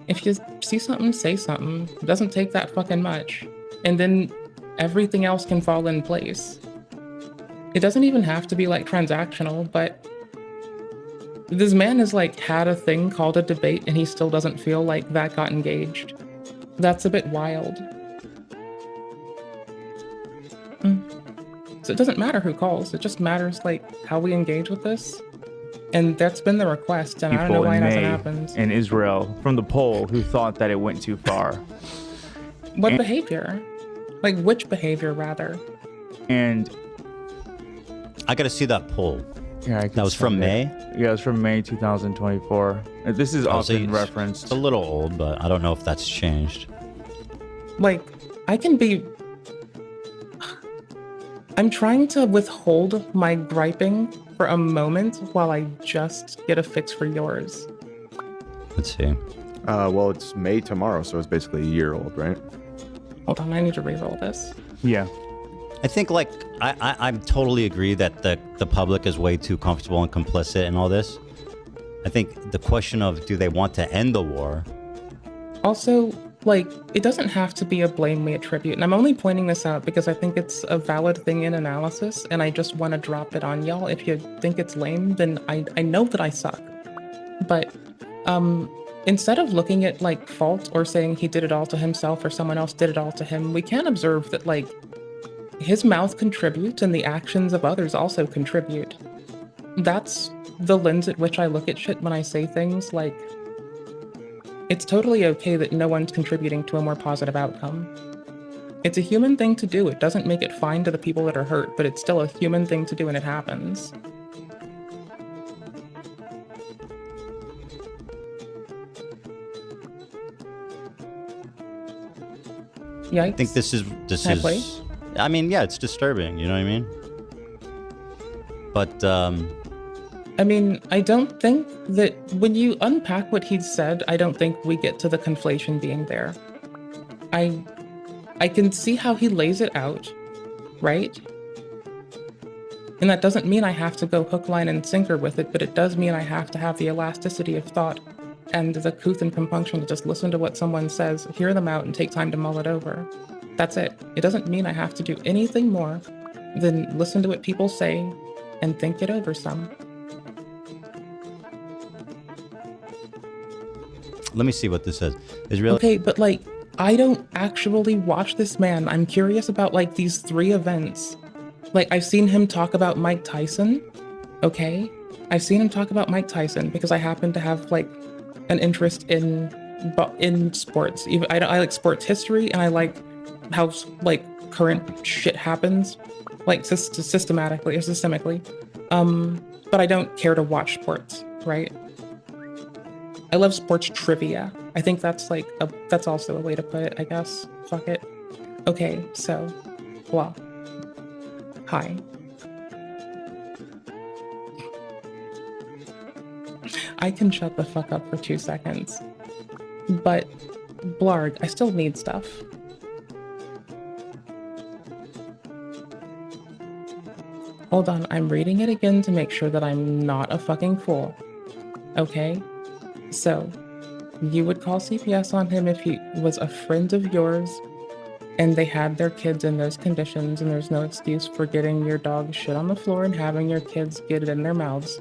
if you see something, say something. It doesn't take that fucking much. And then everything else can fall in place. It doesn't even have to be like transactional, but this man has like had a thing called a debate and he still doesn't feel like that got engaged. That's a bit wild. So it doesn't matter who calls, it just matters like how we engage with this. And that's been the request, and I don't know why it hasn't happened. In Israel, from the poll, who thought that it went too far. What behavior? Like which behavior, rather? And I gotta see that poll. Yeah, that was from May? Yeah, it was from May 2024. This is often referenced. It's a little old, but I don't know if that's changed. Like, I'm trying to withhold my griping for a moment while I just get a fix for yours. Let's see. Well, it's May tomorrow, so it's basically a year old, right? Hold on, I need to re-roll this. Yeah. I think like I'm totally agree that the public is way too comfortable and complicit in all this. I think the question of do they want to end the war Also, like, it doesn't have to be a blame me attribute. And I'm only pointing this out because I think it's a valid thing in analysis, and I just want to drop it on y'all. If you think it's lame, then I know that I suck. But instead of looking at like fault or saying he did it all to himself or someone else did it all to him, we can observe that like his mouth contributes and the actions of others also contribute. That's the lens at which I look at shit when I say things like, it's totally okay that no one's contributing to a more positive outcome. It's a human thing to do. It doesn't make it fine to the people that are hurt, but it's still a human thing to do and it happens. Yikes. I think this is I mean, yeah, it's disturbing, you know what I mean? But I mean, I don't think that when you unpack what he said, I don't think we get to the conflation being there. I can see how he lays it out, right? And that doesn't mean I have to go hook, line, and sinker with it, but it does mean I have to have the elasticity of thought and the couth and compunction to just listen to what someone says, hear them out, and take time to mull it over. That's it. It doesn't mean I have to do anything more than listen to what people say and think it over some. let me see what this says. Israel. Okay, but like, I don't actually watch this man. I'm curious about like these 3 events. Like, I've seen him talk about Mike Tyson. Okay, I've seen him talk about Mike Tyson because I happen to have like an interest in sports. Even I like sports history, and I like how like current shit happens, like systematically or systemically. But I don't care to watch sports, right? I love sports trivia. I think that's like that's also a way to put it, I guess. Fuck it. Okay, so blah. Hi. I can shut the fuck up for 2 seconds. But Blarg, I still need stuff. Hold on, I'm reading it again to make sure that I'm not a fucking fool. Okay? So, you would call CPS on him if he was a friend of yours and they had their kids in those conditions, and there's no excuse for getting your dog shit on the floor and having your kids get it in their mouths.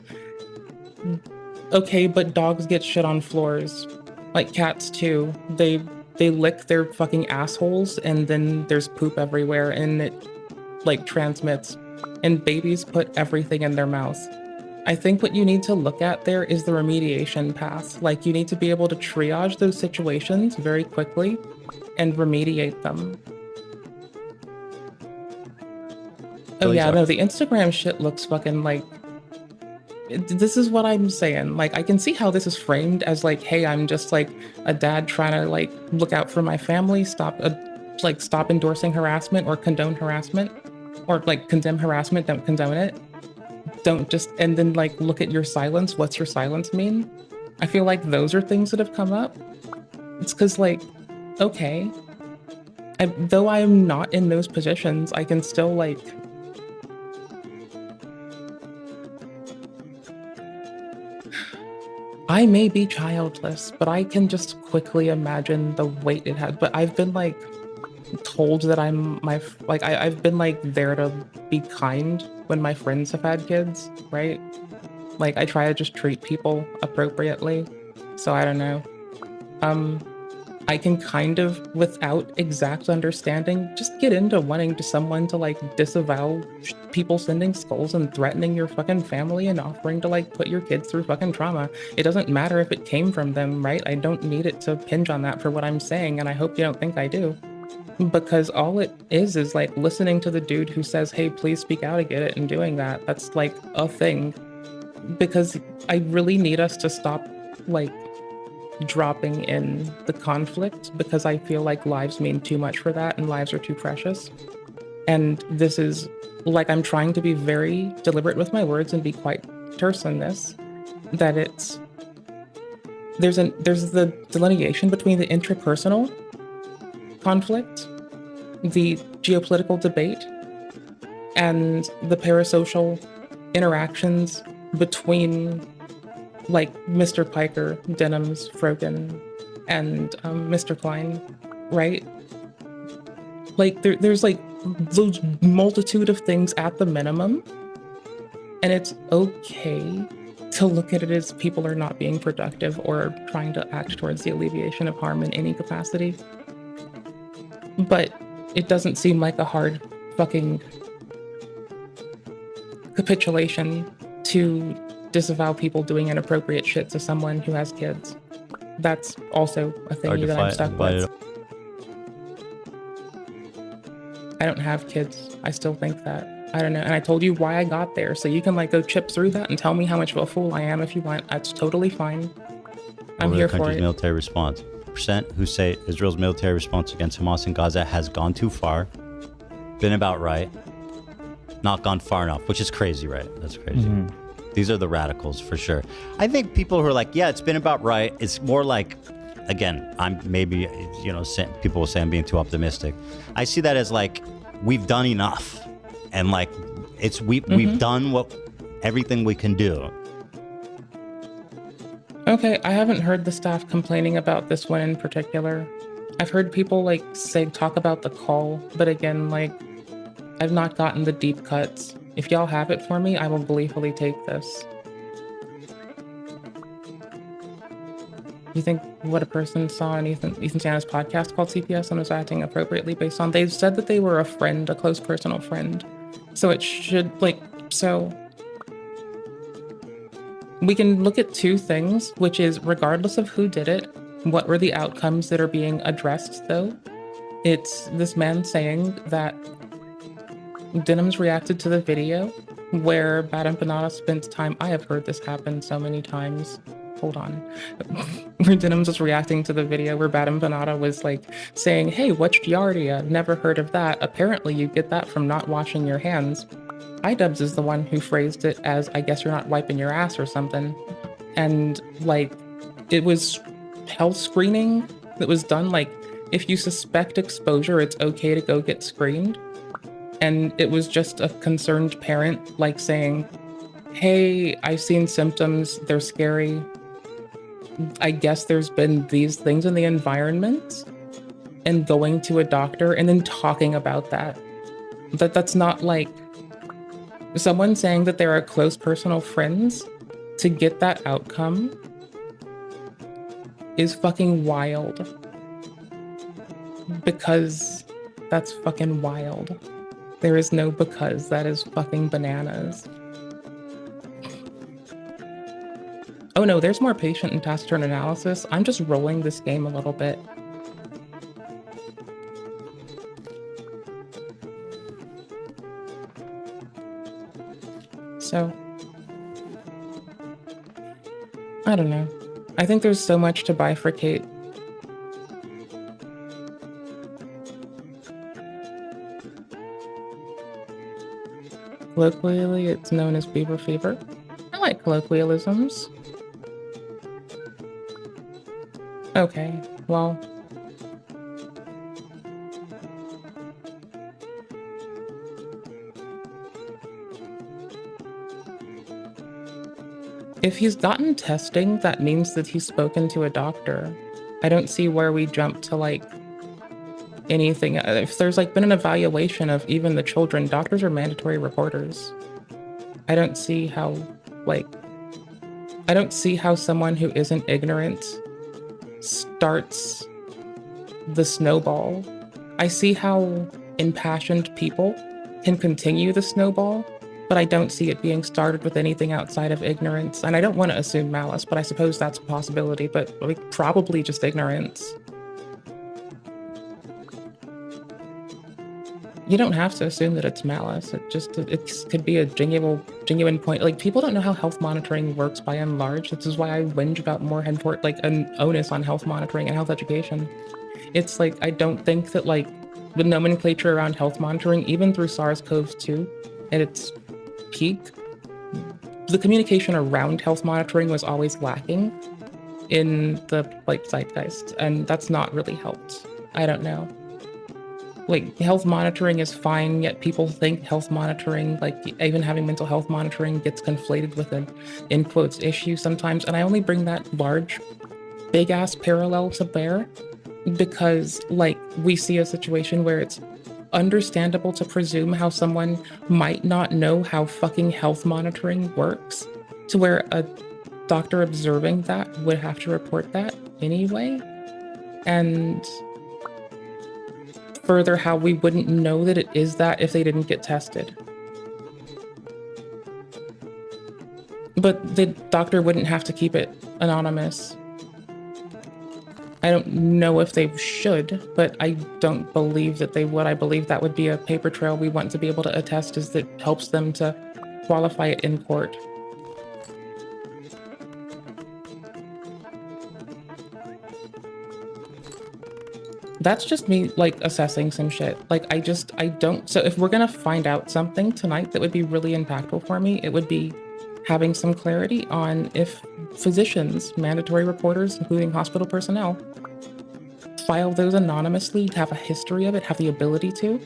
Okay, but dogs get shit on floors. Like cats too. They lick their fucking assholes and then there's poop everywhere and it like transmits. And babies put everything in their mouth. I think what you need to look at there is the remediation path. Like, you need to be able to triage those situations very quickly and remediate them. Oh yeah, no, the Instagram shit looks fucking like... This is what I'm saying. Like, I can see how this is framed as like, hey, I'm just like a dad trying to like look out for my family, stop endorsing harassment or condone harassment, or like condemn harassment, don't condone it. Don't just, and then like look at your silence. What's your silence mean? I feel like those are things that have come up. It's because like, okay, though I'm not in those positions, I can still like, I may be childless, but I can just quickly imagine the weight it had. But I've been like told that I've been like there to be kind when my friends have had kids, right? Like, I try to just treat people appropriately. So I don't know. I can kind of, without exact understanding, just get into wanting someone to like disavow people sending skulls and threatening your fucking family and offering to like put your kids through fucking trauma. It doesn't matter if it came from them, right? I don't need it to hinge on that for what I'm saying, and I hope you don't think I do. Because all it is like listening to the dude who says, hey, please speak out and get it, and doing that. That's like a thing. Because I really need us to stop like dropping in the conflict, because I feel like lives mean too much for that and lives are too precious. And this is like, I'm trying to be very deliberate with my words and be quite terse in this, that there's the delineation between the interpersonal conflict, the geopolitical debate, and the parasocial interactions between like Mr. Piker, Denims, Frogan, and Mr. Klein, right? Like there's like those multitude of things at the minimum, and it's okay to look at it as people are not being productive or trying to act towards the alleviation of harm in any capacity. But it doesn't seem like a hard fucking capitulation to disavow people doing inappropriate shit to someone who has kids. That's also a thing that I'm stuck with. I don't have kids. I still think that. I don't know. And I told you why I got there. So you can like go chip through that and tell me how much of a fool I am if you want. That's totally fine. I'm here for it. Military response. Percent who say Israel's military response against Hamas in Gaza has gone too far. Been about right. Not gone far enough, which is crazy, right? That's crazy. These are the radicals for sure. I think people who are like, yeah, it's been about right. It's more like, again, I'm maybe, you know, people will say I'm being too optimistic. I see that as like, we've done enough. And like, we've done everything we can do. Okay, I haven't heard the staff complaining about this one in particular. I've heard people like talk about the call, but again, like, I've not gotten the deep cuts. If y'all have it for me, I will gleefully take this. You think what a person saw in Ethan Sana's podcast called CPS and was acting appropriately based on, they said that they were a friend, a close personal friend. So it should, like, so we can look at two things, which is regardless of who did it, what were the outcomes that are being addressed though? It's this man saying that Denham's reacted to the video where Bad Empanada spent time, I have heard this happen so many times. Hold on. Where Denham's was reacting to the video where Bad Empanada was like saying, hey, what's Giardia? Never heard of that. Apparently you get that from not washing your hands. iDubbbz is the one who phrased it as, I guess you're not wiping your ass or something. And like, it was health screening that was done. Like, if you suspect exposure, it's okay to go get screened. And it was just a concerned parent like saying, hey, I've seen symptoms, they're scary. I guess there's been these things in the environment, and going to a doctor and then talking about that. That's not like someone saying that there are close personal friends to get that outcome is fucking wild. Because that's fucking wild. There is no because, that is fucking bananas. Oh no, there's more patient and taciturn analysis. I'm just rolling this game a little bit. So, I don't know. I think there's so much to bifurcate. Colloquially, it's known as beaver fever. I like colloquialisms. Okay, well. If he's gotten testing, that means that he's spoken to a doctor. I don't see where we jump to like anything. If there's like been an evaluation of even the children, doctors are mandatory reporters. I don't see how, like, I don't see how someone who isn't ignorant starts the snowball. I see how impassioned people can continue the snowball, but I don't see it being started with anything outside of ignorance. And I don't want to assume malice, but I suppose that's a possibility, but like, probably just ignorance. You don't have to assume that it's malice. It could be a genuine point. Like, people don't know how health monitoring works by and large. This is why I whinge about more like an onus on health monitoring and health education. It's like, I don't think that like the nomenclature around health monitoring, even through SARS-CoV-2 at its peak, the communication around health monitoring was always lacking in the like zeitgeist, and that's not really helped. I don't know. Like, health monitoring is fine, yet people think health monitoring, like even having mental health monitoring, gets conflated with an in quotes issue sometimes. And I only bring that large big ass parallel to bear, because like we see a situation where it's understandable to presume how someone might not know how fucking health monitoring works, to where a doctor observing that would have to report that anyway. And further, how we wouldn't know that it is that if they didn't get tested. But the doctor wouldn't have to keep it anonymous. I don't know if they should, but I don't believe that they would. I believe that would be a paper trail we want to be able to attest, as that helps them to qualify it in court. That's just me, like, assessing some shit. Like, I don't... So if we're gonna find out something tonight that would be really impactful for me, it would be having some clarity on if physicians, mandatory reporters, including hospital personnel, file those anonymously, have a history of it, have the ability to.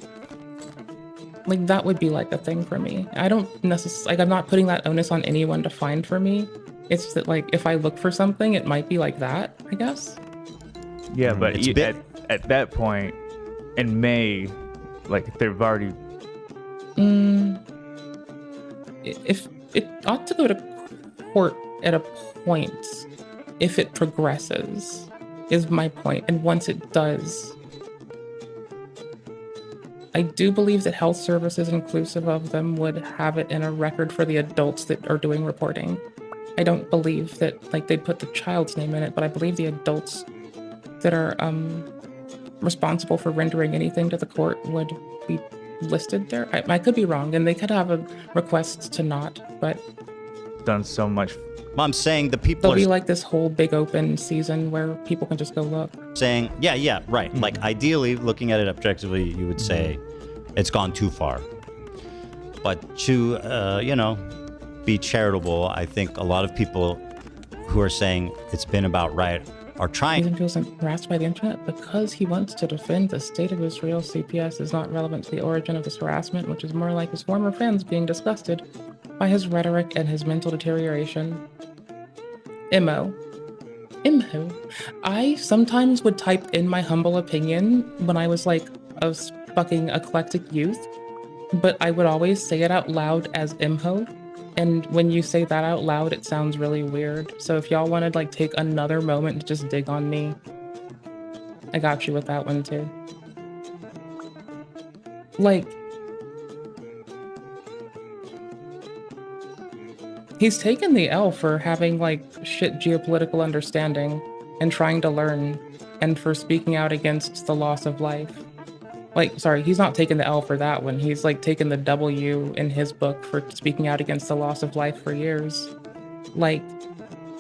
Like, that would be, like, a thing for me. I don't necessarily... Like, I'm not putting that onus on anyone to find for me. It's just that, like, if I look for something, it might be like that, I guess. Yeah, but at that point, in May, like, they've already... If it ought to go to court at a point, if it progresses, is my point. And once it does, I do believe that health services, inclusive of them, would have it in a record for the adults that are doing reporting. I don't believe that, like, they'd put the child's name in it, but I believe the adults that are responsible for rendering anything to the court would be listed there. I could be wrong, and they could have a request to not, but... Done so much. Well, I'm saying the people there'll be like this whole big open season where people can just go look. Saying, yeah, right. Like, ideally, looking at it objectively, you would say it's gone too far. But to, you know, be charitable, I think a lot of people who are saying it's been about right are trying. He feels harassed by the internet because he wants to defend the state of Israel. CPS is not relevant to the origin of this harassment, which is more like his former friends being disgusted by his rhetoric and his mental deterioration. Imho. I sometimes would type in my humble opinion when I was like a fucking eclectic youth, but I would always say it out loud as Imho. And when you say that out loud, it sounds really weird. So if y'all want to like take another moment to just dig on me, I got you with that one too. Like, he's taken the L for having like shit geopolitical understanding and trying to learn, and for speaking out against the loss of life. Like, sorry, he's not taking the L for that one. He's like taken the W in his book for speaking out against the loss of life for years. Like,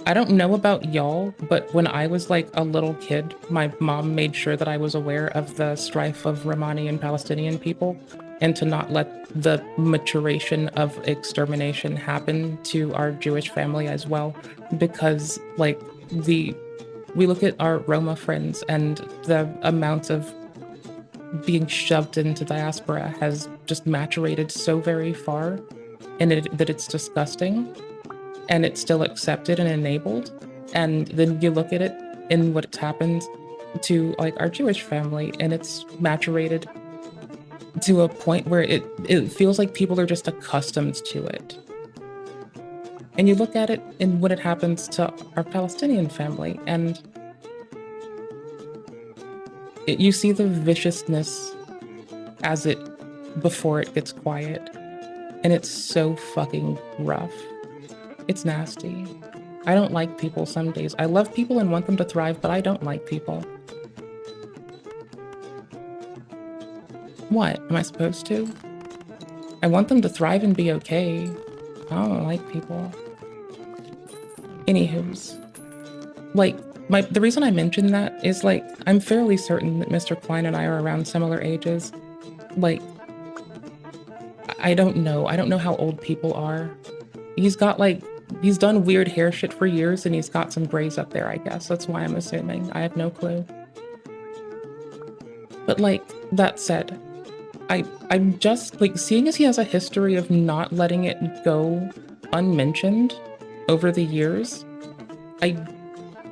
I don't know about y'all, but when I was like a little kid, my mom made sure that I was aware of the strife of Romani and Palestinian people, and to not let the maturation of extermination happen to our Jewish family as well. Because like we look at our Roma friends, and the amount of being shoved into diaspora has just maturated so very far, and that it's disgusting, and it's still accepted and enabled. And then you look at it in what's happened to like our Jewish family, and it's maturated to a point where it feels like people are just accustomed to it. And you look at it in when it happens to our Palestinian family, and you see the viciousness before it gets quiet, and it's so fucking rough. It's nasty. I don't like people some days. I love people and want them to thrive, but I don't like people. What? Am I supposed to? I want them to thrive and be okay. I don't like people. Anywho's. Like, the reason I mention that is, like, I'm fairly certain that Mr. Klein and I are around similar ages. Like, I don't know. I don't know how old people are. He's got, like, he's done weird hair shit for years, and he's got some grays up there, I guess. That's why I'm assuming. I have no clue. But, like, that said, I'm just, like, seeing as he has a history of not letting it go unmentioned over the years, I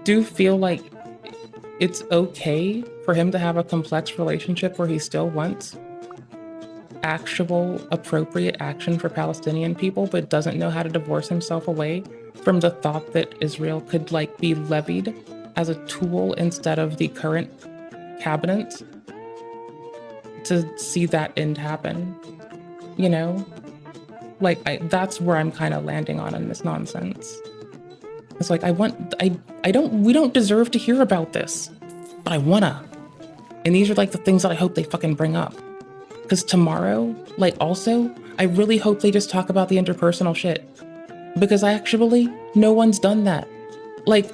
do feel like it's okay for him to have a complex relationship where he still wants actual appropriate action for Palestinian people, but doesn't know how to divorce himself away from the thought that Israel could like be levied as a tool instead of the current cabinet to see that end happen. You know? Like, that's where I'm kind of landing on in this nonsense. It's like, we don't deserve to hear about this, but I wanna. And these are like the things that I hope they fucking bring up. Because tomorrow, like also, I really hope they just talk about the interpersonal shit. Because no one's done that. Like,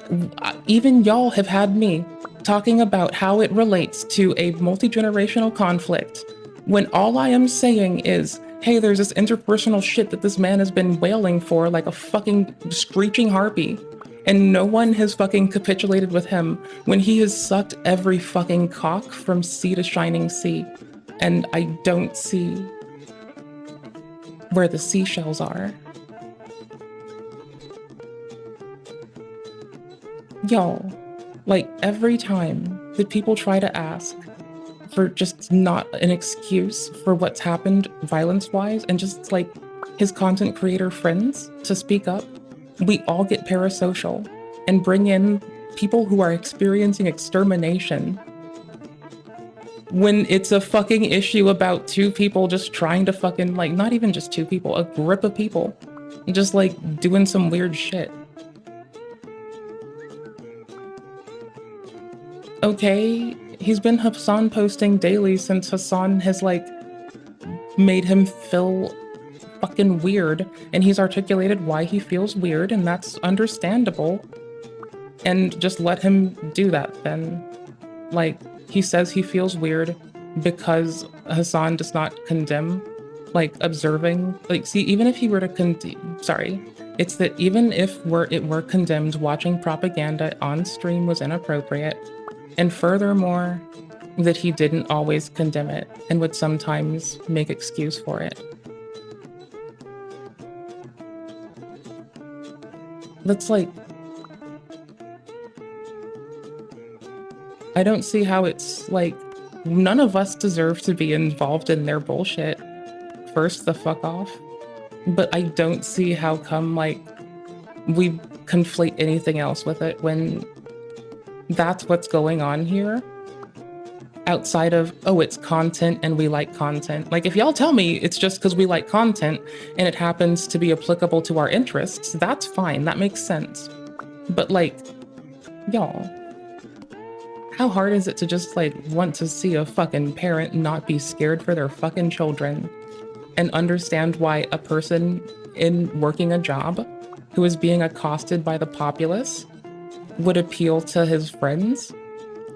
even y'all have had me talking about how it relates to a multi-generational conflict, when all I am saying is, hey, there's this interpersonal shit that this man has been wailing for like a fucking screeching harpy. And no one has fucking capitulated with him when he has sucked every fucking cock from sea to shining sea. And I don't see where the seashells are. Y'all, like every time that people try to ask for just not an excuse for what's happened violence-wise and just like his content creator friends to speak up, we all get parasocial and bring in people who are experiencing extermination when it's a fucking issue about two people just trying to fucking, like, not even just two people, a group of people just like doing some weird shit. Okay, he's been Hassan posting daily since Hassan has like made him feel fucking weird, and he's articulated why he feels weird, and that's understandable. And just let him do that then. Like, he says he feels weird because Hassan does not condemn, like, observing. Like, see, even if he were to it's that even if it were condemned, watching propaganda on stream was inappropriate. And furthermore, that he didn't always condemn it and would sometimes make excuse for it. That's like, I don't see how it's like, none of us deserve to be involved in their bullshit. First the fuck off. But I don't see how come like we conflate anything else with it when that's what's going on here. Outside of, oh, it's content and we like content. Like, if y'all tell me it's just because we like content and it happens to be applicable to our interests, that's fine, that makes sense. But like, y'all, how hard is it to just like want to see a fucking parent not be scared for their fucking children and understand why a person in working a job who is being accosted by the populace would appeal to his friends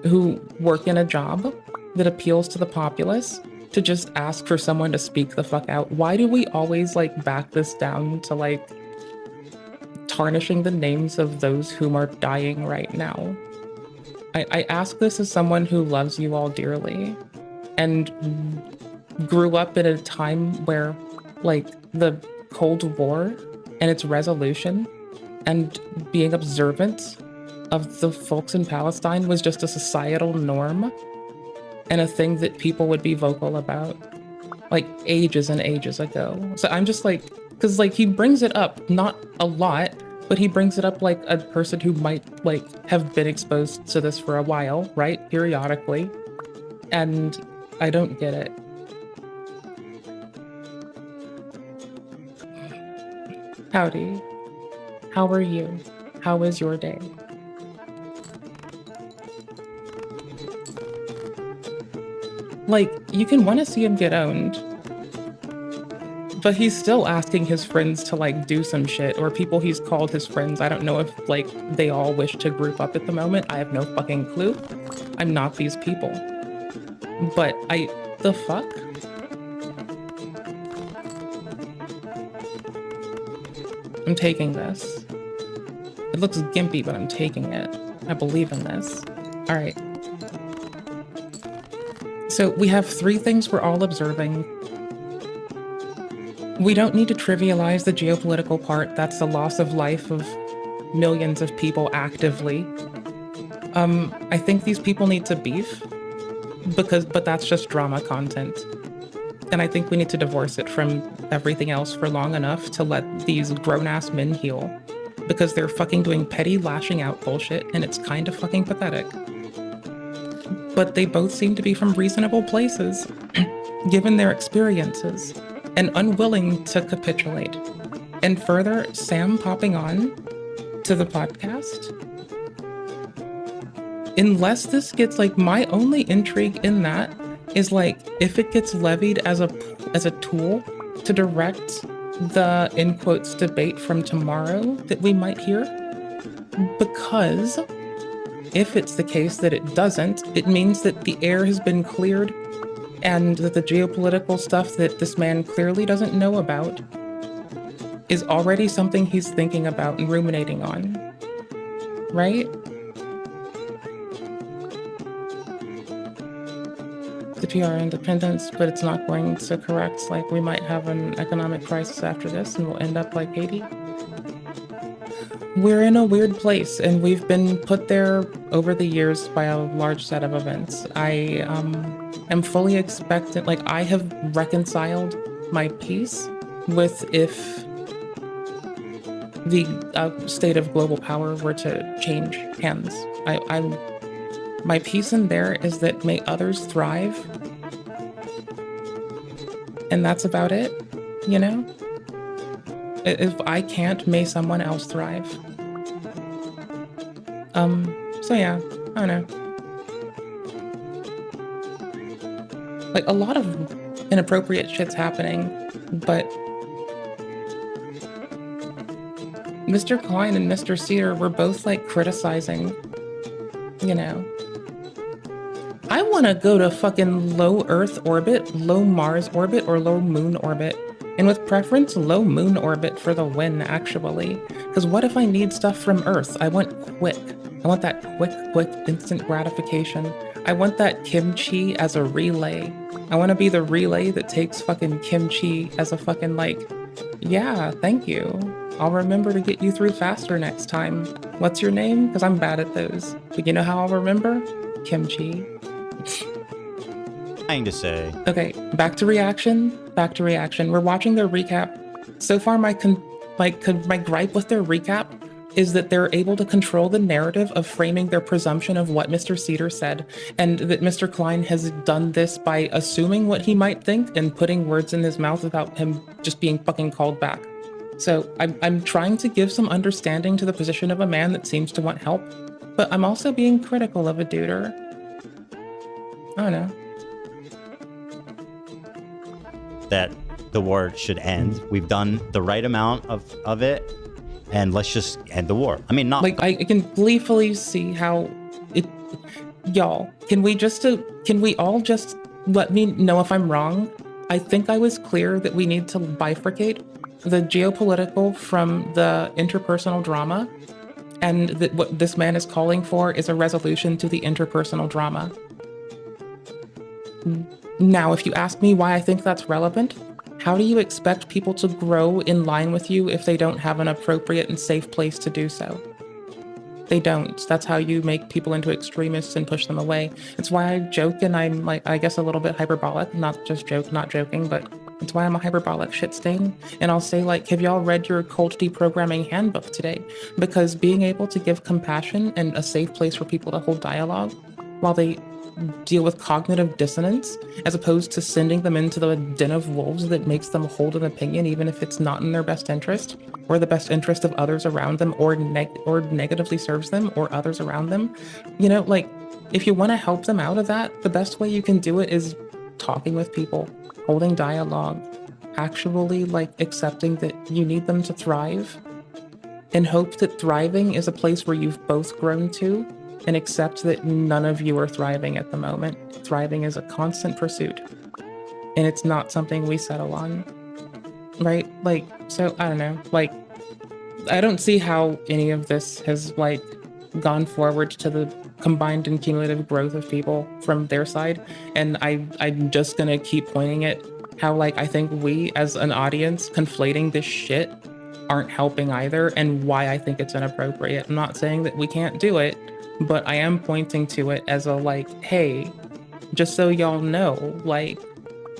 who work in a job that appeals to the populace to just ask for someone to speak the fuck out? Why do we always like back this down to like tarnishing the names of those whom are dying right now? I ask this as someone who loves you all dearly and grew up in a time where like the Cold War and its resolution and being observant of the folks in Palestine was just a societal norm and a thing that people would be vocal about like ages and ages ago. So I'm just like, because like he brings it up, not a lot, but he brings it up like a person who might like have been exposed to this for a while, right? Periodically. And I don't get it. Howdy. How are you? How was your day? Like, you can want to see him get owned, but he's still asking his friends to like do some shit, or people he's called his friends. I don't know if like they all wish to group up at the moment. I have no fucking clue. I'm not these people. But the fuck? I'm taking this. It looks gimpy, but I'm taking it. I believe in this. All right. So we have 3 things we're all observing. We don't need to trivialize the geopolitical part. That's the loss of life of millions of people actively I think these people need to beef but that's just drama content. And I think we need to divorce it from everything else for long enough to let these grown-ass men heal. Because they're fucking doing petty lashing out bullshit, and it's kind of fucking pathetic. But they both seem to be from reasonable places, given their experiences, and unwilling to capitulate. And further, Sam popping on to the podcast, unless this gets, like, my only intrigue in that is, like, if it gets levied as a tool to direct the, in quotes, debate from tomorrow that we might hear. Because if it's the case that it doesn't, it means that the air has been cleared and that the geopolitical stuff that this man clearly doesn't know about is already something he's thinking about and ruminating on. Right? The PR independence, but it's not going to correct. Like, we might have an economic crisis after this and we'll end up like Haiti. We're in a weird place, and we've been put there over the years by a large set of events. I am fully expectant, like, I have reconciled my peace with if the state of global power were to change hands. My peace in there is that may others thrive. And that's about it, you know? If I can't, may someone else thrive. So yeah, I don't know. Like, a lot of inappropriate shit's happening, but Mr. Klein and Mr. Cedar were both, like, criticizing, you know. I want to go to fucking low Earth orbit, low Mars orbit, or low Moon orbit. And with preference, low Moon orbit for the win, actually. Because what if I need stuff from Earth? I want quick. I want that quick, instant gratification. I want that kimchi as a relay. I want to be the relay that takes fucking kimchi as a fucking, like, yeah, thank you. I'll remember to get you through faster next time. What's your name? Because I'm bad at those. But you know how I'll remember? Kimchi. Trying to say. Okay, back to reaction. We're watching their recap. So far, my gripe with their recap is that they're able to control the narrative of framing their presumption of what Mr. Cedar said, and that Mr. Klein has done this by assuming what he might think and putting words in his mouth without him just being fucking called back. So I'm trying to give some understanding to the position of a man that seems to want help, but I'm also being critical of a duder. I don't know. That the war should end. We've done the right amount of it, and let's just end the war. I mean, not like I can gleefully see how it. Y'all, can we all just let me know if I'm wrong? I think I was clear that we need to bifurcate the geopolitical from the interpersonal drama, and that what this man is calling for is a resolution to the interpersonal drama. Now, if you ask me why I think that's relevant, how do you expect people to grow in line with you if they don't have an appropriate and safe place to do so? They don't. That's how you make people into extremists and push them away. It's why I joke, and I'm, like, I guess a little bit hyperbolic, not joking, but it's why I'm a hyperbolic shit stain. And I'll say, like, have y'all read your cult deprogramming handbook today? Because being able to give compassion and a safe place for people to hold dialogue while they deal with cognitive dissonance, as opposed to sending them into the den of wolves that makes them hold an opinion even if it's not in their best interest, or the best interest of others around them, or negatively serves them or others around them. You know, like, if you want to help them out of that, the best way you can do it is talking with people, holding dialogue, actually, like, accepting that you need them to thrive, and hope that thriving is a place where you've both grown to, and accept that none of you are thriving at the moment. Thriving is a constant pursuit, and it's not something we settle on, right? Like, so I don't know, like, I don't see how any of this has, like, gone forward to the combined and cumulative growth of people from their side, and I'm just gonna keep pointing at how, like, I think we as an audience conflating this shit aren't helping either, and why I think it's inappropriate. I'm not saying that we can't do it, but I am pointing to it as a like, hey, just so y'all know, like,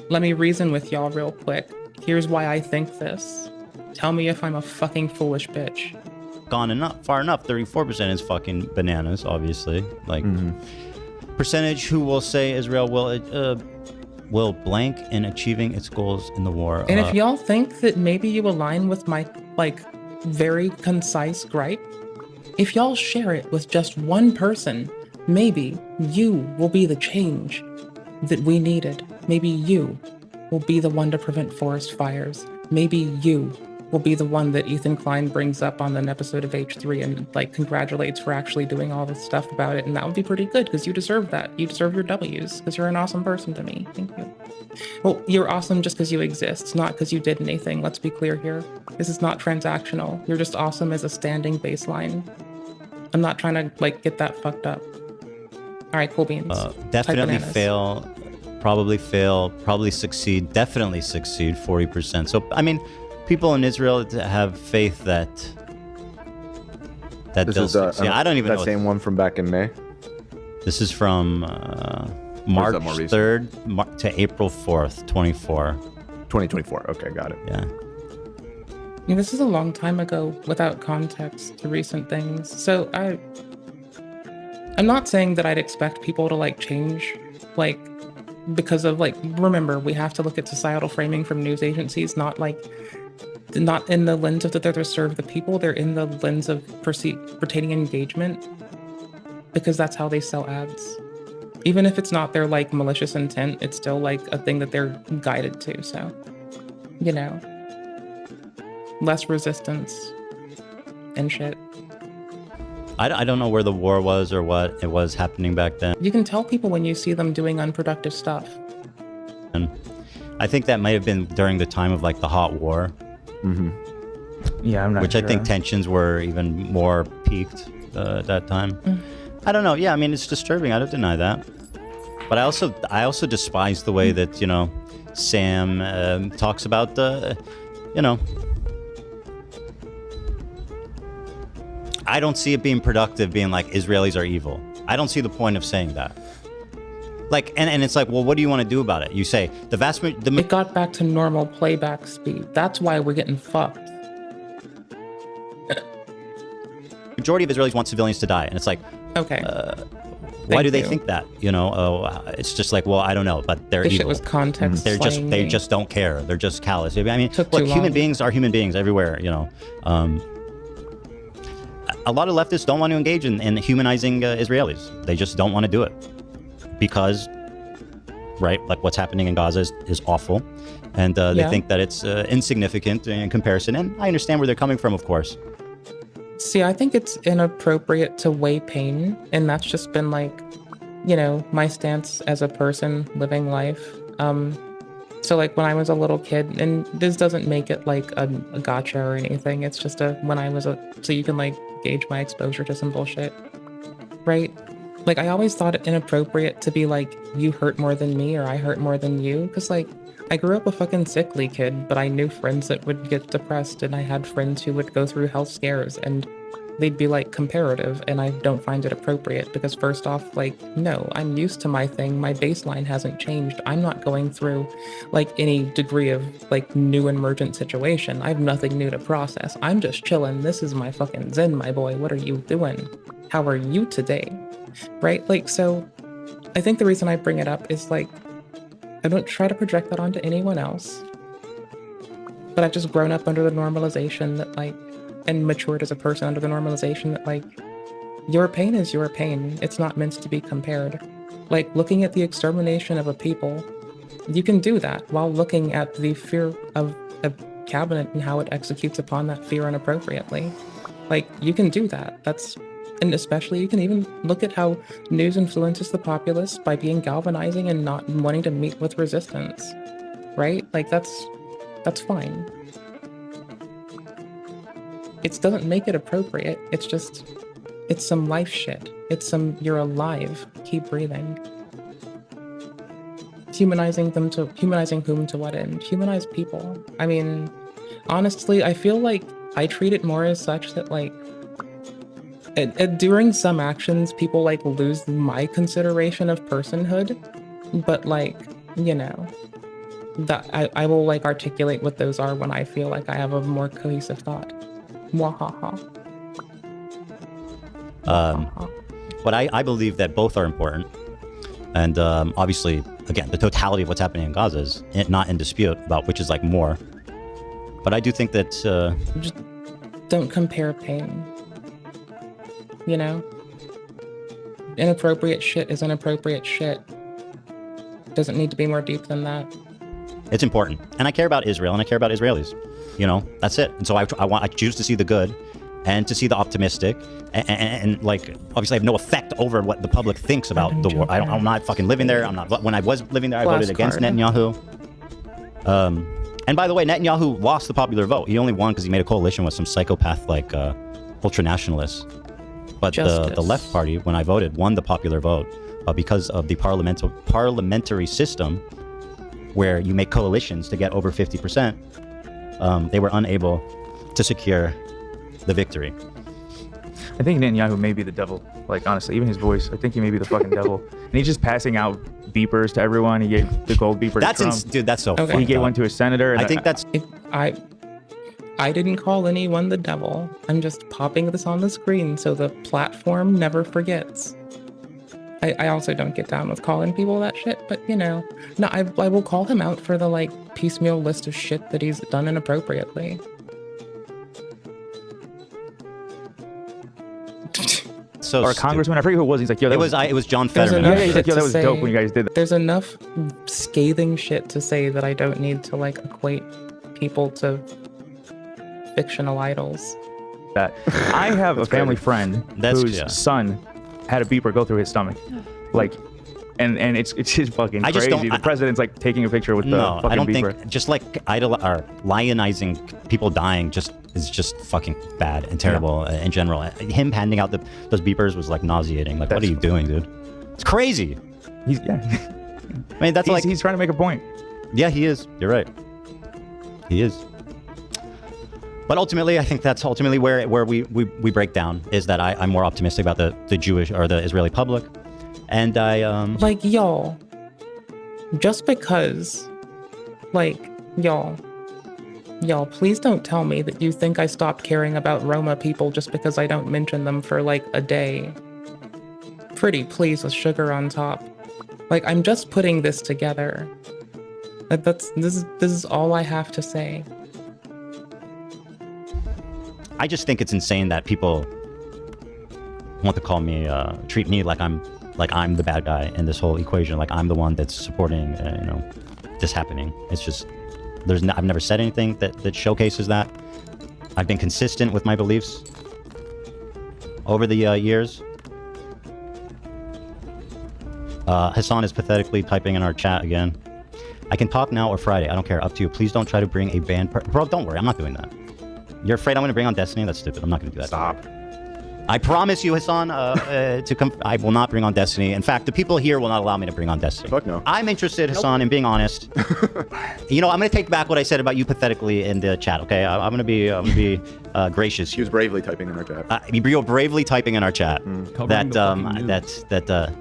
let me reason with y'all real quick. Here's why I think this. Tell me if I'm a fucking foolish bitch. Gone enough, far enough. 34% is fucking bananas, obviously. Like, percentage who will say Israel will blank in achieving its goals in the war. And if y'all think that maybe you align with my, like, very concise gripe, if y'all share it with just one person, maybe you will be the change that we needed. Maybe you will be the one to prevent forest fires. Maybe you will be the one that Ethan Klein brings up on an episode of H3 and like congratulates for actually doing all this stuff about it. And that would be pretty good because you deserve that. You deserve your W's because you're an awesome person to me. Thank you. Well, you're awesome just because you exist, not because you did anything. Let's be clear here. This is not transactional. You're just awesome as a standing baseline. I'm not trying to like get that fucked up. All right, cool beans. Definitely fail, probably succeed, definitely succeed, 40%. So, I mean, people in Israel have faith that this they'll is succeed. I don't even know. That same one from back in May? This is from March 3rd to April 4th, 2024. Okay, got it. Yeah. Yeah, this is a long time ago without context to recent things. So I'm not saying that I'd expect people to like change, like, because of like, remember, we have to look at societal framing from news agencies, not in the lens of that they're to serve the people, they're in the lens of retaining engagement, because that's how they sell ads. Even if it's not their like malicious intent, it's still like a thing that they're guided to. So, you know, less resistance and shit. I don't know where the war was or what it was happening back then. You can tell people when you see them doing unproductive stuff. And I think that might have been during the time of like the hot war. Yeah, I'm not Which sure. I think tensions were even more peaked at that time. I don't know. Yeah, I mean, it's disturbing. I don't deny that. But I also despise the way that, you know, Sam talks about the, you know, I don't see it being productive being like Israelis are evil. I don't see the point of saying that. Like, and it's like, well, what do you want to do about it? You say it got back to normal playback speed. That's why we're getting fucked. Majority of Israelis want civilians to die, and it's like, okay, why do they think that? You know, it's just like, well, I don't know, but they're this evil. Shit was context. They just don't care. They're just callous. I mean, look, human beings are human beings everywhere. You know, a lot of leftists don't want to engage in humanizing Israelis. They just don't want to do it because, right, like what's happening in Gaza is awful, and they think that it's insignificant in comparison. And I understand where they're coming from, of course. See, I think it's inappropriate to weigh pain, and that's just been like, you know, my stance as a person living life. So like when I was a little kid, and this doesn't make it like a gotcha or anything, it's just so you can like gauge my exposure to some bullshit, right? Like I always thought it inappropriate to be like, you hurt more than me or I hurt more than you, because like I grew up a fucking sickly kid, but I knew friends that would get depressed, and I had friends who would go through health scares, and they'd be like comparative, and I don't find it appropriate because first off, like, no, I'm used to my thing. My baseline hasn't changed. I'm not going through like any degree of like new emergent situation. I have nothing new to process. I'm just chilling. This is my fucking zen, my boy. What are you doing? How are you today? Right? Like, so I think the reason I bring it up is like, I don't try to project that onto anyone else, but I've just grown up under the normalization that like, and matured as a person under the normalization that like, your pain is your pain. It's not meant to be compared. Like looking at the extermination of a people, you can do that while looking at the fear of a cabinet and how it executes upon that fear inappropriately. Like you can do that. And especially you can even look at how news influences the populace by being galvanizing and not wanting to meet with resistance, right? Like that's fine. It doesn't make it appropriate. It's some life shit. You're alive. Keep breathing. Humanizing whom to what end? Humanize people. I mean, honestly, I feel like I treat it more as such that like, During some actions, people like lose my consideration of personhood, but like, you know, that I will like articulate what those are when I feel like I have a more cohesive thought. Mwahaha. But I believe that both are important. And obviously, again, the totality of what's happening in Gaza is not in dispute about which is like more. But I do think that... Just don't compare pain. You know? Inappropriate shit is inappropriate shit. Doesn't need to be more deep than that. It's important. And I care about Israel and I care about Israelis. You know, that's it. And so I choose to see the good and to see the optimistic. And like, obviously I have no effect over what the public thinks about the war. I'm not fucking living there. I'm not. When I was living there, I voted against Netanyahu. And by the way, Netanyahu lost the popular vote. He only won because he made a coalition with some psychopath like ultranationalists. But the left party, when I voted, won the popular vote because of the parliamentary system where you make coalitions to get over 50%. They were unable to secure the victory. I think Netanyahu may be the devil. Like, honestly, even his voice, I think he may be the fucking devil. And he's just passing out beepers to everyone. He gave the gold beeper to Trump. Dude, that's so Okay. funny. He gave one to his senator. And I think that's... I didn't call anyone the devil. I'm just popping this on the screen so the platform never forgets. I also don't get down with calling people that shit, but you know. No, I will call him out for the like piecemeal list of shit that he's done inappropriately. So or a congressman, I forget who it was. He's like, yo, that it was John Fetterman. Yeah, he's like, yo, that was dope when you guys did that. There's enough scathing shit to say that I don't need to like equate people to fictional idols. That I have a family friend whose son had a beeper go through his stomach, like, and it's just fucking I just crazy. don't- The president's like taking a picture with the No, fucking I don't beeper. think just like or lionizing people dying is just fucking bad and terrible in general. Him handing out those beepers was like nauseating. Like, what are you doing, dude? It's crazy. I mean, that's he's trying to make a point. Yeah, he is. You're right. He is. But ultimately, I think that's ultimately where we break down, is that I'm more optimistic about the Jewish or the Israeli public. And I like, y'all, just because, like, y'all, please don't tell me that you think I stopped caring about Roma people just because I don't mention them for like a day. Pretty please with sugar on top. Like, I'm just putting this together. This is all I have to say. I just think it's insane that people want to call me, treat me like I'm the bad guy in this whole equation. Like I'm the one that's supporting, this happening. It's just, I've never said anything that showcases that. I've been consistent with my beliefs over the years. Hassan is pathetically typing in our chat again. I can talk now or Friday. I don't care. Up to you. Please don't try to bring a banned bro, don't worry. I'm not doing that. You're afraid I'm going to bring on Destiny? That's stupid. I'm not going to do that. Stop. I promise you, Hassan, I will not bring on Destiny. In fact, the people here will not allow me to bring on Destiny. Fuck no. I'm interested, Hassan, in being honest. You know, I'm going to take back what I said about you pathetically in the chat, okay? I'm going to be gracious. He was bravely typing in our chat. You're bravely typing in our chat that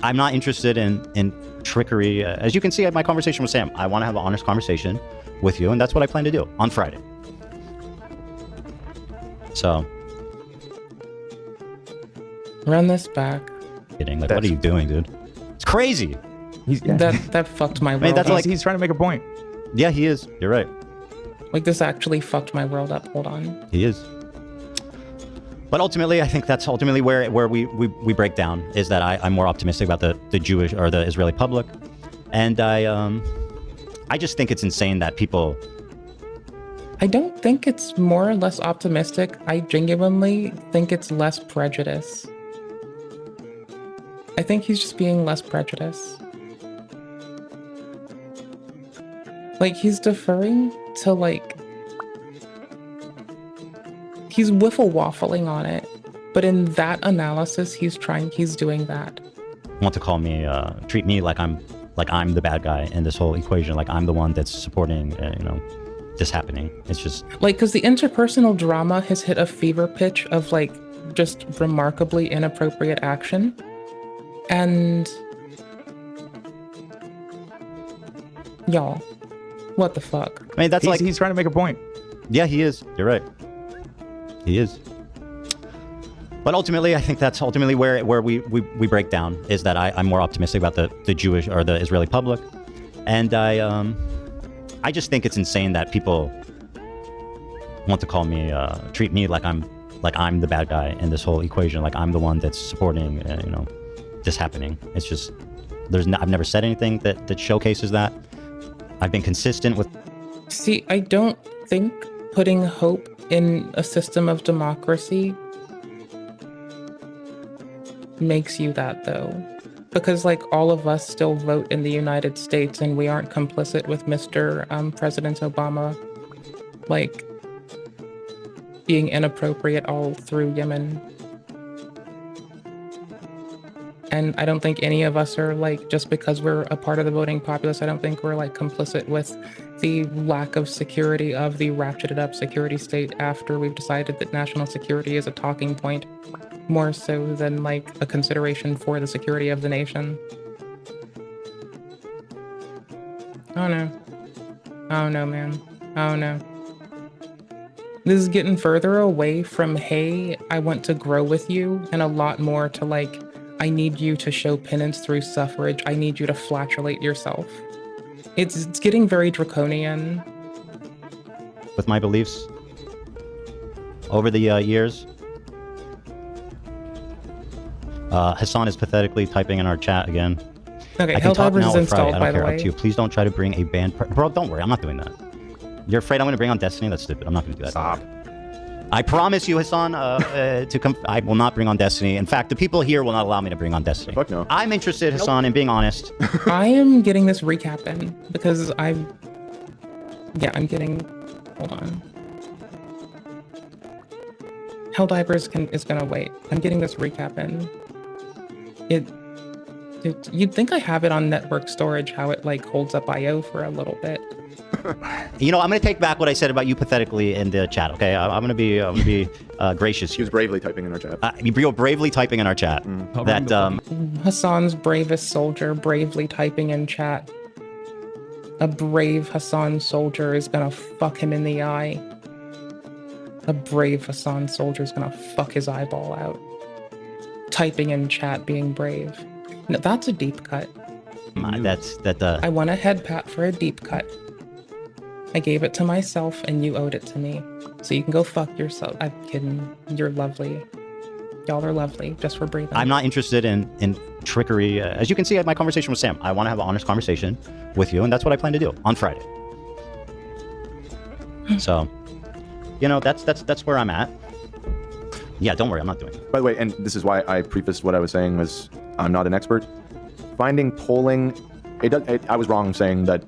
I'm not interested in trickery. As you can see at my conversation with Sam, I want to have an honest conversation with you, and that's what I plan to do on Friday. So... Run this back. Kidding. Like, what are you doing, dude? It's crazy. That fucked my world. I mean, that's up. like He's trying to make a point. Yeah, he is. You're right. Like, this actually fucked my world up. Hold on. He is. But ultimately, I think that's ultimately where we break down, is that I'm more optimistic about the Jewish or the Israeli public. And I just think it's insane that people... I don't think it's more or less optimistic. I genuinely think it's less prejudice. I think he's just being less prejudiced. Like, he's deferring to, like... He's wiffle-waffling on it. But in that analysis, he's doing that. Want to call me, treat me like I'm the bad guy in this whole equation. Like I'm the one that's supporting, this happening. It's just... Like, because the interpersonal drama has hit a fever pitch of, like, just remarkably inappropriate action. And y'all, what the fuck? I mean, that's he's trying to make a point. Yeah, he is. You're right. He is. But ultimately, I think that's ultimately where we break down, is that I'm more optimistic about the Jewish or the Israeli public. And I just think it's insane that people want to call me, treat me like I'm the bad guy in this whole equation, like I'm the one that's supporting, this happening. It's just, I've never said anything that showcases that. I've been consistent with. See, I don't think putting hope in a system of democracy makes you that, though. Because, like, all of us still vote in the United States, and we aren't complicit with Mr. President Obama, like, being inappropriate all through Yemen. And I don't think any of us are, like, just because we're a part of the voting populace, I don't think we're, like, complicit with the lack of security of the ratcheted up security state after we've decided that national security is a talking point, more so than, like, a consideration for the security of the nation. Oh no. Oh no, man. Oh no. This is getting further away from, hey, I want to grow with you, and a lot more to, like, I need you to show penance through suffrage. I need you to flatulate yourself. It's getting very draconian. With my beliefs over the years. Hassan is pathetically typing in our chat again. Okay, I can talk Helldivers now is or installed, Friday. I by don't the care. way. Up to you. Please don't try to bring a band. Bro, don't worry. I'm not doing that. You're afraid I'm going to bring on Destiny? That's stupid. I'm not going to do that. Stop. I promise you, Hassan, to come. I will not bring on Destiny. In fact, the people here will not allow me to bring on Destiny. Fuck no. I'm interested, Hassan, in being honest. I am getting this recap in because I'm getting. Hold on. Helldivers is gonna wait. I'm getting this recap in. You'd think I have it on network storage, how it like holds up IO for a little bit. I'm going to take back what I said about you pathetically in the chat. Okay, I'm going to be gracious. He was bravely typing in our chat. You're bravely typing in our chat. That Hassan's bravest soldier bravely typing in chat. A brave Hassan soldier is gonna fuck him in the eye. A brave Hassan soldier is gonna fuck his eyeball out. Typing in chat, being brave. No, that's a deep cut. I want a head pat for a deep cut. I gave it to myself and you owed it to me. So you can go fuck yourself. I'm kidding. You're lovely. Y'all are lovely, just for breathing. I'm not interested in trickery. As you can see at my conversation with Sam, I want to have an honest conversation with you, and that's what I plan to do on Friday. So, that's where I'm at. Yeah, don't worry, I'm not doing it. By the way, and this is why I prefaced what I was saying was I'm not an expert. Finding polling, I was wrong saying that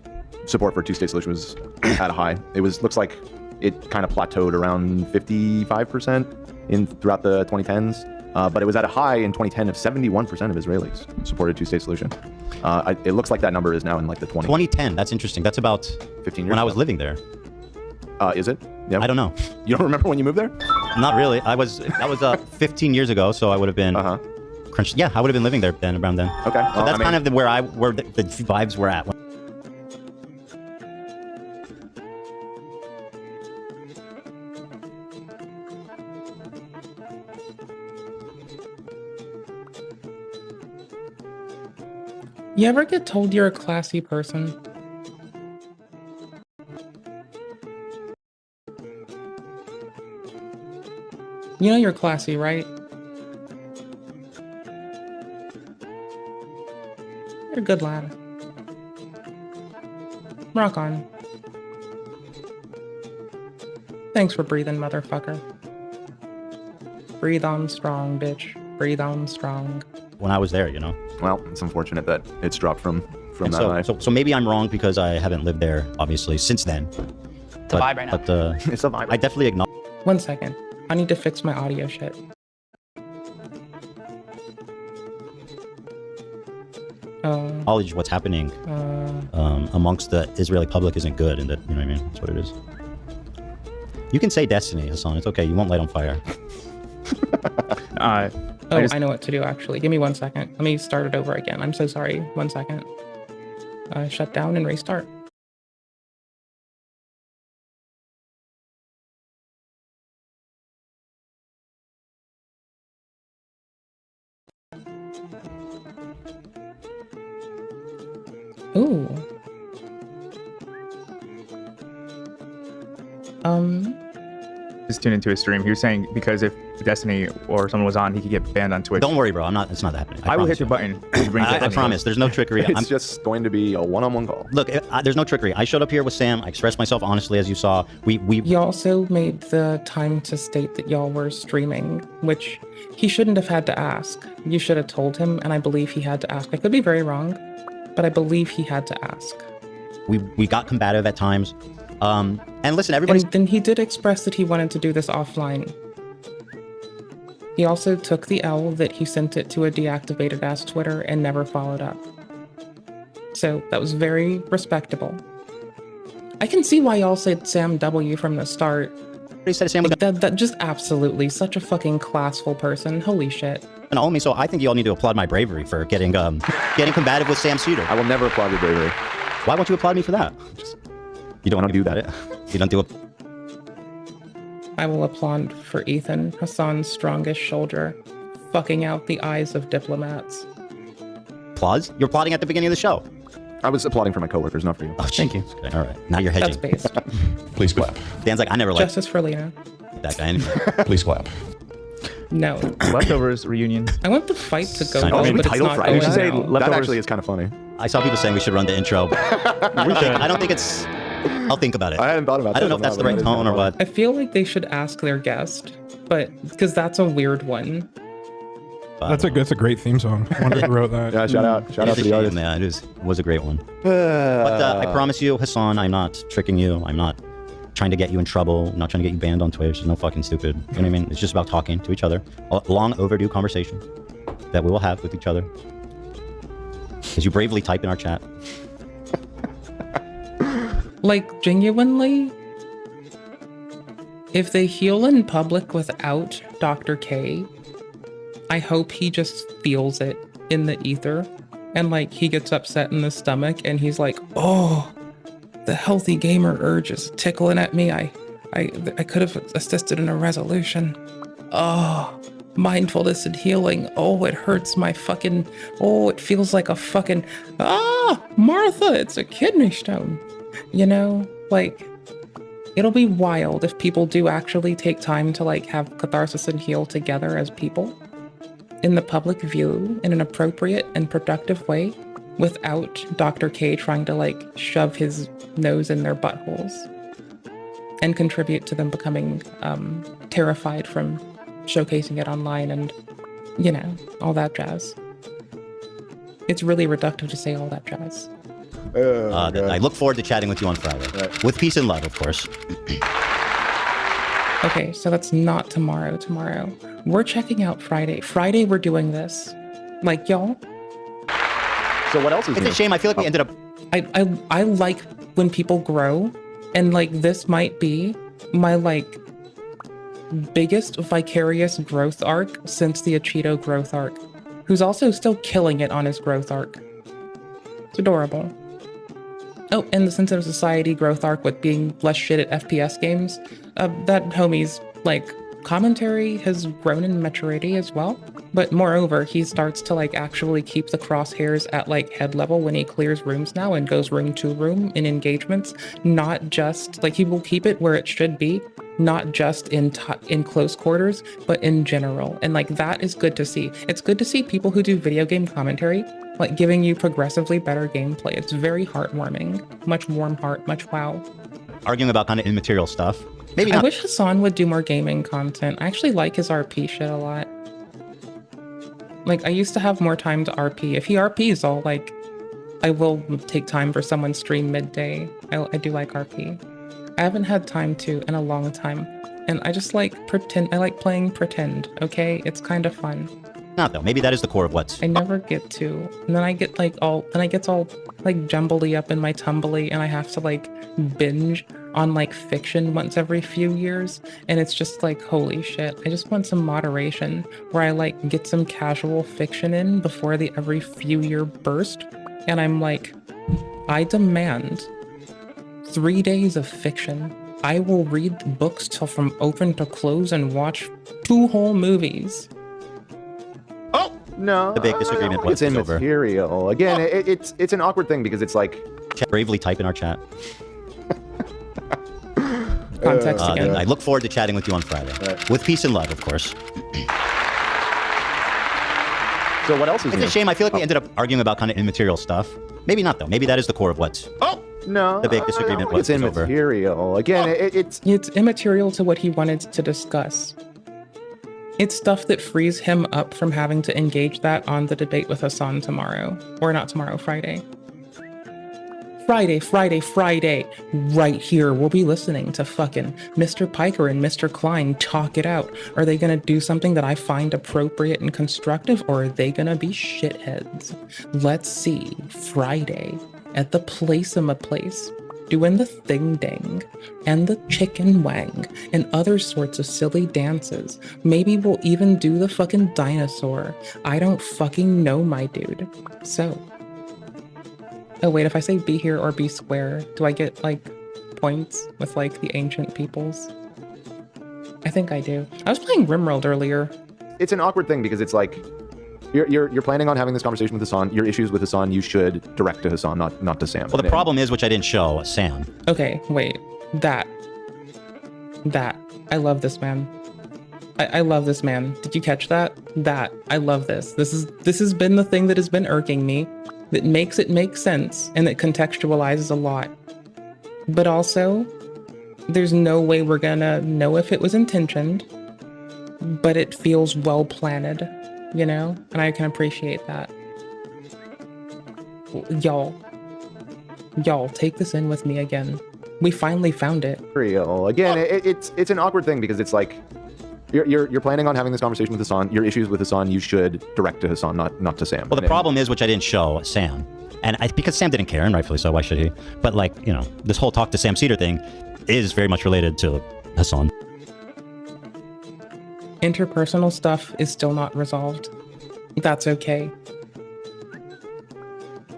support for a two-state solution was at a high. Looks like it kind of plateaued around 55% throughout the 2010s, but it was at a high in 2010 of 71% of Israelis supported two-state solution. It looks like that number is now in like the 20s. 2010, that's interesting. That's about 15 years when I was living there. Is it? Yeah. I don't know. You don't remember when you moved there? Not really. That was 15 years ago, so I would have been. Yeah, I would have been living there then, around then. Okay. So well, that's kind of where the vibes were at. You ever get told you're a classy person? You know you're classy, right? You're a good lad. Rock on. Thanks for breathing, motherfucker. Breathe on strong, bitch. Breathe on strong. When I was there, Well, it's unfortunate that it's dropped from that high. So maybe I'm wrong because I haven't lived there, obviously, since then. It's a vibe right now. But it's a vibe. I definitely acknowledge. 1 second. I need to fix my audio shit. Acknowledge what's happening amongst the Israeli public isn't good, and that, you know what I mean? That's what it is. You can say Destiny, Hassan. It's okay. You won't light on fire. I know what to do, actually. Give me 1 second. Let me start it over again. I'm so sorry. 1 second. Shut down and restart. Ooh. Just tune into his stream. He was saying because if Destiny or someone was on, he could get banned on Twitch. Don't worry, bro. It's not happening. I will hit the button. I promise. There's no trickery. It's just going to be a one-on-one call. Look, there's no trickery. I showed up here with Sam. I expressed myself honestly, as you saw. You also made the time to state that y'all were streaming, which he shouldn't have had to ask. You should have told him, and I believe he had to ask. I could be very wrong, but I believe he had to ask. We got combative at times. And listen, everybody. And then he did express that he wanted to do this offline. He also took the L that he sent it to a deactivated ass Twitter and never followed up. So that was very respectable. I can see why y'all said Sam W from the start. He said Sam. That just absolutely such a fucking classful person. Holy shit. And owe me, so I think you all need to applaud my bravery for getting combative with Sam Cedar. I will never applaud your bravery. Why won't you applaud me for that? You don't want to do that. You don't do it. I will applaud for Ethan, Hassan's strongest shoulder, fucking out the eyes of diplomats. Applause? You're applauding at the beginning of the show. I was applauding for my coworkers, not for you. Oh, thank you. Okay, all right. Now you're hedging. That's based. Please clap. Dan's like, I never liked Justice for Lena. that guy anyway. Please clap. No. Leftovers reunion. I want the fight to go Oh, on, but it's not going now. That actually is kind of funny. I saw people saying we should run the intro. I don't think it's... I'll think about it. I hadn't thought about that. I don't know if that's the right tone or what. I feel like they should ask their guest, but because that's a weird one. That's a great theme song. I wonder who wrote that. Yeah, shout out to the artist. Yeah, it was a great one. But I promise you, Hassan, I'm not tricking you. I'm not trying to get you in trouble. I'm not trying to get you banned on Twitch. It's no fucking stupid. You know what I mean? It's just about talking to each other. A long overdue conversation that we will have with each other. As you bravely type in our chat. Like, genuinely, if they heal in public without Dr. K, I hope he just feels it in the ether. And, like, he gets upset in the stomach and he's like, oh, the healthy gamer urge is tickling at me. I could have assisted in a resolution. Oh, mindfulness and healing. Oh, it hurts my fucking... Oh, it feels like a fucking... Ah, Martha, it's a kidney stone. You know, like, it'll be wild if people do actually take time to, like, have catharsis and heal together as people in the public view in an appropriate and productive way without Dr. K trying to, like, shove his nose in their buttholes and contribute to them becoming terrified from showcasing it online and, you know, all that jazz. It's really reductive to say all that jazz. I look forward to chatting with you on Friday. Right. With peace and love, of course. Okay, so that's not tomorrow. Tomorrow. We're checking out Friday. Friday, we're doing this. Like, y'all. So what else is It's new? a shame. I feel like we ended up... I like when people grow. And, like, this might be my, like, biggest vicarious growth arc since the Achido growth arc. Who's also still killing it on his growth arc. It's adorable. Oh, and the Sensitive Society growth arc with being less shit at FPS games. That homie's, like, commentary has grown in maturity as well. But moreover, he starts to, like, actually keep the crosshairs at, like, head level when he clears rooms now and goes room to room in engagements. Not just, like, he will keep it where it should be. Not just in close quarters, but in general. And, like, that is good to see. It's good to see people who do video game commentary like giving you progressively better gameplay. It's very heartwarming. Much warm heart, much wow. Arguing about kind of immaterial stuff. Maybe not. I wish Hassan would do more gaming content. I actually like his RP shit a lot. Like, I used to have more time to RP. If he RPs, I will take time for someone's stream midday. I do like RP. I haven't had time to in a long time. And I just like pretend. I like playing pretend, okay? It's kind of fun. Not though. Maybe that is the core of what's... I never get to. And then I get all like jumbly up in my tumbly and I have to like binge on like fiction once every few years, and it's just like, holy shit, I just want some moderation where I like get some casual fiction in before the every few year burst. And I'm like, I demand 3 days of fiction. I will read the books till from open to close and watch 2 whole movies. No, the big disagreement it's immaterial. Again, it's an awkward thing because it's like bravely type in our chat. Context again. I look forward to chatting with you on Friday, with peace and love, of course. So what else is? It's a shame. I feel like we ended up arguing about kind of immaterial stuff. Maybe not though. Maybe that is the core of what's the big disagreement was. It's immaterial. Again, it's immaterial to what he wanted to discuss. It's stuff that frees him up from having to engage that on the debate with Hassan tomorrow. Or not tomorrow, Friday. Friday. Right here, we'll be listening to fucking Mr. Piker and Mr. Klein talk it out. Are they gonna do something that I find appropriate and constructive, or are they gonna be shitheads? Let's see. Friday at the Placema Place, doing the thing ding and the chicken wang and other sorts of silly dances. Maybe we'll even do the fucking dinosaur. I don't fucking know, my dude. So, oh wait, if I say be here or be square, do I get like points with like the ancient peoples? I think I do. I was playing Rimworld earlier. It's an awkward thing because it's like you're planning on having this conversation with Hassan. Your issues with Hassan, you should direct to Hassan, not to Sam. Well, the problem is, which I didn't show, Sam. Okay, wait. That. I love this man. I love this man. Did you catch that? I love this. This has been the thing that has been irking me. That makes it make sense and that contextualizes a lot. But also, there's no way we're gonna know if it was intentioned, but it feels well planted, you know? And I can appreciate that. Y'all, take this in with me again. We finally found it. Real. Again, it's an awkward thing because it's like you're planning on having this conversation with Hassan. Your issues with Hassan, you should direct to Hassan, not to Sam. Well, the problem is, which I didn't show, Sam. And because Sam didn't care, and rightfully so, why should he? But like, you know, this whole talk to Sam Cedar thing is very much related to Hassan. Interpersonal stuff is still not resolved. That's okay.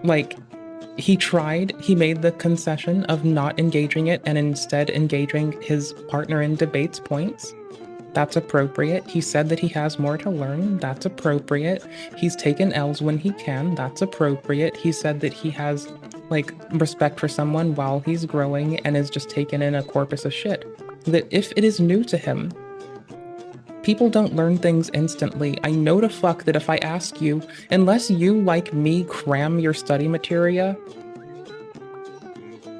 Like, he made the concession of not engaging it and instead engaging his partner in debate's points. That's appropriate. He said that he has more to learn. That's appropriate. He's taken L's when he can. That's appropriate. He said that he has, like, respect for someone while he's growing and is just taken in a corpus of shit. That if it is new to him, people don't learn things instantly. I know to fuck that if I ask you, unless you, like me, cram your study materia,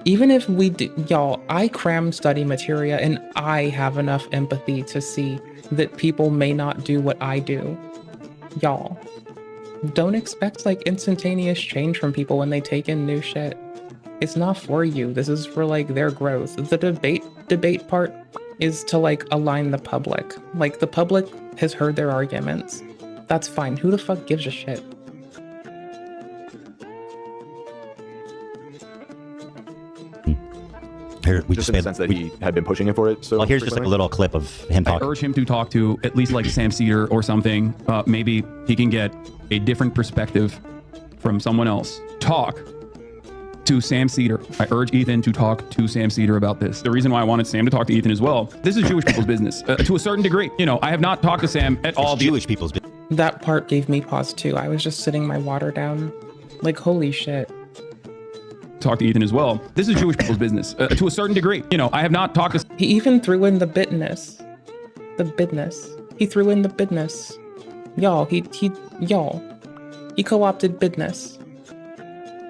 even if we do, y'all, I cram study materia and I have enough empathy to see that people may not do what I do. Y'all, don't expect like instantaneous change from people when they take in new shit. It's not for you. This is for like their growth. The debate part is to like align the public. Like the public has heard their arguments. That's fine. Who the fuck gives a shit? Here, we just in the sense that he had been pushing it for it. So well, here's just like a little clip of him talking. I urge him to talk to at least like Sam Cedar or something. Maybe he can get a different perspective from someone else. Talk to Sam Cedar. I urge Ethan to talk to Sam Cedar about this. The reason why I wanted Sam to talk to Ethan as well, this is Jewish people's business to a certain degree. You know, I have not talked to Sam at all. Jewish people's business. That part gave me pause too. I was just sitting my water down. Like, holy shit. Talk to Ethan as well. This is Jewish people's business to a certain degree. You know, I have not talked to... He even threw in the bitness. The bidness. He threw in the bidness. Y'all, he co-opted bidness.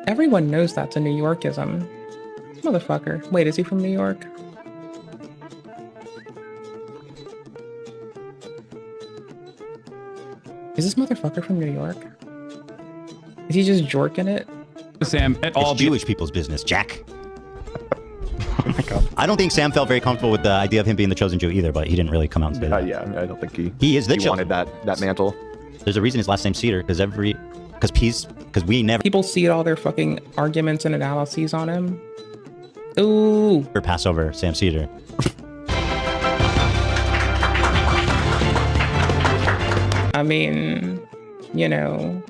Everyone knows that's a New Yorkism. Motherfucker. Wait, is he from New York? Is this motherfucker from New York? Is he just jorking it? Sam at all. It's Jewish people's business, Jack. Oh my God. I don't think Sam felt very comfortable with the idea of him being the chosen Jew either, but he didn't really come out and say that. Yeah, I don't think he is the he wanted that mantle. There's a reason his last name's Cedar, because we never... People see all their fucking arguments and analyses on him, Ooh. For Passover, Sam Cedar. I mean, you know,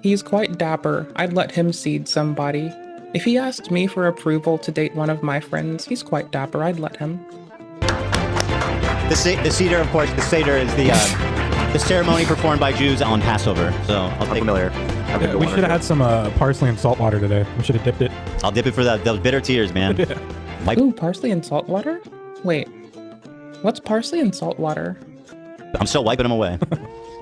he's quite dapper. I'd let him seed somebody. If he asked me for approval to date one of my friends, he's quite dapper. I'd let him. The Seder, of course, the Seder is the ceremony performed by Jews on Passover. So I'll take familiar. Yeah, we should have had some parsley and salt water today. We should have dipped it. I'll dip it for those bitter tears, man. Ooh, parsley and salt water? Wait, what's parsley and salt water? I'm still wiping them away.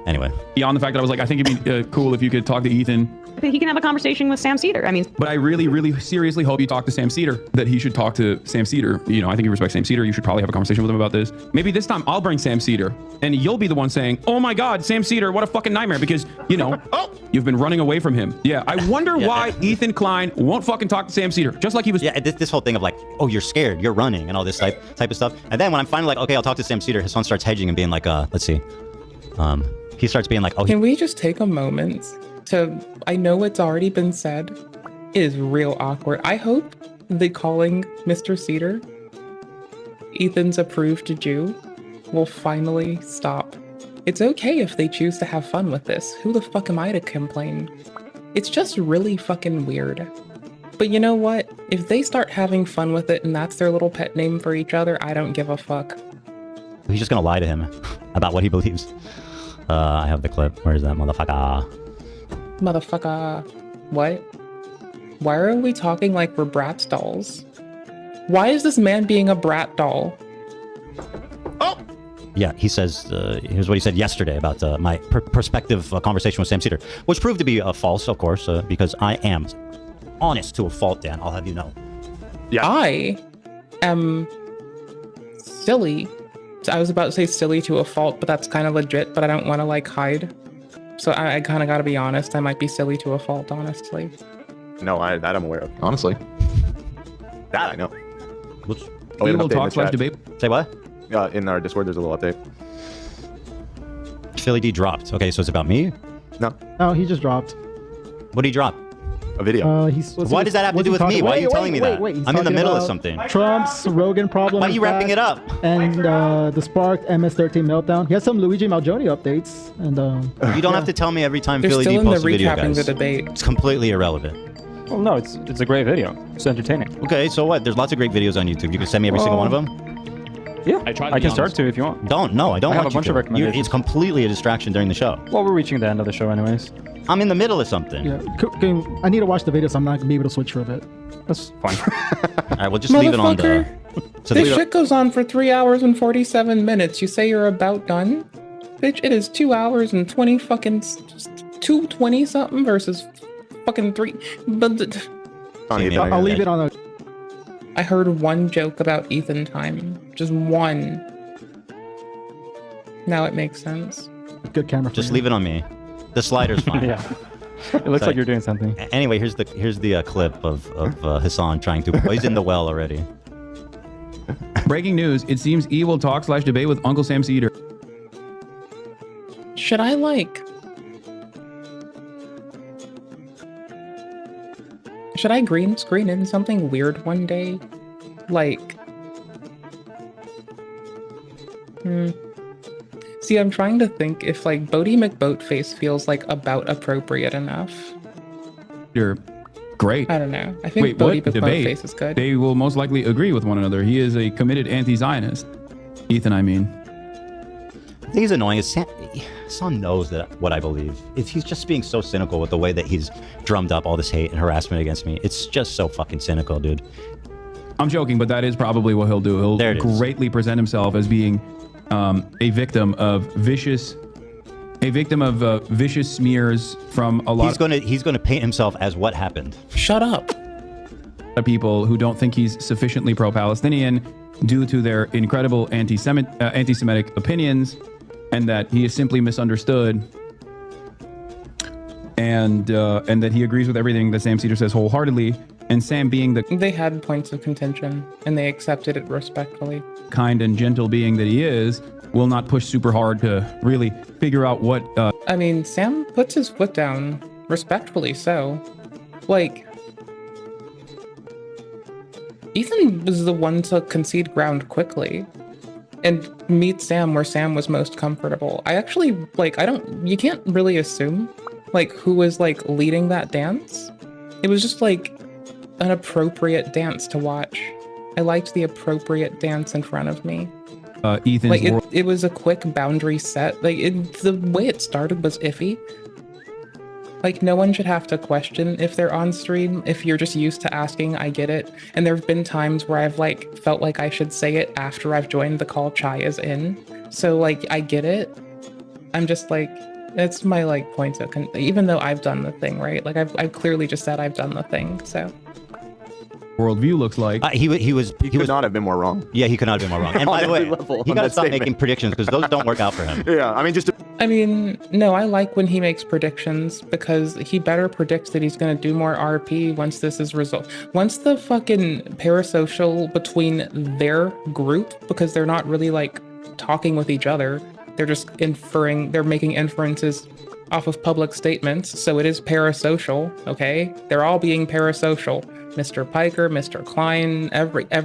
Anyway. Beyond the fact that I was like, I think it'd be cool if you could talk to Ethan. He can have a conversation with Sam Cedar. I mean, But I really, really seriously hope you talk to Sam Cedar, that he should talk to Sam Cedar. You know, I think you respect Sam Cedar. You should probably have a conversation with him about this. Maybe this time I'll bring Sam Cedar and you'll be the one saying, oh my God, Sam Cedar, what a fucking nightmare. Because, you know, you've been running away from him. Yeah, I wonder why Ethan Klein won't fucking talk to Sam Cedar. Just like he was. Yeah, this whole thing of like, oh, you're scared, you're running, and all this type of stuff. And then when I'm finally like, okay, I'll talk to Sam Cedar, his son starts hedging and being like, let's see. He starts being like, oh. Can we just take a moment to, I know it's already been said, it is real awkward. I hope the calling Mr. Cedar Ethan's approved Jew will finally stop. It's okay if they choose to have fun with this. Who the fuck am I to complain? It's just really fucking weird. But you know what? If they start having fun with it and that's their little pet name for each other, I don't give a fuck. He's just gonna lie to him about what he believes. I have the clip. Where is that motherfucker? Motherfucker. What? Why are we talking like we're Bratz dolls? Why is this man being a brat doll? Yeah, he says, here's what he said yesterday about my prospective conversation with Sam Cedar, which proved to be false, of course, because I am honest to a fault, Dan, I'll have you know. Yeah. I am silly. I was about to say silly to a fault, but that's kind of legit, but I don't want to like hide. So I kind of got to be honest. I might be silly to a fault, honestly. No, that I'm aware of. Honestly. That I know. Whoops. Oh, we have an update in the chat. Debate. Say what? In our Discord, there's a little update. Philly D dropped. Okay, so it's about me? No, he just dropped. What did he drop? A video. Why does that have to do with me? Why are you telling me that? I'm in the middle of something. Trump's Rogan problem. Why are you wrapping it up? And the sparked MS-13 meltdown. He has some Luigi Malgoni updates. And you don't have to tell me every time They're Philly still D in the posts a video, recapping guys. the debate. It's completely irrelevant. Well, no, it's a great video. It's entertaining. Okay, so what? There's lots of great videos on YouTube. You can send me every single one of them? Yeah, I can start to if you want. No, I don't have want a bunch you of to. recommendations. It's completely a distraction during the show. Well, we're reaching the end of the show anyways. I'm in the middle of something. yeah, I need to watch the video, so I'm not gonna be able to switch for a bit. That's fine. All right, we'll just leave it on the... So This shit goes on for 3 hours and 47 minutes. You say you're about done? Bitch, it is 2 hours and 20 fucking... 220 something versus fucking 3... But I'll leave it on a... I heard one joke about Ethan time. Just one. Now it makes sense. Good camera. Just leave it on me. The slider's fine. Yeah. It looks like you're doing something. Anyway, here's the clip of Hassan trying to poison the well already. Breaking news. It seems E will talk / debate with Uncle Sam Cedar. Should I like... Should I green screen in something weird one day? Like... See, I'm trying to think if like Bodie McBoatface feels like about appropriate enough. You're great. I don't know. I think Bodie McBoatface is good. They will most likely agree with one another. He is a committed anti-Zionist. Ethan, I mean. I think he's annoying. Son knows that what I believe. He's just being so cynical with the way that he's drummed up all this hate and harassment against me. It's just so fucking cynical, dude. I'm joking, but that is probably what he'll do. He'll greatly present himself as being a victim of vicious smears from a lot. He's gonna paint himself as what happened. Shut up. People who don't think he's sufficiently pro-Palestinian due to their incredible anti-Semitic opinions, and that he is simply misunderstood, and that he agrees with everything that Sam Cedar says wholeheartedly. And Sam, being the they had points of contention and they accepted it respectfully. Kind and gentle being that he is, will not push super hard to really figure out what. I mean, Sam puts his foot down respectfully. So, like, Ethan was the one to concede ground quickly and meet Sam where Sam was most comfortable. I actually, like, you can't really assume, like, who was, like, leading that dance. It was just, like, an appropriate dance to watch. I liked the appropriate dance in front of me. Ethan's like, it was a quick boundary set. Like, the way it started was iffy. Like, no one should have to question if they're on stream. If you're just used to asking, I get it. And there have been times where I've, like, felt like I should say it after I've joined the call Chai is in. So, like, I get it. I'm just, like, it's my, like, point of... even though I've done the thing, right? Like, I've clearly just said I've done the thing, so... worldview looks like. He could not have been more wrong. Yeah, he could not have been more wrong. And by the way, he got to stop making predictions because those don't work out for him. Yeah, I mean, I mean, no, I like when he makes predictions because he better predicts that he's going to do more RP once this is resolved. Once the fucking parasocial between their group, because they're not really, like, talking with each other, they're just they're making inferences off of public statements, so it is parasocial, okay? They're all being parasocial. Mr. Piker, Mr. Klein,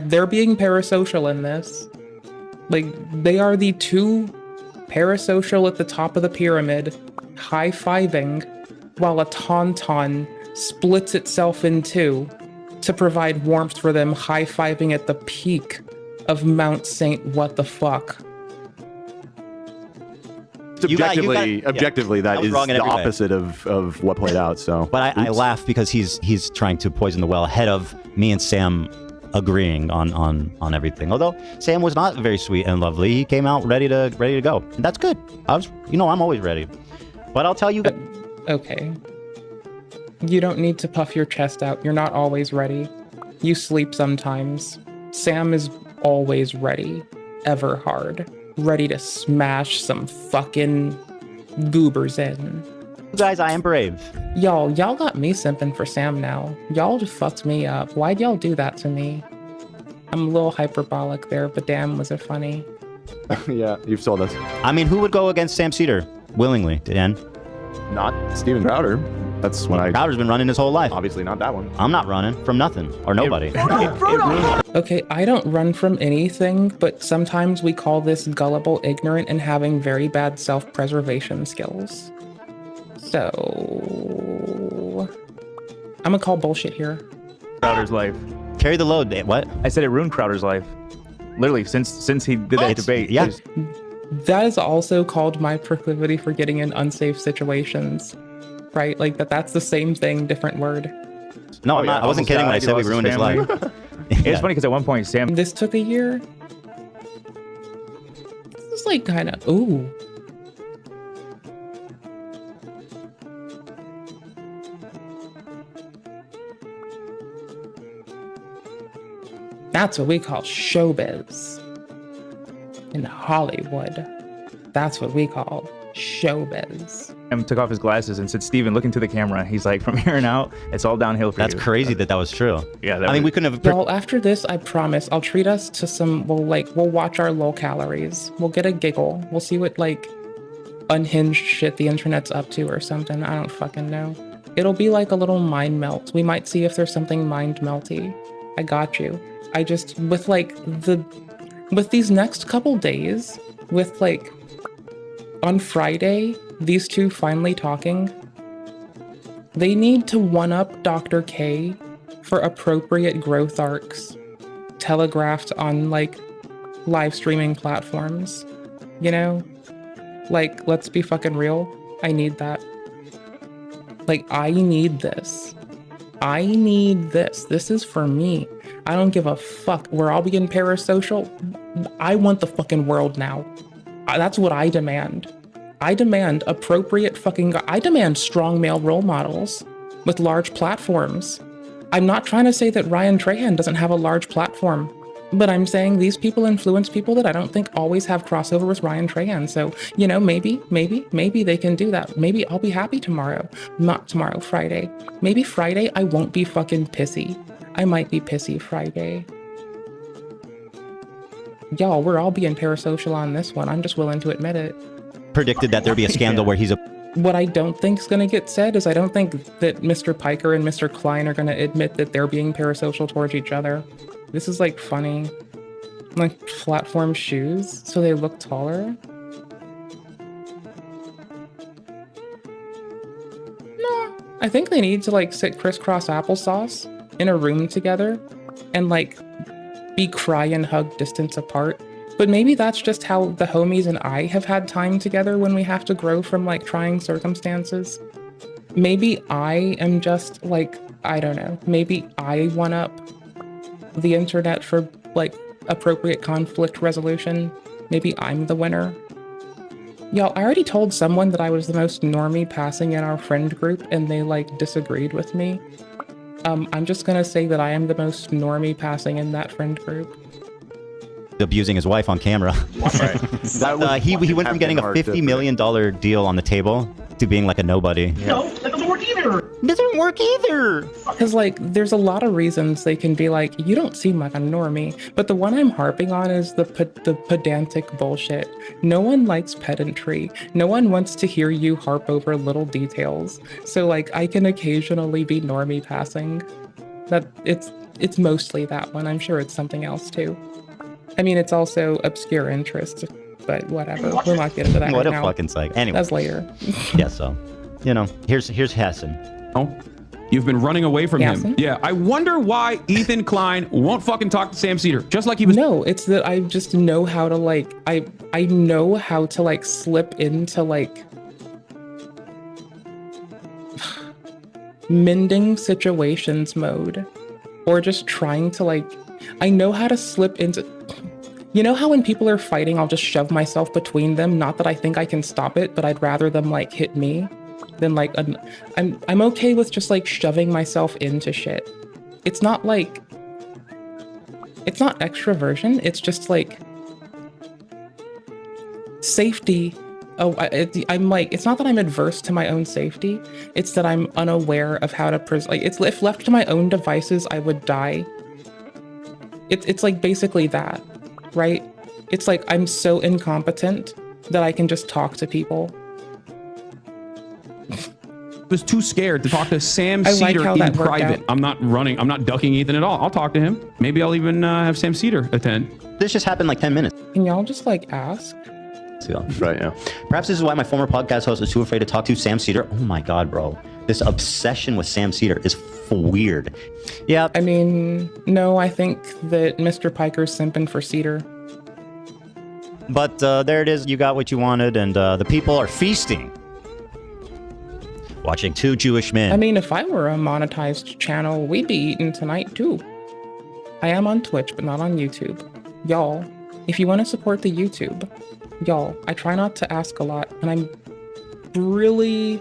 they're being parasocial in this. Like, they are the two parasocial at the top of the pyramid, high-fiving, while a tauntaun splits itself in two to provide warmth for them, high-fiving at the peak of Mount Saint what the fuck. Objectively, that is the opposite of what played out. So, but I laugh because he's trying to poison the well ahead of me and Sam agreeing on everything. Although Sam was not very sweet and lovely, he came out ready to go. And that's good. I'm always ready. But I'll tell you. Okay. You don't need to puff your chest out. You're not always ready. You sleep sometimes. Sam is always ready. Ever hard. Ready to smash some fucking goobers in. You guys, I am brave. Y'all got me simping for Sam now. Y'all just fucked me up. Why'd y'all do that to me? I'm a little hyperbolic there, but damn, was it funny. Yeah, you've sold us. I mean, who would go against Sam Cedar willingly, Dan? Not Steven Crowder. That's when Crowder's been running his whole life. Obviously not that one. I'm not running from nothing or nobody. Okay, I don't run from anything, but sometimes we call this gullible, ignorant, and having very bad self-preservation skills. So... I'm gonna call bullshit here. Crowder's life. Carry the load. What? I said it ruined Crowder's life. Literally, since he did that debate. Yeah. That is also called my proclivity for getting in unsafe situations. Right? Like, that's the same thing, different word. No, I wasn't kidding when I said we ruined his life. It's funny because at one point, Sam... This took a year? This is like kind of... Ooh. That's what we call showbiz. In Hollywood. That's what we call showbiz. Took off his glasses and said, "Steven, look into the camera." He's like, "From here on out, it's all downhill for you." That's crazy that was true. Yeah, I mean, we couldn't have. Well, after this, I promise I'll treat us to some. We'll watch our low calories. We'll get a giggle. We'll see what like unhinged shit the internet's up to or something. I don't fucking know. It'll be like a little mind melt. We might see if there's something mind melty. I got you. I just with these next couple days with like. On Friday, these two finally talking, they need to one-up Dr. K for appropriate growth arcs telegraphed on, like, live streaming platforms. You know? Like, let's be fucking real. I need that. Like, I need this. I need this. This is for me. I don't give a fuck. We're all being parasocial. I want the fucking world now. That's what I demand. I demand I demand strong male role models with large platforms. I'm not trying to say that Ryan Trahan doesn't have a large platform, but I'm saying these people influence people that I don't think always have crossover with Ryan Trahan. So, you know, maybe they can do that. Maybe I'll be happy tomorrow. Not tomorrow, Friday. Maybe Friday I won't be fucking pissy. I might be pissy Friday. Y'all, we're all being parasocial on this one. I'm just willing to admit it. Predicted that there'd be a scandal where he's a... What I don't think is going to get said is I don't think that Mr. Piker and Mr. Klein are going to admit that they're being parasocial towards each other. This is like funny. Like platform shoes, so they look taller. No, I think they need to like sit crisscross applesauce in a room together and like be cry and hug distance apart. But maybe that's just how the homies and I have had time together when we have to grow from like trying circumstances. Maybe I am just like, I don't know, maybe I one up the internet for like appropriate conflict resolution. Maybe I'm the winner. Y'all, I already told someone that I was the most normie passing in our friend group and they like disagreed with me. I'm just gonna say that I am the most normie passing in that friend group. Abusing his wife on camera. Right. He went from getting a $50 million deal on the table to being like a nobody. No, that doesn't work either. It doesn't work either. Because like, there's a lot of reasons they can be like, you don't seem like a normie. But the one I'm harping on is the pedantic bullshit. No one likes pedantry. No one wants to hear you harp over little details. So like, I can occasionally be normie passing. That it's mostly that one. I'm sure it's something else too. I mean, it's also obscure interest, but whatever. We'll not get into that What right a now. fucking psych. Anyway. That's later. Yeah, so, you know, here's Hassan. Oh, you've been running away from him. Hassan? Yeah, I wonder why Ethan Klein won't fucking talk to Sam Cedar, just like he was. No, it's that I just know how to like, I know how to like slip into like mending situations mode, or just trying to like, I know how to slip into, you know how when people are fighting, I'll just shove myself between them. Not that I think I can stop it, but I'd rather them like hit me than like, I'm okay with just like shoving myself into shit. It's not like, it's not extroversion. It's just like safety. Oh, I'm like, it's not that I'm adverse to my own safety. It's that I'm unaware of how to, like, it's if left to my own devices, I would die. It's like basically that, right? It's like I'm so incompetent that I can just talk to people. Was too scared to talk to Sam Cedar in private. I'm not running. I'm not ducking Ethan at all. I'll talk to him. Maybe I'll even have Sam Cedar attend. This just happened like 10 minutes. Can y'all just like ask? Right, yeah. Perhaps this is why my former podcast host is too afraid to talk to Sam Cedar. Oh my God, bro. This obsession with Sam Cedar is weird. Yeah. I mean, no, I think that Mr. Piker's simping for Cedar. But there it is. You got what you wanted, and the people are feasting. Watching two Jewish men. I mean, if I were a monetized channel, we'd be eating tonight too. I am on Twitch, but not on YouTube. Y'all, if you want to support the YouTube, y'all, I try not to ask a lot, and I'm really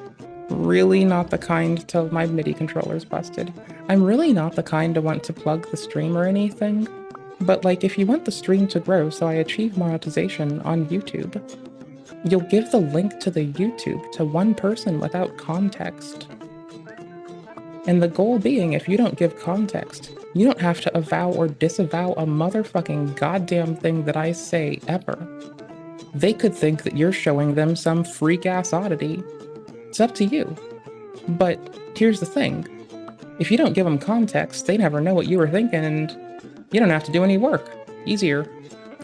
not the kind to my MIDI controller's busted. I'm really not the kind to want to plug the stream or anything. But like, if you want the stream to grow so I achieve monetization on YouTube, you'll give the link to the YouTube to one person without context. And the goal being, if you don't give context, you don't have to avow or disavow a motherfucking goddamn thing that I say ever. They could think that you're showing them some freak-ass oddity. It's up to you. But here's the thing. If you don't give them context, they never know what you were thinking, and you don't have to do any work. Easier.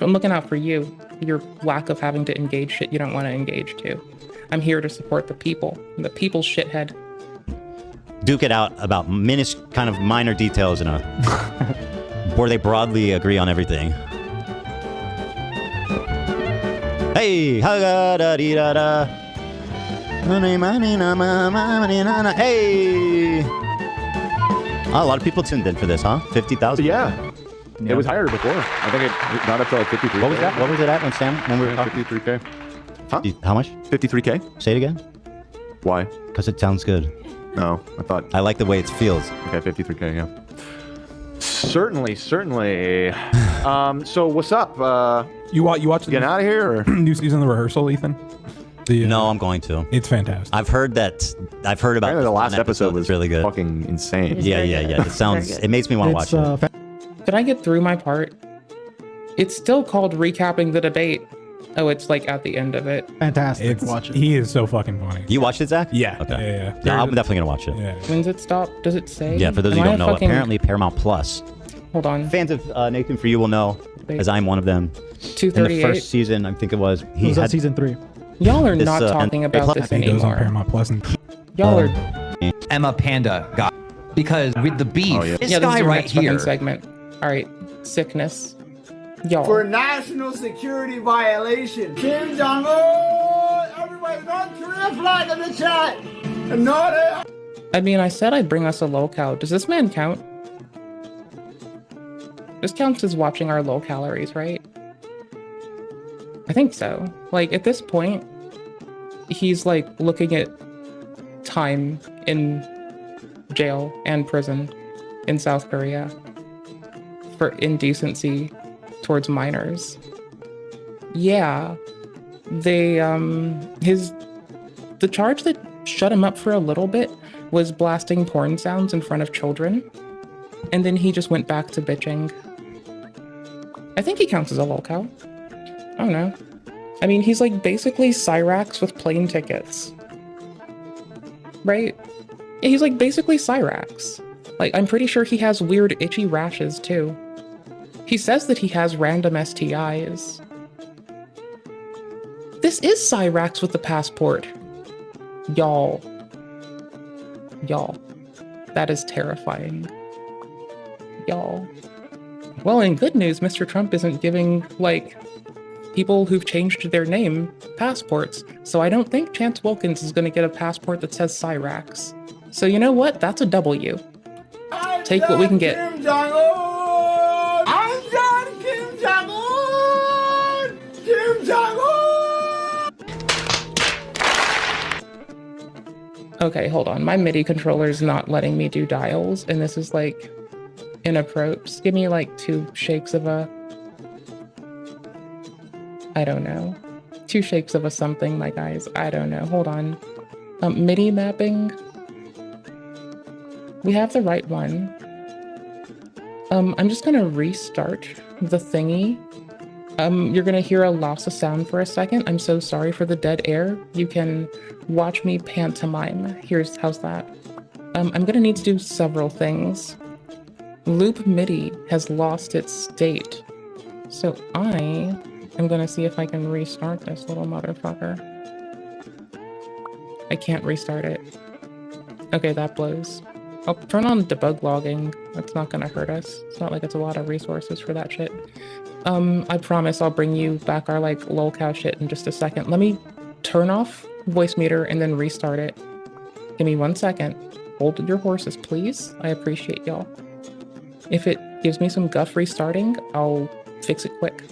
I'm looking out for you. Your lack of having to engage shit you don't want to engage to. I'm here to support the people. I'm the people's shithead. Duke it out about kind of minor details in a where they broadly agree on everything. Hey, ha-da-dee-da-da. Hey! Oh, a lot of people tuned in for this, huh? 50,000? Yeah. It was higher before. I think it got up to like 53K. What was that? What was it at when we were talking? 53K. Huh? How much? 53K. Say it again. Why? Because it sounds good. No, I thought... I like the way it feels. Okay, 53K, yeah. Certainly. So what's up? You watch getting out of here? Or? New season of The Rehearsal, Ethan? No, I'm going to. It's fantastic. I've heard about the last episode was really good. Fucking insane. Yeah. It sounds. It makes me want to watch it. Did I get through my part? It's still called recapping the debate. Oh, it's like at the end of it. Fantastic. Watch it. He is so fucking funny. You watched it, Zach? Yeah. Okay. Yeah. I'm definitely gonna watch it. Yeah. When's it stop? Does it say? Yeah. For those of you who don't know, apparently Paramount Plus. Hold on. Fans of Nathan For You will know, as I'm one of them. 238. In the first season, I think it was. He was on season 3. Y'all are not talking about this anymore. Paramount Plus. Y'all are. Emma Panda guy. Because with the beef, this yeah, guy this is right here. Segment. All right, sickness. Y'all. For national security violation, Kim Jong-un, everybody run Korea flag in the chat. I mean, I said I'd bring us a lolcow. Does this man count? This counts as watching our low calories, right? I think so. Like, at this point, he's like looking at time in jail and prison in South Korea for indecency towards minors. Yeah, the charge that shut him up for a little bit was blasting porn sounds in front of children, and then he just went back to bitching. I think he counts as a lolcow. I don't know. I mean, he's like basically Cyrax with plane tickets. Right? Yeah, he's like basically Cyrax. Like, I'm pretty sure he has weird itchy rashes too. He says that he has random STIs. This is Cyrax with the passport. Y'all. Y'all. That is terrifying. Y'all. Well, in good news, Mr. Trump isn't giving, like, people who've changed their name passports, so I don't think Chance Wilkins is gonna get a passport that says Cyrax. So you know what? That's a W. Take what we can get. Kim Jong-un! I'm John Kim Jong-un! Kim Jong-un! Okay, hold on. My MIDI controller's not letting me do dials, and this is like inappropriate. Just give me like 2 shakes of a... I don't know. 2 shakes of a something, my guys. I don't know. Hold on. MIDI mapping. We have the right one. I'm just gonna restart the thingy. You're gonna hear a loss of sound for a second. I'm so sorry for the dead air. You can watch me pantomime. How's that? I'm gonna need to do several things. Loop MIDI has lost its state. So I am gonna see if I can restart this little motherfucker. I can't restart it. Okay, that blows. I'll turn on debug logging. That's not gonna hurt us. It's not like it's a lot of resources for that shit. I promise I'll bring you back our like lolcow shit in just a second. Let me turn off voice meter and then restart it. Give me 1 second. Hold your horses, please. I appreciate y'all. If it gives me some guff restarting, I'll fix it quick.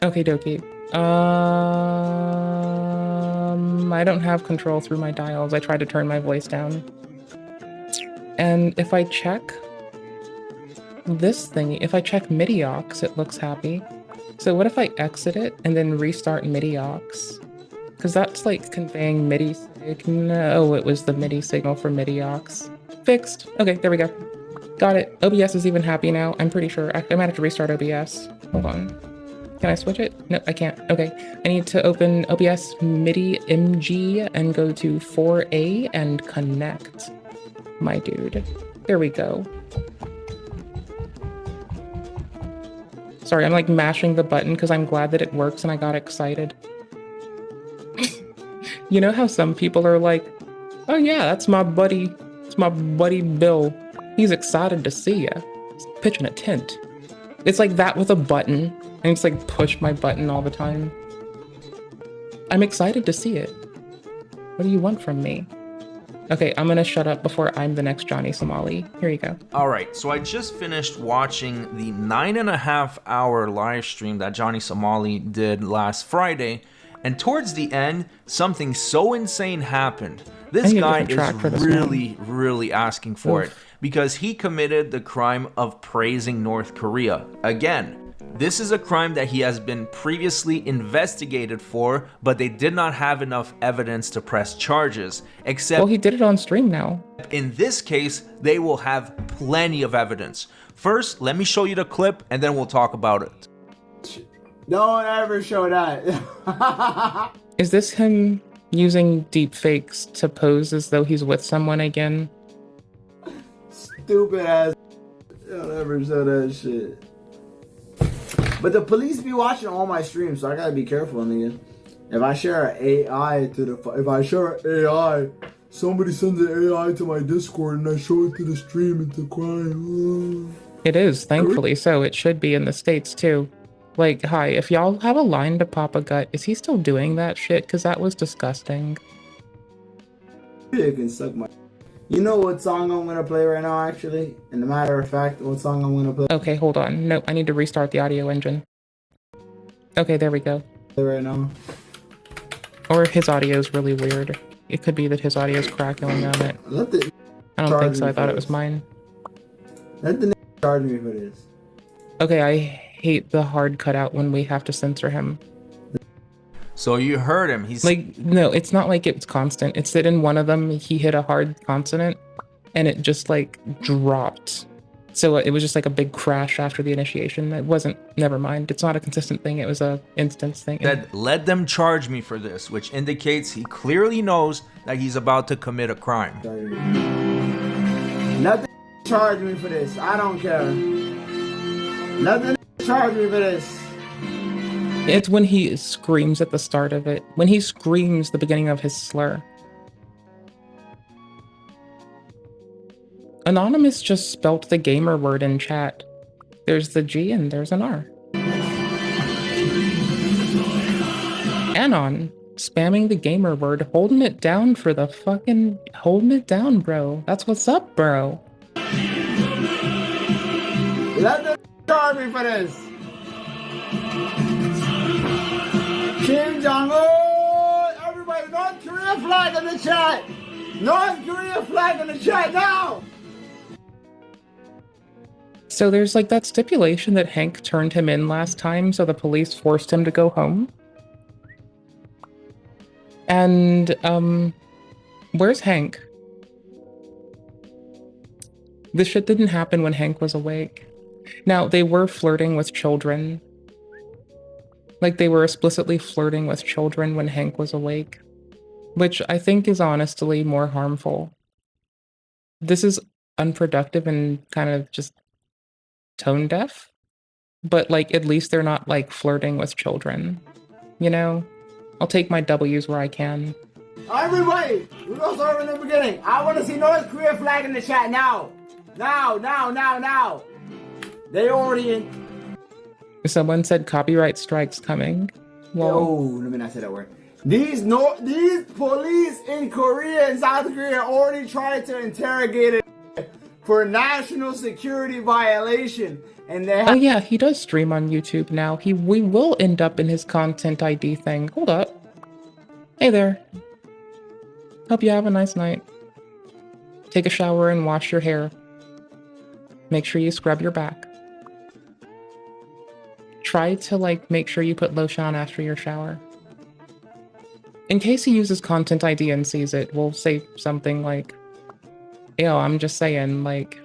Okay, dokie. I don't have control through my dials. I tried to turn my voice down. And if I check this thingy, if I check MIDI aux, it looks happy. So what if I exit it and then restart MIDI aux? Because that's like conveying MIDI signal. No, it was the MIDI signal for MIDI aux. Fixed. Okay, there we go. Got it. OBS is even happy now. I'm pretty sure. I might have to restart OBS. Hold on. Can I switch it? No, I can't. Okay. I need to open OBS MIDI MG and go to 4A and connect. My dude. There we go. Sorry, I'm like mashing the button because I'm glad that it works and I got excited. You know how some people are like, oh yeah, that's my buddy. It's my buddy Bill. He's excited to see ya. He's pitching a tent. It's like that with a button. I just like push my button all the time. I'm excited to see it. What do you want from me? Okay, I'm gonna shut up before I'm the next Johnny Somali. Here you go. All right, so I just finished watching the 9.5-hour live stream that Johnny Somali did last Friday, and towards the end, something so insane happened. This guy is really asking for it because he committed the crime of praising North Korea. Again, this is a crime that he has been previously investigated for, but they did not have enough evidence to press charges, except... Well, he did it on stream now. In this case, they will have plenty of evidence. First, let me show you the clip, and then we'll talk about it. Don't ever show that. Is this him using deep fakes to pose as though he's with someone again? Stupid ass. Don't ever show that shit. But the police be watching all my streams, so I gotta be careful, nigga. If I share an AI to the, if I share an AI, somebody sends an AI to my Discord and I show it to the stream, it's a crime. It is, thankfully so. It should be in the States too. Like, hi, if y'all have a line to pop a gut, is he still doing that shit? Because that was disgusting. You can suck my... You know what song I'm gonna play right now, actually? And a matter of fact, what song I'm gonna play? Okay, hold on. Nope, I need to restart the audio engine. Okay, there we go. Right now. Or his audio is really weird. It could be that his audio is crackling on it. I don't think so. I thought it was mine. Let the charge me for this. Okay, I hate the hard cutout when we have to censor him. So you heard him. He's like, no, it's not like it's constant. It's that in one of them, he hit a hard consonant and it just like dropped. So it was just like a big crash after the initiation. It wasn't, never mind. It's not a consistent thing. It was a instance thing. That let them charge me for this, which indicates he clearly knows that he's about to commit a crime. Nothing charge me for this. I don't care. Nothing charge me for this. It's when he screams at the start of it. When he screams the beginning of his slur. Anonymous just spelt the gamer word in chat. There's the G and there's an R. Anon, spamming the gamer word, holding it down for the fucking... Holding it down, bro. That's what's up, bro. Let them charge me for this. Kim Jong-un! Everybody, North Korea flag in the chat! North Korea flag in the chat now! So there's like that stipulation that Hank turned him in last time, so the police forced him to go home. And, where's Hank? This shit didn't happen when Hank was awake. Now, they were flirting with children. Like, they were explicitly flirting with children when Hank was awake. Which I think is honestly more harmful. This is unproductive and kind of just tone deaf. But, like, at least they're not, like, flirting with children. You know? I'll take my W's where I can. Everybody, we're gonna start from the beginning. I want to see North Korea flag in the chat now. Now. They already in. Someone said copyright strikes coming. Whoa, let me not say that word. These police in Korea and South Korea already tried to interrogate it for national security violation. And they oh yeah, he does stream on YouTube now. We will end up in his content ID thing. Hold up. Hey there. Hope you have a nice night. Take a shower and wash your hair. Make sure you scrub your back. Try to like make sure you put lotion on after your shower. In case he uses content ID and sees it, we'll say something like, yo, I'm just saying, like,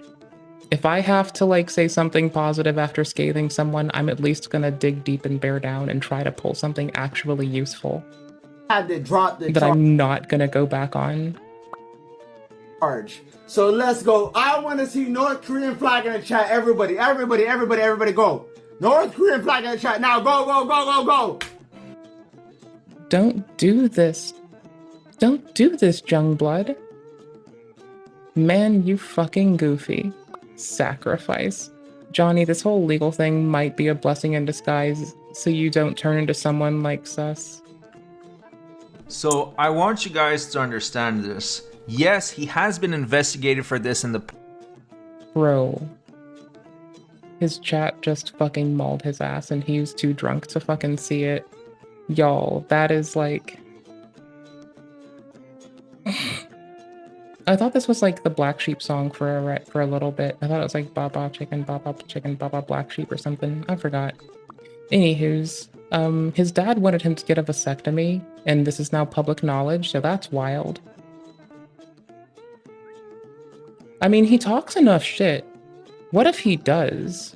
if I have to like say something positive after scathing someone, I'm at least gonna dig deep and bear down and try to pull something actually useful. Had to drop the that I'm not gonna go back on. Charge. So let's go. I want to see North Korean flag in the chat. Everybody go. North Korean flag in the chat now. Go. Don't do this. Don't do this, Youngblood. Man, you fucking goofy. Sacrifice. Johnny, this whole legal thing might be a blessing in disguise, so you don't turn into someone like sus. So I want you guys to understand this. Yes, he has been investigated for this in the... Bro. His chat just fucking mauled his ass and he was too drunk to fucking see it. Y'all, that is like... I thought this was like the Black Sheep song for a little bit. I thought it was like Baba Chicken, Baba Black Sheep or something. I forgot. Anywho's, his dad wanted him to get a vasectomy, and this is now public knowledge, so that's wild. I mean, he talks enough shit. What if he does?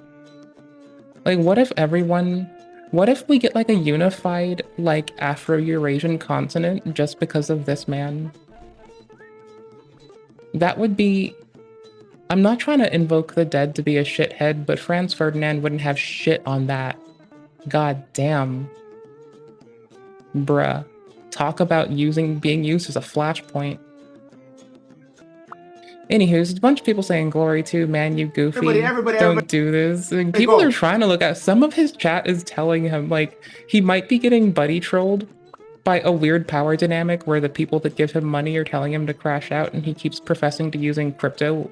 Like, what if everyone What if we get like a unified, like, Afro-Eurasian continent just because of this man? That would be... I'm not trying to invoke the dead to be a shithead, but Franz Ferdinand wouldn't have shit on that. God damn. Bruh. Talk about being used as a flashpoint. Anywho, there's a bunch of people saying glory to, man, you goofy. Don't do this. And people are trying to look at, some of his chat is telling him, like, he might be getting buddy trolled by a weird power dynamic where the people that give him money are telling him to crash out, and he keeps professing to using crypto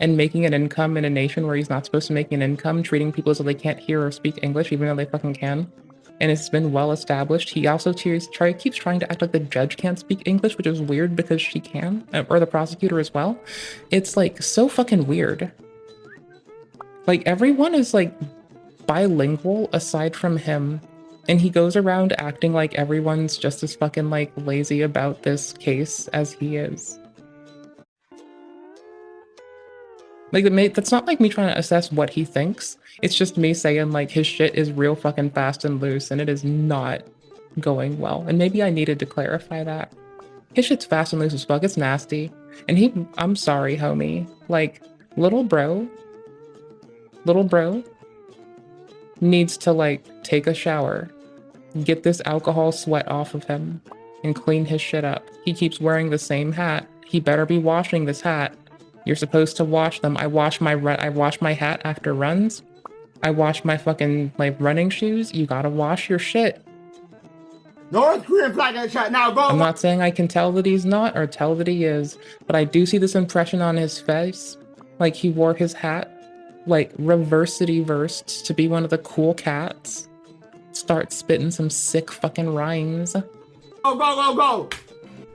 and making an income in a nation where he's not supposed to make an income, treating people as though they can't hear or speak English, even though they fucking can. And it's been well established. He also keeps trying to act like the judge can't speak English, which is weird because she can, or the prosecutor as well. It's like so fucking weird. Like everyone is like bilingual aside from him, and he goes around acting like everyone's just as fucking like lazy about this case as he is. Like, that's not like me trying to assess what he thinks. It's just me saying, like, his shit is real fucking fast and loose, and it is not going well. And maybe I needed to clarify that. His shit's fast and loose as fuck. It's nasty. And I'm sorry, homie. Like, little bro needs to, like, take a shower, get this alcohol sweat off of him, and clean his shit up. He keeps wearing the same hat. He better be washing this hat. You're supposed to wash them. I wash my hat after runs. I wash my fucking running shoes. You gotta wash your shit. North Korean flag in the chat now, go! I'm not saying I can tell that he's not or tell that he is, but I do see this impression on his face. Like he wore his hat, like reversed to be one of the cool cats. Start spitting some sick fucking rhymes. Go!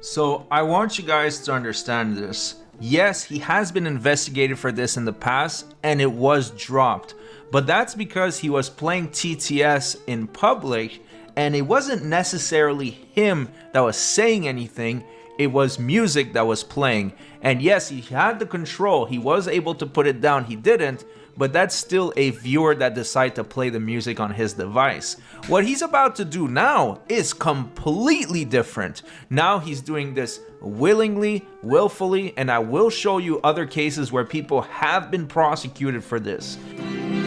So I want you guys to understand this. Yes, he has been investigated for this in the past, and it was dropped. But that's because he was playing TTS in public, and it wasn't necessarily him that was saying anything, it was music that was playing. And yes, he had the control, he was able to put it down, he didn't, but that's still a viewer that decided to play the music on his device. What he's about to do now is completely different. Now he's doing this willingly, willfully, and I will show you other cases where people have been prosecuted for this.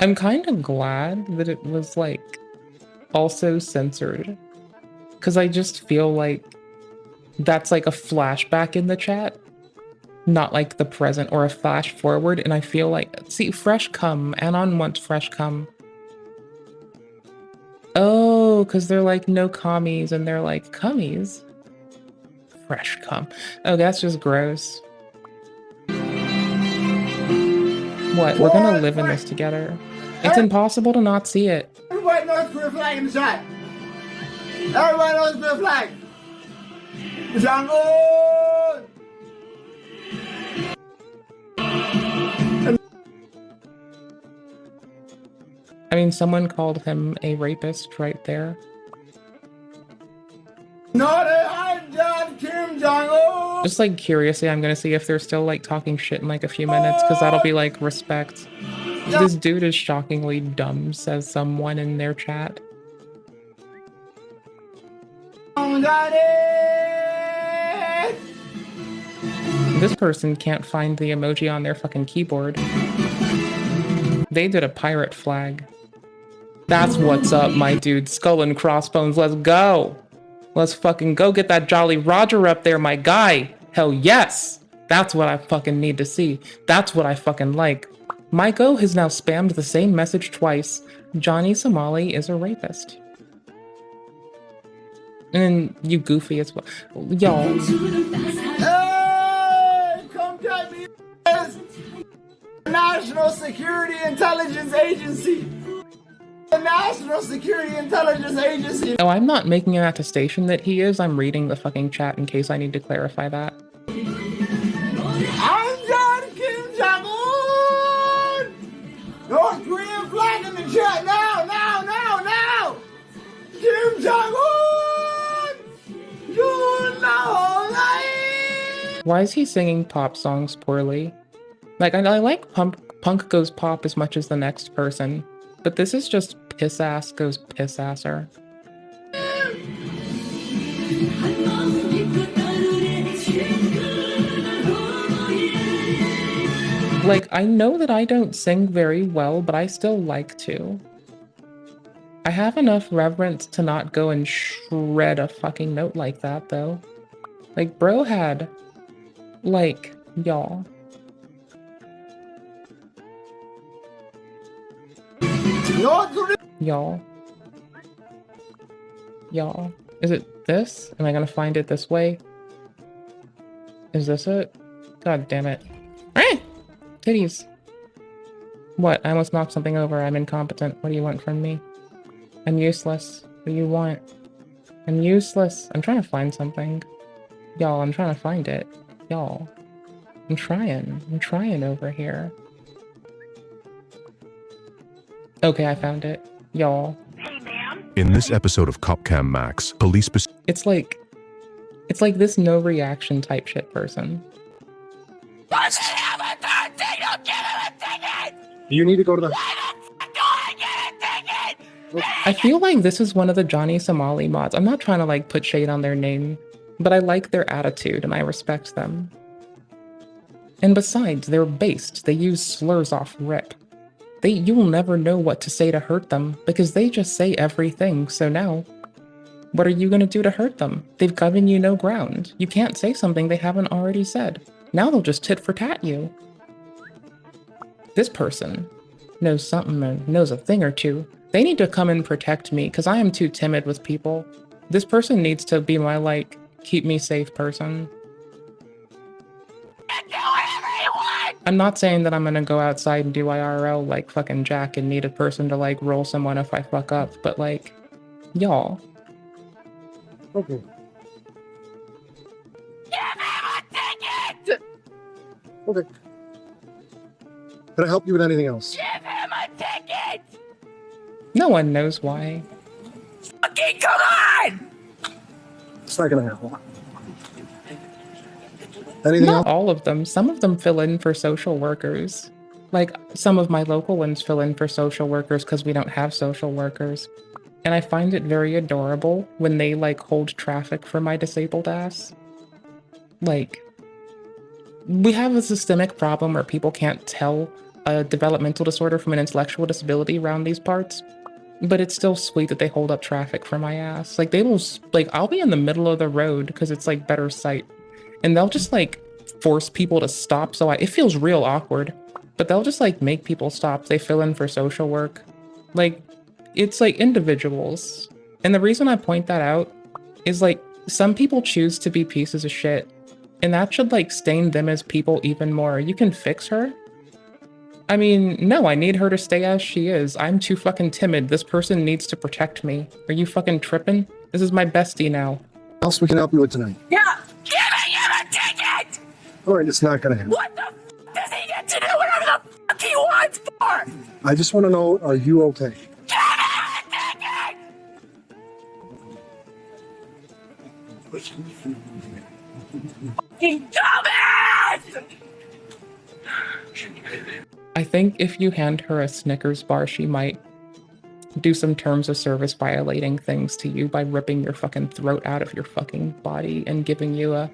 I'm kind of glad that it was like also censored, because I just feel like that's like a flashback in the chat, not like the present or a flash forward. And I feel like, see, fresh cum, Anon wants fresh cum. Oh, because they're like no commies, and they're like cummies. Fresh cum. Oh, that's just gross. What? We're gonna live in this together. It's impossible to not see it. Everybody knows Korean flag in the chat. Everybody knows Korean flag. Jungle. I mean, someone called him a rapist right there. Not a hijack, Kim Jong-un. Just like curiously, I'm gonna see if they're still like talking shit in like a few minutes, because that'll be like respect. This dude is shockingly dumb, says someone in their chat. This person can't find the emoji on their fucking keyboard. They did a pirate flag. That's what's up, my dude. Skull and crossbones, let's go! Let's fucking go get that Jolly Roger up there, my guy! Hell yes! That's what I fucking need to see. That's what I fucking like. Maiko has now spammed the same message twice. Johnny Somali is a rapist. And you goofy as well. Y'all. Hey! Come get me! National Security Intelligence Agency! The National Security Intelligence Agency! Oh, I'm not making an attestation that he is. I'm reading the fucking chat in case I need to clarify that. I'm John Kim Jong-un! North Korean flag in the chat now! Kim Jong-un! You know, Why is he singing pop songs poorly? Like, I like Punk Goes Pop as much as the next person, but this is just piss ass goes piss asser. Like, I know that I don't sing very well, but I still like to. I have enough reverence to not go and shred a fucking note like that, though. Like, bro had, like, y'all. Y'all. Y'all. Is it this? Am I gonna find it this way? Is this it? God damn it. Ah! Titties. What? I almost knocked something over. I'm incompetent. What do you want from me? I'm useless. What do you want? I'm useless. I'm trying to find something. Y'all, I'm trying to find it. Y'all. I'm trying over here. Okay, I found it. Y'all. In this episode of CopCam Max, police... It's like this no reaction type shit person. You need to go to the... I feel like this is one of the Johnny Somali mods. I'm not trying to like put shade on their name, but I like their attitude and I respect them. And besides, they're based. They use slurs off rip. You'll never know what to say to hurt them because they just say everything. So now, what are you gonna do to hurt them? They've given you no ground. You can't say something they haven't already said. Now they'll just tit for tat you. This person knows something and knows a thing or two. They need to come and protect me because I am too timid with people. This person needs to be my, like, keep me safe person. I'm not saying that I'm gonna go outside and do IRL like fucking Jack and need a person to like roll someone if I fuck up, but like, y'all. Okay. Okay. Can I help you with anything else? Give him a ticket! No one knows why. Fucking come on! It's not gonna happen. Anything Not else? all of them. Some of them fill in for social workers. Like, some of my local ones fill in for social workers because we don't have social workers. And I find it very adorable when they, like, hold traffic for my disabled ass. Like, we have a systemic problem where people can't tell a developmental disorder from an intellectual disability around these parts. But it's still sweet that they hold up traffic for my ass. Like, they will, like, I'll be in the middle of the road because it's, like, better sight. And they'll just, like, force people to stop. So it feels real awkward. But they'll just, like, make people stop. They fill in for social work. Like, it's, like, individuals. And the reason I point that out is, like, some people choose to be pieces of shit. And that should, like, stain them as people even more. You can fix her. I mean, no, I need her to stay as she is. I'm too fucking timid. This person needs to protect me. Are you fucking tripping? This is my bestie now. What else we can help you with tonight? Yeah! Giving him a ticket! Alright, it's not gonna happen. What the f does he get to do whatever the fuck he wants for? I just want to know, are you okay? Give him a ticket! Fucking dumbass! I think if you hand her a Snickers bar, she might do some terms of service violating things to you by ripping your fucking throat out of your fucking body and giving you a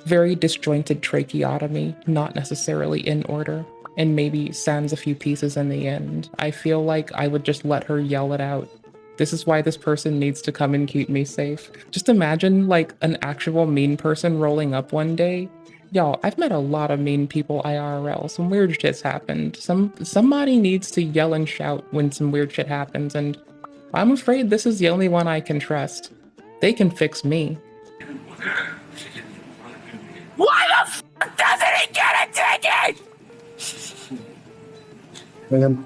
very disjointed tracheotomy, not necessarily in order, and maybe sands a few pieces in the end. I feel like I would just let her yell it out. This is why this person needs to come and keep me safe. Just imagine like an actual mean person rolling up one day. Y'all, I've met a lot of mean people IRL. Some weird shit's happened. Somebody needs to yell and shout when some weird shit happens, and I'm afraid this is the only one I can trust. They can fix me. Why the f doesn't he get a ticket? Ma'am,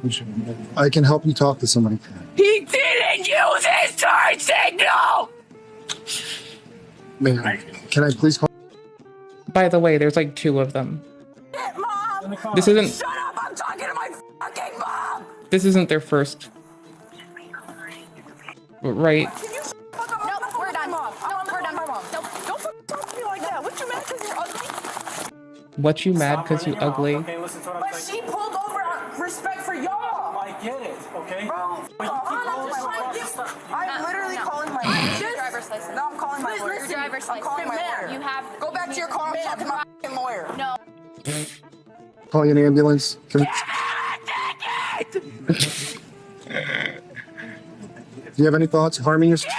I can help you talk to somebody. He didn't use his turn signal! Ma'am, can I please call? By the way, there's like 2 of them. Mom! This isn't. Shut up! I'm talking to my fucking mom! This isn't their first. Right. Nope, we're done. Nope, we're done. Don't fucking talk to me like that. What you mad because you're ugly? What you mad because you ugly? Okay, listen to what I'm saying. But she pulled over out of respect for y'all. I get it, okay? Bro, I'm literally calling my lawyer. Your driver's license. No, I'm calling my lawyer. Your driver's license. I'm calling my lawyer. You have. Go back to your car. I'm talking to my fucking lawyer. No. Calling an ambulance. Do you have any thoughts harming yourself?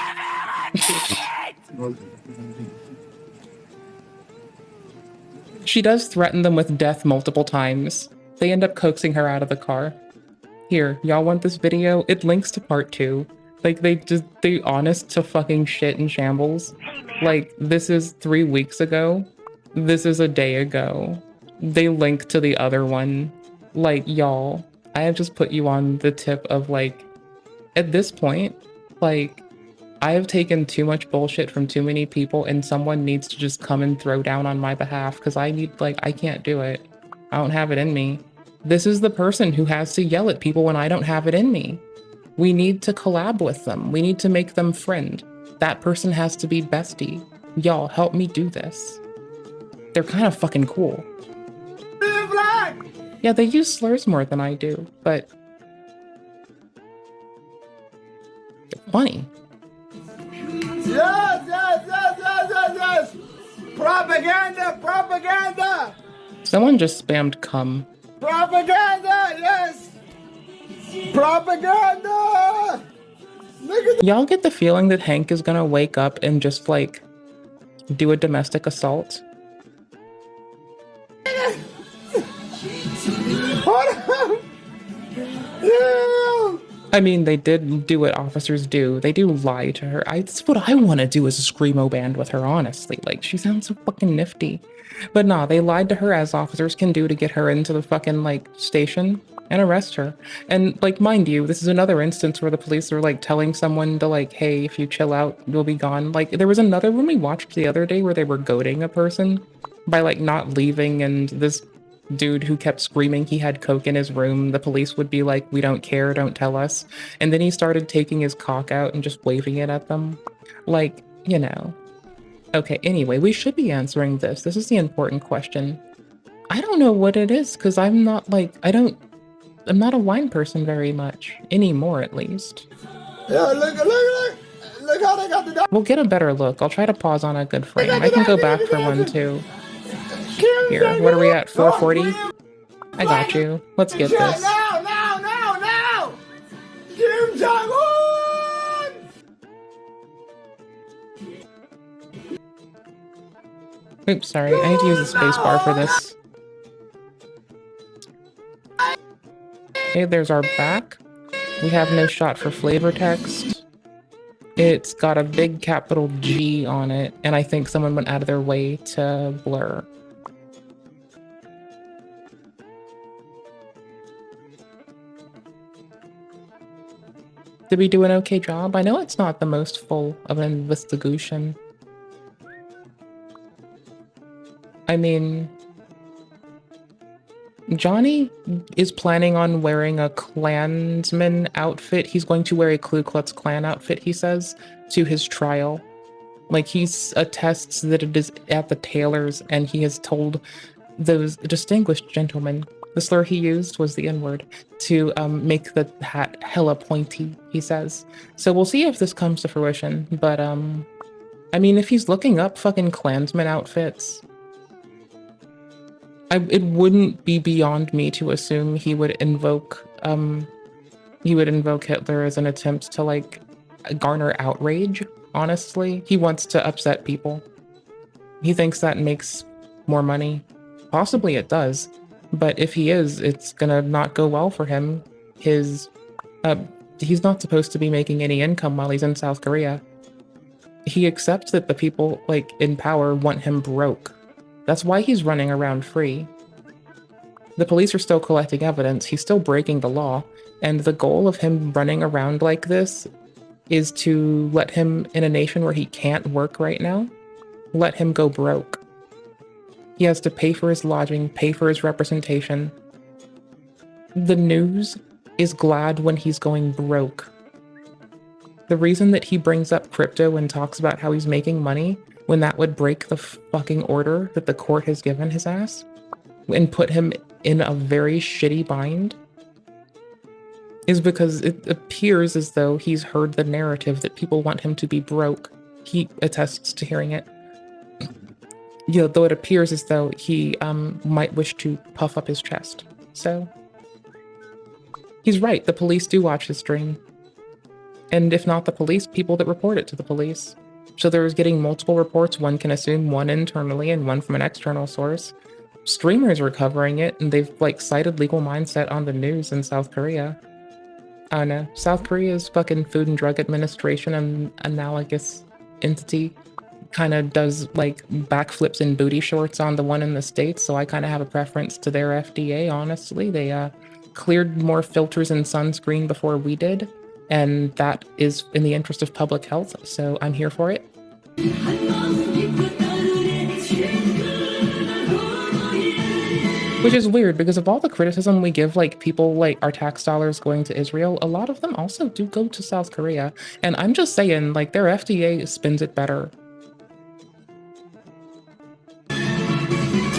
She does threaten them with death multiple times. They end up coaxing her out of the car. Here, y'all want this video? It links to part 2. Like, they honest to fucking shit in shambles. Like, this is 3 weeks ago. This is a day ago. They link to the other one. Like, y'all, I have just put you on the tip of, like, at this point, like, I have taken too much bullshit from too many people, and someone needs to just come and throw down on my behalf, because I need, like, I can't do it. I don't have it in me. This is the person who has to yell at people when I don't have it in me. We need to collab with them. We need to make them friend. That person has to be bestie. Y'all, help me do this. They're kind of fucking cool. Yeah, they use slurs more than I do, but they're funny. Yes! Propaganda! Propaganda! Someone just spammed cum. Propaganda! Yes! Propaganda! Y'all get the feeling that Hank is gonna wake up and just, like, do a domestic assault? I mean, they did do what officers do. They do lie to her. That's what I want to do is a screamo band with her, honestly. Like, she sounds so fucking nifty. But nah, they lied to her as officers can do to get her into the fucking, like, station and arrest her. And, like, mind you, this is another instance where the police are, like, telling someone to, like, hey, if you chill out, you'll be gone. Like, there was another one we watched the other day where they were goading a person by, like, not leaving, and this dude who kept screaming he had coke in his room, the police would be like, we don't care, don't tell us. And then he started taking his cock out and just waving it at them. Like, you know. Okay, anyway, we should be answering this. This is the important question. I don't know what it is, because I'm not, like, I'm not a wine person very much. Anymore, at least. Yeah, look how they got the dog. We'll get a better look. I'll try to pause on a good frame. I can go back for one, too. Here, what are we at? 440? I got you. Let's get this. Now! Kim Jong-un! Oops, sorry. I need to use the space bar for this. Okay, there's our back. We have no shot for flavor text. It's got a big capital G on it, and I think someone went out of their way to blur. Did we do an okay job? I know it's not the most full of an investigation. I mean, Johnny is planning on wearing a Klansman outfit. He's going to wear a Ku Klux Klan outfit, he says, to his trial. Like, he attests that it is at the tailor's, and he has told those distinguished gentlemen, the slur he used was the N-word, to make the hat hella pointy, he says. So we'll see if this comes to fruition, but, I mean, if he's looking up fucking Klansman outfits, it wouldn't be beyond me to assume he would invoke Hitler as an attempt to, like, garner outrage, honestly. He wants to upset people. He thinks that makes more money. Possibly it does. But if he is, it's gonna not go well for him. He's not supposed to be making any income while he's in South Korea. He accepts that the people, like, in power want him broke. That's why he's running around free. The police are still collecting evidence, he's still breaking the law, and the goal of him running around like this is to let him, in a nation where he can't work right now, let him go broke. He has to pay for his lodging, pay for his representation. The news is glad when he's going broke. The reason that he brings up crypto and talks about how he's making money when that would break the fucking order that the court has given his ass and put him in a very shitty bind is because it appears as though he's heard the narrative that people want him to be broke. He attests to hearing it. You know, though it appears as though he might wish to puff up his chest. So he's right. The police do watch his stream. And if not the police, people that report it to the police. So there's getting multiple reports. One can assume one internally and one from an external source. Streamers are covering it, and they've like cited Legal Mindset on the news in South Korea. I don't know. South Korea's fucking Food and Drug Administration, an analogous entity, kind of does like backflips in booty shorts on the one in the States. So I kind of have a preference to their FDA, honestly. They cleared more filters and sunscreen before we did. And that is in the interest of public health, so I'm here for it. Which is weird, because of all the criticism we give, like, people, like, our tax dollars going to Israel, a lot of them also do go to South Korea. And I'm just saying, like, their FDA spins it better.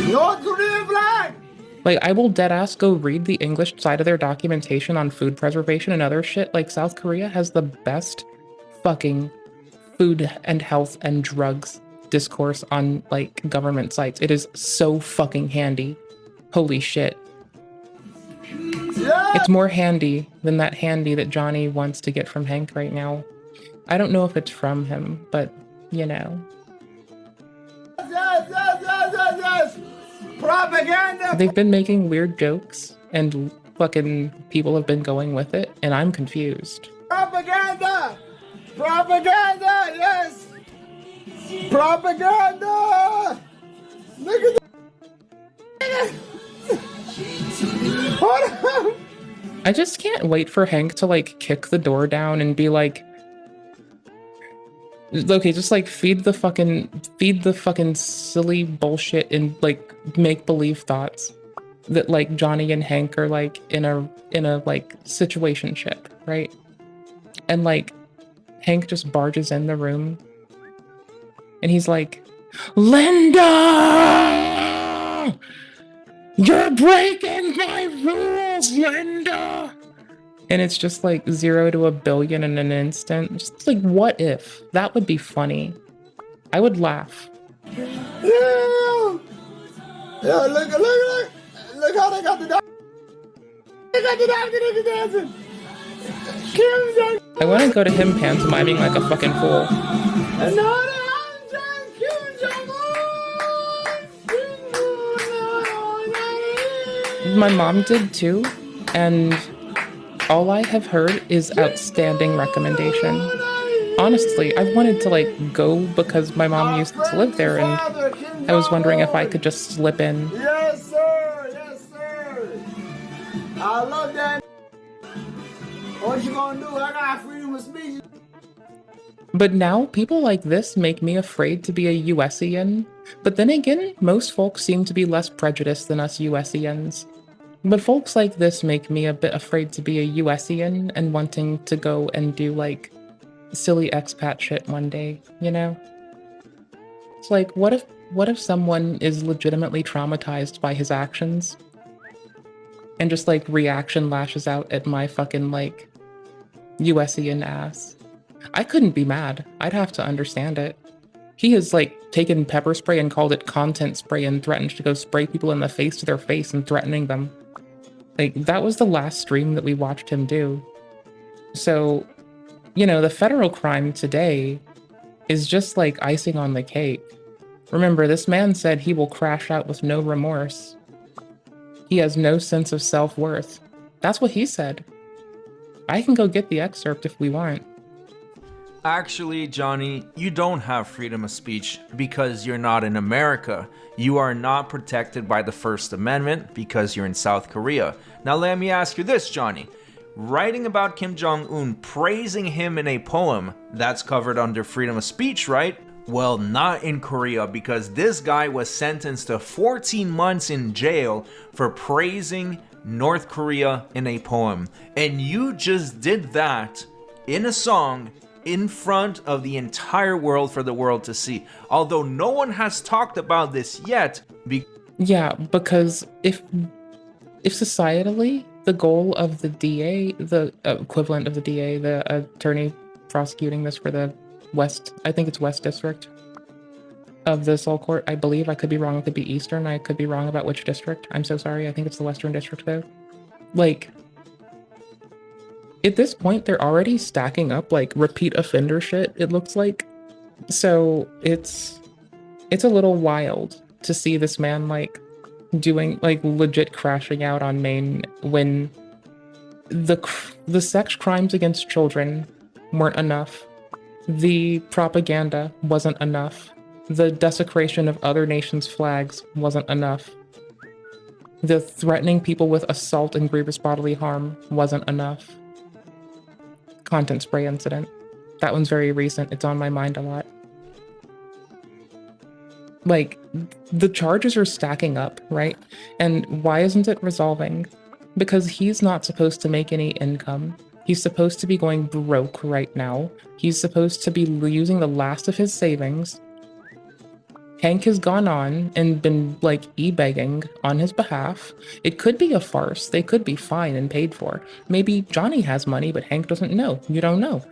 North Korean flag! Like, I will deadass go read the English side of their documentation on food preservation and other shit. Like, South Korea has the best fucking food and health and drugs discourse on, like, government sites. It is so fucking handy. Holy shit. Yeah. It's more handy than that handy that Johnny wants to get from Hank right now. I don't know if it's from him, but, you know. Yes. Propaganda! They've been making weird jokes, and fucking people have been going with it, and I'm confused. Propaganda! Propaganda, yes! Propaganda! Look at that! Hold on! I just can't wait for Hank to, like, kick the door down and be like, okay, just like feed the fucking silly bullshit and like make-believe thoughts that like Johnny and Hank are like in a like situationship, right? And like Hank just barges in the room and he's like, Linda, you're breaking my rules, Linda. And it's just like 0 to 1 billion in an instant. Just like, what if? That would be funny. I would laugh. Yeah, look how they got the dog. They got the dog dancing. I want to go to him pantomiming like a fucking fool. My mom did too, and all I have heard is outstanding recommendation. Honestly, I've wanted to like go because my mom used to live there, and I was wondering if I could just slip in. Yes, sir. Yes, sir. I love that. What you gonna do? I got freedom of speech. But now people like this make me afraid to be a USian. But then again, most folks seem to be less prejudiced than us USians. But folks like this make me a bit afraid to be a USian and wanting to go and do like silly expat shit one day, you know? It's like, what if someone is legitimately traumatized by his actions and just like reaction lashes out at my fucking like USian ass? I couldn't be mad. I'd have to understand it. He has like taken pepper spray and called it content spray and threatened to go spray people in the face to their face and threatening them. Like, that was the last stream that we watched him do. So, you know, the federal crime today is just like icing on the cake. Remember, this man said he will crash out with no remorse. He has no sense of self-worth. That's what he said. I can go get the excerpt if we want. Actually, Johnny, you don't have freedom of speech because you're not in America. You are not protected by the First Amendment because you're in South Korea. Now let me ask you this, Johnny. Writing about Kim Jong-un, praising him in a poem, that's covered under freedom of speech, right? Well, not in Korea, because this guy was sentenced to 14 months in jail for praising North Korea in a poem. And you just did that in a song in front of the entire world for the world to see. Although no one has talked about this yet. Yeah, because if societally the goal of the DA, the equivalent of the DA, the attorney prosecuting this for the West, I think it's West District of the Soul Court, I believe. I could be wrong. It could be Eastern. I could be wrong about which district. I'm so sorry. I think it's the Western District though. Like, at this point, they're already stacking up like repeat offender shit, it looks like. So it's a little wild to see this man like doing like legit crashing out on Maine when the sex crimes against children weren't enough. The propaganda wasn't enough. The desecration of other nations' flags wasn't enough. The threatening people with assault and grievous bodily harm wasn't enough. Content spray incident. That one's very recent. It's on my mind a lot. Like, the charges are stacking up, right? And why isn't it resolving? Because he's not supposed to make any income. He's supposed to be going broke right now. He's supposed to be using the last of his savings. Hank has gone on and been like e-begging on his behalf. It could be a farce. They could be fine and paid for. Maybe Johnny has money, but Hank doesn't know. You don't know.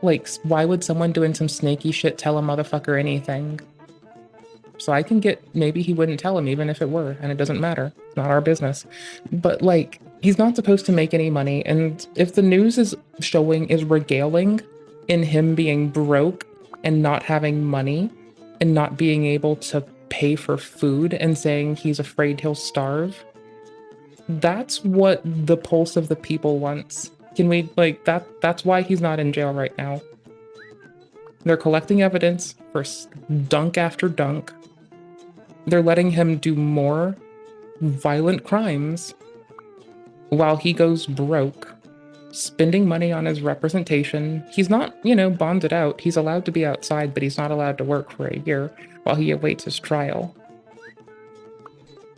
Like, why would someone doing some snaky shit tell a motherfucker anything? So I can get, maybe he wouldn't tell him even if it were, and it doesn't matter. It's not our business. But like, he's not supposed to make any money, and if the news is regaling in him being broke and not having money and not being able to pay for food and saying he's afraid he'll starve, that's what the pulse of the people wants. Can we, like, that's why he's not in jail right now. They're collecting evidence for dunk after dunk. They're letting him do more violent crimes while he goes broke, spending money on his representation. He's not, you know, bonded out. He's allowed to be outside, but he's not allowed to work for a year while he awaits his trial.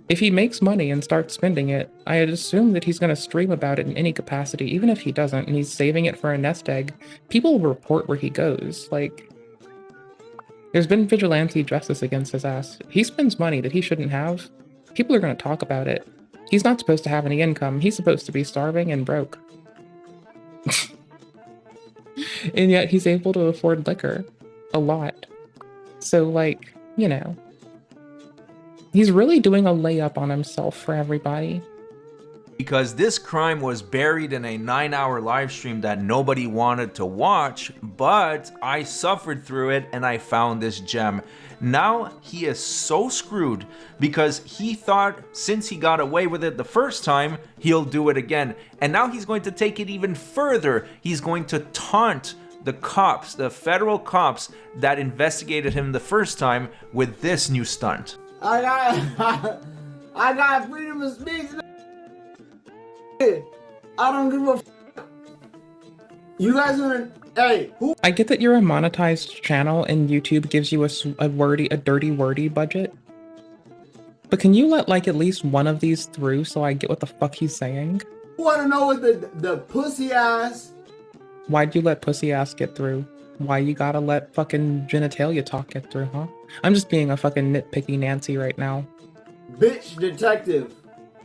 If he makes money and starts spending it, I'd assume that he's going to stream about it in any capacity. Even if he doesn't and he's saving it for a nest egg, people will report where he goes. Like, there's been vigilante justice against his ass. He spends money that he shouldn't have. People are going to talk about it. He's not supposed to have any income. He's supposed to be starving and broke. And yet he's able to afford liquor. A lot. So, like, you know, he's really doing a layup on himself for everybody. Because this crime was buried in a 9-hour live stream that nobody wanted to watch, but I suffered through it and I found this gem. Now he is so screwed because he thought since he got away with it the first time, he'll do it again. And now he's going to take it even further. He's going to taunt the cops, the federal cops that investigated him the first time with this new stunt. I got freedom of speech. I don't give a f. You guys wanna, hey, who? I get that you're a monetized channel and YouTube gives you a dirty wordy budget. But can you let like at least one of these through so I get what the fuck he's saying? Who wanna know what the pussy ass? Why'd you let pussy ass get through? Why you gotta let fucking genitalia talk get through, huh? I'm just being a fucking nitpicky Nancy right now. Bitch detective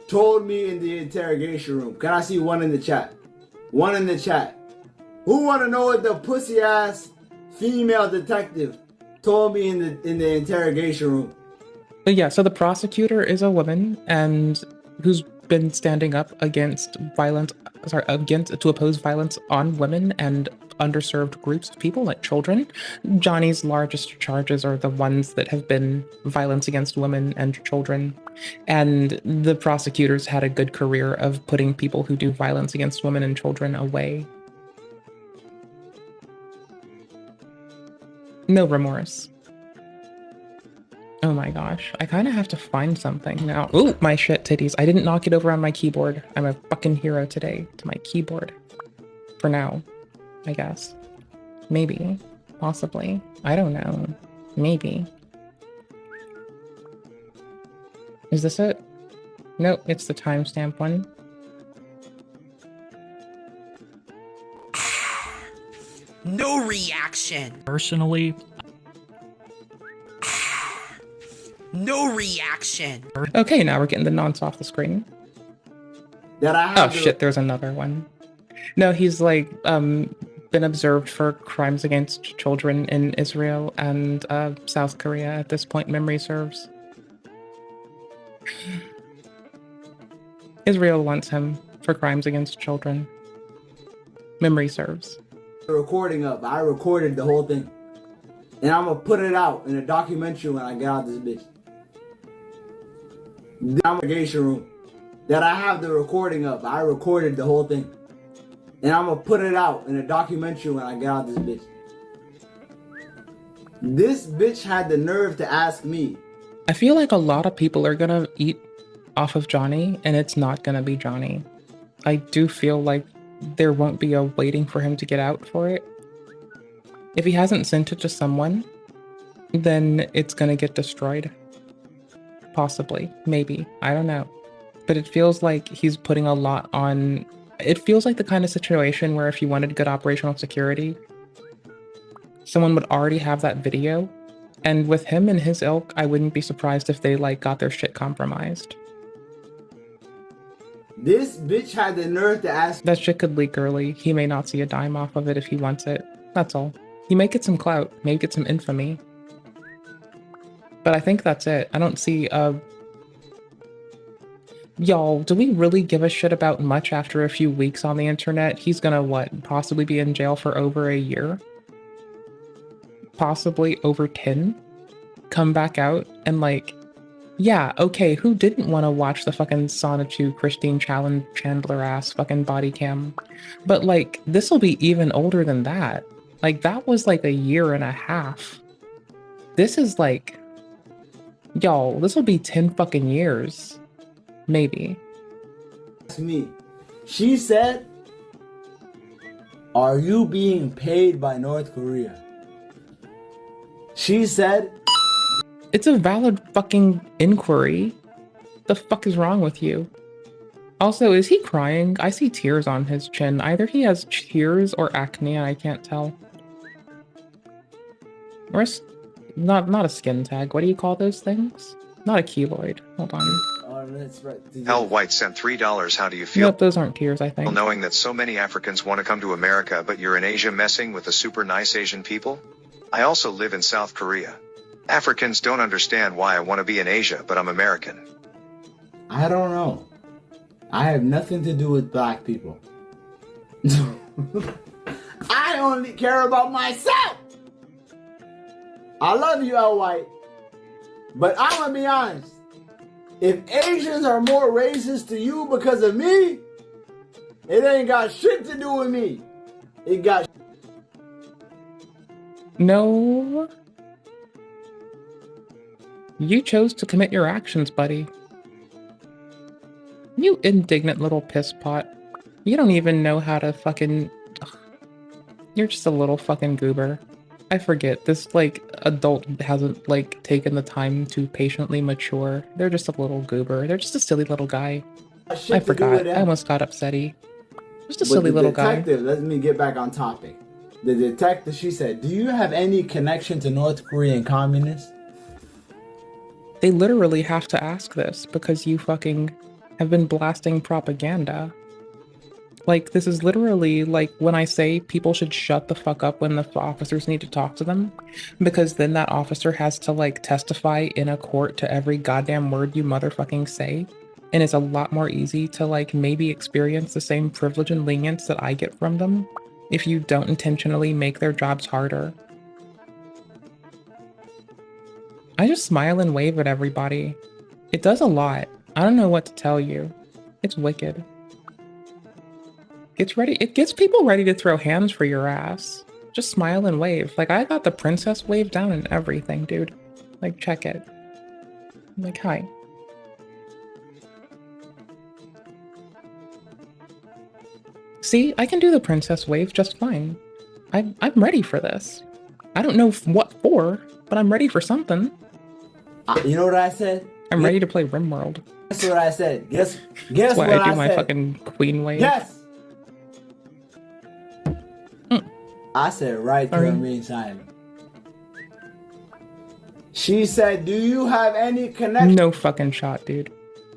told me in the interrogation room. Can I see one in the chat? One in the chat. Who wanna know what the pussy ass female detective told me in the interrogation room? But yeah, so the prosecutor is a woman and who's been standing up against violence, to oppose violence on women and underserved groups of people like children. Johnny's largest charges are the ones that have been violence against women and children. And the prosecutors had a good career of putting people who do violence against women and children away. No remorse. Oh my gosh, I kind of have to find something now. Ooh, my shit titties. I didn't knock it over on my keyboard. I'm a fucking hero today to my keyboard. For now, I guess. Maybe. Possibly. I don't know. Maybe. Is this it? Nope, it's the timestamp one. No reaction. Personally, no reaction. Okay, now we're getting the nonce off the screen. that I have. Oh shit, there's another one. No, he's like been observed for crimes against children in Israel and South Korea at this point, memory serves. Israel wants him for crimes against children. Memory serves. Recording up. I recorded the whole thing. And I'm gonna put it out in a documentary when I get out of this bitch. The congregation room. That I have the recording of. I recorded the whole thing. And I'm gonna put it out in a documentary when I get out of this bitch. This bitch had the nerve to ask me. I feel like a lot of people are gonna eat off of Johnny, and it's not gonna be Johnny. I do feel like there won't be a waiting for him to get out for it. If he hasn't sent it to someone, then it's gonna get destroyed. Possibly, maybe, I don't know. But it feels like he's putting a lot on. It feels like the kind of situation where if you wanted good operational security, someone would already have that video. And with him and his ilk, I wouldn't be surprised if they like got their shit compromised. This bitch had the nerve to ask. That shit could leak early. He may not see a dime off of it if he wants it. That's all. He may get some clout, may get some infamy. But I think that's it. I don't see Y'all, do we really give a shit about much after a few weeks on the internet? He's gonna, what, possibly be in jail for over a year? Possibly over 10? Come back out and like, yeah, okay, who didn't want to watch the fucking Sauna 2 Christine Chandler ass fucking body cam? But like, this will be even older than that. Like, that was like a year and a half. This is like, y'all, this will be 10 fucking years. Maybe. Me. She said, "Are you being paid by North Korea?" She said, "It's a valid fucking inquiry. The fuck is wrong with you?" Also, is he crying? I see tears on his chin. Either he has tears or acne, I can't tell. Or not a skin tag. What do you call those things? Not a keloid. Hold on. That's right. L. White sent $3. How do you feel? Nope, those aren't tears, I think. Knowing that so many Africans want to come to America, but you're in Asia messing with the super nice Asian people? I also live in South Korea. Africans don't understand why I want to be in Asia, but I'm American. I don't know. I have nothing to do with black people. I only care about myself. I love you, L. White. But I'm gonna be honest. If Asians are more racist to you because of me, it ain't got shit to do with me. It got. No. You chose to commit your actions, buddy. You indignant little piss pot. You don't even know how to fucking... Ugh. You're just a little fucking goober. I forget, this, like, adult hasn't, like, taken the time to patiently mature. They're just a little goober. They're just a silly little guy. I forgot. I almost got upsetty. Just a silly little guy. Let me get back on topic. The detective, she said, "Do you have any connection to North Korean communists?" They literally have to ask this because you fucking have been blasting propaganda. Like, this is literally like when I say people should shut the fuck up when the officers need to talk to them, because then that officer has to like testify in a court to every goddamn word you motherfucking say. And it's a lot more easy to like maybe experience the same privilege and lenience that I get from them if you don't intentionally make their jobs harder. I just smile and wave at everybody. It does a lot. I don't know what to tell you. It's wicked. It gets people ready to throw hands for your ass. Just smile and wave. Like, I got the princess wave down and everything, dude. Like, check it. I'm like, hi. See, I can do the princess wave just fine. I'm ready for this. I don't know what for, but I'm ready for something. You know what I said? I'm ready to play RimWorld. Guess what I said? Guess That's what why I do I my said. fucking queen wave. Yes. I said right to remain silent. She said, "Do you have any connection?" No fucking shot, dude.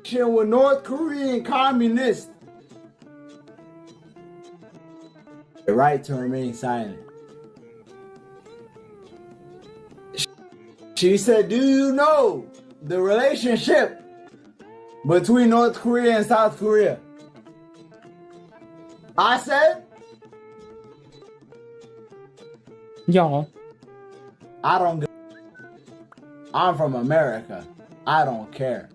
With North Korean communists? the right to remain silent. She said, do you know the relationship between North Korea and South Korea? I said, y'all, I'm from America. I don't care.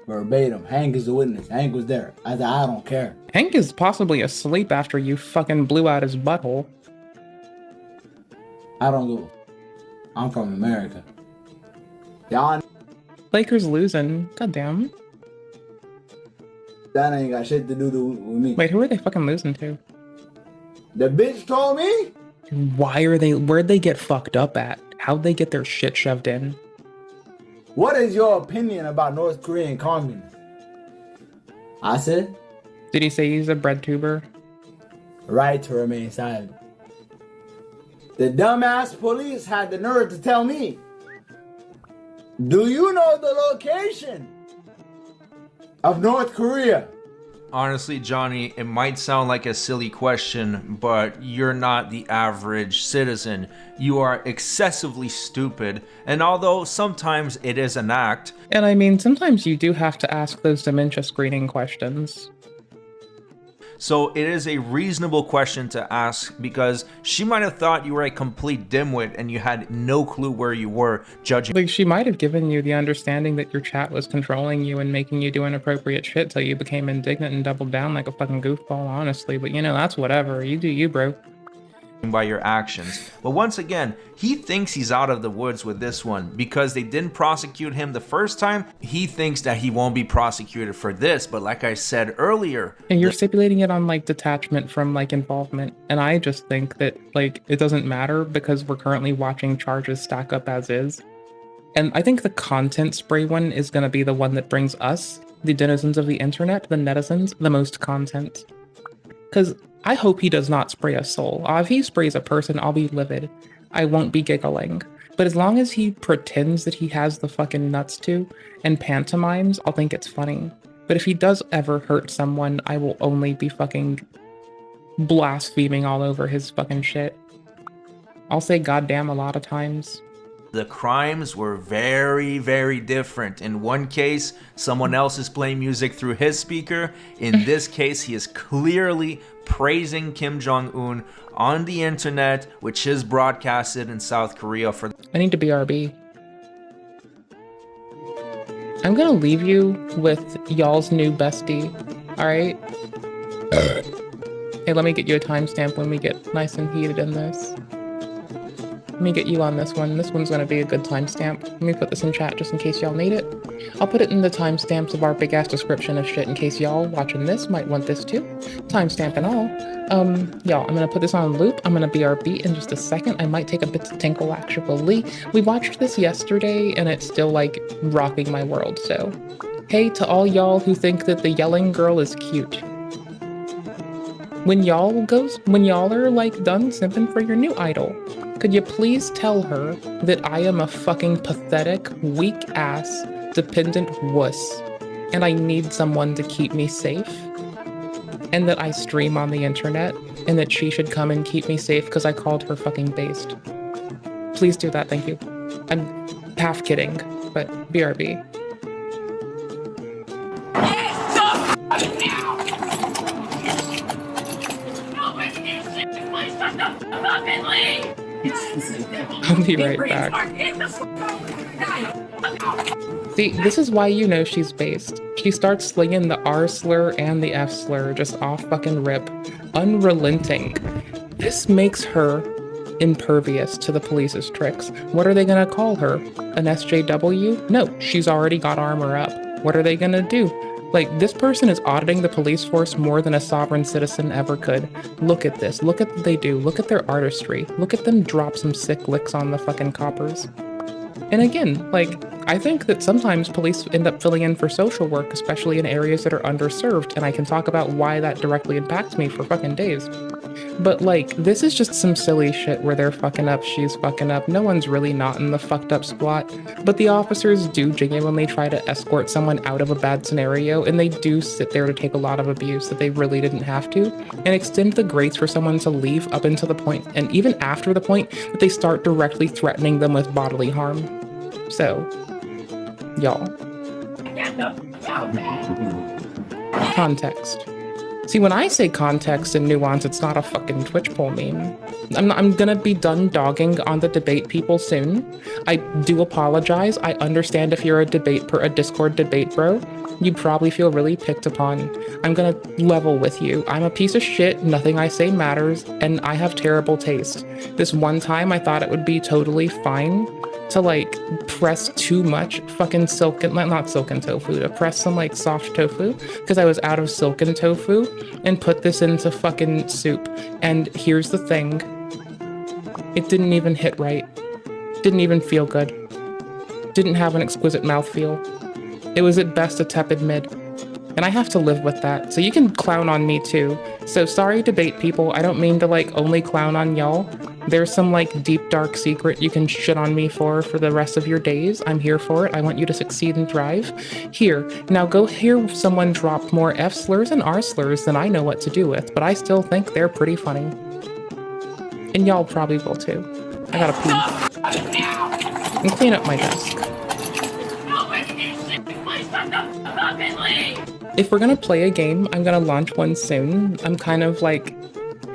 Verbatim. Hank is the witness. Hank was there. I said, I don't care. Hank is possibly asleep after you fucking blew out his butthole. I don't go. I'm from America. Y'all. Lakers losing. Goddamn. That ain't got shit to do with me. Wait, who are they fucking losing to? The bitch told me. Where'd they get fucked up at? How'd they get their shit shoved in? What is your opinion about North Korean communists? I said. Did he say he's a bread tuber? Right to remain silent. The dumbass police had the nerve to tell me, do you know the location of North Korea? Honestly, Johnny, it might sound like a silly question, but you're not the average citizen. You are excessively stupid, and although sometimes it is an act... And I mean, sometimes you do have to ask those dementia screening questions. So it is a reasonable question to ask because she might have thought you were a complete dimwit and you had no clue where you were judging. Like, she might have given you the understanding that your chat was controlling you and making you do inappropriate shit till you became indignant and doubled down like a fucking goofball, honestly. But you know, that's whatever. You do you, bro. By your actions. But once again, he thinks he's out of the woods with this one because they didn't prosecute him the first time. He thinks that he won't be prosecuted for this, but like I said earlier, and you're stipulating it on like detachment from like involvement, and I just think that like it doesn't matter because we're currently watching charges stack up as is. And I think the content spray one is going to be the one that brings us, the denizens of the internet, the netizens, the most content. Because I hope he does not spray a soul. If he sprays a person, I'll be livid. I won't be giggling. But as long as he pretends that he has the fucking nuts to, and pantomimes, I'll think it's funny. But if he does ever hurt someone, I will only be fucking blaspheming all over his fucking shit. I'll say goddamn a lot of times. the crimes were very, very different. In one case, someone else is playing music through his speaker. In this case, he is clearly praising Kim Jong-un on the internet, which is broadcasted in South Korea for... I need to BRB. I'm gonna leave you with y'all's new bestie, alright? Hey, let me get you a timestamp when we get nice and heated in this. Let me get you on this one. This one's gonna be a good timestamp. Let me put this in chat just in case y'all need it. I'll put it in the timestamps of our big ass description of shit in case y'all watching this might want this too. Timestamp and all. Y'all, I'm gonna put this on loop. I'm gonna BRB in just a second. I might take a bit to tinkle actually. We watched this yesterday and it's still like rocking my world, so. Hey to all y'all who think that the yelling girl is cute. When y'all are like done simping for your new idol, could you please tell her that I am a fucking pathetic, weak ass, dependent wuss, and I need someone to keep me safe? And that I stream on the internet, and that she should come and keep me safe because I called her fucking based. Please do that, thank you. I'm half kidding, but BRB. I'll be right back. See, this is why you know she's based. She starts slinging the R slur and the F slur just off fucking rip, unrelenting. This makes her impervious to the police's tricks. What are they gonna call her? An SJW? No, she's already got armor up. What are they gonna do? Like, this person is auditing the police force more than a sovereign citizen ever could. Look at this. Look at what they do. Look at their artistry. Look at them drop some sick licks on the fucking coppers. And again, like, I think that sometimes police end up filling in for social work, especially in areas that are underserved, and I can talk about why that directly impacts me for fucking days. But like, this is just some silly shit where they're fucking up, she's fucking up. No one's really not in the fucked up squat, but the officers do genuinely try to escort someone out of a bad scenario, and they do sit there to take a lot of abuse that they really didn't have to, and extend the grace for someone to leave up until the point, and even after the point, that they start directly threatening them with bodily harm. So, y'all. Context. See, when I say context and nuance, it's not a fucking Twitch poll meme. I'm gonna be done dogging on the debate people soon. I do apologize. I understand if you're a Discord debate bro, you'd probably feel really picked upon. I'm gonna level with you. I'm a piece of shit, nothing I say matters, and I have terrible taste. This one time I thought it would be totally fine to like press too much fucking silken, not silken tofu, to press some like soft tofu because I was out of silken tofu and put this into fucking soup. And here's the thing, it didn't even hit right. Didn't even feel good. Didn't have an exquisite mouthfeel. It was at best a tepid mid. And I have to live with that. So you can clown on me too. So sorry, debate people. I don't mean to like only clown on y'all. There's some like deep dark secret you can shit on me for the rest of your days. I'm here for it. I want you to succeed and thrive. Here, now go hear someone drop more F slurs and R slurs than I know what to do with, but I still think they're pretty funny. And y'all probably will too. I gotta pee. And clean up my desk. If we're gonna play a game, I'm gonna launch one soon. I'm kind of like,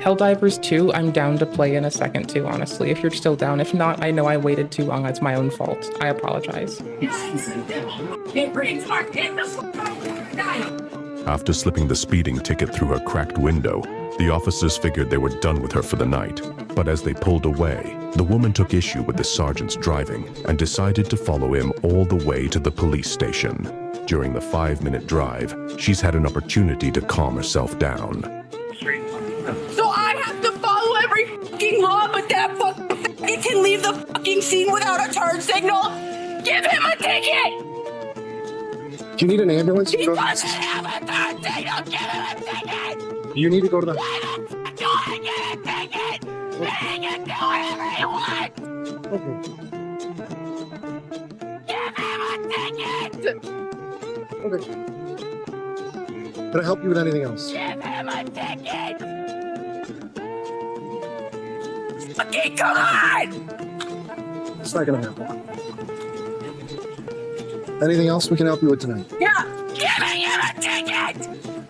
Helldivers 2, I'm down to play in a second too, honestly, if you're still down. If not, I know I waited too long, that's my own fault. I apologize. After slipping the speeding ticket through her cracked window, the officers figured they were done with her for the night. But as they pulled away, the woman took issue with the sergeant's driving and decided to follow him all the way to the police station. During the 5-minute drive, she's had an opportunity to calm herself down. So I have to follow every fucking law, but that fucking can leave the fucking scene without a turn signal? Give him a ticket! Do you need an ambulance? He doesn't have a turn signal! Give him a ticket! You need to go to the... Why the fuck do I get a ticket? He can do whatever he wants! Give him a ticket! Okay. Can I help you with anything else? Give him a ticket! Okay, come on! It's not gonna happen. Anything else we can help you with tonight? Yeah, giving him a ticket!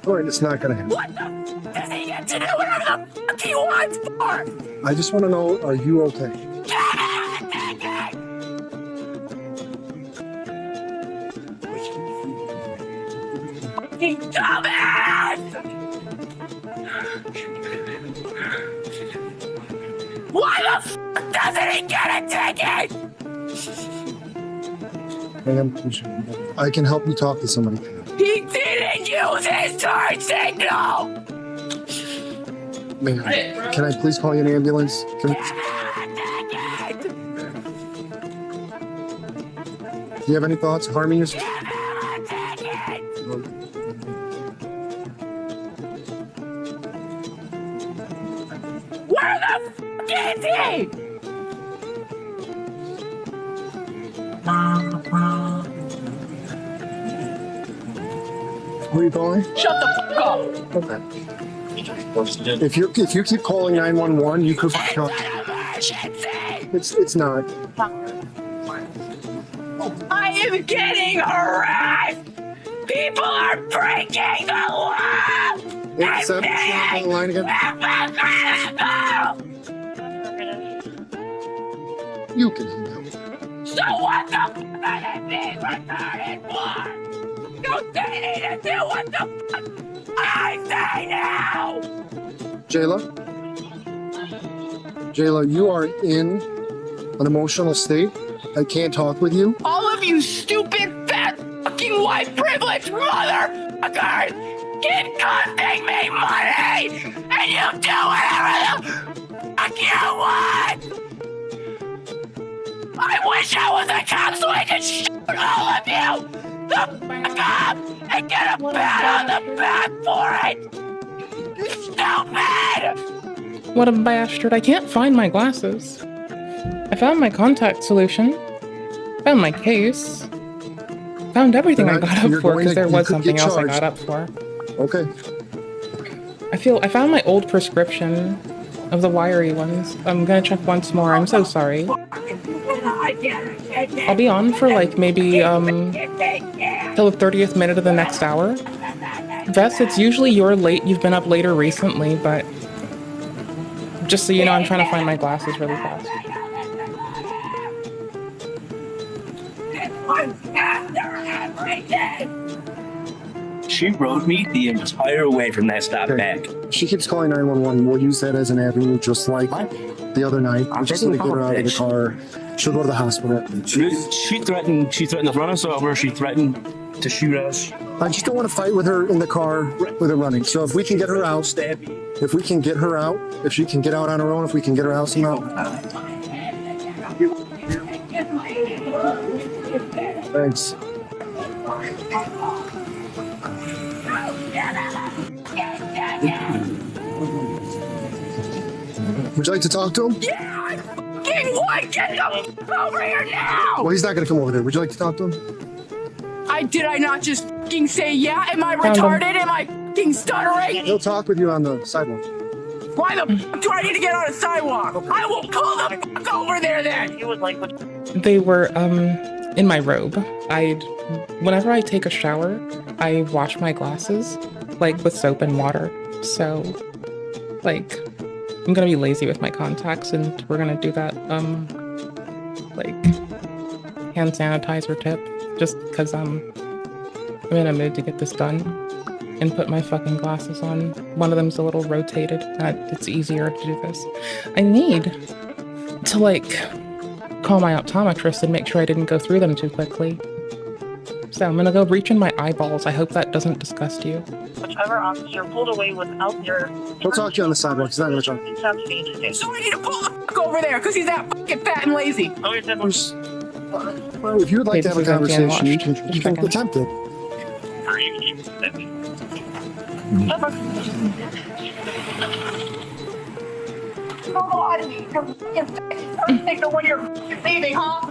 Alright, it's not gonna happen. What the f does he get to do whatever the fuck he wants for? I just want to know, are you okay? Give him a ticket! Fucking dumbass! Why the f doesn't he get a ticket? Ma'am, I can help you talk to somebody. He didn't use his turn signal! Ma'am, can I please call you an ambulance? Do you have any thoughts of harming yourself? Where the fuck is he? Who are you calling? Shut the fuck up! Okay. If you keep calling 911, you could find out. It's not. I am getting harassed! People are breaking the law! It's on the line again. You can hang up. So what the fuck are they being retarded for? You need to do what the fuck I say now! Jayla, you are in an emotional state. I can't talk with you. All of you stupid, fat, fucking white privileged motherfuckers keep costing me money, and you do whatever the fuck you want! I wish show with the cops so I can shoot all of you! The fuck up! And get a pat on the back for it! You stupid! What a bastard. I can't find my glasses. I found my contact solution. Found my case. Found everything I got up for because there was something else I got up for. Okay. I found my old prescription of the wiry ones. I'm gonna check once more. I'm so sorry. I'll be on for like maybe till the 30th minute of the next hour. Vess, it's usually you're late. You've been up later recently, but just so you know, I'm trying to find my glasses really fast. She rode me the entire way from that stop back. She keeps calling 911. We'll use that as an avenue, just like the other night. I'm just going to get her out of the car. She'll go to the hospital. She threatened to run us over. She threatened to shoot us. I just don't want to fight with her in the car with her running. So if we can get her out, if we can get her out, if she can get out on her own, if we can get her out somehow. Thanks. Would you like to talk to him? Yeah, I fucking would! Get the f over here now! Well, he's not going to come over there. Would you like to talk to him? Did I not just fucking say yeah? Am I retarded? Am I fucking stuttering? He'll talk with you on the sidewalk. Why the f do I need to get on a sidewalk? I will pull the f over there then! They were, in my robe. Whenever I take a shower, I wash my glasses, like, with soap and water. So, like, I'm gonna be lazy with my contacts, and we're gonna do that, like, hand sanitizer tip, just because, I'm in a mood to get this done, and put my fucking glasses on. One of them's a little rotated, it's easier to do this. I need to, like, call my optometrist and make sure I didn't go through them too quickly. So I'm gonna go reach in my eyeballs. I hope that doesn't disgust you. Whichever officer pulled away without your... He'll talk to you on the sidewalk. He's not gonna talk. So I need to pull the f over there because he's that fucking fat and lazy. Well, if you would like to have a conversation, you can attempt it. Come on, you're fucking signal when you're leaving, huh?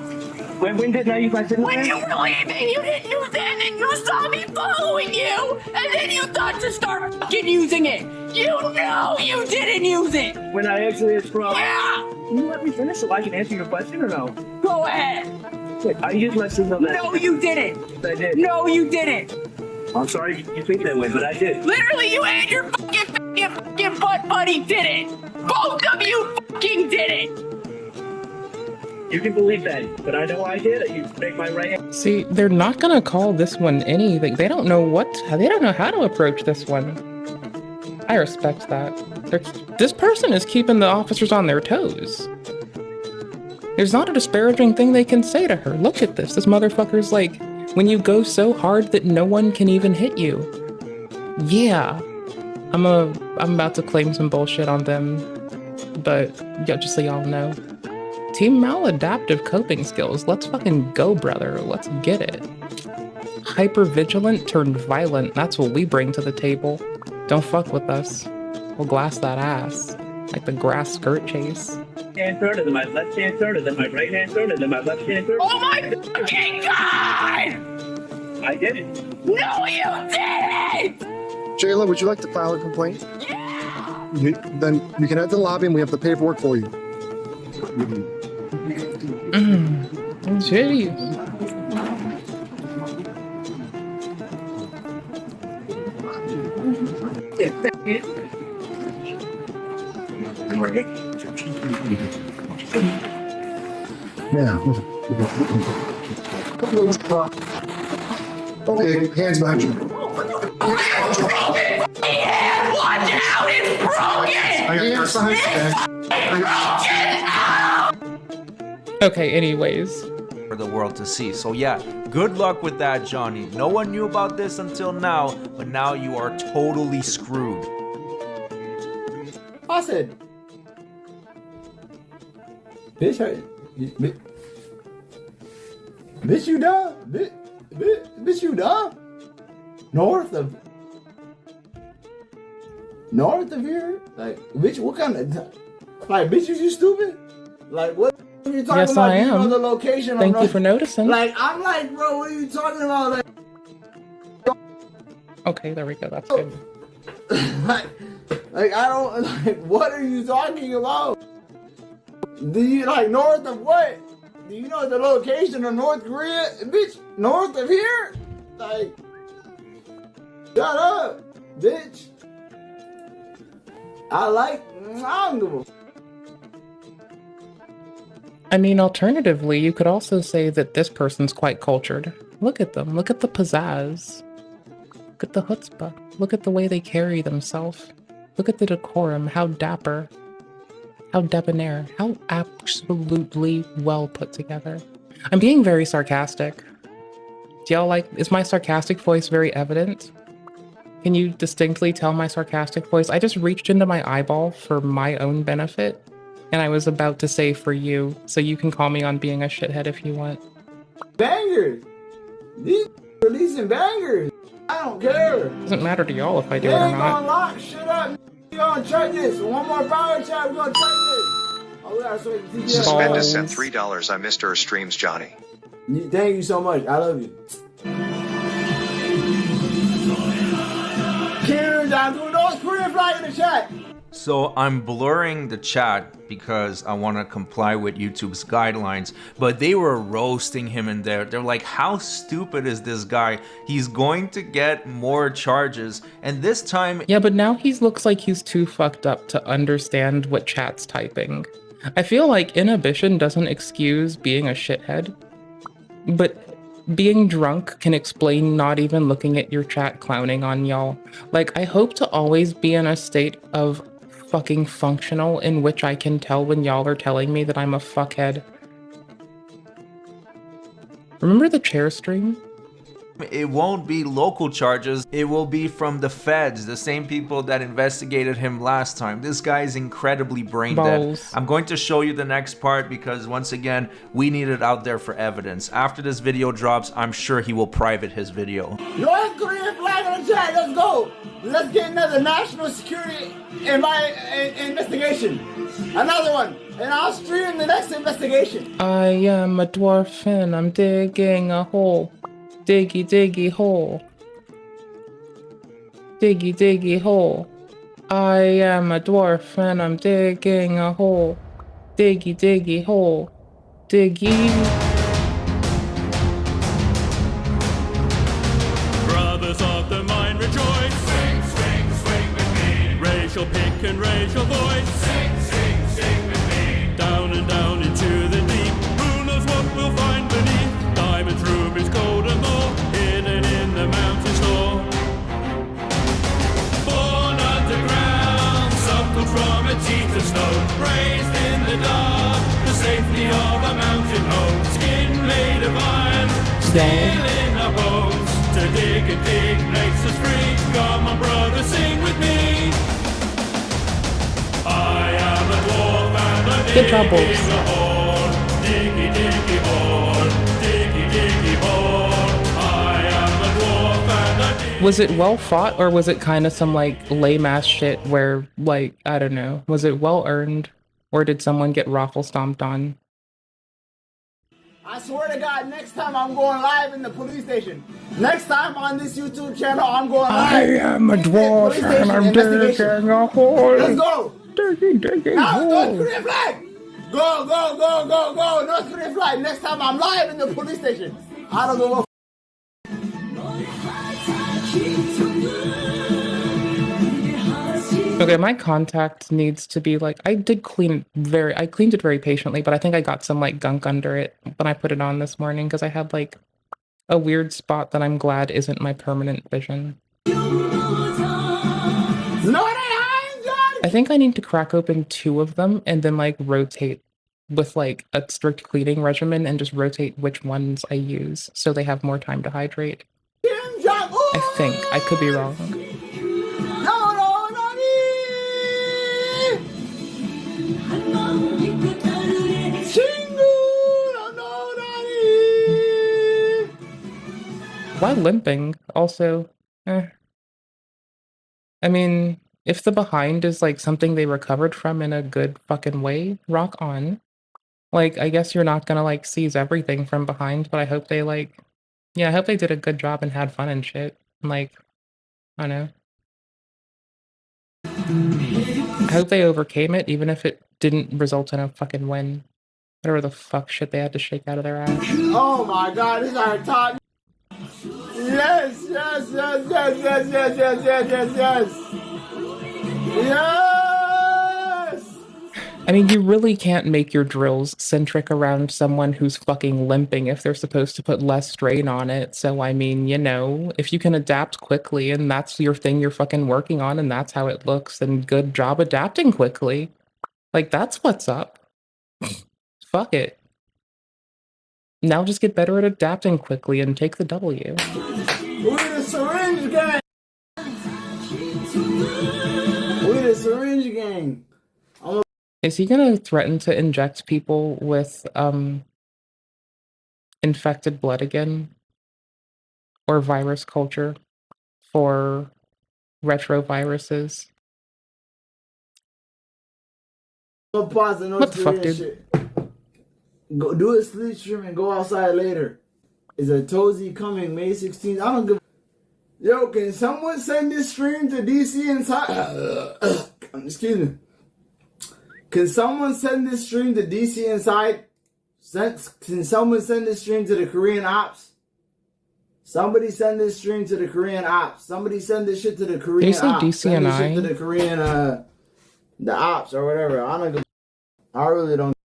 When did I use my signal? When you were leaving, you didn't use it, and then you saw me following you, and then you thought to start fucking using it. You know you didn't use it. When I actually is from... Yeah! Can you let me finish so I can answer your question or no? Go ahead. Wait, I used my signal that... No, you didn't. I did. No, you didn't. I'm sorry you think that way, but I did. Literally, you and your fucking butt buddy did it. Both of you fucking did it. You can believe that, but I know I did. You make my right hand. See, they're not gonna call this one anything. They don't know they don't know how to approach this one. I respect that. This person is keeping the officers on their toes. There's not a disparaging thing they can say to her. Look at this. This motherfucker's like, when you go so hard that no one can even hit you. Yeah. I'm about to claim some bullshit on them, but yeah, just so y'all know. Team maladaptive coping skills. Let's fucking go, brother. Let's get it. Hyper-vigilant turned violent. That's what we bring to the table. Don't fuck with us. We'll glass that ass. Like the grass skirt chase. Hand further than my left hand further than my right hand further than my left hand further. Oh my fucking god! I did it. No, you didn't! Jayla, would you like to file a complaint? Yeah! Then you can head to the lobby and we have the paperwork for you. Jeez. Yeah. Okay, hands behind you. Yeah, watch out! It's broken! Hands behind you. Okay, anyways. For the world to see. So yeah, good luck with that, Johnny. No one knew about this until now, but now you are totally screwed. Austin! Bitch, Bitch, you dumb? Bitch, you dumb? North of here? Like, bitch, what kind of... Like, bitch, you stupid? Like, what are you talking yes, about? I am. You know the location. Thank you for noticing. Like, I'm like, bro, what are you talking about? Like, okay, there we go. That's good. like, I don't... Like, what are you talking about? Do you, like, north of what? Do you know the location of North Korea? Bitch, north of here? Like, shut up, bitch. I don't give a... I mean, alternatively, you could also say that this person's quite cultured. Look at them. Look at the pizzazz. Look at the chutzpah. Look at the way they carry themselves. Look at the decorum. How dapper. How debonair. How absolutely well put together. I'm being very sarcastic. Do y'all like... Is my sarcastic voice very evident? Can you distinctly tell my sarcastic voice? I just reached into my eyeball for my own benefit. And I was about to say for you, so you can call me on being a shithead if you want. Bangers! These releasing bangers! I don't care! Doesn't matter to y'all if I do it or ain't not. gonna lock shit up! We gonna check this! One more power chat, we gonna check this! Oh, we gotta switch to Suspendus sent $3. I missed her streams, Johnny. Thank you so much. I love you. Kieran, I'm doing North Korean flag in the chat! So I'm blurring the chat because I want to comply with YouTube's guidelines, but they were roasting him in there. They're like, how stupid is this guy? He's going to get more charges, and this time... Yeah, but now he looks like he's too fucked up to understand what chat's typing. I feel like inhibition doesn't excuse being a shithead, but being drunk can explain not even looking at your chat clowning on y'all. Like, I hope to always be in a state of fucking functional in which I can tell when y'all are telling me that I'm a fuckhead. Remember the chair stream? It won't be local charges, it will be from the feds, the same people that investigated him last time. This guy is incredibly brain dead. I'm going to show you the next part because once again, we need it out there for evidence. After this video drops, I'm sure he will private his video. North Korean flag in the chat, let's go! Let's get another national security investigation. Another one, and I'll stream the next investigation. I am a dwarf and I'm digging a hole. Diggy, diggy hole. Diggy, diggy hole. I am a dwarf and I'm digging a hole. Diggy, diggy hole. Diggy. Brothers of the mind rejoice. Swing, swing, swing with me. Racial pick and racial voice. Sing, sing, sing with me. Down and down into the deep. Who knows what we'll find beneath? Diamonds, rubies, gold and more. Hidden in the mountain store. Born underground, suckled from a teeth of stone. Raised in the dark, the safety of a mountain home. Skin made of iron, still in our bones. To dig and dig makes us free. Come on, brother, sing with me. I am a dwarf and I'm digging a hole. Diggy, diggy hole. Diggy, diggy hole. I am a dwarf and I'm digging. Was it well fought or was it kind of some like lame ass shit where like, I don't know, was it well earned or did someone get raffle stomped on? I swear to God, next time I'm going live in the police station. Next time on this YouTube channel, I'm going live. I am a dwarf and I'm digging a hole. Let's go. Diggy, Now, hole. North Korean flag. Go, go, go, go, go. North Korean flag. Next time I'm live in the police station. I don't know what. Okay, my contact needs to be like, I cleaned it very patiently, but I think I got some like gunk under it when I put it on this morning because I had like a weird spot that I'm glad isn't my permanent vision. I think I need to crack open 2 of them and then like rotate with like a strict cleaning regimen and just rotate which ones I use so they have more time to hydrate. I think. I could be wrong. Why limping? Also, I mean, if the behind is like something they recovered from in a good fucking way, rock on. Like, I guess you're not gonna like seize everything from behind, but I hope they like, yeah, I hope they did a good job and had fun and shit. Like, I don't know. I hope they overcame it, even if it didn't result in a fucking win. Whatever the fuck shit they had to shake out of their ass. Oh my god, this is our top. Yes, yes, yes, yes, yes, yes, yes, yes, yes, yes. Yes! I mean, you really can't make your drills centric around someone who's fucking limping if they're supposed to put less strain on it. So, I mean, you know, if you can adapt quickly and that's your thing you're fucking working on and that's how it looks, then good job adapting quickly. Like, that's what's up. Fuck it. Now just get better at adapting quickly and take the W. We're the syringe gang! We're the syringe gang! Is he gonna threaten to inject people with, infected blood again? Or virus culture for retroviruses? What the fuck, dude? Shit. Go do a sleep stream and go outside later. Is a Tozy coming May 16th? I don't give. Yo, can someone send this stream to DC Inside? Excuse me. Can someone send this stream to DC Inside? Can someone send this stream to the Korean Ops? Somebody send this stream to the Korean Ops. Somebody send this shit to the Korean Ops. DC send this and shit to the Korean the Ops or whatever. I don't. I really don't.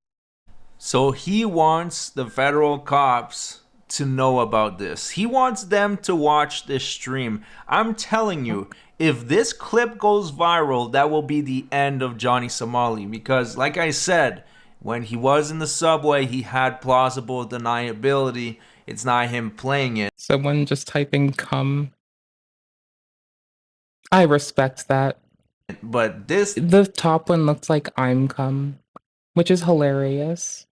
So he wants the federal cops to know about this. He wants them to watch this stream. I'm telling you, if this clip goes viral, that will be the end of Johnny Somali. Because, like I said, when he was in the subway, he had plausible deniability. It's not him playing it. Someone just typing "cum." I respect that. But the top one looks like "I'm cum," which is hilarious.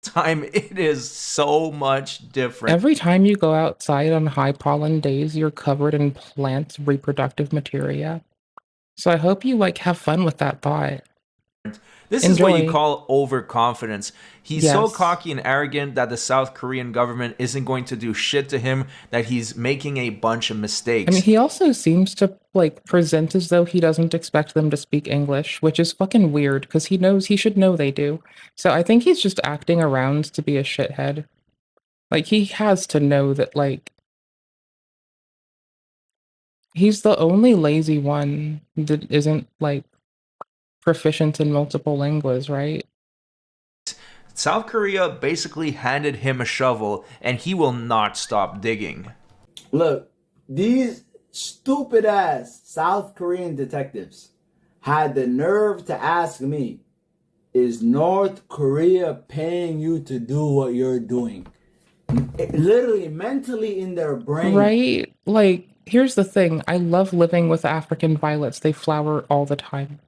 Time it is so much different. Every time you go outside on high pollen days, you're covered in plant reproductive materia. So I hope you like have fun with that thought. This is what you call overconfidence. He's so cocky and arrogant that the South Korean government isn't going to do shit to him, that he's making a bunch of mistakes. I mean, he also seems to like present as though he doesn't expect them to speak English, which is fucking weird because he should know they do. So I think he's just acting around to be a shithead. Like, he has to know that, like, he's the only lazy one that isn't, like, proficient in multiple languages, right? South Korea basically handed him a shovel, and he will not stop digging. Look, these stupid ass South Korean detectives had the nerve to ask me, is North Korea paying you to do what you're doing? Literally, mentally in their brain. Right? Like, here's the thing. I love living with African violets. They flower all the time.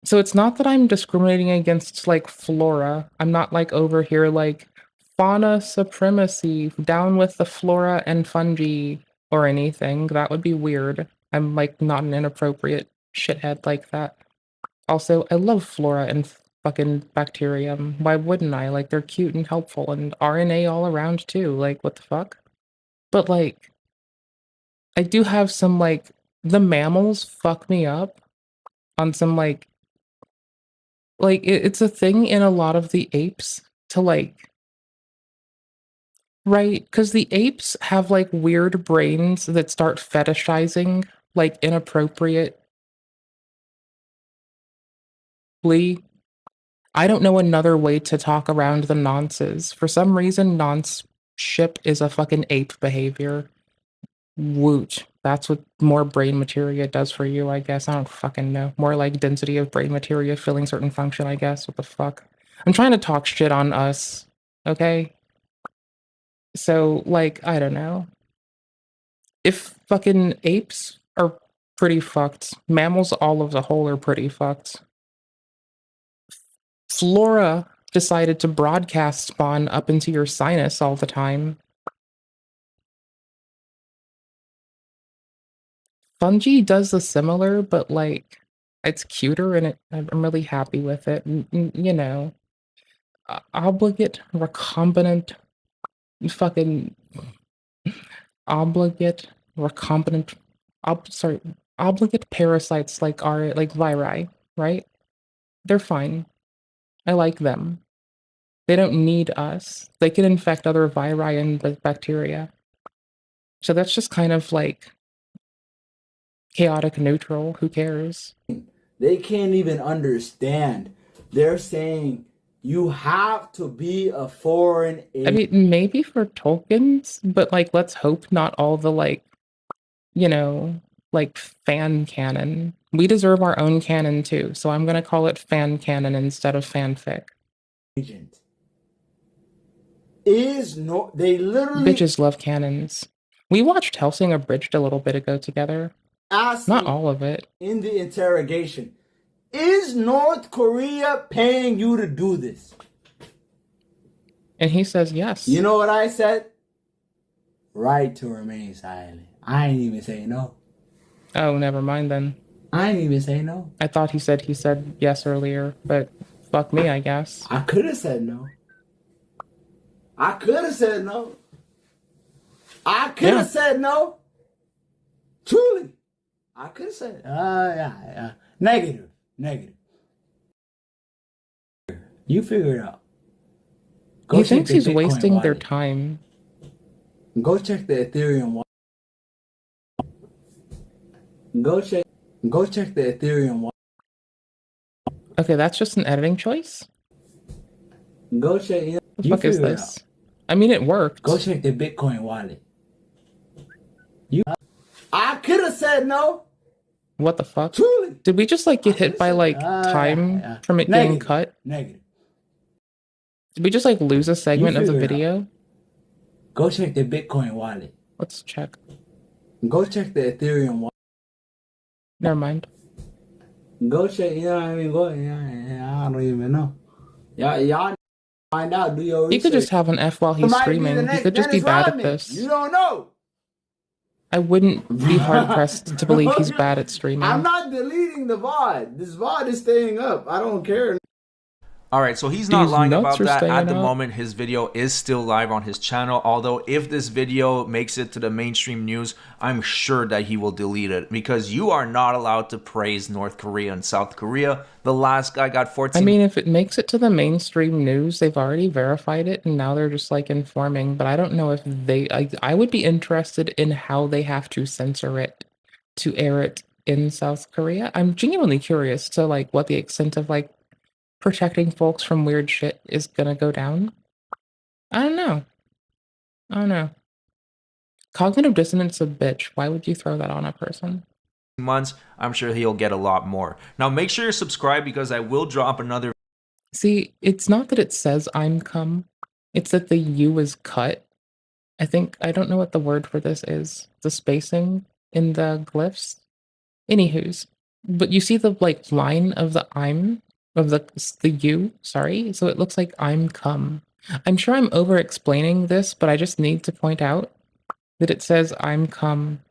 So it's not that I'm discriminating against, like, flora. I'm not, like, over here, like, fauna supremacy, down with the flora and fungi or anything. That would be weird. I'm, like, not an inappropriate shithead like that. Also, I love flora and fucking bacterium. Why wouldn't I? Like, they're cute and helpful, and RNA all around, too. Like, what the fuck? But, like, I do have some, like, the mammals fuck me up on some, like, it's a thing in a lot of the apes to, like, right? Because the apes have, like, weird brains that start fetishizing, like, inappropriate. I don't know another way to talk around the nonces. For some reason, nonce-ship is a fucking ape behavior. Woot. That's what more brain materia does for you, I guess. I don't fucking know. More like density of brain materia filling certain function, I guess. What the fuck? I'm trying to talk shit on us, okay? So, like, I don't know. If fucking apes are pretty fucked, mammals all of the whole are pretty fucked. Flora decided to broadcast spawn up into your sinus all the time. Fungi does the similar, but like it's cuter and I'm really happy with it. You know, obligate, recombinant, fucking obligate, recombinant, obligate parasites like viri, right? They're fine. I like them. They don't need us. They can infect other viri and bacteria. So that's just kind of like chaotic neutral. Who cares? They can't even understand. They're saying you have to be a foreign agent. I mean, maybe for tokens, but like, let's hope not all the like, you know, like fan canon. We deserve our own canon too, so I'm gonna call it fan canon instead of fanfic. Agent is no, they literally Bitches love cannons. We watched Helsing Abridged a little bit ago together. Not all of it. In the interrogation, is North Korea paying you to do this? And he says yes. You know what I said? Right to remain silent. I ain't even say no. Oh, never mind then. I ain't even say no. I thought he said yes earlier, but fuck me, I guess. I could have said no. I could have said no. I could have said no. Truly. I could have said, negative. You figure it out. He thinks he's wasting their time. Go check the Ethereum wallet. Go check the Ethereum wallet. Okay, that's just an editing choice? Go check. What the fuck is this? I mean, it worked. Go check the Bitcoin wallet. I could have said no. What the fuck? Truly. Did we just like get hit by like time from it getting cut? Negative. Did we just like lose a segment of the video? Go check the Bitcoin wallet. Let's check. Go check the Ethereum wallet. Never mind. Go check. You know what I mean? Go. I don't even know. Y'all find out. Do your research. He could just have an F while he's streaming. He could just be bad at this. You don't know. I wouldn't be hard pressed to believe he's bad at streaming. I'm not deleting the VOD. This VOD is staying up. I don't care. All right, so he's not These lying nuts about are that. staying At the up. moment, his video is still live on his channel. Although, if this video makes it to the mainstream news, I'm sure that he will delete it because you are not allowed to praise North Korea and South Korea. The last guy got 14. I mean, if it makes it to the mainstream news, they've already verified it, and now they're just like informing. But I don't know if they. I would be interested in how they have to censor it to air it in South Korea. I'm genuinely curious to like what the extent of like protecting folks from weird shit is gonna go down. I don't know. Cognitive dissonance a bitch. Why would you throw that on a person? Months, I'm sure he'll get a lot more. Now, make sure you're subscribed because I will drop another. See, it's not that it says I'm cum. It's that the U is cut. I don't know what the word for this is. The spacing in the glyphs. Anywho's. But you see the like line of the I'm of the U, sorry. So it looks like I'm cum. I'm sure I'm over explaining this, but I just need to point out that it says I'm cum.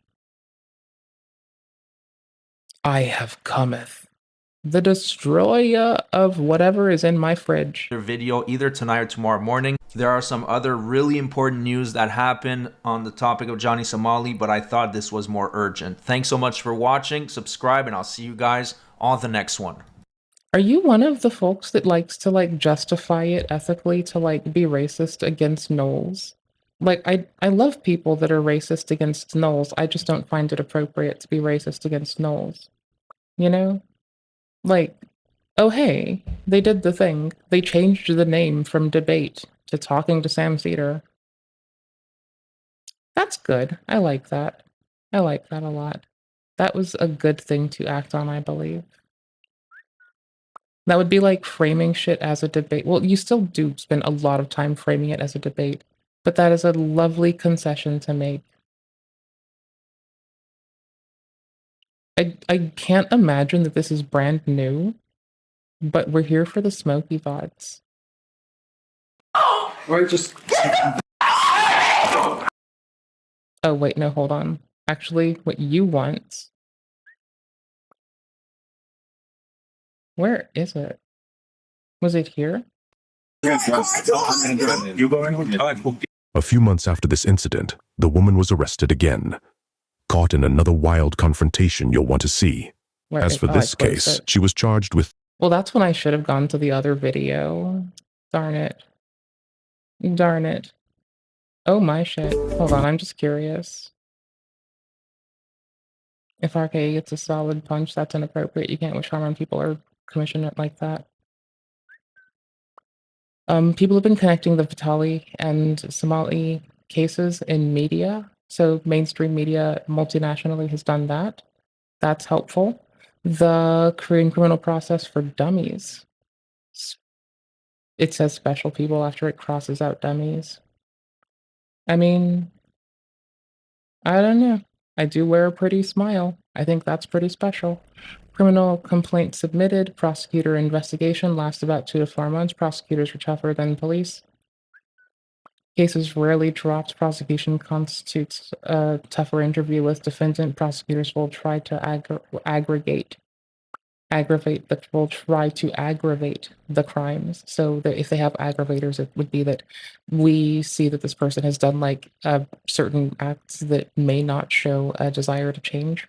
I have cometh. The destroyer of whatever is in my fridge. Video either tonight or tomorrow morning. There are some other really important news that happened on the topic of Johnny Somali, but I thought this was more urgent. Thanks so much for watching. Subscribe, and I'll see you guys on the next one. Are you one of the folks that likes to like justify it ethically to like be racist against gnolls? Like I love people that are racist against gnolls. I just don't find it appropriate to be racist against gnolls. You know? Like, oh hey, they did the thing. They changed the name from debate to talking to Sam Cedar. That's good. I like that. I like that a lot. That was a good thing to act on, I believe. That would be like framing shit as a debate. Well, you still do spend a lot of time framing it as a debate, but that is a lovely concession to make. I can't imagine that this is brand new, but we're here for the smoky VODs. Or just... Oh, wait, no, hold on. Actually, what you want... Where is it? Was it here? A few months after this incident, the woman was arrested again, caught in another wild confrontation you'll want to see. As for this case, she was charged with... Well, that's when I should have gone to the other video. Darn it. Darn it. Oh my shit. Hold on, I'm just curious. If RK gets a solid punch, that's inappropriate. You can't wish harm on people or commission it like that. People have been connecting the Vitali and Somali cases in media. So mainstream media multinationally has done that. That's helpful. The Korean criminal process for dummies. It says special people after it crosses out dummies. I mean, I don't know. I do wear a pretty smile. I think that's pretty special. Criminal complaint submitted. Prosecutor investigation lasts about 2 to 4 months. Prosecutors are tougher than police. Cases rarely dropped. Prosecution constitutes a tougher interview with defendant. Prosecutors will try to aggravate the crimes. So that if they have aggravators, it would be that we see that this person has done like certain acts that may not show a desire to change,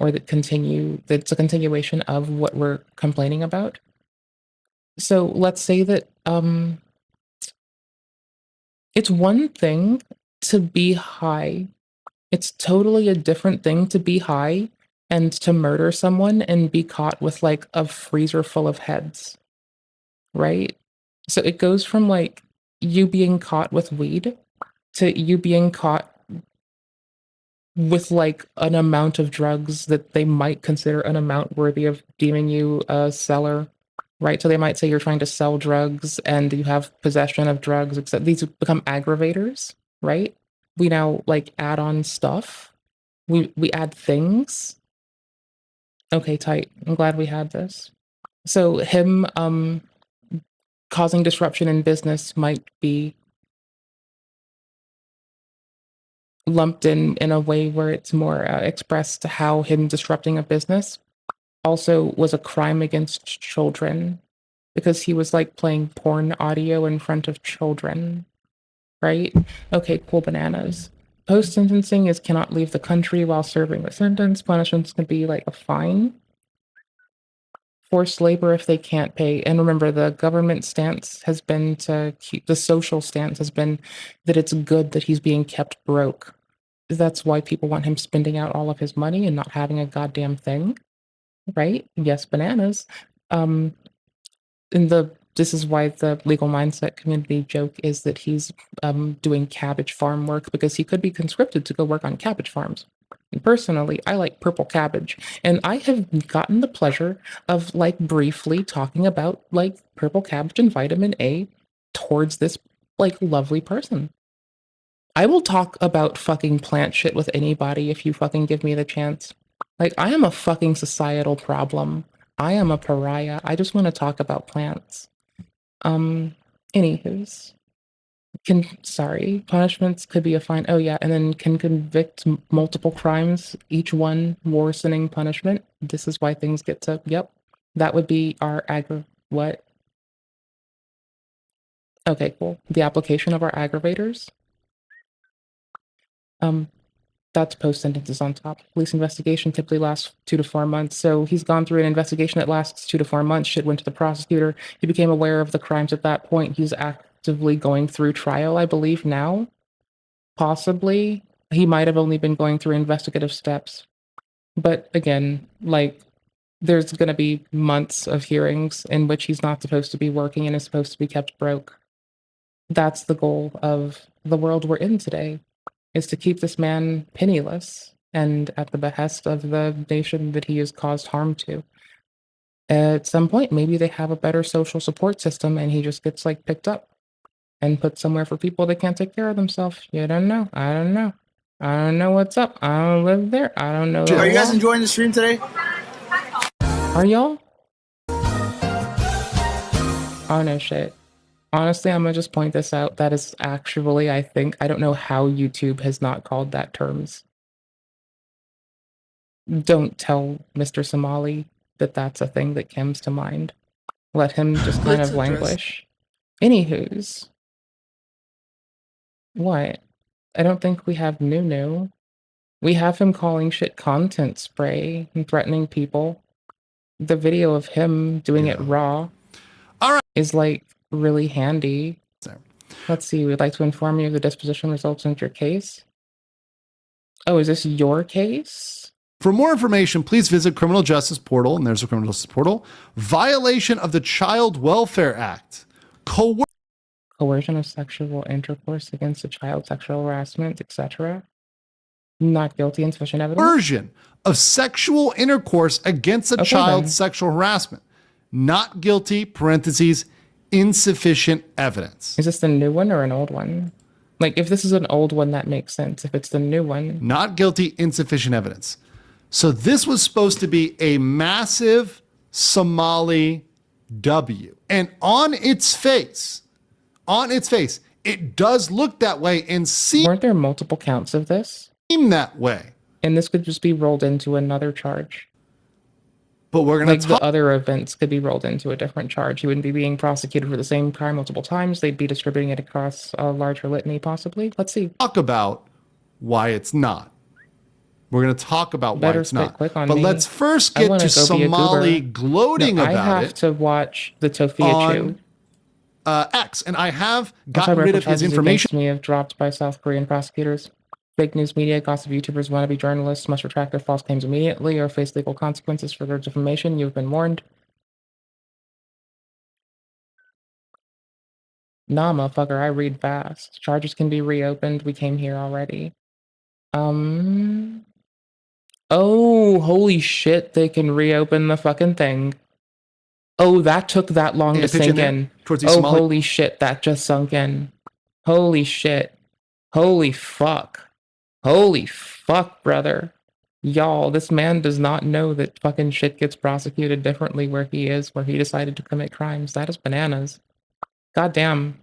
or that's a continuation of what we're complaining about. So let's say that it's one thing to be high. It's totally a different thing to be high and to murder someone and be caught with like a freezer full of heads, right? So it goes from like you being caught with weed to you being caught with like an amount of drugs that they might consider an amount worthy of deeming you a seller, right? So they might say you're trying to sell drugs and you have possession of drugs, except these become aggravators, right? We now like add on stuff. We add things. Okay, tight. I'm glad we had this. So him causing disruption in business might be lumped in a way where it's more expressed to how him disrupting a business also was a crime against children, because he was like playing porn audio in front of children, right? Okay, cool bananas. Post-sentencing is cannot leave the country while serving the sentence. Punishments can be like a fine. Forced labor if they can't pay. And remember, the government stance has been to keep, the social stance has been that it's good that he's being kept broke. That's why people want him spending out all of his money and not having a goddamn thing, right? Yes, bananas. This is why the legal mindset community joke is that he's doing cabbage farm work, because he could be conscripted to go work on cabbage farms. And personally, I like purple cabbage, and I have gotten the pleasure of like briefly talking about like purple cabbage and vitamin A towards this like lovely person. I will talk about fucking plant shit with anybody if you fucking give me the chance. Like, I am a fucking societal problem. I am a pariah. I just want to talk about plants. Anywho's. Punishments could be a fine. Oh yeah, and then can convict multiple crimes, each one worsening punishment. This is why things get to, yep. That would be our what? Okay, cool. The application of our aggravators. That's post-sentences on top. Police investigation typically lasts 2 to 4 months. So he's gone through an investigation that lasts 2 to 4 months. Shit went to the prosecutor. He became aware of the crimes at that point. He's actively going through trial, I believe, now. Possibly. He might have only been going through investigative steps. But again, like, there's going to be months of hearings in which he's not supposed to be working and is supposed to be kept broke. That's the goal of the world we're in today, is to keep this man penniless and at the behest of the nation that he has caused harm to. At some point, maybe they have a better social support system and he just gets like picked up and put somewhere for people that can't take care of themselves. You don't know. I don't know. I don't know what's up. I don't live there. I don't know. Are you guys enjoying the stream today? Are y'all? Oh no shit. Honestly, I'm gonna just point this out. That is actually, I think, I don't know how YouTube has not called that terms. Don't tell Mr. Somali that that's a thing that comes to mind. Let him just kind of languish. Anywho's. What? I don't think we have Nunu. We have him calling shit content spray and threatening people. The video of him doing it raw is like really handy. Let's see, we'd like to inform you of the disposition results in your case. Oh, is this your case? For more information, please visit Criminal Justice Portal, and there's a Criminal Justice Portal. Violation of the Child Welfare Act. Coercion of sexual intercourse against a child, sexual harassment, etc. Not guilty, insufficient evidence. Coercion of sexual intercourse against a child, sexual harassment. Not guilty, parentheses, insufficient evidence. Is this the new one or an old one? Like, if this is an old one, that makes sense. If it's the new one. Not guilty, insufficient evidence. So this was supposed to be a massive Somali W. And on its face, it does look that way and seem... Weren't there multiple counts of this? Seem that way. And this could just be rolled into another charge. But we're going to the other events could be rolled into a different charge. He wouldn't be being prosecuted for the same crime multiple times. They'd be distributing it across a larger litany, possibly. Let's see. Talk about why it's not. We're going to talk about why it's not. But let's first get to Somali gloating about it. I have to watch the Tofia Chew. X, and I have gotten rid of his information. Me have dropped by South Korean prosecutors. Fake news media, gossip YouTubers, wannabe journalists must retract their false claims immediately or face legal consequences for their defamation. You've been warned. Nah, motherfucker, I read fast. Charges can be reopened. We came here already. Oh, holy shit, they can reopen the fucking thing. Oh, that took that long to sink in. Oh, holy shit, that just sunk in. Holy shit. Holy fuck. Holy fuck, brother. Y'all, this man does not know that fucking shit gets prosecuted differently where he is, where he decided to commit crimes. That is bananas. Goddamn.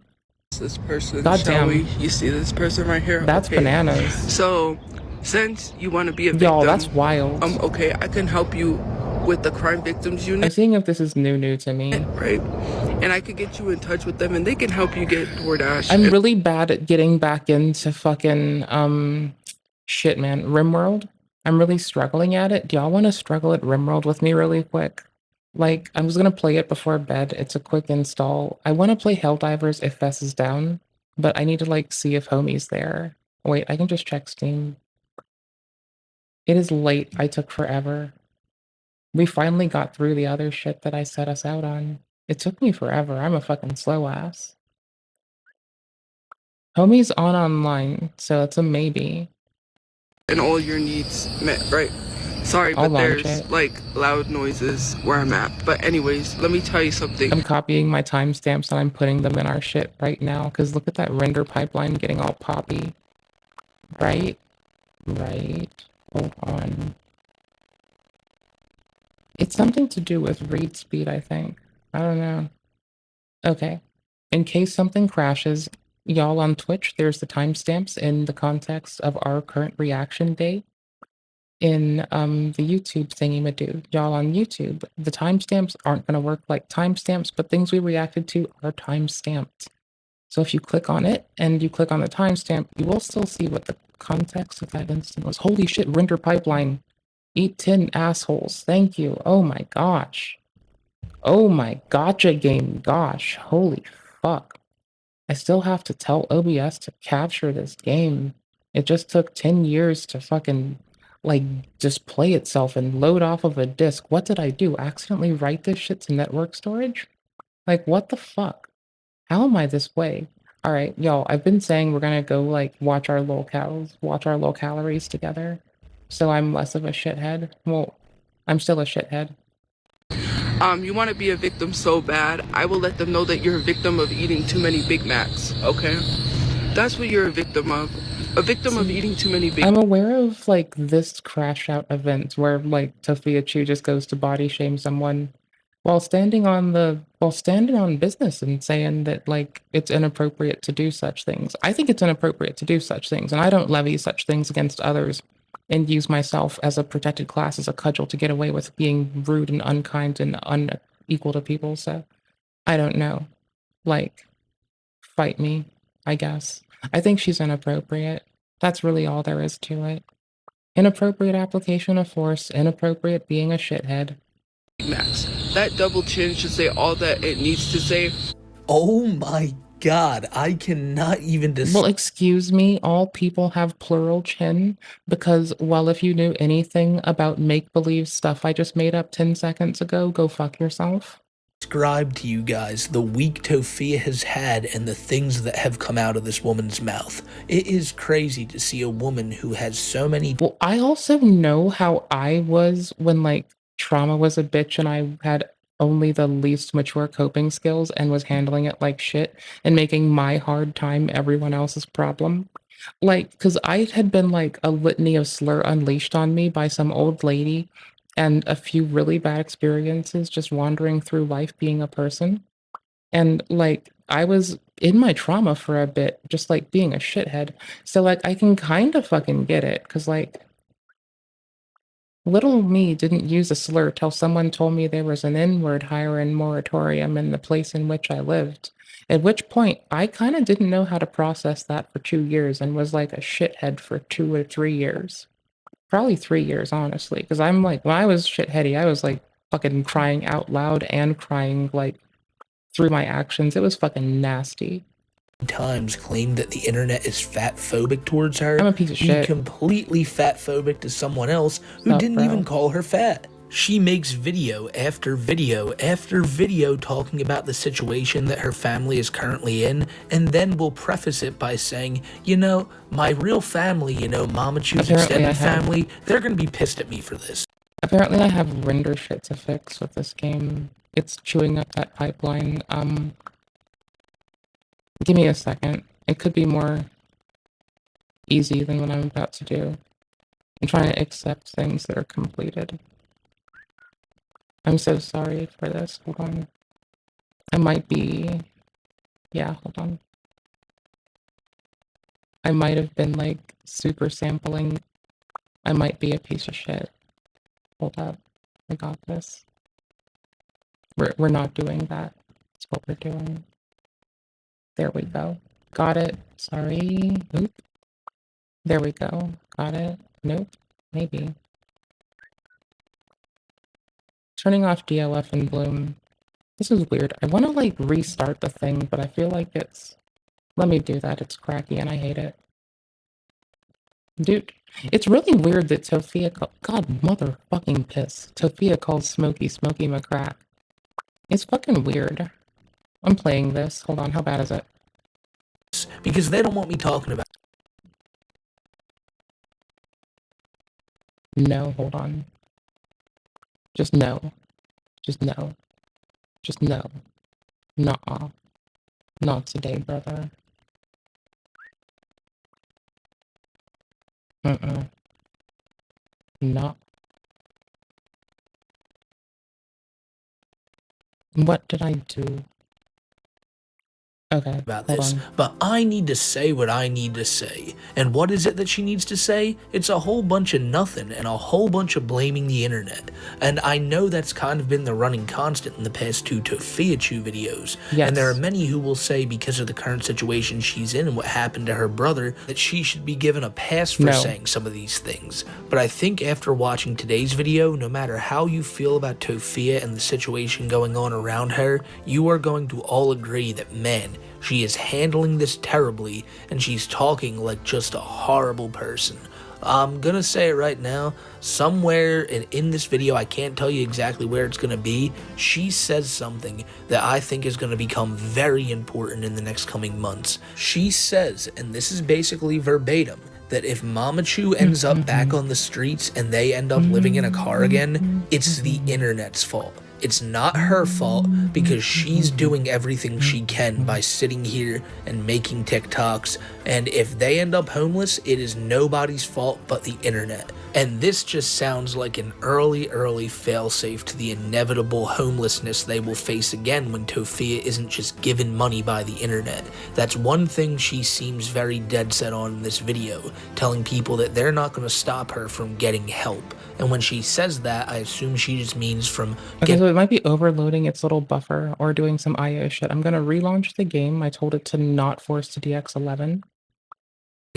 This person, goddamn. You see this person right here? That's bananas. So, since you want to be a victim... Y'all, that's wild. Okay, I can help you with the crime victims unit. I'm seeing if this is new to me. Right? And I could get you in touch with them and they can help you get DoorDash. I'm really bad at getting back into fucking, shit, man. RimWorld? I'm really struggling at it. Do y'all want to struggle at RimWorld with me really quick? Like, I was going to play it before bed. It's a quick install. I want to play Helldivers if Fess is down, but I need to, like, see if Homie's there. Wait, I can just check Steam. It is late. I took forever. We finally got through the other shit that I set us out on. It took me forever. I'm a fucking slow ass. Homie's on online, so it's a maybe. And all your needs met, right? Sorry, but there's like loud noises where I'm at. But anyways, let me tell you something. I'm copying my timestamps and I'm putting them in our shit right now. Because look at that render pipeline getting all poppy. Right? Hold on. It's something to do with read speed, I think. I don't know. Okay. In case something crashes, y'all on Twitch, there's the timestamps in the context of our current reaction date in the YouTube thingy-madoo. Y'all on YouTube, the timestamps aren't going to work like timestamps, but things we reacted to are timestamped. So if you click on it and you click on the timestamp, you will still see what the context of that instant was. Holy shit, render pipeline. Eat 10 assholes. Thank you. Oh my gosh. Oh my gotcha game. Gosh. Holy fuck. I still have to tell OBS to capture this game. It just took 10 years to fucking, like, just play itself and load off of a disk. What did I do? Accidentally write this shit to network storage? Like, what the fuck? How am I this way? Alright, y'all, I've been saying we're gonna go, like, watch our low calories together. So I'm less of a shithead. Well, I'm still a shithead. You want to be a victim so bad, I will let them know that you're a victim of eating too many Big Macs, okay? That's what you're a victim of. A victim of eating too many Big Macs. I'm aware of, like, this crash out event where, like, Tofia Chu just goes to body shame someone. while standing on business and saying that like it's inappropriate to do such things. I think it's inappropriate to do such things, and I don't levy such things against others and use myself as a protected class as a cudgel to get away with being rude and unkind and unequal to people. So I don't know. Like, fight me, I guess. I think she's inappropriate. That's really all there is to it. Inappropriate application of force, inappropriate being a shithead. Max, that double chin should say all that it needs to say. Oh my god, I cannot even Well, excuse me, all people have plural chin because, well, if you knew anything about make-believe stuff I just made up 10 seconds ago, go fuck yourself. Describe to you guys the week Tofia has had and the things that have come out of this woman's mouth. It is crazy to see a woman who has so many... Well, I also know how I was when, like, trauma was a bitch and I had only the least mature coping skills and was handling it like shit and making my hard time everyone else's problem. Like, because I had been, like, a litany of slur unleashed on me by some old lady and a few really bad experiences just wandering through life being a person. And, like, I was in my trauma for a bit, just, like, being a shithead. So, like, I can kind of fucking get it, because, like, little me didn't use a slur till someone told me there was an N-word hiring moratorium in the place in which I lived. At which point, I kind of didn't know how to process that for 2 years and was like a shithead for 2 or 3 years. Probably 3 years, honestly, because I'm like, when I was shitheady, I was like fucking crying out loud and crying like through my actions. It was fucking nasty. Times claimed that the internet is fat-phobic towards her. I'm a piece of shit. Completely fat-phobic to someone else who didn't even call her fat. She makes video after video after video talking about the situation that her family is currently in, and then will preface it by saying, you know, my real family, you know, Mama Chu's extended family, they're gonna be pissed at me for this. Apparently I have render shit to fix with this game. It's chewing up that pipeline. Give me a second. It could be more easy than what I'm about to do. I'm trying to accept things that are completed. I'm so sorry for this. Hold on. I might be... Yeah, hold on. I might have been, like, super sampling. I might be a piece of shit. Hold up. I got this. We're not doing that. That's what we're doing. There we go. Got it. Sorry. Oop. There we go. Got it. Nope. Maybe. Turning off DLF and Bloom. This is weird. I want to, like, restart the thing, but I feel like it's... Let me do that. It's cracky and I hate it. Dude, it's really weird that Tofia God, motherfucking piss. Tofia calls Smokey McCrack. It's fucking weird. I'm playing this. Hold on, how bad is it? Because they don't want me talking about... No, hold on. Just no. Just no. Just no. Nuh-uh. Not today, brother. No. What did I do? Okay, about this, but I need to say what I need to say. And what is it that she needs to say? It's a whole bunch of nothing and a whole bunch of blaming the internet. And I know that's kind of been the running constant in the past 2 Tofia Chew videos. Yes. And there are many who will say because of the current situation she's in and what happened to her brother, that she should be given a pass for saying some of these things. But I think after watching today's video, no matter how you feel about Tofia and the situation going on around her, you are going to all agree that, man, she is handling this terribly, and she's talking like just a horrible person. I'm gonna say it right now, somewhere in this video, I can't tell you exactly where it's gonna be, she says something that I think is gonna become very important in the next coming months. She says, and this is basically verbatim, that if Mama Chu ends up back on the streets and they end up living in a car again, it's the internet's fault. It's not her fault because she's doing everything she can by sitting here and making TikToks, and if they end up homeless, it is nobody's fault but the internet. And this just sounds like an early failsafe to the inevitable homelessness they will face again when Tofia isn't just given money by the internet. That's one thing she seems very dead set on in this video, telling people that they're not going to stop her from getting help. And when she says that, I assume she just means from Okay, so it might be overloading its little buffer or doing some IO shit. I'm gonna relaunch the game. I told it to not force to DX11.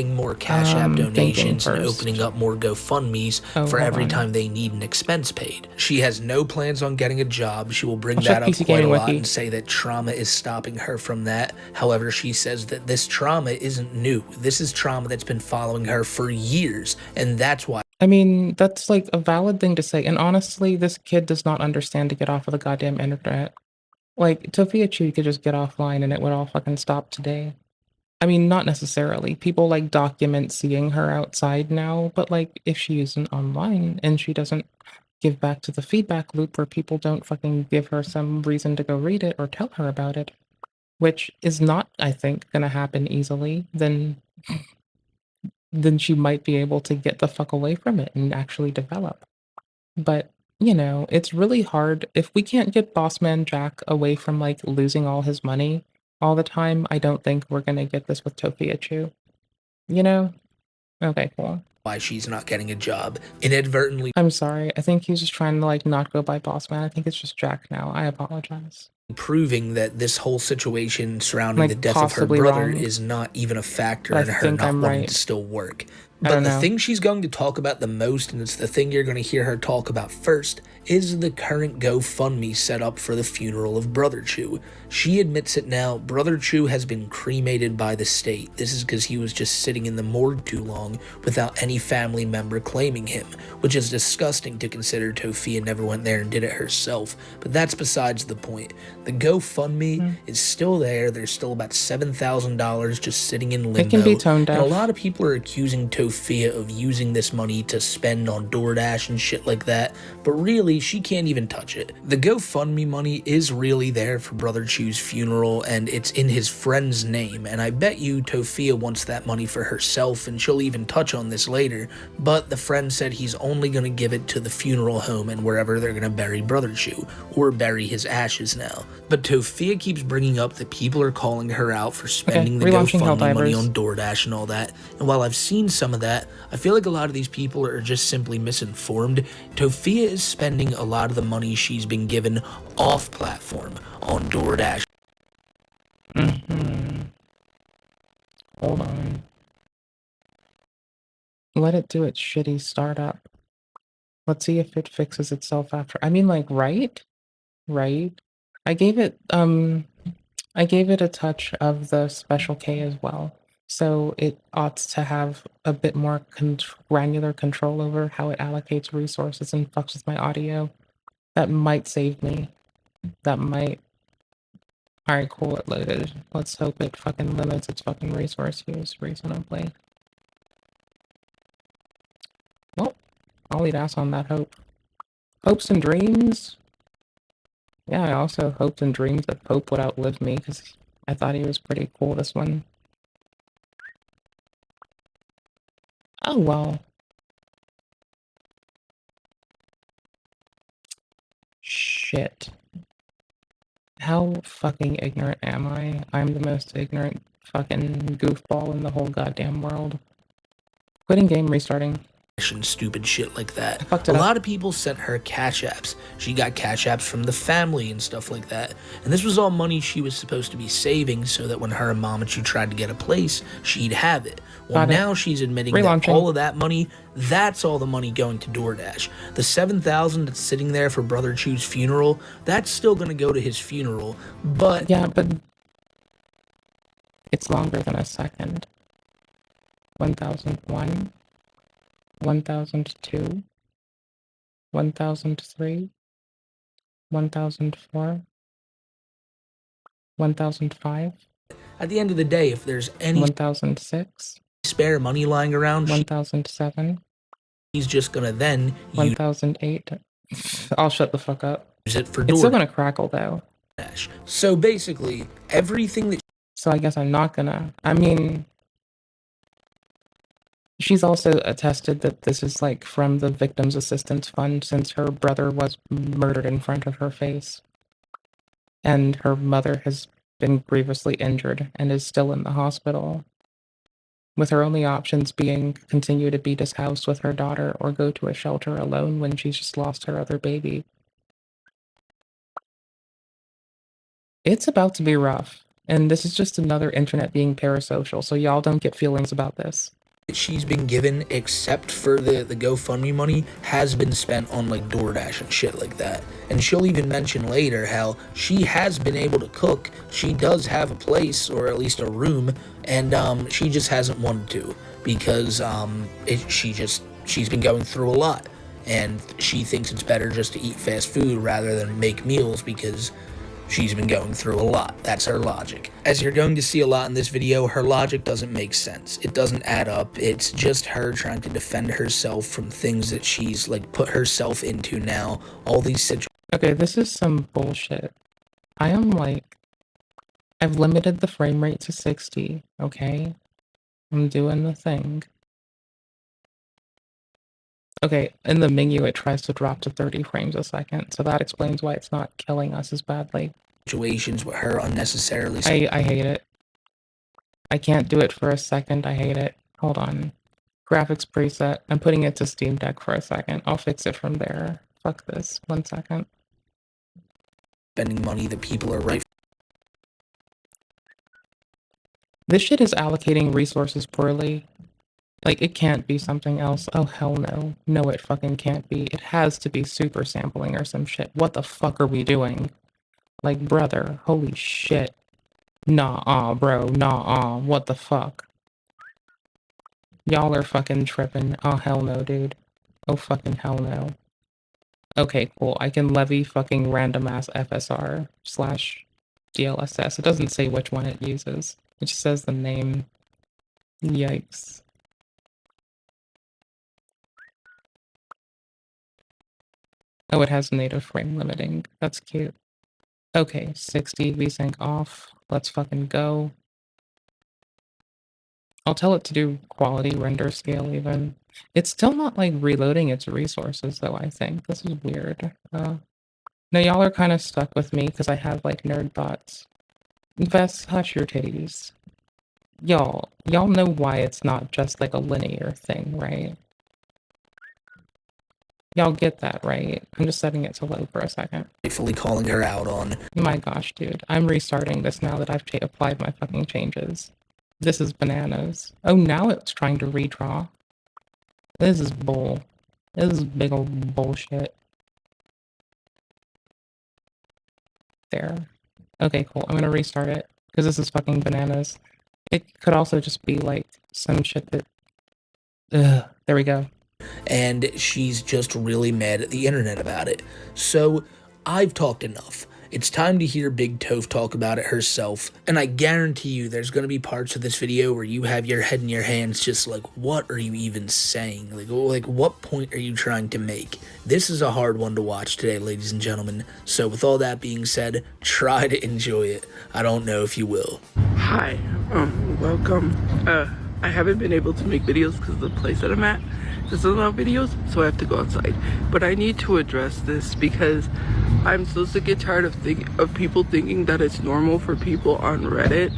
More Cash App donations and first. opening up more GoFundMes for every time they need an expense paid. She has no plans on getting a job. She will bring that up quite a lot and say that trauma is stopping her from that. However, she says that this trauma isn't new. This is trauma that's been following her for years, and that's why. I mean, that's like a valid thing to say. And honestly, this kid does not understand to get off of the goddamn internet. Like, Tofia Chu could just get offline and it would all fucking stop today. I mean, not necessarily. People like document seeing her outside now, but like if she isn't online and she doesn't give back to the feedback loop where people don't fucking give her some reason to go read it or tell her about it, which is not, I think, gonna happen easily, then she might be able to get the fuck away from it and actually develop. But, you know, it's really hard. If we can't get Bossman Jack away from like losing all his money all the time, I don't think we're gonna get this with Tofia Chu. You know? Okay, cool. Why she's not getting a job. Inadvertently. I'm sorry. I think he's just trying to like not go by Bossman. I think it's just Jack now. I apologize. Proving that this whole situation surrounding the death of her brother is not even a factor in her not wanting to still work. But the thing she's going to talk about the most, and it's the thing you're going to hear her talk about first, is the current GoFundMe set up for the funeral of Brother Chu. She admits it now, Brother Chu has been cremated by the state. This is because he was just sitting in the morgue too long without any family member claiming him, which is disgusting to consider Tofia never went there and did it herself, but that's besides the point. The GoFundMe is still there. There's still about $7,000 just sitting in limbo. It can be tone deaf. And a lot of people are accusing Tofia of using this money to spend on DoorDash and shit like that, but really, she can't even touch it. The GoFundMe money is really there for Brother Chu's funeral, and it's in his friend's name, and I bet you Tofia wants that money for herself, and she'll even touch on this later, but the friend said he's only going to give it to the funeral home and wherever they're going to bury Brother Chu, or bury his ashes now. But Tofia keeps bringing up that people are calling her out for spending the GoFundMe money on DoorDash and all that, and while I've seen some of that, I feel like a lot of these people are just simply misinformed. Tofia is spending a lot of the money she's been given off platform on DoorDash. Hold on. Let it do its shitty startup. Let's see if it fixes itself after. I mean, like, right? I gave it a touch of the Special K as well. So it ought to have a bit more granular control over how it allocates resources and fucks with my audio. That might save me. That might. Alright, cool, it loaded. Let's hope it fucking limits its fucking resource use reasonably. Well, I'll eat ass on that hope. Hopes and dreams? Yeah, I also hoped and dreamed that Pope would outlive me, because I thought he was pretty cool this one. Oh well. Shit. How fucking ignorant am I? I'm the most ignorant fucking goofball in the whole goddamn world. Quitting game, restarting. And stupid shit like that. A lot of people sent her cash apps. She got cash apps from the family and stuff like that. And this was all money she was supposed to be saving so that when her and Mom and she tried to get a place, she'd have it. Well, now she's admitting that all of that money, that's all the money going to DoorDash. The $7,000 that's sitting there for Brother Chu's funeral, that's still going to go to his funeral, but... Yeah, but... it's longer than a second. 1001... 1002, 1003, 1004, 1005. At the end of the day, if there's any 1006, spare money lying around, 1007, he's just gonna then 1008. I'll shut the fuck up. Use it for it's still gonna crackle though. So basically, everything that. So I guess I'm not gonna. I mean. She's also attested that this is like from the Victims Assistance Fund since her brother was murdered in front of her face. And her mother has been grievously injured and is still in the hospital, with her only options being continue to be dishoused with her daughter or go to a shelter alone when she's just lost her other baby. It's about to be rough, and this is just another internet being parasocial, so y'all don't get feelings about this. She's been given, except for the GoFundMe money, has been spent on like DoorDash and shit like that. And she'll even mention later how she has been able to cook. She does have a place, or at least a room, and she just hasn't wanted to because she's been going through a lot, and she thinks it's better just to eat fast food rather than make meals because she's been going through a lot. That's her logic. As you're going to see a lot in this video, her logic doesn't make sense. It doesn't add up. It's just her trying to defend herself from things that she's like put herself into now. All these situations. Okay, this is some bullshit. I've limited the frame rate to 60, okay? I'm doing the thing. Okay, in the menu it tries to drop to 30 frames a second, so that explains why it's not killing us as badly. Situations with her unnecessarily. I hate it. I can't do it for a second, I hate it. Hold on. Graphics preset. I'm putting it to Steam Deck for a second. I'll fix it from there. Fuck this. 1 second. Spending money that people are right. This shit is allocating resources poorly. Like, it can't be something else. Oh, hell no. No, it fucking can't be. It has to be super sampling or some shit. What the fuck are we doing? Like, brother, holy shit. Nah, bro, nah, what the fuck? Y'all are fucking tripping. Oh, hell no, dude. Oh, fucking hell no. Okay, cool. I can levy fucking random ass FSR / DLSS. It doesn't say which one it uses. It just says the name. Yikes. Oh, it has native frame limiting. That's cute. Okay, 60 VSync off. Let's fucking go. I'll tell it to do quality render scale even. It's still not like reloading its resources though, I think. This is weird. Now y'all are kind of stuck with me because I have like nerd thoughts. Vess, hush your titties. Y'all know why it's not just like a linear thing, right? Y'all get that, right? I'm just setting it to low for a second. Fully calling her out on. My gosh, dude. I'm restarting this now that I've applied my fucking changes. This is bananas. Oh, now it's trying to redraw. This is bull. This is big old bullshit. There. Okay, cool. I'm gonna restart it. Because this is fucking bananas. It could also just be like some shit that... Ugh. There we go. And she's just really mad at the internet about it. So, I've talked enough. It's time to hear Big Toph talk about it herself, and I guarantee you there's going to be parts of this video where you have your head in your hands just like, what are you even saying? Like what point are you trying to make? This is a hard one to watch today, ladies and gentlemen, so with all that being said, try to enjoy it. I don't know if you will. Hi, welcome. I haven't been able to make videos because of the place that I'm at. There's a lot of videos, so I have to go outside. But I need to address this because I'm so sick and tired of people thinking that it's normal for people on Reddit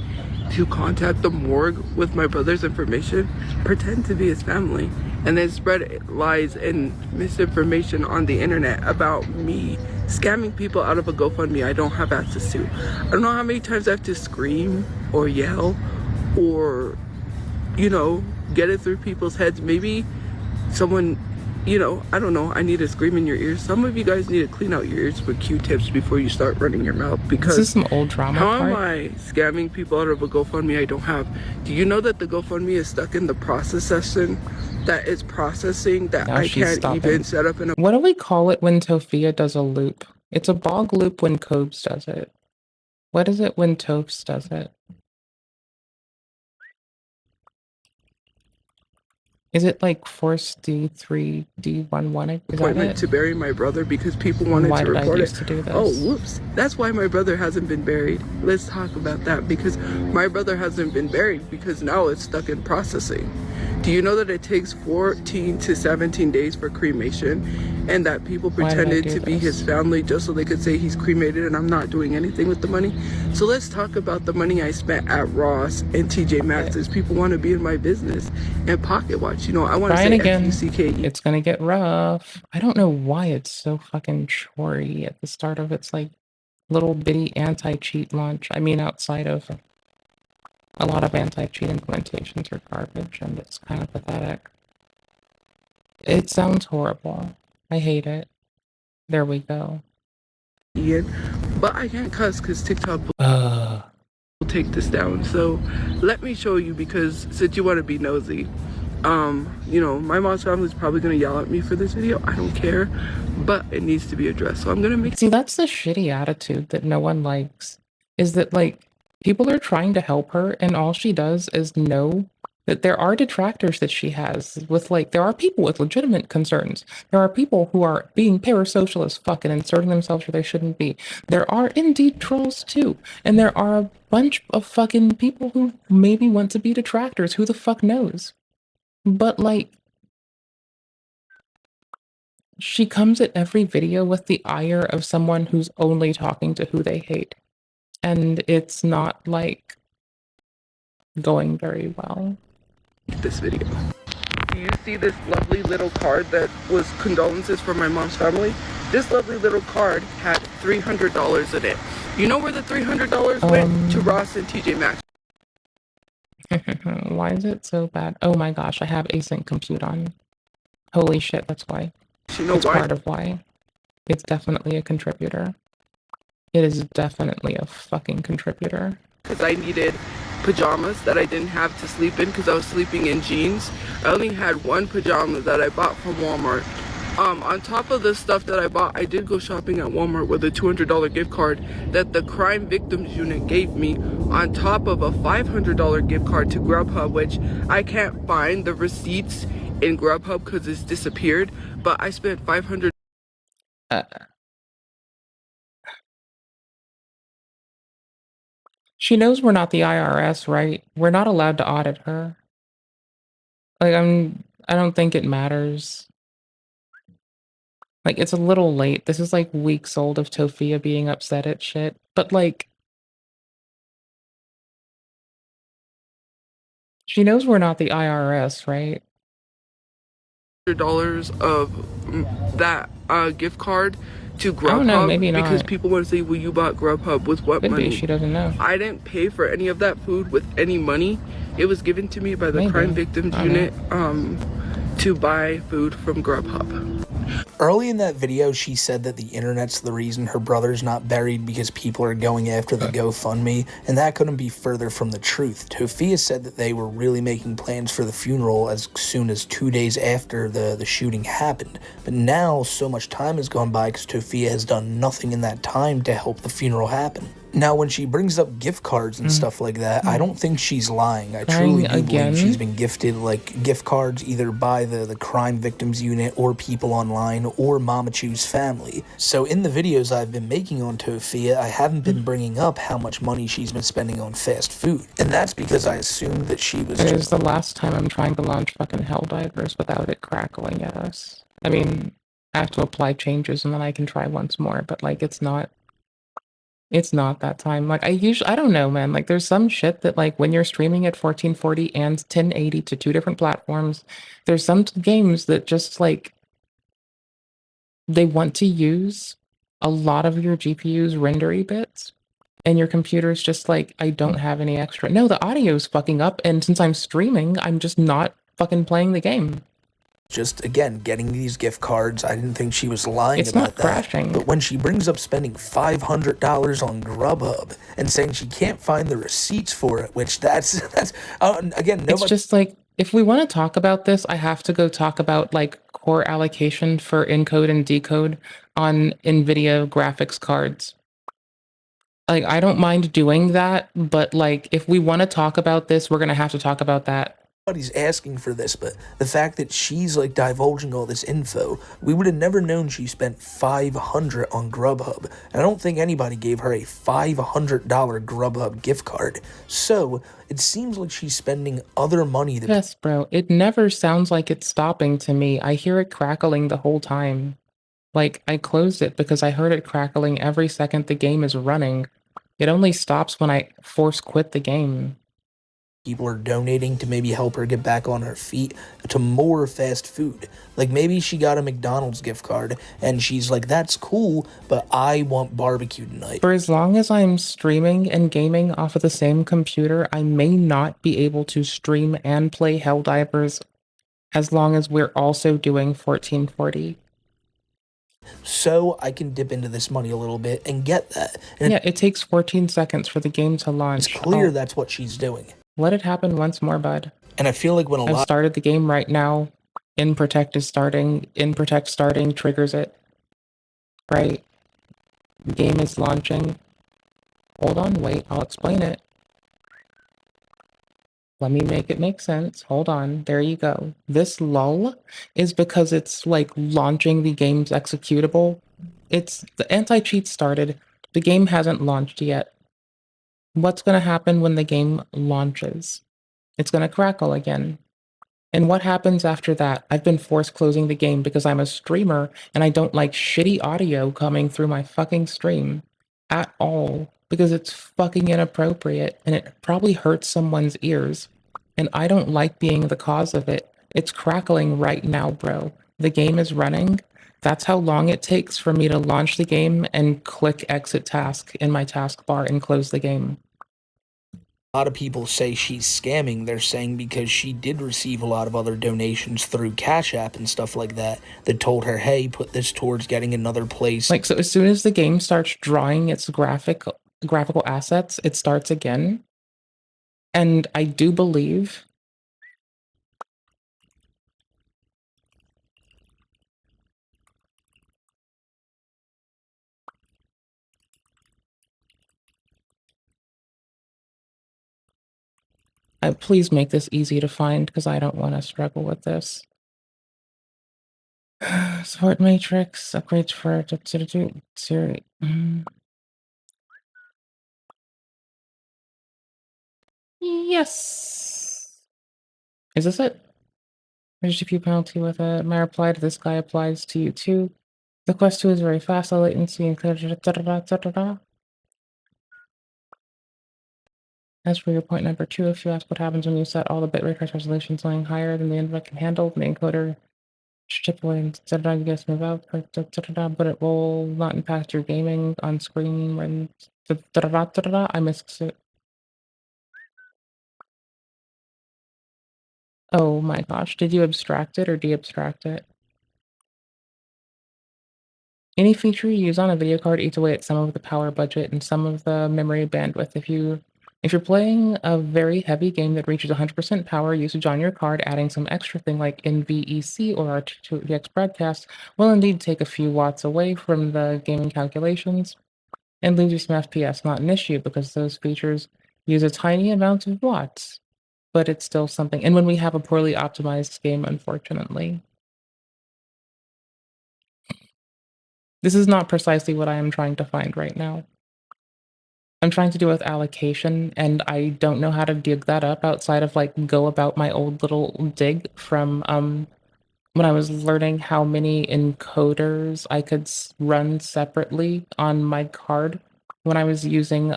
to contact the morgue with my brother's information, pretend to be his family, and then spread lies and misinformation on the internet about me scamming people out of a GoFundMe I don't have access to. I don't know how many times I have to scream or yell or, you know, get it through people's heads. Maybe someone, you know, I don't know, I need to scream in your ears. Some of you guys need to clean out your ears with Q-tips before you start running your mouth, because this is some old drama how part? am I scamming people out of a GoFundMe I don't have? Do you know that the GoFundMe is stuck in the process session that is processing that Now I she's can't stopping. even set up in a... What do we call it when Tophia does a loop? It's a bog loop when Cobes does it. What is it when Tophs does it? Is it like Force D3, D11? Is that appointment it? to bury my brother because people wanted Why to did I report used it. to do this? Oh, whoops. That's why my brother hasn't been buried. Let's talk about that, because my brother hasn't been buried because now it's stuck in processing. Do you know that it takes 14 to 17 days for cremation, and that people pretended to be his family just so they could say he's cremated and I'm not doing anything with the money? So let's talk about the money I spent at Ross and TJ Maxx's. People want to be in my business and pocket watch. You know, I want to say again. F-U-C-K-E. It's gonna get rough. I don't know why it's so fucking chory at the start of its like little bitty anti-cheat launch. I mean, outside of a lot of anti-cheat implementations are garbage, and it's kind of pathetic. It sounds horrible. I hate it. There we go. But I can't cuss because TikTok will take this down. So let me show you, because since you want to be nosy, you know, my mom's family is probably going to yell at me for this video. I don't care, but it needs to be addressed. So I'm going to make... See, that's the shitty attitude that no one likes, is that like people are trying to help her and all she does is know that there are detractors that she has with like, there are people with legitimate concerns. There are people who are being parasocial as fuck and inserting themselves where they shouldn't be. There are indeed trolls too. And there are a bunch of fucking people who maybe want to be detractors. Who the fuck knows? But like, she comes at every video with the ire of someone who's only talking to who they hate. And it's not like going very well. This video. Do you see this lovely little card that was condolences for my mom's family? This lovely little card had $300 in it. You know where the $300 went? To Ross and TJ Maxx. Why is it so bad? Oh my gosh, I have async compute on. Holy shit, that's why. It's part of why. It's definitely a contributor. It is definitely a fucking contributor. Because I needed pajamas that I didn't have to sleep in because I was sleeping in jeans. I only had one pajama that I bought from Walmart. On top of the stuff that I bought, I did go shopping at Walmart with a $200 gift card that the crime victims unit gave me, on top of a $500 gift card to Grubhub, which I can't find the receipts in Grubhub because it's disappeared, but I spent $500. She knows we're not the IRS, right? We're not allowed to audit her. Like, I don't think it matters. Like, it's a little late. This is like weeks old of Tofia being upset at shit. But like, she knows we're not the IRS, right? $100 of that gift card to Grubhub. I don't know, maybe not. Because people want to say, well, you bought Grubhub with what money? She doesn't know. I didn't pay for any of that food with any money. It was given to me by the crime victims unit to buy food from Grubhub. Early in that video, she said that the internet's the reason her brother's not buried because people are going after the GoFundMe, and that couldn't be further from the truth. Tofia said that they were really making plans for the funeral as soon as 2 days after the shooting happened. But now, so much time has gone by because Tofia has done nothing in that time to help the funeral happen. Now, when she brings up gift cards and stuff like that, I don't think she's lying. I truly do believe she's been gifted like gift cards either by the crime victims unit or people online or Mama Chew's family. So in the videos I've been making on Tofia, I haven't been bringing up how much money she's been spending on fast food. And that's because I assumed that she was It is the last time I'm trying to launch fucking Helldivers without it crackling at us. I mean, I have to apply changes and then I can try once more, but like it's not that time. Like I don't know, man. Like there's some shit that like when you're streaming at 1440 and 1080 to two different platforms, there's some games that just like they want to use a lot of your GPU's rendery bits and your computer's just like, I don't have any extra. No, the audio's fucking up and since I'm streaming, I'm just not fucking playing the game. Just, again, getting these gift cards. I didn't think she was lying It's about not that. crashing. But when she brings up spending $500 on Grubhub and saying she can't find the receipts for it, which that's again, nobody... It's just like, if we want to talk about this, I have to go talk about like core allocation for encode and decode on NVIDIA graphics cards. Like, I don't mind doing that, but like, if we want to talk about this, we're going to have to talk about that. Nobody's asking for this, but the fact that she's like divulging all this info, we would have never known she spent $500 on Grubhub. And I don't think anybody gave her a $500 Grubhub gift card. So it seems like she's spending other money. Yes, bro. It never sounds like it's stopping to me. I hear it crackling the whole time. Like, I closed it because I heard it crackling every second the game is running. It only stops when I force quit the game. People are donating to maybe help her get back on her feet to more fast food. Like maybe she got a McDonald's gift card and she's like, that's cool, but I want barbecue tonight. For as long as I'm streaming and gaming off of the same computer, I may not be able to stream and play Helldivers as long as we're also doing 1440. So I can dip into this money a little bit and get that. And yeah, it takes 14 seconds for the game to launch. It's clear that's what she's doing. Let it happen once more, bud. And I feel like when I've started the game right now. In Protect is starting. In Protect starting triggers it. Right. The game is launching. Hold on, wait, I'll explain it. Let me make it make sense. Hold on, there you go. This lull is because it's like launching the game's executable. It's the anti-cheat started. The game hasn't launched yet. What's going to happen when the game launches? It's going to crackle again. And what happens after that? I've been forced closing the game because I'm a streamer and I don't like shitty audio coming through my fucking stream at all because it's fucking inappropriate and it probably hurts someone's ears. And I don't like being the cause of it. It's crackling right now, bro. The game is running. That's how long it takes for me to launch the game and click exit task in my taskbar and close the game. A lot of people say she's scamming. They're saying because she did receive a lot of other donations through Cash App and stuff like that that told her, hey, put this towards getting another place. Like, so as soon as the game starts drawing its graphical assets, it starts again. And I do believe please make this easy to find because I don't want to struggle with this. Support matrix, upgrades for Siri. Yes. Is this it? There's a few penalty with it. My reply to this guy applies to you too. The quest 2 is very fast, low latency, and as for your point number 2, if you ask what happens when you set all the bitrate resolutions lying higher than the internet can handle, the encoder chip away and you guys move out, but it will not impact your gaming on screen when I missed it. Oh my gosh, did you abstract it or de-abstract it? Any feature you use on a video card eats away at some of the power budget and some of the memory bandwidth. If you're playing a very heavy game that reaches 100% power usage on your card, adding some extra thing like NVEC or RTX broadcast will indeed take a few watts away from the gaming calculations and lose you some FPS. Not an issue because those features use a tiny amount of watts, but it's still something. And when we have a poorly optimized game, unfortunately. This is not precisely what I am trying to find right now. I'm trying to do with allocation, and I don't know how to dig that up outside of like go about my old little dig from when I was learning how many encoders I could run separately on my card when I was using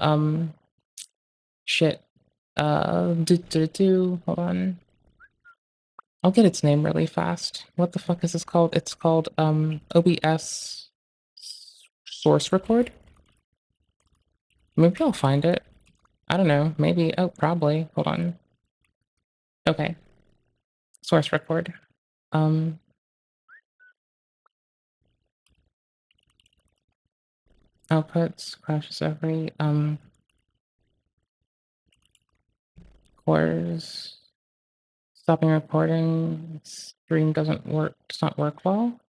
shit. Hold on. I'll get its name really fast. What the fuck is this called? It's called OBS source record. Maybe I'll find it. I don't know. Maybe. Oh, probably. Hold on. Okay. Source record. Outputs crashes every cores. Stopping recording. Stream does not work well.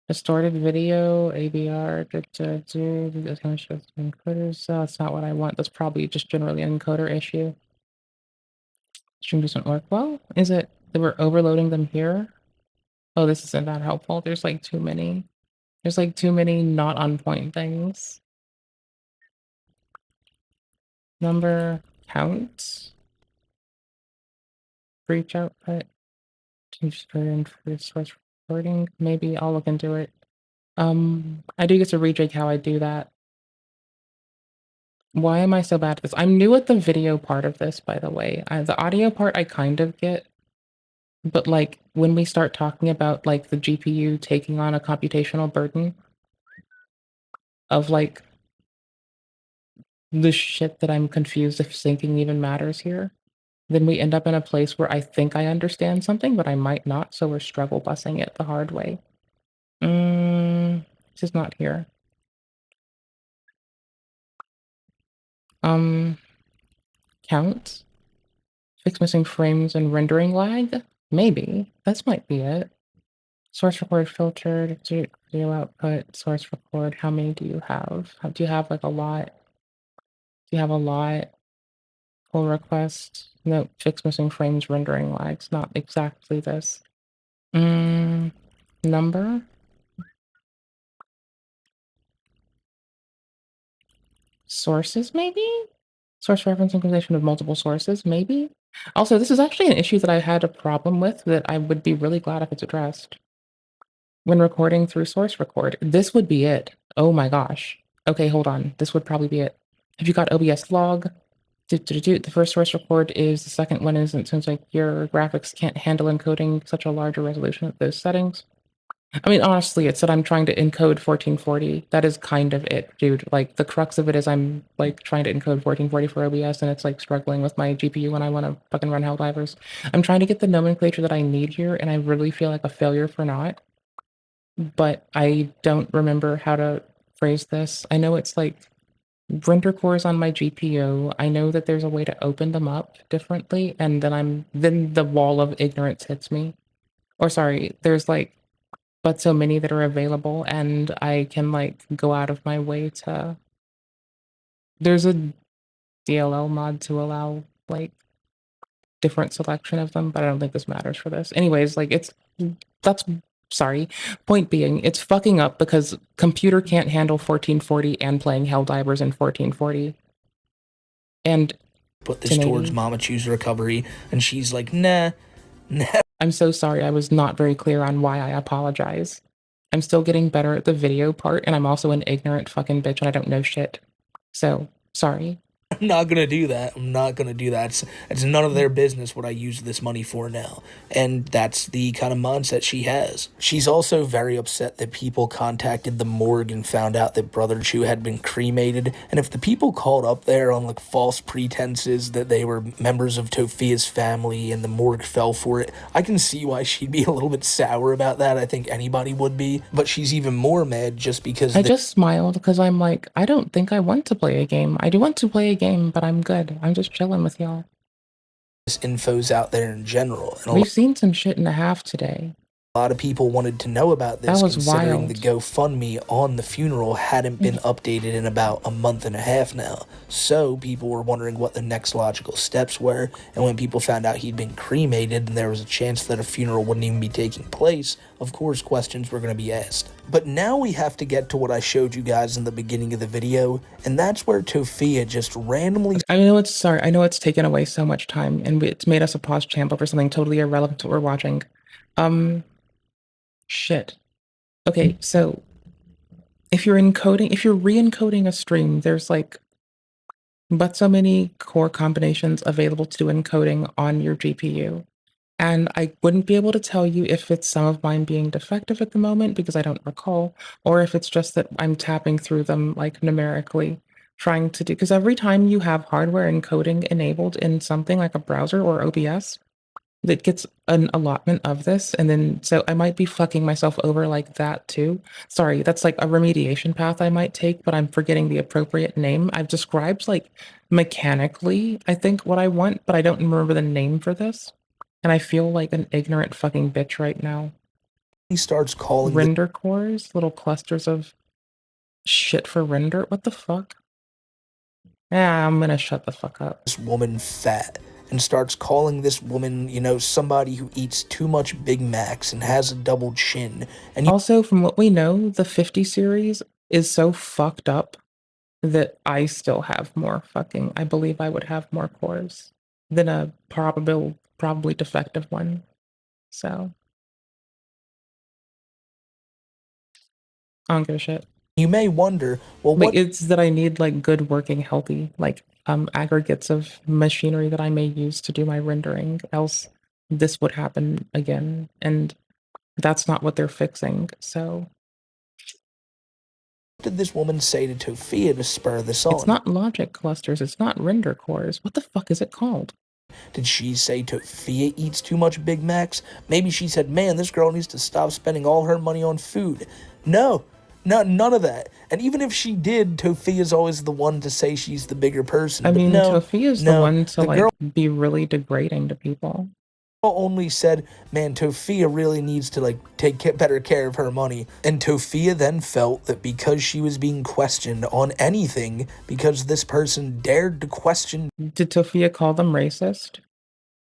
Distorted video, ABR, encoders. That's not what I want. That's probably just generally an encoder issue. Stream doesn't work well? Is it that we're overloading them here? Oh, this isn't that helpful. There's like too many. There's like too many not on point things. Number count. Breach output. Change for source recording. Maybe I'll look into it. I do get to rejig how I do that. Why am I so bad at this? I'm new at the video part of this, by the way. The audio part I kind of get. But like when we start talking about like the GPU taking on a computational burden of like the shit that I'm confused if syncing even matters here, then we end up in a place where I think I understand something, but I might not, so we're struggle busing it the hard way. This is not here. Count? Fix missing frames and rendering lag? Maybe. This might be it. Source record filtered, video output, source record. How many do you have? Do you have like a lot? Do you have a lot? Pull request. No, fix missing frames, rendering lags. Not exactly this. Number? Sources, maybe? Source reference synchronization of multiple sources, maybe? Also, this is actually an issue that I had a problem with that I would be really glad if it's addressed. When recording through source record, this would be it. Oh my gosh. Okay, hold on. This would probably be it. Have you got OBS log? The first source record is, the second one is, it seems like your graphics can't handle encoding such a larger resolution at those settings. I mean, honestly, it said I'm trying to encode 1440. That is kind of it, dude. Like, the crux of it is I'm, like, trying to encode 1440 for OBS, and it's, like, struggling with my GPU when I want to fucking run Helldivers. I'm trying to get the nomenclature that I need here, and I really feel like a failure for not. But I don't remember how to phrase this. I know it's, like, render cores on my GPU. I know that there's a way to open them up differently, and then the wall of ignorance hits me. Or sorry, there's, like, but so many that are available, and I can like go out of my way to. There's a DLL mod to allow like different selection of them, but I don't think this matters for this. Anyways, like sorry. Point being, it's fucking up because computer can't handle 1440 and playing Helldivers in 1440. And put this towards Mama Choose Recovery, and she's like, nah. I'm so sorry, I was not very clear on why. I apologize. I'm still getting better at the video part, and I'm also an ignorant fucking bitch and I don't know shit. So, sorry. I'm not gonna do that. I'm not gonna do that. It's none of their business what I use this money for now. And that's the kind of mindset she has. She's also very upset that people contacted the morgue and found out that Brother Chu had been cremated. And if the people called up there on like false pretenses that they were members of Tofia's family and the morgue fell for it, I can see why she'd be a little bit sour about that. I think anybody would be. But she's even more mad just because I just smiled because I'm like, I don't think I want to play a game. I do want to play a game, but I'm good. I'm just chilling with y'all. This info's out there in general. And we've seen some shit in a half today. A lot of people wanted to know about this, that was considering wild. The GoFundMe on the funeral hadn't been updated in about a month and a half now. So people were wondering what the next logical steps were, and when people found out he'd been cremated and there was a chance that a funeral wouldn't even be taking place, of course questions were going to be asked. But now we have to get to what I showed you guys in the beginning of the video, and that's where Tofia just randomly... I know it's taken away so much time, and it's made us a pause champ over something totally irrelevant to what we're watching. Shit. Okay, so if you're re-encoding a stream, there's like but so many core combinations available to do encoding on your GPU. And I wouldn't be able to tell you if it's some of mine being defective at the moment because I don't recall, or if it's just that I'm tapping through them like numerically, trying to do, because every time you have hardware encoding enabled in something like a browser or OBS, that gets an allotment of this, and then so I might be fucking myself over like that too. Sorry, that's like a remediation path I might take, but I'm forgetting the appropriate name. I've described like mechanically, I think, what I want, but I don't remember the name for this. And I feel like an ignorant fucking bitch right now. He starts calling render cores, little clusters of shit for render. What the fuck? Yeah, I'm gonna shut the fuck up. This woman fat. and starts calling this woman, you know, somebody who eats too much Big Macs and has a double chin. And also, from what we know, the 50 series is so fucked up that I still have more fucking, I believe I would have more cores than a probably defective one. So I don't give a shit. You may wonder, well, what? It's that I need like good working, healthy, like aggregates of machinery that I may use to do my rendering, else this would happen again. And that's not what they're fixing, so. What did this woman say to Tofia to spur this on? It's not logic clusters, it's not render cores. What the fuck is it called? Did she say Tofia eats too much Big Macs? Maybe she said, man, this girl needs to stop spending all her money on food. No, none of that. And even if she did, Tofia's always the one to say she's the bigger person. I mean, no, Tofia's the one to like be really degrading to people. Only said, man, Tofia really needs to like take better care of her money. And Tofia then felt that because she was being questioned on anything, because this person dared to question. Did Tofia call them racist?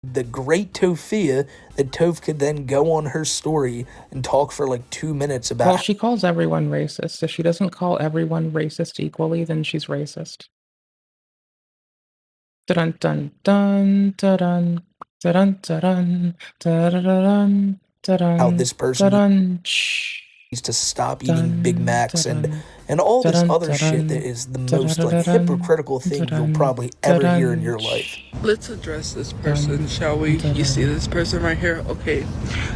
The great Tofia, that Toph could then go on her story and talk for like 2 minutes about. Well, she calls everyone racist. If she doesn't call everyone racist equally, then she's racist. Dun dun dun dun dun. Dun, dun, dun, dun, how this person needs to stop eating Big Macs and all this other shit that is the most like hypocritical thing you'll probably ever hear in your life. Let's address this person, shall we? You see this person right here? Okay,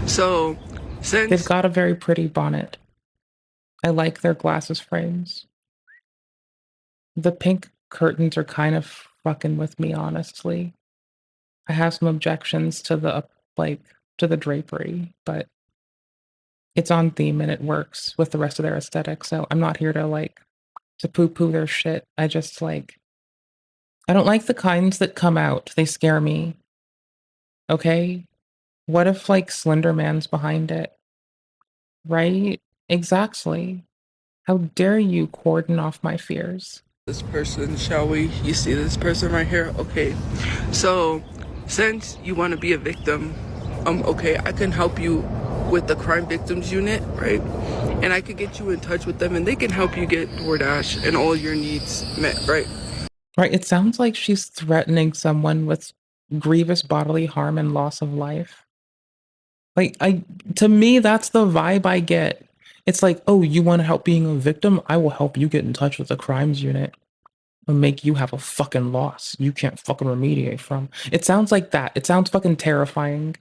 so since they've got a very pretty bonnet. I like their glasses frames. The pink curtains are kind of fucking with me, honestly. I have some objections to the drapery, but it's on theme and it works with the rest of their aesthetic. So I'm not here to poo-poo their shit. I just I don't like the kinds that come out. They scare me. Okay? What if Slender Man's behind it? Right? Exactly. How dare you cordon off my fears? This person, shall we? You see this person right here? Okay, so since you want to be a victim, okay, I can help you with the crime victims unit, right? And I could get you in touch with them and they can help you get DoorDash and all your needs met, right? Right, it sounds like she's threatening someone with grievous bodily harm and loss of life. To me, that's the vibe I get. It's like, oh, you want to help being a victim? I will help you get in touch with the crimes unit. Make you have a fucking loss you can't fucking remediate from. It sounds like that. It sounds fucking terrifying.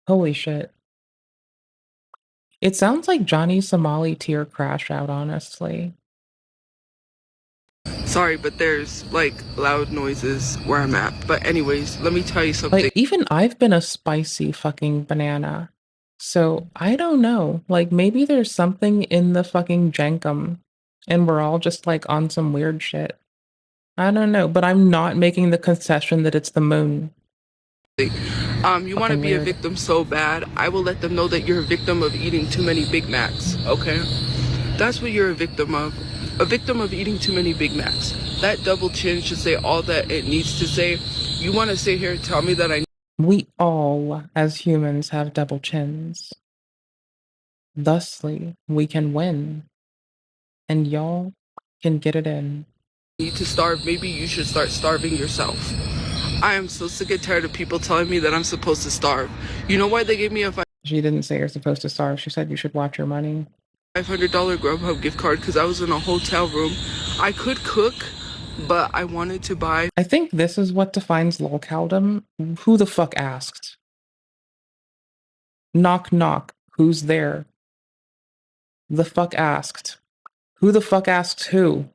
Holy shit. It sounds like Johnny Somali tier crash out, honestly. Sorry, but there's loud noises where I'm at. But anyways, let me tell you something. Even I've been a spicy fucking banana. So I don't know. Maybe there's something in the fucking jankum. And we're all just on some weird shit. I don't know, but I'm not making the concession that it's the moon. You want to be a victim so bad, I will let them know that you're a victim of eating too many Big Macs, okay? That's what you're a victim of. A victim of eating too many Big Macs. That double chin should say all that it needs to say. You want to sit here and tell me that we all, as humans, have double chins. Thusly, we can win. And y'all can get it in. Need to starve, maybe you should start starving yourself. I am so sick and tired of people telling me that I'm supposed to starve. You know why they gave me a She didn't say you're supposed to starve. She said you should watch your money. $500 Grubhub gift card because I was in a hotel room. I could cook, but I wanted to buy. I think this is what defines lolcaldom. Who the fuck asked? Knock knock. Who's there? The fuck asked? Who the fuck asked who?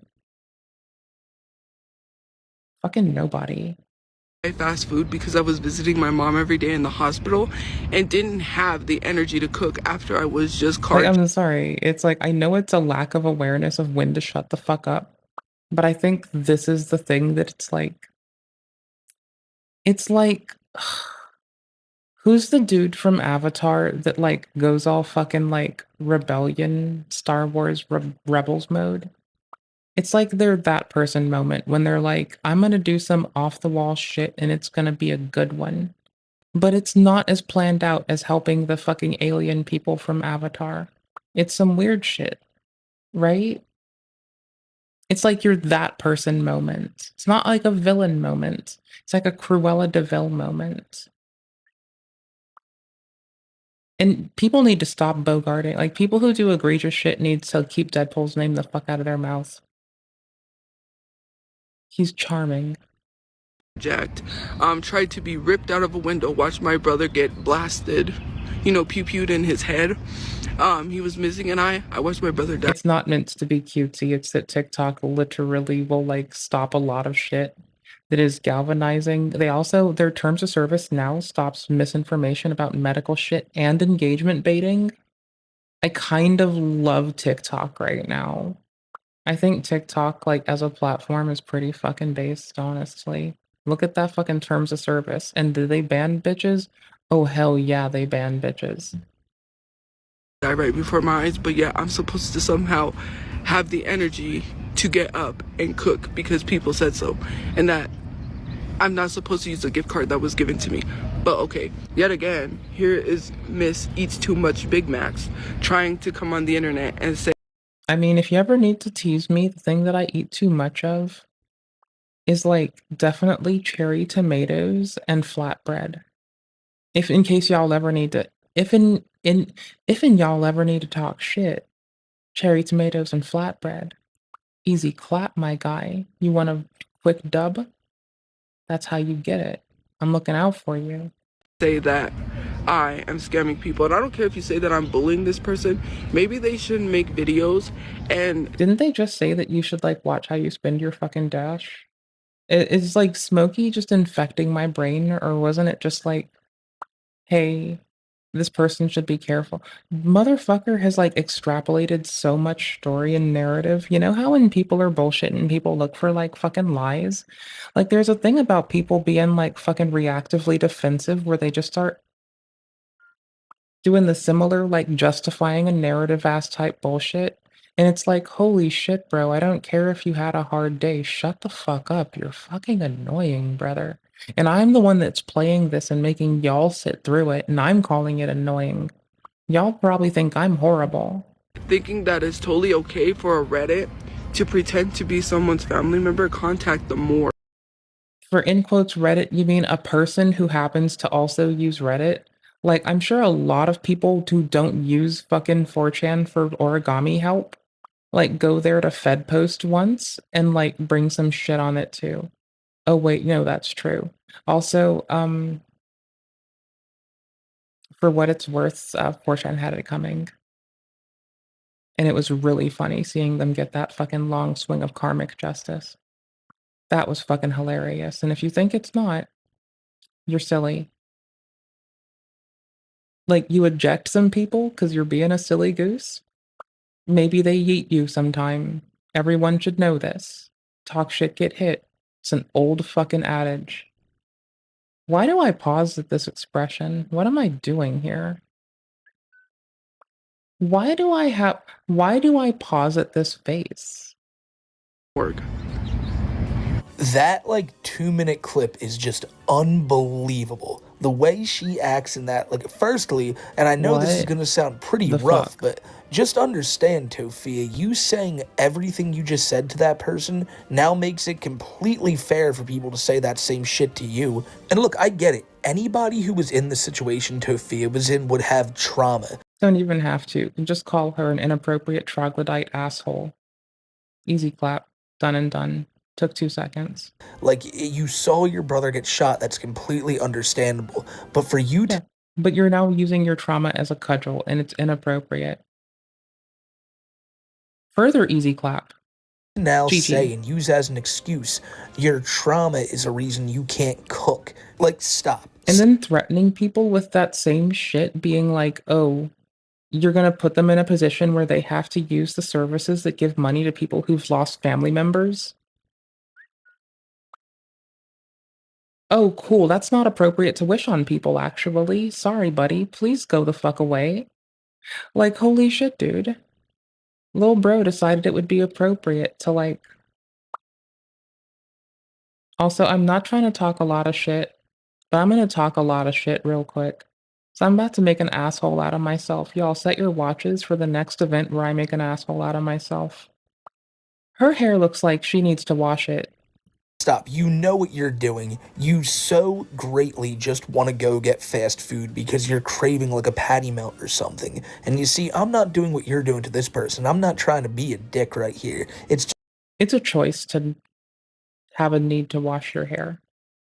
Fucking nobody. Fast food because I was visiting my mom every day in the hospital and didn't have the energy to cook after I was just I'm sorry. It's I know it's a lack of awareness of when to shut the fuck up, but I think this is the thing that it's who's the dude from Avatar that goes all fucking rebellion Star Wars Rebels mode? It's like they're that person moment when they're like, I'm gonna do some off the wall shit and it's gonna be a good one. But it's not as planned out as helping the fucking alien people from Avatar. It's some weird shit, right? It's like you're that person moment. It's not like a villain moment. It's like a Cruella de Vil moment. And people need to stop bogarting. Like, people who do egregious shit need to keep Deadpool's name the fuck out of their mouth. He's charming. Jacked. Tried to be ripped out of a window, watched my brother get blasted, pew-pewed in his head. He was missing an eye. I watched my brother die. It's not meant to be cutesy. It's that TikTok literally will, like, stop a lot of shit that is galvanizing. They also, their terms of service now stops misinformation about medical shit and engagement baiting. I kind of love TikTok right now. I think TikTok, like, as a platform is pretty fucking based, honestly. Look at that fucking terms of service. And do they ban bitches? Oh, hell yeah, they ban bitches. Die right before my eyes, but yeah, I'm supposed to somehow have the energy to get up and cook because people said so, and that I'm not supposed to use a gift card that was given to me. But okay, yet again, here is Miss Eats Too Much Big Macs trying to come on the internet and say, I mean, if you ever need to tease me, the thing that I eat too much of is, like, definitely cherry tomatoes and flatbread. If in case y'all ever need to, if in y'all ever need to talk shit, cherry tomatoes and flatbread. Easy clap, my guy. You want a quick dub? That's how you get it. I'm looking out for you. Say that I am scamming people, and I don't care if you say that I'm bullying this person. Maybe they shouldn't make videos. And didn't they just say that you should, like, watch how you spend your fucking dash? Is, like, Smokey just infecting my brain, or wasn't it just like, hey, this person should be careful? Motherfucker has, like, extrapolated so much story and narrative. You know how when people are bullshitting, people look for, like, fucking lies? Like, there's a thing about people being, like, fucking reactively defensive where they just start doing the similar, like, justifying a narrative ass type bullshit. And it's like, holy shit, bro, I don't care if you had a hard day. Shut the fuck up. You're fucking annoying, brother. And I'm the one that's playing this and making y'all sit through it, and I'm calling it annoying. Y'all probably think I'm horrible. thinking that it's totally okay for a Reddit to pretend to be someone's family member, contact them more. For in quotes Reddit, you mean a person who happens to also use Reddit? Like, I'm sure a lot of people who don't use fucking 4chan for origami help, like, go there to Fed post once and, like, bring some shit on it too. Oh wait, no, that's true. Also, for what it's worth, 4chan had it coming. And it was really funny seeing them get that fucking long swing of karmic justice. That was fucking hilarious. And if you think it's not, you're silly. Like, you eject some people because you're being a silly goose? Maybe they yeet you sometime. Everyone should know this. Talk shit, get hit. It's an old fucking adage. Why do I pause at this expression? What am I doing here? Why do I pause at this face? That, like, 2-minute clip is just unbelievable. The way she acts in that, like, firstly, and I know this is gonna sound pretty rough, but just understand, Tofia, you saying everything you just said to that person now makes it completely fair for people to say that same shit to you. And look, I get it. Anybody who was in the situation Tofia was in would have trauma. Don't even have to. You can just call her an inappropriate troglodyte asshole. Easy clap. Done and done. Took 2 seconds. Like, you saw your brother get shot, that's completely understandable. But for you to... But you're now using your trauma as a cudgel, and it's inappropriate. Further easy clap. Now say and use as an excuse, your trauma is a reason you can't cook. Like, stop. And then threatening people with that same shit, being like, oh, you're gonna put them in a position where they have to use the services that give money to people who've lost family members? Oh, cool, that's not appropriate to wish on people, actually. Sorry, buddy. Please go the fuck away. Like, holy shit, dude. Little bro decided it would be appropriate to like. Also, I'm not trying to talk a lot of shit, but I'm gonna talk a lot of shit real quick. So I'm about to make an asshole out of myself. Y'all set your watches for the next event where I make an asshole out of myself. Her hair looks like she needs to wash it. Stop. You know what you're doing. You so greatly just want to go get fast food because you're craving like a patty melt or something. And you see, I'm not doing what you're doing to this person. I'm not trying to be a dick right here. It's a choice to have a need to wash your hair.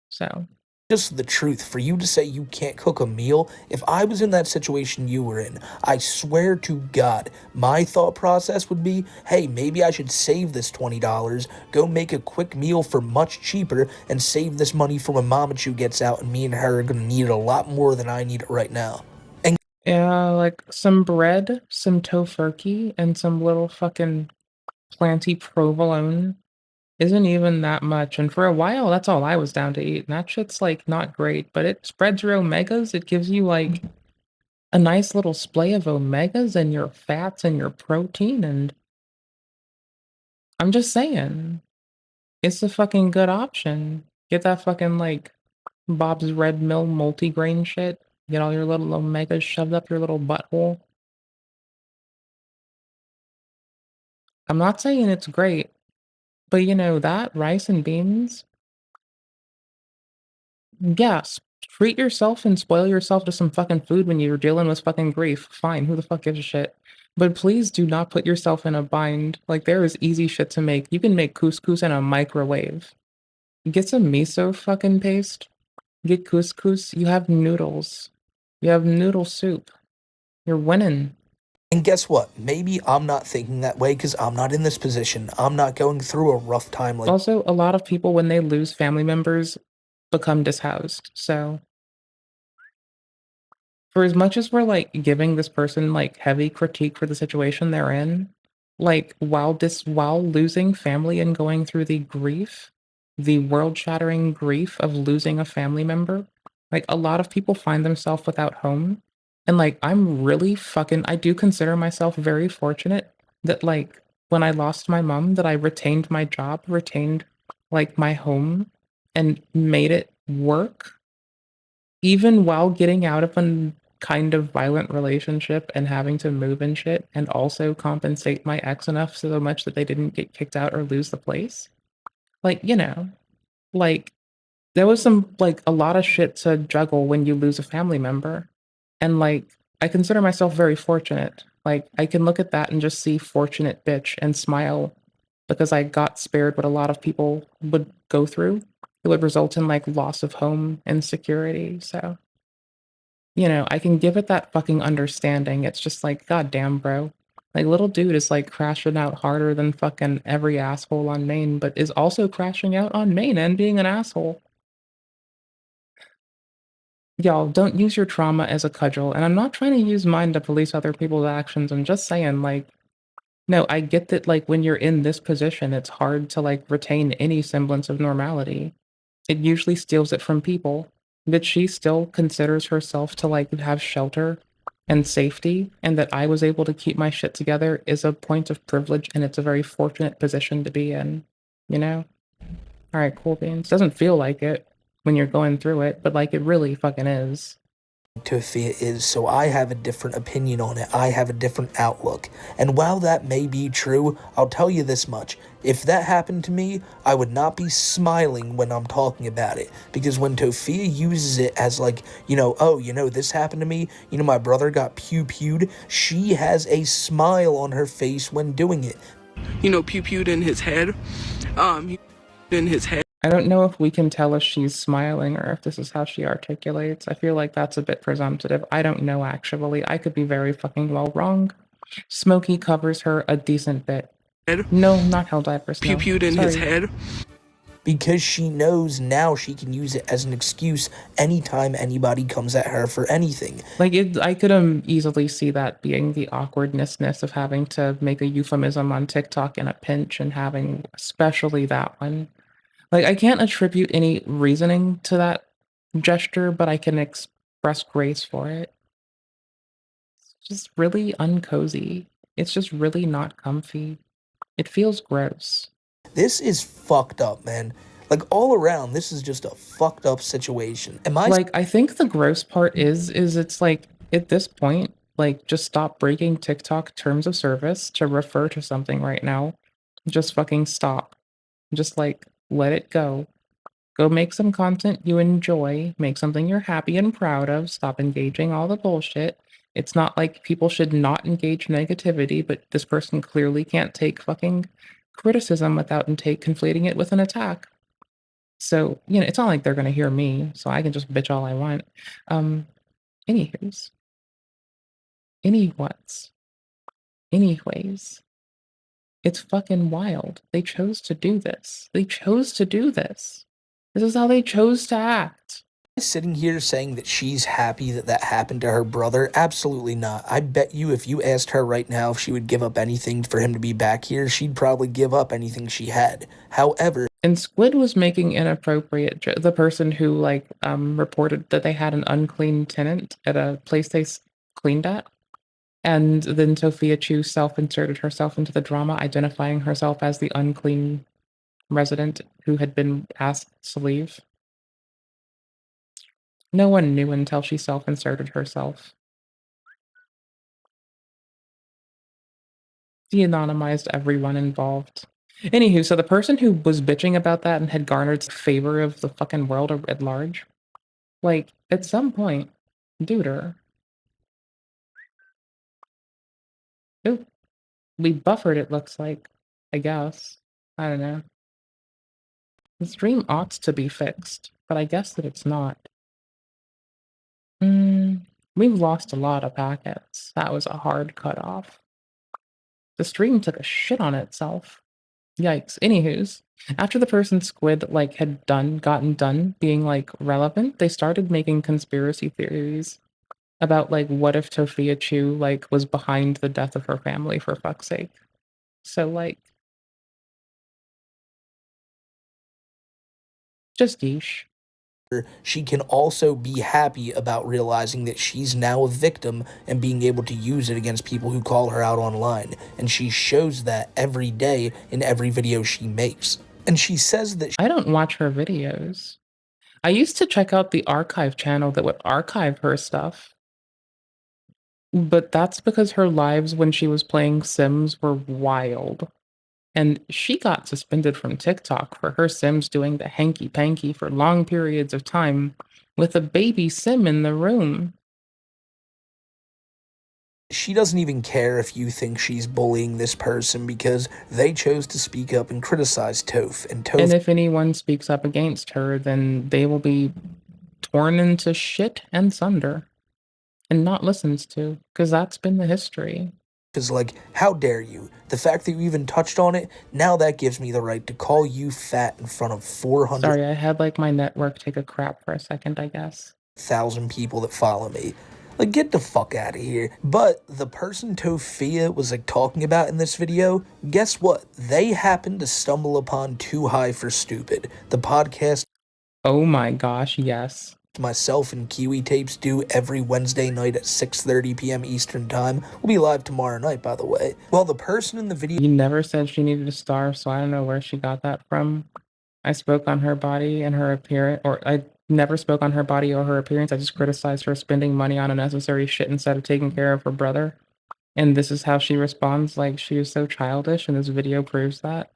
So just the truth. For you to say you can't cook a meal, if I was in that situation you were in, I swear to God, my thought process would be, hey, maybe I should save this $20, go make a quick meal for much cheaper, and save this money for when Mama Chew gets out and me and her are gonna need it a lot more than I need it right now. And yeah, like some bread, some tofurkey, and some little fucking planty provolone isn't even that much, and for a while, that's all I was down to eat, and that shit's, like, not great, but it spreads your omegas, it gives you, like, a nice little splay of omegas and your fats and your protein, and I'm just saying, it's a fucking good option. Get that fucking, like, Bob's Red Mill multigrain shit, get all your little omegas shoved up your little butthole. I'm not saying it's great, but, you know, that rice and beans. Yes, treat yourself and spoil yourself to some fucking food when you're dealing with fucking grief. Fine, who the fuck gives a shit? But please do not put yourself in a bind. Like, there is easy shit to make. You can make couscous in a microwave. Get some miso fucking paste. Get couscous. You have noodles. You have noodle soup. You're winning. And guess what? Maybe I'm not thinking that way because I'm not in this position. I'm not going through a rough time like. Also, a lot of people, when they lose family members, become dishoused. So for as much as we're like giving this person like heavy critique for the situation they're in, like while losing family and going through the grief, the world-shattering grief of losing a family member, like a lot of people find themselves without home. And like I'm really fucking I do consider myself very fortunate that like when I lost my mom that I retained my job, retained like my home and made it work even while getting out of a kind of violent relationship and having to move and shit, and also compensate my ex enough so much that they didn't get kicked out or lose the place. Like, you know, like there was some like a lot of shit to juggle when you lose a family member. And like I consider myself very fortunate. Like I can look at that and just see fortunate bitch and smile because I got spared what a lot of people would go through. It would result in like loss of home and security. So you know, I can give it that fucking understanding. It's just like, God damn, bro. Like, little dude is like crashing out harder than fucking every asshole on Maine, but is also crashing out on Maine and being an asshole. Y'all, don't use your trauma as a cudgel. And I'm not trying to use mine to police other people's actions. I'm just saying, like, no, I get that, like, when you're in this position, it's hard to, like, retain any semblance of normality. It usually steals it from people. But she still considers herself to, like, have shelter and safety, and that I was able to keep my shit together is a point of privilege, and it's a very fortunate position to be in, you know? Alright, cool beans. Doesn't feel like it when you're going through it, but, like, it really fucking is. Tofia is, so I have a different opinion on it. I have a different outlook. And while that may be true, I'll tell you this much. If that happened to me, I would not be smiling when I'm talking about it. Because when Tofia uses it as like, you know, oh, you know, this happened to me, you know, my brother got pew-pewed, she has a smile on her face when doing it. You know, pew-pewed in his head. In his head. I don't know if we can tell if she's smiling or if this is how she articulates. I feel like that's a bit presumptive. I don't know, actually. I could be very fucking well wrong. Smokey covers her a decent bit. No, not Helldivers. No. Pew-pewed in his head. Because she knows now she can use it as an excuse anytime anybody comes at her for anything. Like, I could easily see that being the awkwardness of having to make a euphemism on TikTok in a pinch and having especially that one. Like, I can't attribute any reasoning to that gesture, but I can express grace for it. It's just really uncozy. It's just really not comfy. It feels gross. This is fucked up, man. Like, all around, this is just a fucked up situation. Like, I think the gross part is it's like, at this point, like, just stop breaking TikTok terms of service to refer to something right now. Just fucking stop. Just, like, let it go. Go make some content you enjoy, make something you're happy and proud of, stop engaging all the bullshit. It's not like people should not engage negativity, but this person clearly can't take fucking criticism without conflating it with an attack. So, you know, it's not like they're gonna hear me, so I can just bitch all I want. Anywho's. Anyways. It's fucking wild. They chose to do this. They chose to do this. This is how they chose to act. Sitting here saying that she's happy that that happened to her brother? Absolutely not. I bet you if you asked her right now if she would give up anything for him to be back here, she'd probably give up anything she had. However... And Squid was making inappropriate the person who, like, reported that they had an unclean tenant at a place they cleaned at. And then Sophia Chu self-inserted herself into the drama, identifying herself as the unclean resident who had been asked to leave. No one knew until she self-inserted herself. De-anonymized everyone involved. Anywho, so the person who was bitching about that and had garnered favor of the fucking world at large, like, at some point, dude-er. Oop. We buffered, it looks like. I guess. I don't know. The stream ought to be fixed, but I guess that it's not. We've lost a lot of packets. That was a hard cutoff. The stream took a shit on itself. Yikes. Anywho's, after the person Squid, like, had gotten done being, like, relevant, they started making conspiracy theories about, like, what if Sophia Chu, like, was behind the death of her family, for fuck's sake. So, like... just yeesh. She can also be happy about realizing that she's now a victim and being able to use it against people who call her out online. And she shows that every day in every video she makes. And she says that... I don't watch her videos. I used to check out the archive channel that would archive her stuff. But that's because her lives when she was playing Sims were wild. And she got suspended from TikTok for her Sims doing the hanky-panky for long periods of time with a baby Sim in the room. She doesn't even care if you think she's bullying this person because they chose to speak up and criticize Toph. And if anyone speaks up against her, then they will be torn into shit and sunder and not listened to, because that's been the history. Because, like, how dare you? The fact that you even touched on it, now that gives me the right to call you fat in front of 400... Sorry, I had, like, my network take a crap for a second, I guess. ...1,000 people that follow me. Like, get the fuck out of here. But the person Sophia was, like, talking about in this video, guess what? They happened to stumble upon Too High for Stupid, the podcast... Oh my gosh, yes. ...myself and Kiwi Tapes do every Wednesday night at 6:30 p.m. Eastern Time. We'll be live tomorrow night, by the way. Well, the person in the video... You never said she needed to starve, so I don't know where she got that from. I spoke on her body and her appearance, or I never spoke on her body or her appearance. I just criticized her spending money on unnecessary shit instead of taking care of her brother. And this is how she responds, like she is so childish, and this video proves that.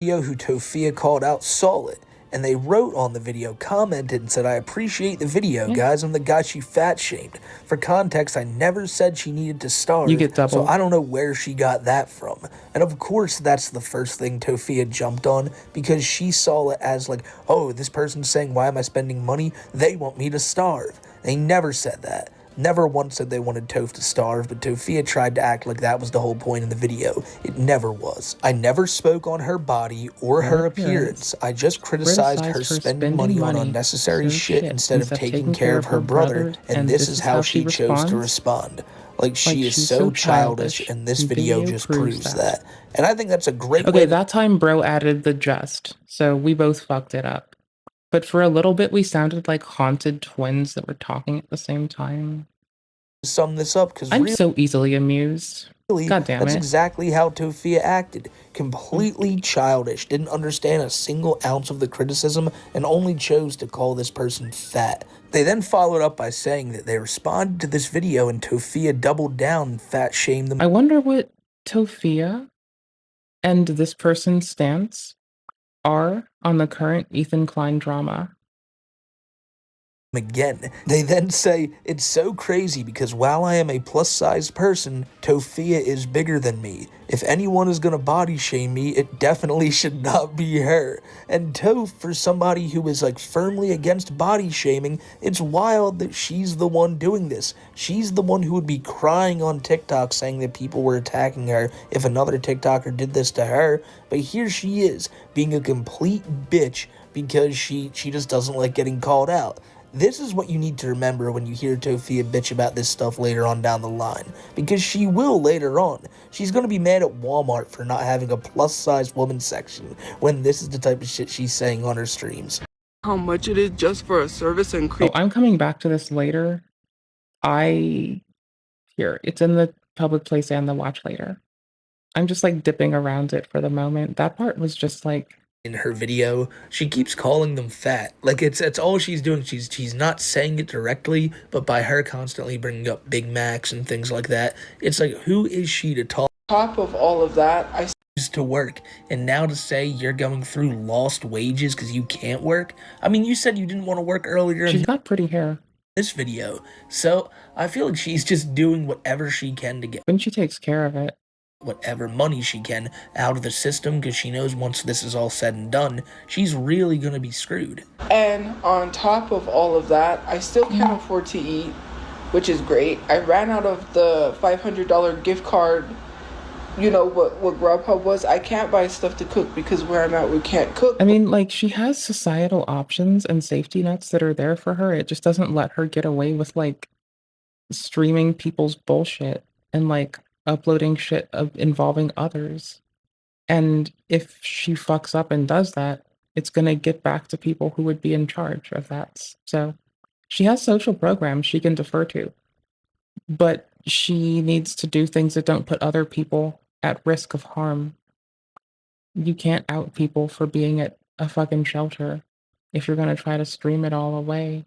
Who Sophia called out saw it. And they wrote on the video, commented, and said, I appreciate the video, guys. I'm the guy she fat-shamed. For context, I never said she needed to starve. You get double. So I don't know where she got that from. And of course, that's the first thing Sophia jumped on, because she saw it as like, oh, this person's saying, why am I spending money? They want me to starve. They never said that. Never once said they wanted Toph to starve, but Sophia tried to act like that was the whole point in the video. It never was. I never spoke on her body or her appearance. I just criticized her spending money on unnecessary shit instead of taking care of her brother, and this is how she chose to respond. Like, she is so childish, and this video just proves that. And I think that's a great way. Okay, that time bro added the just, so we both fucked it up. But for a little bit, we sounded like haunted twins that were talking at the same time. sum this up because I'm so easily amused. God damn that's it. exactly how Tofia acted. Completely childish, didn't understand a single ounce of the criticism, and only chose to call this person fat. They then followed up by saying that they responded to this video and Tofia doubled down and fat shamed them. I wonder what Tofia and this person's stance are on the current Ethan Klein drama. Again. They then say, it's so crazy because while I am a plus-sized person, Tofia is bigger than me. If anyone is gonna body shame me, it definitely should not be her. And Toph, for somebody who is like firmly against body shaming, it's wild that she's the one doing this. She's the one who would be crying on TikTok saying that people were attacking her if another TikToker did this to her. But here she is, being a complete bitch because she just doesn't like getting called out. This is what you need to remember when you hear Tofia bitch about this stuff later on down the line, because she will later on. She's going to be mad at Walmart for not having a plus-size woman section when this is the type of shit she's saying on her streams. How much it is just for a service and Oh, I'm coming back to this later. Here, it's in the public place and the watch later. I'm just like dipping around it for the moment. That part was just like, in her video, she keeps calling them fat. Like it's all she's doing. She's not saying it directly, but by her constantly bringing up Big Macs and things like that, it's like, who is she to talk? Top of all of that, I used to work, and now to say you're going through lost wages because you can't work. I mean, you said you didn't want to work earlier. She's got pretty hair. This video, so I feel like she's just doing whatever she can to get. When she takes care of it. Whatever money she can out of the system, because she knows once this is all said and done, she's really gonna be screwed. And on top of all of that, I still can't afford to eat, which is great. I ran out of the $500 gift card, you know, what Grubhub was. I can't buy stuff to cook because where I'm at, we can't cook. I mean, like, she has societal options and safety nets that are there for her. It just doesn't let her get away with, like, streaming people's bullshit and, like, uploading shit involving others. And if she fucks up and does that, it's gonna get back to people who would be in charge of that. So she has social programs she can defer to, but she needs to do things that don't put other people at risk of harm. You can't out people for being at a fucking shelter if you're gonna try to stream it all away.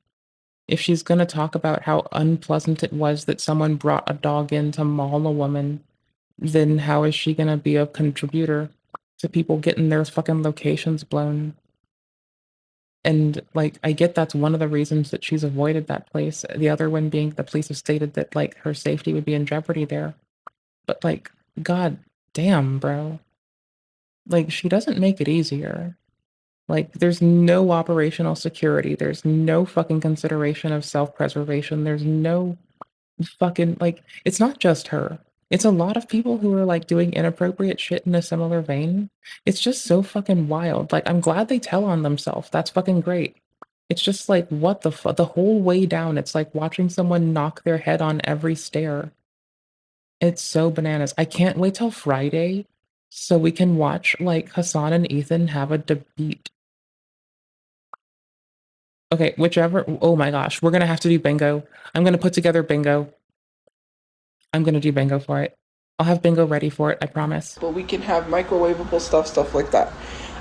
If she's gonna talk about how unpleasant it was that someone brought a dog in to maul a woman, then how is she gonna be a contributor to people getting their fucking locations blown? And, like, I get that's one of the reasons that she's avoided that place. The other one being the police have stated that, like, her safety would be in jeopardy there. But, like, god damn, bro. Like, she doesn't make it easier. Like, there's no operational security. There's no fucking consideration of self-preservation. There's no fucking, like, it's not just her. It's a lot of people who are, like, doing inappropriate shit in a similar vein. It's just so fucking wild. Like, I'm glad they tell on themselves. That's fucking great. It's just like, what the fuck? The whole way down, it's like watching someone knock their head on every stair. It's so bananas. I can't wait till Friday so we can watch, like, Hassan and Ethan have a debate. Okay, whichever. Oh my gosh, we're gonna have to do bingo. I'm gonna put together bingo. I'm gonna do bingo for it. I'll have bingo ready for it, I promise. But we can have microwavable stuff like that.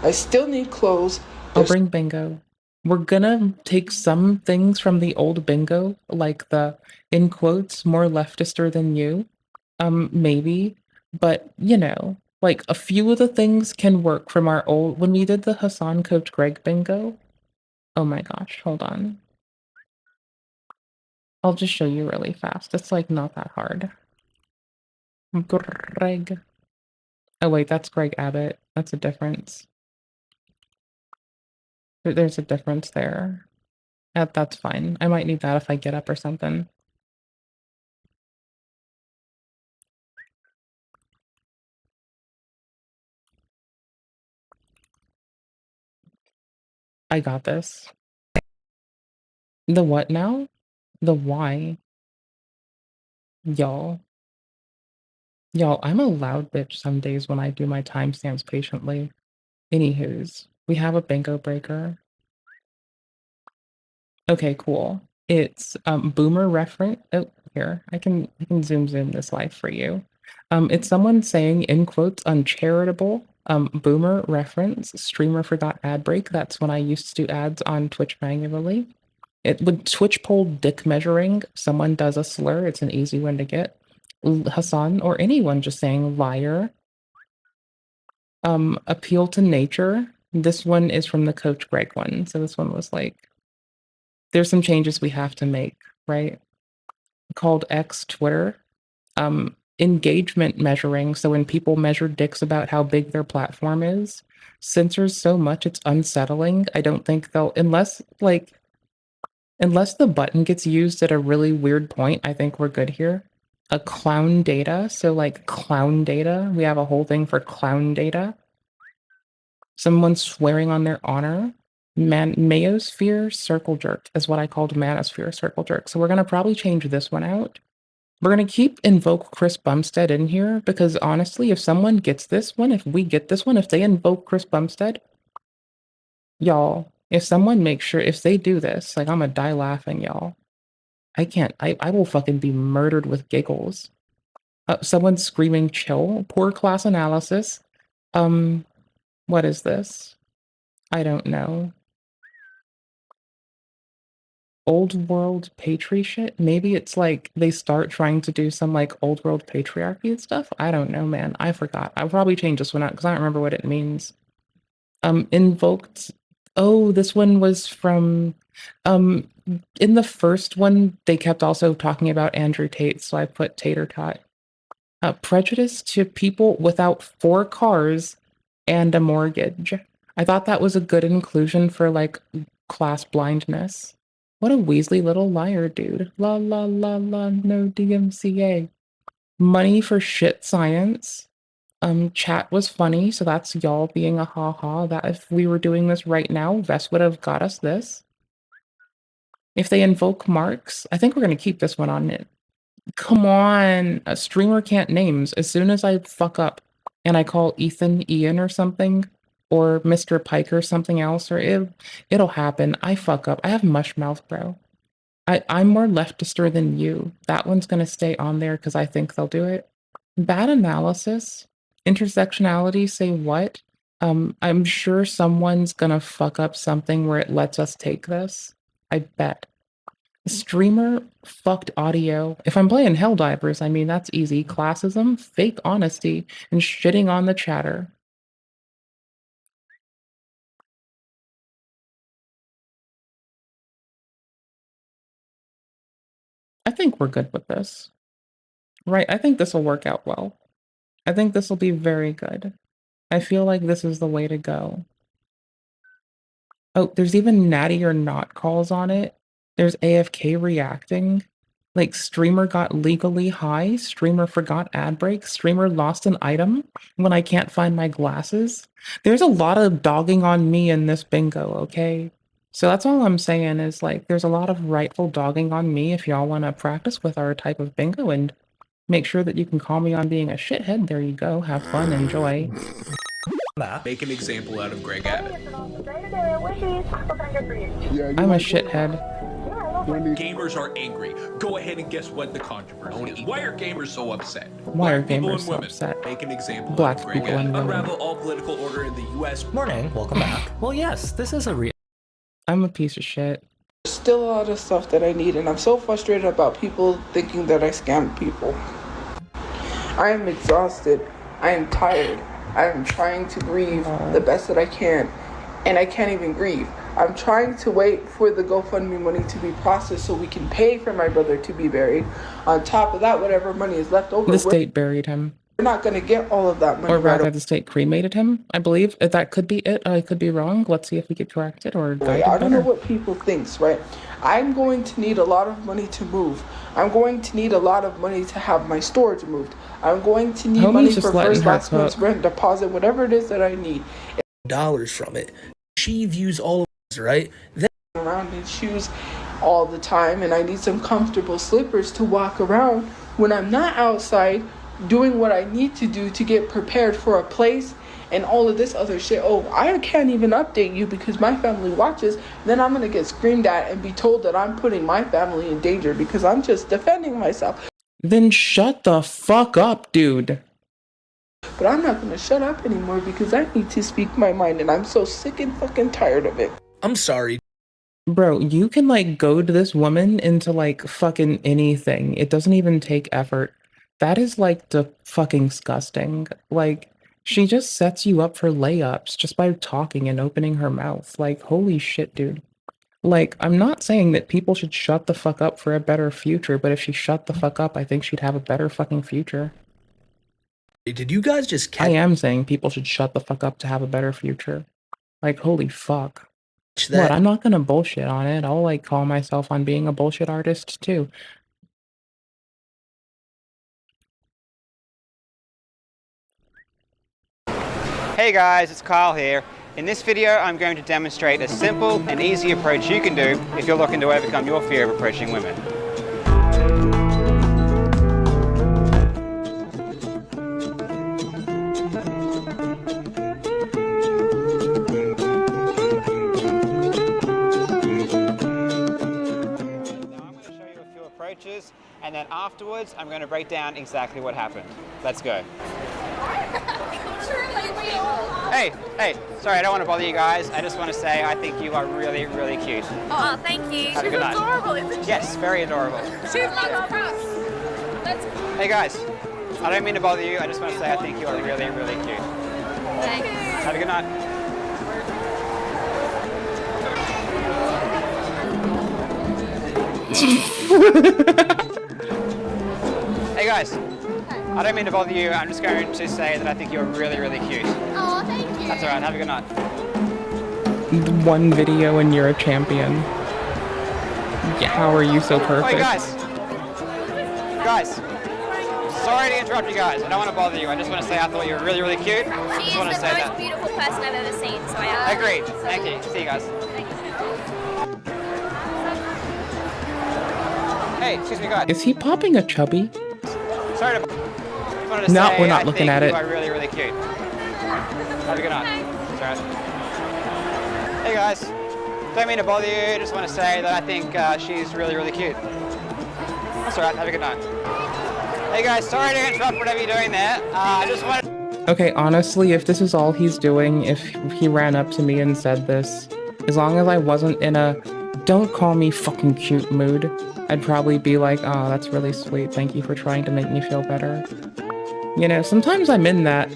I still need clothes. I'll bring bingo. We're gonna take some things from the old bingo, like the, in quotes, more leftister than you. Maybe. But, you know, like, a few of the things can work from our old, when we did the Hassan Coach Greg bingo. Oh my gosh, hold on. I'll just show you really fast. It's, like, not that hard. Greg. Oh wait, that's Greg Abbott. That's a difference. There's a difference there. That's fine. I might need that if I get up or something. I got this. The what now? The why? Y'all. Y'all, I'm a loud bitch some days when I do my timestamps patiently. Anywho's, we have a bingo breaker. Okay, cool. It's boomer reference. Oh, Here, I can zoom this live for you. It's someone saying in quotes uncharitable boomer reference. Streamer forgot ad break. That's when I used to do ads on Twitch manually. It would Twitch poll dick measuring. Someone does a slur. It's an easy one to get. Hassan or anyone just saying liar. Appeal to nature. This one is from the Coach Greg one. So this one was like, there's some changes we have to make, right? Called X Twitter. Engagement measuring. So when people measure dicks about how big their platform is, censors so much it's unsettling. I don't think they'll, unless the button gets used at a really weird point, I think we're good here. A clown data. So like clown data. We have a whole thing for clown data. Someone swearing on their honor. Mayosphere circle jerk is what I called manosphere circle jerk. So we're going to probably change this one out. We're going to keep invoke Chris Bumstead in here because honestly, if someone gets this one, if we get this one, if they invoke Chris Bumstead, y'all, if someone makes sure, if they do this, like I'm going to die laughing, y'all. I will fucking be murdered with giggles. Someone screaming chill, poor class analysis. What is this? I don't know. Old world patri shit? Maybe it's like they start trying to do some like old world patriarchy and stuff. I don't know, man. I forgot. I'll probably change this one out because I don't remember what it means. Invoked. Oh, this one was from in the first one, they kept also talking about Andrew Tate, so I put tater tot. Prejudice to people without 4 cars and a mortgage. I thought that was a good inclusion for like class blindness. What a Weasley little liar, dude. La la la la, no DMCA. Money for shit science. Chat was funny, so that's y'all being a ha-ha. That if we were doing this right now, Vest would have got us this. If they invoke marks, I think we're going to keep this one on it. Come on, a streamer can't names. As soon as I fuck up and I call Ethan Ian or something, or Mr. Pike or something else, or it'll happen. I fuck up. I have mush mouth, bro. I'm more leftister than you. That one's going to stay on there because I think they'll do it. Bad analysis. Intersectionality, say what? I'm sure someone's going to fuck up something where it lets us take this. I bet. Streamer fucked audio. If I'm playing Helldivers, I mean, that's easy. Classism, fake honesty, and shitting on the chatter. I think we're good with this. Right, I think this will work out well. I think this will be very good. I feel like this is the way to go. Oh, there's even natty or not calls on it. There's AFK reacting. Like, streamer got legally high, streamer forgot ad break, streamer lost an item when I can't find my glasses. There's a lot of dogging on me in this bingo, okay? So that's all I'm saying is, like, there's a lot of rightful dogging on me if y'all want to practice with our type of bingo and make sure that you can call me on being a shithead. There you go. Have fun. Enjoy. Make an example out of Greg Abbott. I'm a shithead. Gamers are angry. Go ahead and guess what the controversy is. Why are gamers so upset? Why are gamers so upset? Make an example Black of Greg people and Abbott. women. Unravel all political order in the U.S. Morning. Welcome back. Well, yes, this is a I'm a piece of shit. There's still a lot of stuff that I need, and I'm so frustrated about people thinking that I scam people. I am exhausted. I am tired. I am trying to grieve the best that I can, and I can't even grieve. I'm trying to wait for the GoFundMe money to be processed so we can pay for my brother to be buried. On top of that, whatever money is left over, The state buried him. we're not going to get all of that money. Or rather, the state cremated him, I believe. That could be it. I could be wrong. Let's see if we get corrected or guided I don't know better. what people think, right? I'm going to need a lot of money to move. I'm going to need a lot of money to have my storage moved. I'm going to need money for first, last month's rent, deposit, whatever it is that I need. Dollars from it. She views all of us, right? Then around in shoes all the time, and I need some comfortable slippers to walk around when I'm not outside doing what I need to do to get prepared for a place and all of this other shit. Oh, I can't even update you because my family watches. Then I'm gonna get screamed at and be told that I'm putting my family in danger because I'm just defending myself. Then shut the fuck up, dude. But I'm not gonna shut up anymore because I need to speak my mind, and I'm so sick and fucking tired of it. I'm sorry. Bro, you can like goad this woman into like fucking anything. It doesn't even take effort. That is like the fucking disgusting. Like, she just sets you up for layups just by talking and opening her mouth. Like, holy shit, dude. Like, I'm not saying that people should shut the fuck up for a better future, but if she shut the fuck up, I think she'd have a better fucking future. Did you guys just catch I am saying people should shut the fuck up to have a better future. Like, holy fuck. that? What, I'm not gonna bullshit on it. I'll like call myself on being a bullshit artist too. Hey guys, it's Kyle here. In this video, I'm going to demonstrate a simple and easy approach you can do if you're looking to overcome your fear of approaching women. And then afterwards, I'm going to break down exactly what happened. Let's go. Hey, sorry, I don't want to bother you guys. I just want to say I think you are really, really cute. Oh, thank you. Have a good night. Adorable, isn't she? Yes, very adorable. She's not Let's go. Hey guys, I don't mean to bother you. I just want to say I think you are really, really cute. Thanks. Have a good night. Hey guys, I don't mean to bother you. I'm just going to say that I think you're really, really cute. Oh, thank you. That's alright. Have a good night. One video and you're a champion. Yeah, how are you so perfect? Wait, guys, sorry to interrupt you guys. I don't want to bother you. I just want to say I thought you were really, really cute. She is the most beautiful person I've ever seen. So I agreed. Thank you. See you guys. Hey, excuse me, guys. Is he popping a chubby? Sorry to. No, we're not looking at it. You are really, really cute. Have a good night. That's all right. Hey guys, don't mean to bother you. Just want to say that I think she's really, really cute. That's all right. Have a good night. Hey guys, sorry to interrupt whatever you're doing there. I just wanted. Okay, honestly, if this is all he's doing, if he ran up to me and said this, as long as I wasn't in a don't call me fucking cute mood, I'd probably be like, oh, that's really sweet. Thank you for trying to make me feel better. You know, sometimes I'm in that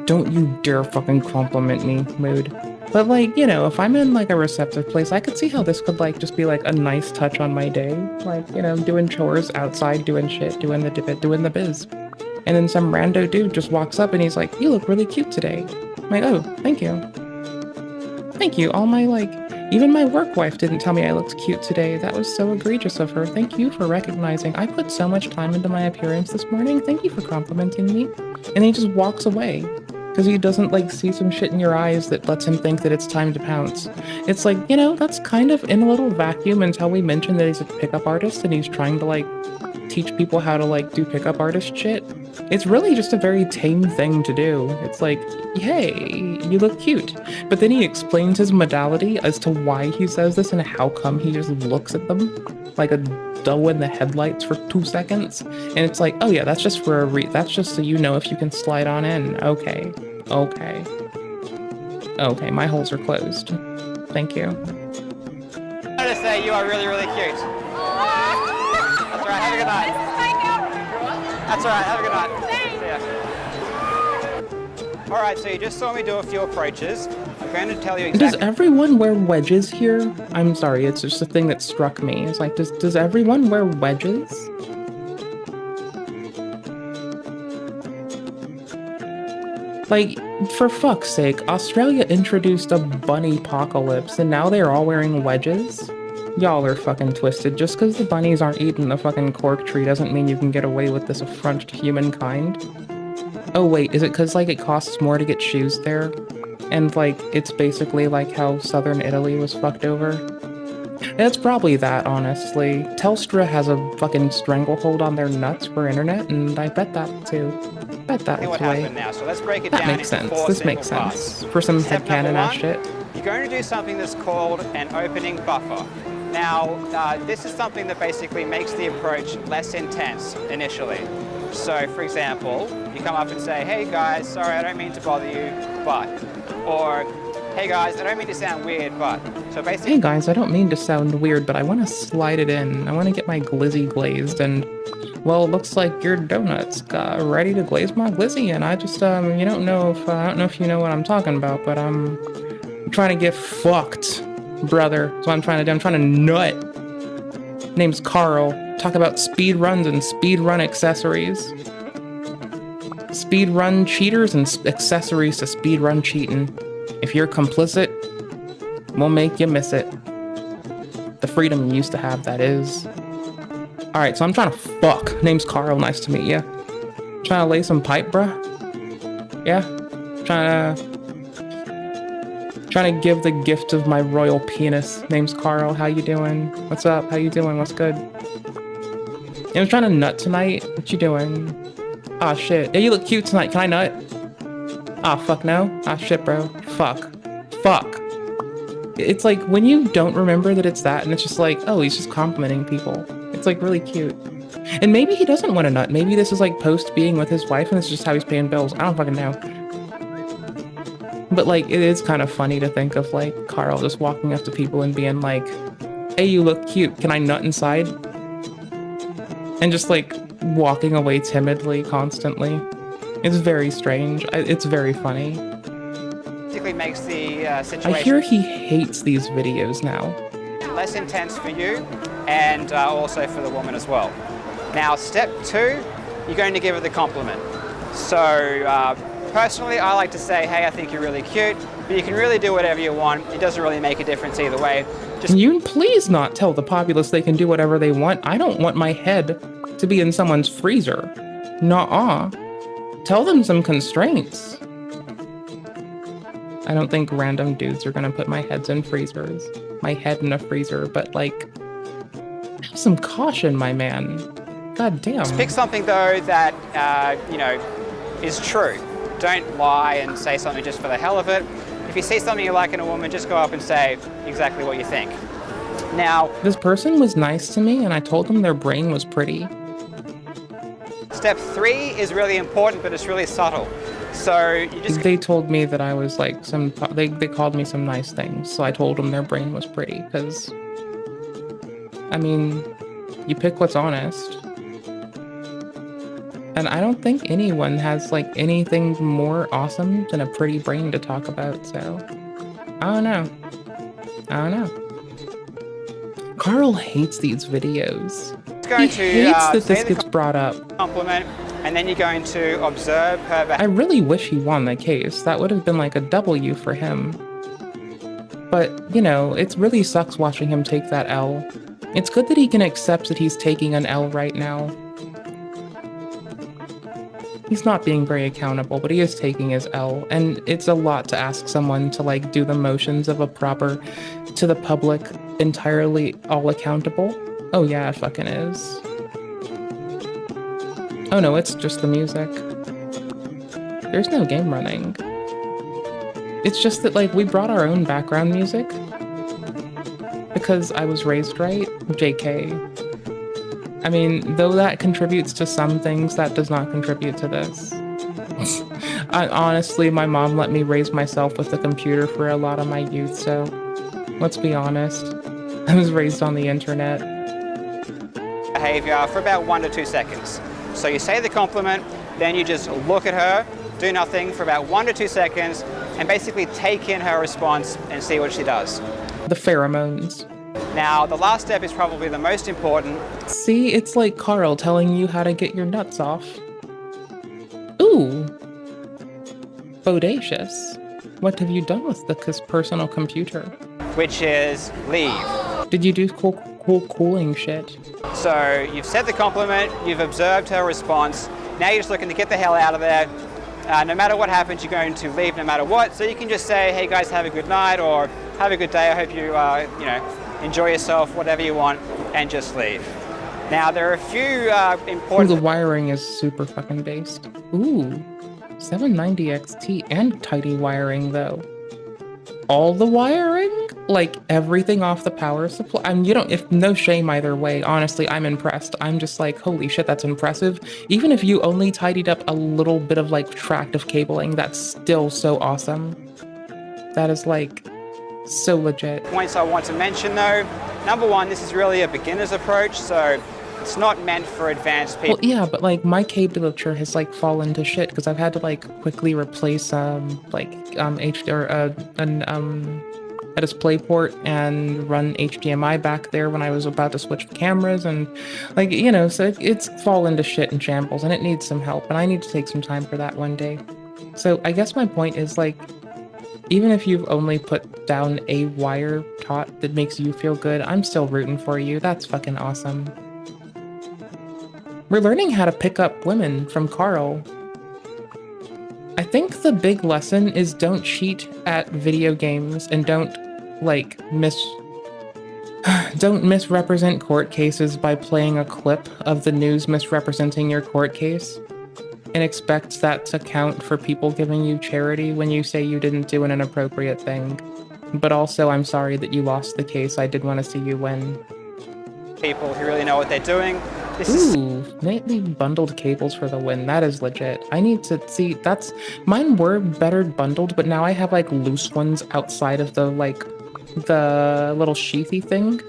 don't you dare fucking compliment me mood. But like, you know, if I'm in like a receptive place, I could see how this could like just be like a nice touch on my day. Like, you know, doing chores outside, doing shit, doing the biz. And then some rando dude just walks up and he's like, you look really cute today. I'm like, oh, thank you. Thank you. All my like, even my work wife didn't tell me I looked cute today. That was so egregious of her. Thank you for recognizing. I put so much time into my appearance this morning. Thank you for complimenting me. And he just walks away because he doesn't like see some shit in your eyes that lets him think that it's time to pounce. It's like, you know, that's kind of in a little vacuum until we mention that he's a pickup artist and he's trying to like teach people how to like do pickup artist shit. It's really just a very tame thing to do. It's like, hey, you look cute. But then he explains his modality as to why he says this and how come he just looks at them like a doe in the headlights for 2 seconds. And it's like, oh yeah, that's just for that's just so you know if you can slide on in. Okay, my holes are closed. Thank you. I wanted to say you are really, really cute. That's all right. Have a good night. That's all right. Have a good night. See ya. All right. So you just saw me do a few approaches. I'm going to tell you exactly. Does everyone wear wedges here? I'm sorry. It's just a thing that struck me. It's like, does everyone wear wedges? Like, for fuck's sake, Australia introduced a bunny apocalypse and now they're all wearing wedges? Y'all are fucking twisted. Just because the bunnies aren't eating the fucking cork tree doesn't mean you can get away with this affront to humankind. Oh wait, is it because like it costs more to get shoes there? And like, it's basically like how southern Italy was fucked over? It's probably that, honestly. Telstra has a fucking stranglehold on their nuts for internet, and I bet that too. Bet that what was happened way. now. So let's break it That down makes into sense. 4 This simple makes parts. sense. For some Step number headcanon ass one, shit. you're going to do something that's called an opening buffer. Now, this is something that basically makes the approach less intense initially. So, for example, you come up and say, hey guys, sorry, I don't mean to bother you, but. Or, hey guys, I don't mean to sound weird, but. So basically. Hey guys, I don't mean to sound weird, but I want to slide it in. I want to get my glizzy glazed, and well, it looks like your donut's ready to glaze my glizzy, and I just I don't know if you know what I'm talking about, but I'm trying to get fucked, brother. That's what I'm trying to do. I'm trying to nut. Name's Carl. Talk about speed runs and speed run accessories. Speed run cheaters and accessories to speed run cheating. If you're complicit, we'll make you miss it. The freedom you used to have, that is. Alright, so I'm trying to fuck. Name's Carl, nice to meet you. Trying to lay some pipe, bruh? Yeah? Trying to give the gift of my royal penis. Name's Carl, how you doing? What's up? How you doing? What's good? Yeah, I'm trying to nut tonight. What you doing? Aw, shit. Yeah, you look cute tonight. Can I nut? Aw, fuck no. Aw, shit, bro. Fuck. Fuck. It's like when you don't remember that it's that, and it's just like, oh, he's just complimenting people. It's like really cute. And maybe he doesn't want to nut. Maybe this is like post being with his wife, and this is just how he's paying bills. I don't fucking know. But like, it is kind of funny to think of like Carl just walking up to people and being like, hey, you look cute. Can I nut inside? And just like walking away timidly, constantly. It's very strange. It's very funny. Basically makes the situation. I hear he hates these videos now. Less intense for you and also for the woman as well. Now, step 2, you're going to give her the compliment. So, personally, I like to say, hey, I think you're really cute, but you can really do whatever you want. It doesn't really make a difference either way. Can you please not tell the populace they can do whatever they want? I don't want my head to be in someone's freezer. Nuh-uh. Tell them some constraints. I don't think random dudes are gonna put my head in freezers. My head in a freezer, but like, have some caution, my man. God damn. Just pick something though that, is true. Don't lie and say something just for the hell of it. If you see something you like in a woman, just go up and say exactly what you think. Now, this person was nice to me and I told them their brain was pretty. Step 3 is really important, but it's really subtle. So you just... They told me that I was like they called me some nice things. So I told them their brain was pretty because, I mean, you pick what's honest. And I don't think anyone has like anything more awesome than a pretty brain to talk about, so I don't know. Carl hates these videos. He hates that this gets brought up. Compliment, and then you're going to observe her. I really wish he won the case. That would have been like a W for him. But, you know, it really sucks watching him take that L. It's good that he can accept that he's taking an L right now. He's not being very accountable, but he is taking his L, and it's a lot to ask someone to like do the motions of a proper, to the public, entirely all accountable. Oh yeah, it fucking is. Oh no, it's just the music. There's no game running. It's just that like we brought our own background music because I was raised right, JK. I mean, though that contributes to some things, that does not contribute to this. Honestly, my mom let me raise myself with a computer for a lot of my youth, so let's be honest. I was raised on the internet. Behavior for about 1 to 2 seconds. So you say the compliment, then you just look at her, do nothing for about 1 to 2 seconds, and basically take in her response and see what she does. The pheromones. Now, the last step is probably the most important. See, it's like Carl telling you how to get your nuts off. Ooh. Bodacious. What have you done with the personal computer? Which is leave. Did you do cool cooling shit? So you've said the compliment, you've observed her response. Now you're just looking to get the hell out of there. No matter what happens, you're going to leave no matter what. So you can just say, hey guys, have a good night, or have a good day. I hope you, enjoy yourself, whatever you want, and just leave. Now, there are a few Ooh, important... the wiring is super fucking based. Ooh, 790 XT and tidy wiring though. All the wiring? Like everything off the power supply? If no shame either way, honestly, I'm impressed. I'm just like, holy shit, that's impressive. Even if you only tidied up a little bit of like tractive cabling, that's still so awesome. That is like so legit. Points I want to mention though. Number one, this is really a beginner's approach, so it's not meant for advanced people. Well, yeah, but like my cablature has like fallen to shit because I've had to like quickly replace a display port and run HDMI back there when I was about to switch cameras, and like, so it's fallen to shit and shambles and it needs some help, and I need to take some time for that one day. So I guess my point is like, even if you've only put down a wire taut that makes you feel good, I'm still rooting for you. That's fucking awesome. We're learning how to pick up women from Carl. I think the big lesson is don't cheat at video games and don't misrepresent court cases by playing a clip of the news misrepresenting your court case and expect that to count for people giving you charity when you say you didn't do an inappropriate thing. But also, I'm sorry that you lost the case. I did want to see you win. People who really know what they're doing. Ooh, nightly bundled cables for the win. That is legit. I need to see, mine were better bundled, but now I have like loose ones outside of the little sheathy thing.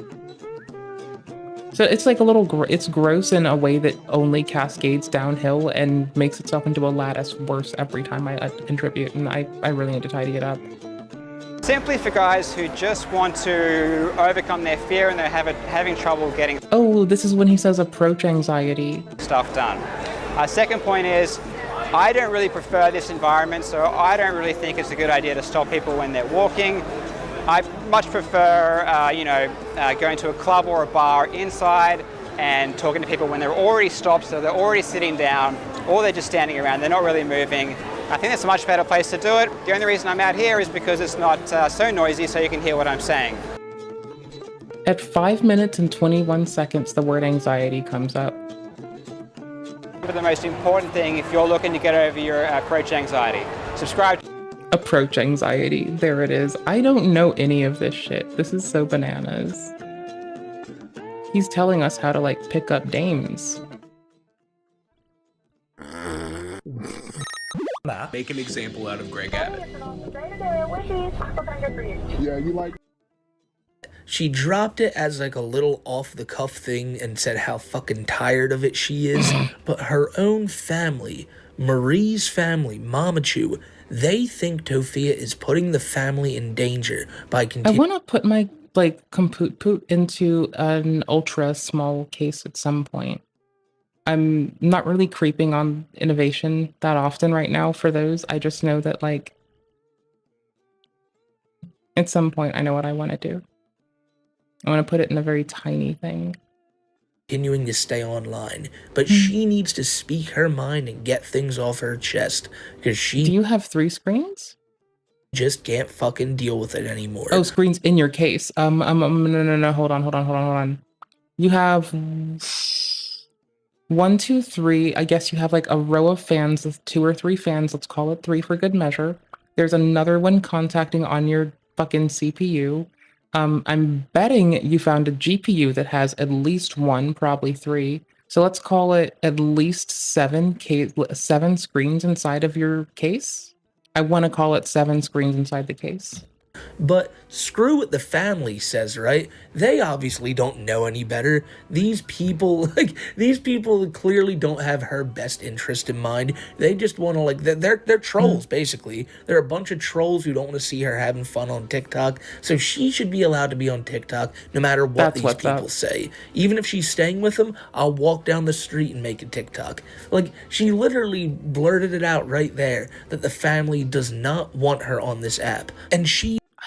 So it's like it's gross in a way that only cascades downhill and makes itself into a lattice worse every time I contribute, and I really need to tidy it up. Simply for guys who just want to overcome their fear and they're having trouble getting... Oh, this is when he says approach anxiety. ...stuff done. Second point is, I don't really prefer this environment, so I don't really think it's a good idea to stop people when they're walking. I much prefer, going to a club or a bar inside and talking to people when they're already stopped, so they're already sitting down, or they're just standing around, they're not really moving. I think that's a much better place to do it. The only reason I'm out here is because it's not so noisy, so you can hear what I'm saying. At 5 minutes and 21 seconds, the word anxiety comes up. But the most important thing, if you're looking to get over your approach anxiety, subscribe. Approach anxiety, there it is. I don't know any of this shit. This is so bananas. He's telling us how to like pick up dames. Make an example out of Greg Abbott. Yeah, you like. She dropped it as like a little off the cuff thing and said how fucking tired of it she is, but her own family, Marie's family, Mama Chu, they think Tofia is putting the family in danger by I want to put my compute into an ultra small case at some point. I'm not really creeping on innovation that often right now for those. I just know that like at some point I know what I want to do. I want to put it in a very tiny thing. Continuing to stay online, but she needs to speak her mind and get things off her chest because she... Do you have 3 screens? Just can't fucking deal with it anymore. Oh, screens in your case. No, hold on. You have 1, 2, 3. I guess you have like a row of fans with 2 or 3 fans. Let's call it 3 for good measure. There's another one contacting on your fucking CPU. I'm betting you found a GPU that has at least 1, probably 3. So let's call it at least 7 screens inside of your case. I want to call it 7 screens inside the case. But screw what the family says, right? They obviously don't know any better. These people clearly don't have her best interest in mind. They just want to they're trolls, basically. They're a bunch of trolls who don't want to see her having fun on TikTok. So she should be allowed to be on TikTok no matter what these people say. Even if she's staying with them, I'll walk down the street and make a TikTok. Like, she literally blurted it out right there that the family does not want her on this app. And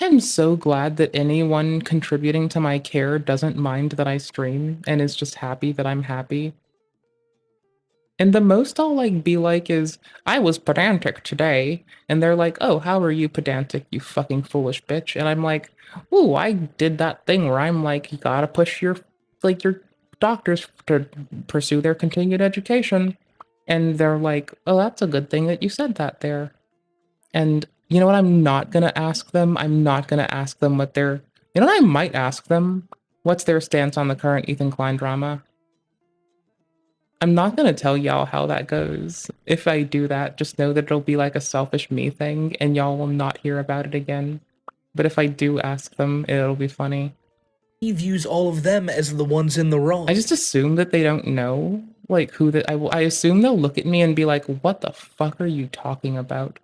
I'm so glad that anyone contributing to my care doesn't mind that I stream and is just happy that I'm happy. And the most I'll be like is, I was pedantic today. And they're like, oh, how are you pedantic, you fucking foolish bitch? And I'm like, ooh, I did that thing where I'm like, you gotta push your doctors to pursue their continued education. And they're like, oh, that's a good thing that you said that there. And you know what I'm not going to ask them? I'm not going to ask them what their... You know what I might ask them? What's their stance on the current Ethan Klein drama? I'm not going to tell y'all how that goes. If I do that, just know that it'll be like a selfish me thing, and y'all will not hear about it again. But if I do ask them, it'll be funny. He views all of them as the ones in the wrong. I just assume that they don't know, like, who that I assume they'll look at me and be like, what the fuck are you talking about?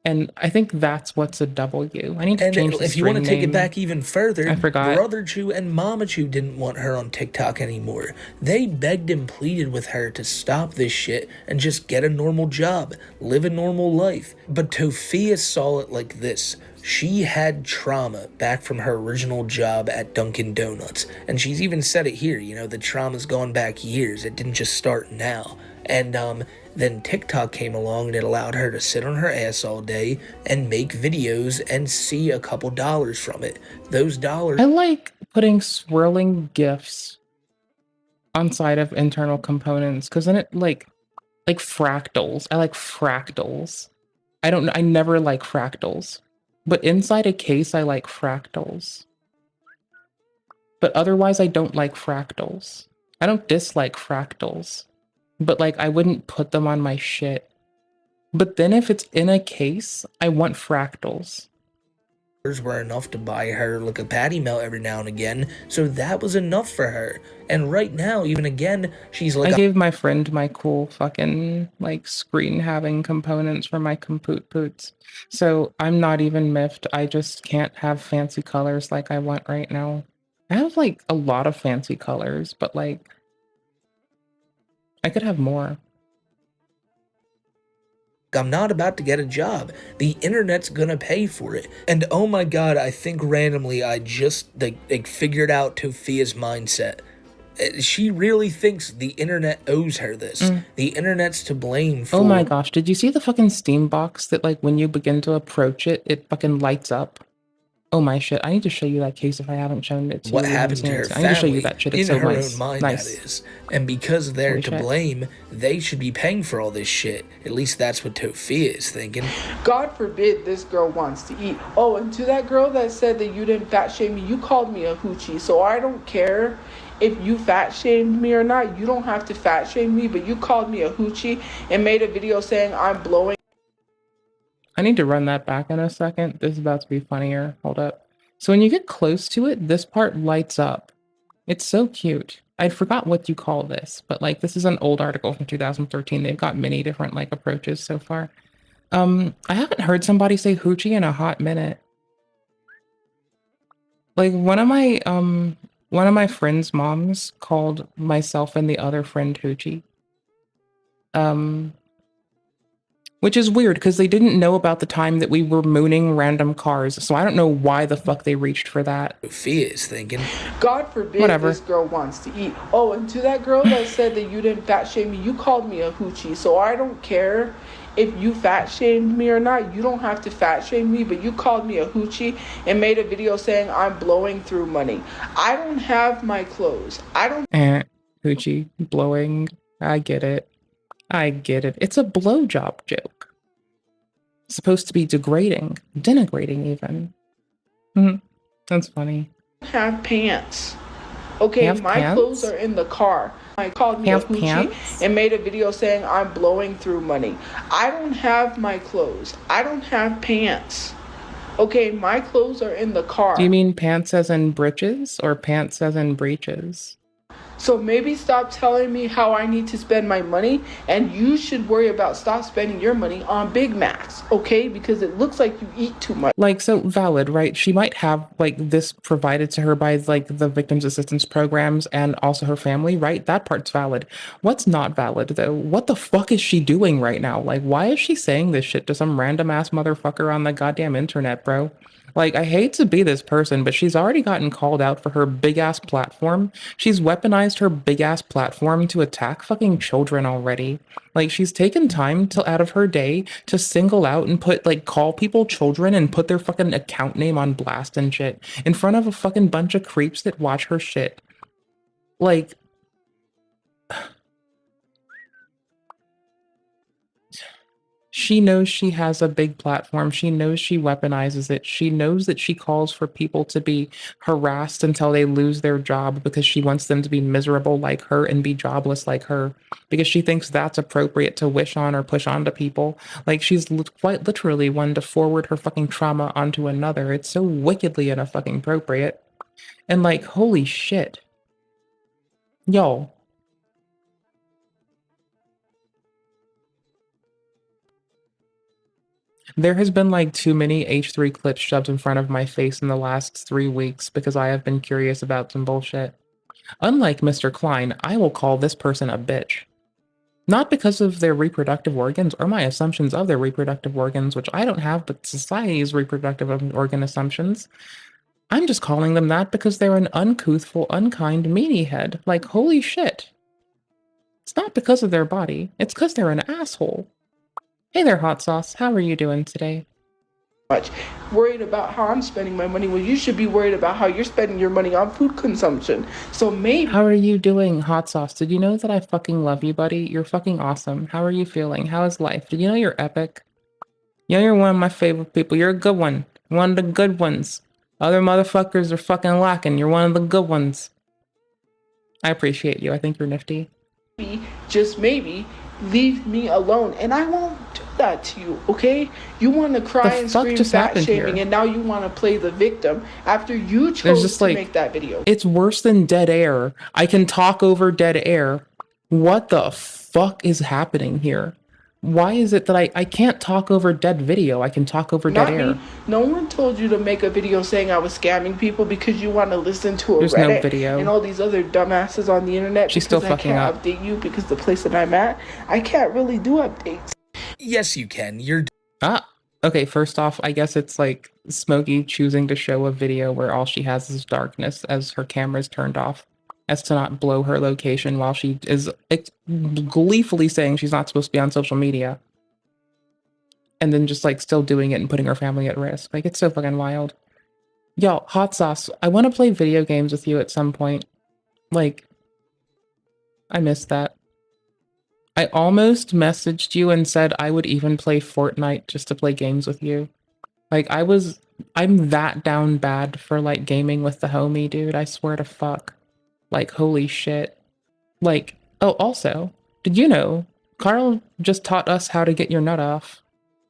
And I think that's what's a W. I need to change the if you want to string take it name. back even further, I forgot. Brother Chew and Mama Chew didn't want her on TikTok anymore. They begged and pleaded with her to stop this shit and just get a normal job, live a normal life. But Tofia saw it like this. She had trauma back from her original job at Dunkin' Donuts. And she's even said it here, you know, the trauma's gone back years. It didn't just start now. And then TikTok came along and it allowed her to sit on her ass all day and make videos and see a couple dollars from it. Those dollars... I like putting swirling GIFs on side of internal components, because then it like fractals. I like fractals. I never like fractals. But inside a case, I like fractals. But otherwise, I don't like fractals. I don't dislike fractals. But, like, I wouldn't put them on my shit. But then if it's in a case, I want fractals. Were enough to buy her like a patty melt every now and again, so that was enough for her. And right now, even again, she's like... I gave my friend my cool fucking, like, screen-having components for my compute poots. So I'm not even miffed. I just can't have fancy colors like I want right now. I have, like, a lot of fancy colors, but, like... I could have more. I'm not about to get a job. The internet's gonna pay for it. And oh my god, I think randomly I just like figured out Tofia's mindset. She really thinks the internet owes her this. The internet's to blame for... Oh my gosh, did you see the fucking Steam box that, like, when you begin to approach it, it fucking lights up? Oh my shit, I need to show you that case if I haven't shown it to you. What happened to her I family, need to show you that shit, it's in so her nice. own mind, Nice. that is. And because they're Holy to shit. blame, they should be paying for all this shit. At least that's what Tofia is thinking. God forbid this girl wants to eat. Oh, and to that girl that said that you didn't fat shame me, you called me a hoochie. So I don't care if you fat shamed me or not. You don't have to fat shame me, but you called me a hoochie and made a video saying I'm blowing. I need to run that back in a second. This is about to be funnier. Hold up. So when you get close to it, this part lights up. It's so cute. I forgot what you call this, but like this is an old article from 2013. They've got many different like approaches so far. I haven't heard somebody say hoochie in a hot minute. Like one of my friend's moms called myself and the other friend hoochie. Which is weird because they didn't know about the time that we were mooning random cars, so I don't know why the fuck they reached for that. Tofia is thinking. God forbid Whatever. this girl wants to eat. Oh, and to that girl that said that you didn't fat shame me, you called me a hoochie. So I don't care if you fat shamed me or not. You don't have to fat shame me, but you called me a hoochie and made a video saying I'm blowing through money. I don't have my clothes. I don't... Hoochie, blowing. I get it. I get it. It's a blowjob joke. It's supposed to be degrading. Denigrating, even. That's funny. have pants. Okay, Have my pants? clothes are in the car. I called me Have a hoochie pants? and made a video saying I'm blowing through money. I don't have my clothes. I don't have pants. Okay, my clothes are in the car. Do you mean pants as in britches or pants as in breeches? So maybe stop telling me how I need to spend my money, and you should worry about stop spending your money on Big Macs, okay? Because it looks like you eat too much. Like, so valid, right? She might have, like, this provided to her by, like, the victims assistance programs and also her family, right? That part's valid. What's not valid, though? What the fuck is she doing right now? Like, why is she saying this shit to some random-ass motherfucker on the goddamn internet, bro? Like, I hate to be this person, but she's already gotten called out for her big-ass platform. She's weaponized her big-ass platform to attack fucking children already. Like, she's taken time out of her day to single out and call people children and put their fucking account name on blast and shit in front of a fucking bunch of creeps that watch her shit. Like, She knows she has a big platform. She knows she weaponizes it. She knows that she calls for people to be harassed until they lose their job because she wants them to be miserable like her and be jobless like her because she thinks that's appropriate to wish on or push onto people. Like she's quite literally one to forward her fucking trauma onto another. It's so wickedly fucking appropriate. And like, holy shit. Yo. There has been like too many H3 clips shoved in front of my face in the last 3 weeks because I have been curious about some bullshit. Unlike Mr. Klein, I will call this person a bitch. Not because of their reproductive organs or my assumptions of their reproductive organs, which I don't have, but society's reproductive organ assumptions. I'm just calling them that because they're an uncouthful, unkind meanie head. Like, holy shit. It's not because of their body, it's because they're an asshole. Hey there, Hot Sauce. How are you doing today? Much worried about how I'm spending my money when you should be worried about how you're spending your money on food consumption. So maybe. How are you doing, Hot Sauce? Did you know that I fucking love you, buddy? You're fucking awesome. How are you feeling? How is life? Did you know you're epic? You know you're one of my favorite people. You're a good one. One of the good ones. Other motherfuckers are fucking lacking. You're one of the good ones. I appreciate you. I think you're nifty. Just maybe leave me alone, and I won't do that to you, okay? You want to cry and scream fat shaming, and now you want to play the victim after you chose to make that video. It's worse than dead air. I can talk over dead air. What the fuck is happening here? Why is it that I can't talk over dead video? I can talk over dead air. Me. No one told you to make a video saying I was scamming people because you want to listen to a There's Reddit no video. and all these other dumbasses on the internet. She's still because fucking I up. can't update you because the place that I'm at, I can't really do updates. Yes, you can. You're. Okay, first off, I guess it's like Smokey choosing to show a video where all she has is darkness as her camera's turned off, as to not blow her location while she is gleefully saying she's not supposed to be on social media. And then just like still doing it and putting her family at risk. Like, it's so fucking wild. Yo, Hot Sauce, I want to play video games with you at some point. Like, I missed that. I almost messaged you and said I would even play Fortnite just to play games with you. Like, I'm that down bad for like gaming with the homie, dude. I swear to fuck. Like, holy shit. Like, oh, also, did you know Carl just taught us how to get your nut off?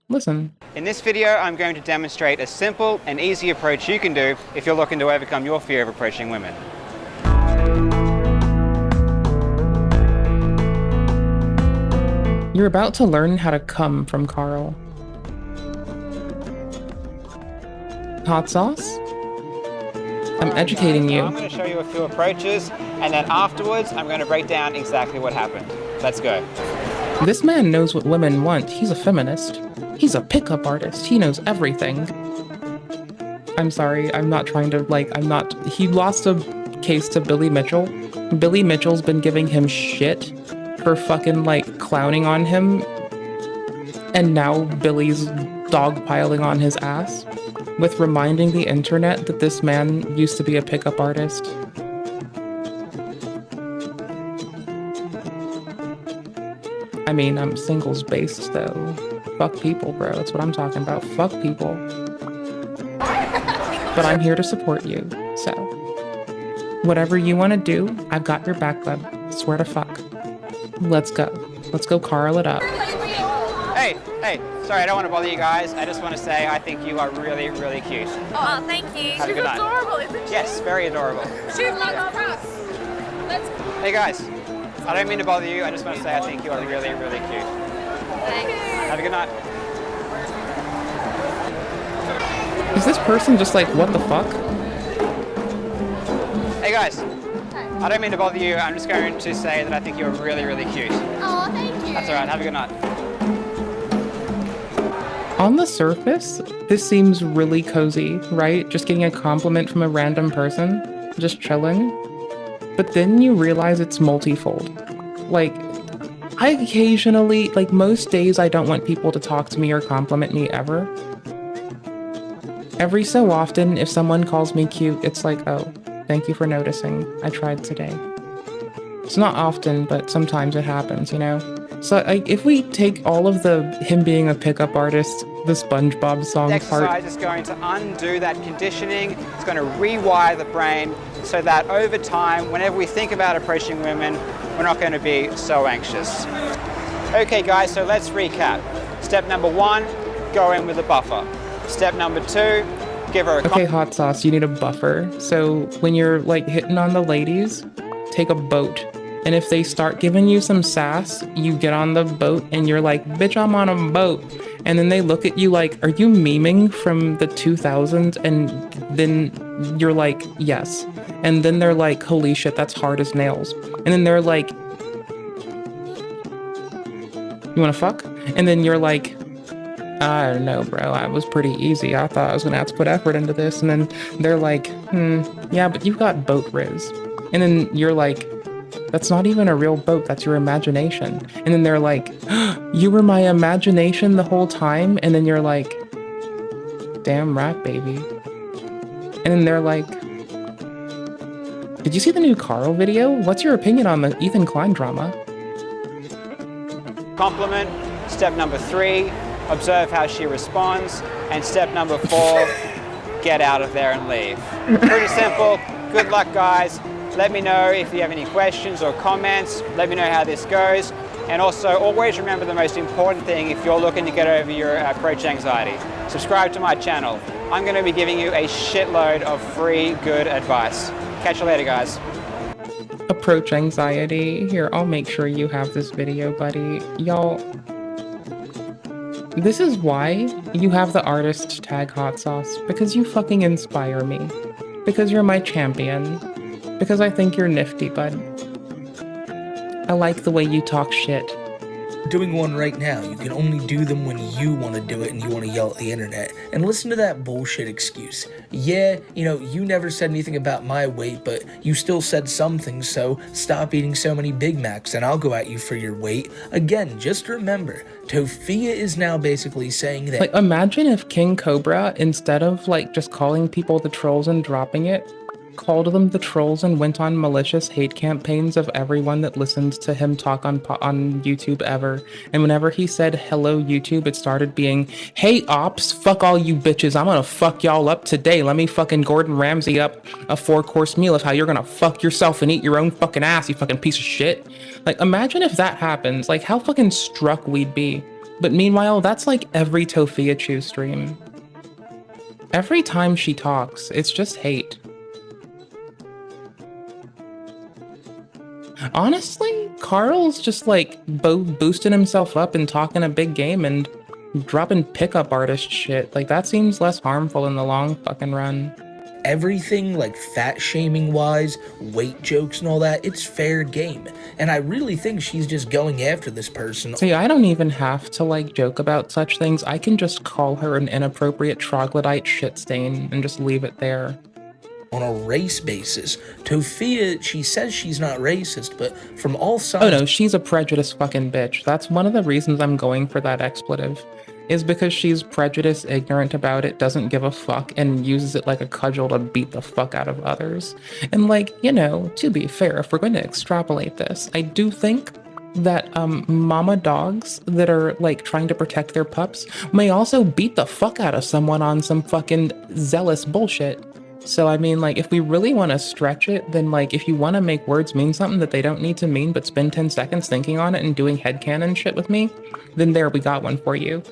Listen. In this video, I'm going to demonstrate a simple and easy approach you can do if you're looking to overcome your fear of approaching women. You're about to learn how to come from Carl. Hot Sauce? I'm educating you. I'm going to show you a few approaches, and then afterwards, I'm going to break down exactly what happened. Let's go. This man knows what women want. He's a feminist. He's a pickup artist. He knows everything. I'm sorry, I'm not trying to, he lost a case to Billy Mitchell. Billy Mitchell's been giving him shit for fucking, clowning on him. And now Billy's dogpiling on his ass with reminding the internet that this man used to be a pickup artist. I mean, I'm singles based though. Fuck people, bro. That's what I'm talking about. Fuck people. But I'm here to support you, so. Whatever you want to do, I've got your back, bud. Swear to fuck. Let's go. Let's go Carl it up. Hey, sorry, I don't want to bother you guys. I just want to say I think you are really, really cute. Oh, thank you. Have a good night. She's adorable, isn't she? Yes, very adorable. She's like a cross. Let's go. Hey guys, I don't mean to bother you. I just want to say I think you are really, really cute. Thanks. Have a good night. Is this person just like, what the fuck? Hey guys, I don't mean to bother you. I'm just going to say that I think you're really, really cute. Oh, thank you. That's alright. Have a good night. On the surface, this seems really cozy, right? Just getting a compliment from a random person, just chilling. But then you realize it's multifold. Like, I occasionally, most days I don't want people to talk to me or compliment me ever. Every so often, if someone calls me cute, it's like, oh, thank you for noticing. I tried today. It's not often, but sometimes it happens, you know? So if we take all of the him being a pickup artist, the SpongeBob song part. Exercise is going to undo that conditioning. It's going to rewire the brain so that over time, whenever we think about approaching women, we're not going to be so anxious. Okay guys, so let's recap. Step number 1, go in with a buffer. Step number 2, give her a Okay, hot sauce, you need a buffer. So when you're like hitting on the ladies, take a boat. And if they start giving you some sass, you get on the boat and you're like, bitch, I'm on a boat. And then they look at you like, are you memeing from the 2000s? And then you're like, yes. And then they're like, holy shit, that's hard as nails. And then they're like, you wanna fuck? And then you're like, I don't know, bro. I was pretty easy. I thought I was gonna have to put effort into this. And then they're like, yeah, but you've got boat riz. And then you're like, that's not even a real boat. That's your imagination. And then they're like, you were my imagination the whole time. And then you're like, damn right, baby. And then they're like, did you see the new Carl video? What's your opinion on the Ethan Klein drama? compliment. Step number 3, observe how she responds. And step number 4, get out of there and leave. Pretty simple. Good luck, guys. Let me know if you have any questions or comments. Let me know how this goes. And also, always remember the most important thing if you're looking to get over your approach anxiety. Subscribe to my channel. I'm going to be giving you a shitload of free good advice. Catch you later, guys. Approach anxiety. Here, I'll make sure you have this video, buddy. Y'all, this is why you have the artist tag hot sauce. Because you fucking inspire me. Because you're my champion. Because I think you're nifty, bud. I like the way you talk shit. Doing one right now. You can only do them when you want to do it and you want to yell at the internet. And listen to that bullshit excuse. Yeah, you know, you never said anything about my weight, but you still said some things, so stop eating so many Big Macs and I'll go at you for your weight. Again, just remember, Tofia is now basically saying that... Like, imagine if King Cobra, instead of, like, just calling people the trolls and dropping it, called them the trolls and went on malicious hate campaigns of everyone that listened to him talk on YouTube ever. And whenever he said hello YouTube, it started being, hey ops, fuck all you bitches, I'm gonna fuck y'all up today. Let me fucking Gordon Ramsay up a 4-course meal of how you're gonna fuck yourself and eat your own fucking ass, you fucking piece of shit. Like, imagine if that happens, like how fucking struck we'd be. But meanwhile, that's like every Tofia Chew stream. Every time she talks, it's just hate. Honestly, Carl's just like boosting himself up and talking a big game and dropping pickup artist shit. Like, that seems less harmful in the long fucking run. Everything, like fat shaming wise, weight jokes and all that, it's fair game. And I really think she's just going after this person. See, I don't even have to like joke about such things. I can just call her an inappropriate troglodyte shit stain and just leave it there. On a race basis. Tofia, she says she's not racist, but from all sides... Oh no, she's a prejudiced fucking bitch. That's one of the reasons I'm going for that expletive. Is because she's prejudiced, ignorant about it, doesn't give a fuck, and uses it like a cudgel to beat the fuck out of others. And like, you know, to be fair, if we're going to extrapolate this, I do think that mama dogs that are like trying to protect their pups may also beat the fuck out of someone on some fucking zealous bullshit. So, I mean, like, if we really want to stretch it, then, like, if you want to make words mean something that they don't need to mean, but spend 10 seconds thinking on it and doing headcanon shit with me, then there, we got one for you.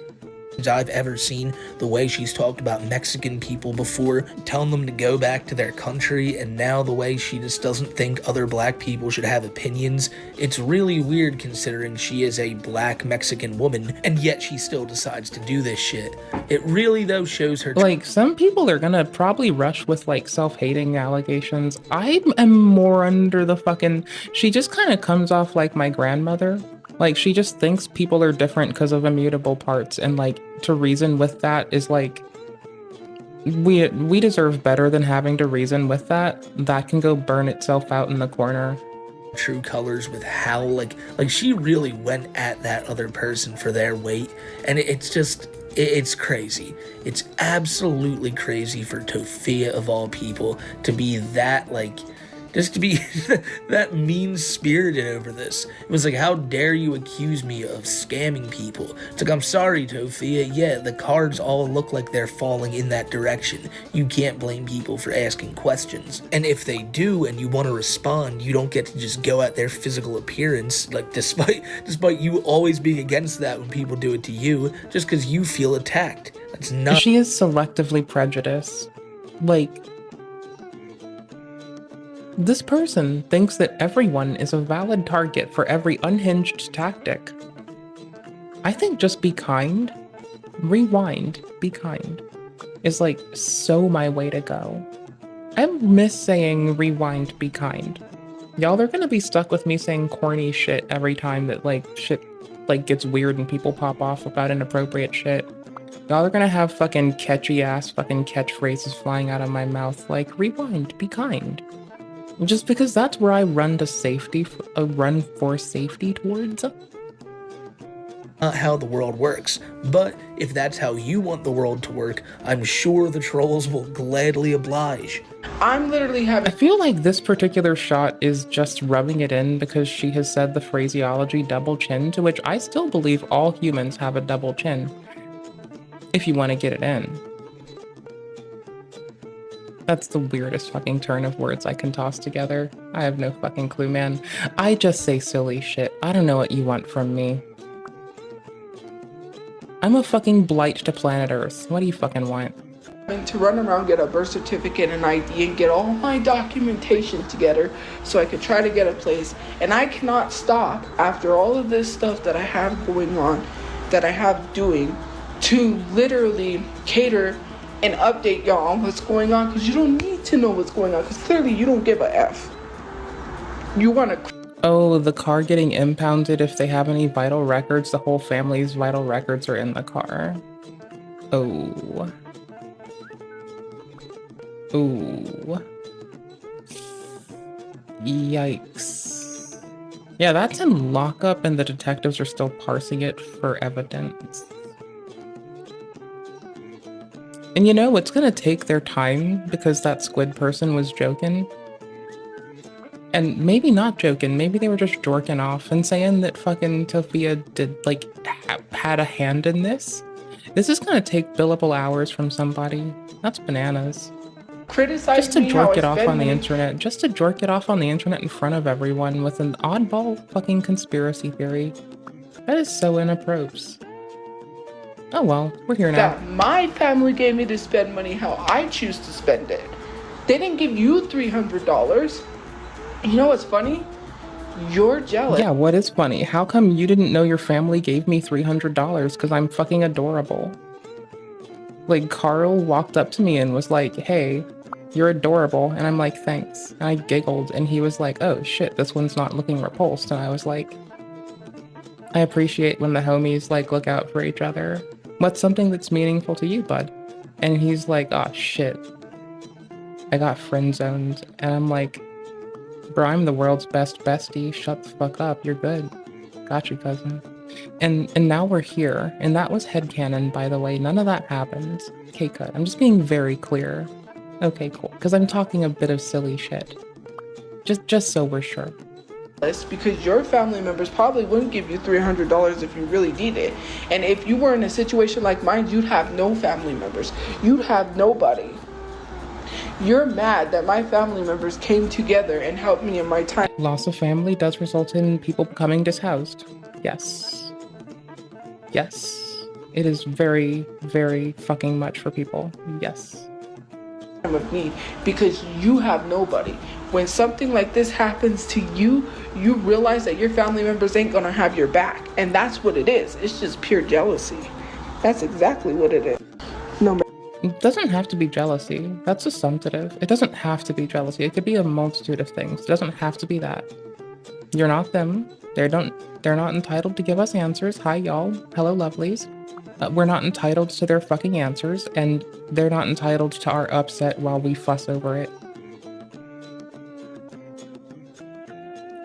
I've ever seen, the way she's talked about Mexican people before, telling them to go back to their country, and now the way she just doesn't think other black people should have opinions. It's really weird considering she is a black Mexican woman, and yet she still decides to do this shit. It really, though, shows her... Like, some people are gonna probably rush with, like, self-hating allegations. I am more under the fucking... She just kind of comes off like my grandmother. Like, she just thinks people are different because of immutable parts, and, like, to reason with that is, like, we deserve better than having to reason with that. That can go burn itself out in the corner. True colors with how, like she really went at that other person for their weight, and it's just... It's crazy. It's absolutely crazy for Tofia, of all people, to be that, like, just to be that mean-spirited over this. It was like, how dare you accuse me of scamming people? It's like, I'm sorry, Tofia. Yeah, the cards all look like they're falling in that direction. You can't blame people for asking questions. And if they do and you want to respond, you don't get to just go at their physical appearance, like despite you always being against that when people do it to you, just because you feel attacked. That's not. She is selectively prejudiced. Like, this person thinks that everyone is a valid target for every unhinged tactic. I think just be kind, rewind, be kind, is like so my way to go. I miss saying rewind, be kind. Y'all are gonna be stuck with me saying corny shit every time that like shit like gets weird and people pop off about inappropriate shit. Y'all are gonna have fucking catchy ass fucking catchphrases flying out of my mouth like rewind, be kind. Just because that's where I run to safety, run for safety towards. Not how the world works, but if that's how you want the world to work, I'm sure the trolls will gladly oblige. I'm literally having. I feel like this particular shot is just rubbing it in because she has said the phraseology double chin, to which I still believe all humans have a double chin. If you want to get it in. That's the weirdest fucking turn of words I can toss together. I have no fucking clue, man. I just say silly shit. I don't know what you want from me. I'm a fucking blight to planet Earth. What do you fucking want? To run around, get a birth certificate and ID and get all my documentation together so I could try to get a place. And I cannot stop after all of this stuff that I have going on, that I have doing, to literally cater and update y'all on what's going on, because you don't need to know what's going on, because clearly you don't give a F. You want to. Oh, the car getting impounded. If they have any vital records, the whole family's vital records are in the car. Oh. Ooh. Yikes. Yeah, that's in lockup and the detectives are still parsing it for evidence. And you know, it's gonna take their time because that squid person was joking. And maybe not joking, maybe they were just jorking off and saying that fucking Tofia did, like, had a hand in this. This is gonna take billable hours from somebody. That's bananas. Just to jork it off on the internet. Just to jork it off on the internet in front of everyone with an oddball fucking conspiracy theory. That is so inappropriate. Oh well, we're here now. That my family gave me to spend money how I choose to spend it. They didn't give you $300. You know what's funny? You're jealous. Yeah, what is funny? How come you didn't know your family gave me $300 because I'm fucking adorable? Like, Carl walked up to me and was like, hey, you're adorable. And I'm like, thanks. And I giggled and he was like, oh shit, this one's not looking repulsed. And I was like, I appreciate when the homies like look out for each other. What's something that's meaningful to you, bud? And he's like, oh shit, I got friend zoned. And I'm like, bro, I'm the world's best bestie. Shut the fuck up. You're good. Got you, cousin. And now we're here. And that was headcanon, by the way. None of that happened. K-cut. I'm just being very clear. Okay, cool. Because I'm talking a bit of silly shit. Just so we're sure. Because your family members probably wouldn't give you $300 if you really need it. And if you were in a situation like mine, you'd have no family members. You'd have nobody. You're mad that my family members came together and helped me in my time. Loss of family does result in people becoming dishoused. Yes. Yes. It is very, very fucking much for people. Yes. Of me, because you have nobody. When something like this happens to you, you realize that your family members ain't gonna have your back. And that's what it is. It's just pure jealousy. That's exactly what it is. No. It doesn't have to be jealousy. That's assumptive. It doesn't have to be jealousy. It could be a multitude of things. It doesn't have to be that. You're not them. They're not entitled to give us answers. Hi, y'all. Hello, lovelies. We're not entitled to their fucking answers, and they're not entitled to our upset while we fuss over it.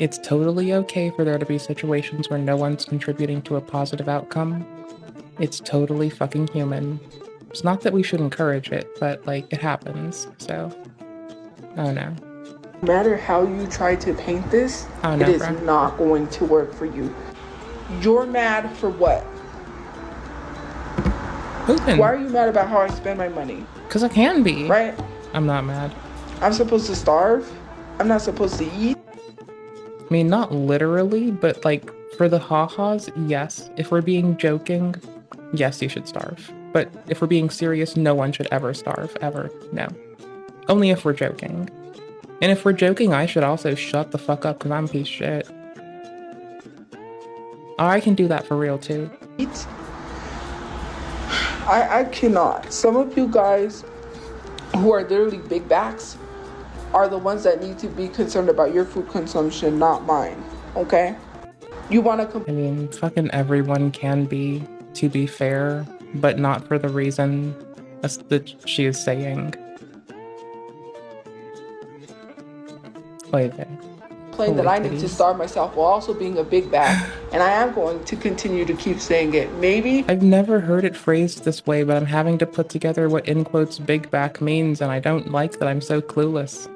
It's totally okay for there to be situations where no one's contributing to a positive outcome. It's totally fucking human. It's not that we should encourage it, but, like, it happens, so... Oh no. No matter how you try to paint this, Oh, it no, is bro. not going to work for you. You're mad for what? Pooping. Why are you mad about how I spend my money? Because I can be. Right? I'm not mad. I'm supposed to starve? I'm not supposed to eat? I mean, not literally, but like for the ha-has, yes. If we're being joking, yes, you should starve. But if we're being serious, no one should ever starve, ever. No. Only if we're joking. And if we're joking, I should also shut the fuck up because I'm a piece of shit. I can do that for real too. I cannot. Some of you guys who are literally big backs are the ones that need to be concerned about your food consumption, not mine. Okay? You want to I mean, fucking everyone can be, to be fair, but not for the reason that she is saying. Wait there. complain that I need to starve myself while also being a big back, and I am going to continue to keep saying it. Maybe I've never heard it phrased this way, but I'm having to put together what in quotes big back means, and I don't like that I'm so clueless.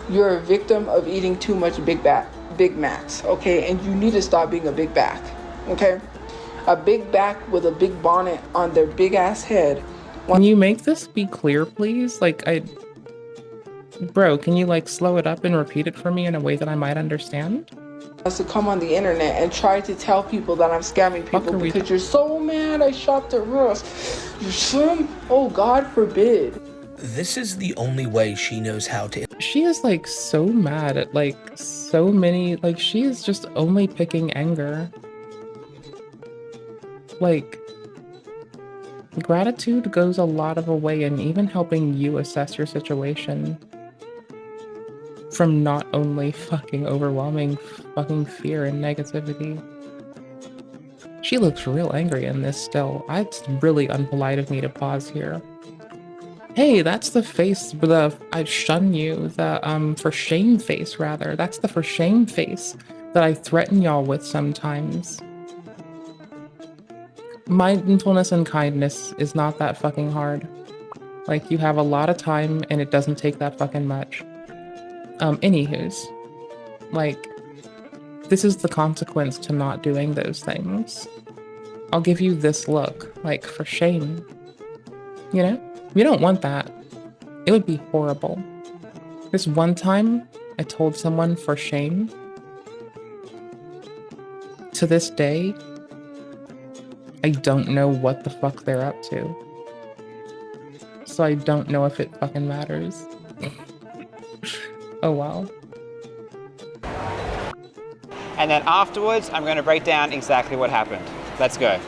you're a victim of eating too much Big Macs, okay? And you need to stop being a big back, okay? A big back with a big bonnet on their big ass head. Can you make this be clear, please? Bro, can you slow it up and repeat it for me in a way that I might understand? Wants to come on the internet and try to tell people that I'm scamming people because you're so mad I shopped at Ross. You're so, oh God forbid. This is the only way she knows how to. She is so mad at so many, she is just only picking anger. Gratitude goes a lot of a way in even helping you assess your situation. From not only fucking overwhelming fucking fear and negativity. She looks real angry in this still. It's really unpolite of me to pause here. Hey, that's the face, I shun you, for shame face, rather. That's the for shame face that I threaten y'all with sometimes. Mindfulness and kindness is not that fucking hard. You have a lot of time and it doesn't take that fucking much. Anywho's. This is the consequence to not doing those things. I'll give you this look, for shame. You know? You don't want that. It would be horrible. This one time, I told someone for shame. To this day, I don't know what the fuck they're up to. So I don't know if it fucking matters. Oh wow. And then afterwards, I'm going to break down exactly what happened. Let's go.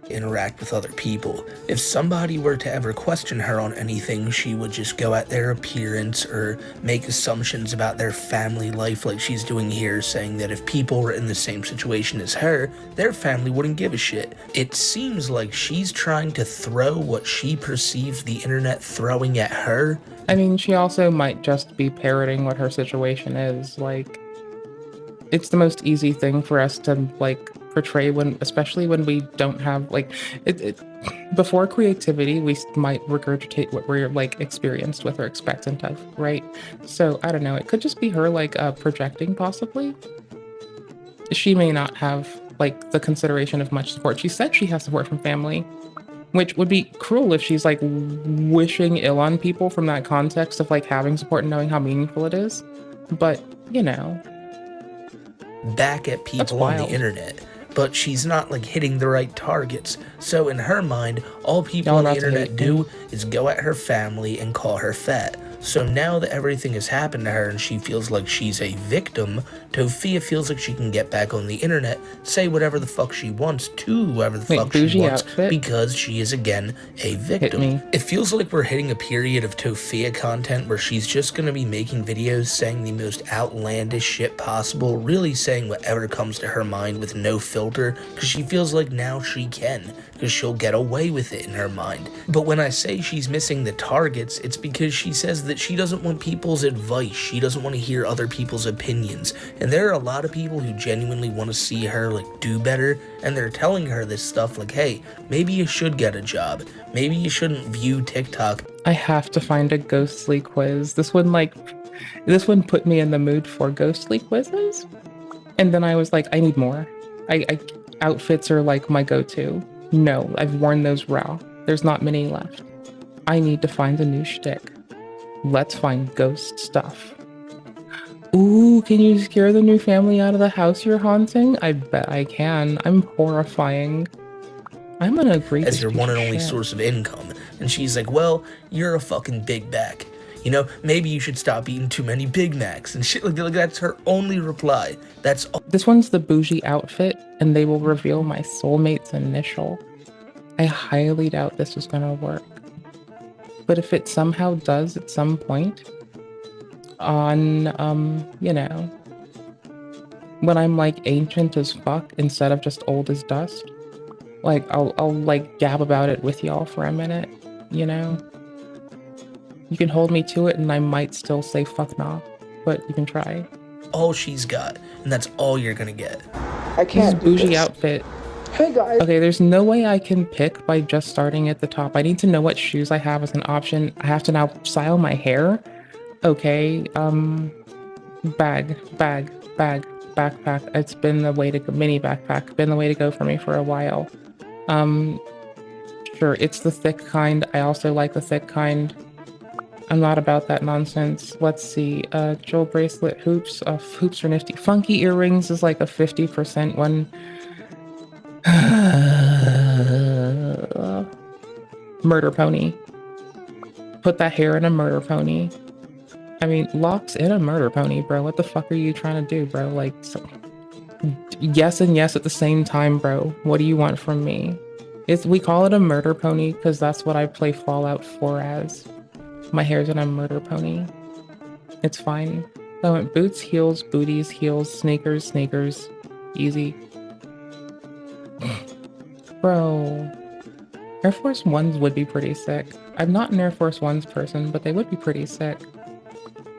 Interact with other people. If somebody were to ever question her on anything, she would just go at their appearance or make assumptions about their family life like she's doing here, saying that if people were in the same situation as her, their family wouldn't give a shit. It seems like she's trying to throw what she perceives the internet throwing at her. I mean, she also might just be parroting what her situation is. It's the most easy thing for us to portray especially when we don't have before creativity, we might regurgitate what we're experienced with or expectant of, right? So I don't know, it could just be her projecting possibly. She may not have the consideration of much support. She said she has support from family, which would be cruel if she's wishing ill on people from that context of having support and knowing how meaningful it is. But you know, back at people on the internet, but she's not hitting the right targets. So in her mind, all people on the internet do is go at her family and call her fat. So now that everything has happened to her and she feels like she's a victim, Tofia feels like she can get back on the internet, say whatever the fuck she wants to whoever the fuck she wants, because she is again a victim. It feels like we're hitting a period of Tofia content where she's just gonna be making videos saying the most outlandish shit possible, really saying whatever comes to her mind with no filter, because she feels like now she can, because she'll get away with it in her mind. But when I say she's missing the targets, it's because she says that she doesn't want people's advice, she doesn't want to hear other people's opinions, and there are a lot of people who genuinely want to see her do better, and they're telling her this stuff hey, maybe you should get a job, maybe you shouldn't view TikTok. I have to find a ghostly quiz. This one This one put me in the mood for ghostly quizzes. And then I was like, I need more. I outfits are like my go-to. No, I've worn those raw. There's not many left. I need to find a new shtick. Let's find ghost stuff. Ooh, can you scare the new family out of the house you're haunting? I bet I can. I'm horrifying. I'm gonna agree as your one and only source of income. And she's like, well, you're a fucking big back. You know, maybe you should stop eating too many Big Macs and shit like that. Like, that's her only reply. That's all. This one's the bougie outfit, and they will reveal my soulmate's initial. I highly doubt this is gonna work. But if it somehow does at some point, on, you know, when I'm like ancient as fuck instead of just old as dust, like I'll like gab about it with y'all for a minute, you know? You can hold me to it and I might still say fuck nah, but you can try. All she's got, and that's all you're gonna get. I can't This bougie outfit. Hey guys. Okay, there's no way I can pick by just starting at the top. I need to know what shoes I have as an option. I have to now style my hair. Okay, bag, backpack. It's been the way to go. Mini backpack, been the way to go for me for a while. Sure, it's the thick kind. I also like the thick kind. I'm not about that nonsense. Let's see. Jewel bracelet, hoops. Hoops are nifty. Funky earrings is like a 50% one. Murder pony. Put that hair in a murder pony. I mean, locks in a murder pony, bro. What the fuck are you trying to do, bro? Like, yes and yes at the same time, bro. What do you want from me? We call it a murder pony because that's what I play Fallout 4 as. My hair's in a murder pony. It's fine. I went boots, heels, booties, heels, sneakers, sneakers. Easy. Bro. Air Force Ones would be pretty sick. I'm not an Air Force Ones person, but they would be pretty sick.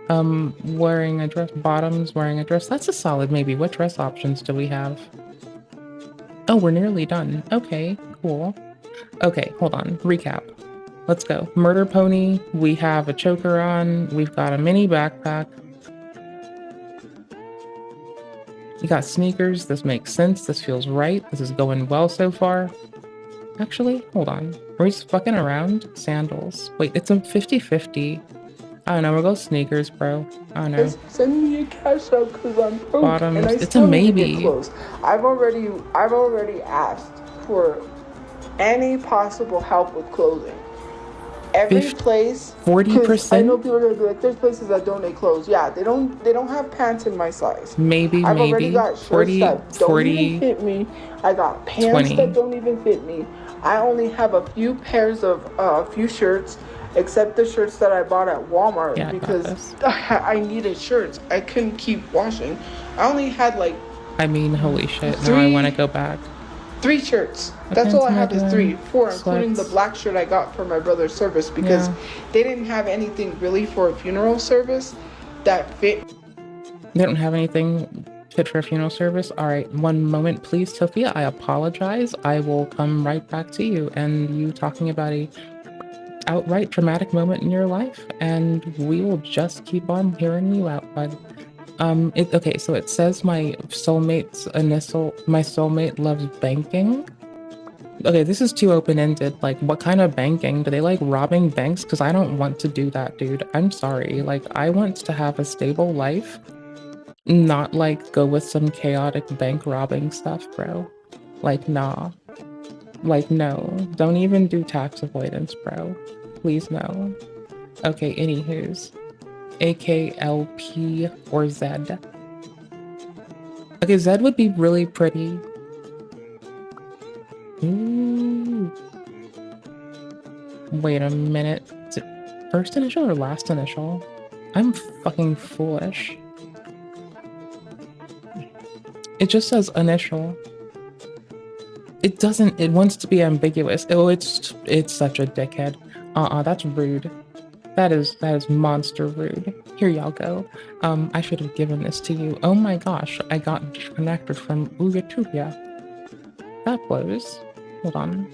Wearing a dress, bottoms, wearing a dress. That's a solid maybe. What dress options do we have? Oh, we're nearly done. Okay, cool. Okay, hold on. Recap. Let's go. Murder pony. We have a choker on. We've got a mini backpack. We got sneakers. This makes sense. This feels right. This is going well so far. Actually, hold on. Are we just fucking around? Sandals. Wait, it's a 50-50. I don't know. We'll go sneakers, bro. I don't know. Send me your cash out because I'm broke Bottoms. and I It's still a need to maybe. get clothes. I've already asked for any possible help with clothing. Every place, 40%. I know people are gonna be like, there's places that donate clothes. Yeah, they don't have pants in my size. Maybe, I've maybe. already got shirts 40, that don't 40, even fit me. I got pants 20. that don't even fit me. I only have a few pairs of few shirts, except the shirts that I bought at Walmart because I needed shirts. I couldn't keep washing. I only had like I mean, holy shit. Now I want to go back. 3 shirts. That's all I have is 3. 4, including the Sweats. black shirt I got for my brother's service because they didn't have anything really for a funeral service that fit. They don't have anything fit for a funeral service? All right, one moment, please, Sophia. I apologize. I will come right back to you and you talking about a outright traumatic moment in your life, and we will just keep on hearing you out, bud. Okay, so it says my soulmate loves banking. Okay, this is too open-ended. Like, what kind of banking? Do they like robbing banks? Because I don't want to do that, dude. I'm sorry. Like, I want to have a stable life, not like go with some chaotic bank robbing stuff, bro. Like, nah. Like, no. Don't even do tax avoidance, bro. Please, no. Okay, anywho's. AKLP or Z. Okay, Z would be really pretty. Ooh. Wait a minute. Is it first initial or last initial? I'm fucking foolish. It just says initial. It doesn't, it wants to be ambiguous. Oh, it's such a dickhead. That's rude. That is monster rude. Here y'all go. I should have given this to you. Oh my gosh, I got disconnected from Uyatubia. That blows. Hold on.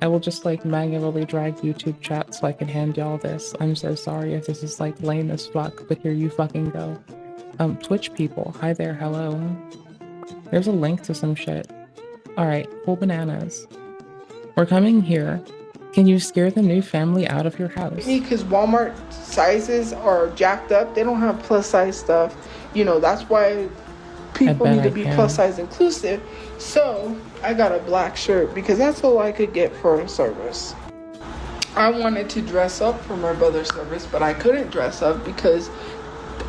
I will just like manually drag YouTube chat so I can hand y'all this. I'm so sorry if this is like lame as fuck, but here you fucking go. Twitch people, hi there, hello. There's a link to some shit. Alright, cool bananas. We're coming here. Can you scare the new family out of your house? Because Walmart sizes are jacked up. They don't have plus size stuff. You know, that's why people need to be plus size inclusive. So I got a black shirt because that's all I could get for a service. I wanted to dress up for my brother's service, but I couldn't dress up because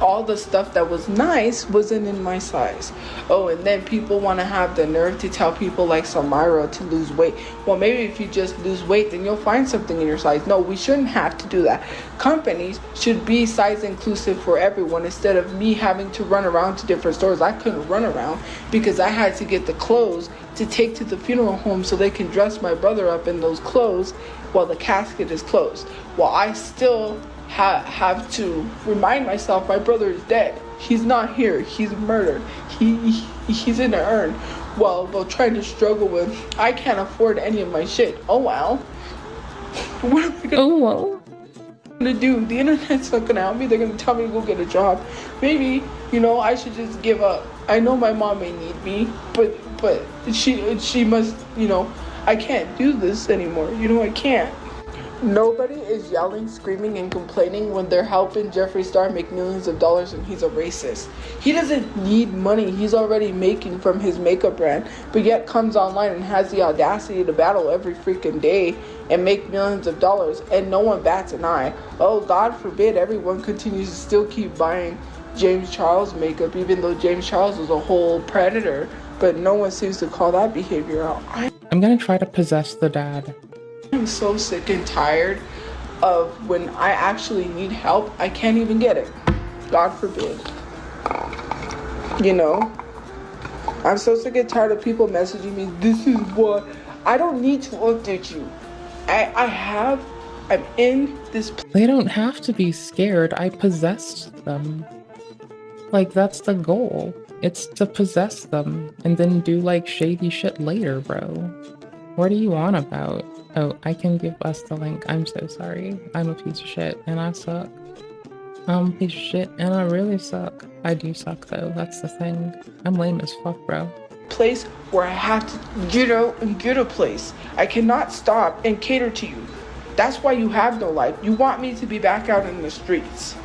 all the stuff that was nice wasn't in my size. Oh, and then people want to have the nerve to tell people like Samira to lose weight. Well, maybe if you just lose weight, then you'll find something in your size. No, we shouldn't have to do that. Companies should be size inclusive for everyone instead of me having to run around to different stores. I couldn't run around because I had to get the clothes to take to the funeral home so they can dress my brother up in those clothes while the casket is closed. While I still have to remind myself my brother is dead. He's not here. He's murdered. He's in an urn. While trying to struggle with, I can't afford any of my shit. Oh well. What am I gonna do? The internet's not gonna help me. They're gonna tell me to go get a job. Maybe, you know, I should just give up. I know my mom may need me, but she must, you know, I can't do this anymore. You know, I can't. Nobody is yelling, screaming, and complaining when they're helping Jeffree Star make millions of dollars and he's a racist. He doesn't need money he's already making from his makeup brand, but yet comes online and has the audacity to battle every freaking day and make millions of dollars, and no one bats an eye. Oh, God forbid everyone continues to still keep buying James Charles makeup, even though James Charles was a whole predator, but no one seems to call that behavior out. I'm gonna try to possess the dad. I'm so sick and tired of when I actually need help, I can't even get it. God forbid. You know? I'm so sick and tired of people messaging me, this is what, I don't need to update you. I'm in this. They don't have to be scared. I possessed them. Like, that's the goal. It's to possess them and then do like shady shit later, bro. What are you on about? Oh, I can give us the link. I'm so sorry. I'm a piece of shit and I suck. I'm a piece of shit and I really suck. I do suck though, that's the thing. I'm lame as fuck, bro. Place where I have to get a place. I cannot stop and cater to you. That's why you have no life. You want me to be back out in the streets.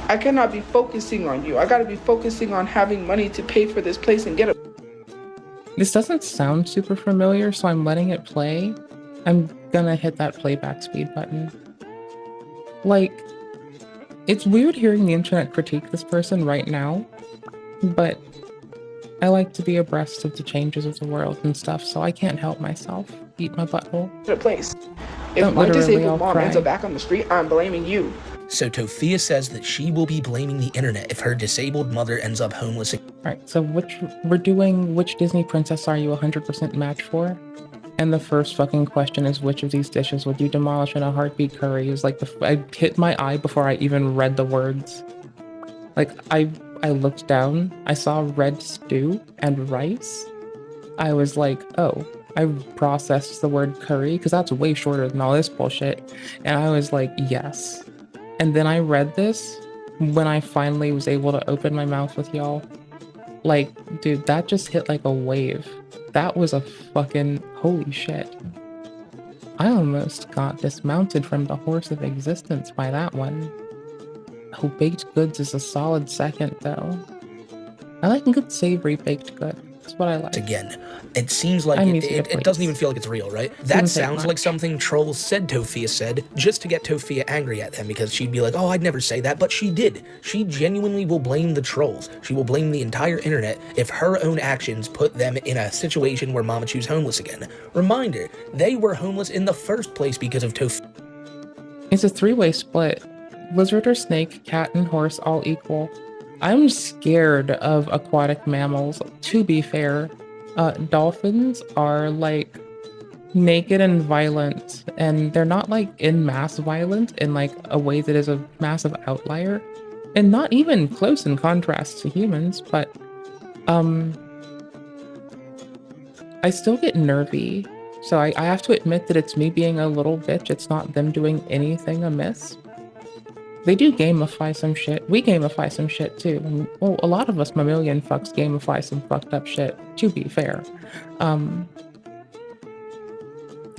I cannot be focusing on you. I gotta be focusing on having money to pay for this place and get a. This doesn't sound super familiar, so I'm letting it play. I'm gonna hit that playback speed button. Like, it's weird hearing the internet critique this person right now, but I like to be abreast of the changes of the world and stuff, so I can't help myself. Eat my butthole. A place. If my disabled mom ends up back on the street, I'm blaming you. So Tophia says that she will be blaming the internet if her disabled mother ends up homeless. Alright, so which Disney princess are you 100% match for? And the first fucking question is, which of these dishes would you demolish in a heartbeat? Curry. It was like, I hit my eye before I even read the words. Like, I looked down, I saw red stew and rice. I was like, oh, I processed the word curry, because that's way shorter than all this bullshit. And I was like, yes. And then I read this when I finally was able to open my mouth with y'all. Like, dude, that just hit like a wave. That was a fucking holy shit. I almost got dismounted from the horse of existence by that one. Oh, baked goods is a solid second though. I like a good savory baked good. That's what I like. Again, it seems like it doesn't even feel like it's real, right? That sounds like something trolls said Tophia said just to get Tophia angry at them, because she'd be like, oh, I'd never say that, but she did. She genuinely will blame the trolls. She will blame the entire internet if her own actions put them in a situation where Mamachu's homeless again. Reminder, they were homeless in the first place because of Tophia. It's a three-way split. Lizard or snake, cat and horse all equal. I'm scared of aquatic mammals, to be fair. Dolphins are like naked and violent, and they're not like in mass violent in like a way that is a massive outlier, and not even close in contrast to humans, but I still get nervy So I have to admit that it's me being a little bitch. It's not them doing anything amiss. They do gamify some shit. We gamify some shit too. And, well, a lot of us mammalian fucks gamify some fucked up shit, to be fair.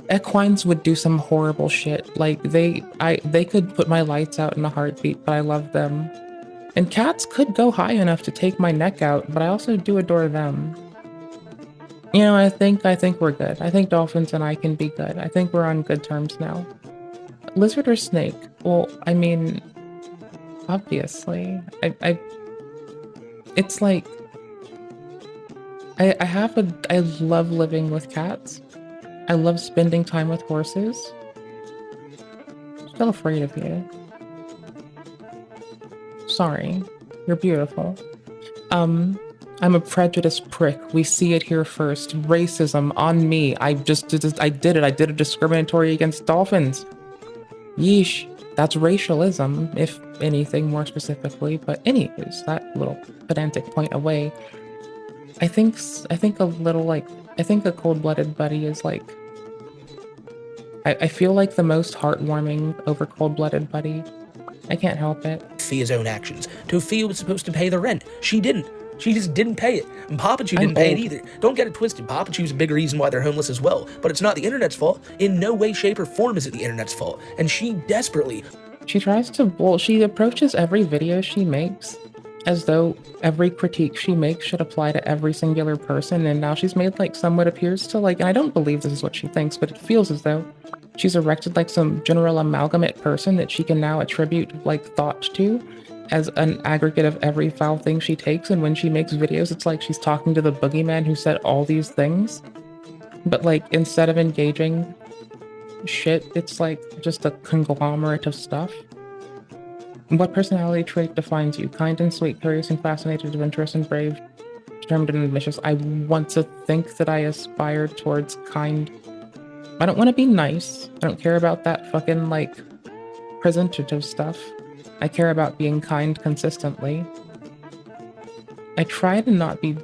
Equines would do some horrible shit. Like they could put my lights out in a heartbeat, but I love them. And cats could go high enough to take my neck out, but I also do adore them. You know, I think we're good. I think dolphins and I can be good. I think we're on good terms now. Lizard or snake? Well, I mean, obviously, it's like, I love living with cats. I love spending time with horses. Still afraid of you. Sorry. You're beautiful. I'm a prejudiced prick. We see it here first. Racism on me. I did it. I did a discriminatory against dolphins. Yeesh. That's racialism, if anything more specifically. But anyways, that little pedantic point away. I think a little like, I think a cold-blooded buddy is like, I feel like the most heartwarming over cold-blooded buddy. I can't help it. Fia's own actions. Tofia was supposed to pay the rent. She didn't. She just didn't pay it. And Papachu didn't pay it either. Don't get it twisted. Papachu's a big reason why they're homeless as well. But it's not the internet's fault. In no way, shape, or form is it the internet's fault. And she desperately... She tries to... Well, she approaches every video she makes as though every critique she makes should apply to every singular person. And now she's made like somewhat appears to like... And I don't believe this is what she thinks, but it feels as though she's erected like some general amalgamate person that she can now attribute like thought to as an aggregate of every foul thing she takes. And when she makes videos, it's like she's talking to the boogeyman who said all these things. But like, instead of engaging shit, it's like just a conglomerate of stuff. What personality trait defines you? Kind and sweet, curious and fascinated, adventurous and brave, determined and ambitious. I want to think that I aspire towards kind. I don't want to be nice. I don't care about that fucking like presentative stuff. I care about being kind consistently. I try to not be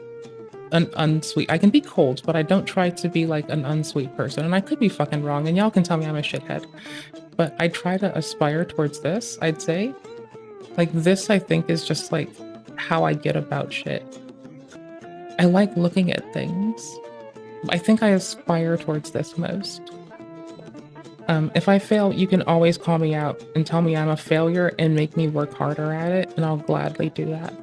an unsweet. I can be cold, but I don't try to be like an unsweet person. And I could be fucking wrong, and y'all can tell me I'm a shithead. But I try to aspire towards this, I'd say. Like this, I think, is just like how I get about shit. I like looking at things. I think I aspire towards this most. If I fail, you can always call me out and tell me I'm a failure and make me work harder at it, and I'll gladly do that.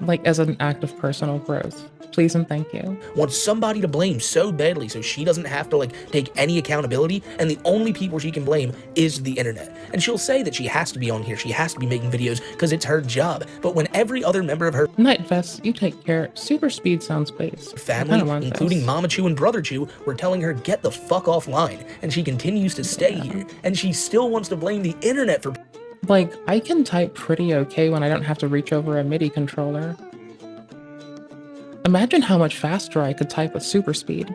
Like as an act of personal growth. Please and thank you. Wants somebody to blame so badly so she doesn't have to like take any accountability, and the only people she can blame is the internet. And she'll say that she has to be on here, she has to be making videos because it's her job. But when every other member of her Nightvest, you take care. Super speed sounds base. family, including Mama Chew and Brother Chew, were telling her get the fuck offline, and she continues to stay here, and she still wants to blame the internet for... Like, I can type pretty okay when I don't have to reach over a MIDI controller. Imagine how much faster I could type with super speed.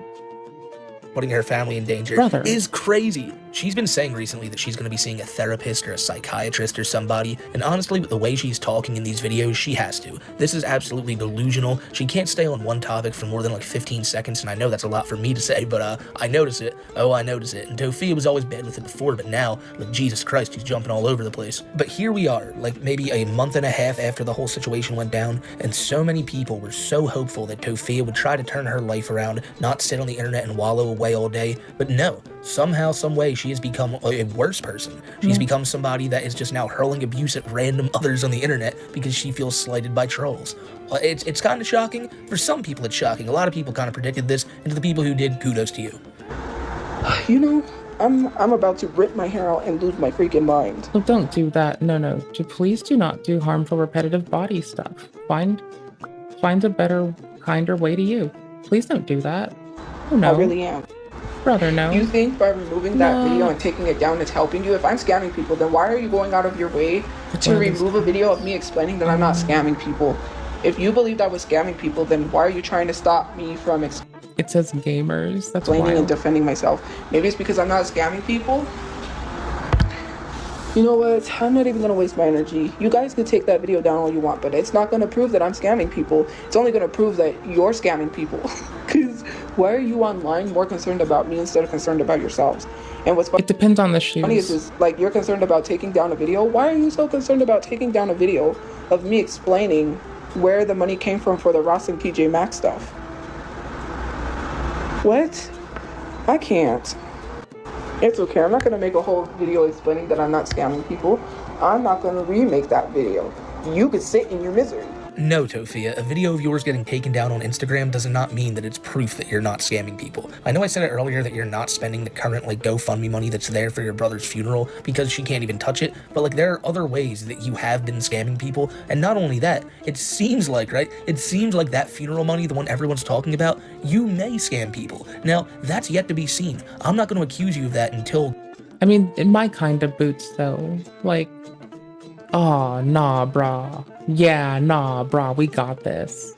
Putting her family in danger Brother. is crazy. She's been saying recently that she's going to be seeing a therapist or a psychiatrist or somebody, and honestly, with the way she's talking in these videos, she has to. This is absolutely delusional. She can't stay on one topic for more than like 15 seconds, and I know that's a lot for me to say, but I notice it. Oh, I notice it. And Tofia was always bad with it before, but now, like, Jesus Christ, she's jumping all over the place. But here we are, like maybe a month and a half after the whole situation went down, and so many people were so hopeful that Tofia would try to turn her life around, not sit on the internet and wallow away all day, but no. Somehow, some way, she has become a worse person. She's become somebody that is just now hurling abuse at random others on the internet because she feels slighted by trolls. It's kind of shocking. For some people, it's shocking. A lot of people kind of predicted this, and to the people who did, kudos to you. You know, I'm about to rip my hair out and lose my freaking mind. So don't do that. No. Please do not do harmful, repetitive body stuff. Find a better, kinder way to you. Please don't do that. Oh, no. I really am. Brother, no. You think by removing that video and taking it down it's helping you? If I'm scamming people, then why are you going out of your way to remove a video of me explaining that I'm not scamming people? If you believed I was scamming people, then why are you trying to stop me from It says gamers. That's explaining and defending myself? Maybe it's because I'm not scamming people? You know what? I'm not even going to waste my energy. You guys can take that video down all you want, but it's not going to prove that I'm scamming people. It's only going to prove that you're scamming people. Because Why are you online more concerned about me instead of concerned about yourselves? And what's It depends on the funny shoes. is like you're concerned about taking down a video. Why are you so concerned about taking down a video of me explaining where the money came from for the Ross and TJ Maxx stuff? What? I can't. It's okay. I'm not going to make a whole video explaining that I'm not scamming people. I'm not going to remake that video. You could sit in your misery. No, Tofia, a video of yours getting taken down on Instagram does not mean that it's proof that you're not scamming people. I know I said it earlier that you're not spending the current GoFundMe money that's there for your brother's funeral because she can't even touch it, but there are other ways that you have been scamming people, and not only that, it seems like, right? It seems like that funeral money, the one everyone's talking about, you may scam people. Now, that's yet to be seen. I'm not going to accuse you of that until... I mean, in my kind of boots, though. Oh, nah, brah. Yeah, nah, brah, we got this.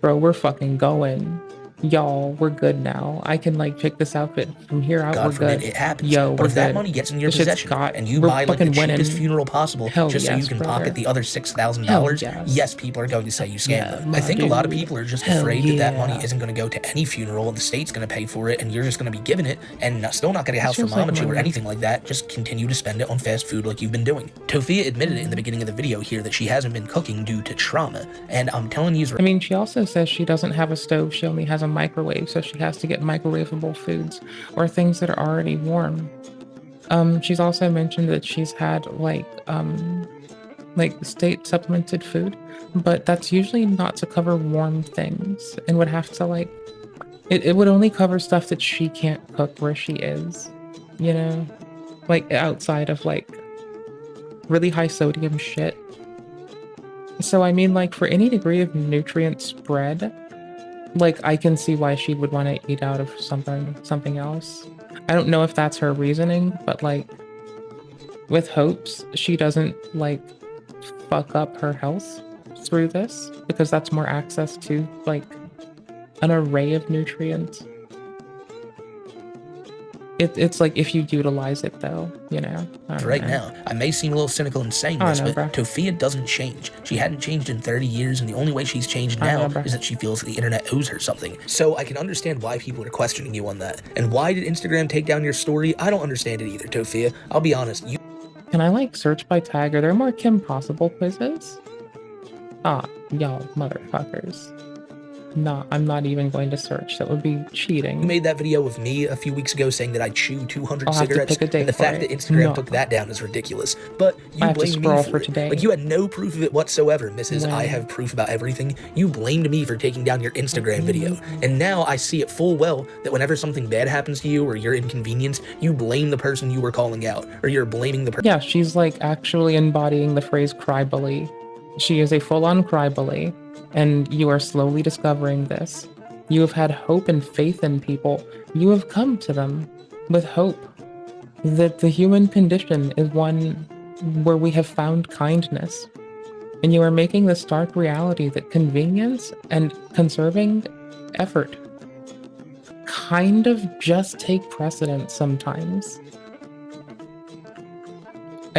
Bro, we're fucking going. Y'all, we're good now. I can pick this outfit from here out. God we're forbid good. it happens. Yo, but we're if that good. money gets in your This shit's possession got- and you we're buy the fucking cheapest winning. funeral possible Hell just so yes, you can brother. pocket the other $6,000, Hell yes. yes, people are going to say you scammed Yeah, them. I think a lot of dude. people are just Hell afraid that that yeah. money isn't going to go to any funeral and the state's going to pay for it and you're just going to be giving it and still not getting a house for Feels like mama to or money. anything like that. Just continue to spend it on fast food like you've been doing. Tofia admitted it in the beginning of the video here that she hasn't been cooking due to trauma, and I'm telling you, I mean, she also says she doesn't have a stove, she only has a microwave, so she has to get microwavable foods or things that are already warm. She's also mentioned that she's had state supplemented food, but that's usually not to cover warm things and would have to it would only cover stuff that she can't cook where she is, you know, outside of really high sodium shit. So I mean, for any degree of nutrient spread, I can see why she would want to eat out of something else. I don't know if that's her reasoning, but with hopes she doesn't fuck up her health through this, because that's more access to an array of nutrients. It's if you utilize it though, you know. I don't right know. now. I may seem a little cynical in saying I this, know, but bro. Tofia doesn't change. She hadn't changed in 30 years, and the only way she's changed I now know, bro. is that she feels that the internet owes her something. So I can understand why people are questioning you on that. And why did Instagram take down your story? I don't understand it either, Tofia. I'll be honest. Can I search by tag? Are there more Kim Possible quizzes? Y'all motherfuckers. Nah, I'm not even going to search. That would be cheating. You made that video of me a few weeks ago saying that I chew 200 I'll have to cigarettes, pick a date and the for fact it. that Instagram No. took that down is ridiculous. But you I have to blamed me scroll for for it. today. You had no proof of it whatsoever, Mrs. When? I have proof about everything. You blamed me for taking down your Instagram video. And now I see it full well that whenever something bad happens to you or you're inconvenienced, you blame the person you were calling out, or you're blaming the person. Yeah, she's actually embodying the phrase cry bully. She is a full-on cry bully, and you are slowly discovering this. You have had hope and faith in people. You have come to them with hope that the human condition is one where we have found kindness. And you are making the stark reality that convenience and conserving effort kind of just take precedence sometimes.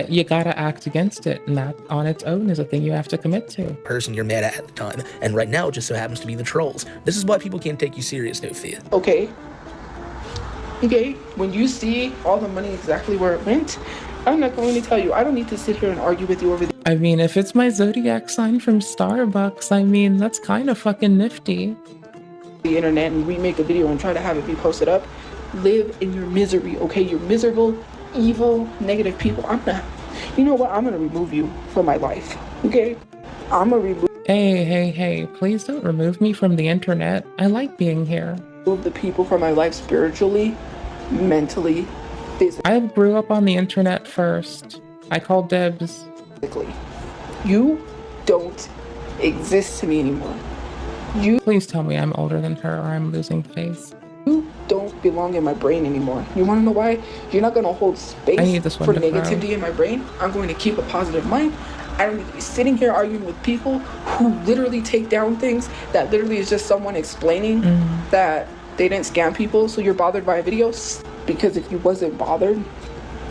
You gotta act against it, and that on its own is a thing you have to commit to. Person you're mad at the time, and right now it just so happens to be the trolls. This is why people can't take you serious, Tofia. Okay, when you see all the money exactly where it went, I'm not going to tell you. I don't need to sit here and argue with you over the I mean, if it's my zodiac sign from Starbucks, I mean, that's kind of fucking nifty. internet and remake a video and try to have it be posted up. Live in your misery, okay? You're miserable, evil, negative people. I'm not. You know what? I'm gonna remove you from my life, okay? I'm gonna remove. Hey, please don't remove me from the internet. I like being here. Remove the people from my life spiritually, mentally, physically. I grew up on the internet first. I called dibs. You don't exist to me anymore. Please tell me I'm older than her or I'm losing face. You don't belong in my brain anymore. You wanna know why? You're not gonna hold space I need this one for to grow. negativity in my brain. I'm going to keep a positive mind. I don't need to be sitting here arguing with people who literally take down things that literally is just someone explaining that they didn't scam people, so you're bothered by a video. Because if you wasn't bothered,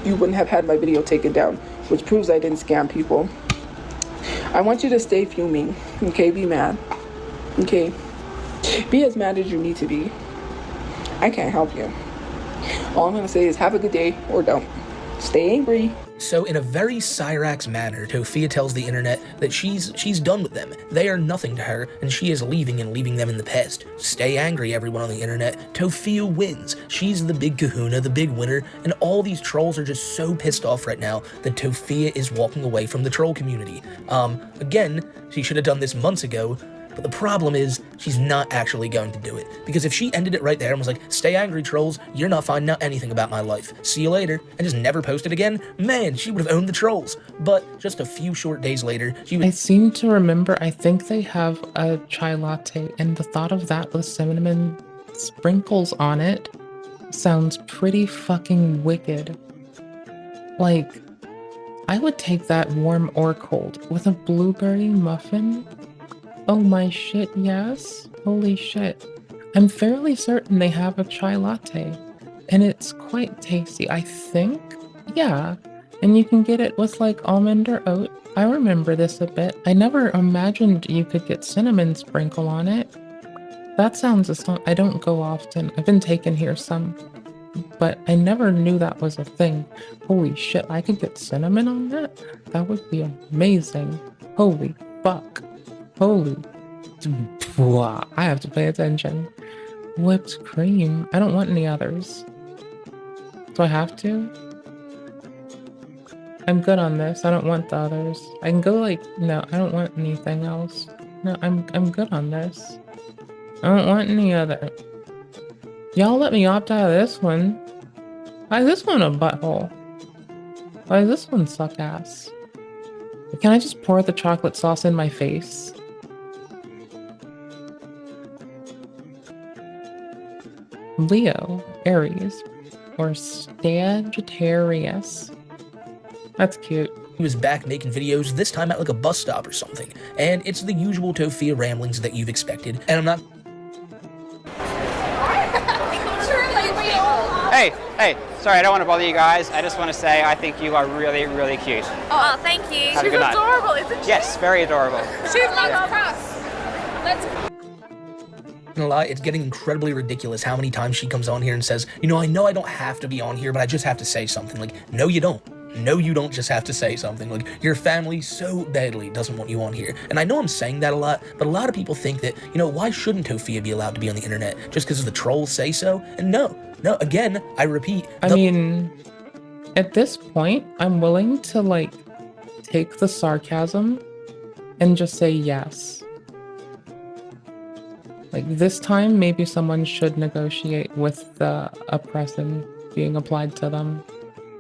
you wouldn't have had my video taken down, which proves I didn't scam people. I want you to stay fuming, okay? Be mad, okay? Be as mad as you need to be. I can't help you. All I'm gonna say is have a good day or don't. Stay angry. So in a very Cyrax manner, Tofia tells the internet that she's done with them. They are nothing to her, and she is leaving and leaving them in the past. Stay angry, everyone on the internet. Tofia wins. She's the big kahuna, the big winner, and all these trolls are just so pissed off right now that Tofia is walking away from the troll community. Again, she should have done this months ago, but the problem is, she's not actually going to do it. Because if she ended it right there and was like, stay angry, trolls, you're not finding out anything about my life. See you later, and just never posted again, man, she would have owned the trolls. But just a few short days later, I seem to remember, I think they have a chai latte, and the thought of that with cinnamon sprinkles on it sounds pretty fucking wicked. Like, I would take that warm or cold with a blueberry muffin. Oh my shit, yes? Holy shit. I'm fairly certain they have a chai latte, and it's quite tasty, I think? Yeah, and you can get it with like almond or oat. I remember this a bit. I never imagined you could get cinnamon sprinkle on it. That sounds I don't go often. I've been taken here some, but I never knew that was a thing. Holy shit, I could get cinnamon on that? That would be amazing. Holy fuck. Holy. I have to pay attention. Whipped cream. I don't want any others. Do I have to? I'm good on this. I don't want the others. I can go like, no, I don't want anything else. No, I'm good on this. I don't want any other. Y'all let me opt out of this one. Why is this one a butthole? Why does this one suck ass? Can I just pour the chocolate sauce in my face? Leo, Aries, or Sagittarius. That's cute. He was back making videos, this time at like a bus stop or something. And it's the usual Tofia ramblings that you've expected. And I'm not... Hey, sorry, I don't want to bother you guys. I just want to say I think you are really, really cute. Oh, thank you. Have a good night. Adorable, isn't she? Yes, very adorable. She's like a cross. Let's Gonna lie, it's getting incredibly ridiculous how many times she comes on here and says, I know I don't have to be on here, but I just have to say something. Like, no, you don't. No, you don't just have to say something. Like, your family so badly doesn't want you on here. And I know I'm saying that a lot, but a lot of people think that, why shouldn't Tofia be allowed to be on the internet? Just because the trolls say so? And no, again, I repeat. I mean, at this point, I'm willing to, like, take the sarcasm and just say yes. Like, this time, maybe someone should negotiate with the oppression being applied to them.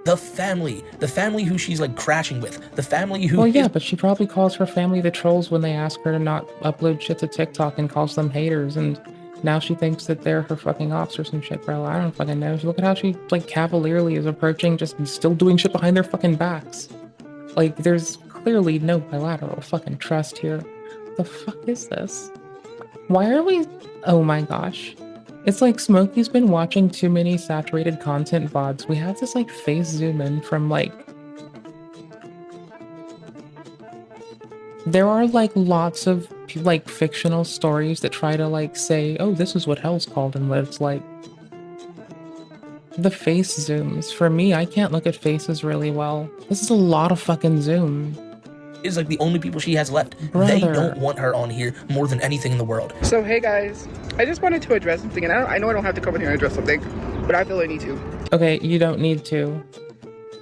The family who she's like crashing with, the family who... Well, yeah, but she probably calls her family the trolls when they ask her to not upload shit to TikTok and calls them haters, and now she thinks that they're her fucking ops or some shit, bro. I don't fucking know. Look at how she, like, cavalierly is approaching, just still doing shit behind their fucking backs. Like, there's clearly no bilateral fucking trust here. The fuck is this? Why are we... Oh my gosh. It's like Smokey's been watching too many saturated content VODs. We have this like face zoom in from like... There are like lots of like fictional stories that try to like say, oh, this is what hell's called, and what it's like. The face zooms. For me, I can't look at faces really well. This is a lot of fucking zoom. Is like the only people she has left. Brother. They don't want her on here more than anything in the world. So hey guys, I just wanted to address something, and I know I don't have to come in here and address something, but I feel I need to. Okay, you don't need to.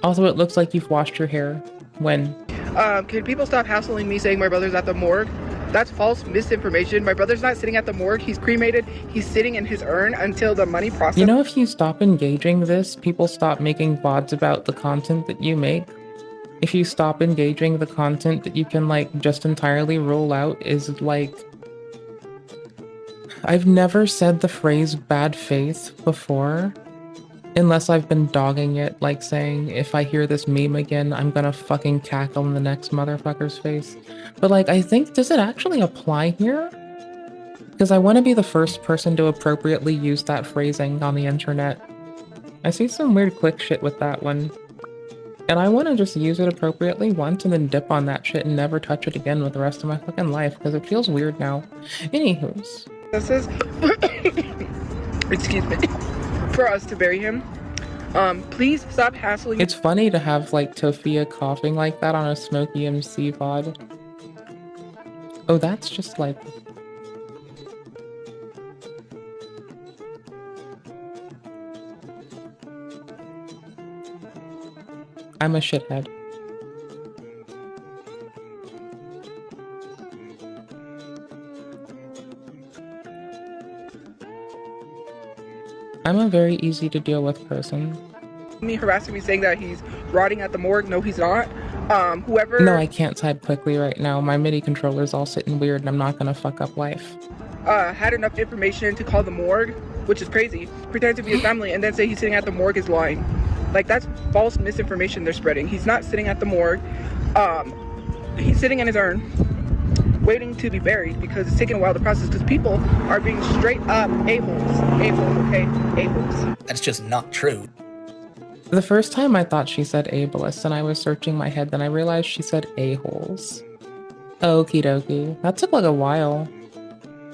Also, it looks like you've washed your hair. When? Can people stop hassling me saying my brother's at the morgue? That's false misinformation. My brother's not sitting at the morgue. He's cremated. He's sitting in his urn until the money process. You know, if you stop engaging this, people stop making VODs about the content that you make. If you stop engaging the content that you can, like, just entirely rule out is, like... I've never said the phrase bad faith before, unless I've been dogging it, like saying, if I hear this meme again, I'm gonna fucking cackle in the next motherfucker's face. But, like, I think, does it actually apply here? Because I want to be the first person to appropriately use that phrasing on the internet. I see some weird click shit with that one. And I want to just use it appropriately once and then dip on that shit and never touch it again with the rest of my fucking life, because it feels weird now. Anywho's. This is... Excuse me. for us to bury him. Please stop hassling. It's funny to have like Tofia coughing like that on a Smokey MC VOD. Oh, that's just like... I'm a shithead. I'm a very easy to deal with person. Me harassing me saying that he's rotting at the morgue. No, he's not. Whoever. No, I can't type quickly right now. My MIDI controller's all sitting weird and I'm not gonna fuck up life. Had enough information to call the morgue, which is crazy. Pretend to be his family and then say he's sitting at the morgue is lying. Like, that's false misinformation they're spreading. He's not sitting at the morgue. He's sitting in his urn, waiting to be buried because it's taking a while to process because people are being straight up a-holes. A-holes, okay? A-holes. That's just not true. The first time I thought she said ableist and I was searching my head, then I realized she said a-holes. Okie dokie. That took like a while.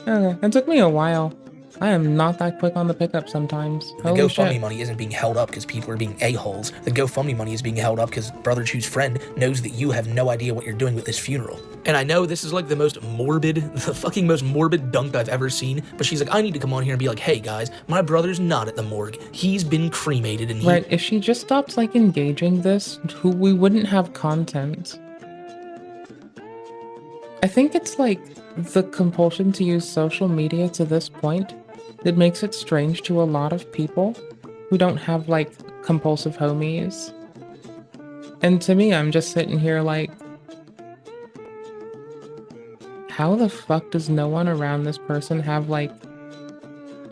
It took me a while. I am not that quick on the pickup sometimes. The GoFundMe money isn't being held up because people are being a-holes. The GoFundMe money is being held up because Brother Chu's friend knows that you have no idea what you're doing with this funeral. And I know this is like the fucking most morbid dunk I've ever seen, but she's like, I need to come on here and be like, hey guys, my brother's not at the morgue. He's been cremated and he... Right, if she just stopped like engaging this, we wouldn't have content. I think it's like the compulsion to use social media to this point that makes it strange to a lot of people who don't have like compulsive homies. And to me, I'm just sitting here like, how the fuck does no one around this person have like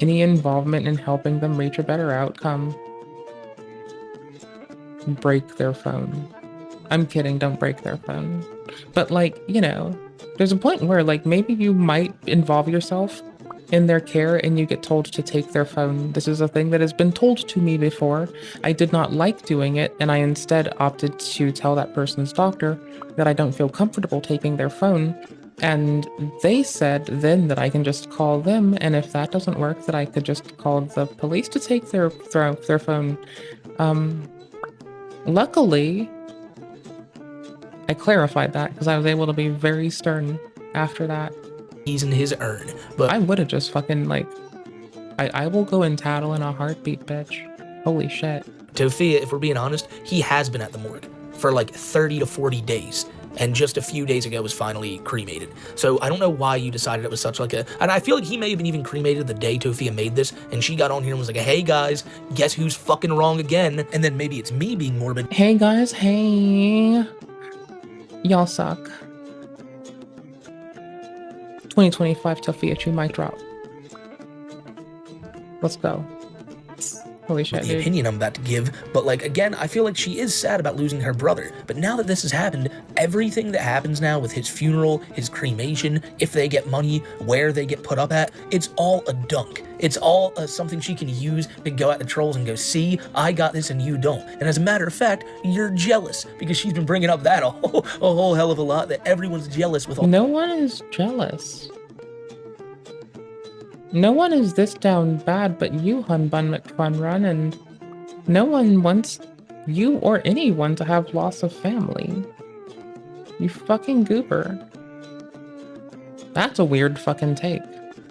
any involvement in helping them reach a better outcome? Break their phone. I'm kidding, don't break their phone. But like, you know, there's a point where like maybe you might involve yourself in their care and you get told to take their phone. This is a thing that has been told to me before. I did not like doing it and I instead opted to tell that person's doctor that I don't feel comfortable taking their phone. And they said then that I can just call them, and if that doesn't work, that I could just call the police to take their phone. Luckily, I clarified that because I was able to be very stern after that. He's in his urn, but I would have just fucking like, I will go and tattle in a heartbeat, bitch. Holy shit. Tofia, if we're being honest, he has been at the morgue for like 30 to 40 days. And just a few days ago was finally cremated. So I don't know why you decided it was such like a... And I feel like he may have been even cremated the day Tofia made this, and she got on here and was like, hey guys, guess who's fucking wrong again? And then maybe it's me being morbid. Hey guys, hey. Y'all suck. 2025 Tofia Chu mic drop. Let's go. Holy shit, the opinion I'm about to give, but like again, I feel like she is sad about losing her brother. But now that this has happened, everything that happens now with his funeral, his cremation, if they get money, where they get put up at, it's all a dunk. It's all something she can use to go at the trolls and go, see, I got this and you don't. And as a matter of fact, you're jealous because she's been bringing up that a whole hell of a lot, that everyone's jealous with all. No one is jealous. No one is this down bad but you, Hunbun McFunrun, and no one wants you or anyone to have loss of family. You fucking goober. That's a weird fucking take.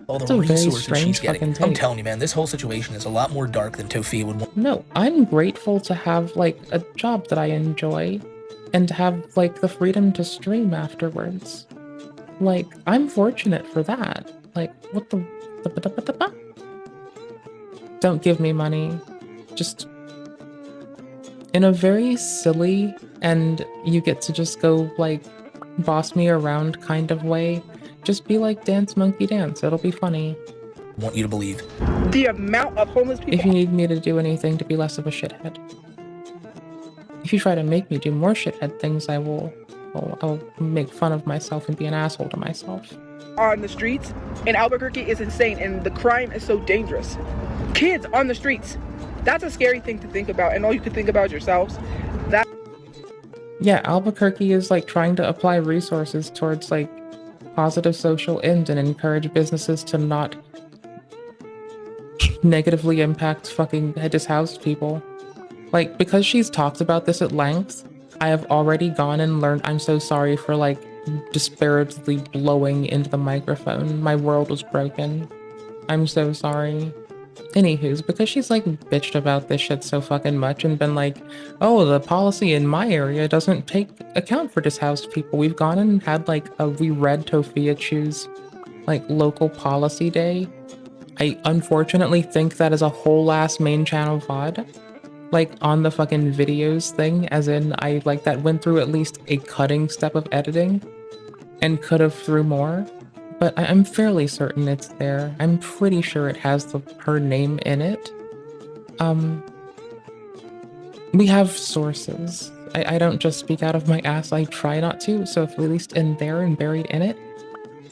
All the That's a very resources strange she's getting. fucking take. I'm telling you, man, this whole situation is a lot more dark than Tofia would want. No, I'm grateful to have like a job that I enjoy and to have like the freedom to stream afterwards. Like, I'm fortunate for that. Like, what the... Don't give me money. Just in a very silly and you get to just go like boss me around kind of way. Just be like dance monkey dance. It'll be funny. Want you to believe. The amount of homeless people. If you need me to do anything to be less of a shithead. If you try to make me do more shithead things, I'll make fun of myself and be an asshole to myself. On the streets in Albuquerque is insane, and the crime is so dangerous. Kids on the streets, that's a scary thing to think about, and all you can think about is yourselves. Yeah, Albuquerque is like trying to apply resources towards like positive social ends and encourage businesses to not negatively impacts fucking dishoused people. Like, because she's talked about this at length, I have already gone and learned I'm so sorry for, like, disparately blowing into the microphone. My world was broken. I'm so sorry. Anywho's, because she's, like, bitched about this shit so fucking much and been like, oh, the policy in my area doesn't take account for dishoused people. We've gone and had, like, we read Tofia choose, like, local policy day. I unfortunately think that is a whole ass main channel VOD. Like, on the fucking videos thing, as in, I, like, that went through at least a cutting step of editing and could have through more, but I'm fairly certain it's there. I'm pretty sure it has her name in it. We have sources. I don't just speak out of my ass, I try not to, so if at least in there and buried in it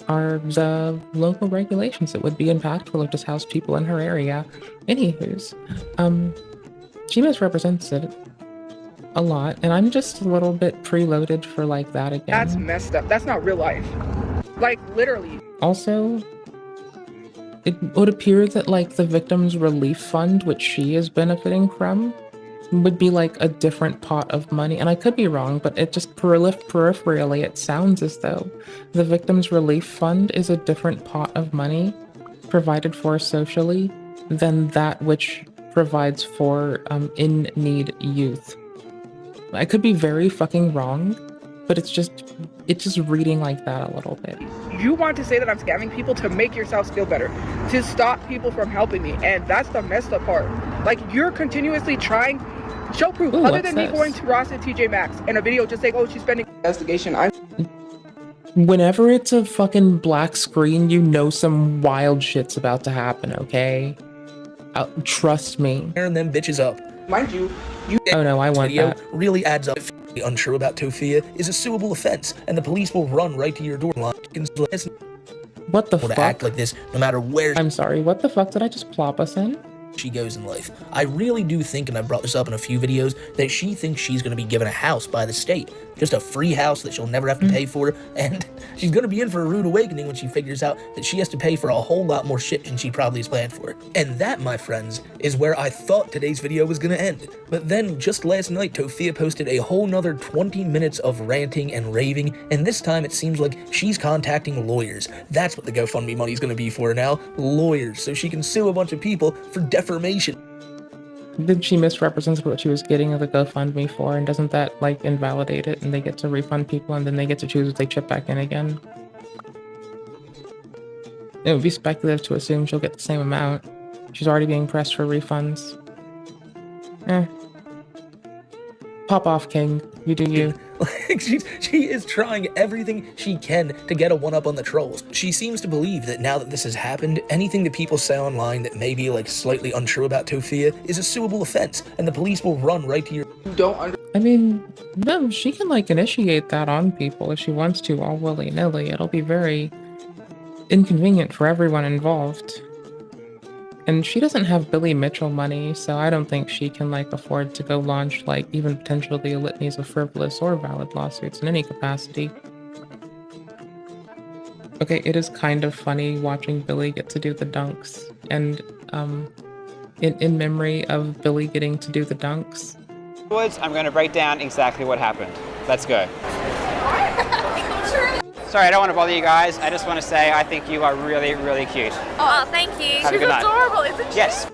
are the local regulations that would be impactful of dishoused people in her area. Anywho's, she misrepresents it a lot, and I'm just a little bit preloaded for, like, that again. That's messed up. That's not real life. Like, literally. Also, it would appear that, like, the Victims Relief Fund, which she is benefiting from, would be, like, a different pot of money. And I could be wrong, but it just peripherally, it sounds as though the Victims Relief Fund is a different pot of money provided for socially than that which provides for in-need youth. I could be very fucking wrong, but it's just reading like that a little bit. You want to say that I'm scamming people to make yourselves feel better, to stop people from helping me, and that's the messed up part. Like, you're continuously trying, show proof, Ooh, other than me this? going to Ross and TJ Maxx in a video just saying, oh, she's spending investigation. Whenever it's a fucking black screen, you know some wild shit's about to happen, okay? Trust me. Tearing them bitches up. Mind you, oh no, I want video that. really adds up. Unsure about Tofia is a suable offense, and the police will run right to your door. What the fuck? To act like this, no matter where. I'm sorry. What the fuck did I just plop us in? She goes in life. I really do think, and I brought this up in a few videos, that she thinks she's going to be given a house by the state. Just a free house that she'll never have to pay for, and she's going to be in for a rude awakening when she figures out that she has to pay for a whole lot more shit than she probably has planned for. And that, my friends, is where I thought today's video was going to end. But then, just last night, Tofia posted a whole nother 20 minutes of ranting and raving, and this time it seems like she's contacting lawyers. That's what the GoFundMe money is going to be for now. Lawyers, so she can sue a bunch of people for defamation. Did she misrepresent what she was getting the GoFundMe for, and doesn't that, like, invalidate it, and they get to refund people, and then they get to choose if they chip back in again? It would be speculative to assume she'll get the same amount. She's already being pressed for refunds. Pop off, King. You do you. Like, she is trying everything she can to get a one-up on the trolls. She seems to believe that now that this has happened, anything that people say online that may be, like, slightly untrue about Tofia is a suable offense, and the police will run right to your... I mean, no, she can, like, initiate that on people if she wants to, all willy-nilly. It'll be very inconvenient for everyone involved. And she doesn't have Billy Mitchell money, so I don't think she can, like, afford to go launch, like, even potentially litanies of frivolous or valid lawsuits in any capacity. Okay, it is kind of funny watching Billy get to do the dunks, and, in memory of Billy getting to do the dunks. I'm going to break down exactly what happened. Let's go. Sorry, I don't want to bother you guys. I just want to say I think you are really, really cute. Oh, thank you. Have a good night. She's adorable, isn't she? Yes.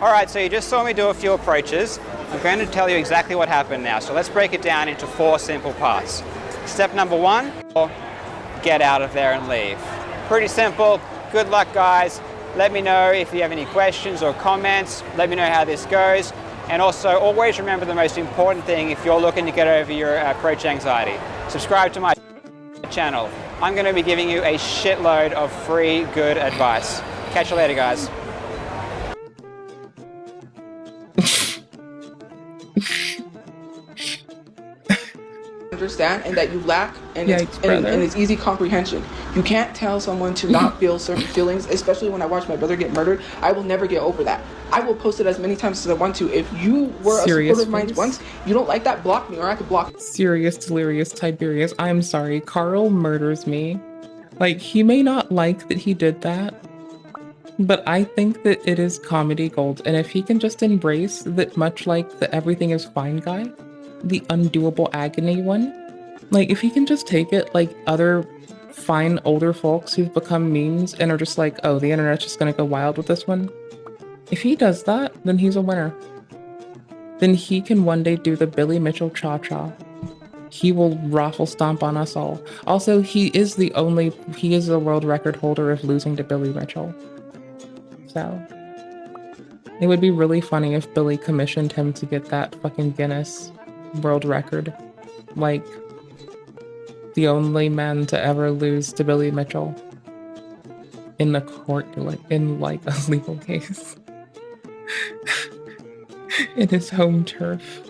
All right, so you just saw me do a few approaches. I'm going to tell you exactly what happened now. So let's break it down into 4 simple parts. Step number 1, get out of there and leave. Pretty simple. Good luck, guys. Let me know if you have any questions or comments. Let me know how this goes. And also, always remember the most important thing if you're looking to get over your approach anxiety. Subscribe to my channel. I'm going to be giving you a shitload of free good advice. Catch you later, guys. Understand, and that you lack, and Yikes, it's easy comprehension. You can't tell someone to not feel certain feelings, especially when I watch my brother get murdered. I will never get over that. I will post it as many times as I want to. If you were a supporter of mine once, you don't like that, block me, or I could block. Serious, delirious, Tiberius. I'm sorry, Carl murders me. Like, he may not like that he did that, But I think that it is comedy gold, and if he can just embrace that, much like the everything is fine guy, the undoable agony one, like if he can just take it like other fine older folks who've become memes and are just like, oh, the internet's just gonna go wild with this one. If he does that, then he's a winner. Then he can one day do the Billy Mitchell cha-cha. He will raffle stomp on us all. Also, he is the world record holder of losing to Billy Mitchell. So, it would be really funny if Billy commissioned him to get that fucking Guinness world record. Like, the only man to ever lose to Billy Mitchell. In the court, in a legal case. In his home turf.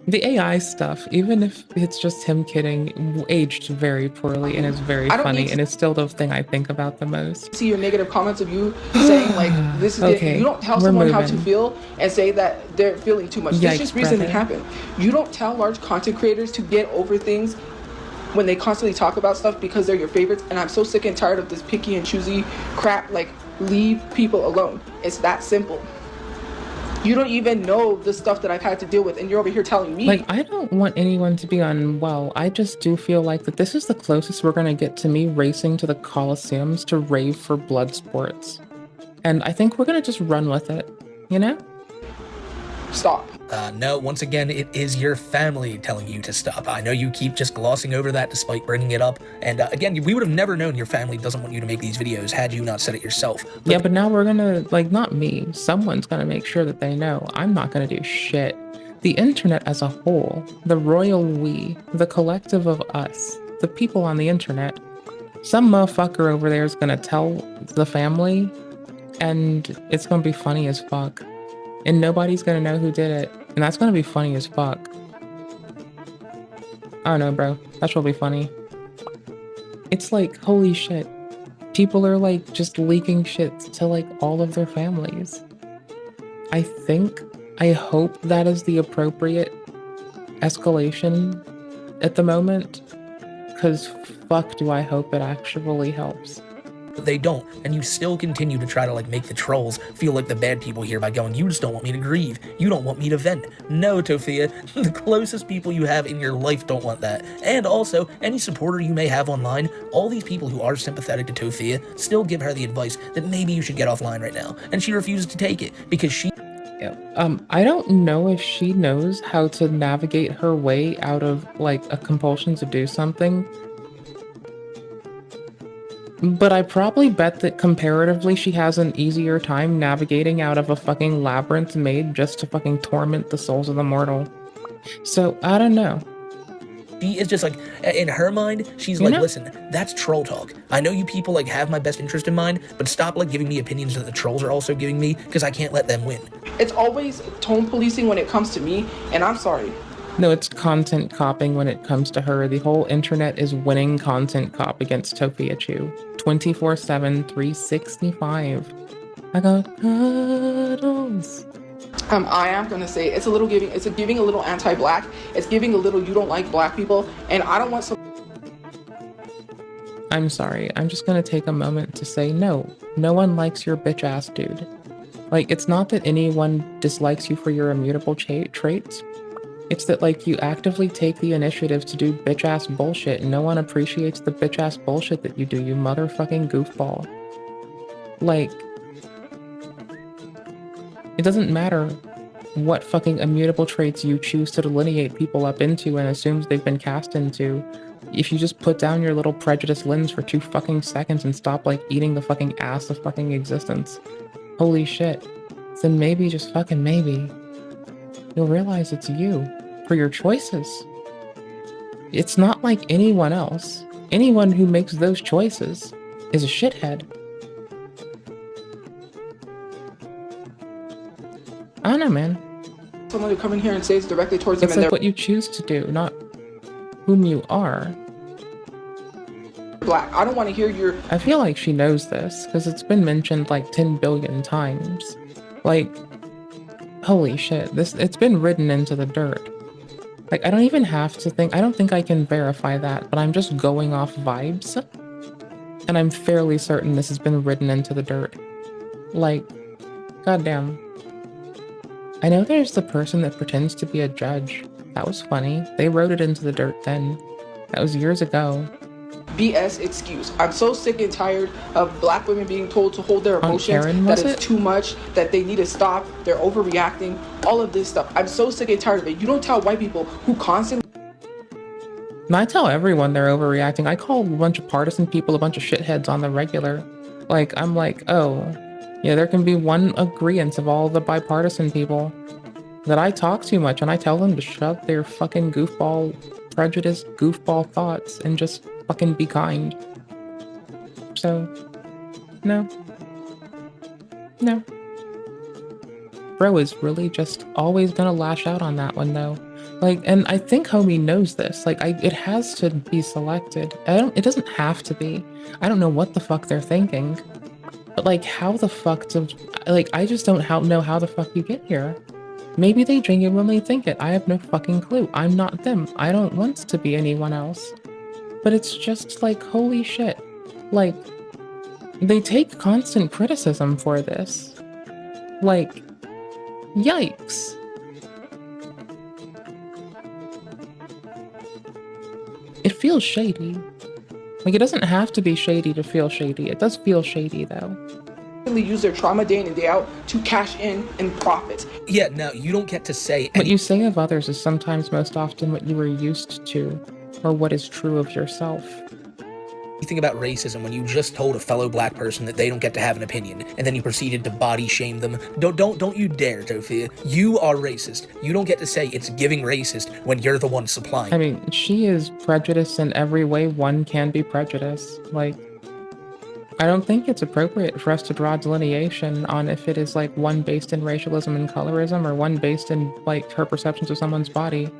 The AI stuff, even if it's just him kidding, aged very poorly and is very funny, and is still the thing I think about the most. See your negative comments of you saying like this is Okay, you don't tell we're someone how to moving. feel and say that they're feeling too much. Yikes, This just recently brother. happened. You don't tell large content creators to get over things when they constantly talk about stuff because they're your favorites, and I'm so sick and tired of this picky and choosy crap. Like, leave people alone. It's that simple. You don't even know the stuff that I've had to deal with, and you're over here telling me. Like, I don't want anyone to be unwell. I just do feel like that this is the closest we're gonna get to me racing to the Coliseums to rave for blood sports. And I think we're gonna just run with it, you know? Stop. No, once again, it is your family telling you to stop. I know you keep just glossing over that despite bringing it up. And again, we would have never known your family doesn't want you to make these videos had you not said it yourself. Yeah, but now we're gonna, like, not me, someone's gonna make sure that they know I'm not gonna do shit. The internet as a whole, the royal we, the collective of us, the people on the internet, some motherfucker over there is gonna tell the family, and it's gonna be funny as fuck. And nobody's gonna know who did it, and that's gonna be funny as fuck. I don't know, bro. That's really funny. It's like, holy shit. People are like just leaking shit to like all of their families. I hope that is the appropriate escalation at the moment. Because fuck do I hope it actually helps. They don't, and you still continue to try to like make the trolls feel like the bad people here by going, you just don't want me to grieve, you don't want me to vent. No, Tofia, the closest people you have in your life don't want that. And also, any supporter you may have online, all these people who are sympathetic to Tofia still give her the advice that maybe you should get offline right now, and she refuses to take it because she... I don't know if she knows how to navigate her way out of like a compulsion to do something. But I probably bet that comparatively she has an easier time navigating out of a fucking labyrinth made just to fucking torment the souls of the mortal. So, I don't know. She is just like, in her mind, she's like, listen, that's troll talk. I know you people like have my best interest in mind, but stop like giving me opinions that the trolls are also giving me because I can't let them win. It's always tone policing when it comes to me, and I'm sorry. No, it's content copying when it comes to her. The whole internet is winning content cop against Tofia Chu. 24/7, 365. I got cuddles. I am gonna say it's giving a little anti-black. It's giving a little you don't like black people, and I don't want some. I'm sorry. I'm just gonna take a moment to say no. No one likes your bitch ass dude. Like, it's not that anyone dislikes you for your immutable traits. It's that, like, you actively take the initiative to do bitch-ass bullshit, and no one appreciates the bitch-ass bullshit that you do, you motherfucking goofball. Like, it doesn't matter what fucking immutable traits you choose to delineate people up into and assumes they've been cast into. If you just put down your little prejudice lens for 2 fucking seconds and stop, like, eating the fucking ass of fucking existence. Holy shit. Then maybe, just fucking maybe, you'll realize it's you. For your choices. It's not like anyone else. Anyone who makes those choices is a shithead. I don't know, man. Someone to come in here and say it's directly towards them. It's like what you choose to do, not whom you are. Black. I don't want to hear your... I feel like she knows this, because it's been mentioned like 10 billion times. Like, holy shit, it's been written into the dirt. Like, I don't even have to think, I don't think I can verify that, but I'm just going off vibes. And I'm fairly certain this has been written into the dirt. Like, goddamn. I know there's the person that pretends to be a judge. That was funny. They wrote it into the dirt then. That was years ago. BS excuse. I'm so sick and tired of black women being told to hold their emotions, that it's too much, that they need to stop, they're overreacting, all of this stuff. I'm so sick and tired of it. You don't tell white people who constantly... And I tell everyone they're overreacting. I call a bunch of partisan people a bunch of shitheads on the regular. Like, I'm like, oh, yeah, there can be one agreement of all the bipartisan people that I talk too much, and I tell them to shut their fucking goofball, prejudiced goofball thoughts and just fucking be kind. So, no. No. Bro is really just always gonna lash out on that one, though. Like, and I think homie knows this. Like, it has to be selected. It doesn't have to be. I don't know what the fuck they're thinking. But, like, how the fuck I just don't know how the fuck you get here. Maybe they genuinely think it. I have no fucking clue. I'm not them. I don't want to be anyone else. But it's just like, holy shit. Like, they take constant criticism for this. Like, yikes. It feels shady. Like, it doesn't have to be shady to feel shady. It does feel shady, though. use their trauma day in and day out to cash in and profit. Yeah, no, you don't get to say What you say of others is sometimes most often what you were used to, or what is true of yourself. anything about racism when you just told a fellow black person that they don't get to have an opinion, and then you proceeded to body shame them. Don't you dare, Tofia. You are racist. You don't get to say it's giving racist when you're the one supplying. I mean, she is prejudiced in every way one can be prejudiced. Like, I don't think it's appropriate for us to draw delineation on if it is like one based in racialism and colorism or one based in like her perceptions of someone's body.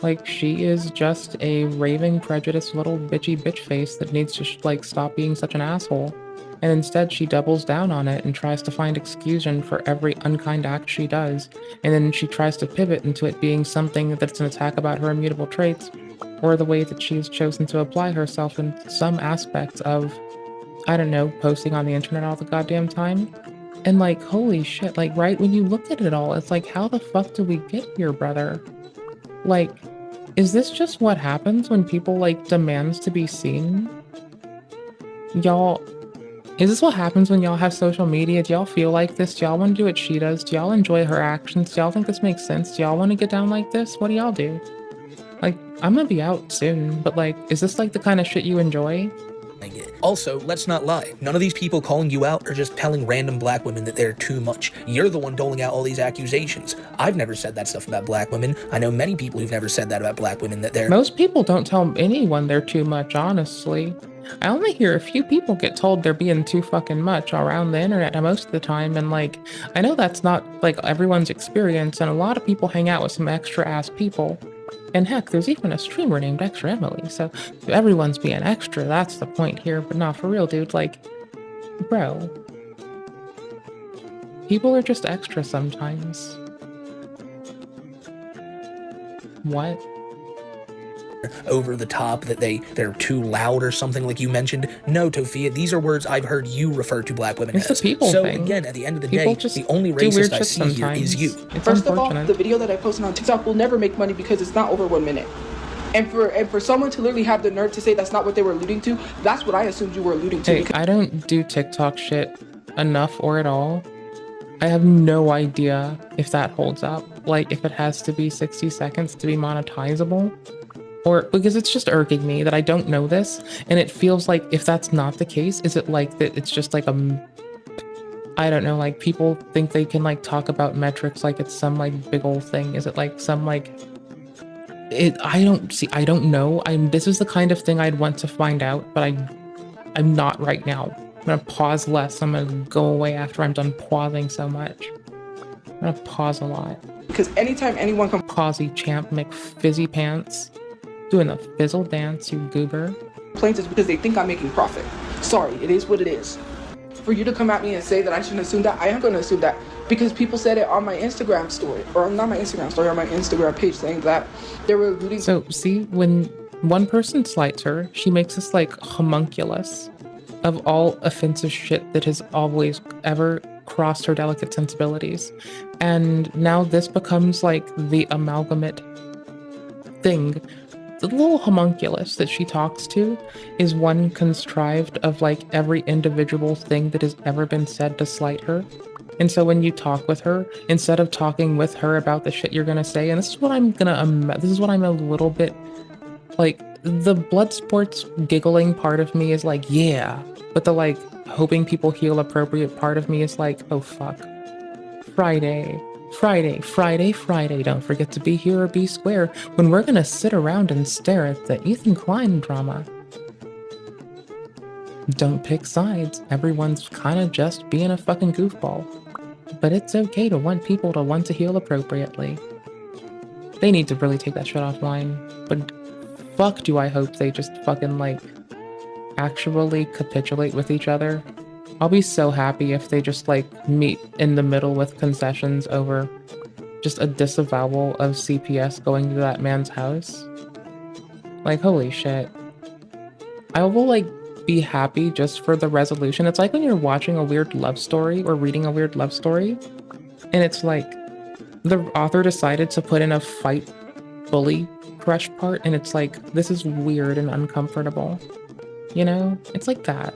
Like, she is just a raving, prejudiced little bitchy bitch face that needs to like stop being such an asshole. And instead she doubles down on it and tries to find excusation for every unkind act she does. And then she tries to pivot into it being something that's an attack about her immutable traits, or the way that she's chosen to apply herself in some aspect of, I don't know, posting on the internet all the goddamn time. And like, holy shit, like right when you look at it all, it's like, how the fuck do we get here, brother? Like, is this just what happens when people like demands to be seen? Y'all, is this what happens when y'all have social media? Do y'all feel like this? Do y'all want to do what she does? Do y'all enjoy her actions? Do y'all think this makes sense? Do y'all want to get down like this? What do y'all do? Like, I'm gonna be out soon, but like, is this like the kind of shit you enjoy? Also, let's not lie. None of these people calling you out are just telling random black women that they're too much. You're the one doling out all these accusations. I've never said that stuff about black women. I know many people who've never said that about black women, that they're... Most people don't tell anyone they're too much, honestly. I only hear a few people get told they're being too fucking much around the internet most of the time, and like, I know that's not like everyone's experience, and a lot of people hang out with some extra ass people. And heck, there's even a streamer named Extra Emily, so everyone's being extra, that's the point here. But not for real, dude, like, bro. People are just extra sometimes. What? Over the top, that they're too loud or something like you mentioned. No, Tofia, these are words I've heard you refer to black women as. It's a people so thing. Again, at the end of the people day, the only racist I see here is you. It's First of all, the video that I posted on TikTok will never make money because it's not over 1 minute. And for someone to literally have the nerve to say that's not what they were alluding to, that's what I assumed you were alluding to. Hey, I don't do TikTok shit enough or at all. I have no idea if that holds up. Like, if it has to be 60 seconds to be monetizable. Or because it's just irking me that I don't know this, and it feels like if that's not the case, is it like that it's just like I don't know, like people think they can like talk about metrics like it's some like big old thing. Is it like some like I don't know. This is the kind of thing I'd want to find out, but I'm not right now. I'm gonna pause less. I'm gonna go away after I'm done pausing so much. I'm gonna pause a lot. Because anytime anyone can pausey champ McFizzy pants. Doing the fizzle dance, you goober. Complaints is because they think I'm making profit. Sorry, it is what it is. For you to come at me and say that I shouldn't assume that, I am going to assume that because people said it on my Instagram story, or not my Instagram story, on my Instagram page, saying that they were alluding. So see, when one person slights her, she makes this like homunculus, of all offensive shit that has always ever crossed her delicate sensibilities. And now this becomes like the amalgamate thing. The little homunculus that she talks to is one contrived of like every individual thing that has ever been said to slight her. And so when you talk with her, instead of talking with her about the shit you're gonna say, and this is what I'm a little bit like, the blood sports giggling part of me is like, yeah, but the like hoping people heal appropriate part of me is like, oh fuck. Friday, don't forget to be here or be square when we're gonna sit around and stare at the Ethan Klein drama. Don't pick sides, everyone's kinda just being a fucking goofball. But it's okay to want people to want to heal appropriately. They need to really take that shit offline, but fuck do I hope they just fucking like actually capitulate with each other. I'll be so happy if they just like meet in the middle with concessions over just a disavowal of CPS going to that man's house. Like, holy shit. I will like be happy just for the resolution. It's like when you're watching a weird love story or reading a weird love story, and it's like the author decided to put in a fight bully crush part, and it's like, this is weird and uncomfortable. You know? It's like that.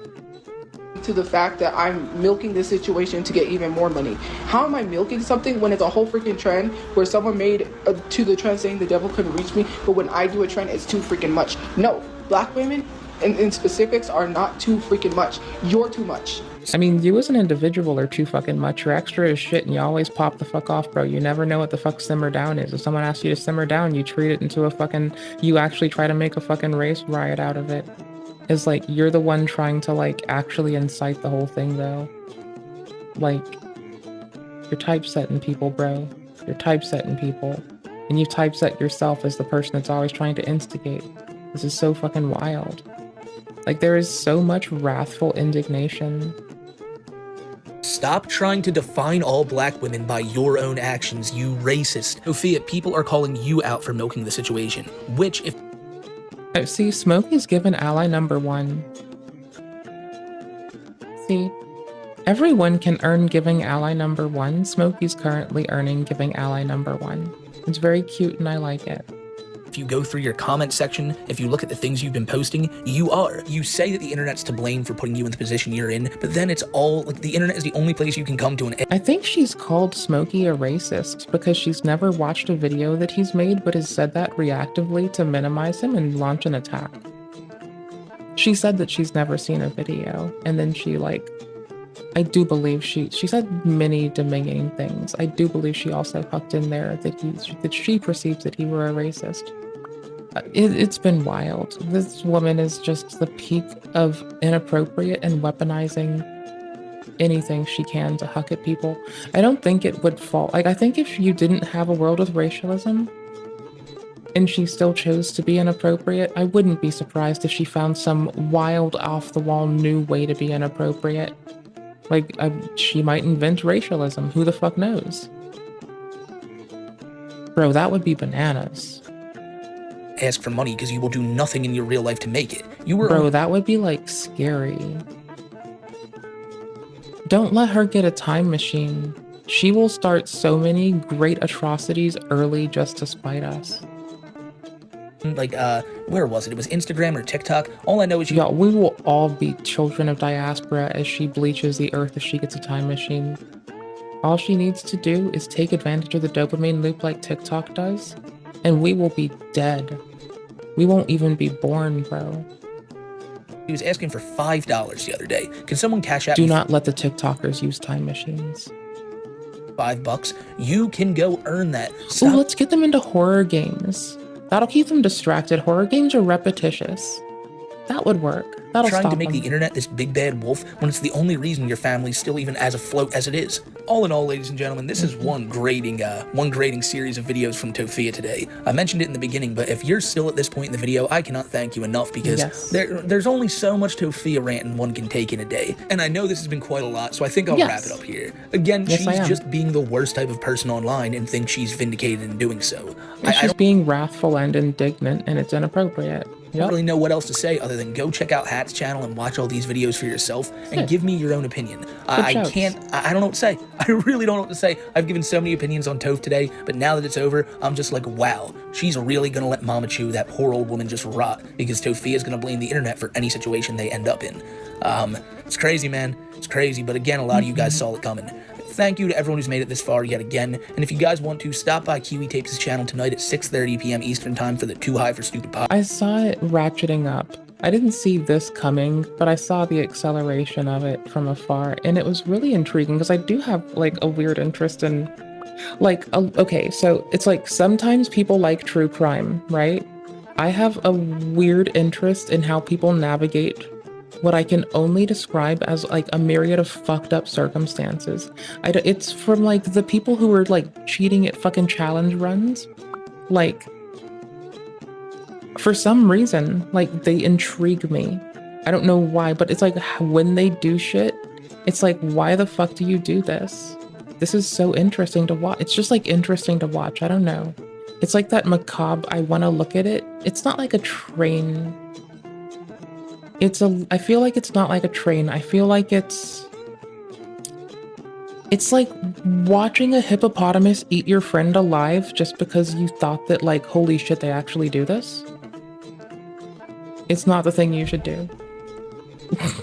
To the fact that I'm milking this situation to get even more money. How am I milking something when it's a whole freaking trend where someone made to the trend saying the devil couldn't reach me, but when I do a trend, it's too freaking much. No, black women in specifics are not too freaking much. You're too much. I mean, you as an individual are too fucking much. You're extra as shit and you always pop the fuck off, bro. You never know what the fuck simmer down is. If someone asks you to simmer down, you treat it into a fucking, you actually try to make a fucking race riot out of it. It's like, you're the one trying to like actually incite the whole thing though. Like, you're typesetting people, bro. You're typesetting people. And you typeset yourself as the person that's always trying to instigate. This is so fucking wild. Like, there is so much wrathful indignation. Stop trying to define all black women by your own actions, you racist. Sophia, people are calling you out for milking the situation, which if... See, Smokey's given ally number 1. See, everyone can earn giving ally number 1. Smokey's currently earning giving ally number 1. It's very cute and I like it. If you go through your comment section, if you look at the things you've been posting, you say that the internet's to blame for putting you in the position you're in, but then it's all, like, the internet is the only place you can come to I think she's called Smokey a racist because she's never watched a video that he's made but has said that reactively to minimize him and launch an attack. She said that she's never seen a video, and then she, like, I do believe she said many demeaning things. I do believe she also hooked in there that she perceives that he were a racist. It's been wild. This woman is just the peak of inappropriate and weaponizing anything she can to huck at people. I don't think it would fall. Like, I think if you didn't have a world with racialism and she still chose to be inappropriate, I wouldn't be surprised if she found some wild, off-the-wall new way to be inappropriate. Like, she might invent racialism. Who the fuck knows? Bro, that would be bananas. Ask for money because you will do nothing in your real life to make it. Bro, that would be like scary. Don't let her get a time machine. She will start so many great atrocities early just to spite us. Like, where was it? It was Instagram or TikTok. All I know is Y'all, we will all be children of diaspora as she bleaches the earth if she gets a time machine. All she needs to do is take advantage of the dopamine loop like TikTok does, and we will be dead. We won't even be born, bro. He was asking for $5 the other day. Can someone cash out? Do not let the TikTokers use time machines. $5? You can go earn that. Ooh, let's get them into horror games. That'll keep them distracted. Horror games are repetitious. That would work. That'll Trying stop to make them. the internet this big bad wolf when it's the only reason your family's still even as afloat as it is. All in all, ladies and gentlemen, this is one grading series of videos from Tofia today. I mentioned it in the beginning, but if you're still at this point in the video, I cannot thank you enough because there's only so much Tofia ranting one can take in a day. And I know this has been quite a lot, so I think I'll wrap it up here. Again, she's just being the worst type of person online and thinks she's vindicated in doing so. She's being wrathful and indignant, and it's inappropriate. I don't really know what else to say other than go check out Hat's channel and watch all these videos for yourself and give me your own opinion. I shouts. can't, I don't know what to say. I really don't know what to say. I've given so many opinions on Toph today, but now that it's over, I'm just like, wow, she's really gonna let Mama Chu, that poor old woman, just rot because Tophia is gonna blame the internet for any situation they end up in. It's crazy, man. It's crazy, but again, a lot of you guys saw it coming. Thank you to everyone who's made it this far yet again, and if you guys want to, stop by Kiwi Tapes' channel tonight at 6:30 p.m. Eastern Time for the Too High for Stupid pod. I saw it ratcheting up. I didn't see this coming, but I saw the acceleration of it from afar, and it was really intriguing because I do have like a weird interest in, like, okay, so it's like sometimes people like true crime, right? I have a weird interest in how people navigate what I can only describe as like a myriad of fucked up circumstances. It's from like the people who are like cheating at fucking challenge runs. Like, for some reason, like they intrigue me. I don't know why, but it's like when they do shit, it's like, why the fuck do you do this? This is so interesting to watch. It's just like interesting to watch. I don't know. It's like that macabre, I want to look at it. It's not like a train. I feel like it's not like a train. I feel like it's like watching a hippopotamus eat your friend alive just because you thought that, like, holy shit, they actually do this. It's not the thing you should do.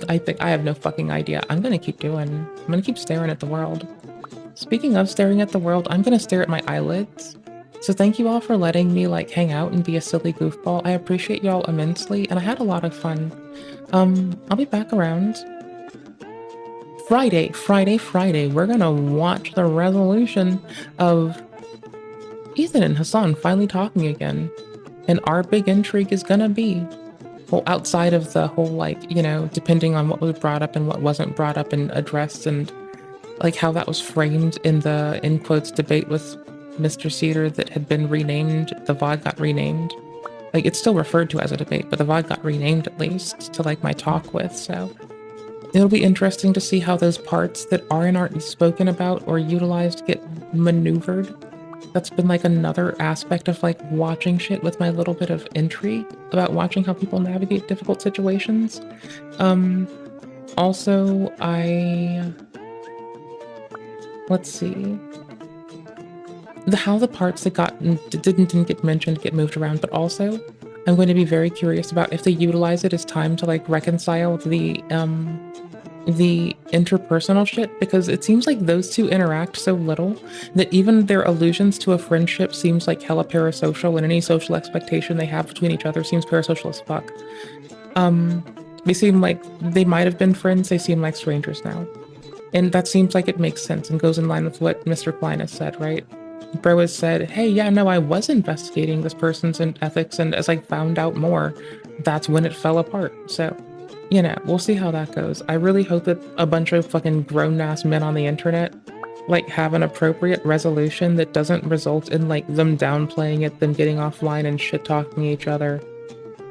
I have no fucking idea. I'm gonna keep staring at the world. Speaking of staring at the world, I'm gonna stare at my eyelids. So thank you all for letting me like hang out and be a silly goofball. I appreciate y'all immensely, and I had a lot of fun. I'll be back around Friday. We're gonna watch the resolution of Ethan and Hassan finally talking again. And our big intrigue is gonna be, well, outside of the whole, like, you know, depending on what was brought up and what wasn't brought up and addressed, and like how that was framed in the, in quotes, debate with Mr. Cedar that had been renamed, the VOD got renamed. Like, it's still referred to as a debate, but the VOD got renamed at least to like my talk with, so it'll be interesting to see how those parts that aren't spoken about or utilized get maneuvered. That's been like another aspect of like watching shit with my little bit of intrigue about watching how people navigate difficult situations. Also, let's see. How the parts that didn't get mentioned get moved around, but also I'm going to be very curious about if they utilize it as time to like reconcile the interpersonal shit, because it seems like those two interact so little that even their allusions to a friendship seems like hella parasocial, and any social expectation they have between each other seems parasocial as fuck. They seem like they might have been friends, they seem like strangers now. And that seems like it makes sense and goes in line with what Mr. Klein has said, right? Bro has said, hey, yeah, no, I was investigating this person's ethics, and as I found out more, that's when it fell apart. So, you know, we'll see how that goes. I really hope that a bunch of fucking grown-ass men on the internet, like, have an appropriate resolution that doesn't result in, like, them downplaying it, them getting offline and shit-talking each other.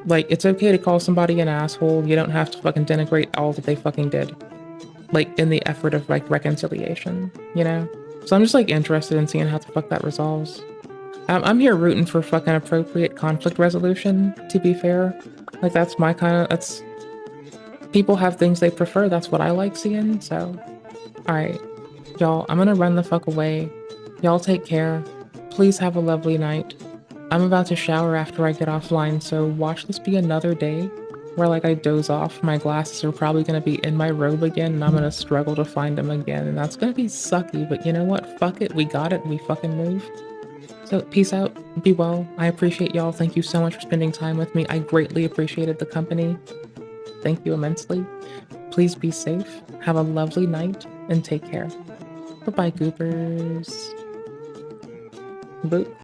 Like, it's okay to call somebody an asshole. You don't have to fucking denigrate all that they fucking did. Like, in the effort of, like, reconciliation, you know? So I'm just, like, interested in seeing how the fuck that resolves. I'm here rooting for fucking appropriate conflict resolution, to be fair. Like, that's my kind of, that's... People have things they prefer, that's what I like seeing, so... Alright. Y'all, I'm gonna run the fuck away. Y'all take care. Please have a lovely night. I'm about to shower after I get offline, so watch this be another day where, like, I doze off. My glasses are probably gonna be in my robe again, and I'm gonna struggle to find them again, and that's gonna be sucky, but you know what? Fuck it, we got it, we fucking move. So, peace out, be well. I appreciate y'all. Thank you so much for spending time with me. I greatly appreciated the company. Thank you immensely. Please be safe, have a lovely night, and take care. Bye-bye, goopers. Boop.